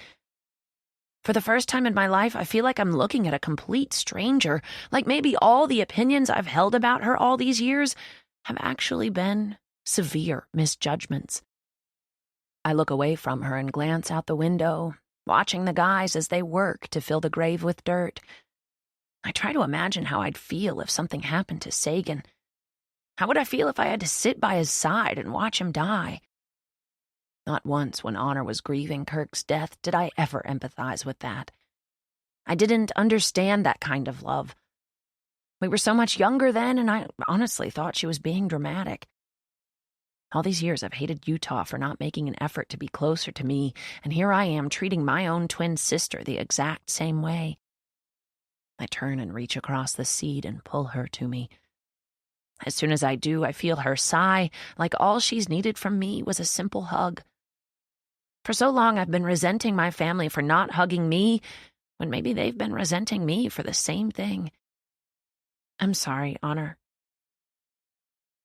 For the first time in my life, I feel like I'm looking at a complete stranger, like maybe all the opinions I've held about her all these years have actually been severe misjudgments. I look away from her and glance out the window, watching the guys as they work to fill the grave with dirt. I try to imagine how I'd feel if something happened to Sagan. How would I feel if I had to sit by his side and watch him die? Not once when Honor was grieving Kirk's death did I ever empathize with that. I didn't understand that kind of love. We were so much younger then, and I honestly thought she was being dramatic. All these years I've hated Utah for not making an effort to be closer to me, and here I am treating my own twin sister the exact same way. I turn and reach across the seat and pull her to me. As soon as I do, I feel her sigh, like all she's needed from me was a simple hug. For so long, I've been resenting my family for not hugging me, when maybe they've been resenting me for the same thing. I'm sorry, Honor.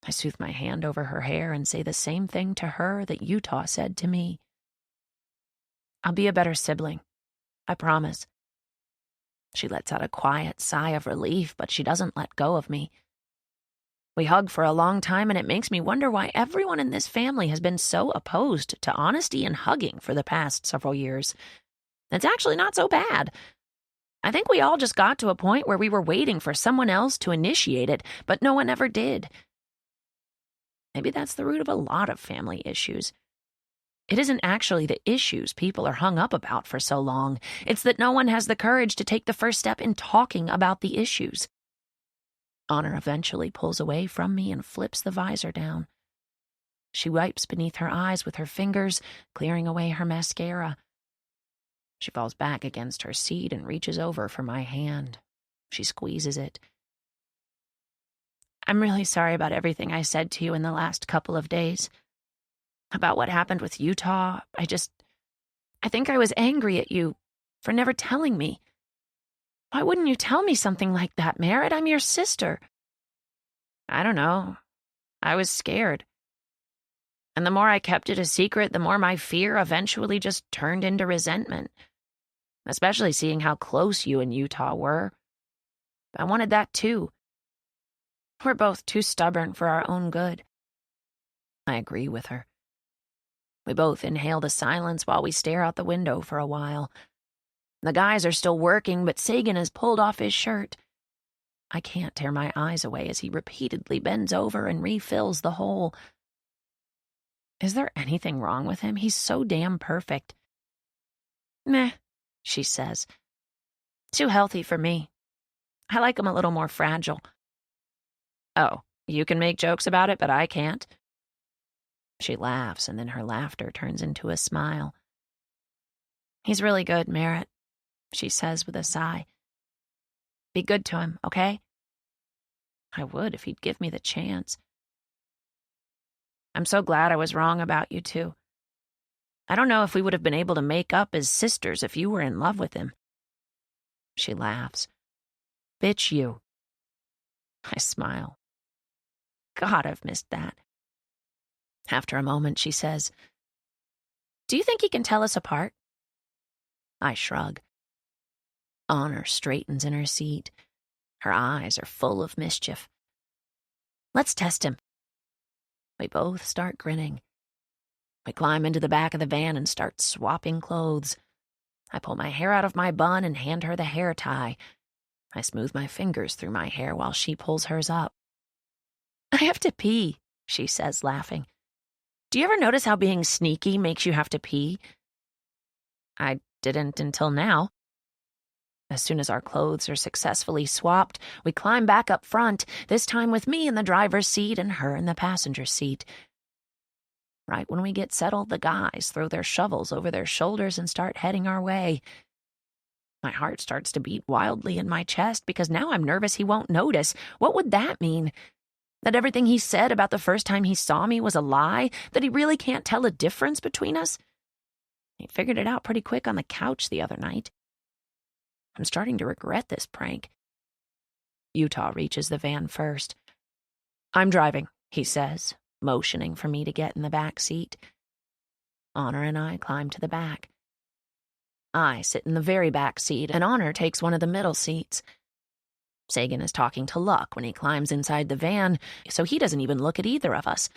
I soothe my hand over her hair and say the same thing to her that Utah said to me. I'll be a better sibling. I promise. She lets out a quiet sigh of relief, but she doesn't let go of me. We hug for a long time, and it makes me wonder why everyone in this family has been so opposed to honesty and hugging for the past several years. It's actually not so bad. I think we all just got to a point where we were waiting for someone else to initiate it, but no one ever did. Maybe that's the root of a lot of family issues. It isn't actually the issues people are hung up about for so long. It's that no one has the courage to take the first step in talking about the issues. Honor eventually pulls away from me and flips the visor down. She wipes beneath her eyes with her fingers, clearing away her mascara. She falls back against her seat and reaches over for my hand. She squeezes it. I'm really sorry about everything I said to you in the last couple of days. About what happened with Utah. I think I was angry at you for never telling me. Why wouldn't you tell me something like that, Merritt? I'm your sister. I don't know. I was scared. And the more I kept it a secret, the more my fear eventually just turned into resentment. Especially seeing how close you and Utah were. I wanted that too. We're both too stubborn for our own good. I agree with her. We both inhale the silence while we stare out the window for a while. The guys are still working, but Sagan has pulled off his shirt. I can't tear my eyes away as he repeatedly bends over and refills the hole. Is there anything wrong with him? He's so damn perfect. Meh, she says. Too healthy for me. I like him a little more fragile. Oh, you can make jokes about it, but I can't? She laughs, and then her laughter turns into a smile. He's really good, Merritt, she says with a sigh. Be good to him, okay? I would if he'd give me the chance. I'm so glad I was wrong about you two. I don't know if we would have been able to make up as sisters if you were in love with him. She laughs. Bitch you. I smile. God, I've missed that. After a moment, she says, Do you think he can tell us apart? I shrug. Honor straightens in her seat. Her eyes are full of mischief. Let's test him. We both start grinning. We climb into the back of the van and start swapping clothes. I pull my hair out of my bun and hand her the hair tie. I smooth my fingers through my hair while she pulls hers up. I have to pee, she says, laughing. Do you ever notice how being sneaky makes you have to pee? I didn't until now. As soon as our clothes are successfully swapped, we climb back up front, this time with me in the driver's seat and her in the passenger seat. Right when we get settled, the guys throw their shovels over their shoulders and start heading our way. My heart starts to beat wildly in my chest because now I'm nervous he won't notice. What would that mean? That everything he said about the first time he saw me was a lie? That he really can't tell a difference between us? He figured it out pretty quick on the couch the other night. I'm starting to regret this prank. Utah reaches the van first. I'm driving, he says, motioning for me to get in the back seat. Honor and I climb to the back. I sit in the very back seat, and Honor takes one of the middle seats. Sagan is talking to Luck when he climbs inside the van, so he doesn't even look at either of us.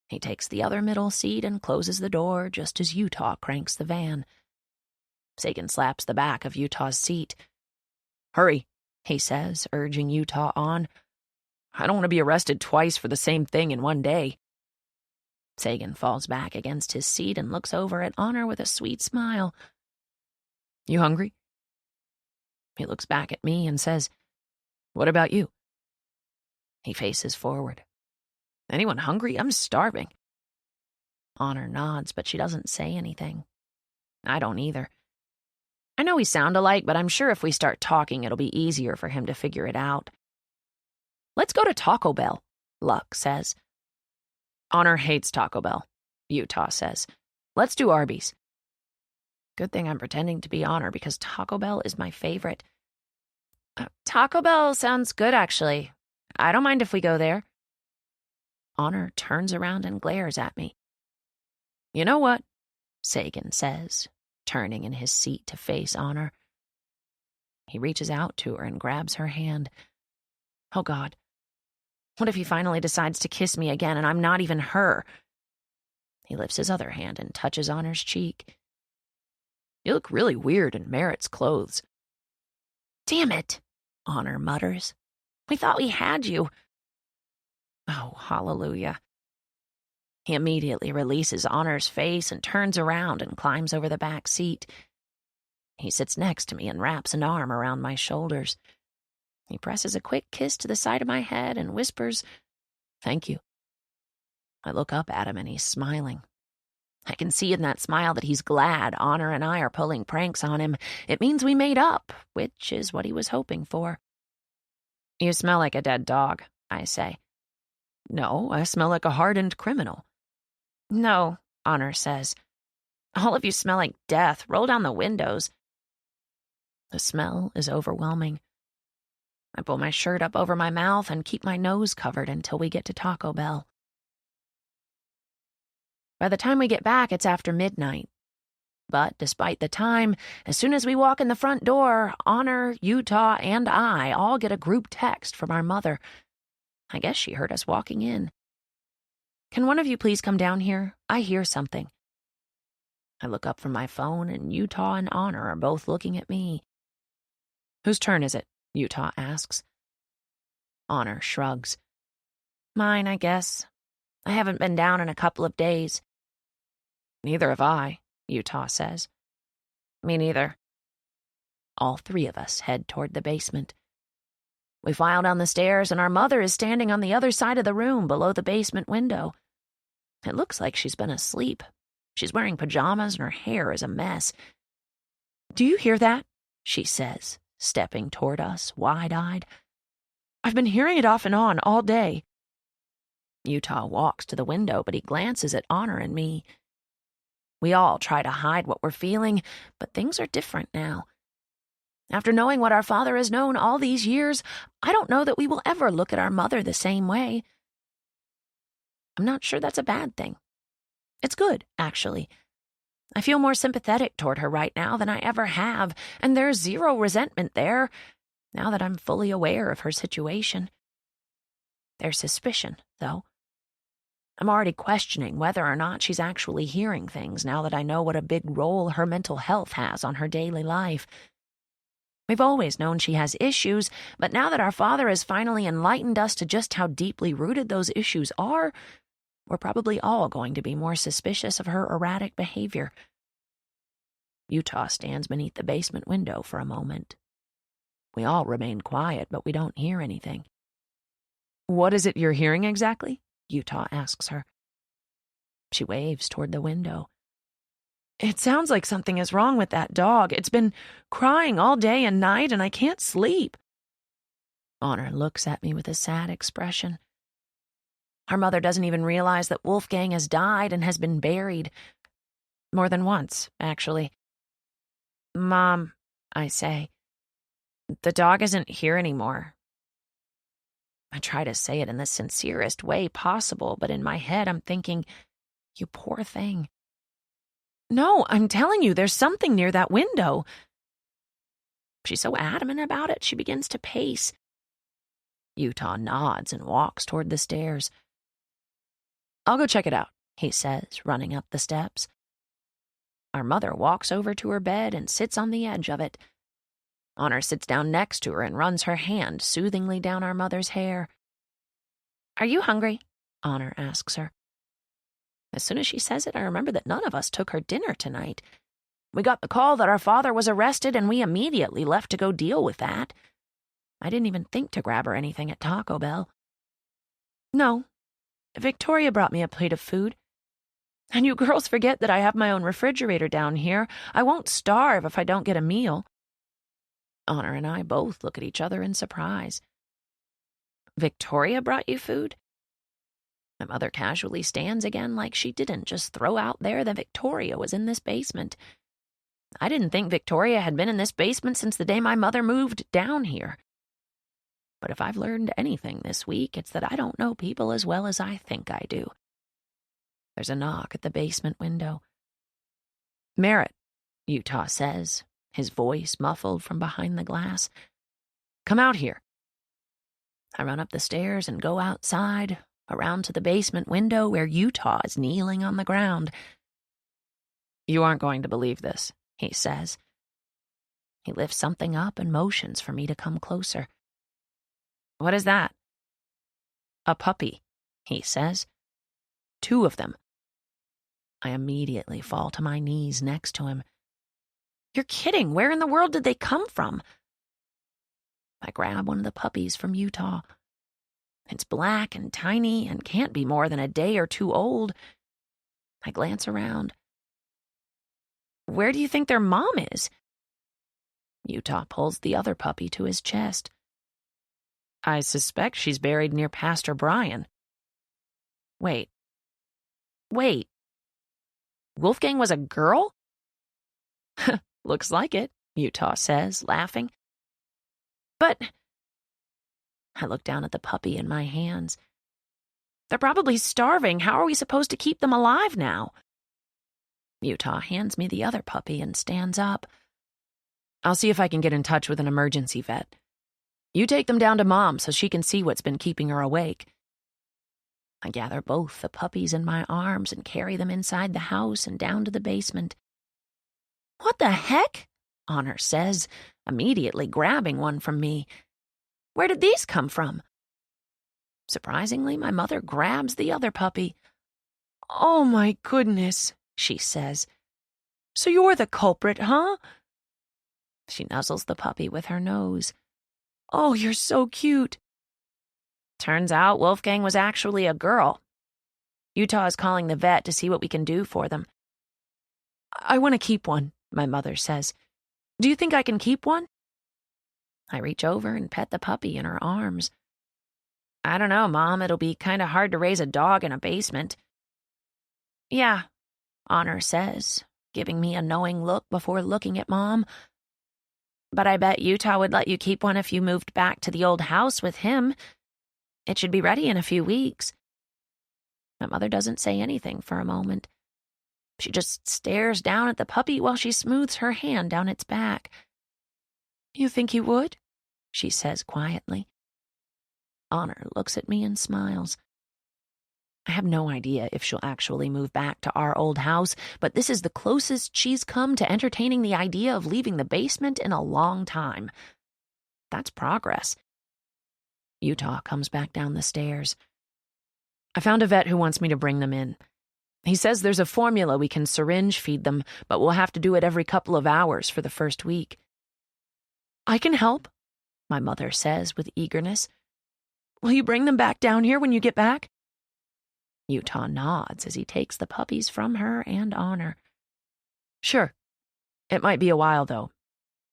He takes the other middle seat and closes the door just as Utah cranks the van. Sagan slaps the back of Utah's seat. Hurry, he says, urging Utah on. I don't want to be arrested twice for the same thing in one day. Sagan falls back against his seat and looks over at Honor with a sweet smile. You hungry? He looks back at me and says, What about you? He faces forward. Anyone hungry? I'm starving. Honor nods, but she doesn't say anything. I don't either. I know we sound alike, but I'm sure if we start talking, it'll be easier for him to figure it out. Let's go to Taco Bell, Luck says. Honor hates Taco Bell, Utah says. Let's do Arby's. Good thing I'm pretending to be Honor because Taco Bell is my favorite. Taco Bell sounds good, actually. I don't mind if we go there. Honor turns around and glares at me. You know what? Sagan says, turning in his seat to face Honor. He reaches out to her and grabs her hand. Oh, God. What if he finally decides to kiss me again and I'm not even her? He lifts his other hand and touches Honor's cheek. You look really weird in Merritt's clothes. Damn it, Honor mutters. We thought we had you. Oh, hallelujah. He immediately releases Honor's face and turns around and climbs over the back seat. He sits next to me and wraps an arm around my shoulders. He presses a quick kiss to the side of my head and whispers, Thank you. I look up at him and he's smiling. I can see in that smile that he's glad Honor and I are pulling pranks on him. It means we made up, which is what he was hoping for. You smell like a dead dog, I say. No, I smell like a hardened criminal. No, Honor says. All of you smell like death. Roll down the windows. The smell is overwhelming. I pull my shirt up over my mouth and keep my nose covered until we get to Taco Bell. By the time we get back, it's after midnight. But despite the time, as soon as we walk in the front door, Honor, Utah, and I all get a group text from our mother. I guess she heard us walking in. "Can one of you please come down here? I hear something." I look up from my phone, and Utah and Honor are both looking at me. "Whose turn is it?" Utah asks. Honor shrugs. "Mine, I guess. I haven't been down in a couple of days." "Neither have I," Utah says. "Me neither." All three of us head toward the basement. We file down the stairs, and our mother is standing on the other side of the room below the basement window. It looks like she's been asleep. She's wearing pajamas, and her hair is a mess. "Do you hear that?" she says, stepping toward us, wide-eyed. "I've been hearing it off and on all day." Utah walks to the window, but he glances at Honor and me. We all try to hide what we're feeling, but things are different now. After knowing what our father has known all these years, I don't know that we will ever look at our mother the same way. I'm not sure that's a bad thing. It's good, actually. I feel more sympathetic toward her right now than I ever have, and there's zero resentment there, now that I'm fully aware of her situation. There's suspicion, though. I'm already questioning whether or not she's actually hearing things now that I know what a big role her mental health has on her daily life. We've always known she has issues, but now that our father has finally enlightened us to just how deeply rooted those issues are, we're probably all going to be more suspicious of her erratic behavior. Utah stands beneath the basement window for a moment. We all remain quiet, but we don't hear anything. "What is it you're hearing exactly?" Utah asks her. She waves toward the window. "It sounds like something is wrong with that dog. It's been crying all day and night, and I can't sleep." Honor looks at me with a sad expression. Our mother doesn't even realize that Wolfgang has died and has been buried. More than once, actually. "Mom," I say, "the dog isn't here anymore." I try to say it in the sincerest way possible, but in my head I'm thinking, you poor thing. "No, I'm telling you, there's something near that window." She's so adamant about it, she begins to pace. Utah nods and walks toward the stairs. "I'll go check it out," he says, running up the steps. Our mother walks over to her bed and sits on the edge of it. Honor sits down next to her and runs her hand soothingly down our mother's hair. "Are you hungry?" Honor asks her. As soon as she says it, I remember that none of us took her dinner tonight. We got the call that our father was arrested, and we immediately left to go deal with that. I didn't even think to grab her anything at Taco Bell. "No. Victoria brought me a plate of food. And you girls forget that I have my own refrigerator down here. I won't starve if I don't get a meal." Honor and I both look at each other in surprise. "Victoria brought you food?" My mother casually stands again like she didn't just throw out there that Victoria was in this basement. I didn't think Victoria had been in this basement since the day my mother moved down here. But if I've learned anything this week, it's that I don't know people as well as I think I do. There's a knock at the basement window. "Merritt," Utah says, his voice muffled from behind the glass. "Come out here." I run up the stairs and go outside, around to the basement window where Utah is kneeling on the ground. "You aren't going to believe this," he says. He lifts something up and motions for me to come closer. "What is that?" "A puppy," he says. "2 of them." I immediately fall to my knees next to him. "You're kidding. Where in the world did they come from?" I grab one of the puppies from Utah. It's black and tiny and can't be more than a day or 2 old. I glance around. "Where do you think their mom is?" Utah pulls the other puppy to his chest. "I suspect she's buried near Pastor Brian." Wait. Wolfgang was a girl?" "Looks like it," Utah says, laughing. "But—" I look down at the puppy in my hands. "They're probably starving. How are we supposed to keep them alive now?" Utah hands me the other puppy and stands up. "I'll see if I can get in touch with an emergency vet. You take them down to Mom so she can see what's been keeping her awake. I gather both the puppies in my arms and carry them inside the house and down to the basement. "What the heck?" Honor says, immediately grabbing one from me. "Where did these come from?" Surprisingly, my mother grabs the other puppy. "Oh my goodness," she says. "So you're the culprit, huh?" She nuzzles the puppy with her nose. "Oh, you're so cute." Turns out Wolfgang was actually a girl. Utah is calling the vet to see what we can do for them. "I want to keep one," my mother says. "Do you think I can keep one?" I reach over and pet the puppy in her arms. "I don't know, Mom. It'll be kind of hard to raise a dog in a basement." "Yeah," Honor says, giving me a knowing look before looking at Mom. "But I bet Utah would let you keep one if you moved back to the old house with him. It should be ready in a few weeks." My mother doesn't say anything for a moment. She just stares down at the puppy while she smooths her hand down its back. "You think he would?" she says quietly. Honor looks at me and smiles. I have no idea if she'll actually move back to our old house, but this is the closest she's come to entertaining the idea of leaving the basement in a long time. That's progress. Utah comes back down the stairs. "I found a vet who wants me to bring them in. He says there's a formula we can syringe feed them, but we'll have to do it every couple of hours for the first week." "I can help," my mother says with eagerness. "Will you bring them back down here when you get back?" Utah nods as he takes the puppies from her and Honor. "Sure. It might be a while, though.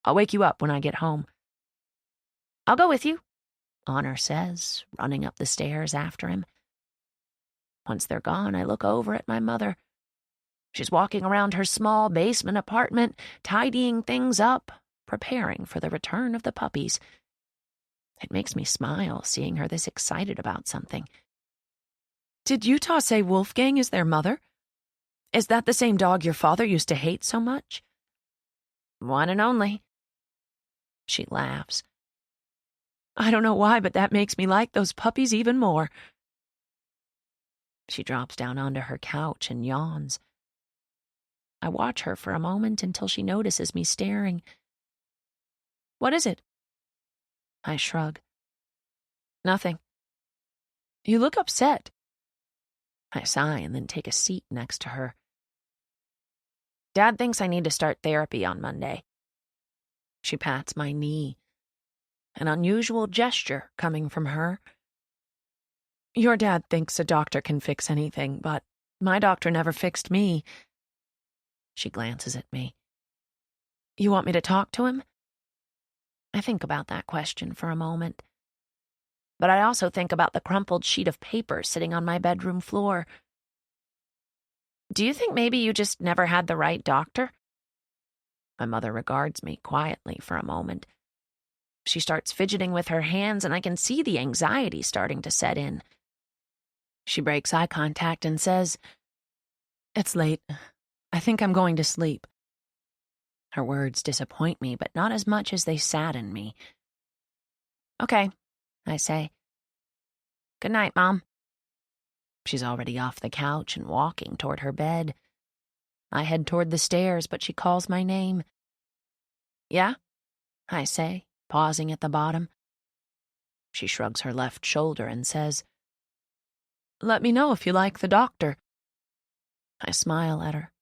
I'll wake you up when I get home." "I'll go with you," Honor says, running up the stairs after him. Once they're gone, I look over at my mother. She's walking around her small basement apartment, tidying things up, preparing for the return of the puppies. It makes me smile seeing her this excited about something. "Did Utah say Wolfgang is their mother? Is that the same dog your father used to hate so much?" "One and only." She laughs. "I don't know why, but that makes me like those puppies even more." She drops down onto her couch and yawns. I watch her for a moment until she notices me staring. "What is it?" I shrug. "Nothing." "You look upset." I sigh and then take a seat next to her. "Dad thinks I need to start therapy on Monday." She pats my knee. An unusual gesture coming from her. "Your dad thinks a doctor can fix anything, but my doctor never fixed me." She glances at me. "You want me to talk to him?" I think about that question for a moment. But I also think about the crumpled sheet of paper sitting on my bedroom floor. "Do you think maybe you just never had the right doctor?" My mother regards me quietly for a moment. She starts fidgeting with her hands, and I can see the anxiety starting to set in. She breaks eye contact and says, "It's late. I think I'm going to sleep." Her words disappoint me, but not as much as they sadden me. "Okay," I say. "Good night, Mom." She's already off the couch and walking toward her bed. I head toward the stairs, but she calls my name. "Yeah?" I say, pausing at the bottom. She shrugs her left shoulder and says, "Let me know if you like the doctor." I smile at her.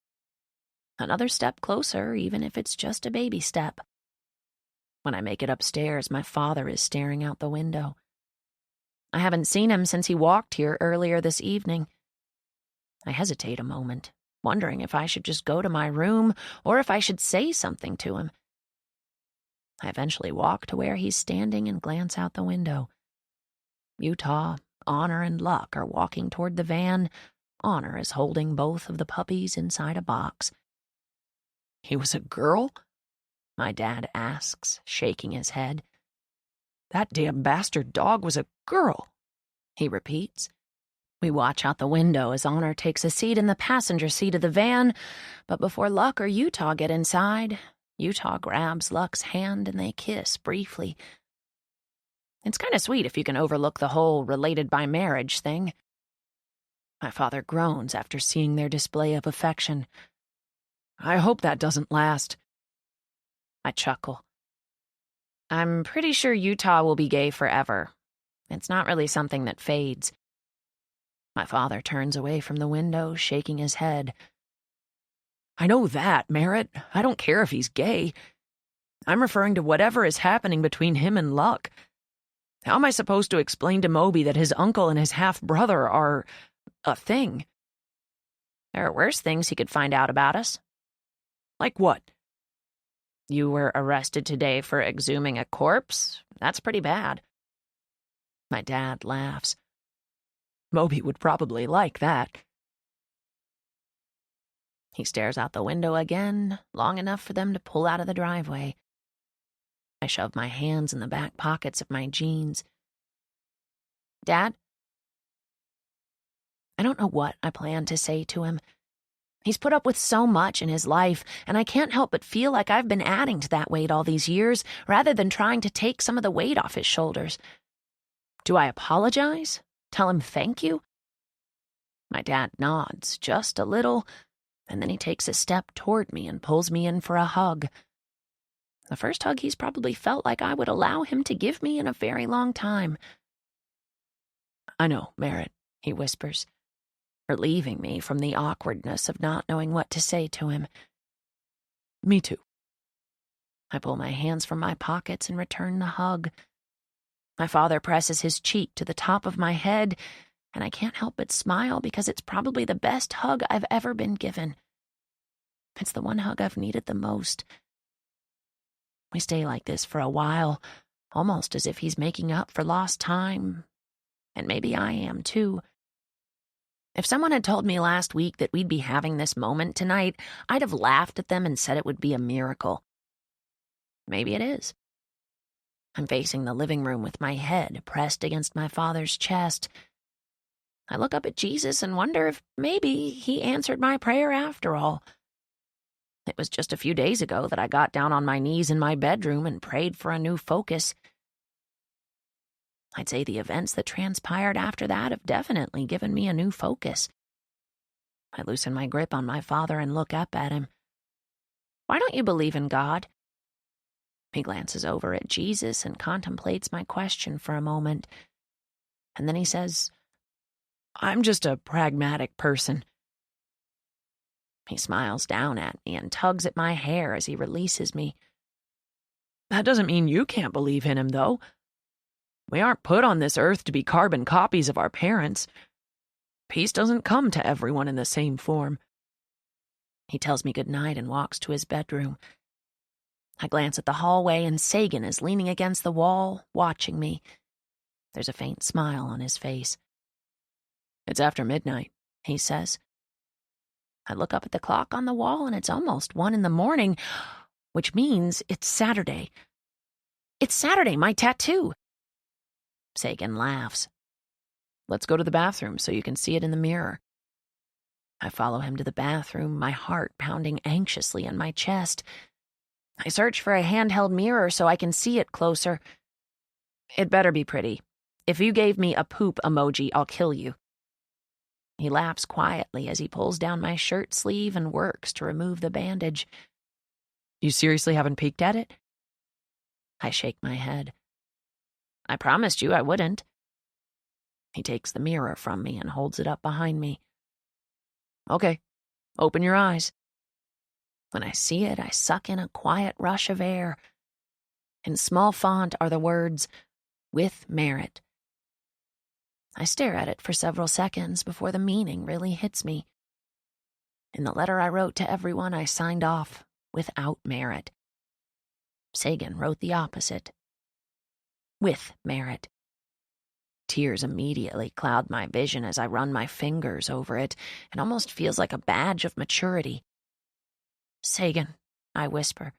Another step closer, even if it's just a baby step. When I make it upstairs, my father is staring out the window. I haven't seen him since he walked here earlier this evening. I hesitate a moment, wondering if I should just go to my room or if I should say something to him. I eventually walk to where he's standing and glance out the window. Utah, Honor, and Luck are walking toward the van. Honor is holding both of the puppies inside a box. "He was a girl?" my dad asks, shaking his head. "That damn bastard dog was a girl," he repeats. We watch out the window as Honor takes a seat in the passenger seat of the van, but before Luck or Utah get inside, Utah grabs Luck's hand and they kiss briefly. It's kind of sweet if you can overlook the whole related by marriage thing. My father groans after seeing their display of affection. I hope that doesn't last. I chuckle. I'm pretty sure Utah will be gay forever. It's not really something that fades. My father turns away from the window, shaking his head. I know that, Merritt. I don't care if he's gay. I'm referring to whatever is happening between him and Luck. How am I supposed to explain to Moby that his uncle and his half-brother are a thing? There are worse things he could find out about us. Like what? You were arrested today for exhuming a corpse? That's pretty bad. My dad laughs. Moby would probably like that. He stares out the window again, long enough for them to pull out of the driveway. I shove my hands in the back pockets of my jeans. Dad? I don't know what I plan to say to him. He's put up with so much in his life, and I can't help but feel like I've been adding to that weight all these years, rather than trying to take some of the weight off his shoulders. Do I apologize? Tell him thank you? My dad nods, just a little, and then he takes a step toward me and pulls me in for a hug. The first hug he's probably felt like I would allow him to give me in a very long time. I know, Merritt, he whispers, relieving me from the awkwardness of not knowing what to say to him. Me too. I pull my hands from my pockets and return the hug. My father presses his cheek to the top of my head, and I can't help but smile because it's probably the best hug I've ever been given. It's the one hug I've needed the most. We stay like this for a while, almost as if he's making up for lost time. And maybe I am, too. If someone had told me last week that we'd be having this moment tonight, I'd have laughed at them and said it would be a miracle. Maybe it is. I'm facing the living room with my head pressed against my father's chest. I look up at Jesus and wonder if maybe he answered my prayer after all. It was just a few days ago that I got down on my knees in my bedroom and prayed for a new focus. I'd say the events that transpired after that have definitely given me a new focus. I loosen my grip on my father and look up at him. Why don't you believe in God? He glances over at Jesus and contemplates my question for a moment. And then he says, I'm just a pragmatic person. He smiles down at me and tugs at my hair as he releases me. That doesn't mean you can't believe in him, though. We aren't put on this earth to be carbon copies of our parents. Peace doesn't come to everyone in the same form. He tells me goodnight and walks to his bedroom. I glance at the hallway and Sagan is leaning against the wall, watching me. There's a faint smile on his face. It's after midnight, he says. I look up at the clock on the wall and it's almost 1 a.m, which means it's Saturday. It's Saturday, my tattoo. Sagan laughs. Let's go to the bathroom so you can see it in the mirror. I follow him to the bathroom, my heart pounding anxiously in my chest. I search for a handheld mirror so I can see it closer. It better be pretty. If you gave me a poop emoji, I'll kill you. He laughs quietly as he pulls down my shirt sleeve and works to remove the bandage. You seriously haven't peeked at it? I shake my head. I promised you I wouldn't. He takes the mirror from me and holds it up behind me. Okay, open your eyes. When I see it, I suck in a quiet rush of air. In small font are the words, "With merit." I stare at it for several seconds before the meaning really hits me. In the letter I wrote to everyone, I signed off, "Without merit." Sagan wrote the opposite. "With merit." Tears immediately cloud my vision as I run my fingers over it. It almost feels like a badge of maturity. "Sagan," I whisper.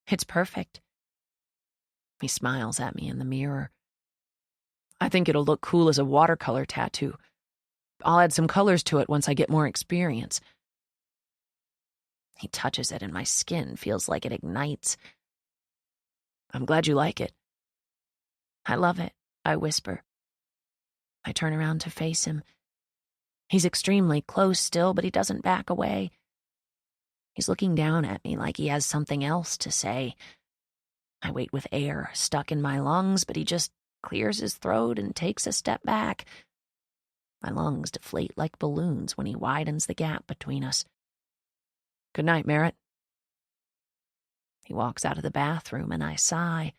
"It's perfect." He smiles at me in the mirror. I think it'll look cool as a watercolor tattoo. I'll add some colors to it once I get more experience. He touches it and my skin feels like it ignites. I'm glad you like it. I love it, I whisper. I turn around to face him. He's extremely close still, but he doesn't back away. He's looking down at me like he has something else to say. I wait with air stuck in my lungs, but he just clears his throat and takes a step back. My lungs deflate like balloons when he widens the gap between us. Good night, Merritt. He walks out of the bathroom and I sigh.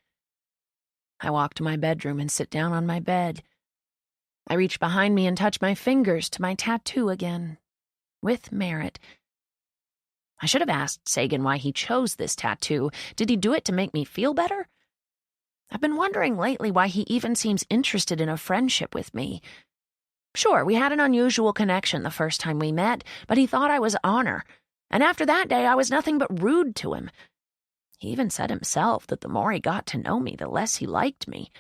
I walk to my bedroom and sit down on my bed. I reach behind me and touch my fingers to my tattoo again. With Merritt. I should have asked Sagan why he chose this tattoo. Did he do it to make me feel better? I've been wondering lately why he even seems interested in a friendship with me. Sure, we had an unusual connection the first time we met, but he thought I was honor. And after that day, I was nothing but rude to him. He even said himself that the more he got to know me, the less he liked me.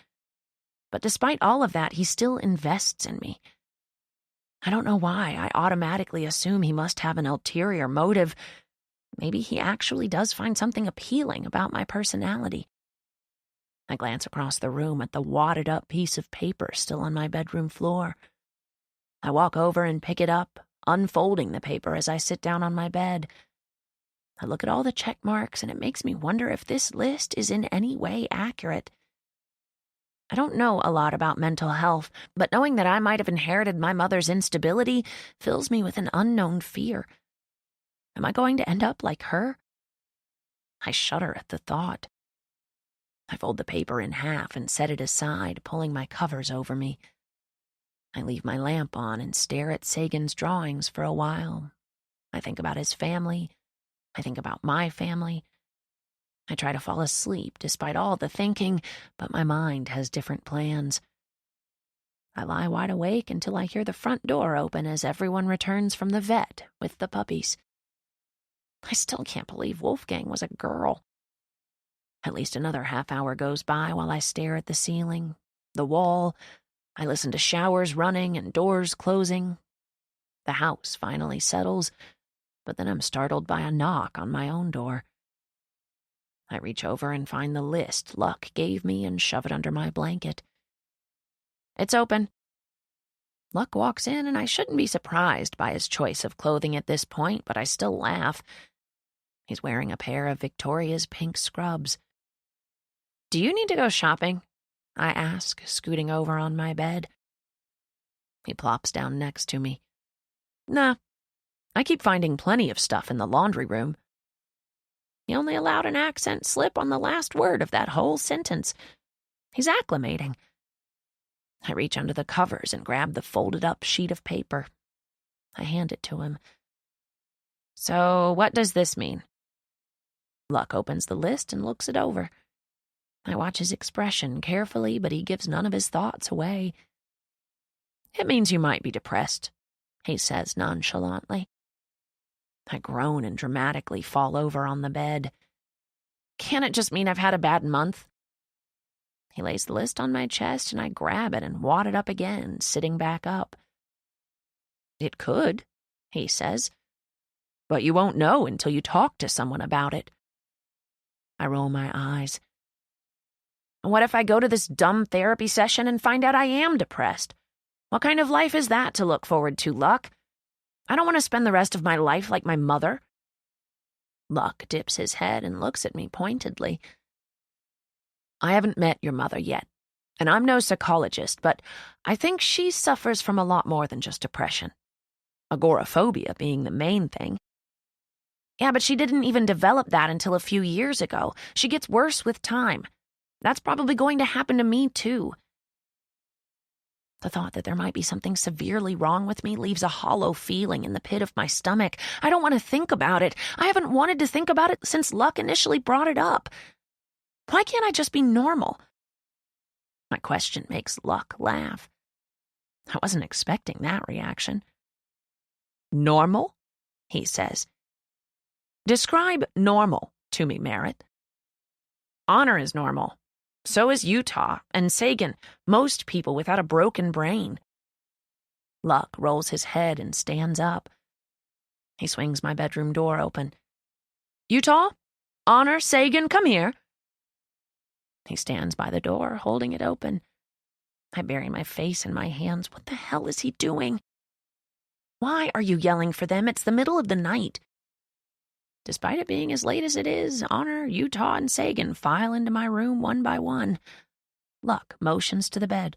But despite all of that, he still invests in me. I don't know why. I automatically assume he must have an ulterior motive. Maybe he actually does find something appealing about my personality. I glance across the room at the wadded-up piece of paper still on my bedroom floor. I walk over and pick it up, unfolding the paper as I sit down on my bed. I look at all the check marks, and it makes me wonder if this list is in any way accurate. I don't know a lot about mental health, but knowing that I might have inherited my mother's instability fills me with an unknown fear. Am I going to end up like her? I shudder at the thought. I fold the paper in half and set it aside, pulling my covers over me. I leave my lamp on and stare at Sagan's drawings for a while. I think about his family. I think about my family. I try to fall asleep despite all the thinking, but my mind has different plans. I lie wide awake until I hear the front door open as everyone returns from the vet with the puppies. I still can't believe Wolfgang was a girl. At least another half hour goes by while I stare at the ceiling, the wall. I listen to showers running and doors closing. The house finally settles, but then I'm startled by a knock on my own door. I reach over and find the list Luck gave me and shove it under my blanket. It's open. Luck walks in, and I shouldn't be surprised by his choice of clothing at this point, but I still laugh. He's wearing a pair of Victoria's pink scrubs. Do you need to go shopping? I ask, scooting over on my bed. He plops down next to me. Nah, I keep finding plenty of stuff in the laundry room. He only allowed an accent slip on the last word of that whole sentence. He's acclimating. I reach under the covers and grab the folded-up sheet of paper. I hand it to him. So, what does this mean? Luck opens the list and looks it over. I watch his expression carefully, but he gives none of his thoughts away. It means you might be depressed, he says nonchalantly. I groan and dramatically fall over on the bed. Can it just mean I've had a bad month? He lays the list on my chest, and I grab it and wad it up again, sitting back up. It could, he says, but you won't know until you talk to someone about it. I roll my eyes. What if I go to this dumb therapy session and find out I am depressed? What kind of life is that to look forward to, Luck? I don't want to spend the rest of my life like my mother. Luck dips his head and looks at me pointedly. I haven't met your mother yet, and I'm no psychologist, but I think she suffers from a lot more than just depression. Agoraphobia being the main thing. Yeah, but she didn't even develop that until a few years ago. She gets worse with time. That's probably going to happen to me, too. The thought that there might be something severely wrong with me leaves a hollow feeling in the pit of my stomach. I don't want to think about it. I haven't wanted to think about it since Luck initially brought it up. Why can't I just be normal? My question makes Luck laugh. I wasn't expecting that reaction. Normal? He says. Describe normal to me, Merritt. Honor is normal. So is Utah and Sagan, most people without a broken brain. Luck rolls his head and stands up. He swings my bedroom door open. Utah? Honor, Sagan, come here. He stands by the door, holding it open. I bury my face in my hands. What the hell is he doing? Why are you yelling for them? It's the middle of the night. Despite it being as late as it is, Honor, Utah, and Sagan file into my room one by one. Luck motions to the bed.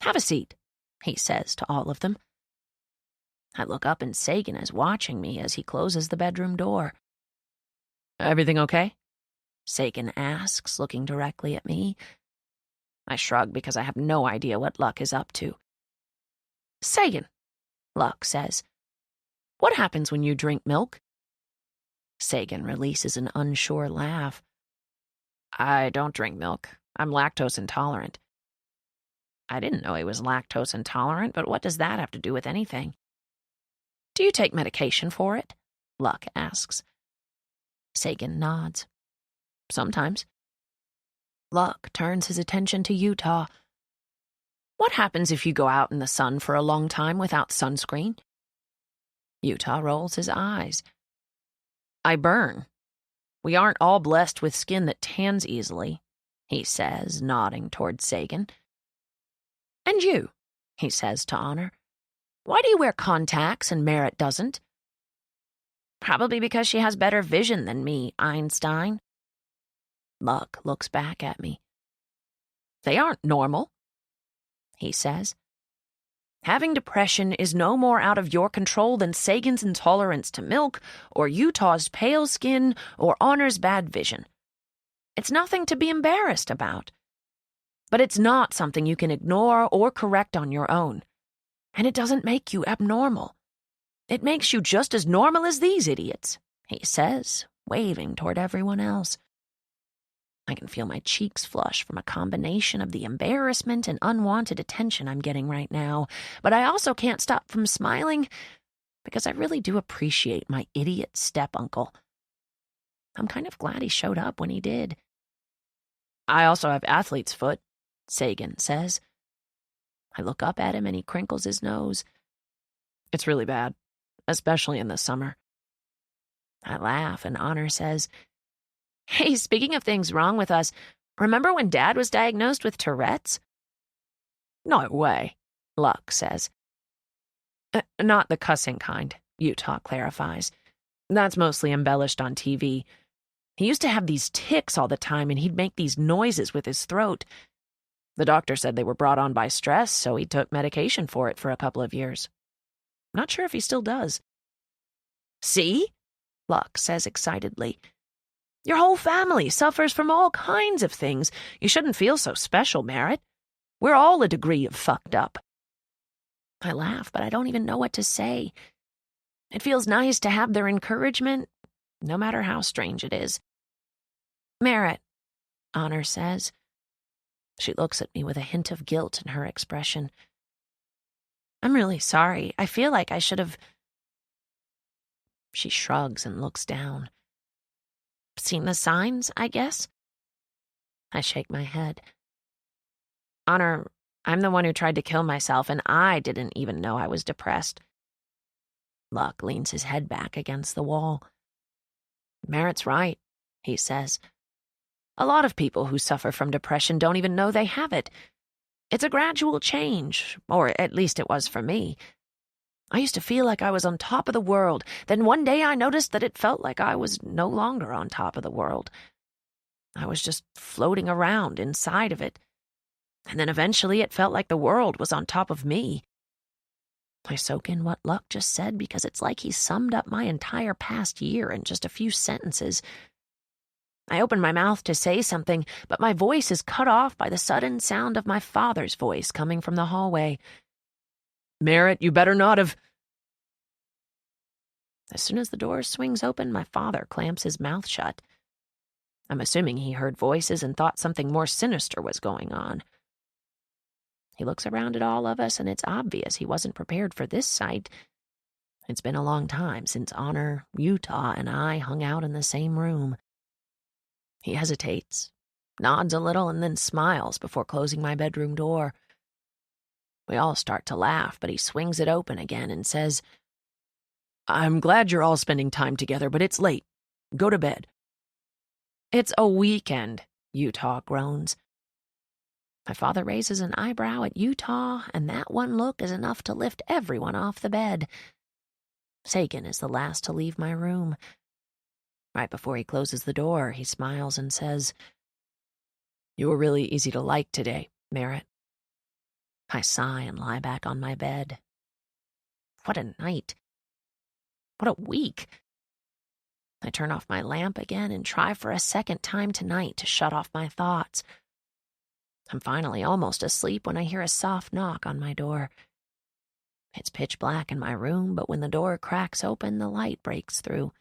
"Have a seat," he says to all of them. I look up and Sagan is watching me as he closes the bedroom door. Everything okay? Sagan asks, looking directly at me. I shrug because I have no idea what Luck is up to. "Sagan," Luck says, "what happens when you drink milk?" Sagan releases an unsure laugh. "I don't drink milk. I'm lactose intolerant." I didn't know he was lactose intolerant, but what does that have to do with anything? "Do you take medication for it?" Luck asks. Sagan nods. "Sometimes." Luck turns his attention to Utah. "What happens if you go out in the sun for a long time without sunscreen?" Utah rolls his eyes. "I burn. We aren't all blessed with skin that tans easily," he says, nodding toward Sagan. "And you," he says to Honor, "why do you wear contacts and Merritt doesn't?" "Probably because she has better vision than me, Einstein." Luck looks back at me. "They aren't normal," he says. "Having depression is no more out of your control than Sagan's intolerance to milk, or Utah's pale skin, or Honor's bad vision. It's nothing to be embarrassed about. But it's not something you can ignore or correct on your own. And it doesn't make you abnormal. It makes you just as normal as these idiots," he says, waving toward everyone else. I can feel my cheeks flush from a combination of the embarrassment and unwanted attention I'm getting right now, but I also can't stop from smiling because I really do appreciate my idiot step-uncle. I'm kind of glad he showed up when he did. "I also have athlete's foot," Sagan says. I look up at him and he crinkles his nose. "It's really bad, especially in the summer." I laugh and Honor says, "Hey, speaking of things wrong with us, remember when Dad was diagnosed with Tourette's?" "No way," Luck says. Not the cussing kind," Utah clarifies. "That's mostly embellished on TV. He used to have these tics all the time and he'd make these noises with his throat. The doctor said they were brought on by stress, so he took medication for it for a couple of years. Not sure if he still does." "See?" Luck says excitedly. "Your whole family suffers from all kinds of things. You shouldn't feel so special, Merritt. We're all a degree of fucked up." I laugh, but I don't even know what to say. It feels nice to have their encouragement, no matter how strange it is. "Merritt," Honor says. She looks at me with a hint of guilt in her expression. "I'm really sorry. I feel like I should have..." She shrugs and looks down. "Seen the signs, I guess?" I shake my head. "Honor, I'm the one who tried to kill myself, and I didn't even know I was depressed." Luck leans his head back against the wall. "Merritt's right," he says. "A lot of people who suffer from depression don't even know they have it. It's a gradual change, or at least it was for me. I used to feel like I was on top of the world. Then one day I noticed that it felt like I was no longer on top of the world. I was just floating around inside of it. And then eventually it felt like the world was on top of me." I soak in what Luck just said because it's like he summed up my entire past year in just a few sentences. I open my mouth to say something, but my voice is cut off by the sudden sound of my father's voice coming from the hallway. "Merritt, you better not have..." As soon as the door swings open, my father clamps his mouth shut. I'm assuming he heard voices and thought something more sinister was going on. He looks around at all of us, and it's obvious he wasn't prepared for this sight. It's been a long time since Honor, Utah, and I hung out in the same room. He hesitates, nods a little, and then smiles before closing my bedroom door. We all start to laugh, but he swings it open again and says, "I'm glad you're all spending time together, but it's late. Go to bed." "It's a weekend," Utah groans. My father raises an eyebrow at Utah, and that one look is enough to lift everyone off the bed. Sagan is the last to leave my room. Right before he closes the door, he smiles and says, "You were really easy to like today, Merritt." I sigh and lie back on my bed. What a night. What a week. I turn off my lamp again and try for a second time tonight to shut off my thoughts. I'm finally almost asleep when I hear a soft knock on my door. It's pitch black in my room, but when the door cracks open, the light breaks through.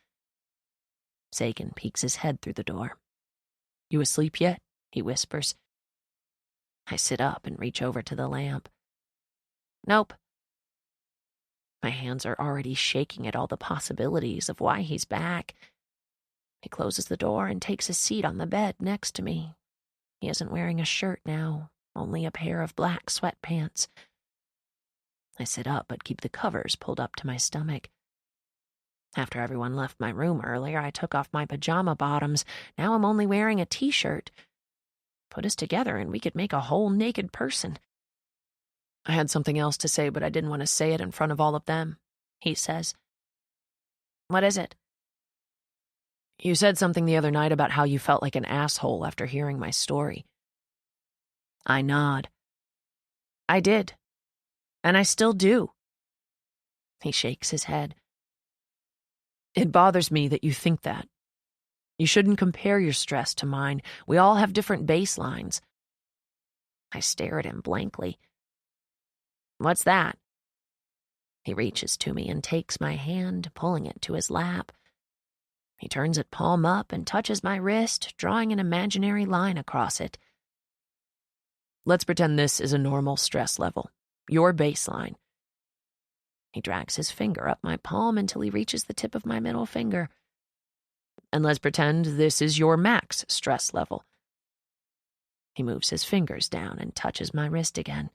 Sagan peeks his head through the door. "You asleep yet?" he whispers. I sit up and reach over to the lamp. "Nope." My hands are already shaking at all the possibilities of why he's back. He closes the door and takes a seat on the bed next to me. He isn't wearing a shirt now, only a pair of black sweatpants. I sit up but keep the covers pulled up to my stomach. After everyone left my room earlier, I took off my pajama bottoms. Now I'm only wearing a t-shirt. Put us together and we could make a whole naked person. "I had something else to say, but I didn't want to say it in front of all of them," he says. "What is it?" "You said something the other night about how you felt like an asshole after hearing my story." I nod. "I did. And I still do." He shakes his head. "It bothers me that you think that. You shouldn't compare your stress to mine. We all have different baselines." I stare at him blankly. "What's that?" He reaches to me and takes my hand, pulling it to his lap. He turns it palm up and touches my wrist, drawing an imaginary line across it. "Let's pretend this is a normal stress level. Your baseline." He drags his finger up my palm until he reaches the tip of my middle finger. "And let's pretend this is your max stress level." He moves his fingers down and touches my wrist again.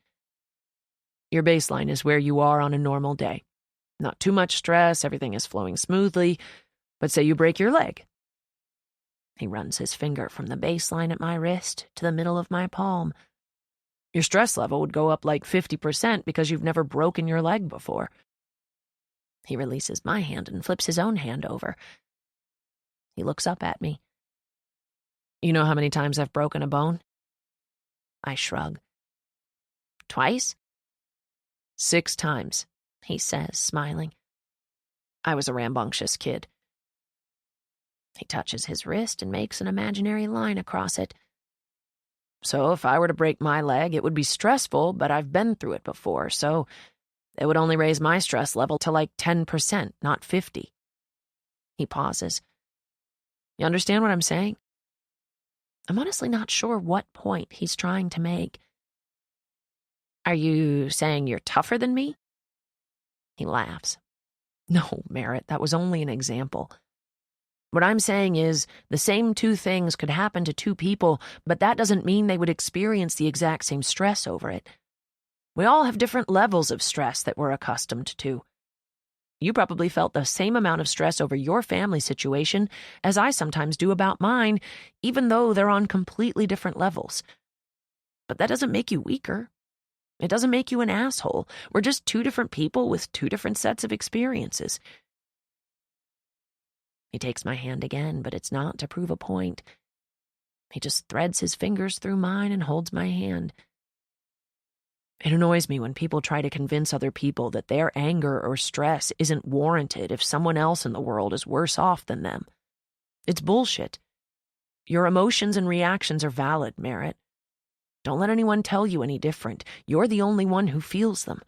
"Your baseline is where you are on a normal day. Not too much stress, everything is flowing smoothly, but say you break your leg." He runs his finger from the baseline at my wrist to the middle of my palm. "Your stress level would go up like 50% because you've never broken your leg before." He releases my hand and flips his own hand over. He looks up at me. "You know how many times I've broken a bone?" I shrug. "Twice?" "6 times, he says, smiling. I was a rambunctious kid." He touches his wrist and makes an imaginary line across it. "So if I were to break my leg, it would be stressful, but I've been through it before, so it would only raise my stress level to like 10%, not 50. He pauses. "You understand what I'm saying?" I'm honestly not sure what point he's trying to make. "Are you saying you're tougher than me?" He laughs. "No, Merritt, that was only an example. What I'm saying is the same 2 things could happen to 2 people, but that doesn't mean they would experience the exact same stress over it. We all have different levels of stress that we're accustomed to. You probably felt the same amount of stress over your family situation as I sometimes do about mine, even though they're on completely different levels. But that doesn't make you weaker. It doesn't make you an asshole. We're just 2 different people with 2 different sets of experiences." He takes my hand again, but it's not to prove a point. He just threads his fingers through mine and holds my hand. "It annoys me when people try to convince other people that their anger or stress isn't warranted if someone else in the world is worse off than them. It's bullshit. Your emotions and reactions are valid, Merritt. Don't let anyone tell you any different. You're the only one who feels them."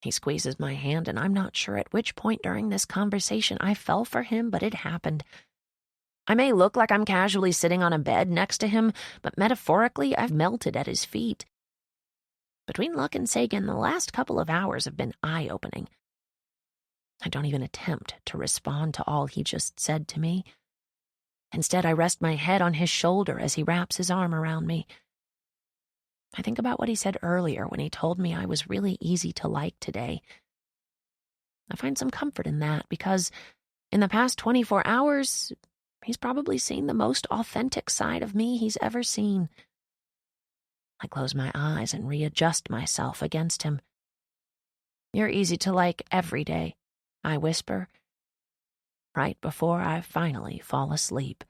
He squeezes my hand, and I'm not sure at which point during this conversation I fell for him, but it happened. I may look like I'm casually sitting on a bed next to him, but metaphorically, I've melted at his feet. Between Luck and Sagan, the last couple of hours have been eye-opening. I don't even attempt to respond to all he just said to me. Instead, I rest my head on his shoulder as he wraps his arm around me. I think about what he said earlier when he told me I was really easy to like today. I find some comfort in that because in the past 24 hours, He's probably seen the most authentic side of me he's ever seen. I close my eyes and readjust myself against him. "You're easy to like every day," I whisper, right before I finally fall asleep.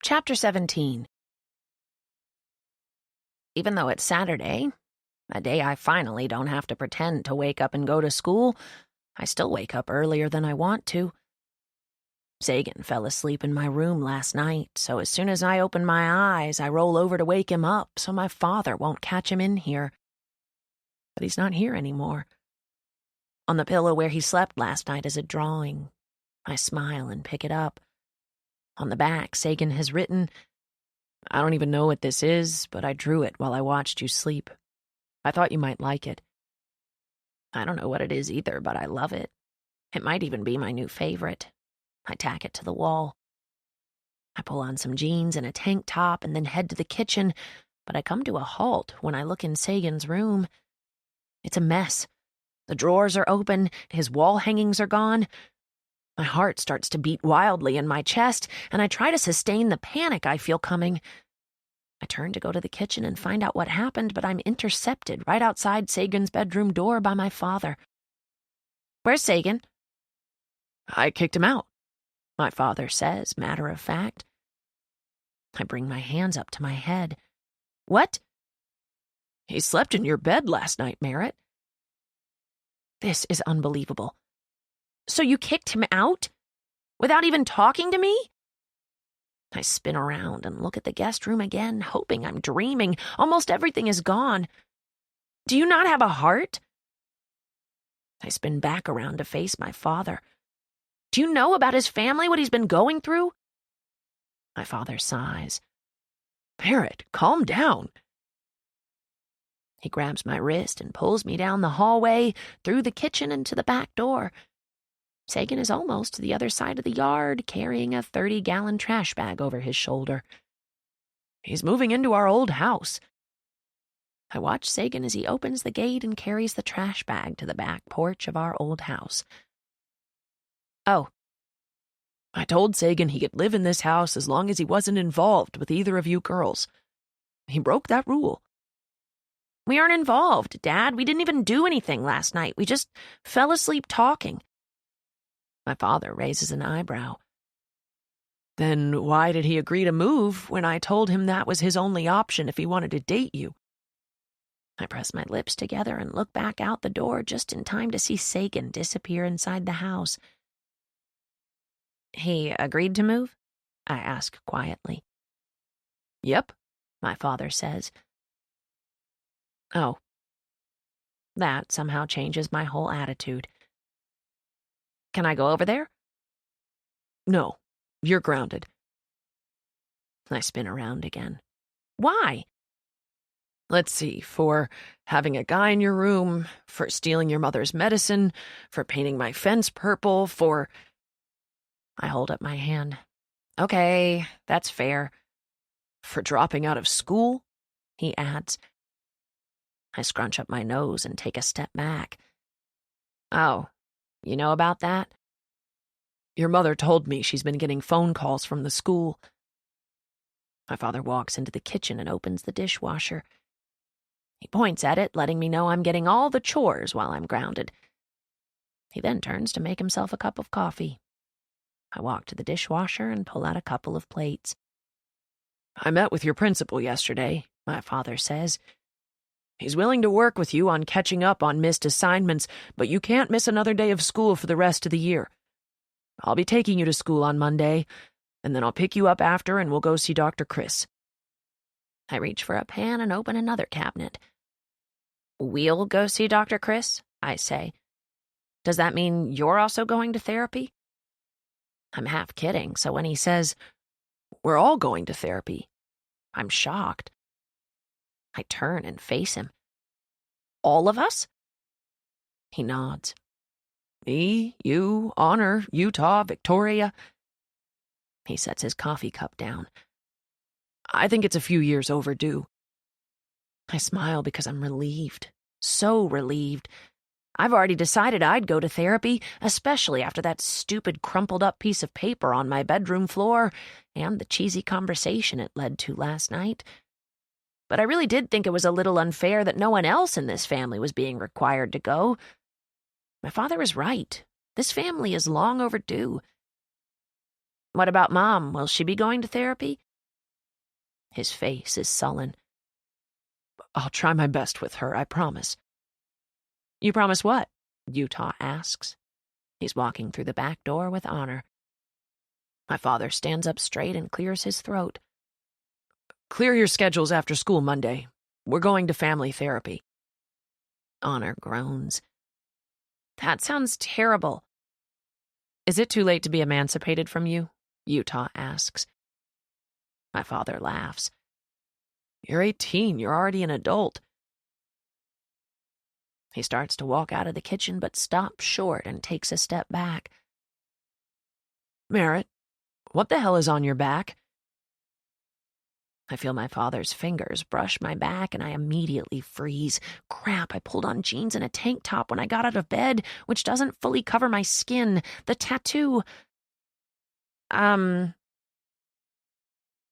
Chapter 17. Even though it's Saturday, a day I finally don't have to pretend to wake up and go to school, I still wake up earlier than I want to. Sagan fell asleep in my room last night, so as soon as I open my eyes, I roll over to wake him up so my father won't catch him in here. But he's not here anymore. On the pillow where he slept last night is a drawing. I smile and pick it up. On the back, Sagan has written, "I don't even know what this is, but I drew it while I watched you sleep. I thought you might like it." I don't know what it is either, but I love it. It might even be my new favorite. I tack it to the wall. I pull on some jeans and a tank top and then head to the kitchen, but I come to a halt when I look in Sagan's room. It's a mess. The drawers are open, his wall hangings are gone. My heart starts to beat wildly in my chest, and I try to sustain the panic I feel coming. I turn to go to the kitchen and find out what happened, but I'm intercepted right outside Sagan's bedroom door by my father. "Where's Sagan?" "I kicked him out," my father says, matter of fact. I bring my hands up to my head. "What?" "He slept in your bed last night, Merritt." This is unbelievable. "So you kicked him out? Without even talking to me?" I spin around and look at the guest room again, hoping I'm dreaming. Almost everything is gone. "Do you not have a heart?" I spin back around to face my father. "Do you know about his family, what he's been going through?" My father sighs. "Merritt, calm down." He grabs my wrist and pulls me down the hallway, through the kitchen and to the back door. Sagan is almost to the other side of the yard, carrying a 30-gallon trash bag over his shoulder. "He's moving into our old house." I watch Sagan as he opens the gate and carries the trash bag to the back porch of our old house. "Oh." "I told Sagan he could live in this house as long as he wasn't involved with either of you girls. He broke that rule." "We aren't involved, Dad. We didn't even do anything last night. We just fell asleep talking." My father raises an eyebrow. "Then why did he agree to move when I told him that was his only option if he wanted to date you?" I press my lips together and look back out the door just in time to see Sagan disappear inside the house. "He agreed to move?" I ask quietly. "Yep," my father says. Oh. That somehow changes my whole attitude. "Can I go over there?" "No, you're grounded." I spin around again. "Why?" "Let's see, for having a guy in your room, for stealing your mother's medicine, for painting my fence purple, for..." I hold up my hand. "Okay, that's fair." "For dropping out of school," he adds. I scrunch up my nose and take a step back. "Oh, you know about that?" "Your mother told me she's been getting phone calls from the school." My father walks into the kitchen and opens the dishwasher. He points at it, letting me know I'm getting all the chores while I'm grounded. He then turns to make himself a cup of coffee. I walk to the dishwasher and pull out a couple of plates. "I met with your principal yesterday," my father says. "He's willing to work with you on catching up on missed assignments, but you can't miss another day of school for the rest of the year. I'll be taking you to school on Monday, and then I'll pick you up after and we'll go see Dr. Chris." I reach for a pan and open another cabinet. "We'll go see Dr. Chris?" I say. "Does that mean you're also going to therapy?" I'm half kidding, so when he says, "We're all going to therapy," I'm shocked. I turn and face him. "All of us?" He nods. "Me, you, Honor, Utah, Victoria." He sets his coffee cup down. "I think it's a few years overdue." I smile because I'm relieved. So relieved. I've already decided I'd go to therapy, especially after that stupid crumpled-up piece of paper on my bedroom floor and the cheesy conversation it led to last night. But I really did think it was a little unfair that no one else in this family was being required to go. My father is right. This family is long overdue. What about Mom? Will she be going to therapy? His face is sullen. I'll try my best with her, I promise. You promise what? Utah asks. He's walking through the back door with Honor. My father stands up straight and clears his throat. Clear your schedules after school Monday. We're going to family therapy. Honor groans. That sounds terrible. Is it too late to be emancipated from you? Utah asks. My father laughs. You're 18. You're already an adult. He starts to walk out of the kitchen but stops short and takes a step back. Merritt, what the hell is on your back? I feel my father's fingers brush my back and I immediately freeze. Crap, I pulled on jeans and a tank top when I got out of bed, which doesn't fully cover my skin. The tattoo. I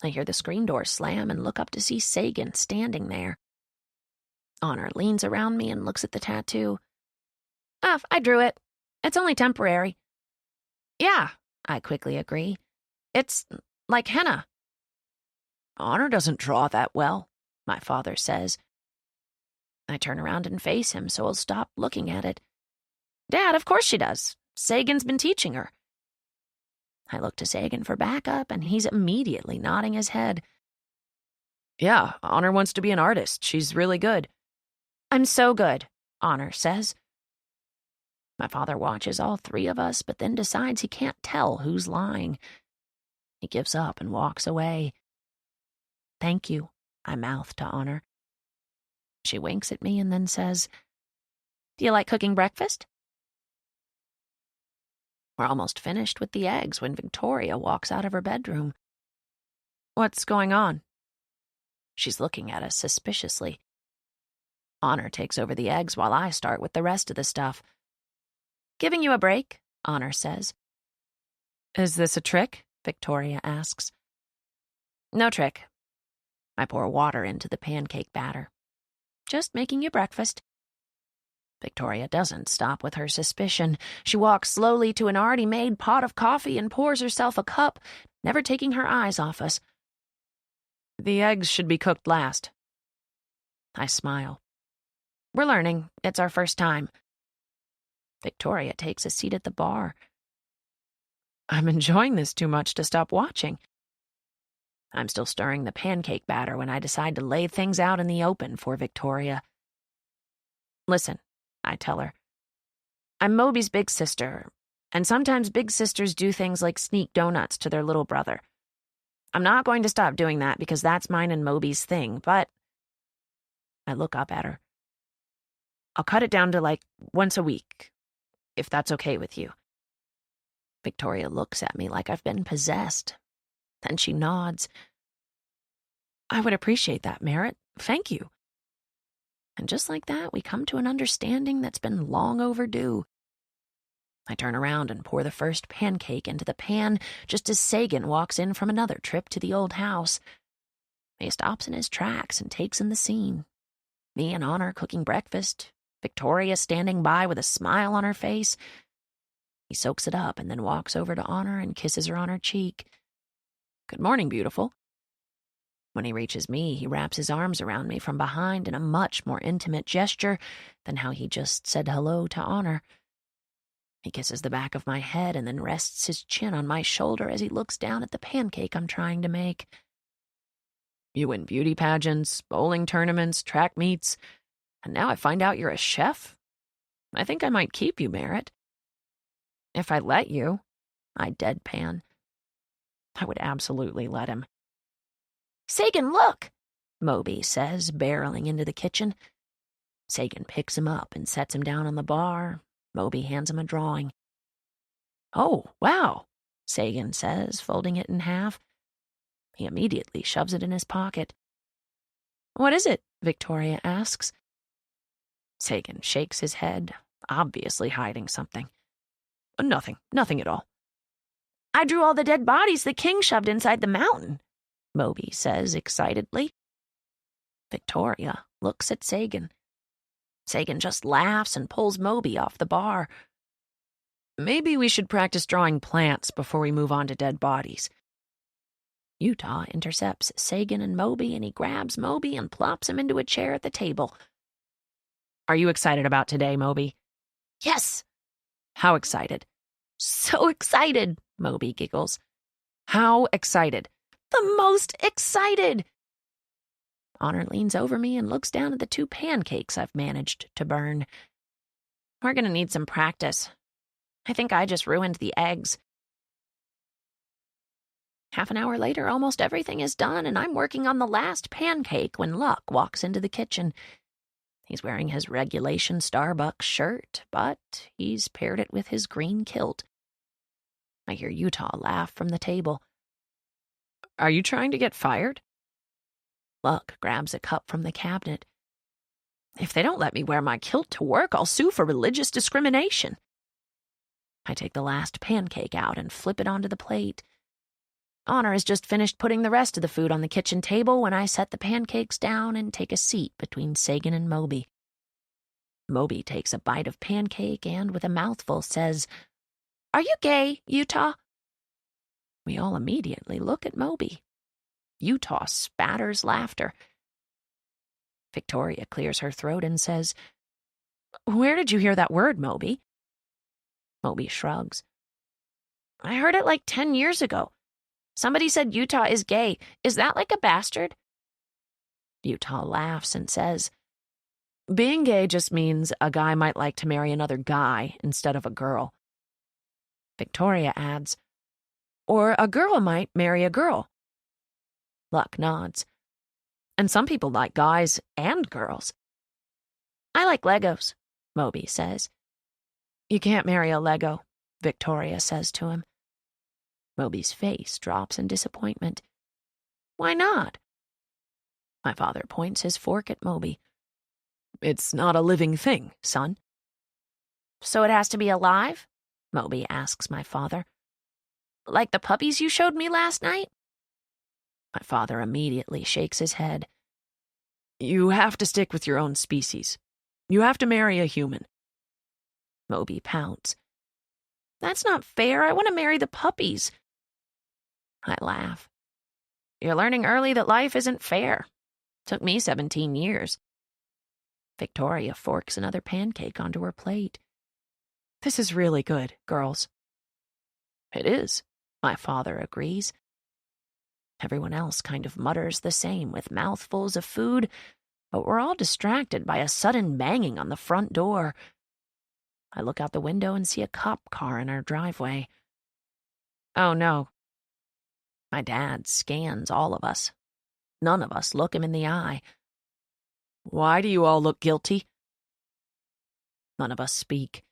hear the screen door slam and look up to see Sagan standing there. Honor leans around me and looks at the tattoo. I drew it. It's only temporary. Yeah, I quickly agree. It's like henna. Honor doesn't draw that well, my father says. I turn around and face him so I'll stop looking at it. Dad, of course she does. Sagan's been teaching her. I look to Sagan for backup, and he's immediately nodding his head. Yeah, Honor wants to be an artist. She's really good. I'm so good, Honor says. My father watches all three of us, but then decides he can't tell who's lying. He gives up and walks away. Thank you, I mouth to Honor. She winks at me and then says, Do you like cooking breakfast? We're almost finished with the eggs when Victoria walks out of her bedroom. What's going on? She's looking at us suspiciously. Honor takes over the eggs while I start with the rest of the stuff. Giving you a break, Honor says. Is this a trick? Victoria asks. No trick. I pour water into the pancake batter. Just making you breakfast. Victoria doesn't stop with her suspicion. She walks slowly to an already made pot of coffee and pours herself a cup, never taking her eyes off us. The eggs should be cooked last. I smile. We're learning. It's our first time. Victoria takes a seat at the bar. I'm enjoying this too much to stop watching. I'm still stirring the pancake batter when I decide to lay things out in the open for Victoria. Listen, I tell her. I'm Moby's big sister, and sometimes big sisters do things like sneak donuts to their little brother. I'm not going to stop doing that because that's mine and Moby's thing, but... I look up at her. I'll cut it down to like once a week, if that's okay with you. Victoria looks at me like I've been possessed. Then she nods. I would appreciate that, Merritt. Thank you. And just like that, we come to an understanding that's been long overdue. I turn around and pour the first pancake into the pan just as Sagan walks in from another trip to the old house. He stops in his tracks and takes in the scene. Me and Honor cooking breakfast, Victoria standing by with a smile on her face. He soaks it up and then walks over to Honor and kisses her on her cheek. Good morning, beautiful. When he reaches me, he wraps his arms around me from behind in a much more intimate gesture than how he just said hello to Honor. He kisses the back of my head and then rests his chin on my shoulder as he looks down at the pancake I'm trying to make. You win beauty pageants, bowling tournaments, track meets, and now I find out you're a chef? I think I might keep you, Merritt. If I let you, I deadpan. I would absolutely let him. Sagan, look, Moby says, barreling into the kitchen. Sagan picks him up and sets him down on the bar. Moby hands him a drawing. Oh, wow, Sagan says, folding it in half. He immediately shoves it in his pocket. What is it? Victoria asks. Sagan shakes his head, obviously hiding something. Nothing at all. I drew all the dead bodies the king shoved inside the mountain, Moby says excitedly. Victoria looks at Sagan. Sagan just laughs and pulls Moby off the bar. Maybe we should practice drawing plants before we move on to dead bodies. Utah intercepts Sagan and Moby, and he grabs Moby and plops him into a chair at the table. Are you excited about today, Moby? Yes. How excited? So excited, Moby giggles. How excited? The most excited. Honor leans over me and looks down at the 2 pancakes I've managed to burn. We're going to need some practice. I think I just ruined the eggs. Half an hour later, almost everything is done, and I'm working on the last pancake when Luck walks into the kitchen. He's wearing his regulation Starbucks shirt, but he's paired it with his green kilt. I hear Utah laugh from the table. Are you trying to get fired? Luck grabs a cup from the cabinet. If they don't let me wear my kilt to work, I'll sue for religious discrimination. I take the last pancake out and flip it onto the plate. Honor has just finished putting the rest of the food on the kitchen table when I set the pancakes down and take a seat between Sagan and Moby. Moby takes a bite of pancake and, with a mouthful, says, "Are you gay, Utah?" We all immediately look at Moby. Utah spatters laughter. Victoria clears her throat and says, "Where did you hear that word, Moby?" Moby shrugs. "I heard it like 10 years ago. Somebody said Utah is gay. Is that like a bastard?" Utah laughs and says, "Being gay just means a guy might like to marry another guy instead of a girl." Victoria adds, "Or a girl might marry a girl." Luck nods. "And some people like guys and girls." "I like Legos," Moby says. "You can't marry a Lego," Victoria says to him. Moby's face drops in disappointment. "Why not?" My father points his fork at Moby. "It's not a living thing, son." "So it has to be alive?" Moby asks my father. "Like the puppies you showed me last night?" My father immediately shakes his head. "You have to stick with your own species. You have to marry a human." Moby pouts. "That's not fair. I want to marry the puppies." I laugh. "You're learning early that life isn't fair. Took me 17 years. Victoria forks another pancake onto her plate. "This is really good, girls." "It is," my father agrees. Everyone else kind of mutters the same with mouthfuls of food, but we're all distracted by a sudden banging on the front door. I look out the window and see a cop car in our driveway. "Oh, no." My dad scans all of us. None of us look him in the eye. "Why do you all look guilty?" None of us speak.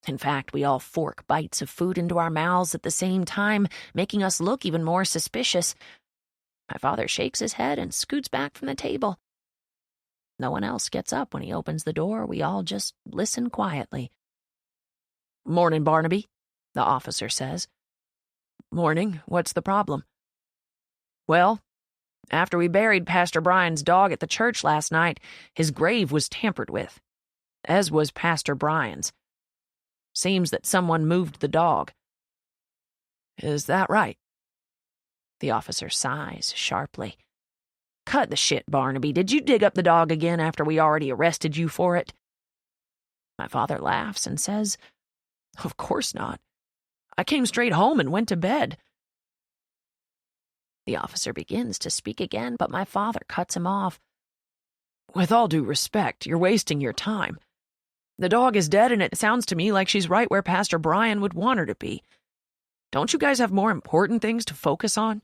In fact, we all fork bites of food into our mouths at the same time, making us look even more suspicious. My father shakes his head and scoots back from the table. No one else gets up when he opens the door. We all just listen quietly. "Morning, Barnaby," the officer says. "Morning. What's the problem?" "Well, after we buried Pastor Brian's dog at the church last night, his grave was tampered with, as was Pastor Brian's. Seems that someone moved the dog." "Is that right?" The officer sighs sharply. "Cut the shit, Barnaby. Did you dig up the dog again after we already arrested you for it?" My father laughs and says, "Of course not. I came straight home and went to bed." The officer begins to speak again, but my father cuts him off. "With all due respect, you're wasting your time. The dog is dead, and it sounds to me like she's right where Pastor Brian would want her to be. Don't you guys have more important things to focus on?"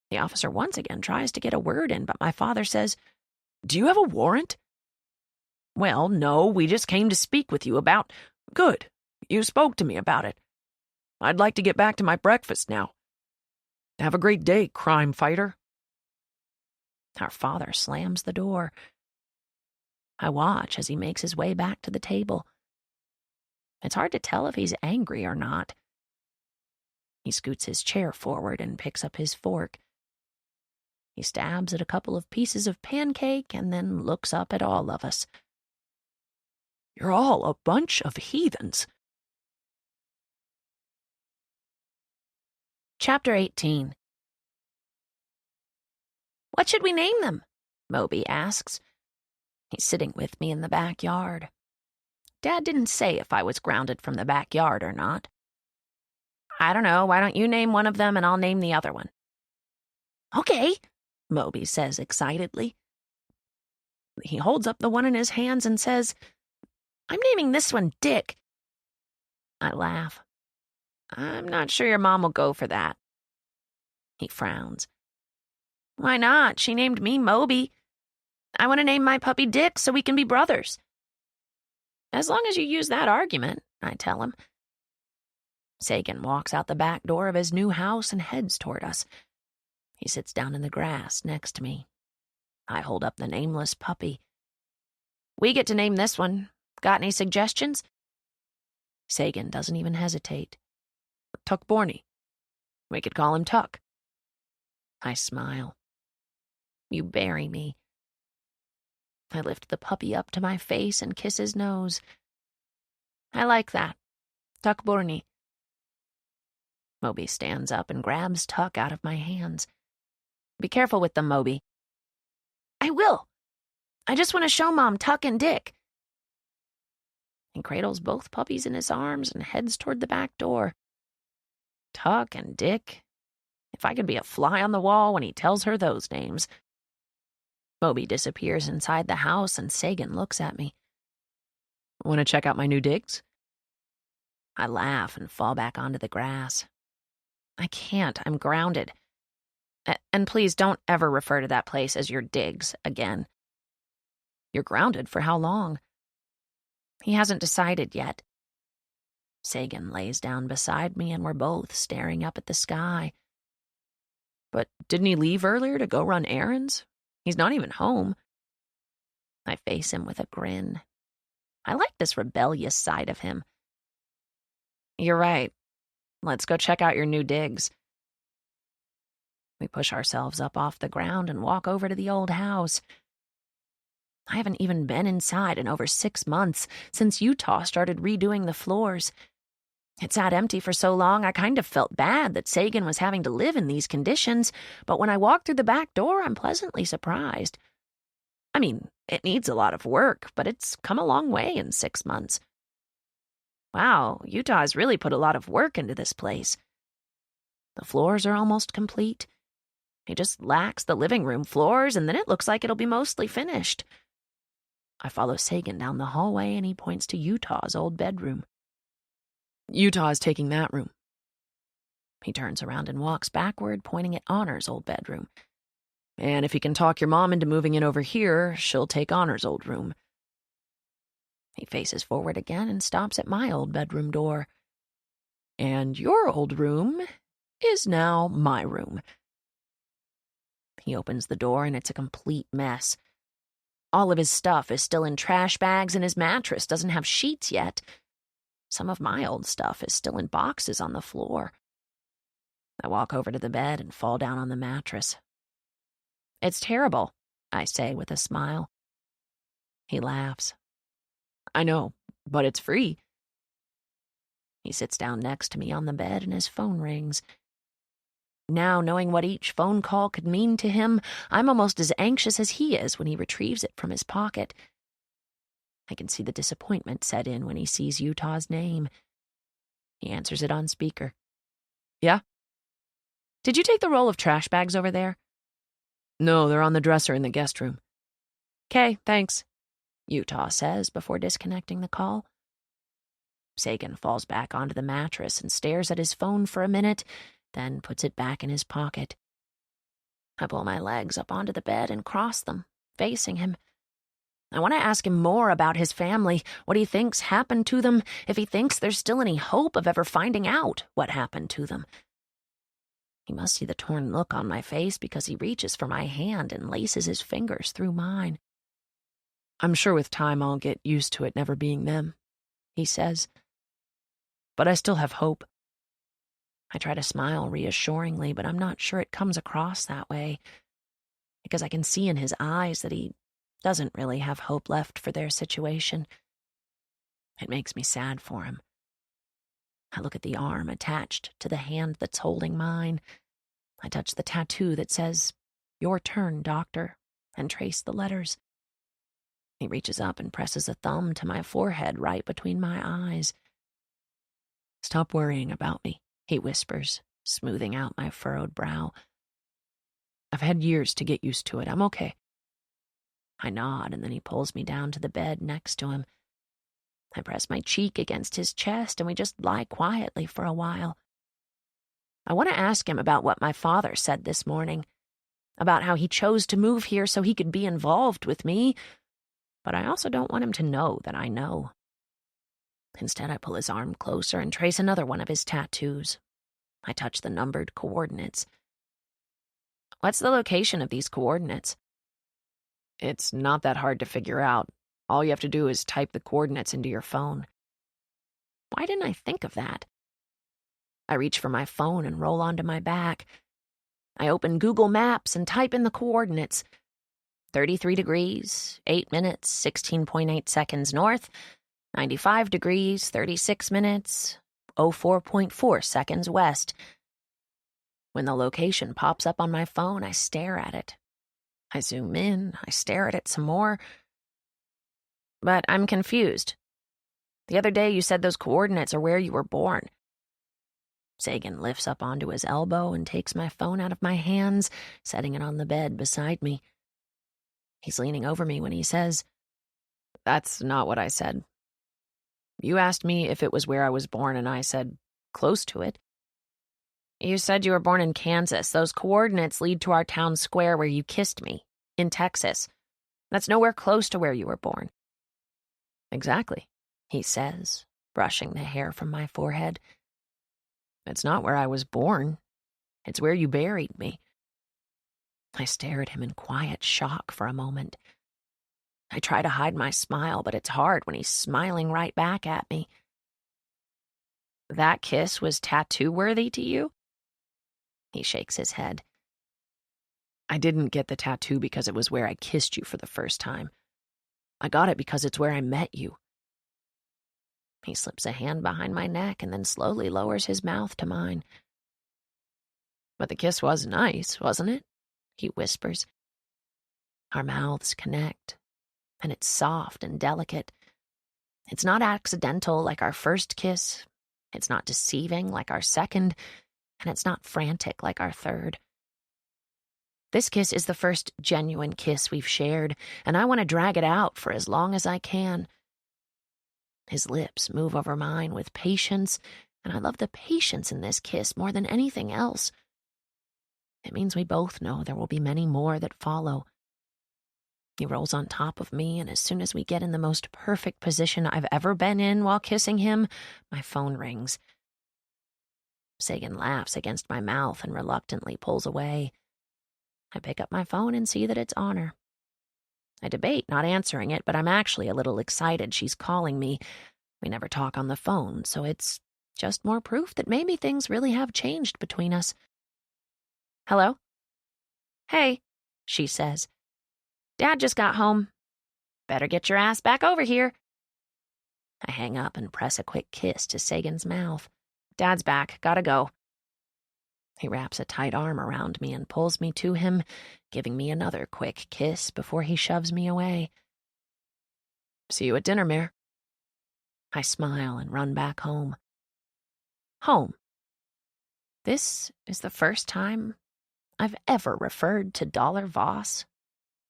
The officer once again tries to get a word in, but my father says, "Do you have a warrant?" "Well, no, we just came to speak with you about—" "Good. You spoke to me about it. I'd like to get back to my breakfast now. Have a great day, crime fighter." Our father slams the door. I watch as he makes his way back to the table. It's hard to tell if he's angry or not. He scoots his chair forward and picks up his fork. He stabs at a couple of pieces of pancake and then looks up at all of us. You're all a bunch of heathens. Chapter 18. What should we name them? Moby asks. He's sitting with me in the backyard. Dad didn't say if I was grounded from the backyard or not. I don't know. Why don't you name one of them and I'll name the other one? Okay, Moby says excitedly. He holds up the one in his hands and says, I'm naming this one Dick. I laugh. I'm not sure your mom will go for that. He frowns. Why not? She named me Moby. I want to name my puppy Dick so we can be brothers. As long as you use that argument, I tell him. Sagan walks out the back door of his new house and heads toward us. He sits down in the grass next to me. I hold up the nameless puppy. We get to name this one. Got any suggestions? Sagan doesn't even hesitate. Tuck Borney. We could call him Tuck. I smile. You bury me. I lift the puppy up to my face and kiss his nose. I like that. Tuck Borney. Moby stands up and grabs Tuck out of my hands. Be careful with them, Moby. I will. I just want to show Mom Tuck and Dick. He cradles both puppies in his arms and heads toward the back door. Tuck and Dick. If I could be a fly on the wall when he tells her those names. Moby disappears inside the house and Sagan looks at me. Want to check out my new digs? I laugh and fall back onto the grass. I can't. I'm grounded. And please don't ever refer to that place as your digs again. You're grounded for how long? He hasn't decided yet. Sagan lays down beside me and we're both staring up at the sky. But didn't he leave earlier to go run errands? He's not even home. I face him with a grin. I like this rebellious side of him. You're right. Let's go check out your new digs. We push ourselves up off the ground and walk over to the old house. I haven't even been inside in over 6 months since Utah started redoing the floors. It sat empty for so long I kind of felt bad that Sagan was having to live in these conditions, but when I walk through the back door, I'm pleasantly surprised. I mean, it needs a lot of work, but it's come a long way in 6 months. Wow, Utah has really put a lot of work into this place. The floors are almost complete. He just lacks the living room floors, and then it looks like it'll be mostly finished. I follow Sagan down the hallway, and he points to Utah's old bedroom. Utah is taking that room. He turns around and walks backward, pointing at Honor's old bedroom. And if he can talk your mom into moving in over here, she'll take Honor's old room. He faces forward again and stops at my old bedroom door. And your old room is now my room. He opens the door and it's a complete mess. All of his stuff is still in trash bags and his mattress doesn't have sheets yet. Some of my old stuff is still in boxes on the floor. I walk over to the bed and fall down on the mattress. It's terrible, I say with a smile. He laughs. I know, but it's free. He sits down next to me on the bed and his phone rings. Now, knowing what each phone call could mean to him, I'm almost as anxious as he is when he retrieves it from his pocket. I can see the disappointment set in when he sees Utah's name. He answers it on speaker. Yeah? Did you take the roll of trash bags over there? No, they're on the dresser in the guest room. 'Kay, thanks, Utah says before disconnecting the call. Sagan falls back onto the mattress and stares at his phone for a minute, then puts it back in his pocket. I pull my legs up onto the bed and cross them, facing him. I want to ask him more about his family, what he thinks happened to them, if he thinks there's still any hope of ever finding out what happened to them. He must see the torn look on my face because he reaches for my hand and laces his fingers through mine. I'm sure with time I'll get used to it never being them, he says. but I still have hope. I try to smile reassuringly, but I'm not sure it comes across that way, because I can see in his eyes that he doesn't really have hope left for their situation. It makes me sad for him. I look at the arm attached to the hand that's holding mine. I touch the tattoo that says, "Your turn, doctor," and trace the letters. He reaches up and presses a thumb to my forehead right between my eyes. "Stop worrying about me," he whispers, smoothing out my furrowed brow. "I've had years to get used to it. I'm okay." I nod, and then he pulls me down to the bed next to him. I press my cheek against his chest, and we just lie quietly for a while. I want to ask him about what my father said this morning, about how he chose to move here so he could be involved with me, but I also don't want him to know that I know. Instead, I pull his arm closer and trace another one of his tattoos. I touch the numbered coordinates. "What's the location of these coordinates?" "It's not that hard to figure out. All you have to do is type the coordinates into your phone." Why didn't I think of that? I reach for my phone and roll onto my back. I open Google Maps and type in the coordinates. 33 degrees, 8 minutes, 16.8 seconds north, 95 degrees, 36 minutes, 04.4 seconds west. When the location pops up on my phone, I stare at it. I zoom in, I stare at it some more. But I'm confused. The other day you said those coordinates are where you were born. Sagan lifts up onto his elbow and takes my phone out of my hands, setting it on the bed beside me. He's leaning over me when he says, "That's not what I said. You asked me if it was where I was born, and I said, close to it. You said you were born in Kansas. Those coordinates lead to our town square where you kissed me, in Texas. That's nowhere close to where you were born." "Exactly," he says, brushing the hair from my forehead. "It's not where I was born. It's where you buried me." I stare at him in quiet shock for a moment. I try to hide my smile, but it's hard when he's smiling right back at me. "That kiss was tattoo-worthy to you?" He shakes his head. "I didn't get the tattoo because it was where I kissed you for the first time. I got it because it's where I met you." He slips a hand behind my neck and then slowly lowers his mouth to mine. "But the kiss was nice, wasn't it?" he whispers. Our mouths connect, and it's soft and delicate. It's not accidental like our first kiss. It's not deceiving like our second, and it's not frantic like our third. This kiss is the first genuine kiss we've shared, and I want to drag it out for as long as I can. His lips move over mine with patience, and I love the patience in this kiss more than anything else. It means we both know there will be many more that follow. He rolls on top of me, and as soon as we get in the most perfect position I've ever been in while kissing him, my phone rings. Sagan laughs against my mouth and reluctantly pulls away. I pick up my phone and see that it's Honor. I debate not answering it, but I'm actually a little excited she's calling me. We never talk on the phone, so it's just more proof that maybe things really have changed between us. "Hello?" "Hey," she says. "Dad just got home. Better get your ass back over here." I hang up and press a quick kiss to Sagan's mouth. "Dad's back. Gotta go." He wraps a tight arm around me and pulls me to him, giving me another quick kiss before he shoves me away. "See you at dinner, Mare." I smile and run back home. Home. This is the first time I've ever referred to Dollar Voss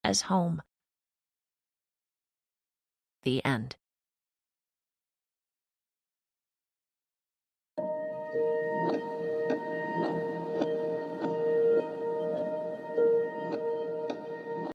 as home. The end.